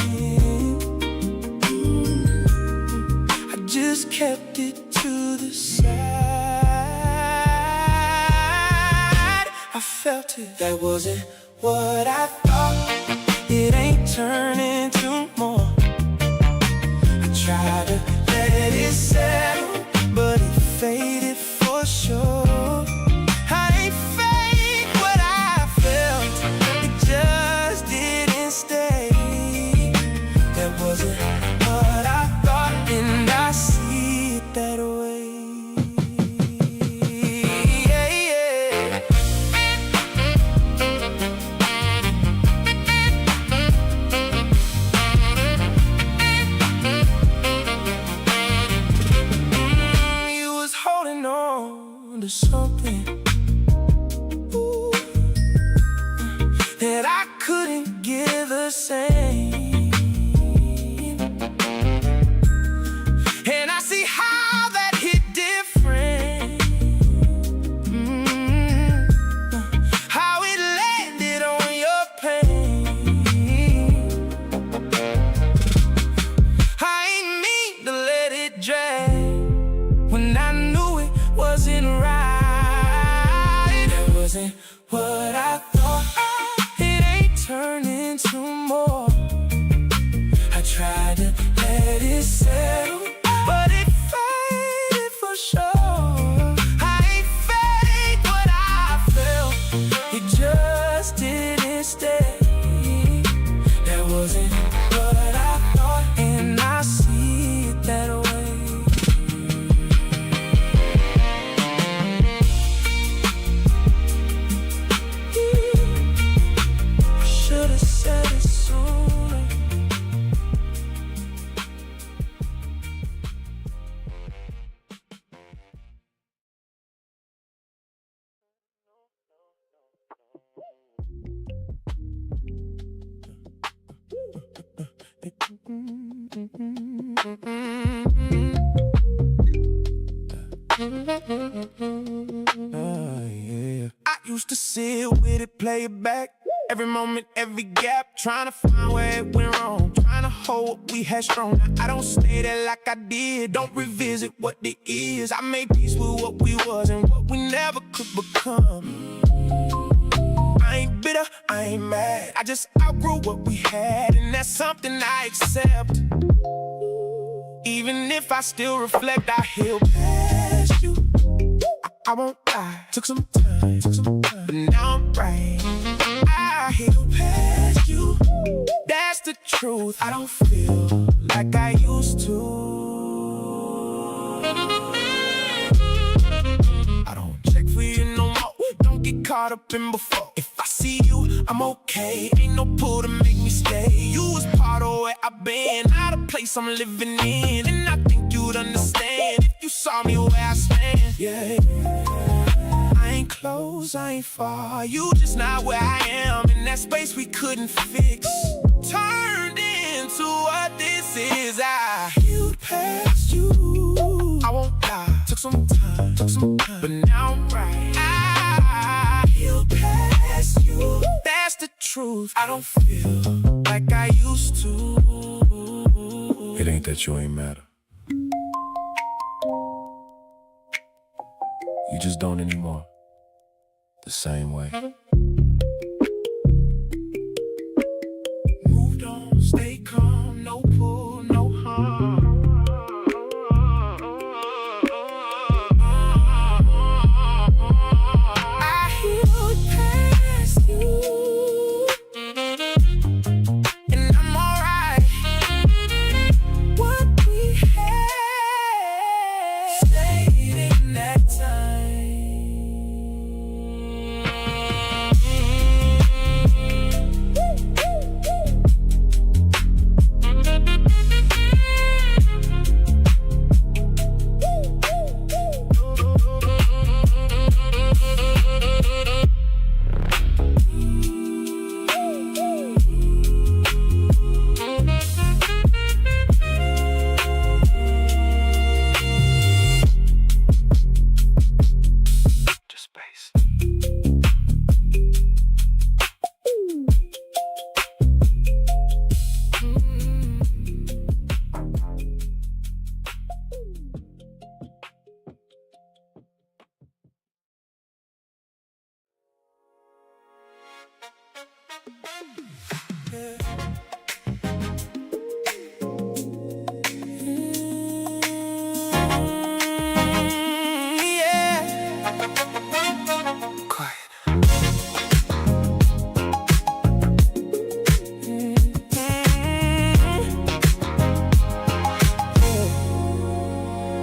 S3: I just kept it to the side. I felt it, that wasn't what I thought. It ain't turning to more. I tried to let it settle, but it faded for sure. I ain't fake what I felt, it just didn't stay. That wasn't what I thought, and I see it that way. To something, ooh, that I couldn't give the same. And I see how that hit different. How it landed on your pain. I ain't mean to let it drag when I knew it wasn't right. That wasn't what I thought. It ain't turning to more. I tried to let it settle, but it faded for sure. I ain't fake what I felt, it just didn't stay. That wasn't what I thought, and I see it that way. I used to sit with it, play it back. Every moment, every gap, trying to find where it went wrong, trying to hold what we had strong. Now I don't stay there like I did, don't revisit what it is. I made peace with what we was and what we never could become. I ain't bitter, I ain't mad, I just outgrew what we had, and that's something I accept. Even if I still reflect, I heal past you. I won't lie, took some time, but now I'm right. I heal past you, that's the truth. I don't feel like I used to. I don't check for you no more, don't get caught up in before. If I see you, I'm okay, ain't no pull to make me stay. You was part of where I've been, not a place I'm living in, and I think you'd understand if you saw me where I stand. Yeah, I ain't close, I ain't far, you just not where I am. In that space we couldn't fix, turned into what this is. I healed past you, I won't lie, took some time, but now I'm right. I healed past you, that's the truth. I don't feel like I used to.
S6: It ain't that you ain't matter, you just don't anymore, the same way.
S3: Moved on, stay calm, no pull, no harm. I healed past you, and I'm alright. What we had stayed in that time.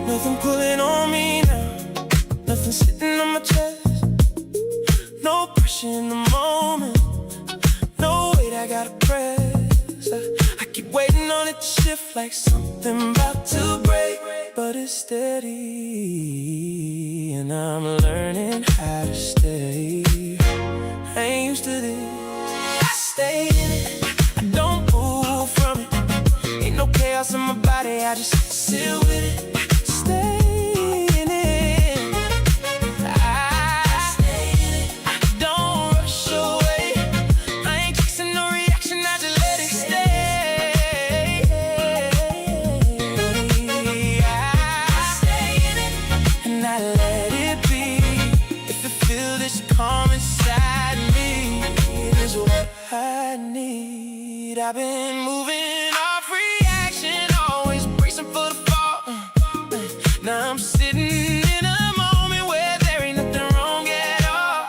S3: Nothing pulling on me now, nothing sitting on my chest. No pressure in the moment, no weight I gotta press. I keep waiting on it to shift like something about to break, but it's steady, and I'm learning how to stay. I ain't used to this. I stay in it, I don't move from it. Ain't no chaos in my body, I just sit with it. Stay in it, I stay in it, I don't rush away. I ain't chasing no reaction, I just let it stay. I stay in it, and I let it be. If you feel this calm inside me, it is what I need. I've been moving off reaction, always bracing for the fall. Now I'm sitting in a moment where there ain't nothing wrong at all,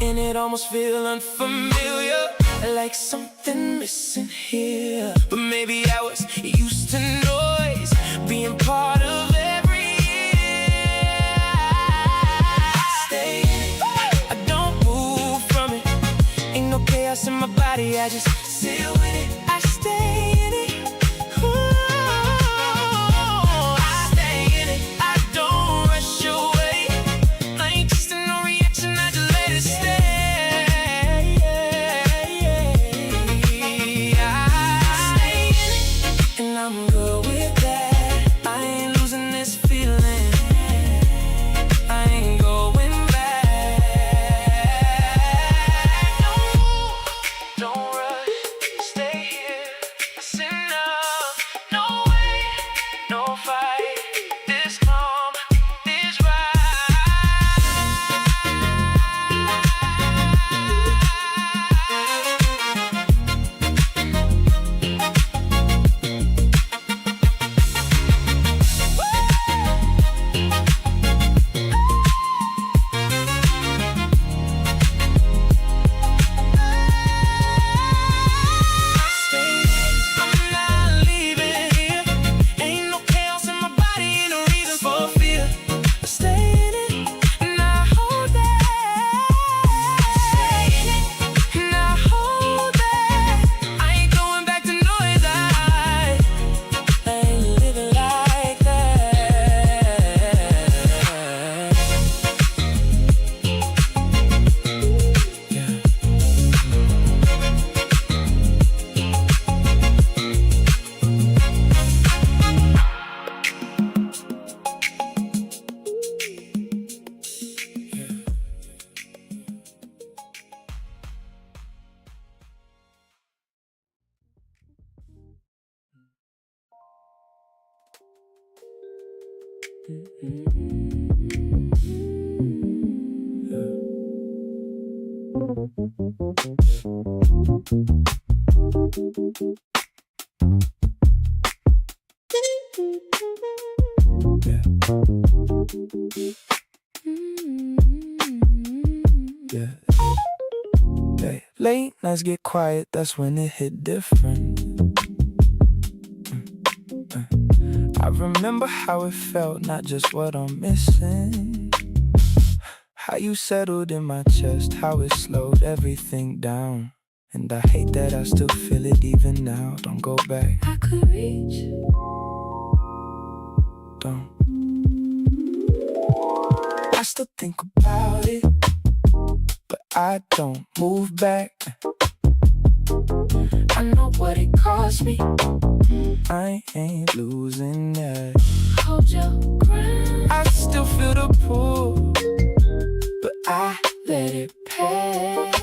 S3: and it almost feel unfamiliar, like something missing here. But maybe I was used to noise being part of every year. Stay in it, I don't move from it. Ain't no chaos in my body, I just sit with it. I stay in it. I'm good with that. I ain't losing this feeling. I ain't going back. Don't rush. Stay here. That's enough. No way, no fight. This calm, this
S1: Hey, late nights get quiet, that's when it hit different. I remember how it felt, not just what I'm missing. How you settled in my chest, how it slowed everything down. And I hate that I still feel it even now. Don't go back.
S2: I could reach.
S1: Don't. I still think about it, but I don't move back. I know what it cost me, I ain't losing that.
S2: Hold your ground.
S1: I still feel the pull, but I let let it pass.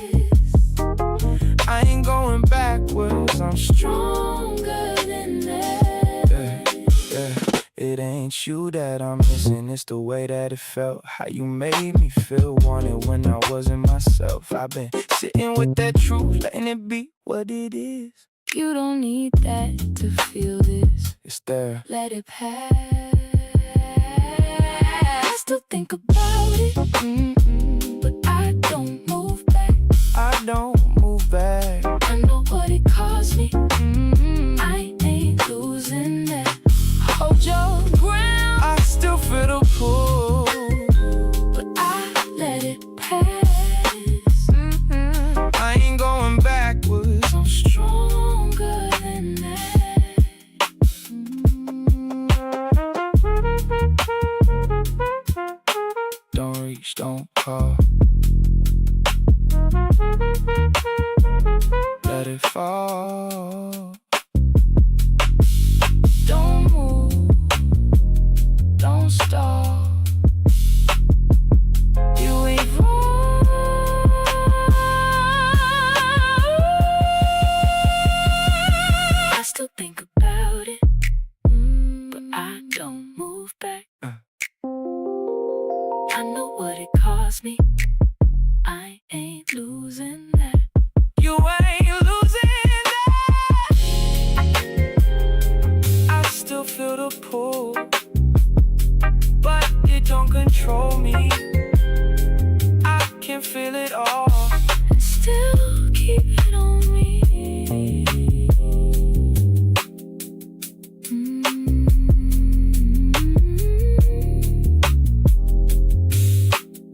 S3: I ain't going backwards, I'm
S1: Stronger than that.
S3: yeah. It ain't you that I'm missing, it's the way that it felt. How you made me feel wanted when I wasn't myself. I've been sitting with that truth, letting it be what it is.
S1: You don't need that to feel this.
S3: It's there.
S1: Let it pass. I still think about it, but I don't move back.
S3: I don't move back.
S1: I know what it cost me. I ain't losing that. Hold your ground,
S3: I still feel the pull,
S1: but I let it pass.
S3: I ain't going backwards.
S1: I'm stronger than that.
S3: Don't reach, don't call. Let it fall.
S1: Don't move, don't stop. You ain't wrong. I still think about it, but I don't move back. I know what it cost me. I ain't losing that.
S3: You ain't losing that. I still feel the pull, but it don't control me. I can feel it all.
S1: Still keep it on me.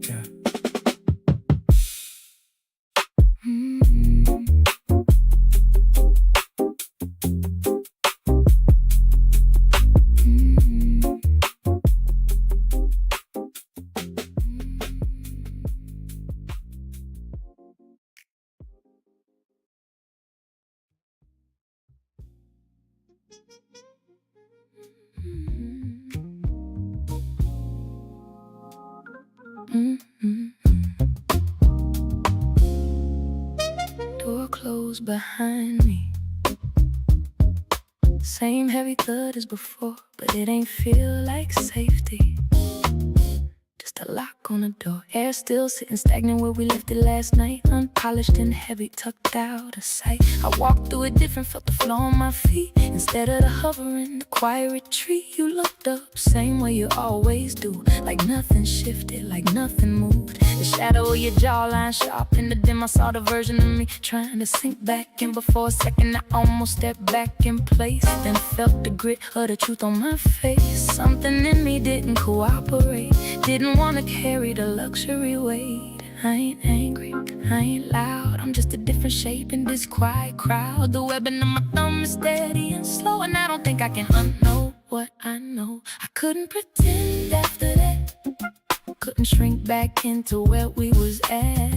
S3: Yeah.
S1: Door closed behind me. Same heavy thud as before, but it ain't feel like safety. Just a lock on the door. Air still sitting stagnant where we left it last night. Unpolished and heavy, tucked out of sight. I walked through it different, felt the floor on my feet. Instead of the hovering, the quiet retreat. You looked up, same way you always do. Like nothing shifted, like nothing moved. The shadow of your jawline sharp in the dim. I saw the version of me trying to sink back in. Before a second I almost stepped back in place. Then felt the grit of the truth on my face. Something in me didn't cooperate. Didn't wanna carry the luxury weight. I ain't angry, I ain't loud. I'm just a different shape in this quiet crowd. The webbing of my thumb is steady and slow, and I don't think I can unknow what I know. I couldn't pretend after that. Couldn't shrink back into where we was at.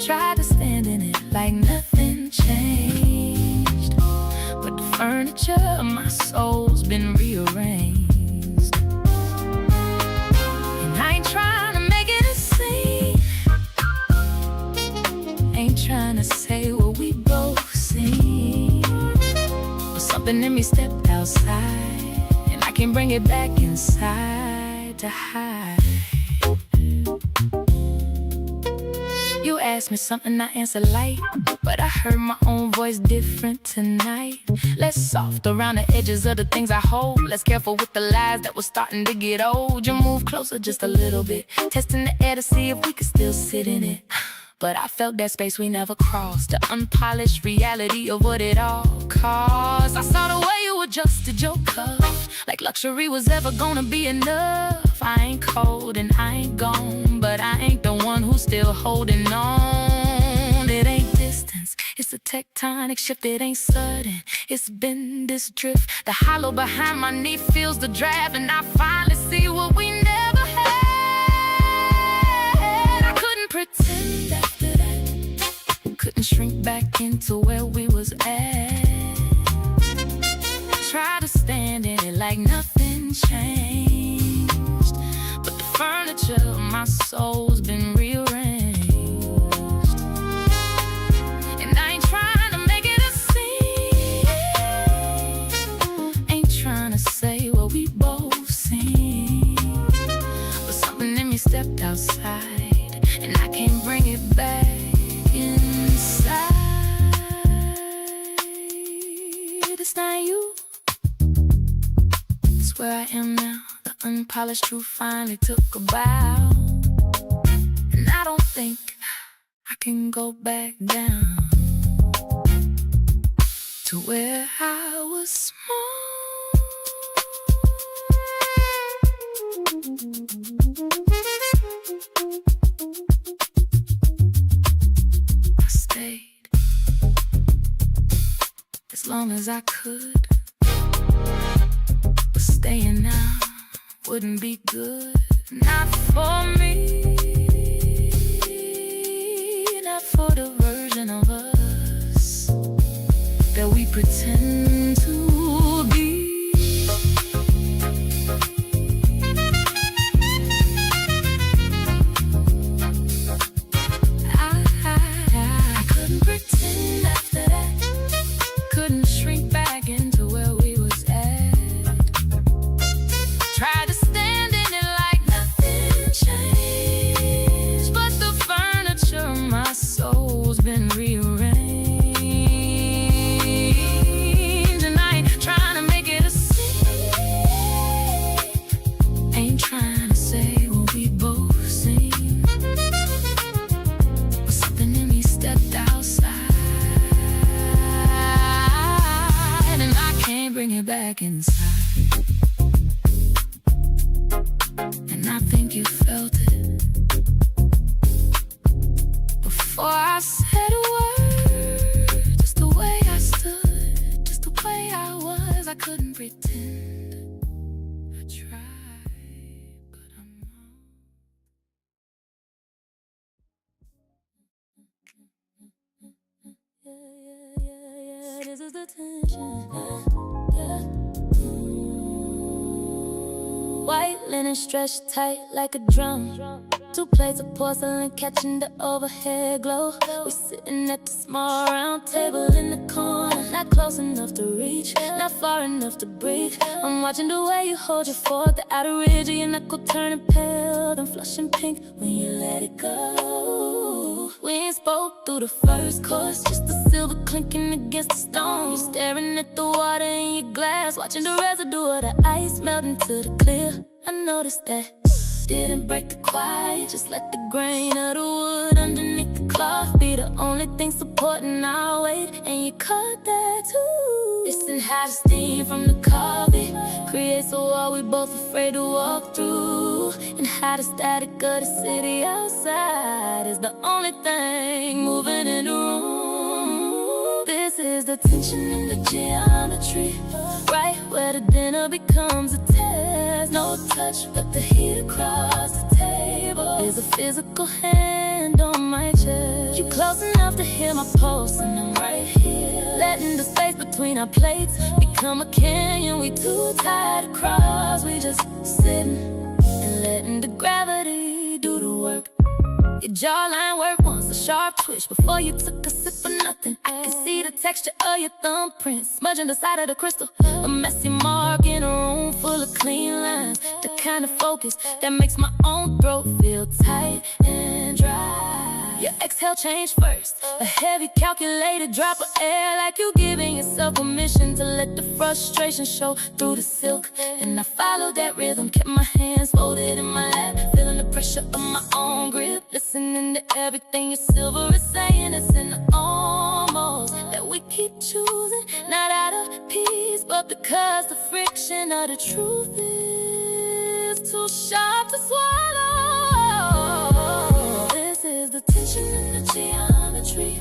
S1: Tried to stand in it like nothing changed, but the furniture of my soul's been rearranged. And I ain't trying to make it a scene. Ain't trying to say what we both seen. But something in me stepped outside, and I can bring it back inside to hide. You asked me something, I answered light, but I heard my own voice different tonight. Less soft around the edges of the things I hold. Less careful with the lies that were starting to get old. You move closer just a little bit, testing the air to see if we could still sit in it. But I felt that space we never crossed, the unpolished reality of what it all cost. I saw the way you adjusted your cuff, like luxury was ever gonna be enough. I ain't cold and I ain't gone, but I ain't the one who's still holding on. It ain't distance, it's a tectonic shift. It ain't sudden, it's been this drift. The hollow behind my knee feels the draft, and I finally see what we never had. I couldn't pretend after that. Couldn't shrink back into where we was at. Try to stand in it like nothing changed, but the furniture furniture of my soul's been rearranged. And I ain't trying to make it a scene, ain't trying to say what we both seen. But something in me stepped outside, and I can't bring it back inside. It's not you, it's where I am now. The unpolished truth finally took a bow, and I don't think I can go back down to where I was small. I stayed as long as I could, but staying now wouldn't be good. Not for me, not for the version of us that we pretend to be. I couldn't pretend after that, couldn't shrink back into where we was at. Tried to stand in it like nothing changed, but the furniture of my soul's been rearranged. And I ain't trying to make it a scene, ain't trying to say what we both seen. But something in me stepped outside, and I can't bring it back inside. And I think you felt it before I said a word. Just the way I stood, just the way I was. I couldn't pretend. I tried, but I'm not. Yeah, this is the tension. Yeah. White linen stretched tight like a drum. 2 plates of porcelain catching the overhead glow. We sitting at the small round table in the corner, not close enough to reach, not far enough to breathe. I'm watching the way you hold your fork, the outer ridge of your knuckle turning pale, then flushing pink when you let it go. We ain't spoke through the first course, just the silver clinking against the stone. You're staring at the water in your glass, watching the residue of the ice melt into the clear. I noticed that didn't break the quiet, just let the grain of the wood underneath the cloth be the only thing supporting our weight. And you caught that too. Listen how the steam from the coffee creates a wall we both afraid to walk through, and how the static of the city outside is the only thing moving in the room. This is the tension in the geometry, right where the dinner becomes a test. No touch, but the heat across the table is a physical hand on my chest. You close enough to hear my pulse, and I'm right here, letting the space between our plates become a canyon. We too tired to cross, we just sitting and letting the gravity do the work. Your jawline worked once, a sharp twitch before you took a sip of nothing. I can see the texture of your thumbprint smudging the side of the crystal, a messy mark in a room full of clean lines, the kind of focus that makes my own throat feel tight and dry. Your exhale changed first, a heavy calculated drop of air, like you giving yourself permission to let the frustration show through the silk. And I followed that rhythm, kept my hands folded in my lap, feeling the pressure of my own grip, listening to everything your silver is saying. It's in the almost that we keep choosing, not out of peace, but because the friction of the truth is too sharp to swallow. This is the tension in the geometry,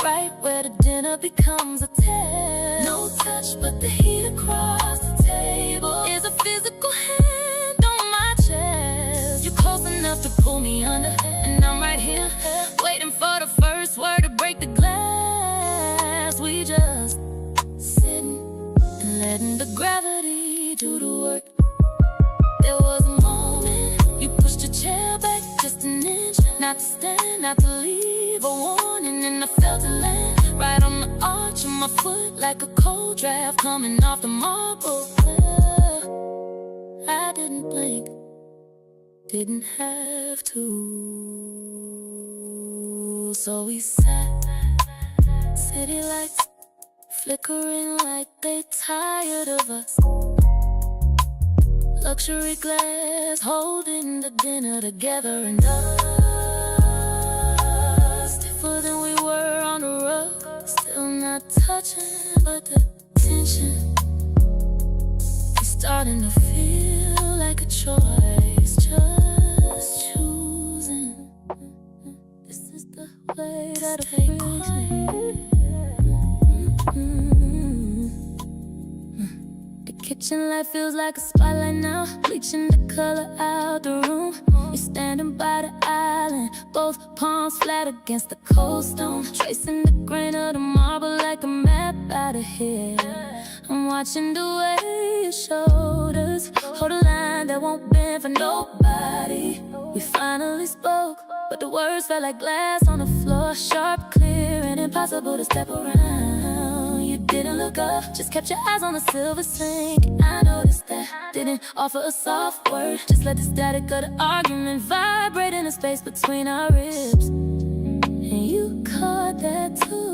S1: right where the dinner becomes a test. No touch, but the heat across the table is a physical hand on my chest. You're close enough to pull me under, and I'm right here, waiting for the first word to break the glass. We just sitting and letting the gravity do the work. There was a moment you pushed your chair
S2: Not to stand, not to leave a warning, and I felt it land right on the arch of my foot, like a cold draft coming off the marble. I didn't blink, didn't have to. So we sat, city lights flickering like they tired of us. Luxury glass holding the dinner together, and us stiffer than we were on the rug. Still not touching, but the tension is starting to feel like a choice. Just choosing. This is the way that I take quiet. Kitchen light feels like a spotlight now, bleaching the color out the room. You're standing by the island, both palms flat against the cold stone, tracing the grain of the marble like a map out of here. I'm watching the way your shoulders hold a line that won't bend for nobody. We finally spoke, but the words felt like glass on the floor, sharp, clear, and impossible to step around. You didn't look up, just kept your eyes on the silver sink. I noticed that, didn't offer a soft word, just let the static of the argument vibrate in the space between our ribs. And you caught that too.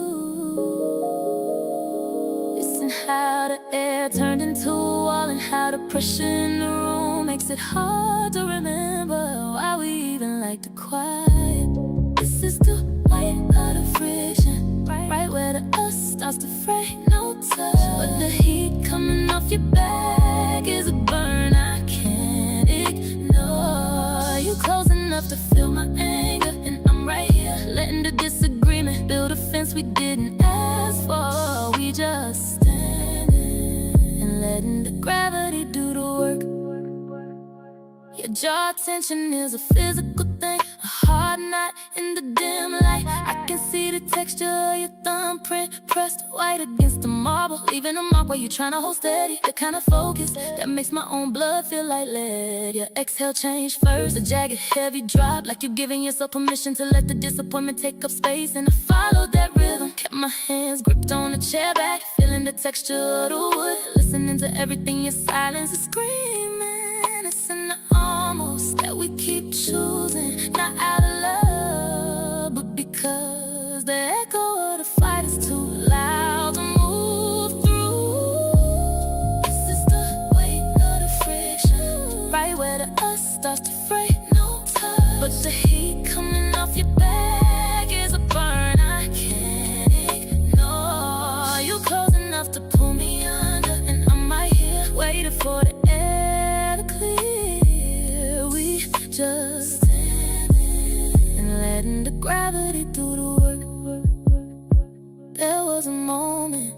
S2: Listen how the air turned into a wall, and how the pressure in the room makes it hard to remember why we even like the quiet. This is the way of the friction, right where the us starts to fray, no touch, but the heat coming off your back is a burn I can't ignore. You close enough to feel my anger, and I'm right here, letting the disagreement build a fence we didn't ask for. We just standing and letting the gravity do the work. Your jaw tension is a physical thing, a hard knot in the dim light. I can see the texture of your thumbprint pressed white against the marble, leaving a mark where you're trying to hold steady. The kind of focus that makes my own blood feel like lead. Your exhale changed first, a jagged heavy drop, like you're giving yourself permission to let the disappointment take up space. And I followed that rhythm, kept my hands gripped on the chair back, feeling the texture of the wood, listening to everything your silence is screaming. It's in the almost that we keep choosing, not out of love, but because the echo of the fight is too loud to move through. This is the weight of the friction, right where the us starts to fray, no touch, but the heat coming off your back is a burn I can't ignore. You close enough to pull me under, and I'm right here waiting for the air to clear. We just standing and letting the gravity do the work. There was a moment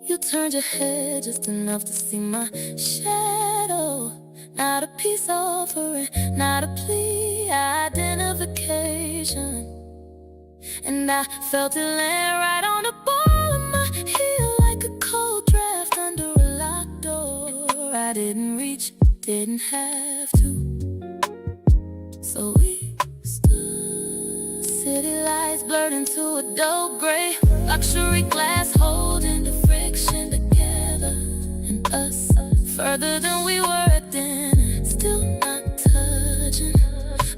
S2: you turned your head just enough to see my shadow. Not a peace offering, not a plea, identification. And I felt it land right on the ball of my heel, like a cold draft under a locked door. I didn't reach, didn't have to. So we stood, city lights blurred into a dull gray, luxury glass holding the friction together, and us further than we were at dinner, still not touching,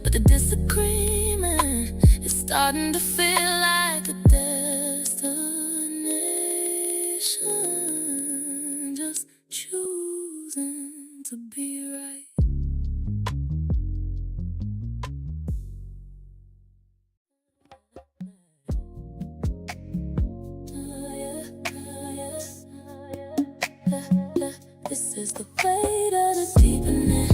S2: but the disagreement is starting to feel like a destination. Just choosing to be right. This is the weight of the deepening.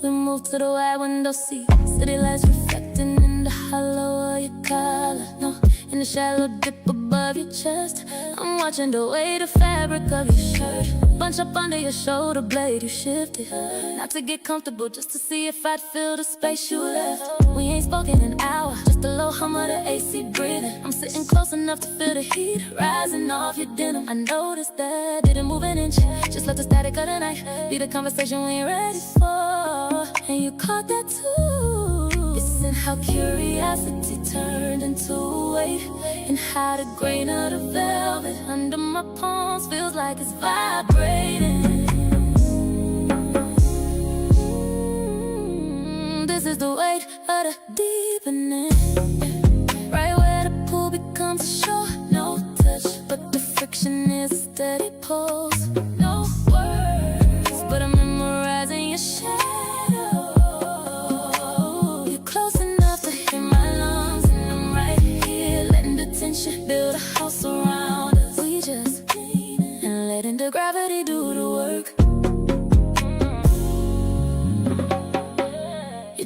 S2: We moved to the wide window seat, city lights reflecting in the hollow of your collar. No, in the shallow dip above your chest, I'm watching the way the fabric of your shirt bunch up under your shoulder blade. You shifted, not to get comfortable, just to see if I'd fill the space you left. We ain't spoken in an hour, just the low hum of the AC breathing. I'm sitting close enough to feel the heat rising off your denim. I noticed that, didn't move an inch. Just let the static of the night be the conversation we ain't ready for. And you caught that too. Listen how curiosity turned into weight, and how the grain of the velvet under my palms feels like it's vibrating. This is the weight of the deepening, right where the pool becomes a shore. No touch, but the friction is a steady pulse. No words, but I'm memorizing your shadow. You're close enough to hear my lungs, and I'm right here, letting the tension build a house around us. We just lean and letting the gravity do the work.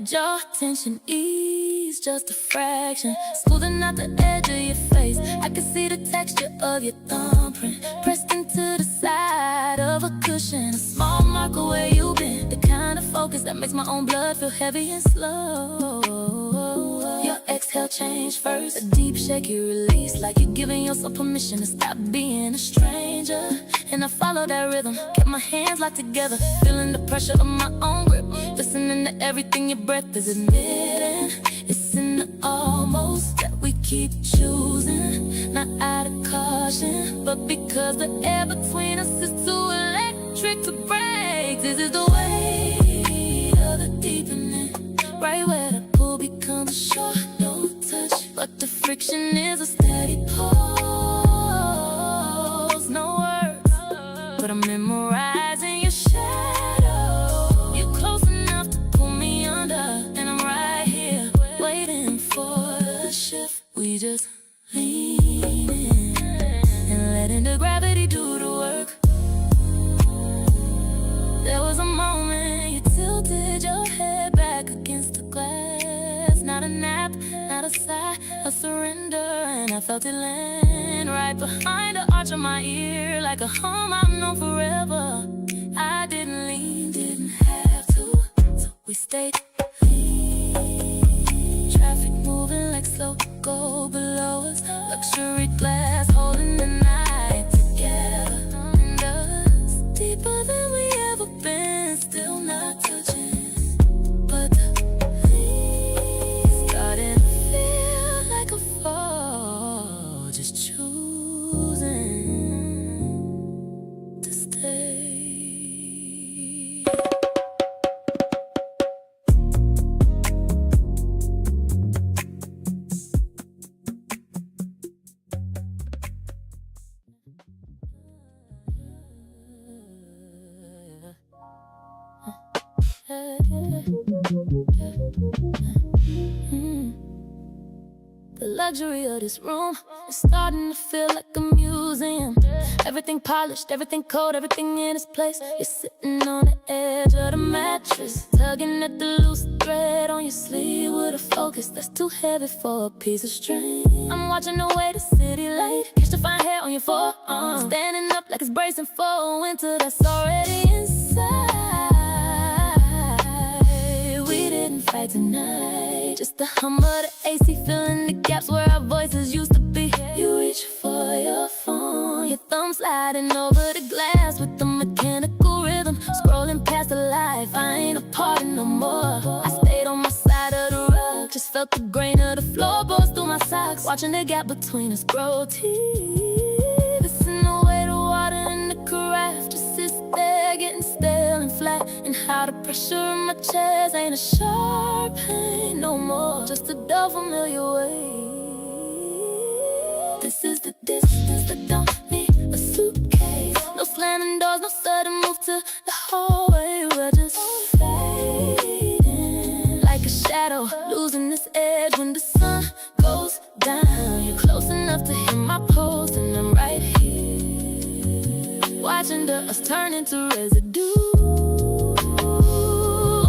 S2: Jaw tension ease just a fraction, smoothing out the edge of your face. I can see the texture of your thumbprint pressed into the side of a cushion. A small marker where you've been, the kind of focus that makes my own blood feel heavy and slow. Your exhale changed first, a deep shaky release, like you're giving yourself permission to stop being a stranger. And I followed that rhythm, kept my hands locked together, feeling the pressure of my own grip, listening to everything your breath is admitting. It's in the almost that we keep choosing, not out of caution, but because the air between us is too electric to break. This is the weight of the deepening, right where the pool becomes shore. No touch, but the friction is a steady pulse. No words, but I'm memorizing your shadow. You're close enough to pull me under, and I'm right here, waiting for the shift. We just lean in and letting the gravity do the work. There was a moment you tilted your head back against the glass. Not a nap, not a sigh, a surrender. And I felt it land right behind the arch of my ear, like a hum I've known forever. I didn't lean, didn't have to, so we stayed clean. Traffic moving like slow go below us, luxury glass holding the night together. And us deeper than we ever been, still not touching, but the starting to feel like a fall. Just choosing to stay. The luxury of this room is starting to feel like a museum. Everything polished, everything cold, everything in its place. You're sitting on the edge of the mattress, tugging at the loose thread on your sleeve with a focus that's too heavy for a piece of string. I'm watching the way the city light catch the fine hair on your forearm, standing up like it's bracing for a winter that's already inside. We didn't fight tonight, just the hum of the AC filling the gaps where our voices used to be. You reach for your phone, your thumb sliding over the glass with the mechanical rhythm, scrolling past the life I ain't a part of no more. I stayed on my side of the rug, just felt the grain of the floorboards through my socks, watching the gap between us grow teeth. Listen the way the water in the carafe just sits there getting stale and flat, and how the pressure in my chest ain't a sharp pain no more, just a dull familiar weight. This is the distance that don't need a suitcase, no slamming doors, no sudden move to the hallway. We're just fading like a shadow, losing this edge when the sun goes down. You're close enough to hear my pulse, and I'm right here, watching us turn into residue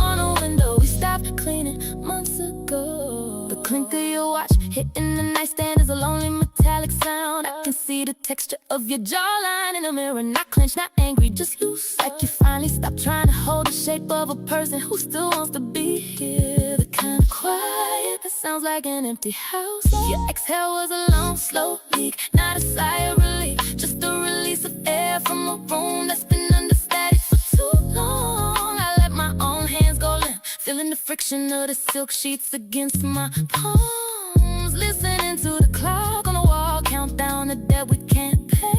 S2: on a window we stopped cleaning months ago. The clink of your watch hitting the nightstand is a lonely metallic sound. I can see the texture of your jawline in the mirror, not clenched, not angry, just loose, like you finally stopped trying to hold the shape of a person who still wants to be here. The kind of quiet, that sounds like an empty house. Your exhale was a long, slow leak, not a sigh of relief, just a release of air from a room that's been under static for too long. I let my own hands go limp, feeling the friction of the silk sheets against my palms, listening to the clock on the wall count down the debt we can't pay.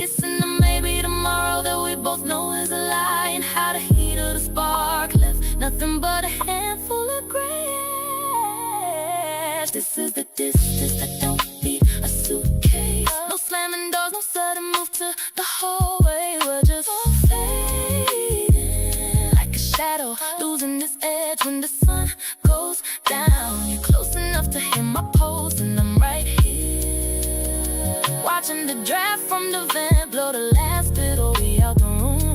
S2: It's in the maybe tomorrow that we both know is a lie, and how the heat of the spark left nothing but a handful of gray ash. This is the distance that don't need a suitcase. No slamming doors, no sudden move to the hallway. We're just fading like a shadow, losing this edge when the sun goes down. You're close enough to hear my pulse, and I'm right here, watching the draft from the vent blow the last bit of me out the room.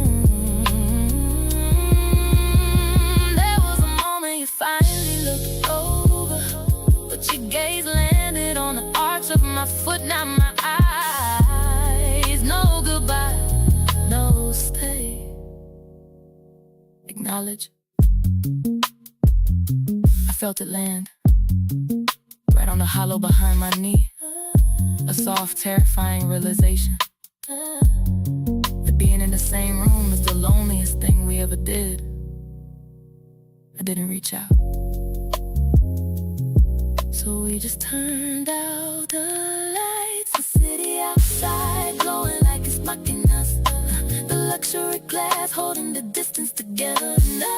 S2: There was a moment you finally looked over, but your gaze landed on the arch of my foot, not my eyes. No goodbye, no stay. Acknowledge. I felt it land right on the hollow behind my knee. A soft, terrifying realization that being in the same room is the loneliest thing we ever did. I didn't reach out, so we just turned out the lights. The city outside glowing like it's mocking us, the luxury glass holding the distance together. And I,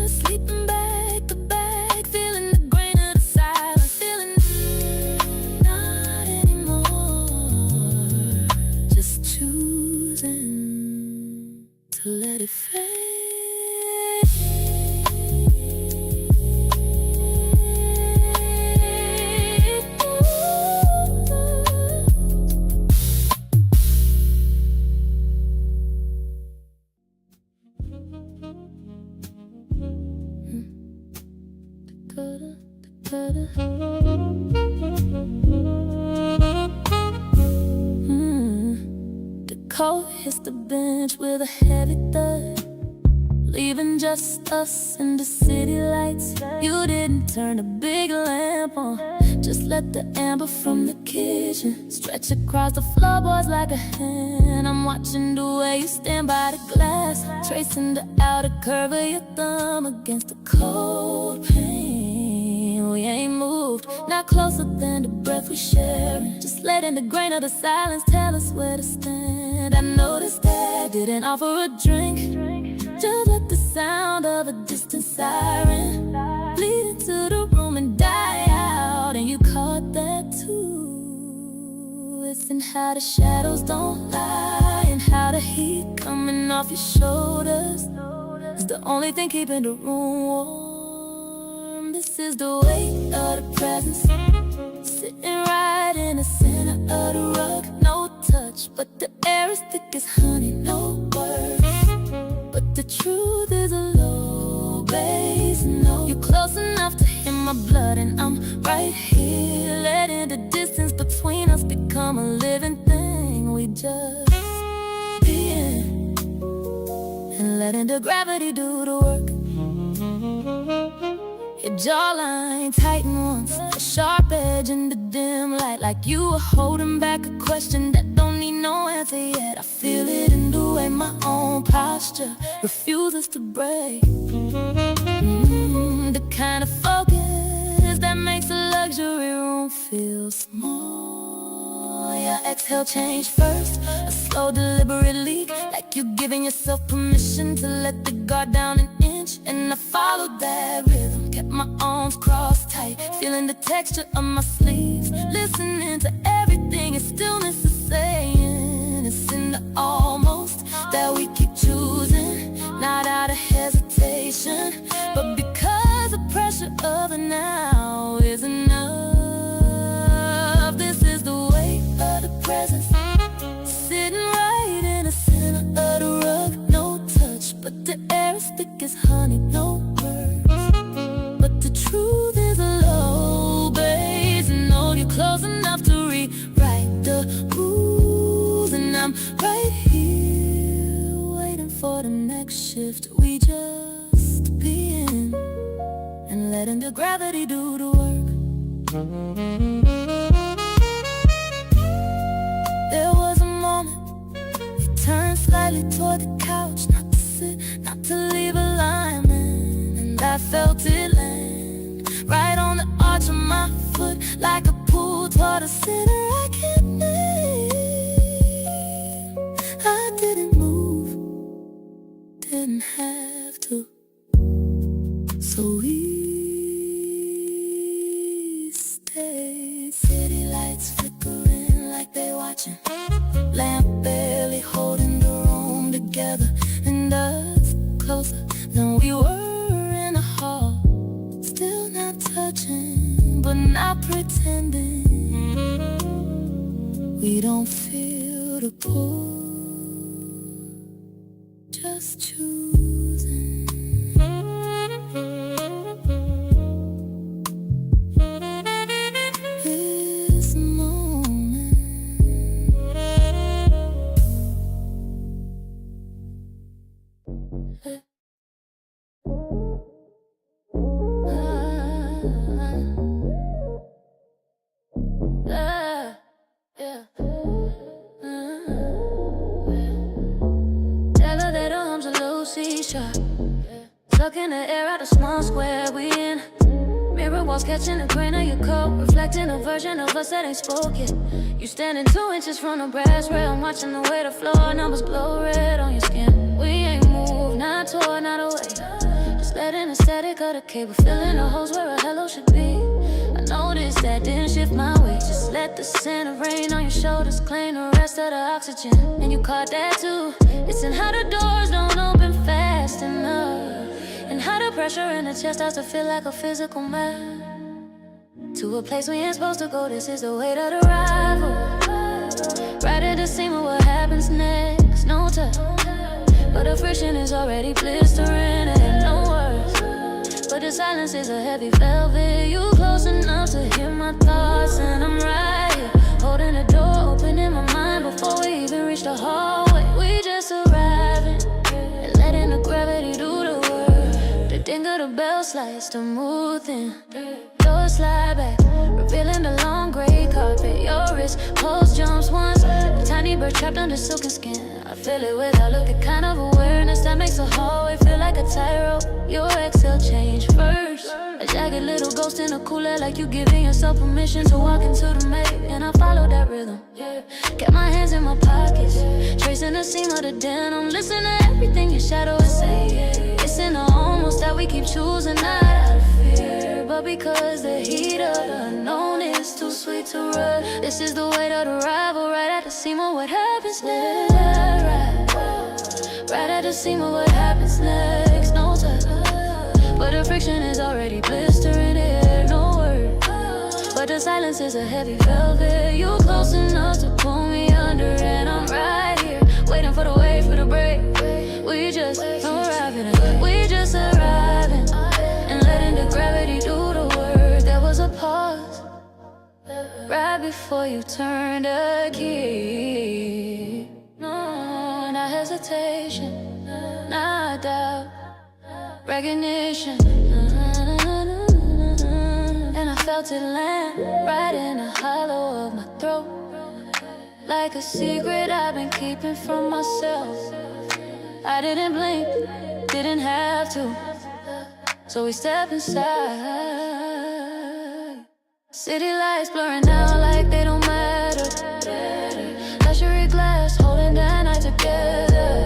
S2: sleeping back to back, feeling the grain of the silence, feeling not anymore, just choosing to let it fade. The coat hits the bench with a heavy thud, leaving just us in the city lights. You didn't turn the big lamp on, just let the amber from the kitchen stretch across the floorboards like a hand. I'm watching the way you stand by the glass, tracing the outer curve of your thumb against the cold pane. We ain't moved, not closer than the breath we share, just letting the grain of the silence tell us where to stand. I noticed that didn't offer a drink, just let the sound of a distant siren bleed into the room and die out. And you caught that too. It's in how the shadows don't lie, and how the heat coming off your shoulders is the only thing keeping the room warm. This is the weight of the presence, sitting right in the center of the rug. No touch, but the air is thick as honey, no words. But the truth is a low bass note. You're close enough to hear my blood, and I'm right here, letting the distance between us become a living thing. We just be in, and letting the gravity do the work. Your jawline tighten once, a sharp edge in the dim light, like you were holding back a question that don't need no answer yet. I feel it in the way my own posture refuses to break. The kind of focus that makes a luxury room feel small. Your exhale changed first, a slow deliberate leak, like you're giving yourself permission to let the guard down an inch. And I followed that rhythm, kept my arms crossed tight, feeling the texture of my sleeves, listening to everything in stillness is saying. It's in the almost that we keep choosing, not out of hesitation, but because the pressure of the now is enough. This is the weight of the presence, sitting right in the center of the rug. No touch, but the air is thick as honey, no words. But the truth is a low bass note. You're close enough to rewrite the rules, and I'm right here, waiting for the next shift. We just letting the gravity do the work. There was a moment he turned slightly toward the couch, not to sit, not to leave alignment, and I felt it land right on the arch of my foot, like a pool toward a center I can't name. I didn't move, didn't have to, so we stayed. City lights flickering like they watching, lamp barely holding the room together, and us closer than we were in the hall. Still not touching, but not pretending. We don't feel the pull, just choosing. This moment. Tell her that her arms are low C-sharp, sucking the air out the small square we in. Mirror walls catching the grain of your coat, reflecting a version of us that ain't spoke yet. You standing 2 inches from the brass rail, I'm watching the way the floor numbers glow red on your skin. We ain't moved, not toward, not away, just letting the static of the cable, filling the holes where a hello should be. I noticed that didn't shift my weight, just let the scent of rain on your shoulders claim the rest of the oxygen. And you caught that too. It's in how the doors don't open fast enough, and how the pressure in the chest starts to feel like a physical map. To a place we ain't supposed to go, this is the weight of the rival. Right at the seam of what happens next, no touch, but the friction is already blistering and no words. But the silence is a heavy velvet. You close enough to hear my thoughts, and I'm right here, holding the door open in my mind before we even reach the hallway. We just arriving and letting the gravity do the work. The ding of the bell slides to move in. Doors slide back, revealing the long gray carpet. Your wrist pulse jumps once, a tiny bird trapped under silken skin. I feel it without looking, kind of awareness that makes the hallway feel like a tightrope. Your exhale change first, a jagged little ghost in a cool air, like you giving yourself permission to walk into the maze. And I follow that rhythm, kept my hands in my pockets, tracing the seam of the denim, listen to everything your shadow is saying. It's in the almost that we keep choosing, not out of fear, but because the heat of the unknown is too sweet to run. This is the weight of the rival, right at the seam of what happens next. Right at the seam of what happens next. No touch, but the friction is already blistering here. No word, but the silence is a heavy velvet. You close enough to pull me under, and I'm right here, waiting for the wave, for the break. We just arriving, we just arriving, and letting the gravity do the work. There was a pause right before you turned a key. No, not hesitation, not doubt, recognition. And I felt it land right in the hollow of my throat, like a secret I've been keeping from myself. I didn't blink, didn't have to, so we step inside. City lights blurring out like they don't matter. Luxury glass holding that night together,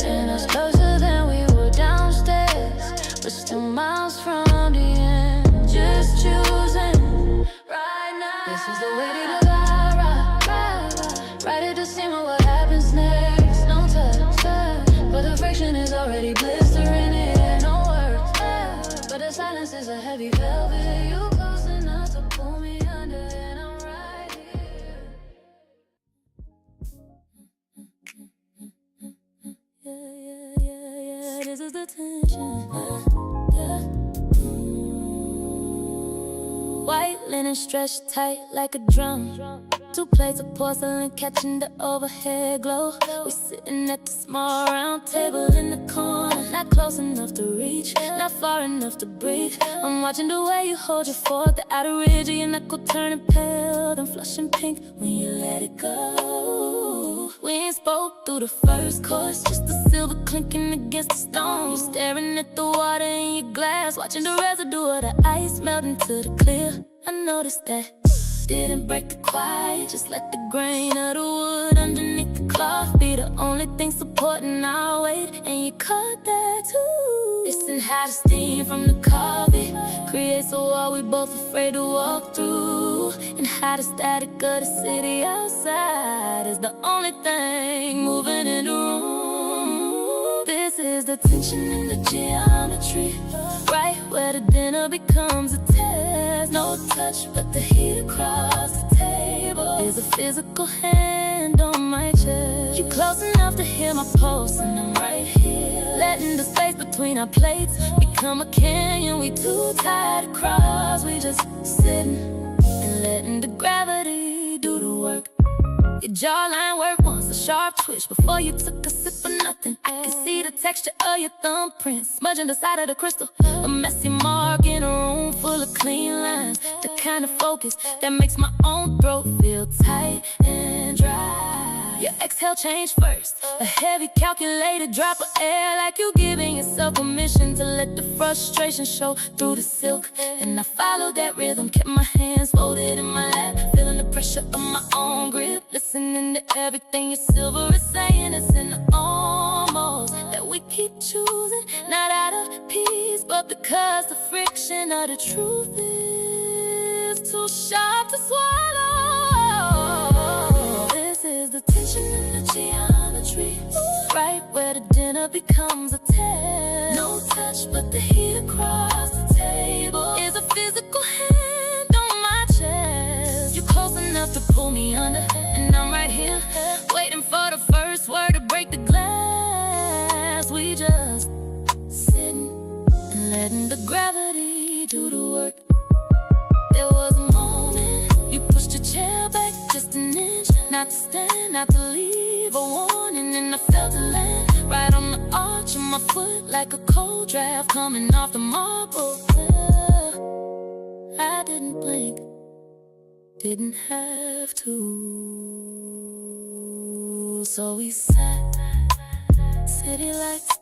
S2: and us closer than we were downstairs, but still miles from the end. Just choosing right now. This is the way to go, right at the seam of what happens next. No touch, but the friction is already blistering here. No words, but the silence is a heavy velvet. You close enough to pull me under, and I'm right here. Yeah, this is the tension. White linen stretched tight like a drum. 2 plates of porcelain catching the overhead glow. We sitting at the small round table in the corner, not close enough to reach, not far enough to breathe. I'm watching the way you hold your fork, the outer ridge of your knuckle turning pale, then flushing pink when you let it go. We ain't spoke through the first course, just the silver clinking against the stone. You're staring at the water in your glass, watching the residue of the ice melt into the clear. I noticed that didn't break the quiet, just let the grain of the wood underneath the cloth be the only thing supporting our weight. And you caught that too. Listen how the steam from the coffee creates a wall we both afraid to walk through, and how the static of the city outside is the only thing moving in the room. This is the tension in the geometry, right where the dinner becomes a test. No touch, but the heat across the table is a physical hand on my chest. You close enough to hear my pulse, and I'm right here, letting the space between our plates become a canyon. We too tired to cross, we just sitting and letting the gravity do the work. Your jawline worked once, a sharp twitch before you took a sip of nothing. I can see the texture of your thumbprint smudging the side of the crystal, a messy mark in a room full of clean lines, the kind of focus that makes my own throat feel tight and dry. Your exhale changed first, a heavy calculated drop of air, like you giving yourself permission to let the frustration show through the silk. And I followed that rhythm, kept my hands folded in my lap, feeling the pressure of my own grip, listening to everything your silver is saying. It's in the almost that we keep choosing, not out of peace, but because the friction of the truth is too sharp to swallow. This is the tension in the geometry, right where the dinner becomes a test. No touch, but the heat across the table is a physical hand on my chest. You're close enough to pull me under, and I'm right here, waiting for the first word to break the glass. We just sitting and letting the gravity do the work. There was a moment you pushed your chair back just an inch, not to stand, not to leave a warning, and I felt it land right on the arch of my foot, like a cold draft coming off the marble floor. I didn't blink, didn't have to. So we sat, city lights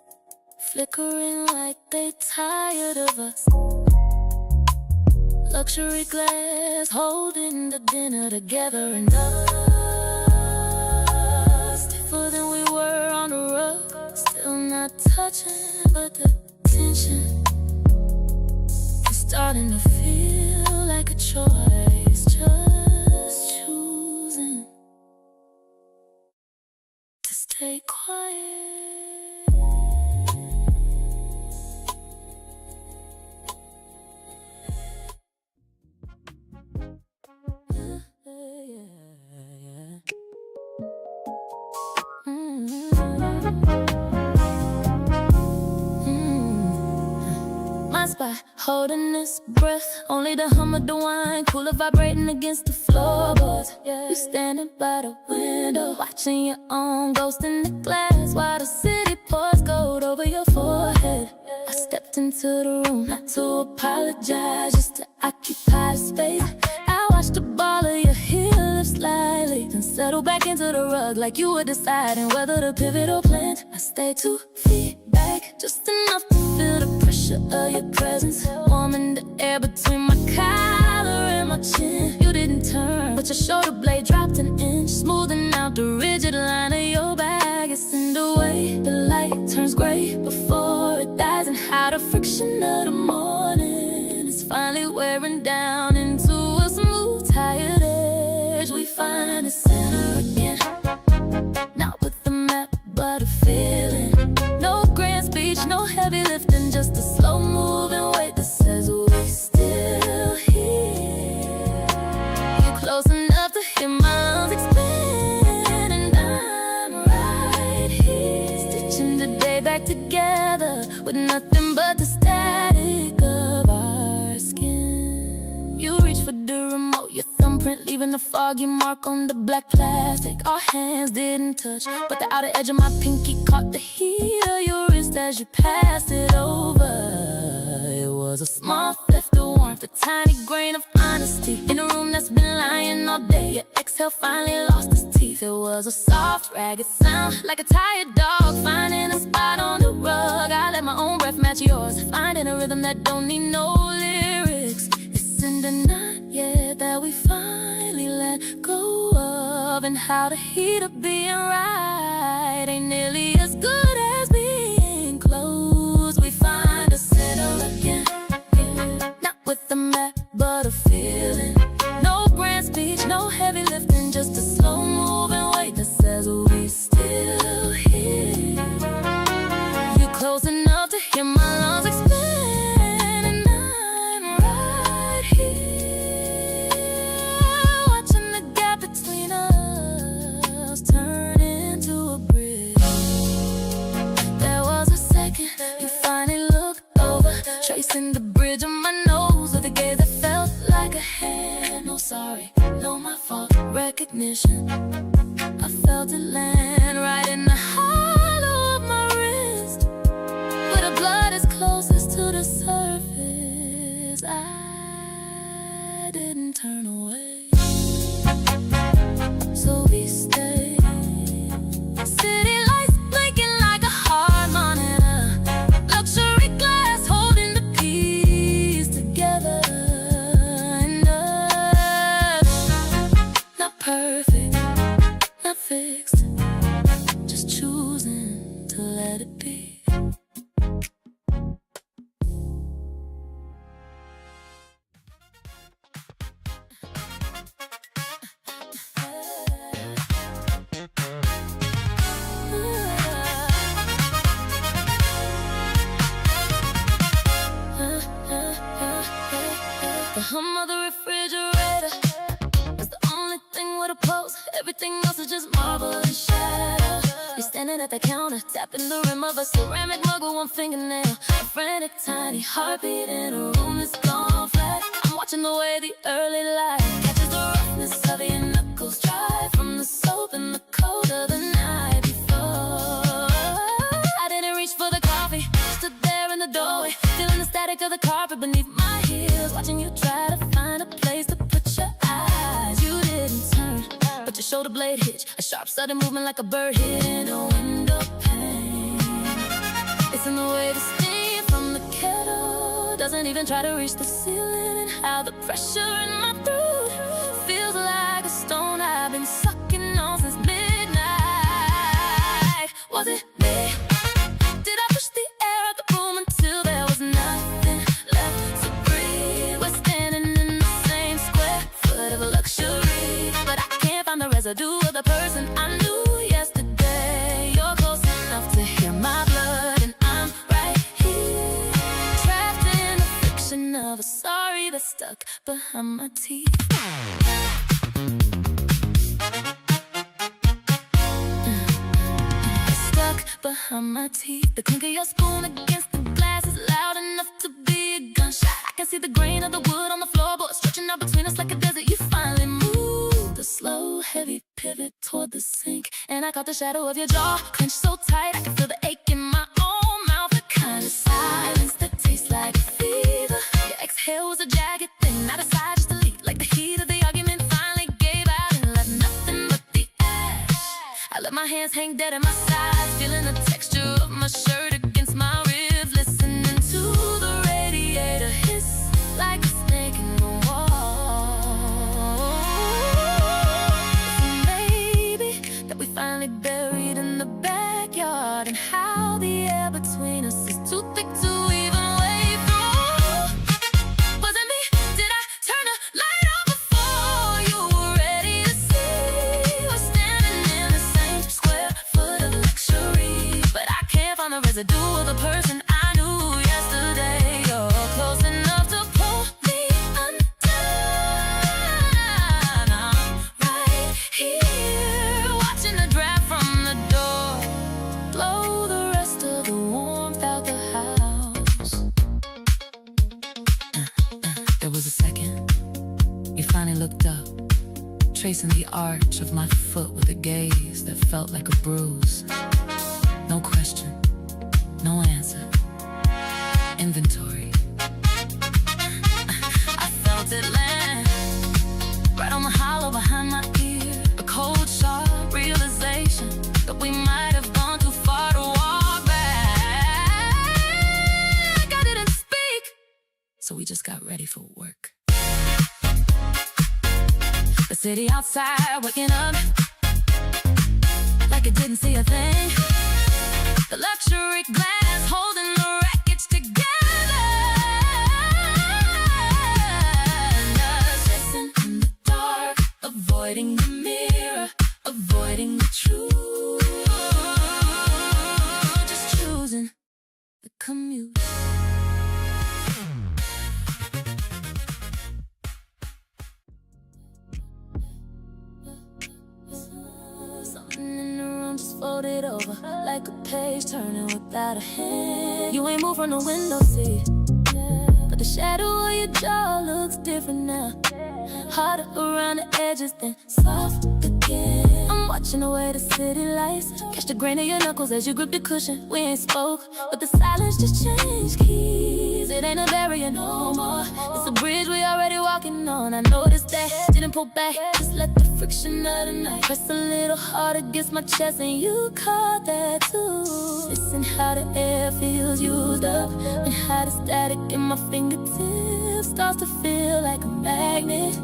S2: flickering like they tired of us, luxury glass holding the dinner together, and us stiffer than we were on the rug, still not touching, but the tension is starting to feel like a choice, just choosing to stay quiet. My spot, holding this breath, only the hum of the wine cooler vibrating against the floorboards. You standing by the window, watching your own ghost in the glass, while the city pours gold over your forehead. I stepped into the room, not to apologize, just to occupy the space. I watched the ball of your heel lift slightly, then settle back into the rug like you were deciding whether to pivot or plant. I stayed 2 feet back, just enough to feel the pressure of your presence, warming the air between my collar and my chin. You didn't turn, but your shoulder blade dropped an inch, smoothing out the rigid line of your back. It's in the way the light turns gray before it dies, and how the friction of the morning is finally wearing down into a smooth, tired edge. We find the center again, not with the map, but a feeling. No grand speech, no heavy lifting, just a slow moving weight that says we still here. You're close enough to hear my lungs expand, and I'm right here, stitching the day back together with nothing but the static of our skin. You reach for the remote, your thumb fingerprint, leaving a foggy mark on the black plastic. Our hands didn't touch, but the outer edge of my pinky caught the heat of your wrist as you passed it over. It was a small theft of warmth, a tiny grain of honesty in a room that's been lying all day. Your exhale finally lost its teeth. It was a soft, ragged sound, like a tired dog finding a spot on the rug. I let my own breath match yours, finding a rhythm that don't need no lyrics. It's in the night, yeah, that we finally let go of, and how the heat of being right ain't nearly as good as being close. We find a center again, not with a map, but a feeling. No grand speech, no heavy lifting, just a slow moving weight that says we still here. You're close enough to hear my lungs expand, and I'm right here, watching the gap between us turn into a bridge. There was a second you finally looked over, tracing the bridge on my nose with a gaze that felt like a hand. No sorry, no my fault, recognition. I felt it land right in the hollow of my wrist, where the blood is closest to the surface. I didn't turn away, so we stayed. City lights blinking like a heart monitor, luxury glass holding the piece together. And us, not perfect, not fixed, just choosing to let it be. The hum of the refrigerator is the only thing with a pulse. Everything else is just marble and shadow. You're standing at the counter, tapping the rim of a ceramic mug with one fingernail. A frantic, tiny heartbeat in a room that's gone flat. I'm watching the way the early light catches the roughness of your knuckles dry from the soap and the cold of the night before. I didn't reach for the coffee, stood there in the doorway, feeling the static of the carpet beneath my heels, watching you try to find a place to put your eyes. You didn't turn, but your shoulder blade hitch, a sharp sudden movement like a bird hitting a window pane. It's in the way the steam from the kettle doesn't even try to reach the ceiling, and how the pressure in my throat feels like a stone I've been sucking on since midnight. Was it me? Did I push the air out the room until there was nothing left to breathe? We're standing in the same square foot of luxury, but I can't find the residue of the person I knew yesterday. You're close enough to hear my blood, and I'm right here, trapped in the friction of a sorry that's stuck behind my teeth. Stuck behind my teeth. The clink of your spoon against the glass is loud enough to be a gunshot. I can see the grain of the wood on the floorboard stretching out between us like a desert. You finally moved a slow, heavy pivot toward the sink, and I caught the shadow of your jaw clenched so tight I can feel the ache in my own mouth. The kind of silence that tastes like fever. Your exhale was a jagged thing, not a sigh, just a leak, like the heat of the argument finally gave out and left nothing but the ash. I let my hands hang dead at my sides, feeling the texture of my shirt against my ribs, listening to the radiator hiss like a snake in the wall. So maybe that we finally buried in the backyard, and how the air between us is too thick to even wave through. Was it me? Did I turn the light on before you were ready to see? We're standing in the same square foot of luxury, but I can't find the residue of the person I knew yesterday. You're close enough to pull me undone. I'm right here, watching the draft from the door blow the rest of the warmth out the house. There was a second you finally looked up,
S1: tracing the arch of my foot with a gaze that felt like a bruise. No question, no answer. Inventory. I felt it land right on the hollow behind my ear. A cold, sharp realization that we might have gone too far to walk back. I didn't speak, so we just got ready for work. The city outside waking up like it didn't see a thing. The luxury glass holding the wreckage together. And us chasing in the dark, avoiding the mirror, avoiding the truth. Just choosing the commute. Something in the room just folded over like a page turning without a hand. You ain't moved from the window seat, but the shadow of your jaw looks different now. Harder around the edges, then soft again. I'm watching away the city lights, catch the grain of your knuckles as you grip the cushion. We ain't spoke, but the silence just changed keys. It ain't a barrier no more, it's a bridge we already walking on. I noticed that, didn't pull back, just let the friction of the night press a little hard against my chest, and you caught that too. Listen how the air feels used up, and how the static in my fingertips starts to feel like a magnet,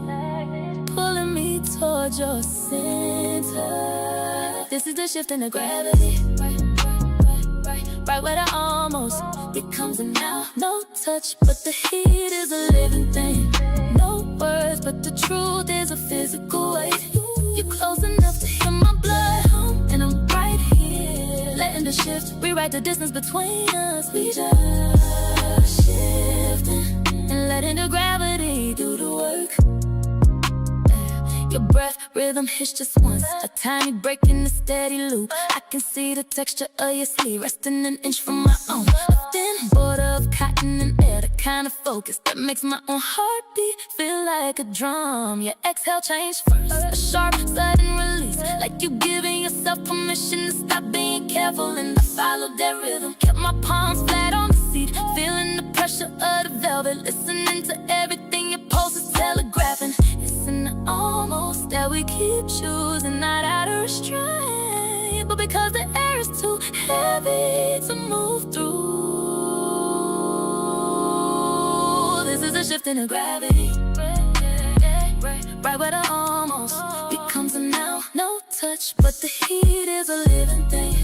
S1: pulling me towards your center. This is the shift in the gravity, right where the almost becomes a now. No touch, but the heat is a living thing. No words, but the truth is a physical weight. You're close enough to hear my blood hum, and I'm right here, letting the shift rewrite the distance between us. We just shifting and letting the gravity do the work. Your breath, rhythm hits just once, a tiny break in the steady loop. I can see the texture of your sleeve resting an inch from my own. A thin border of cotton and air, the kind of focus that makes my own heartbeat feel like a drum. Your exhale changed first, a sharp, sudden release, like you giving yourself permission to stop being careful. And I followed that rhythm, kept my palms flat on the seat, feeling the pressure of the velvet, listening to everything your pulse is telegraphing. It's in the almost that we keep choosing, not out of restraint, but because the air is too heavy to move through. This is a shift in the gravity, right where the almost becomes a now. No touch, but the heat is a living thing.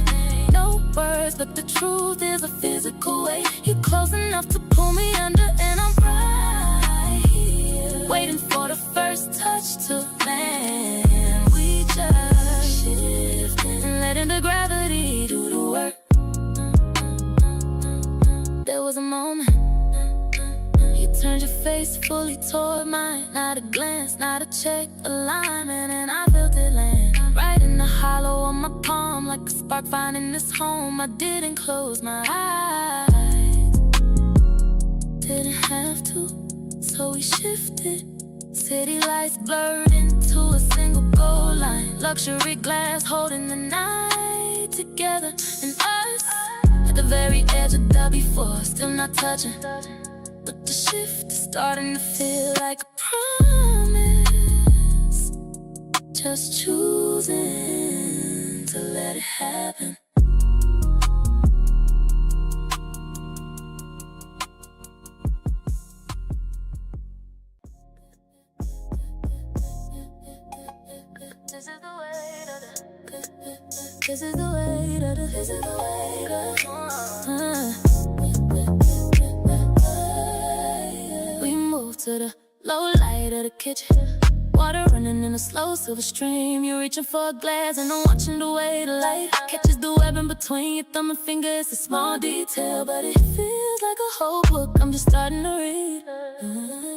S1: No words, but the truth is a physical weight. You're close enough to pull me under, and I'm right here, waiting for the first touch to land. We just shift and letting the gravity do the work. There was a moment you turned your face fully toward mine, not a glance, not a check, alignment, and I felt it land right in the hollow of my palm, like a spark finding this home. I didn't close my eyes, didn't have to, so we shifted. City lights blurred into a single goal line, luxury glass holding the night together, and us at the very edge of the before, still not touching, but the shift is starting to feel like a promise. Just choosing to let it happen. This is the way to the, this is the way to the, this is the way to we move to the low light of the kitchen, water running in a slow silver stream. You're reaching for a glass and I'm watching the way the light catches the web in between your thumb and finger. It's a small detail, but it feels like a whole book I'm just starting to read.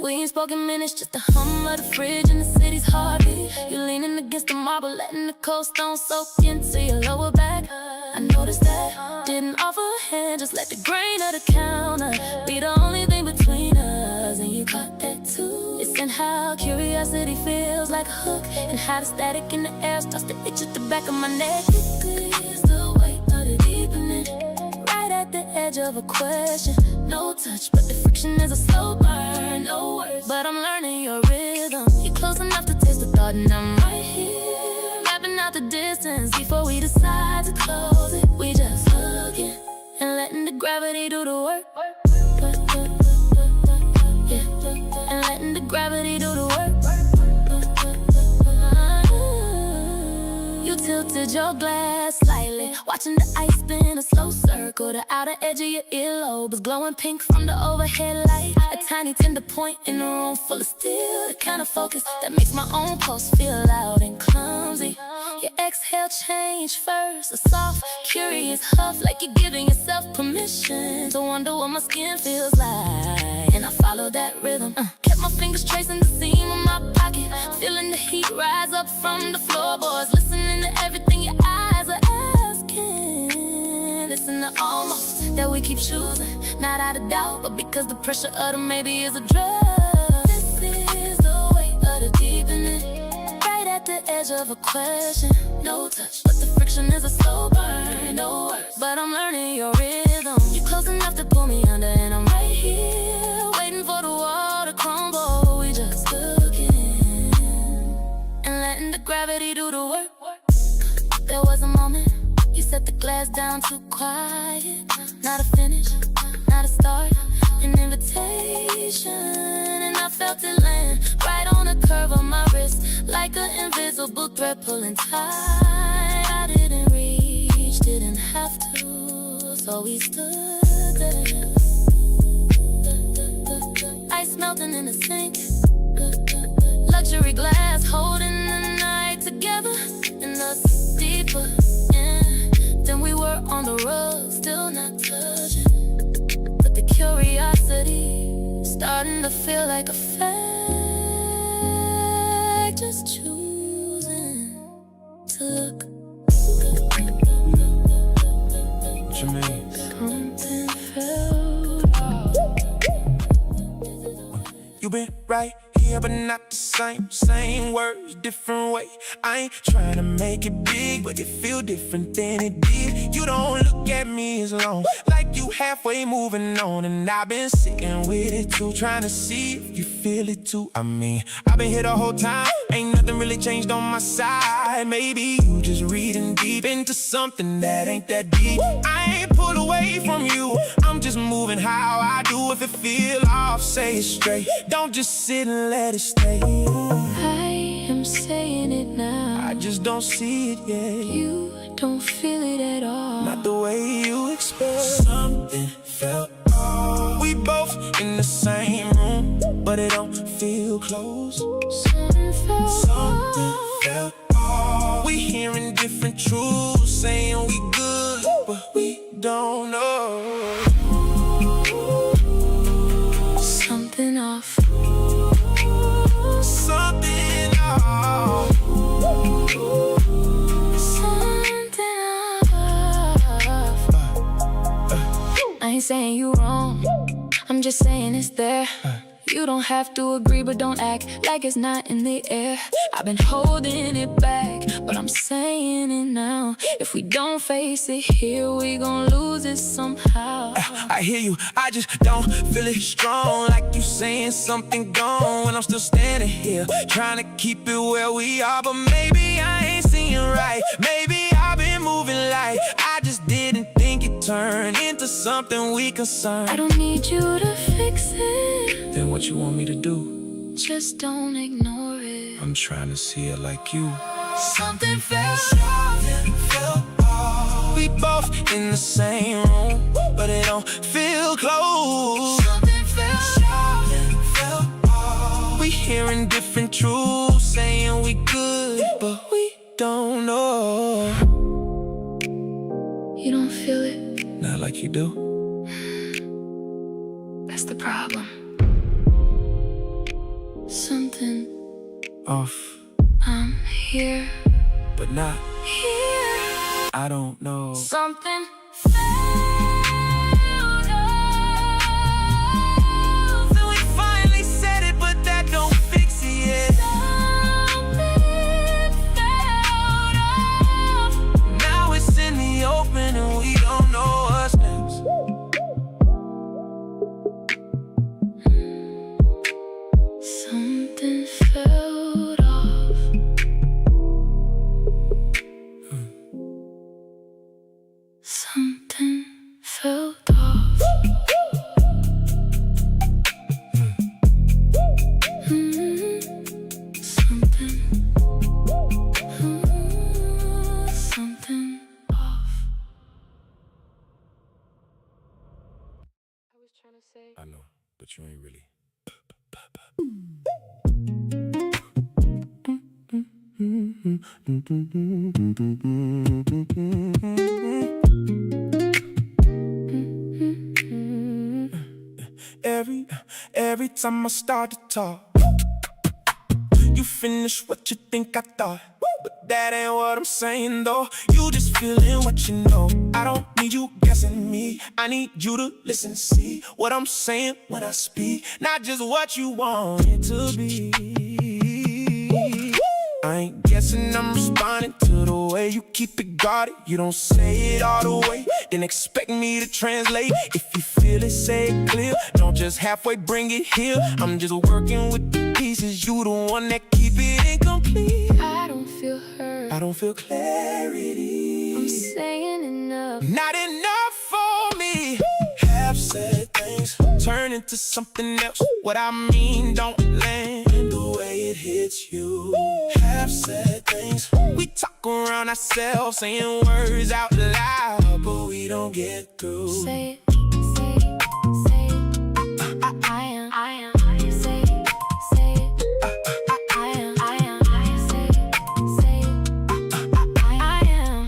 S1: We ain't spoken minutes, just the hum of the fridge and the city's heartbeat. You're leaning against the marble, letting the cold stone soak into your lower back. I noticed that, didn't offer a hand, just let the grain of the counter be the only thing between us. And you caught that too. It's
S2: and how curiosity feels like a hook, and how the static in the air starts to itch at the back of my neck. It's the weight of the deepening, right at the edge of a question. No touch, but the friction is a slow burn. No words, but I'm learning your rhythm. You're close enough to taste the thought, and I'm right here, mapping out the distance before we decide to close it. We just looking and letting the gravity do the work. Yeah, and letting the gravity do the work. You tilted your glass slightly, watching the ice spin a slow circle. The outer edge of your earlobe is glowing pink from the overhead light. A tiny tender point in a room full of steel, the kind of focus that makes my own pulse feel loud and clumsy. Your exhale changed first, a soft, curious huff, like you're giving yourself permission to wonder what my skin feels like. And I followed that rhythm, kept my fingers tracing the seam of my pocket, feeling the heat rise up from the floorboards, listening to everything your eyes are asking. Listen to almost that we keep choosing, not out of doubt, but because the pressure of the maybe is a drug. This is the weight of the deepening, right at the edge of a question. No touch, but the friction is a slow burn. No words, but I'm learning your rhythm. You're close enough to pull me under, and I'm right here, waiting for the wall to crumble. We just looking and letting the gravity do the work. There was a moment you set the glass down too quiet. Not a finish, not a start, an invitation. And I felt it land right on the curve of my wrist, like an invisible thread pulling tight. I didn't reach, didn't have to, so we stood there, ice melting in the sink, luxury glass holding the night together, and us deeper than we were on the rug, still not touching, but the curiosity starting to feel like a fact. Just choosing to look.
S5: What you mean?
S2: Something felt off.
S3: You been right here, but not the same. Same words, different way. I ain't trying to make it big, but it feel different than it did. You don't look at me as long, like you halfway moving on. And I've been sitting with it too, trying to see if you feel it too. I mean, I've been here the whole time, ain't nothing really changed on my side. Maybe you just reading deep into something that ain't that deep. I ain't pulled away from you, I'm just moving how I do. If it feel off, say it straight, don't just sit and let it stay.
S2: I am saying it now.
S3: I just don't see it yet.
S2: You don't feel it at all.
S3: Not the way you expect. Something felt off. We both in the same room, but it don't feel close.
S2: Something felt
S3: Something felt off. We hearing different truths, saying we good, but we don't know.
S2: something off.
S3: Something off.
S2: Something off. I ain't saying you wrong, I'm just saying it's there. You don't have to agree, but don't act like it's not in the air. I've been holding it back, but I'm saying it now. If we don't face it here, we gon' lose it somehow.
S3: I hear you, I just don't feel it strong, like you saying something gone when I'm still standing here, trying to keep it where we are. But maybe I ain't seeing right, maybe I've been moving like I just didn't think it turned into something we concerned.
S2: I don't need you to fix it,
S5: Then what you want me to do?
S2: just don't ignore it.
S5: I'm trying to see it like you.
S3: Something felt off. We both in the same room, but it don't feel close. Something felt off. We hearing different truths, saying we good, but we don't know.
S2: You don't feel it,
S5: Not like you do.
S2: that's the problem. Something,
S5: Off,
S2: I'm here,
S5: but not.
S2: here.
S5: I don't know.
S2: Something felt off.
S3: So we finally said it, but that don't feel
S2: felt off. Something, something off. I was trying to say.
S6: I know, but you ain't really.
S3: Every time I start to talk, you finish what you think I thought. But that ain't what I'm saying though. You just feeling what you know. I don't need you guessing me. I need you to listen, see what I'm saying when I speak, not just what you want it to be. I ain't guessing, I'm responding to the way you keep it guarded. You don't say it all the way, then expect me to translate. If you feel it, say it clear. Don't just halfway bring it here. I'm just working with the pieces. You the one that keep it incomplete.
S2: I don't feel hurt.
S3: I don't feel clarity.
S2: I'm saying enough.
S3: Not enough for me. Have said things turn into something else. What I mean don't land the way it hits you. Have said things. We talk around ourselves, saying words out loud, but we don't get through.
S2: Say it, say it, say it. I am, say it, say it. I am, say it, say it. I am.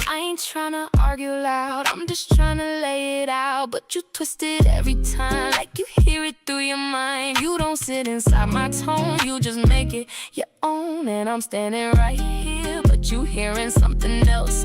S2: I ain't tryna argue loud, I'm just tryna lay it out. But you twist it every time, like you hear it through your mind. You don't sit inside my tone, you just make it your own. And I'm standing right here, but you hearing something else.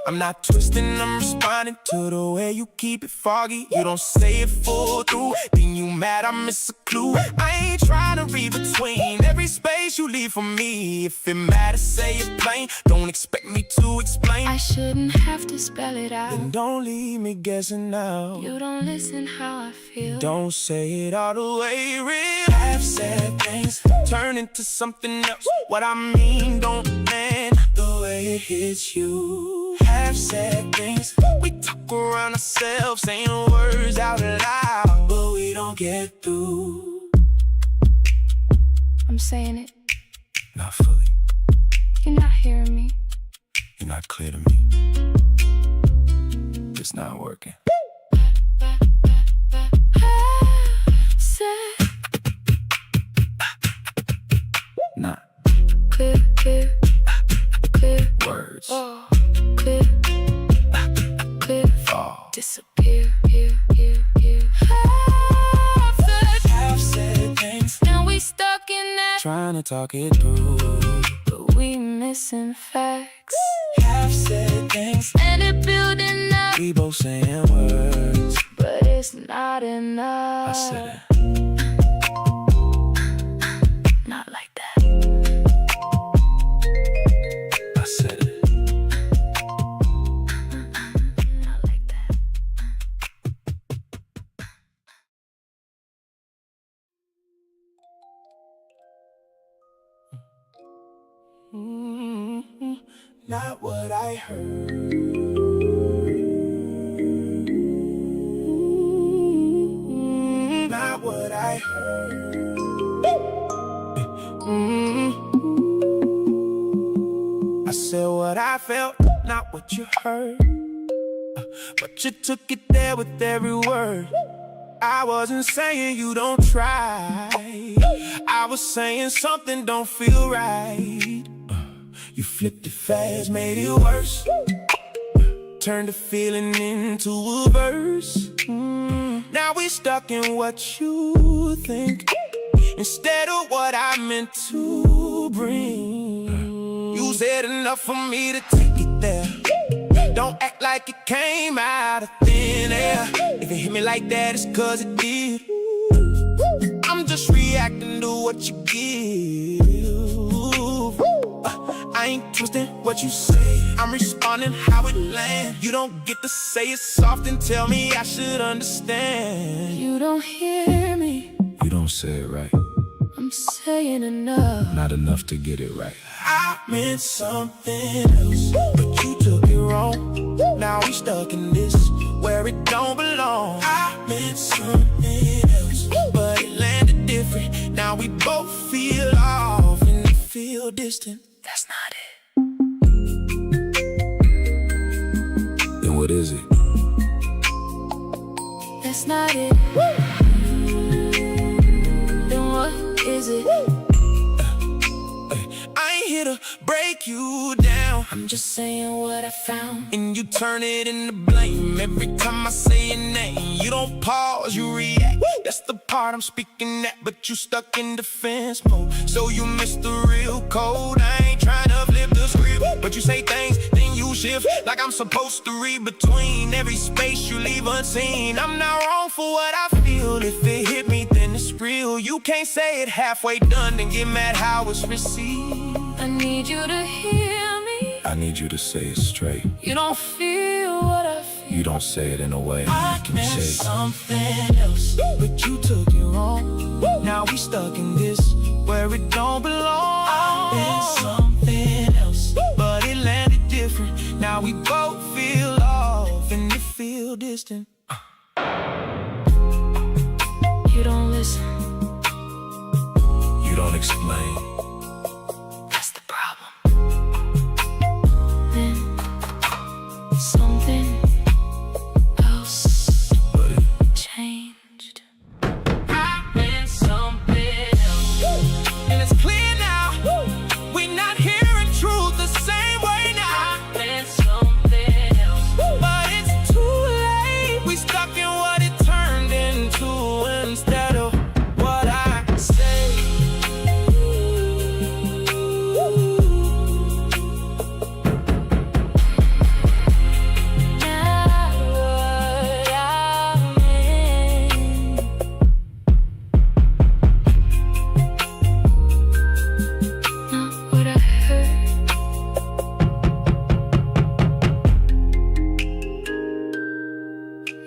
S3: I'm not twisting, I'm responding to the way you keep it foggy. You don't say it full through, then you mad I miss a clue. I ain't trying to read between every space you leave for me. If it matters, say it plain, don't expect me to explain.
S2: I shouldn't have to spell it out.
S3: Then don't leave me guessing now.
S2: You don't listen how I feel.
S3: Don't say it all the way real. Have said things turn into something else. What I mean don't land the way it hits you. Have said things. We talk around ourselves, saying words out loud, but we don't get through.
S2: I'm saying it.
S6: Not fully.
S2: You're not hearing me.
S6: You're not clear to me. It's not working.
S2: Say
S6: Not
S2: clear, clear, clear.
S6: words.
S2: Oh, clear, clear.
S6: Fall.
S2: Disappear, here.
S3: Have said things.
S2: Now we stuck in that,
S3: Trying to talk it through.
S2: but we missing facts.
S3: Have said things.
S2: And it building up,
S3: We both saying words.
S2: but it's not enough.
S6: I said it.
S2: Not like that.
S6: I said it.
S2: Not like that.
S3: Not what I heard. Not what I heard. I said what I felt, not what you heard. But you took it there with every word. I wasn't saying you don't try. I was saying something don't feel right. You flipped it fast, made it worse. Turned the feeling into a verse. Now we stuck in what you think instead of what I meant to bring. You said enough for me to take it there. Don't act like it came out of thin air. If it hit me like that, it's cause it did. I'm just reacting to what you give. I ain't twisting what you say, I'm responding how it lands. You don't get to say it soft and tell me I should understand.
S2: You don't hear me.
S6: You don't say it right.
S2: I'm saying enough.
S6: Not enough to get it right.
S3: I meant something else, but you took it wrong. Now we stuck in this where it don't belong. I meant something else, but it landed different. Now we both feel off and feel distant.
S1: That's not it.
S6: Then what is it?
S2: That's not it. Then what is it?
S3: I ain't here to break you down,
S2: I'm just saying what I found.
S3: and you turn it into blame. Every time I say your name, you don't pause, you react. That's the part I'm speaking at, but you stuck in defense mode. So you missed the real code. I ain't trying to flip the script, but you say things, then you shift like I'm supposed to read between every space you leave unseen. I'm not wrong for what I feel. If it hit me, then it's real. You can't say it halfway done and get mad how it's received.
S2: I need you to hear me.
S6: I need you to say it straight.
S2: You don't feel what I feel.
S6: You don't say it in a way
S3: I
S6: can
S3: meant
S6: say
S3: something else, but you took it wrong. Now we stuck in this where it don't belong. I meant something else, but it landed different. Now we both feel off and you feel distant.
S2: You don't listen.
S6: You don't explain.
S2: That's the problem. Then something else
S6: But it,
S2: changed.
S3: I meant something else, and it's clear now. We're not hearing truth the same way now. I meant something else, but it's too late. We stuck in what it turned into instead of what I say.
S2: Not what I meant. Not what I heard.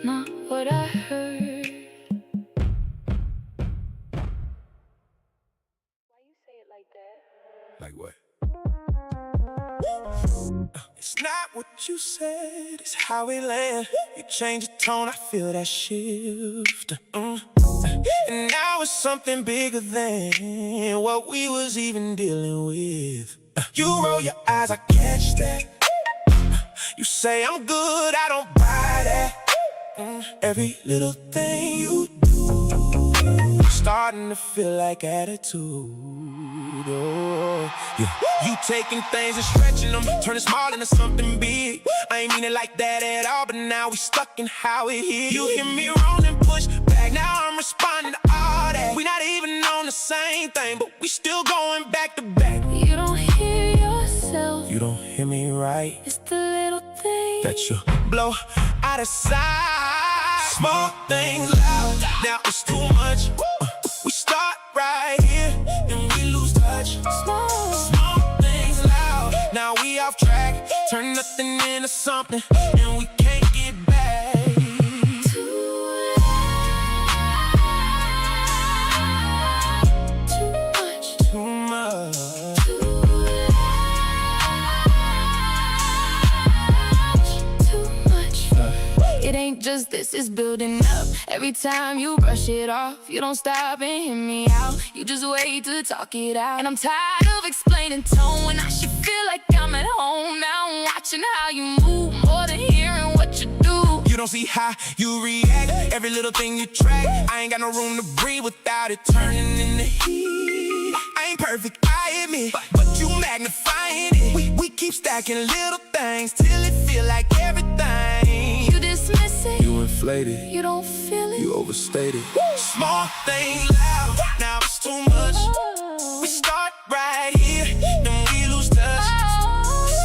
S2: Not what I heard.
S6: like what?
S3: It's not what you said, it's how it land. You change the tone, I feel that shift. And now it's something bigger than what we was even dealing with. You roll your eyes, I catch that. You say I'm good, I don't buy that. Every little thing you do, starting to feel like attitude. Oh, yeah. You taking things and stretching them, turning small into something big. I ain't mean it like that at all, but now we stuck in how it hit. You hit me wrong and push back, now I'm responding to all that. We not even on the same thing, but we still going back to back.
S2: You don't hear yourself.
S3: You don't hear me right,
S2: It's the little thing.
S3: that you blow out of sight. Small things loud, now it's too much. We start right here and we lose touch. Small things loud, now we off track. Turn nothing into something and we can't get back.
S2: Too much.
S3: Too much.
S2: Too much. It ain't just this, it's building up. Every time you brush it off, you don't stop and hear me out. You just wait to talk it out. And I'm tired of explaining tone when I should feel like I'm at home. Now I'm watching how you move more than hearing what you do.
S3: You don't see how you react, every little thing you track. I ain't got no room to breathe without it turning into heat. I ain't perfect, I admit, but you magnifying it. We keep stacking little things till it feel like everything.
S2: You dismiss it,
S6: You inflated.
S2: you don't feel it.
S6: You overstated.
S3: Small things loud, now it's too much. We start right here, then we lose touch.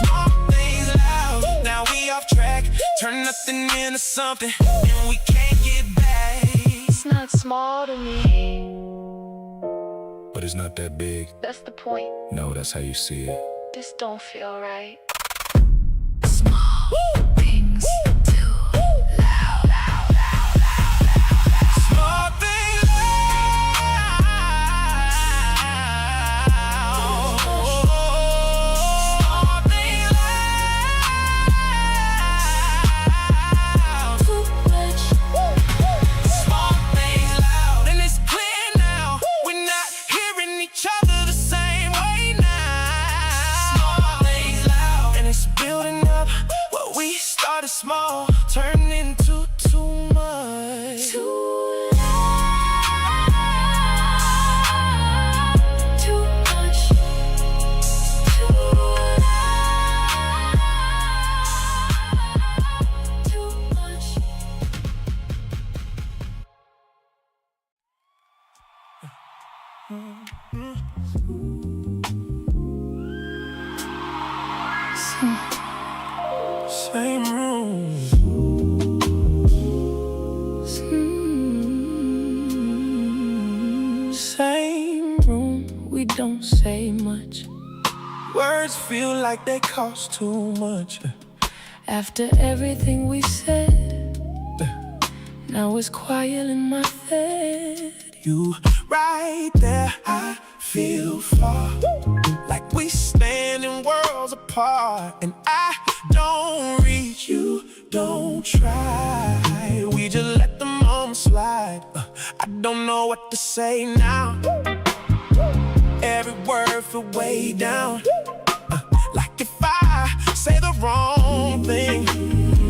S3: Small things loud, now we off track. Turn nothing into something, and we can't get back.
S2: It's not small to me.
S6: But it's not that big.
S2: That's the point.
S6: No, that's how you see it.
S2: This don't feel right. Small things too loud.
S3: Small things loud. Small things loud. turn into too much.
S2: Too loud, too much, too loud, too much.
S3: Same room.
S1: Same room, we don't say much.
S3: Words feel like they cost too much.
S1: After everything we said, now it's quiet in my bed.
S3: You right there, I feel far. Like we standing worlds apart. And I don't reach, you don't try. We just let the moment slide. I don't know what to say now. Every word feel way down. Like if I say the wrong thing,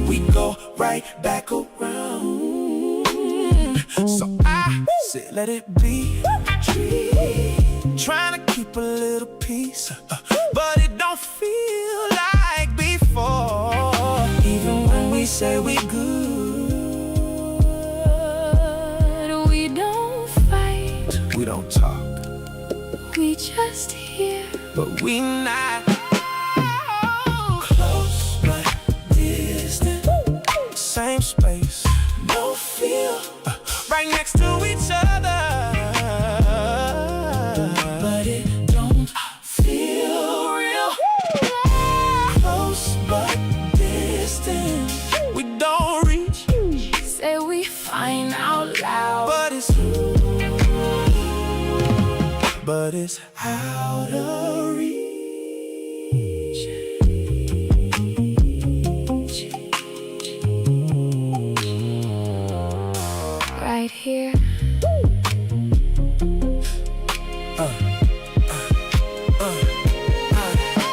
S3: we go right back around. So I sit, let it be. Trying to keep a little peace, but it don't feel like before. Even when we say we good,
S1: we don't fight,
S3: we don't talk,
S1: we just hear.
S3: but we not close but distant. Same space, no feel, right next to each other. But it don't feel real. Close but distant. We don't reach,
S1: Say we find out loud,
S3: but it's out of reach.
S1: right here.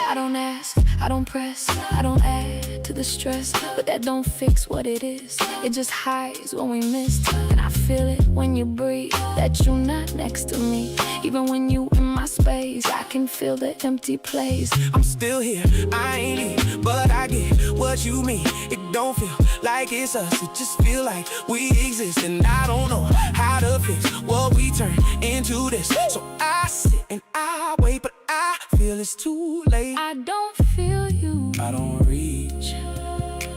S1: I don't ask, I don't press, I don't add to the stress, but that don't fix what it is. It just hides when we missed, and I feel it when you breathe, that you're not next to me. Even when you in my space, I can feel the empty place.
S3: I'm still here, I ain't here, but I get what you mean. It don't feel like it's us, it just feel like we exist. And I don't know how to fix what we turn into this. So I sit and I wait, but I feel it's too late.
S1: I don't feel you,
S3: I don't reach,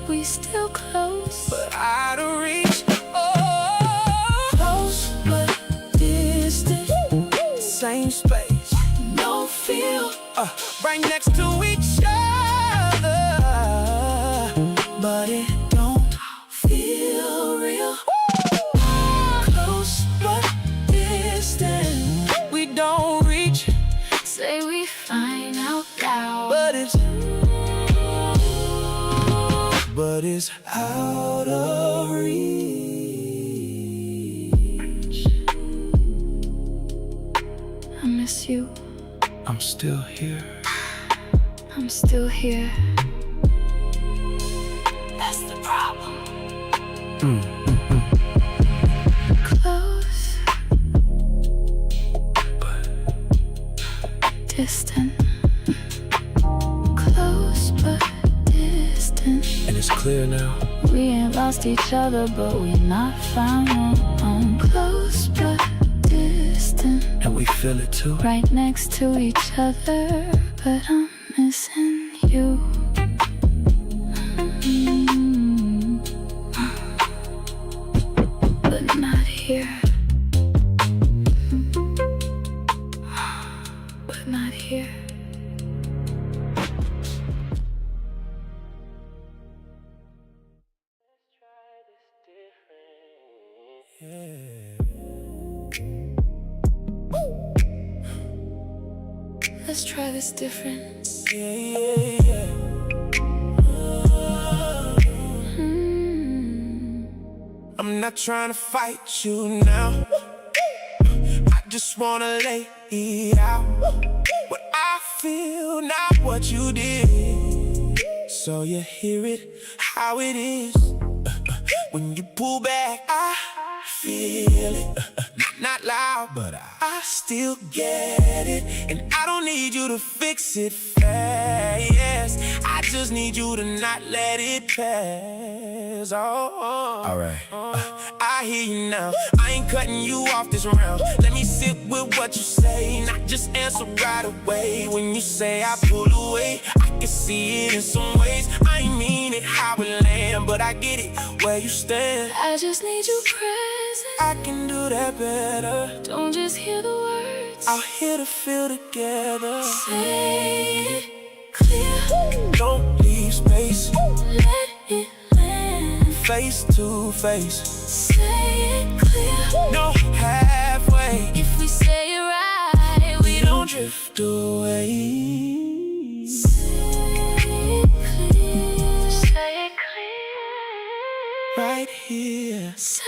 S1: we still close,
S3: but out of reach. Oh,
S1: close but distant.
S3: same space,
S1: No feel,
S3: right next to each other, but it don't feel real.
S1: close but distant.
S3: We don't reach,
S1: Say we find out loud,
S3: but it's out of reach.
S1: I miss you,
S3: I'm still here.
S1: I'm still here. That's the problem. Close
S3: But
S1: distant. Close but distant.
S3: and it's clear now.
S1: We ain't lost each other, but we not found. Close but distant.
S3: And we feel it too.
S1: Right next to each other, but I'm missing you. But not here. But not here. Let's try this different.
S3: Yeah. I'm not trying to fight you now. I just wanna lay it out. What I feel, not what you did. So you hear it how it is. you back. I feel it, not loud, but I still get it. And I don't need you to fix it fast. I just need you to not let it pass.
S6: Alright.
S3: I hear you now. I ain't cutting you off this round. Let me sit with what you say, not just answer right away. When you say I pull away, I can see it in some ways. I ain't mean it how it land, but I get it where you stand.
S2: I just need you present.
S3: I can do that better.
S2: Don't just hear the words.
S3: Out here to feel together.
S2: Say it clear.
S3: Don't leave space.
S2: Let it land.
S3: Face to face.
S2: Say it clear.
S3: No halfway.
S2: If we say it right, we don't
S3: Drift away.
S2: say it clear. Say it clear.
S3: Right here.
S2: Say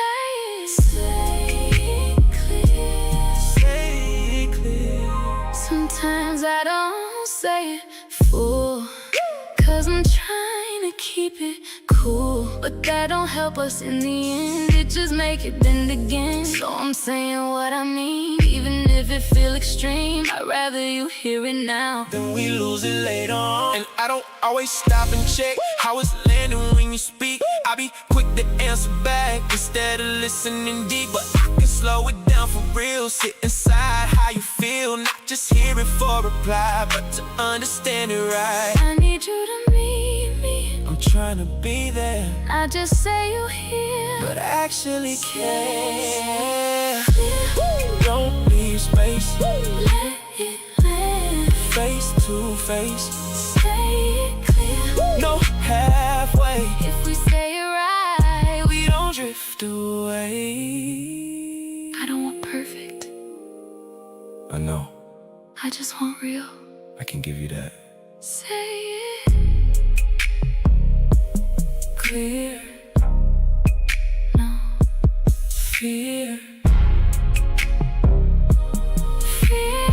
S2: it clear.
S3: Say it clear.
S2: Sometimes I don't say it full, 'cause I'm trying to keep it cool. But that don't help us in the end, it just make it bend again. So I'm saying what I mean, even if it feel extreme. I'd rather you hear it now.
S3: Then we lose it later on. And I don't always stop and check how it's landing when you speak. I be quick to answer back instead of listening deep. But I can slow it down for real. Sit inside how you feel, not just hear it for reply, but to understand it right.
S2: I need you to meet me,
S3: I'm trying to be there,
S2: not just say you here,
S3: but actually care.
S2: clear.
S3: Don't leave space.
S2: Let it land.
S3: Face to face.
S2: Say it clear.
S3: No halfway.
S2: If we say it right,
S3: We don't drift away.
S2: I don't want perfect,
S6: I know.
S2: I just want real.
S6: I can give you that.
S2: Say it
S3: Clear.
S2: no
S3: Fear.
S2: fear.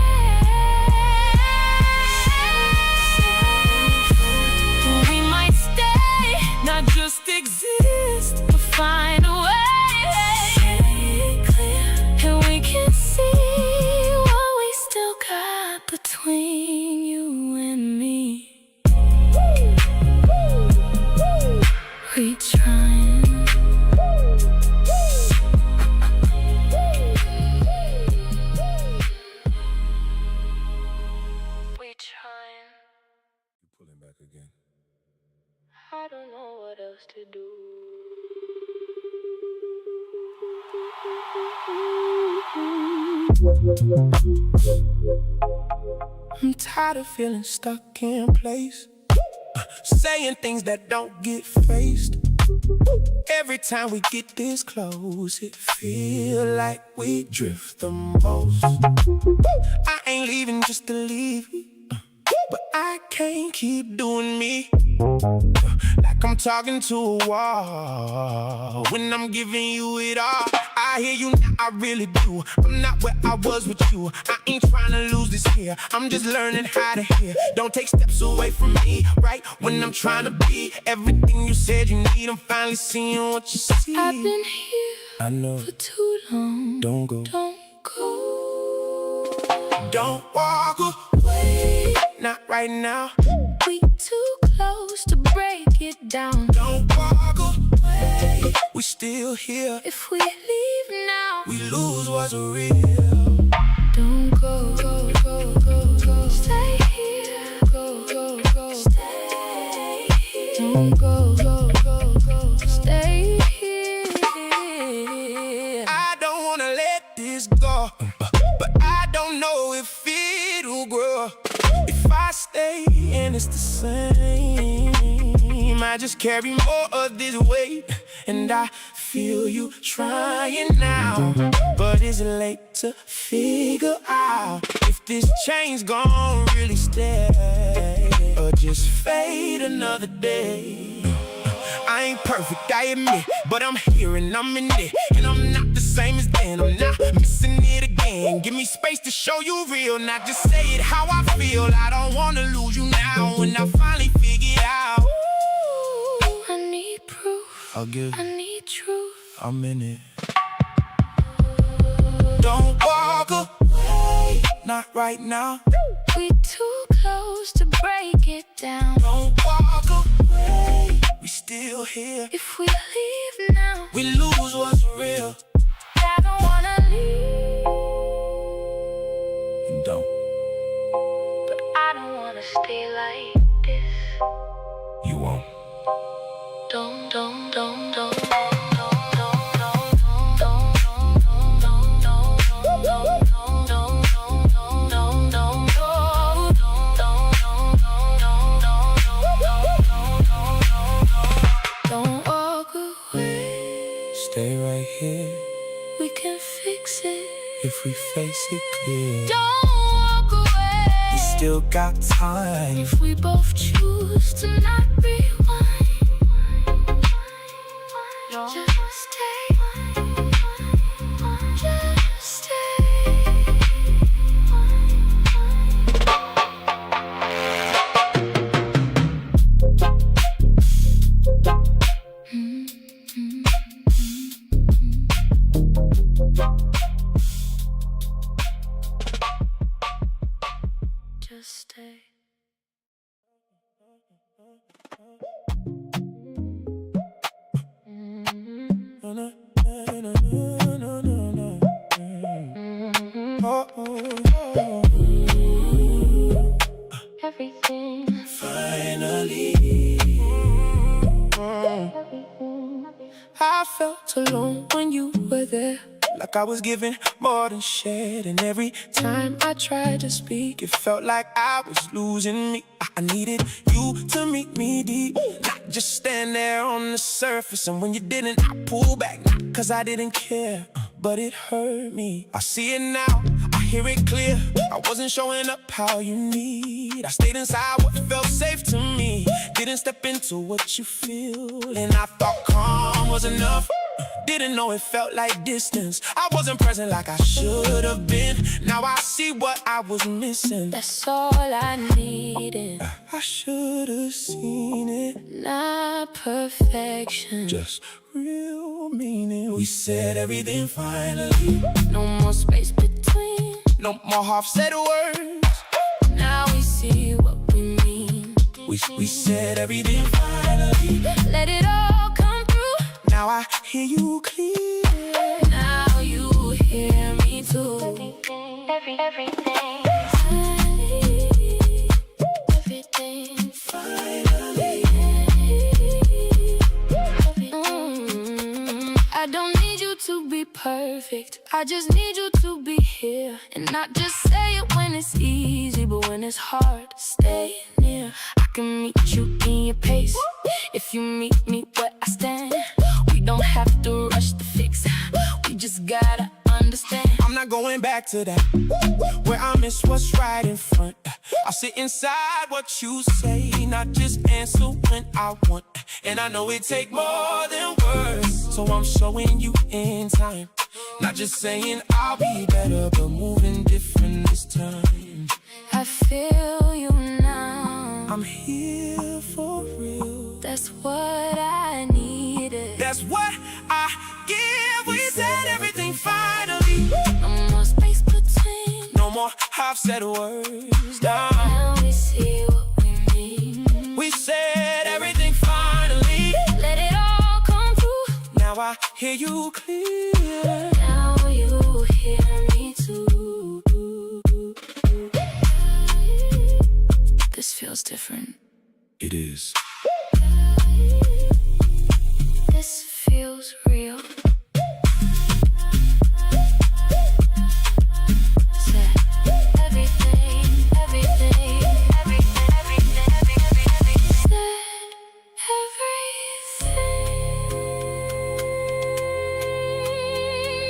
S2: We might stay,
S3: Not just exist.
S2: but find a way. Say it clear, and we can see what we still got between you and me. We trying. We trying.
S6: You pulling back again.
S2: I don't know what else to do.
S3: I'm tired of feeling stuck in place, saying things that don't get faced. Every time we get this close, it feel like we drift the most. I ain't leaving just to leave, but I can't keep doing me, like I'm talking to a wall when I'm giving you it all. I hear you now, I really do. I'm not where I was with you. I ain't trying to lose this here. I'm just learning how to hear. Don't take steps away from me, right when I'm trying to be everything you said you need. I'm finally seeing what you see.
S2: I've been here
S6: I know.
S2: for too long.
S6: Don't go.
S2: Don't go.
S3: Don't walk away, not right now.
S2: We too close to break it down.
S3: Don't walk away, we still here.
S2: If we leave now,
S3: We lose what's real.
S2: don't go, go, go, go, go. Stay here, go, go, go. Stay here. Don't go, go, go, go. Stay here.
S3: I don't wanna let this go, but I don't know if it'll grow. If I stay and it's the same, I just carry more of this weight. And I feel you trying now, but is it late to figure out if this change gon' really stay or just fade another day? I ain't perfect, I admit, but I'm here and I'm in it. And I'm not the same as then, I'm not missing it again. Give me space to show you real, not just say it how I feel. I don't wanna lose you now when I finally figure it out.
S2: Ooh, I need proof.
S6: I'll give.
S2: I need truth.
S3: I'm in it. Don't walk away, not right now.
S2: We too close to break it down.
S3: Don't walk away, we still here.
S2: If we leave now,
S3: We lose what's real.
S2: I don't wanna leave,
S3: You don't,
S2: but I don't wanna stay like this.
S3: you won't.
S2: Don't walk away.
S3: Stay right here
S2: We can fix it.
S3: if we face it clear.
S2: Don't walk away.
S3: We still got time.
S2: If we both choose to not rewind, just stay. Just stay. Just stay. Everything.
S3: Finally,
S2: Everything.
S3: I felt alone when you were there. Like I was giving more than shared. And every time I tried to speak, it felt like I was losing me. I needed you to meet me deep, not just stand there on the surface. And when you didn't, I pulled back, not cause I didn't care, but it hurt me. I see it now, I hear it clear. I wasn't showing up how you need. I stayed inside what felt safe to me. Didn't step into what you feel. And I thought calm was enough. Didn't know it felt like distance. I wasn't present like I should have been. Now I see what I was missing.
S2: That's all I needed.
S3: I should have seen it.
S2: Not perfection.
S3: Just real meaning. We said everything finally.
S2: No more space between.
S3: No more half-said words.
S2: Now we see what we mean.
S3: We said everything finally.
S2: Let it all come through.
S3: Now I hear you clear.
S2: Now you hear me too. Everything. Everything.
S3: Finally.
S2: I don't need you to be perfect. I just need you to be here. And not just say it when it's easy, but when it's hard, stay near. I can meet you in your pace. If you meet me where I stand, we don't have to rush to fix. We just gotta understand.
S3: I'm not going back to that, where I miss what's right in front. I sit inside what you say, not just answer when I want. And I know it take more than words, so I'm showing you in time. Not just saying I'll be better, but moving different this time.
S2: I feel you now.
S3: I'm here for real.
S2: That's what I needed.
S3: That's what I give. We said everything finally.
S2: No more space between.
S3: No more half-said words. Down.
S2: Now we see what we mean.
S3: We said everything finally.
S2: Let it all come through.
S3: Now I hear you clear.
S2: Now you hear me too. This feels different.
S3: It is.
S2: This feels real. Said everything. Said everything.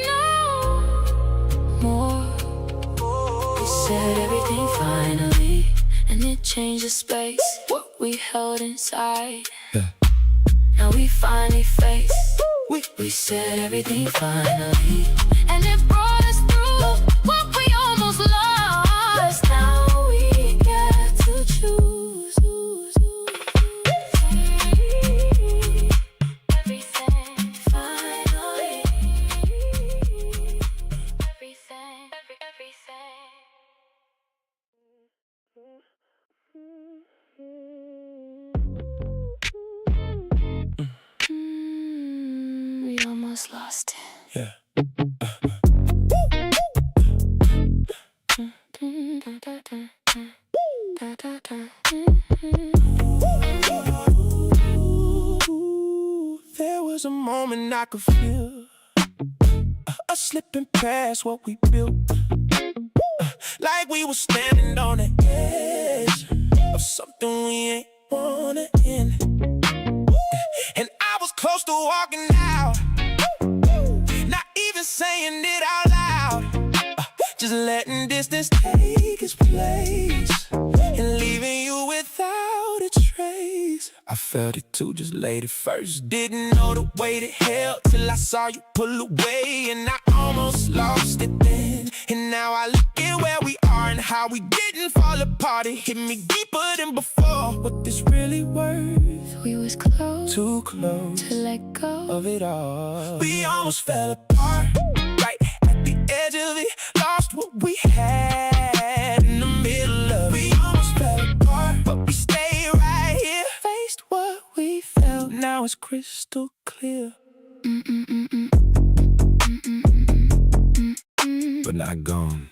S2: No more. We said everything finally, and it changed the space. What we held inside.
S3: Yeah.
S2: Now we finally face. We said everything finally, and it brought us through what we almost lost. Now we get to choose. Everything finally. almost lost it.
S3: Yeah. There was a moment I could feel us slipping past what we built, like we were standing on the edge of something we ain't wanna end. And I was close to walking out, not even saying it out loud, just letting distance take its place and leaving you without a trace. I felt it too, just laid it first. Didn't know the weight it held till I saw you pull away, and I almost lost it then. And now I look at where we are and how we didn't fall apart. It hit me deeper than before. What this really worth?
S2: We was close,
S3: Too close
S2: to let go
S3: of it all. We almost fell apart, right at the edge of it. Lost what we had in the middle of it. We almost fell apart, but we stayed right here. Faced what we felt, now it's crystal clear.
S6: But not gone.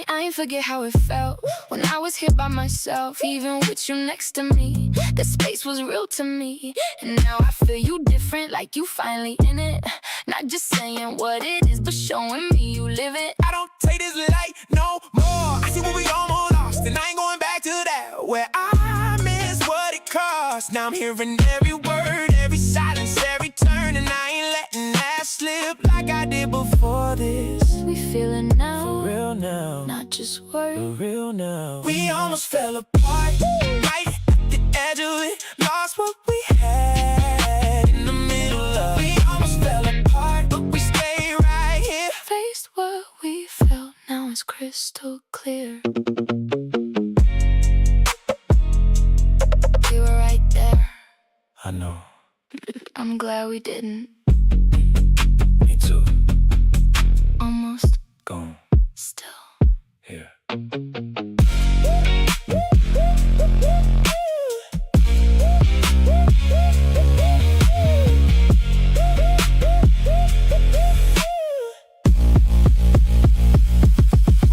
S2: I ain't forget how it felt when I was here by myself, even with you next to me. The space was real to me, and now I feel you different, like you finally in it. Not just saying what it is, but showing me you live it.
S3: I don't take this light no more. I see what we almost lost, and I ain't going back to that. Where I miss what it cost. Now I'm hearing every word, every silence, every turn, and I ain't letting that slip like I did before this.
S2: We feeling now,
S3: For real now,
S2: not just
S3: for
S2: words.
S3: real now. We almost fell apart, right at the edge of it. Lost what we had in the middle of it. We almost fell apart, but we stayed right here.
S2: Faced what we felt, now it's crystal clear. We were right there.
S6: I know.
S2: I'm glad we didn't.
S6: Me too.
S2: Almost,
S6: Gone.
S2: still.
S6: Here.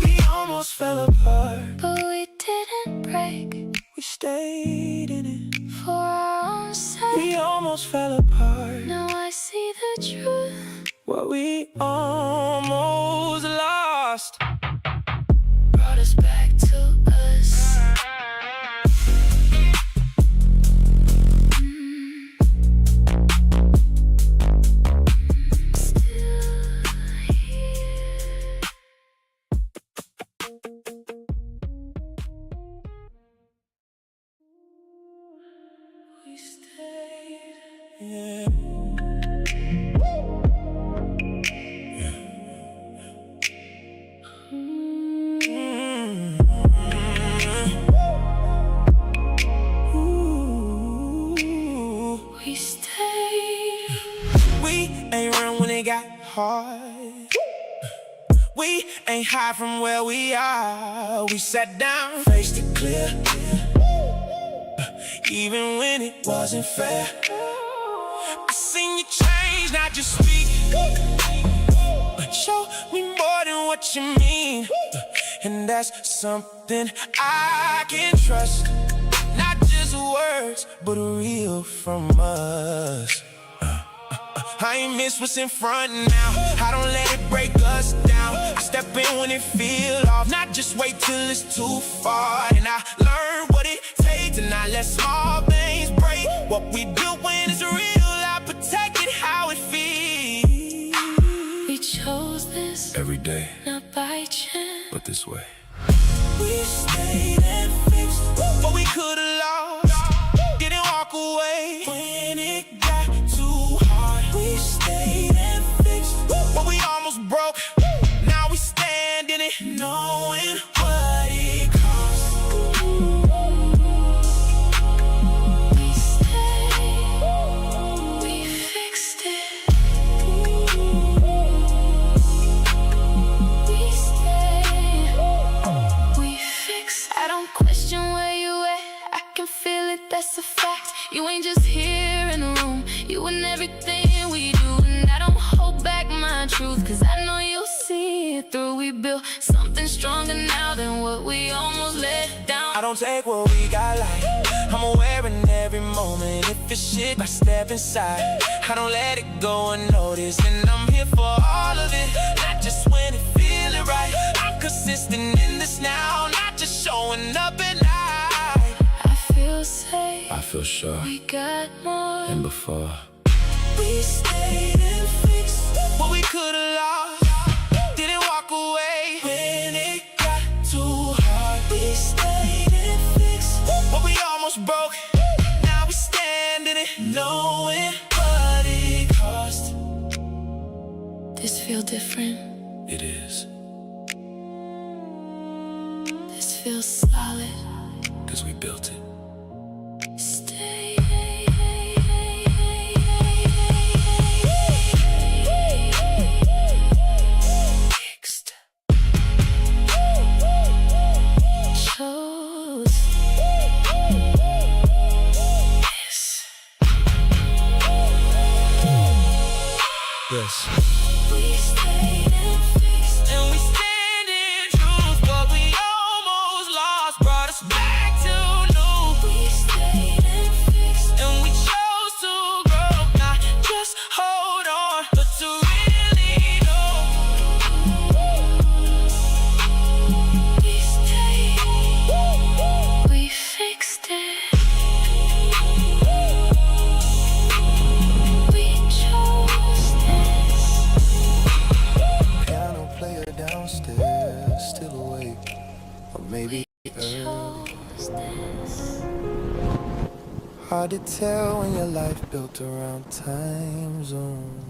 S3: We almost fell apart,
S2: But we didn't break
S3: we stayed in it.
S2: for our own sake.
S3: We almost fell apart,
S2: Now I see the truth.
S3: what we almost lost.
S2: Brought us back to us. Still here. We stayed.
S3: Yeah. Ooh.
S2: We stayed.
S3: We ain't run when it got hard. We ain't hide from where we are. We sat down, faced it clear, even when it wasn't fair. I seen you change, not just speak. Show me more than what you mean, and that's something I can trust. Not just words, but real from us. I ain't miss what's in front now. I don't let it break us down. I step in when it feel off, not just wait till it's too far. And I learn what it takes to not let small things break. What we built when it's real, I protect it how it feels.
S2: We chose this,
S6: Every day,
S2: not by chance.
S6: but this way.
S3: We stayed and fixed what we could've lost. Didn't walk away when it got too hard. We stayed and fixed what we almost broke. Now we stand in it, knowing what it cost.
S2: We stayed. We fixed it. We stayed. We fixed that's a fact. You ain't just here in the room, you in everything we do. And I don't hold back my truth, cause I know you'll see it through. We built something stronger now than what we almost let down.
S3: I don't take what we got light, I'm aware in every moment. If it's shit, I step inside, I don't let it go unnoticed. And I'm here for all of it, not just when it feeling right. I'm consistent in this now, not just showing up at night.
S2: I feel safe,
S6: I feel sure
S2: we got more
S6: than before.
S3: We stayed and fixed what we could've lost, didn't walk away when it got too hard. We stayed and fixed what we almost broke, now we stand in it, knowing what it cost.
S2: This feel different,
S6: It is,
S2: this feels solid.
S6: cause we built it.
S2: Stay.
S3: Fixed.
S2: Chose this.
S6: Yes.
S2: We stayed and fixed.
S3: And we stand in truth, what we almost lost brought us back to new.
S2: We stayed and fixed.
S3: And we chose to grow, not just hold on, but to really know.
S2: We stayed. We fixed it. We chose this.
S4: Piano player downstairs, still awake, or maybe early.
S2: Chose this.
S4: Hard to tell when your life built around time zones.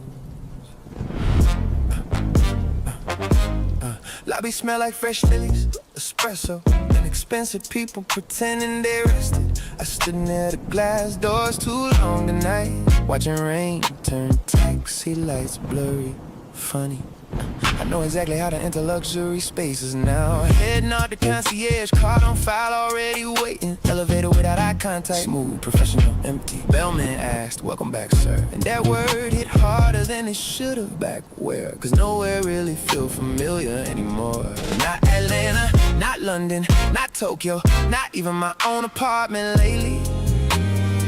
S4: Lobby smell like fresh lilies, espresso, and expensive people pretending they rested. I stood near the glass doors too long tonight, watching rain turn taxi lights blurry, funny. I know exactly how to enter luxury spaces now. Heading out the concierge, card on file already waiting. Elevator without eye contact, smooth, professional, empty. Bellman asked, welcome back, sir. And that word hit harder than it should've back where. Cause nowhere really feel familiar anymore. Not Atlanta, not London, not Tokyo, not even my own apartment lately.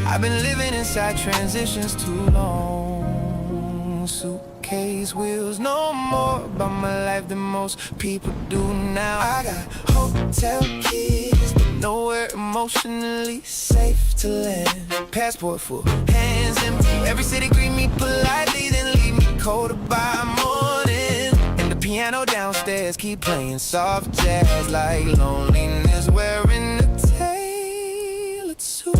S4: I've been living inside transitions too long. Suitcase wheels, no more about my life than most people do now. I got hotel keys, but nowhere emotionally safe to land. Passport full, hands empty. Every city greet me politely, then leave me colder by morning. And the piano downstairs keep playing soft jazz like loneliness wearing a tailored suit.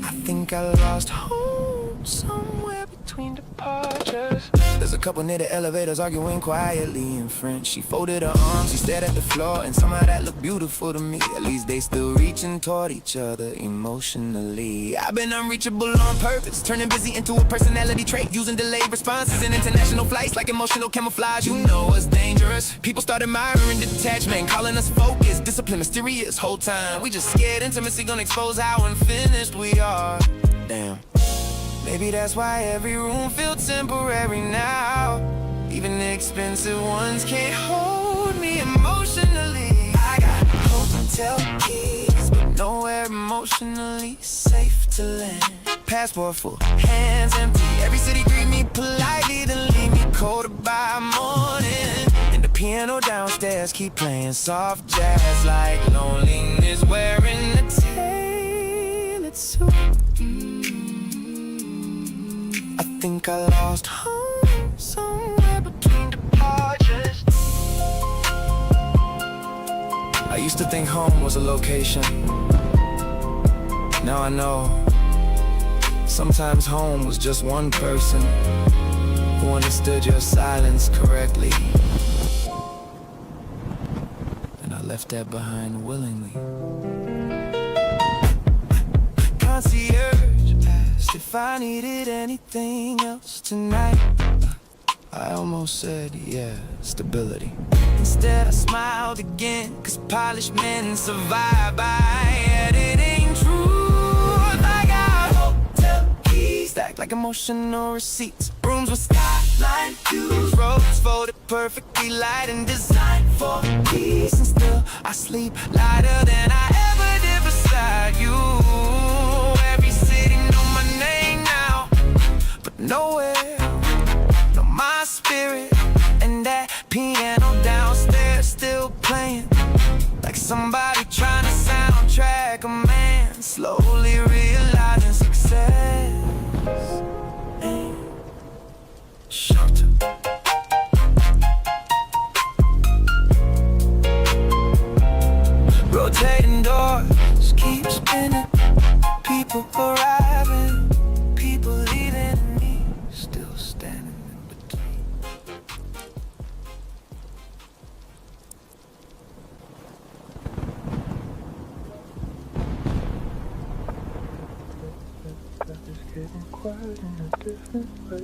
S4: I think I lost home somewhere between departures. There's a couple near the elevators arguing quietly in French. She folded her arms, she stared at the floor, and somehow that looked beautiful to me. At least they still reaching toward each other emotionally. I've been unreachable on purpose, turning busy into a personality trait, using delayed responses in international flights like emotional camouflage. You know what's dangerous? People start admiring detachment, calling us focused, discipline, mysterious. Whole time we just scared intimacy gonna expose how unfinished we are. Damn. Maybe that's why every room feels temporary now. Even the expensive ones can't hold me emotionally. I got hotel keys, but nowhere emotionally safe to land. Passport full, hands empty. Every city greet me politely, then leave me colder by morning. And the piano downstairs keep playing soft jazz like loneliness wearing a tailored suit. I think I lost home somewhere between departures. I used to think home was a location. Now I know sometimes home was just one person who understood your silence correctly. And I left that behind willingly. Concierge asked if I needed anything else tonight. I almost said, yeah, stability.
S3: Instead I smiled again, cause polished men survive by editing truth. I got hotel keys stacked like emotional receipts, rooms with skyline views, roads folded perfectly, light and designed for peace. And still I sleep lighter than I ever did beside you. Every city know my name now, but nowhere know my spirit. And that piano downstairs still playing, like somebody trying to soundtrack a man slowly realizing success ain't shelter. Rotating doors keep spinning, people arriving, people leaving, and me still standing in between.
S4: It's getting quiet in a different way.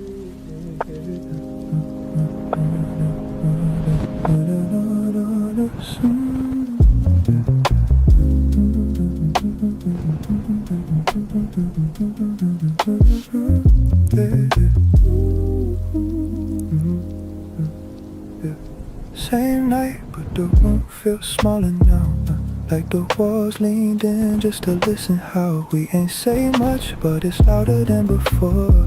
S4: Same night, but the room feels smaller now. Like the walls leaned in just to listen how we ain't say much, but it's louder than before.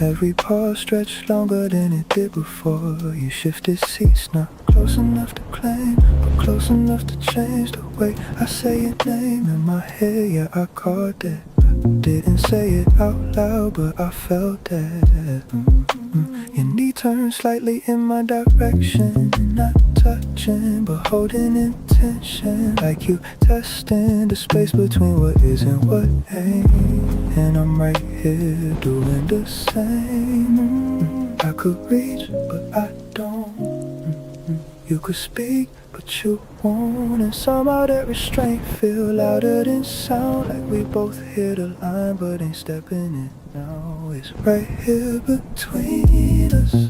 S4: Every pause stretched longer than it did before. You shifted seats, not close enough to claim, but close enough to change the way I say your name in my head. Yeah, I caught that. Didn't say it out loud, but I felt that. Your knee turned slightly in my direction, not touching, but holding intention. Like you testing the space between what is and what ain't. And I'm right here doing the same. I could reach, but I don't. You could speak, but you won't. And somehow that restraint feel louder than sound. Like we both hear the line, but ain't stepping it now. It's right here between us.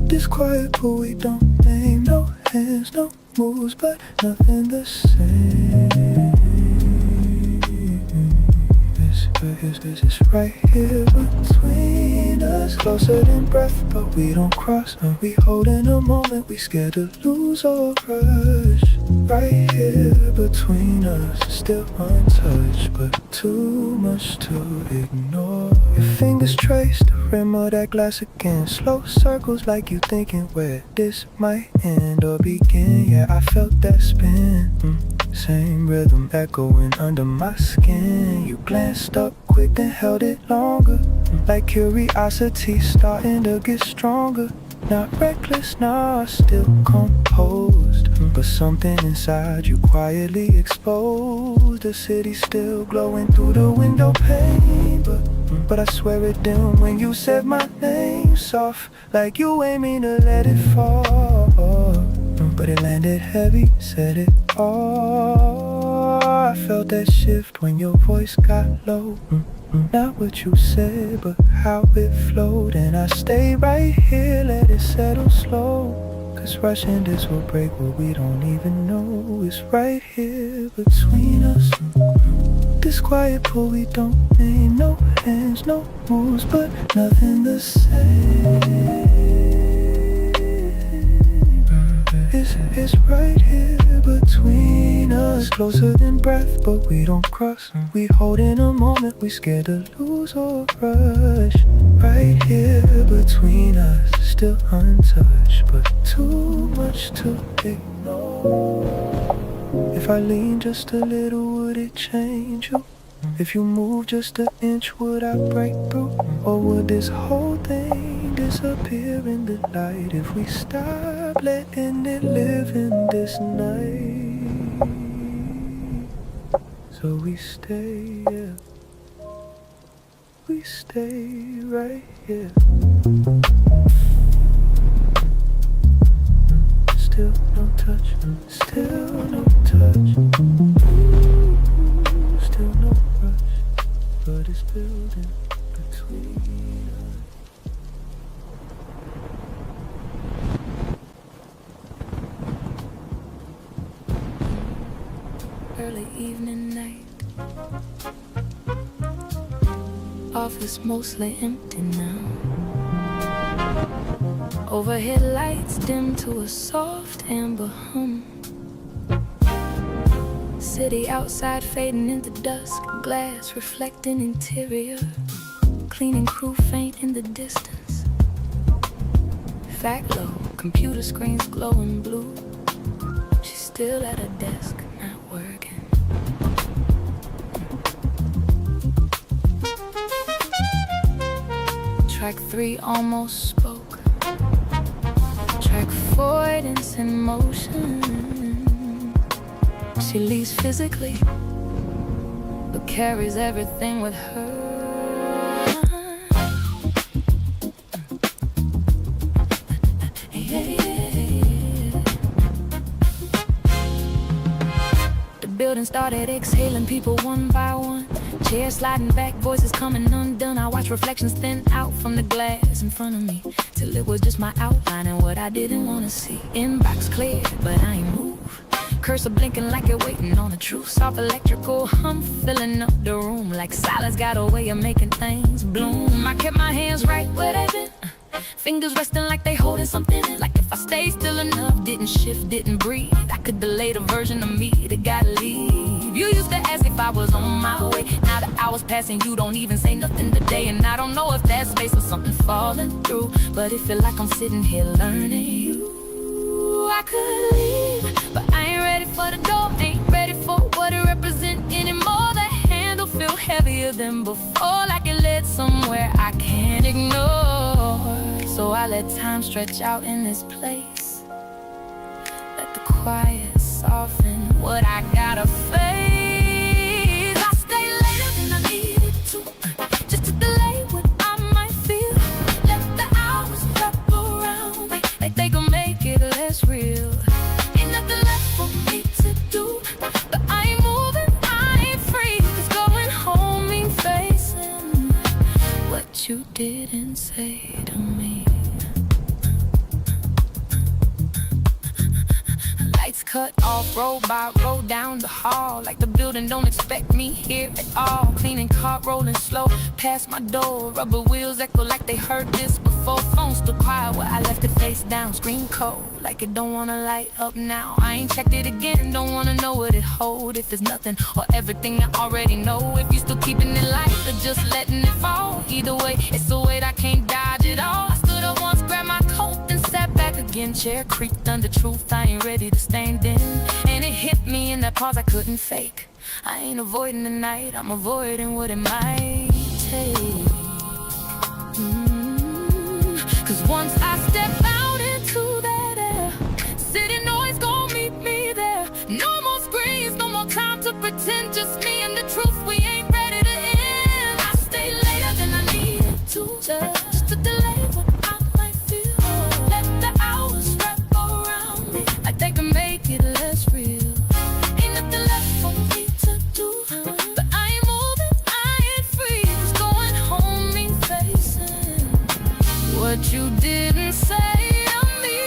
S4: This quiet pool we don't name. No hands, no moves, but nothing the same. It's right here between us, closer than breath, but we don't cross. We holding a moment we scared to lose or rush. Right here between us, still untouched, but too much to ignore. Your fingers trace the rim of that glass again, slow circles like you thinking where this might end or begin. Yeah, I felt that spin. Same rhythm echoing under my skin. You glanced up quick then held it longer, like curiosity starting to get stronger. Not reckless, nah, still composed, but something inside you quietly exposed. The city still glowing through the window pane, but I swear it didn't when you said my name. Soft, like you ain't mean to let it fall, but it landed heavy, said it all. I felt that shift when your voice got low. Not what you said, but how it flowed. And I stay right here, let it settle slow. Cause rushing this will break what we don't even know. It's right here between us. This quiet pool we don't name. No hands, no moves, but nothing the same. It's right here between us, closer than breath, but we don't cross. We holding a moment we scared to lose or rush. Right here between us, still untouched, but too much to ignore. If I lean just a little, would it change you? If you move just an inch, would I break through? Or would this whole thing disappear in the light if we stop letting it live in this night? So we stay, yeah, we stay right here. Still no touch, still no touch. Still no rush, but it's building between us.
S1: early evening night. Office mostly empty now. Overhead lights dim to a soft amber hum. City outside fading into dusk. Glass reflecting interior. Cleaning crew faint in the distance. Fact low, computer screens glowing blue. She's still at her desk, not working. Track 3 almost spoke. Track 4 it's in motion. She leaves physically, but carries everything with her. The building started exhaling people one by one. Chairs sliding back, voices coming undone. I watched reflections thin out from the glass in front of me, till it was just my outline and what I didn't want to see. Inbox clear, but I ain't move. Cursor blinking like it waiting on the truth. Soft electrical hum filling up the room, like silence got a way of making things bloom. I kept my hands right where they been, fingers resting like they holding something in. Like if I stayed still enough, didn't shift, didn't breathe, I could delay the version of me that gotta leave. You used to ask if I was on my way. Now the hours passing, you don't even say nothing today. And I don't know if that's space or something falling through, but it feel like I'm sitting here learning you. I could leave, but I ain't ready for the door. Ain't ready for what it represents anymore. The handle feel heavier than before, like it led somewhere I can't ignore. So I let time stretch out in this place. Let the quiet soften what I gotta face. I stay later than I needed to, just to delay what I might feel. Let the hours wrap around me, like they gon' make it less real. Ain't nothing left for me to do, but I ain't moving, I ain't free. 'Cause going home means facing what you didn't say to me. Lights cut off, roll by, roll down the hall, like the building don't expect me here at all. Cleaning car rolling slow past my door. Rubber wheels echo like they heard this before. Phone still quiet where I left it face down. Screen cold, like it don't wanna light up now. I ain't checked it again, don't wanna know what it hold. If it's nothing or everything I already know. If you still keeping it light or just letting it fall. Either way, it's a weight I can't dodge it all. I stood up once, grabbed my coat, then sat back again. Chair creaked under truth, I ain't ready to stand in. And it hit me in that pause I couldn't fake. I ain't avoiding the night, I'm avoiding what it might take. 'Cause once I step out into that air, city noise gon' meet me there. No more screens, no more time to pretend. Just me and the truth, we ain't ready to end. I stay later than I needed to, just to delay what I might feel. Let the hours wrap around me, like they can make it less real. Ain't nothing left for me to do, but I ain't moving, I ain't free. 'Cause going home means facing what you didn't say to me.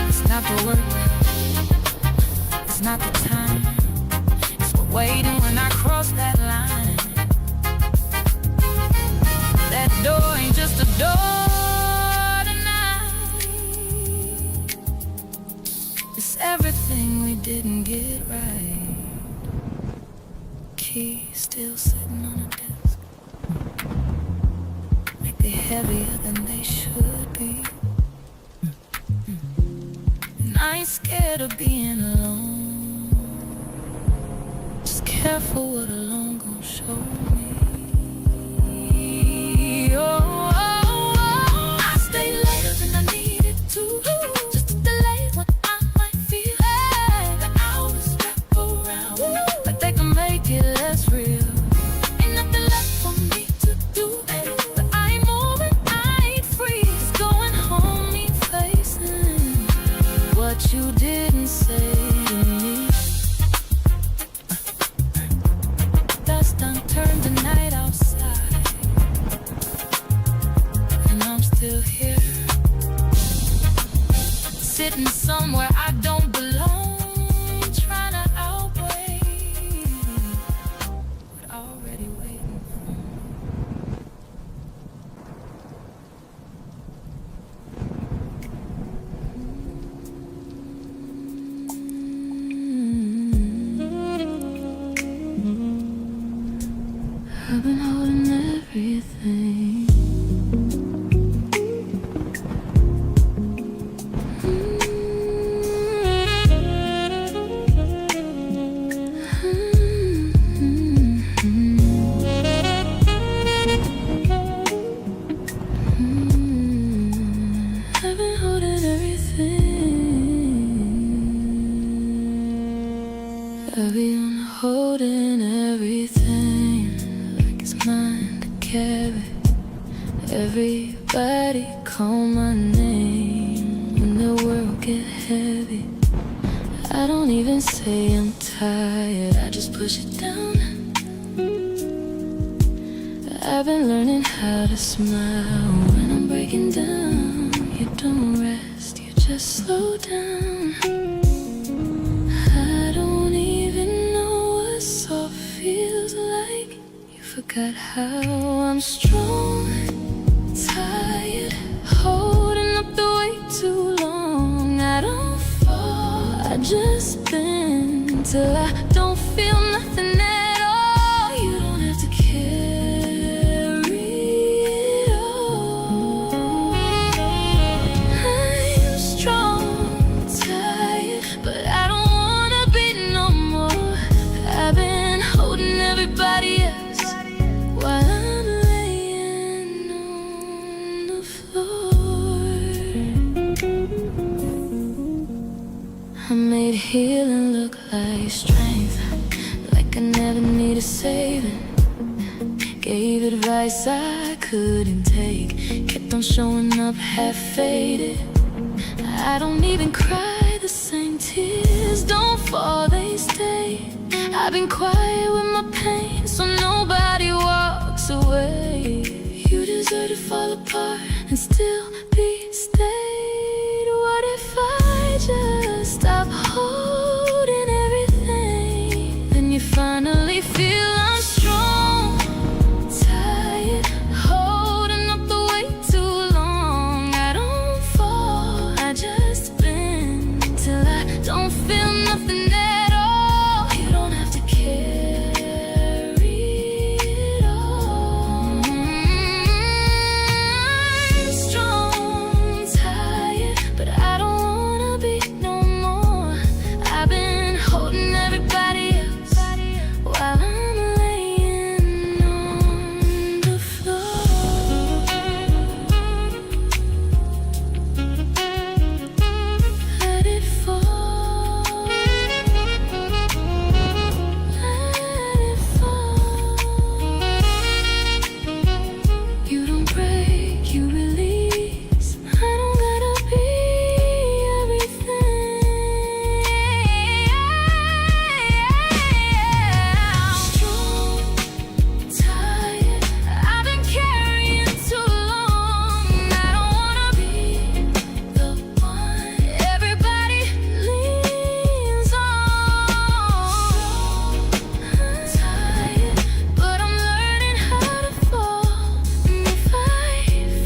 S1: It's not the work, it's not the time, it's what waiting when I cross that line. That door ain't just a door tonight. It's everything we didn't get right. Key still sitting on a desk, like they're heavier than they should be. And I ain't scared of being alone, just careful what alone gon' show me. I stay later than I needed to, just to delay what I might feel. The hours wrap around me, like they can make it less real. Ain't nothing left for me to do, but I ain't moving, I ain't free. 'Cause going home means facing what you didn't say to me.
S2: sitting somewhere I don't belong, trying to outweigh what already waiting for me. I've been holding everything. I've been holding everything. I've been holding everything like it's mine to carry. Everybody call my name when the world get heavy. I don't even say I'm tired, I just push it down. I've been learning how to smile when I'm breaking down. You don't rest, you just slow down. I don't even know what soft feels like. You forgot how I'm strong, tired, holding up the weight too long. I don't fall, I just bend till I don't feel nothing at all. You don't have to carry it all. I'm strong, tired, but I don't wanna be no more. I've been holding everybody else while I'm laying on the floor. I made healing look like strength, like I never needed saving. Gave advice I couldn't take, kept on showing up half-faded. I don't even cry the same tears, don't fall, they stay. I've been quiet with my pain, so nobody walks away. You deserve to fall apart and still be stayed. What if I just stop holding everything? Then you finally feel I'm strong, tired, holding up the weight too long. I don't fall, I just bend till I don't feel nothing at all. You don't have to carry it all. I'm strong, tired, but I don't wanna be no more. I've been holding everybody else while I'm laying on the floor. Let it fall, let it fall. You don't break, you release. I don't gotta be everything. I'm strong, tired, I've been carrying too long. I don't wanna be the one everybody leans on. Tired, but I'm learning how to fall. And if I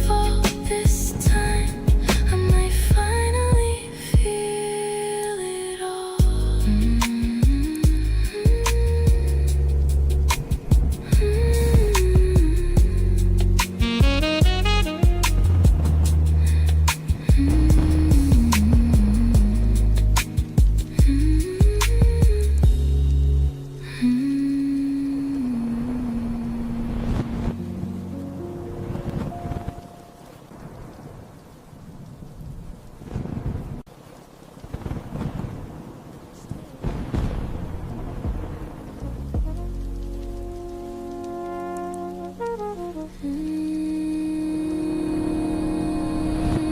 S2: fall this time, I might finally feel it all.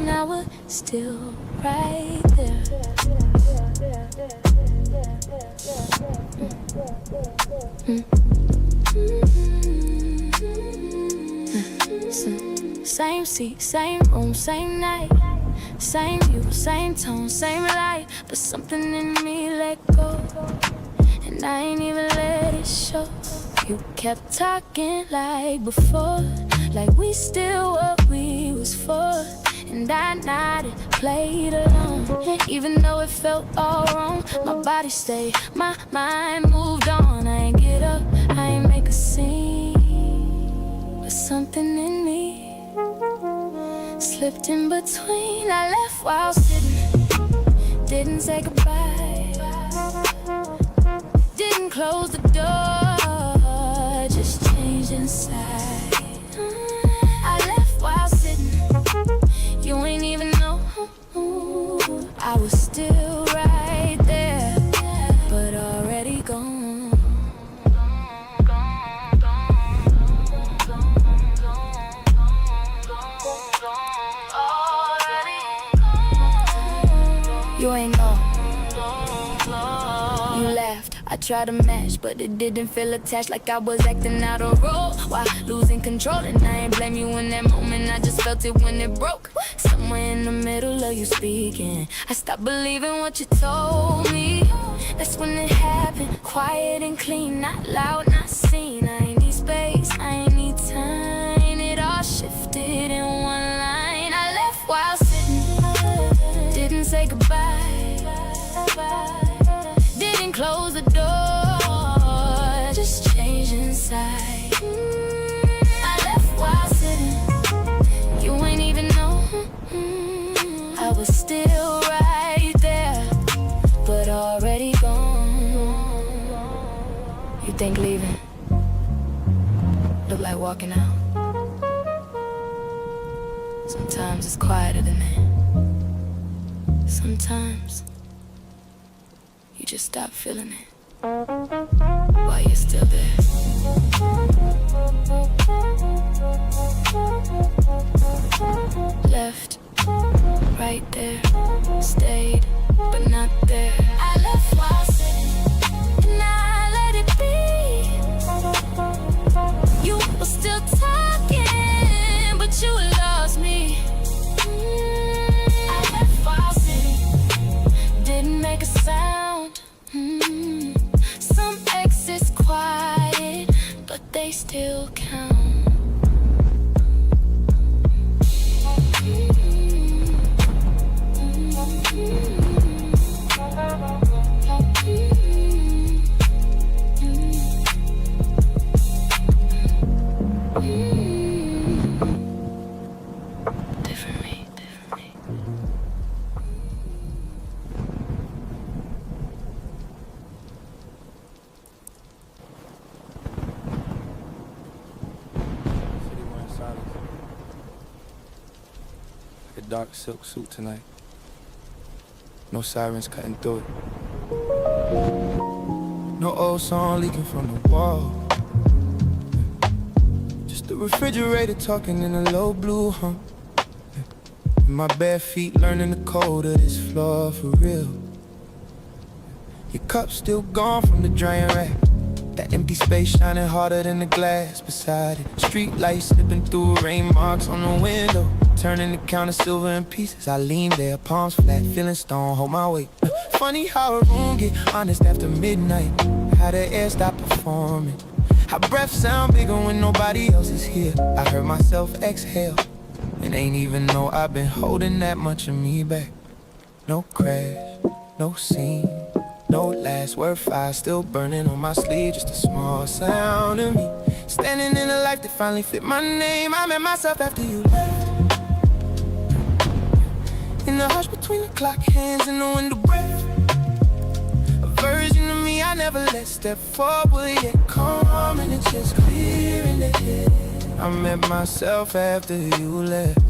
S2: Now we're still right there. Same seat, same room, same night, Same you, same tone, same light, but something in me let go, and I ain't even let it show. You kept talking like before, like we still what we was for. And I nodded, played along, even though it felt all wrong. My body stayed, my mind moved on. I ain't get up, I ain't make a scene, but something in me slipped in between. I left while sitting, didn't say goodbye, didn't close the door, just changed inside. I left while sitting, you ain't even know I was still right there, but already gone. You ain't know. You laughed, I tried to match, but it didn't feel attached, like I was acting out of role while losing control. And I ain't blame you in that moment, I just felt it when it broke. Somewhere in the middle of you speaking, I stopped believing what you told me. That's when it happened, quiet and clean, not loud, not seen. I ain't need space, I ain't need time. It all shifted in one line. I left while sitting, didn't say goodbye, didn't close the door, just changed inside. I left while sitting, you ain't even know I was still right there, but already gone. You think leaving look like walking out? Sometimes it's quieter than that. Sometimes you just stop feeling it while you're still there. Left, right there, stayed, but not there. I left while sitting, and I let it be. You were still talking, but you lost me. I left while sitting, didn't make a sound. Some exits quiet, but they still count. Different me.
S5: A dark silk suit tonight. No sirens cutting through it. No old song leaking from the wall. Just the refrigerator talking in a low blue hum. My bare feet learning the code of this floor for real. Your cup's still gone from the drying rack. That empty space shining harder than the glass beside it. Street lights slipping through, rain marks on the window, turning the counter silver in pieces. I lean there, palms flat, feeling stone, hold my weight. Funny how a room get honest after midnight. How the air stop performing. How breath sound bigger when nobody else is here. I heard myself exhale, and ain't even know I've been holding that much of me back. No crash, no scene, no last word fire still burning on my sleeve. Just a small sound of me standing in a life that finally fit my name. I met myself after you left. In the hush between the clock hands and the window breath. A version of me I never let step forward yet. Calm and it's just clear in the head. I met myself after you left.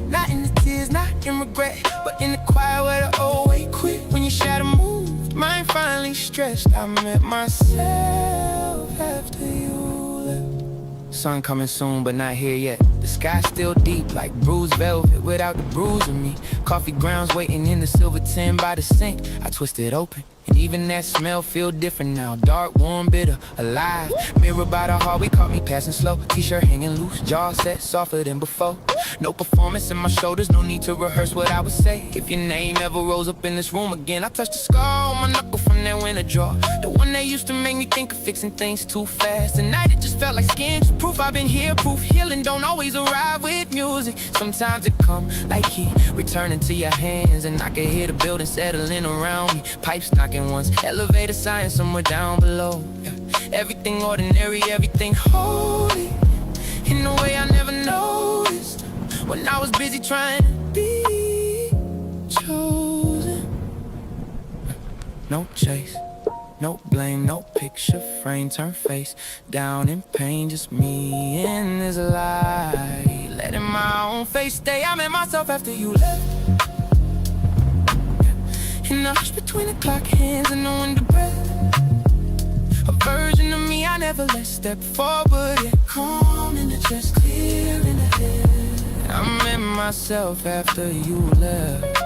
S5: Not in the tears, not in regret, but in the quiet where the old way quit. When your shadow moved, mine finally stretched. I met myself after you left. Sun coming soon, but not here yet. The sky's still deep, like bruised velvet without the bruise of me. Coffee grounds waiting in the silver tin by the sink. I twist it open, And even that smell feel different now. Dark, warm, bitter, alive. Mirror by the hallway caught me passing slow. T-shirt hanging loose, jaw set softer than before. No performance in my shoulders, no need to rehearse what I would say. If your name ever rose up in this room again, I touched the scar on my knuckle from that winter draw. The one that used to make me think of fixing things too fast. Tonight it just felt like skin, just proof I've been here. Proof healing don't always arrive with music. Sometimes it come like heat, returning to your hands. And I can hear the building settling around me. Pipes knocking once, elevator sign somewhere down below. Everything ordinary, everything holy, in a way I never noticed when I was busy trying to be chosen. No chase, no blame, no picture frame, turn face down in pain, just me in this lie, letting my own face stay. I met myself after you left, in the hush between the clock hands and the window breath. A version of me I never let step forward, yet calm in the chest, clear in the head. I met myself after you left.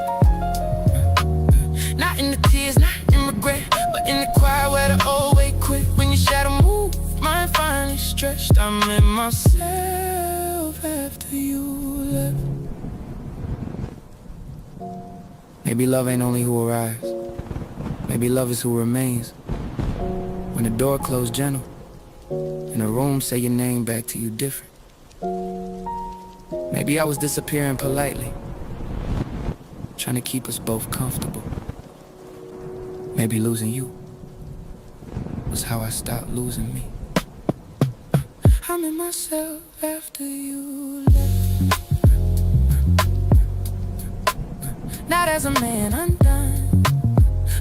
S5: Not in the tears, not in regret, but in the quiet where the old way quit. When your shadow moved, mine finally stretched. I met myself after you left. Maybe love ain't only who arrives. Maybe love is who remains. When the door closed gentle, and the room say your name back to you different. Maybe I was disappearing politely, trying to keep us both comfortable. Maybe losing you was how I stopped losing me. I'm in myself after you left. Not as a man undone,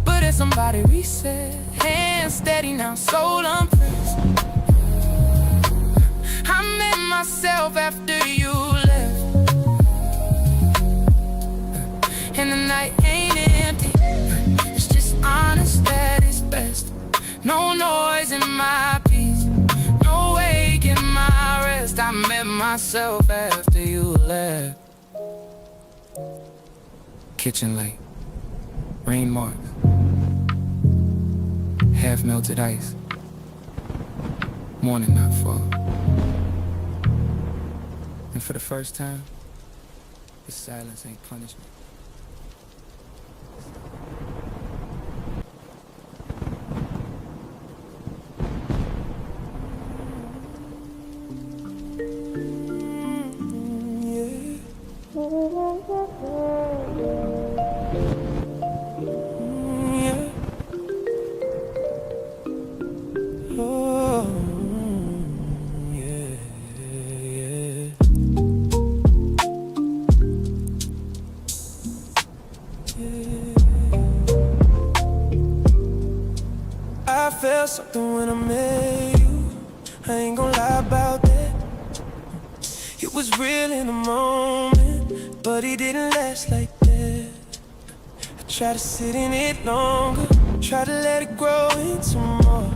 S5: but as somebody reset. Hands steady now, soul unpressed. I met myself after you left, and the night ain't empty, it's just honest at its best. No noise in my peace, no wake in my rest. I met myself after you left. Kitchen light, rain marks, half melted ice, morning not fall. And for the first time, the silence ain't punishment.
S3: I felt something when I met you, I ain't gonna lie about that. It was real in the moment, but it didn't last like that. I tried to sit in it longer, tried to let it grow into more,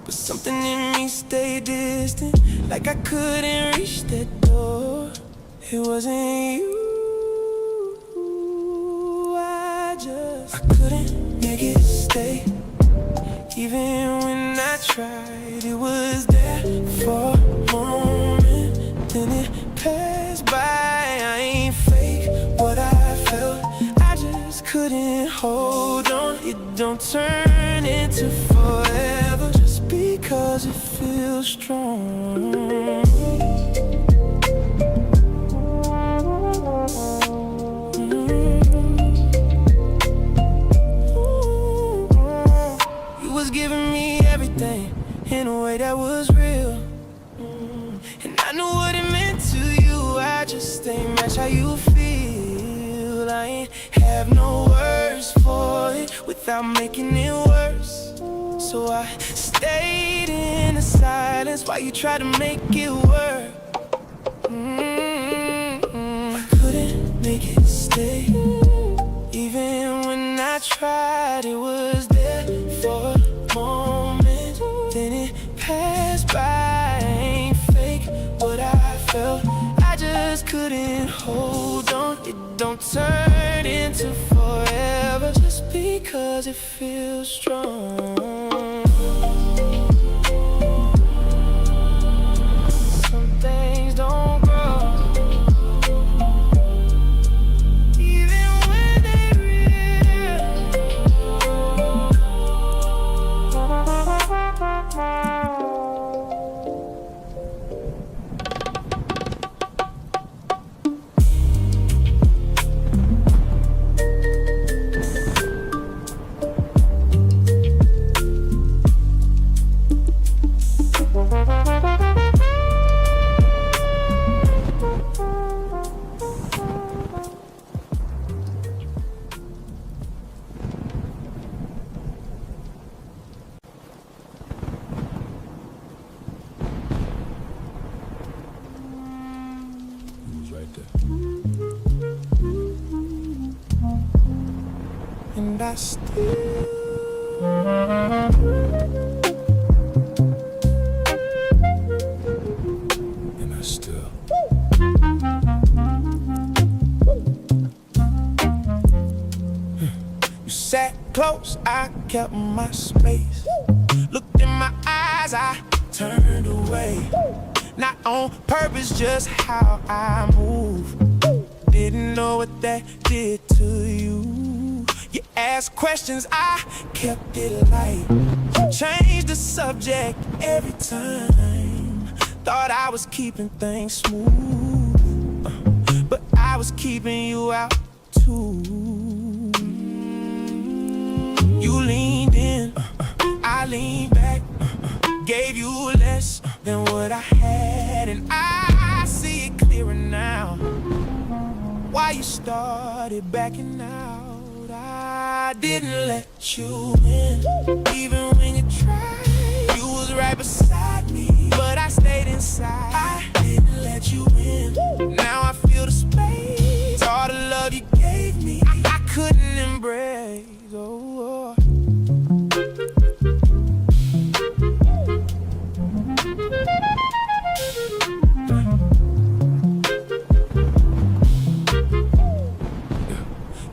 S3: but something in me stayed distant, like I couldn't reach that door. It wasn't you, I couldn't make it stay. Even when I tried, it was there for a moment, then it passed by. I ain't fake what I felt, I just couldn't hold on. It don't turn into forever just because it feels strong. Giving me everything in a way that was real, and I knew what it meant to you. I just ain't match how you feel. I ain't have no words for it without making it worse, so I stayed in the silence while you tried to make it work. I couldn't make it stay. Even when I tried, it was there for moment, then it passed by. I ain't fake what I felt, I just couldn't hold on. It don't turn into forever just because it
S5: feel strong. Some things don't grow, even when they real.
S6: He was right there.
S5: And I still
S6: And I still.
S5: You sat close, I kept my space. Looked in my eyes, I turned away. Not on purpose, just how I move. Didn't know what that did to you. You asked questions, I kept it light. Changed the subject every time. Thought I was keeping things smooth, but I was keeping you out too. You leaned in, I leaned back, gave you less than what I had, and I see it clearer now. Why you started backing out? I didn't let you in, even when you tried. You was right beside me, but I stayed inside. I didn't let you in. Now I feel the space, all the love you gave me, I couldn't embrace. Oh,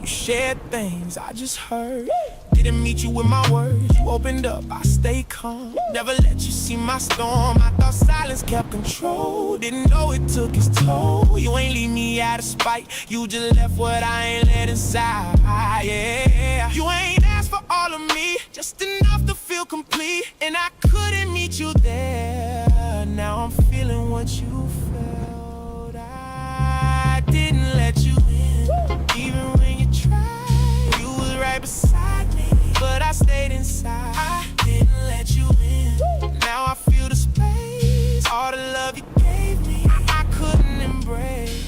S5: you shared things I just heard. Didn't meet you with my words. You opened up, I stayed calm. Never let you see my storm. I thought silence kept control. Didn't know it took its toll. You ain't leave me out of spite. You just left what I ain't let inside. Yeah. You ain't asked for all of me, just enough to feel complete. And I couldn't meet you there. Now I'm feeling what you felt. I didn't let you in, even when you tried. You was right beside me, but I stayed inside. I didn't let you in. Now I feel the space, all the love you gave me, I couldn't embrace.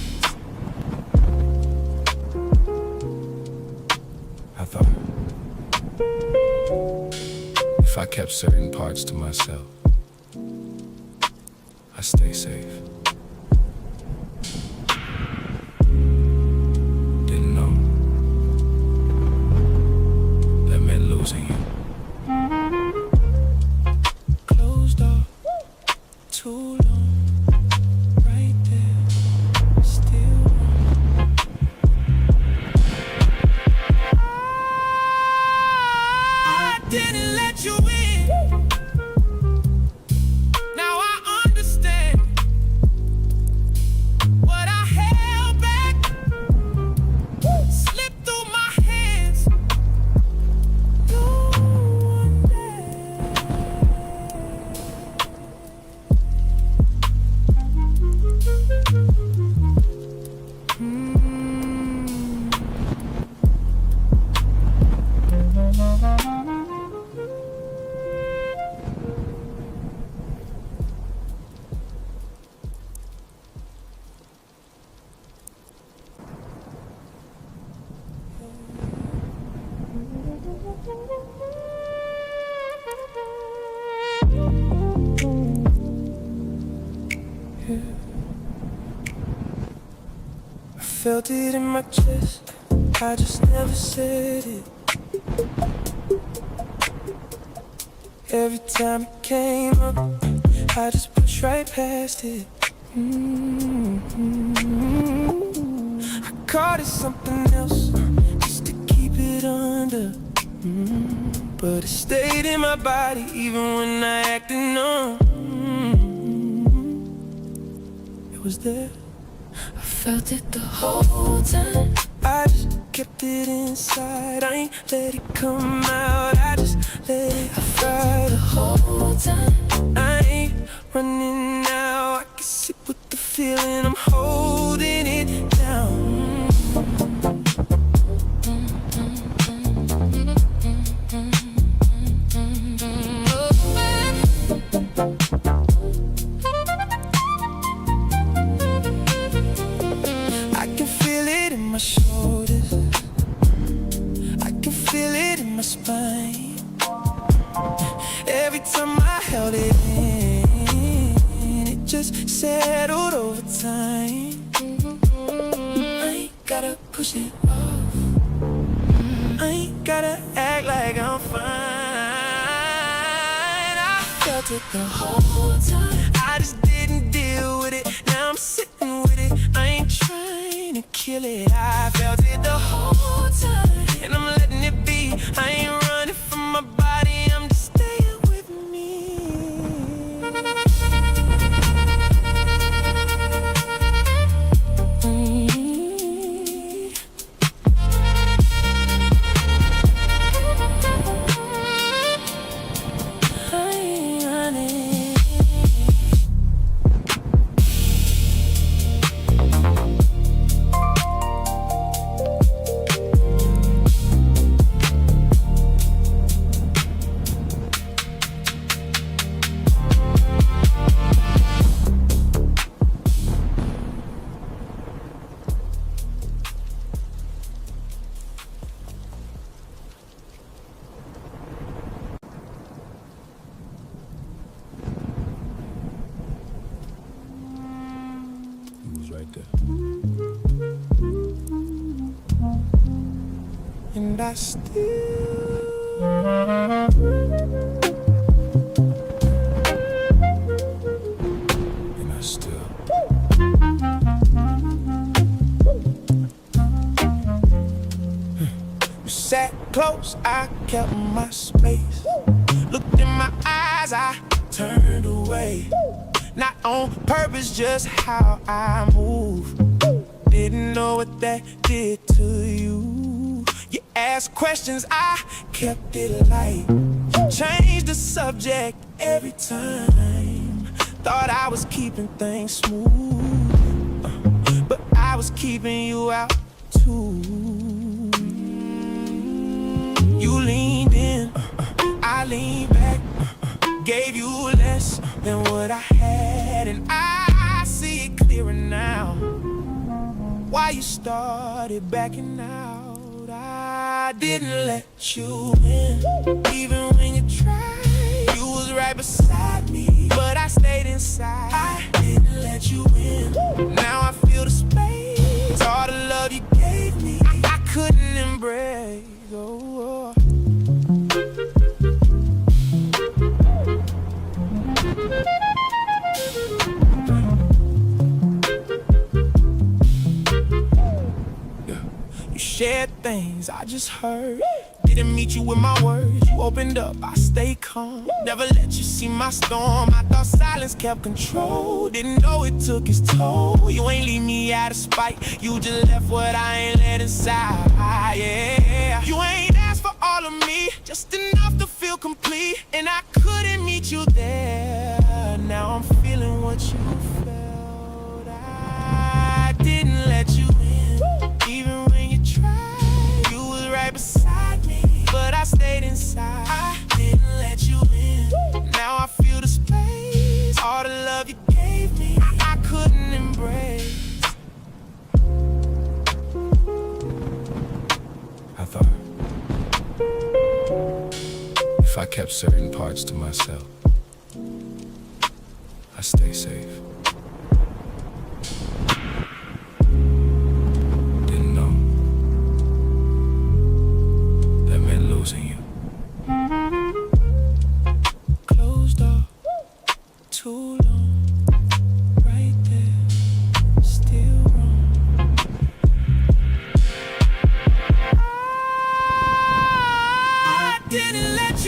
S6: I thought if I kept certain parts to myself, I'd stay safe. Didn't know that meant losing you.
S5: Closed off too long, right there, still wrong. I didn't let you in. Now I understand what I held back, slipped through my hands. No one I felt it in my chest, I just never said it. Every time it came up, I just pushed right past it. I called it something else, just to keep it under.
S3: but it stayed in my body even when I acted numb. It was there.
S2: I felt it the whole time.
S3: I just kept it inside. I ain't let it come out. I just let it fly
S2: The whole time.
S3: I ain't running now. I can sit with the feeling. I'm holding it down. I can feel it in my shoulders. I can feel it in my spine. Every time I held it in, it just settled over time. I ain't gotta push it off. I ain't gotta act like I'm fine. I felt it the whole time. I just didn't deal with it. Now I'm sitting with it. I ain't trying to kill it. I felt it the whole time, and I'm letting it be. I ain't running from my body. I'm just staying with me. I ain't running.
S6: He was right there.
S3: And I still
S6: And I still.
S3: sat close, I kept my space. Looked in my eyes, I turned away. Not on purpose, just how I move. Didn't know what that did to you. You asked questions, I kept it light. Changed the subject every time. Thought I was keeping things smooth, but I was keeping you out too. You leaned in, I leaned back, gave you less than what I had, and I see it clearer now. Why you started backing out? I didn't let you in, even when you tried. You was right beside me, but I stayed inside. I didn't let you in. Now I feel the space, all the love you gave me, I couldn't embrace. Oh. You shared things I just heard. Didn't meet you with my words. You opened up, I stayed calm. Never let you see my storm. I thought silence kept control. Didn't know it took its toll. You ain't leave me out of spite. You just left what I ain't let inside. Yeah. You ain't asked for all of me, just enough to feel complete. And I couldn't meet you there. Now I'm feeling what you felt. I didn't let you in, even when you tried. You was right beside me, but I stayed inside. I didn't let you in. Now I feel the space, all the love you gave me, I couldn't embrace.
S6: I thought if I kept certain parts to myself, I'd stay safe. Didn't know that meant losing you.
S3: Closed off too long, right there, still wrong. I didn't let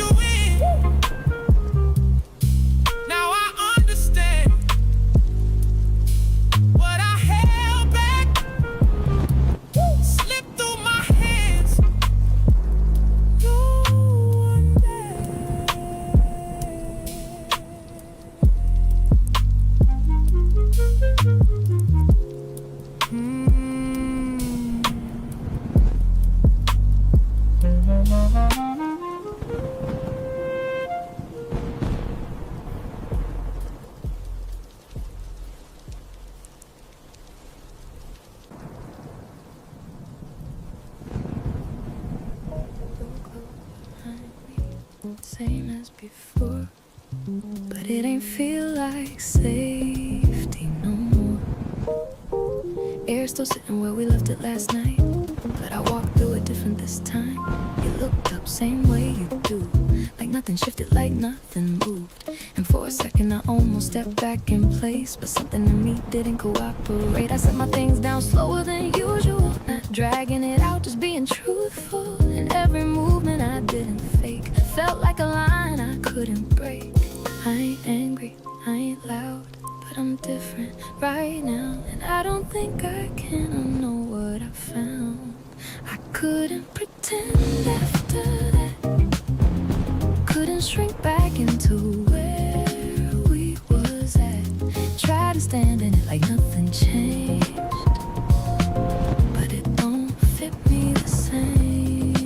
S1: same as before, but it ain't feel like safety no more. Air still sitting where we left it last night, but I walked through it different this time. You looked up, same way you do, like nothing shifted, like nothing moved. And for a second I almost stepped back in place, but something in me didn't cooperate. I set my things down slower than usual, not dragging it out, just being truthful. And every movement I didn't fake felt like a line I couldn't break. I ain't angry, I ain't loud, but I'm different right now, and I don't think I can unknow what I found. I couldn't pretend after that, couldn't shrink back into where we was at. Try to stand in it like nothing changed, but it don't fit me the same.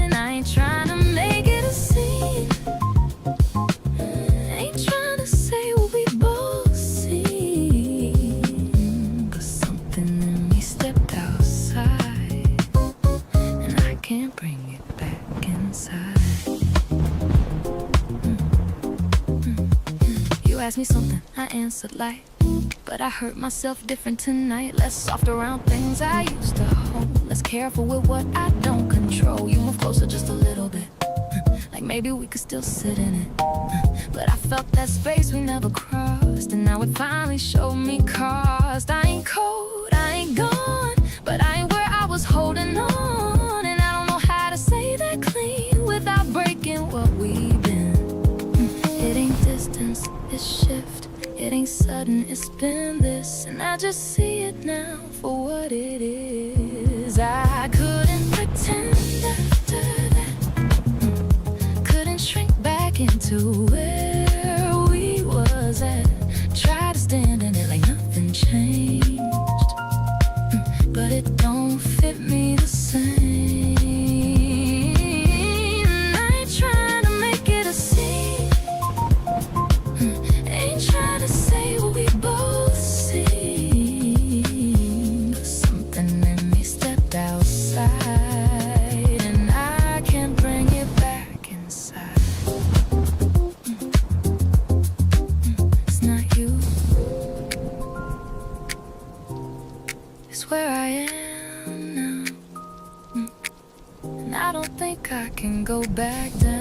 S1: And I ain't trying to make it a scene, ain't trying to say what we both seen, but something in me stepped outside, and I can't bring it back inside. You asked me something, I answered light, but I hurt myself different tonight. Less soft around things I used to hold, less careful with what I don't control. You move closer just a little bit, like maybe we could still sit in it, but I felt that space we never crossed, and now it finally showed me cost. I ain't cold, I ain't gone, but I ain't where I was holding on. And I don't know how to say that clean without breaking what we've been. It ain't distance, it's shift. It ain't sudden, it's been this, and I just see it now for what it is. I couldn't pretend after that, couldn't shrink back into where we was at. Try to stand in it like nothing changed, but it don't fit me the same. I ain't trying to make it a scene, ain't trying to say what we both seen, but something in me stepped outside, and I can't bring it back inside. It's not you, it's where I am now, and I don't think I can go back down.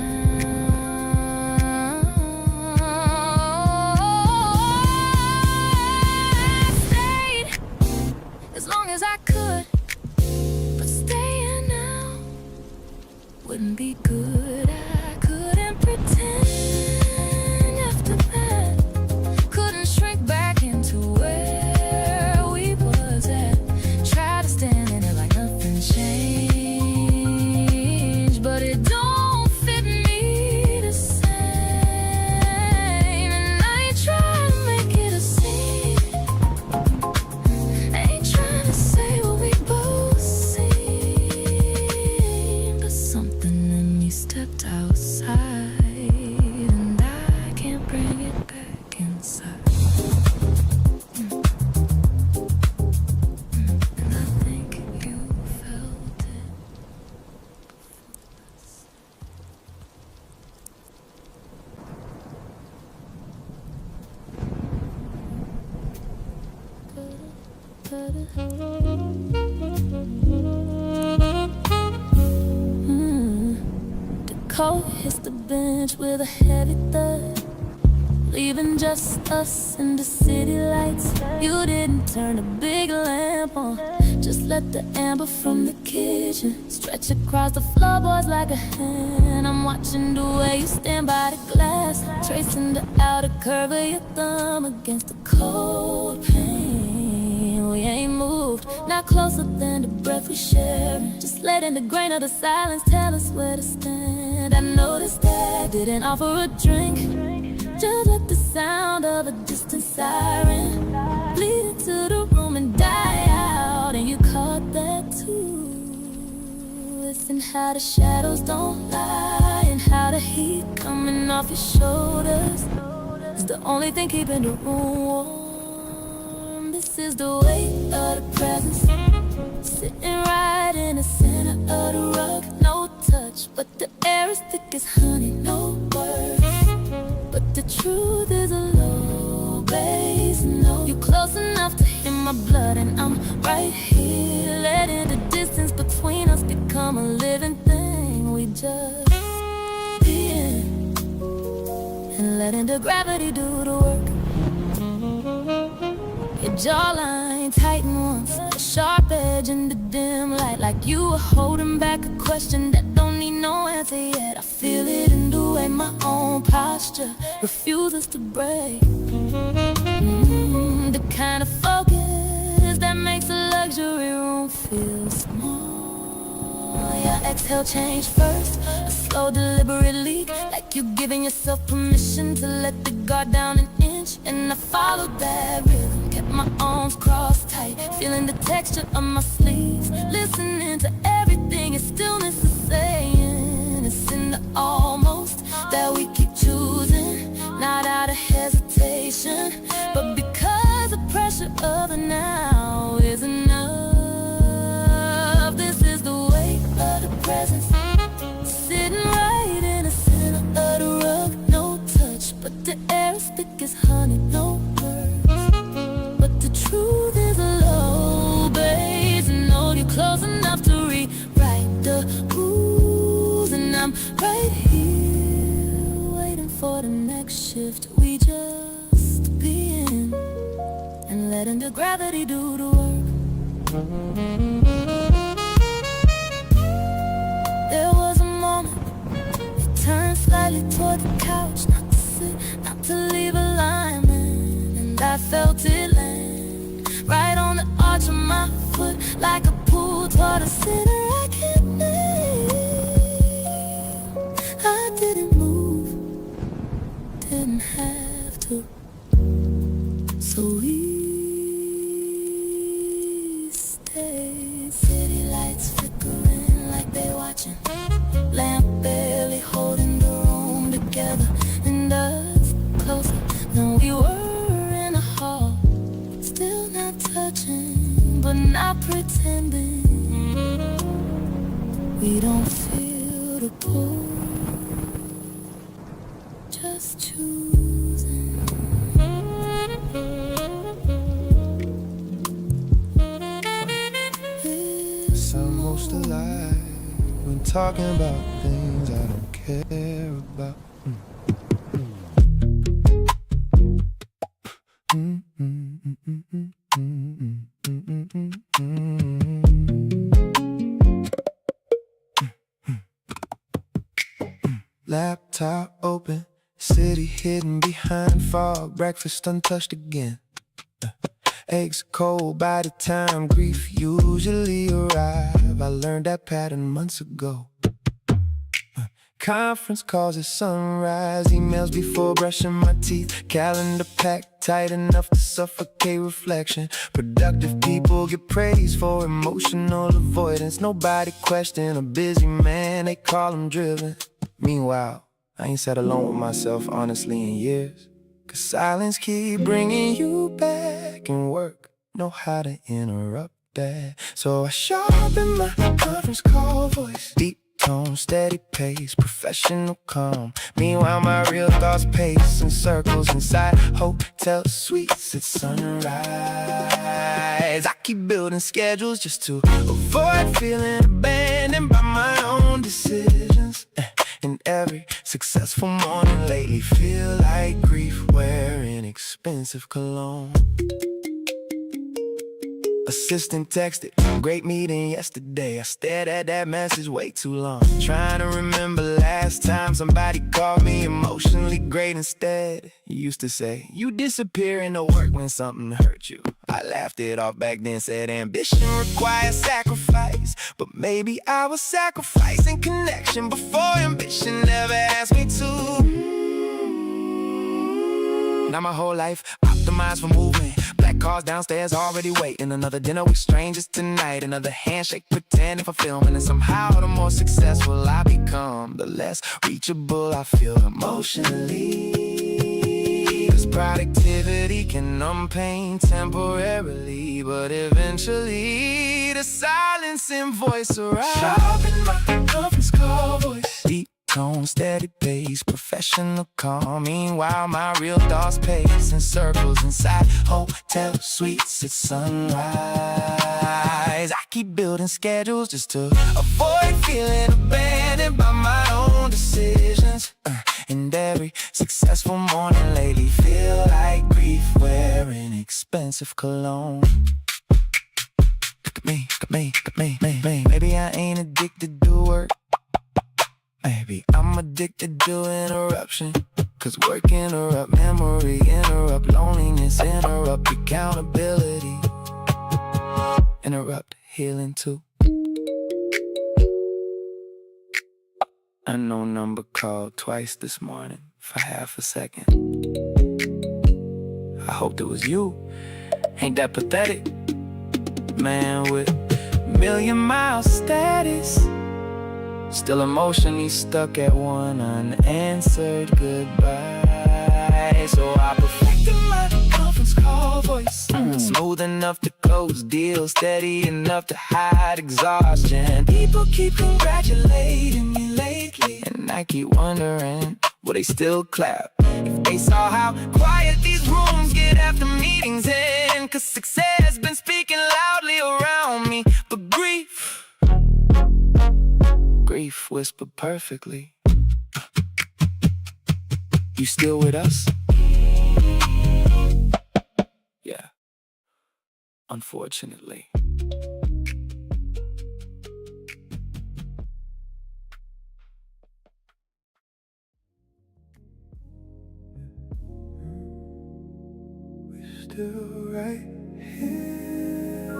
S1: I stayed as long as I could, but staying now wouldn't be good. I couldn't pretend after that, couldn't shrink back into where we was at. Try to stand in it like nothing changed, but it don't fit me the same. And I ain't trying to make it a scene, ain't trying to say what we both seen, but something in me stepped outside, and I can't bring it back inside. And I think you felt it. The coat hits the bench with a heavy thud, leaving just us in the city lights. You didn't turn the big lamp on, just let the amber from the kitchen stretch across the floorboards like a hand. I'm watching the way you stand by the glass, tracing the outer curve of your thumb against the cold pane. We ain't moved, not closer than the breath we share, just letting the grain of the silence tell us where to stand. I noticed that, didn't offer a drink, just let the sound of a distant siren bleed into the room and die out, and you caught that too. Listen how the shadows don't lie, and how the heat coming off your shoulders is the only thing keeping the room warm. This is the weight of the presence, sitting right in the center of the rug. No
S2: touch, but the air is thick as honey, no words. But the truth is a low bass note. You're close enough to hear my blood, and I'm right here, letting the distance between us become a living thing. We just be in, and letting the gravity do the work. Your jawline tighten once, a sharp edge in the dim light, like you were holding back a question that don't need no answer yet. I feel it in the way my own posture refuses to break. The kind of focus that makes a luxury room feel small. Your exhale changed first, a slow deliberate leak, like you giving yourself permission to let the guard down an inch. And I followed that rhythm, kept my arms crossed tight, feeling the texture of my sleeves, listening to everything your stillness is saying. It's in the almost that we keep choosing, not out of hesitation, but because the pressure of the now is enough. This is the weight of the presence, sitting right in the center of the rug. No touch, but the air is thick as honey, no words. But the truth is a low bass note. You're close enough to rewrite the rules, and I'm right here, waiting for the next shift. We just be in, and letting the gravity do the work. There was a moment, you turned slightly toward the couch, not to sit, not to leave alignment, and I felt it land right on the arch of my foot, like a pull toward a center I can't name. I didn't move, didn't have to, so we stayed. City lights flickering like they watching, lamp barely holding the room together, and us closer than we were in a hall, still not touching, but not pretending. We don't feel the pull, just choosing.
S5: I'm most alive when talking about things I don't care about. Laptop open, city hidden behind fog, breakfast untouched again. Eggs cold by the time grief usually arrive. I learned that pattern months ago. Conference calls at sunrise, emails before brushing my teeth, calendar packed tight enough to suffocate reflection. Productive people get praise for emotional avoidance. Nobody question a busy man, they call him driven. Meanwhile, I ain't sat alone with myself honestly in years, 'cause silence keep bringing you back, and work know how to interrupt that. So I sharpen my conference call voice, deep tone, steady pace, professional calm. Meanwhile, my real thoughts pace in circles inside hotel suites at sunrise. I keep building schedules just to avoid feeling abandoned by my own decisions. And every successful morning lately feel like grief wearing expensive cologne. Assistant texted, great meeting yesterday. I stared at that message way too long, trying to remember last time somebody called me emotionally great instead. You used to say, you disappear into work when something hurt you. I laughed it off back then, said ambition requires sacrifice. But maybe I was sacrificing connection before ambition never asked me to. Now my whole life optimized for movement. Black cars downstairs already waiting. Another dinner with strangers tonight. Another handshake pretending for filming. And somehow the more successful I become, the less reachable I feel emotionally. 'Cause Productivity can numb pain temporarily, but eventually the silencing voice arrives. Sharp in my conference call voice, deep tone, steady pace, professional calm. Meanwhile, my real thoughts pace in circles inside hotel suites at sunrise. I keep building schedules just to avoid feeling abandoned by my own decisions. And every successful morning lately feel like grief wearing expensive cologne. Look at me, look at me, look at me, me. Maybe I ain't addicted to work. Maybe I'm addicted to interruption. Cause work interrupt memory, interrupt loneliness, interrupt accountability, interrupt healing too. Unknown number called twice this morning for half a second. I hoped it was you. Ain't that pathetic? Man with million-mile status, still emotionally stuck at one unanswered goodbye. So I perfected my conference call voice, smooth enough to close deals, steady enough to hide exhaustion. People keep congratulating me lately, and I keep wondering, will they still clap if they saw how quiet these rooms get after meetings end? Cause success been speaking loudly around me, but grief whispered perfectly. You still with us? Yeah, unfortunately.
S4: We're still right here.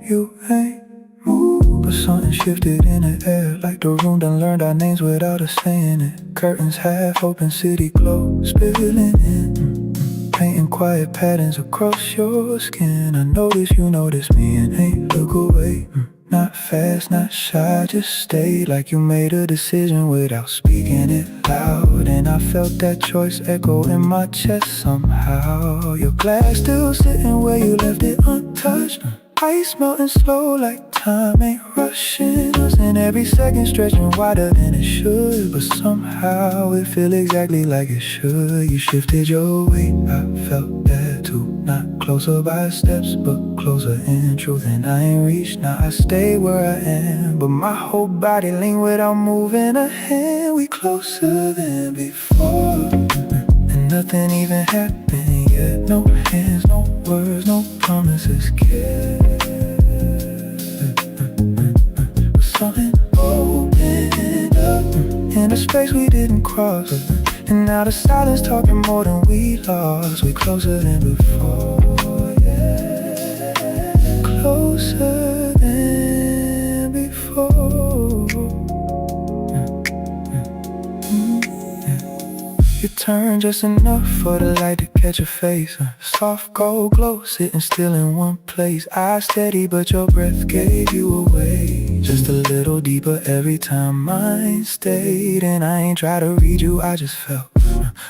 S4: You ain't moved, but something shifted in the air, like the room done learned our names without us saying it. Curtains half open, city glow spilling in, painting quiet patterns across your skin. I notice you notice me and ain't look away. Not fast, not shy, just stay like you made a decision without speaking it loud. And I felt that choice echo in my chest somehow. Your glass still sitting where you left it untouched. Ice melting slow like time ain't rushing us, and every second stretching wider than it should. But somehow it feel exactly like it should. You shifted your weight, I felt that too. Not closer by steps, but closer in truth. And I ain't reached, now I stay where I am, but my whole body lean without moving a hand. We closer than before, and nothing even happened yet. No hands, no words, no promises kept. Something opened up in a space we didn't cross, and now the silence talking more than we lost. We closer than before, yeah. Closer than before. You turn just enough for the light to catch your face. Soft gold glow sitting still in one place. Eyes steady but your breath gave you away. Just a little deeper every time mine stayed. And I ain't try to read you, I just felt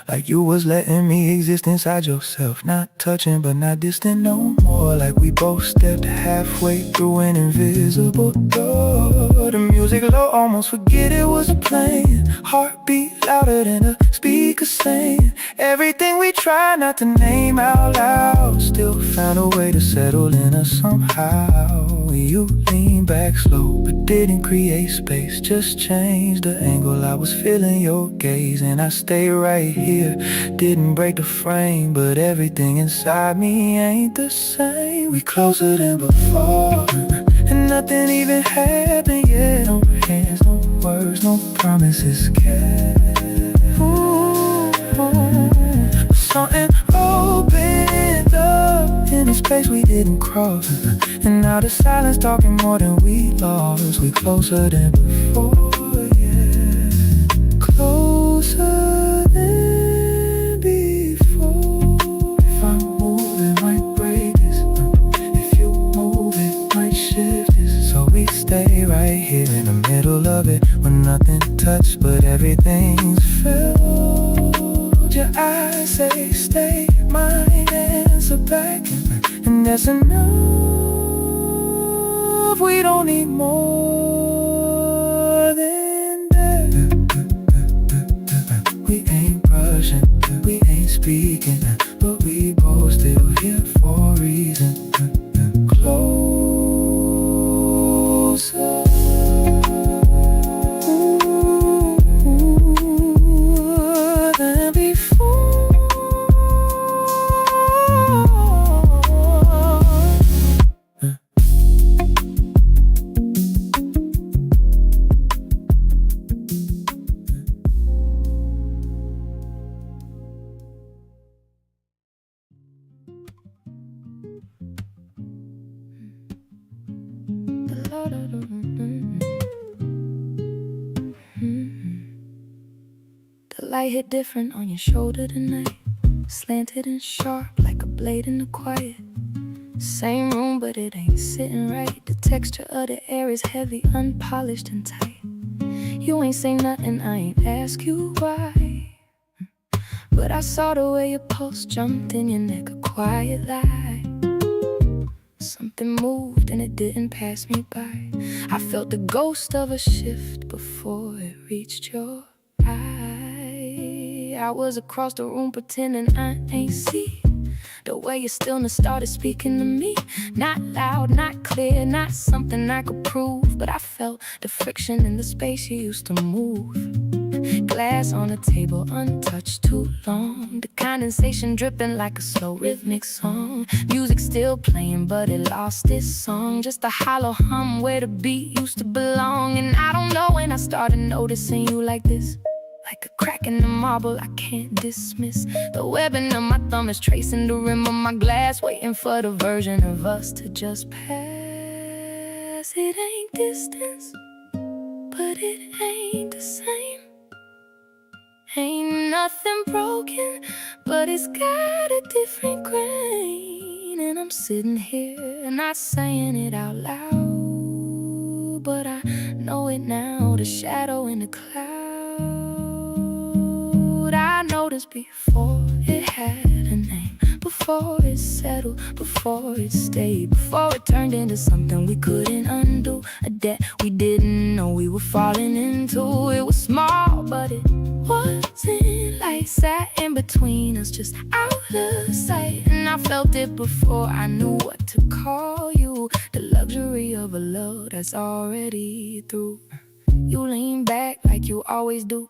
S4: like you was letting me exist inside yourself. Not touching but not distant no more. Like we both stepped halfway through an invisible door. The music low, almost forget it was a plane. Heartbeat louder than a speaker saying everything we try not to name out loud. Still found a way to settle in us somehow. You lean back slow but didn't create space, just changed the angle. I was feeling your gaze and I stayed right here. Didn't break the frame, but everything inside me ain't the same. We closer than before, and nothing even happened yet. No hands, no words, no promises kept. Something opened up in a space we didn't cross, and now the silence talking more than we lost. We closer than before, yeah. Closer than before. If I move it might break this, if you move it might shift this. So we stay right here in the middle of it, when nothing touched but everything's felt.
S1: might say stay, might answer back, and that's enough. We don't need more than that. We ain't rushing, we ain't speaking, but we both still here for a reason. Closer than before. The light hit different on your shoulder tonight, slanted and sharp like a blade in the quiet. Same room, but it ain't sitting right. The texture of the air is heavy, unpolished and tight. You ain't say nothing, I ain't ask you why, but I saw the way your pulse jumped in your neck, a quiet lie. Something moved and it didn't pass me by. I felt the ghost of a shift before it reached your eye. I was across the room pretending I ain't see the way your stillness started speaking to me. Not loud, not clear, not something I could prove, but I felt the friction in the space you used to move. Glass on the table, untouched too long. The condensation dripping like a slow rhythmic song. Music still playing, but it lost its song. Just a hollow hum where the beat used to belong. And I don't know when I started noticing you like this, like a crack in the marble I can't dismiss. The webbing of my thumb is tracing the rim of my glass, waiting for the version of us to just pass. It ain't distance, but it ain't the same. Ain't nothing broken, but it's got a different grain. And I'm sitting here, not saying it out loud, but I know it now, the shadow in the cloud. I noticed before it had a name, before it settled, before it stayed, before it turned into something we couldn't undo, a debt we didn't know we were falling into. It was small, but it wasn't like sat in between us, just out of sight. And I felt it before I knew what to call you, the luxury of a love that's already through. You lean back like you always do,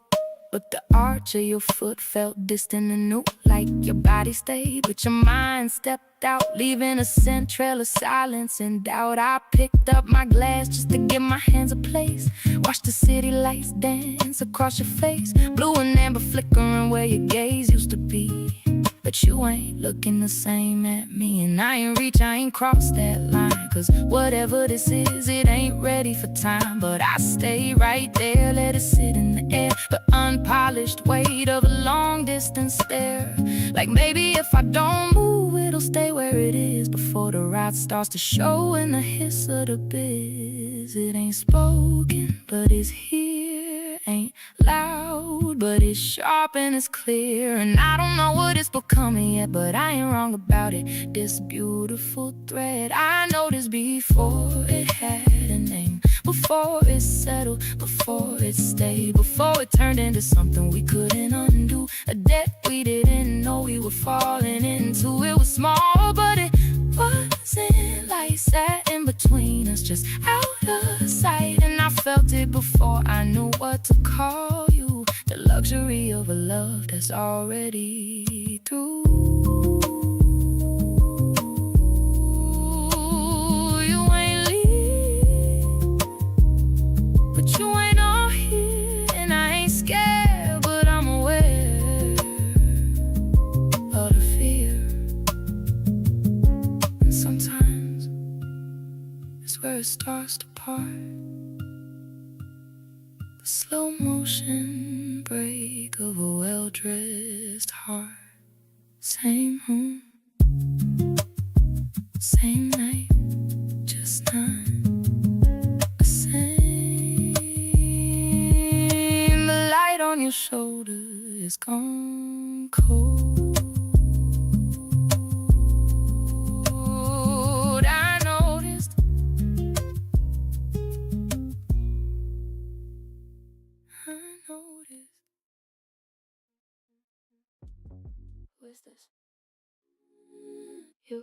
S1: but the arch of your foot felt distant and new, like your body stayed, but your mind stepped out, leaving a scent trail of silence and doubt. I picked up my glass just to give my hands a place, watched the city lights dance across your face, blue and amber flickering where your gaze used to be. But you ain't looking the same at me, and I ain't crossed that line. Cause whatever this is, it ain't ready for time. But I stay right there, let it sit in the air, the unpolished weight of a long distance stare. Like maybe if I don't move, it'll stay where it is before the ride starts to show in the hiss of the biz. It ain't spoken, but it's here. Ain't loud, but it's sharp and it's clear. And I don't know what it's becoming yet, but I ain't wrong about it. This beautiful thread I noticed before it had a name, before it settled, before it stayed, before it turned into something we couldn't undo, a debt we didn't know we were falling into. It was small, but it wasn't like sat in between us, just out of sight. And I felt it before I knew what to call you, the luxury of a love that's already through. You ain't leave, but you ain't all here. And I ain't scared, but I'm aware of the fear. And sometimes it's where it starts to part, the slow motion break of a well-dressed heart. Same room, same night, just not the same. The light on your shoulder is gone cold.
S2: Who is this? You.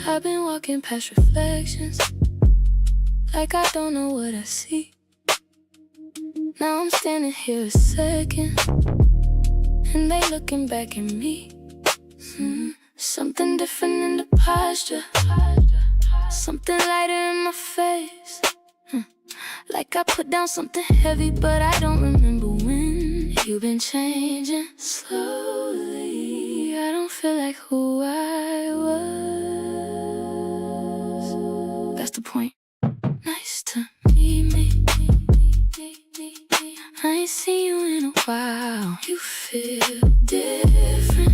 S2: I've been walking past reflections, like I don't know what I see. Now I'm standing here a second, and they looking back at me. Something different in the posture, something lighter in my face. Like I put down something heavy, but I don't remember when. You've been changing slowly. I don't feel like who I was. That's the point. Nice to meet me. I ain't seen you in a while. You feel different.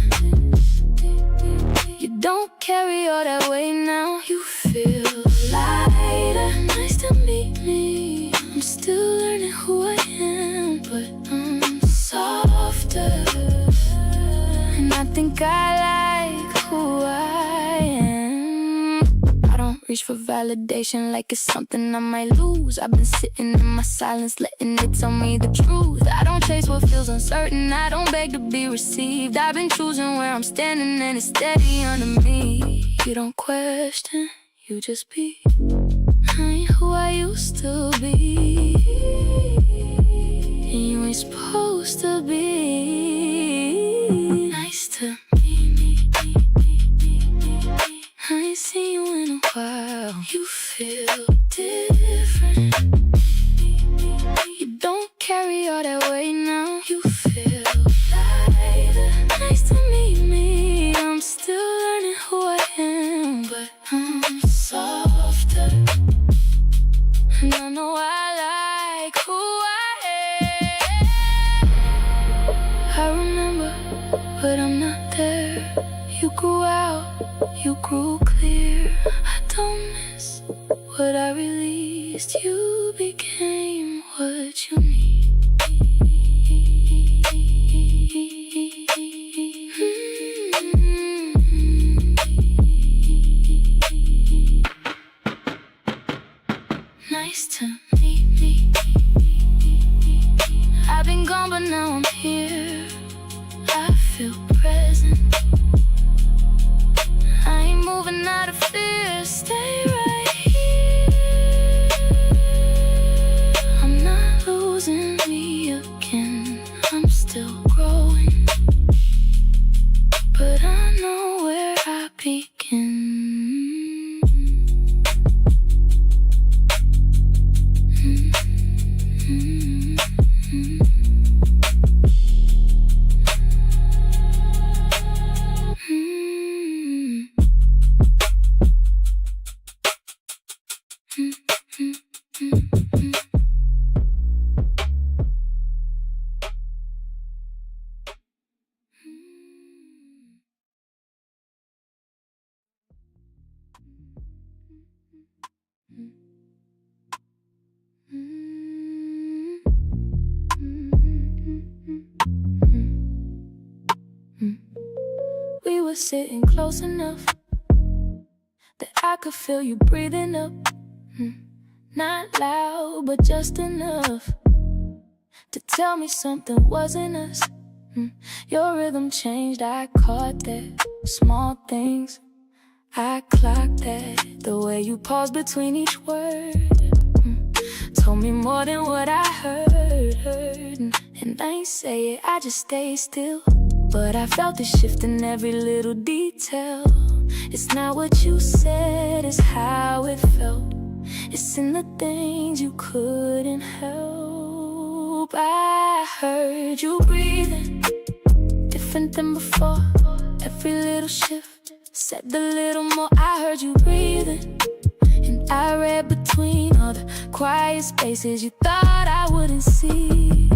S2: You don't carry all that weight now. You feel lighter. Nice to meet me. I'm still learning who I am, but I'm softer. And I think I like who I am. I don't reach for validation like it's something I might lose. I've been sitting in my silence, letting it tell me the truth. I don't chase what feels uncertain, I don't beg to be received. I've been choosing where I'm standing and it's steady under me. You don't question, you just be. I ain't who I used to be, and you ain't supposed to be. Nice to meet me. I ain't seen you in a while. You feel different. You don't carry all that weight now. You feel lighter. Nice to meet me. I'm still learning who I am, but I'm softer. And I know I like who I am. I remember, but I'm not there. You grew out, you grew clear. I don't miss what I released. You became what you need. Nice to meet me. I've been gone, but now I'm here. I feel present. I ain't moving out of fear. Stay right here. I'm not losing me again. I'm still growing, but I know where I begin. We were sitting close enough that I could feel you breathing up. Not loud, but just enough to tell me something wasn't us. Your rhythm changed, I caught that. Small things, I clocked that. The way you paused between each word told me more than what I heard. And I ain't say it, I just stayed still. But I felt it shift in every little detail. It's not what you said, it's how it felt. It's in the things you couldn't help. I heard you breathing, different than before. Every little shift said a little more. I heard you breathing, and I read between all the quiet spaces you thought I wouldn't see.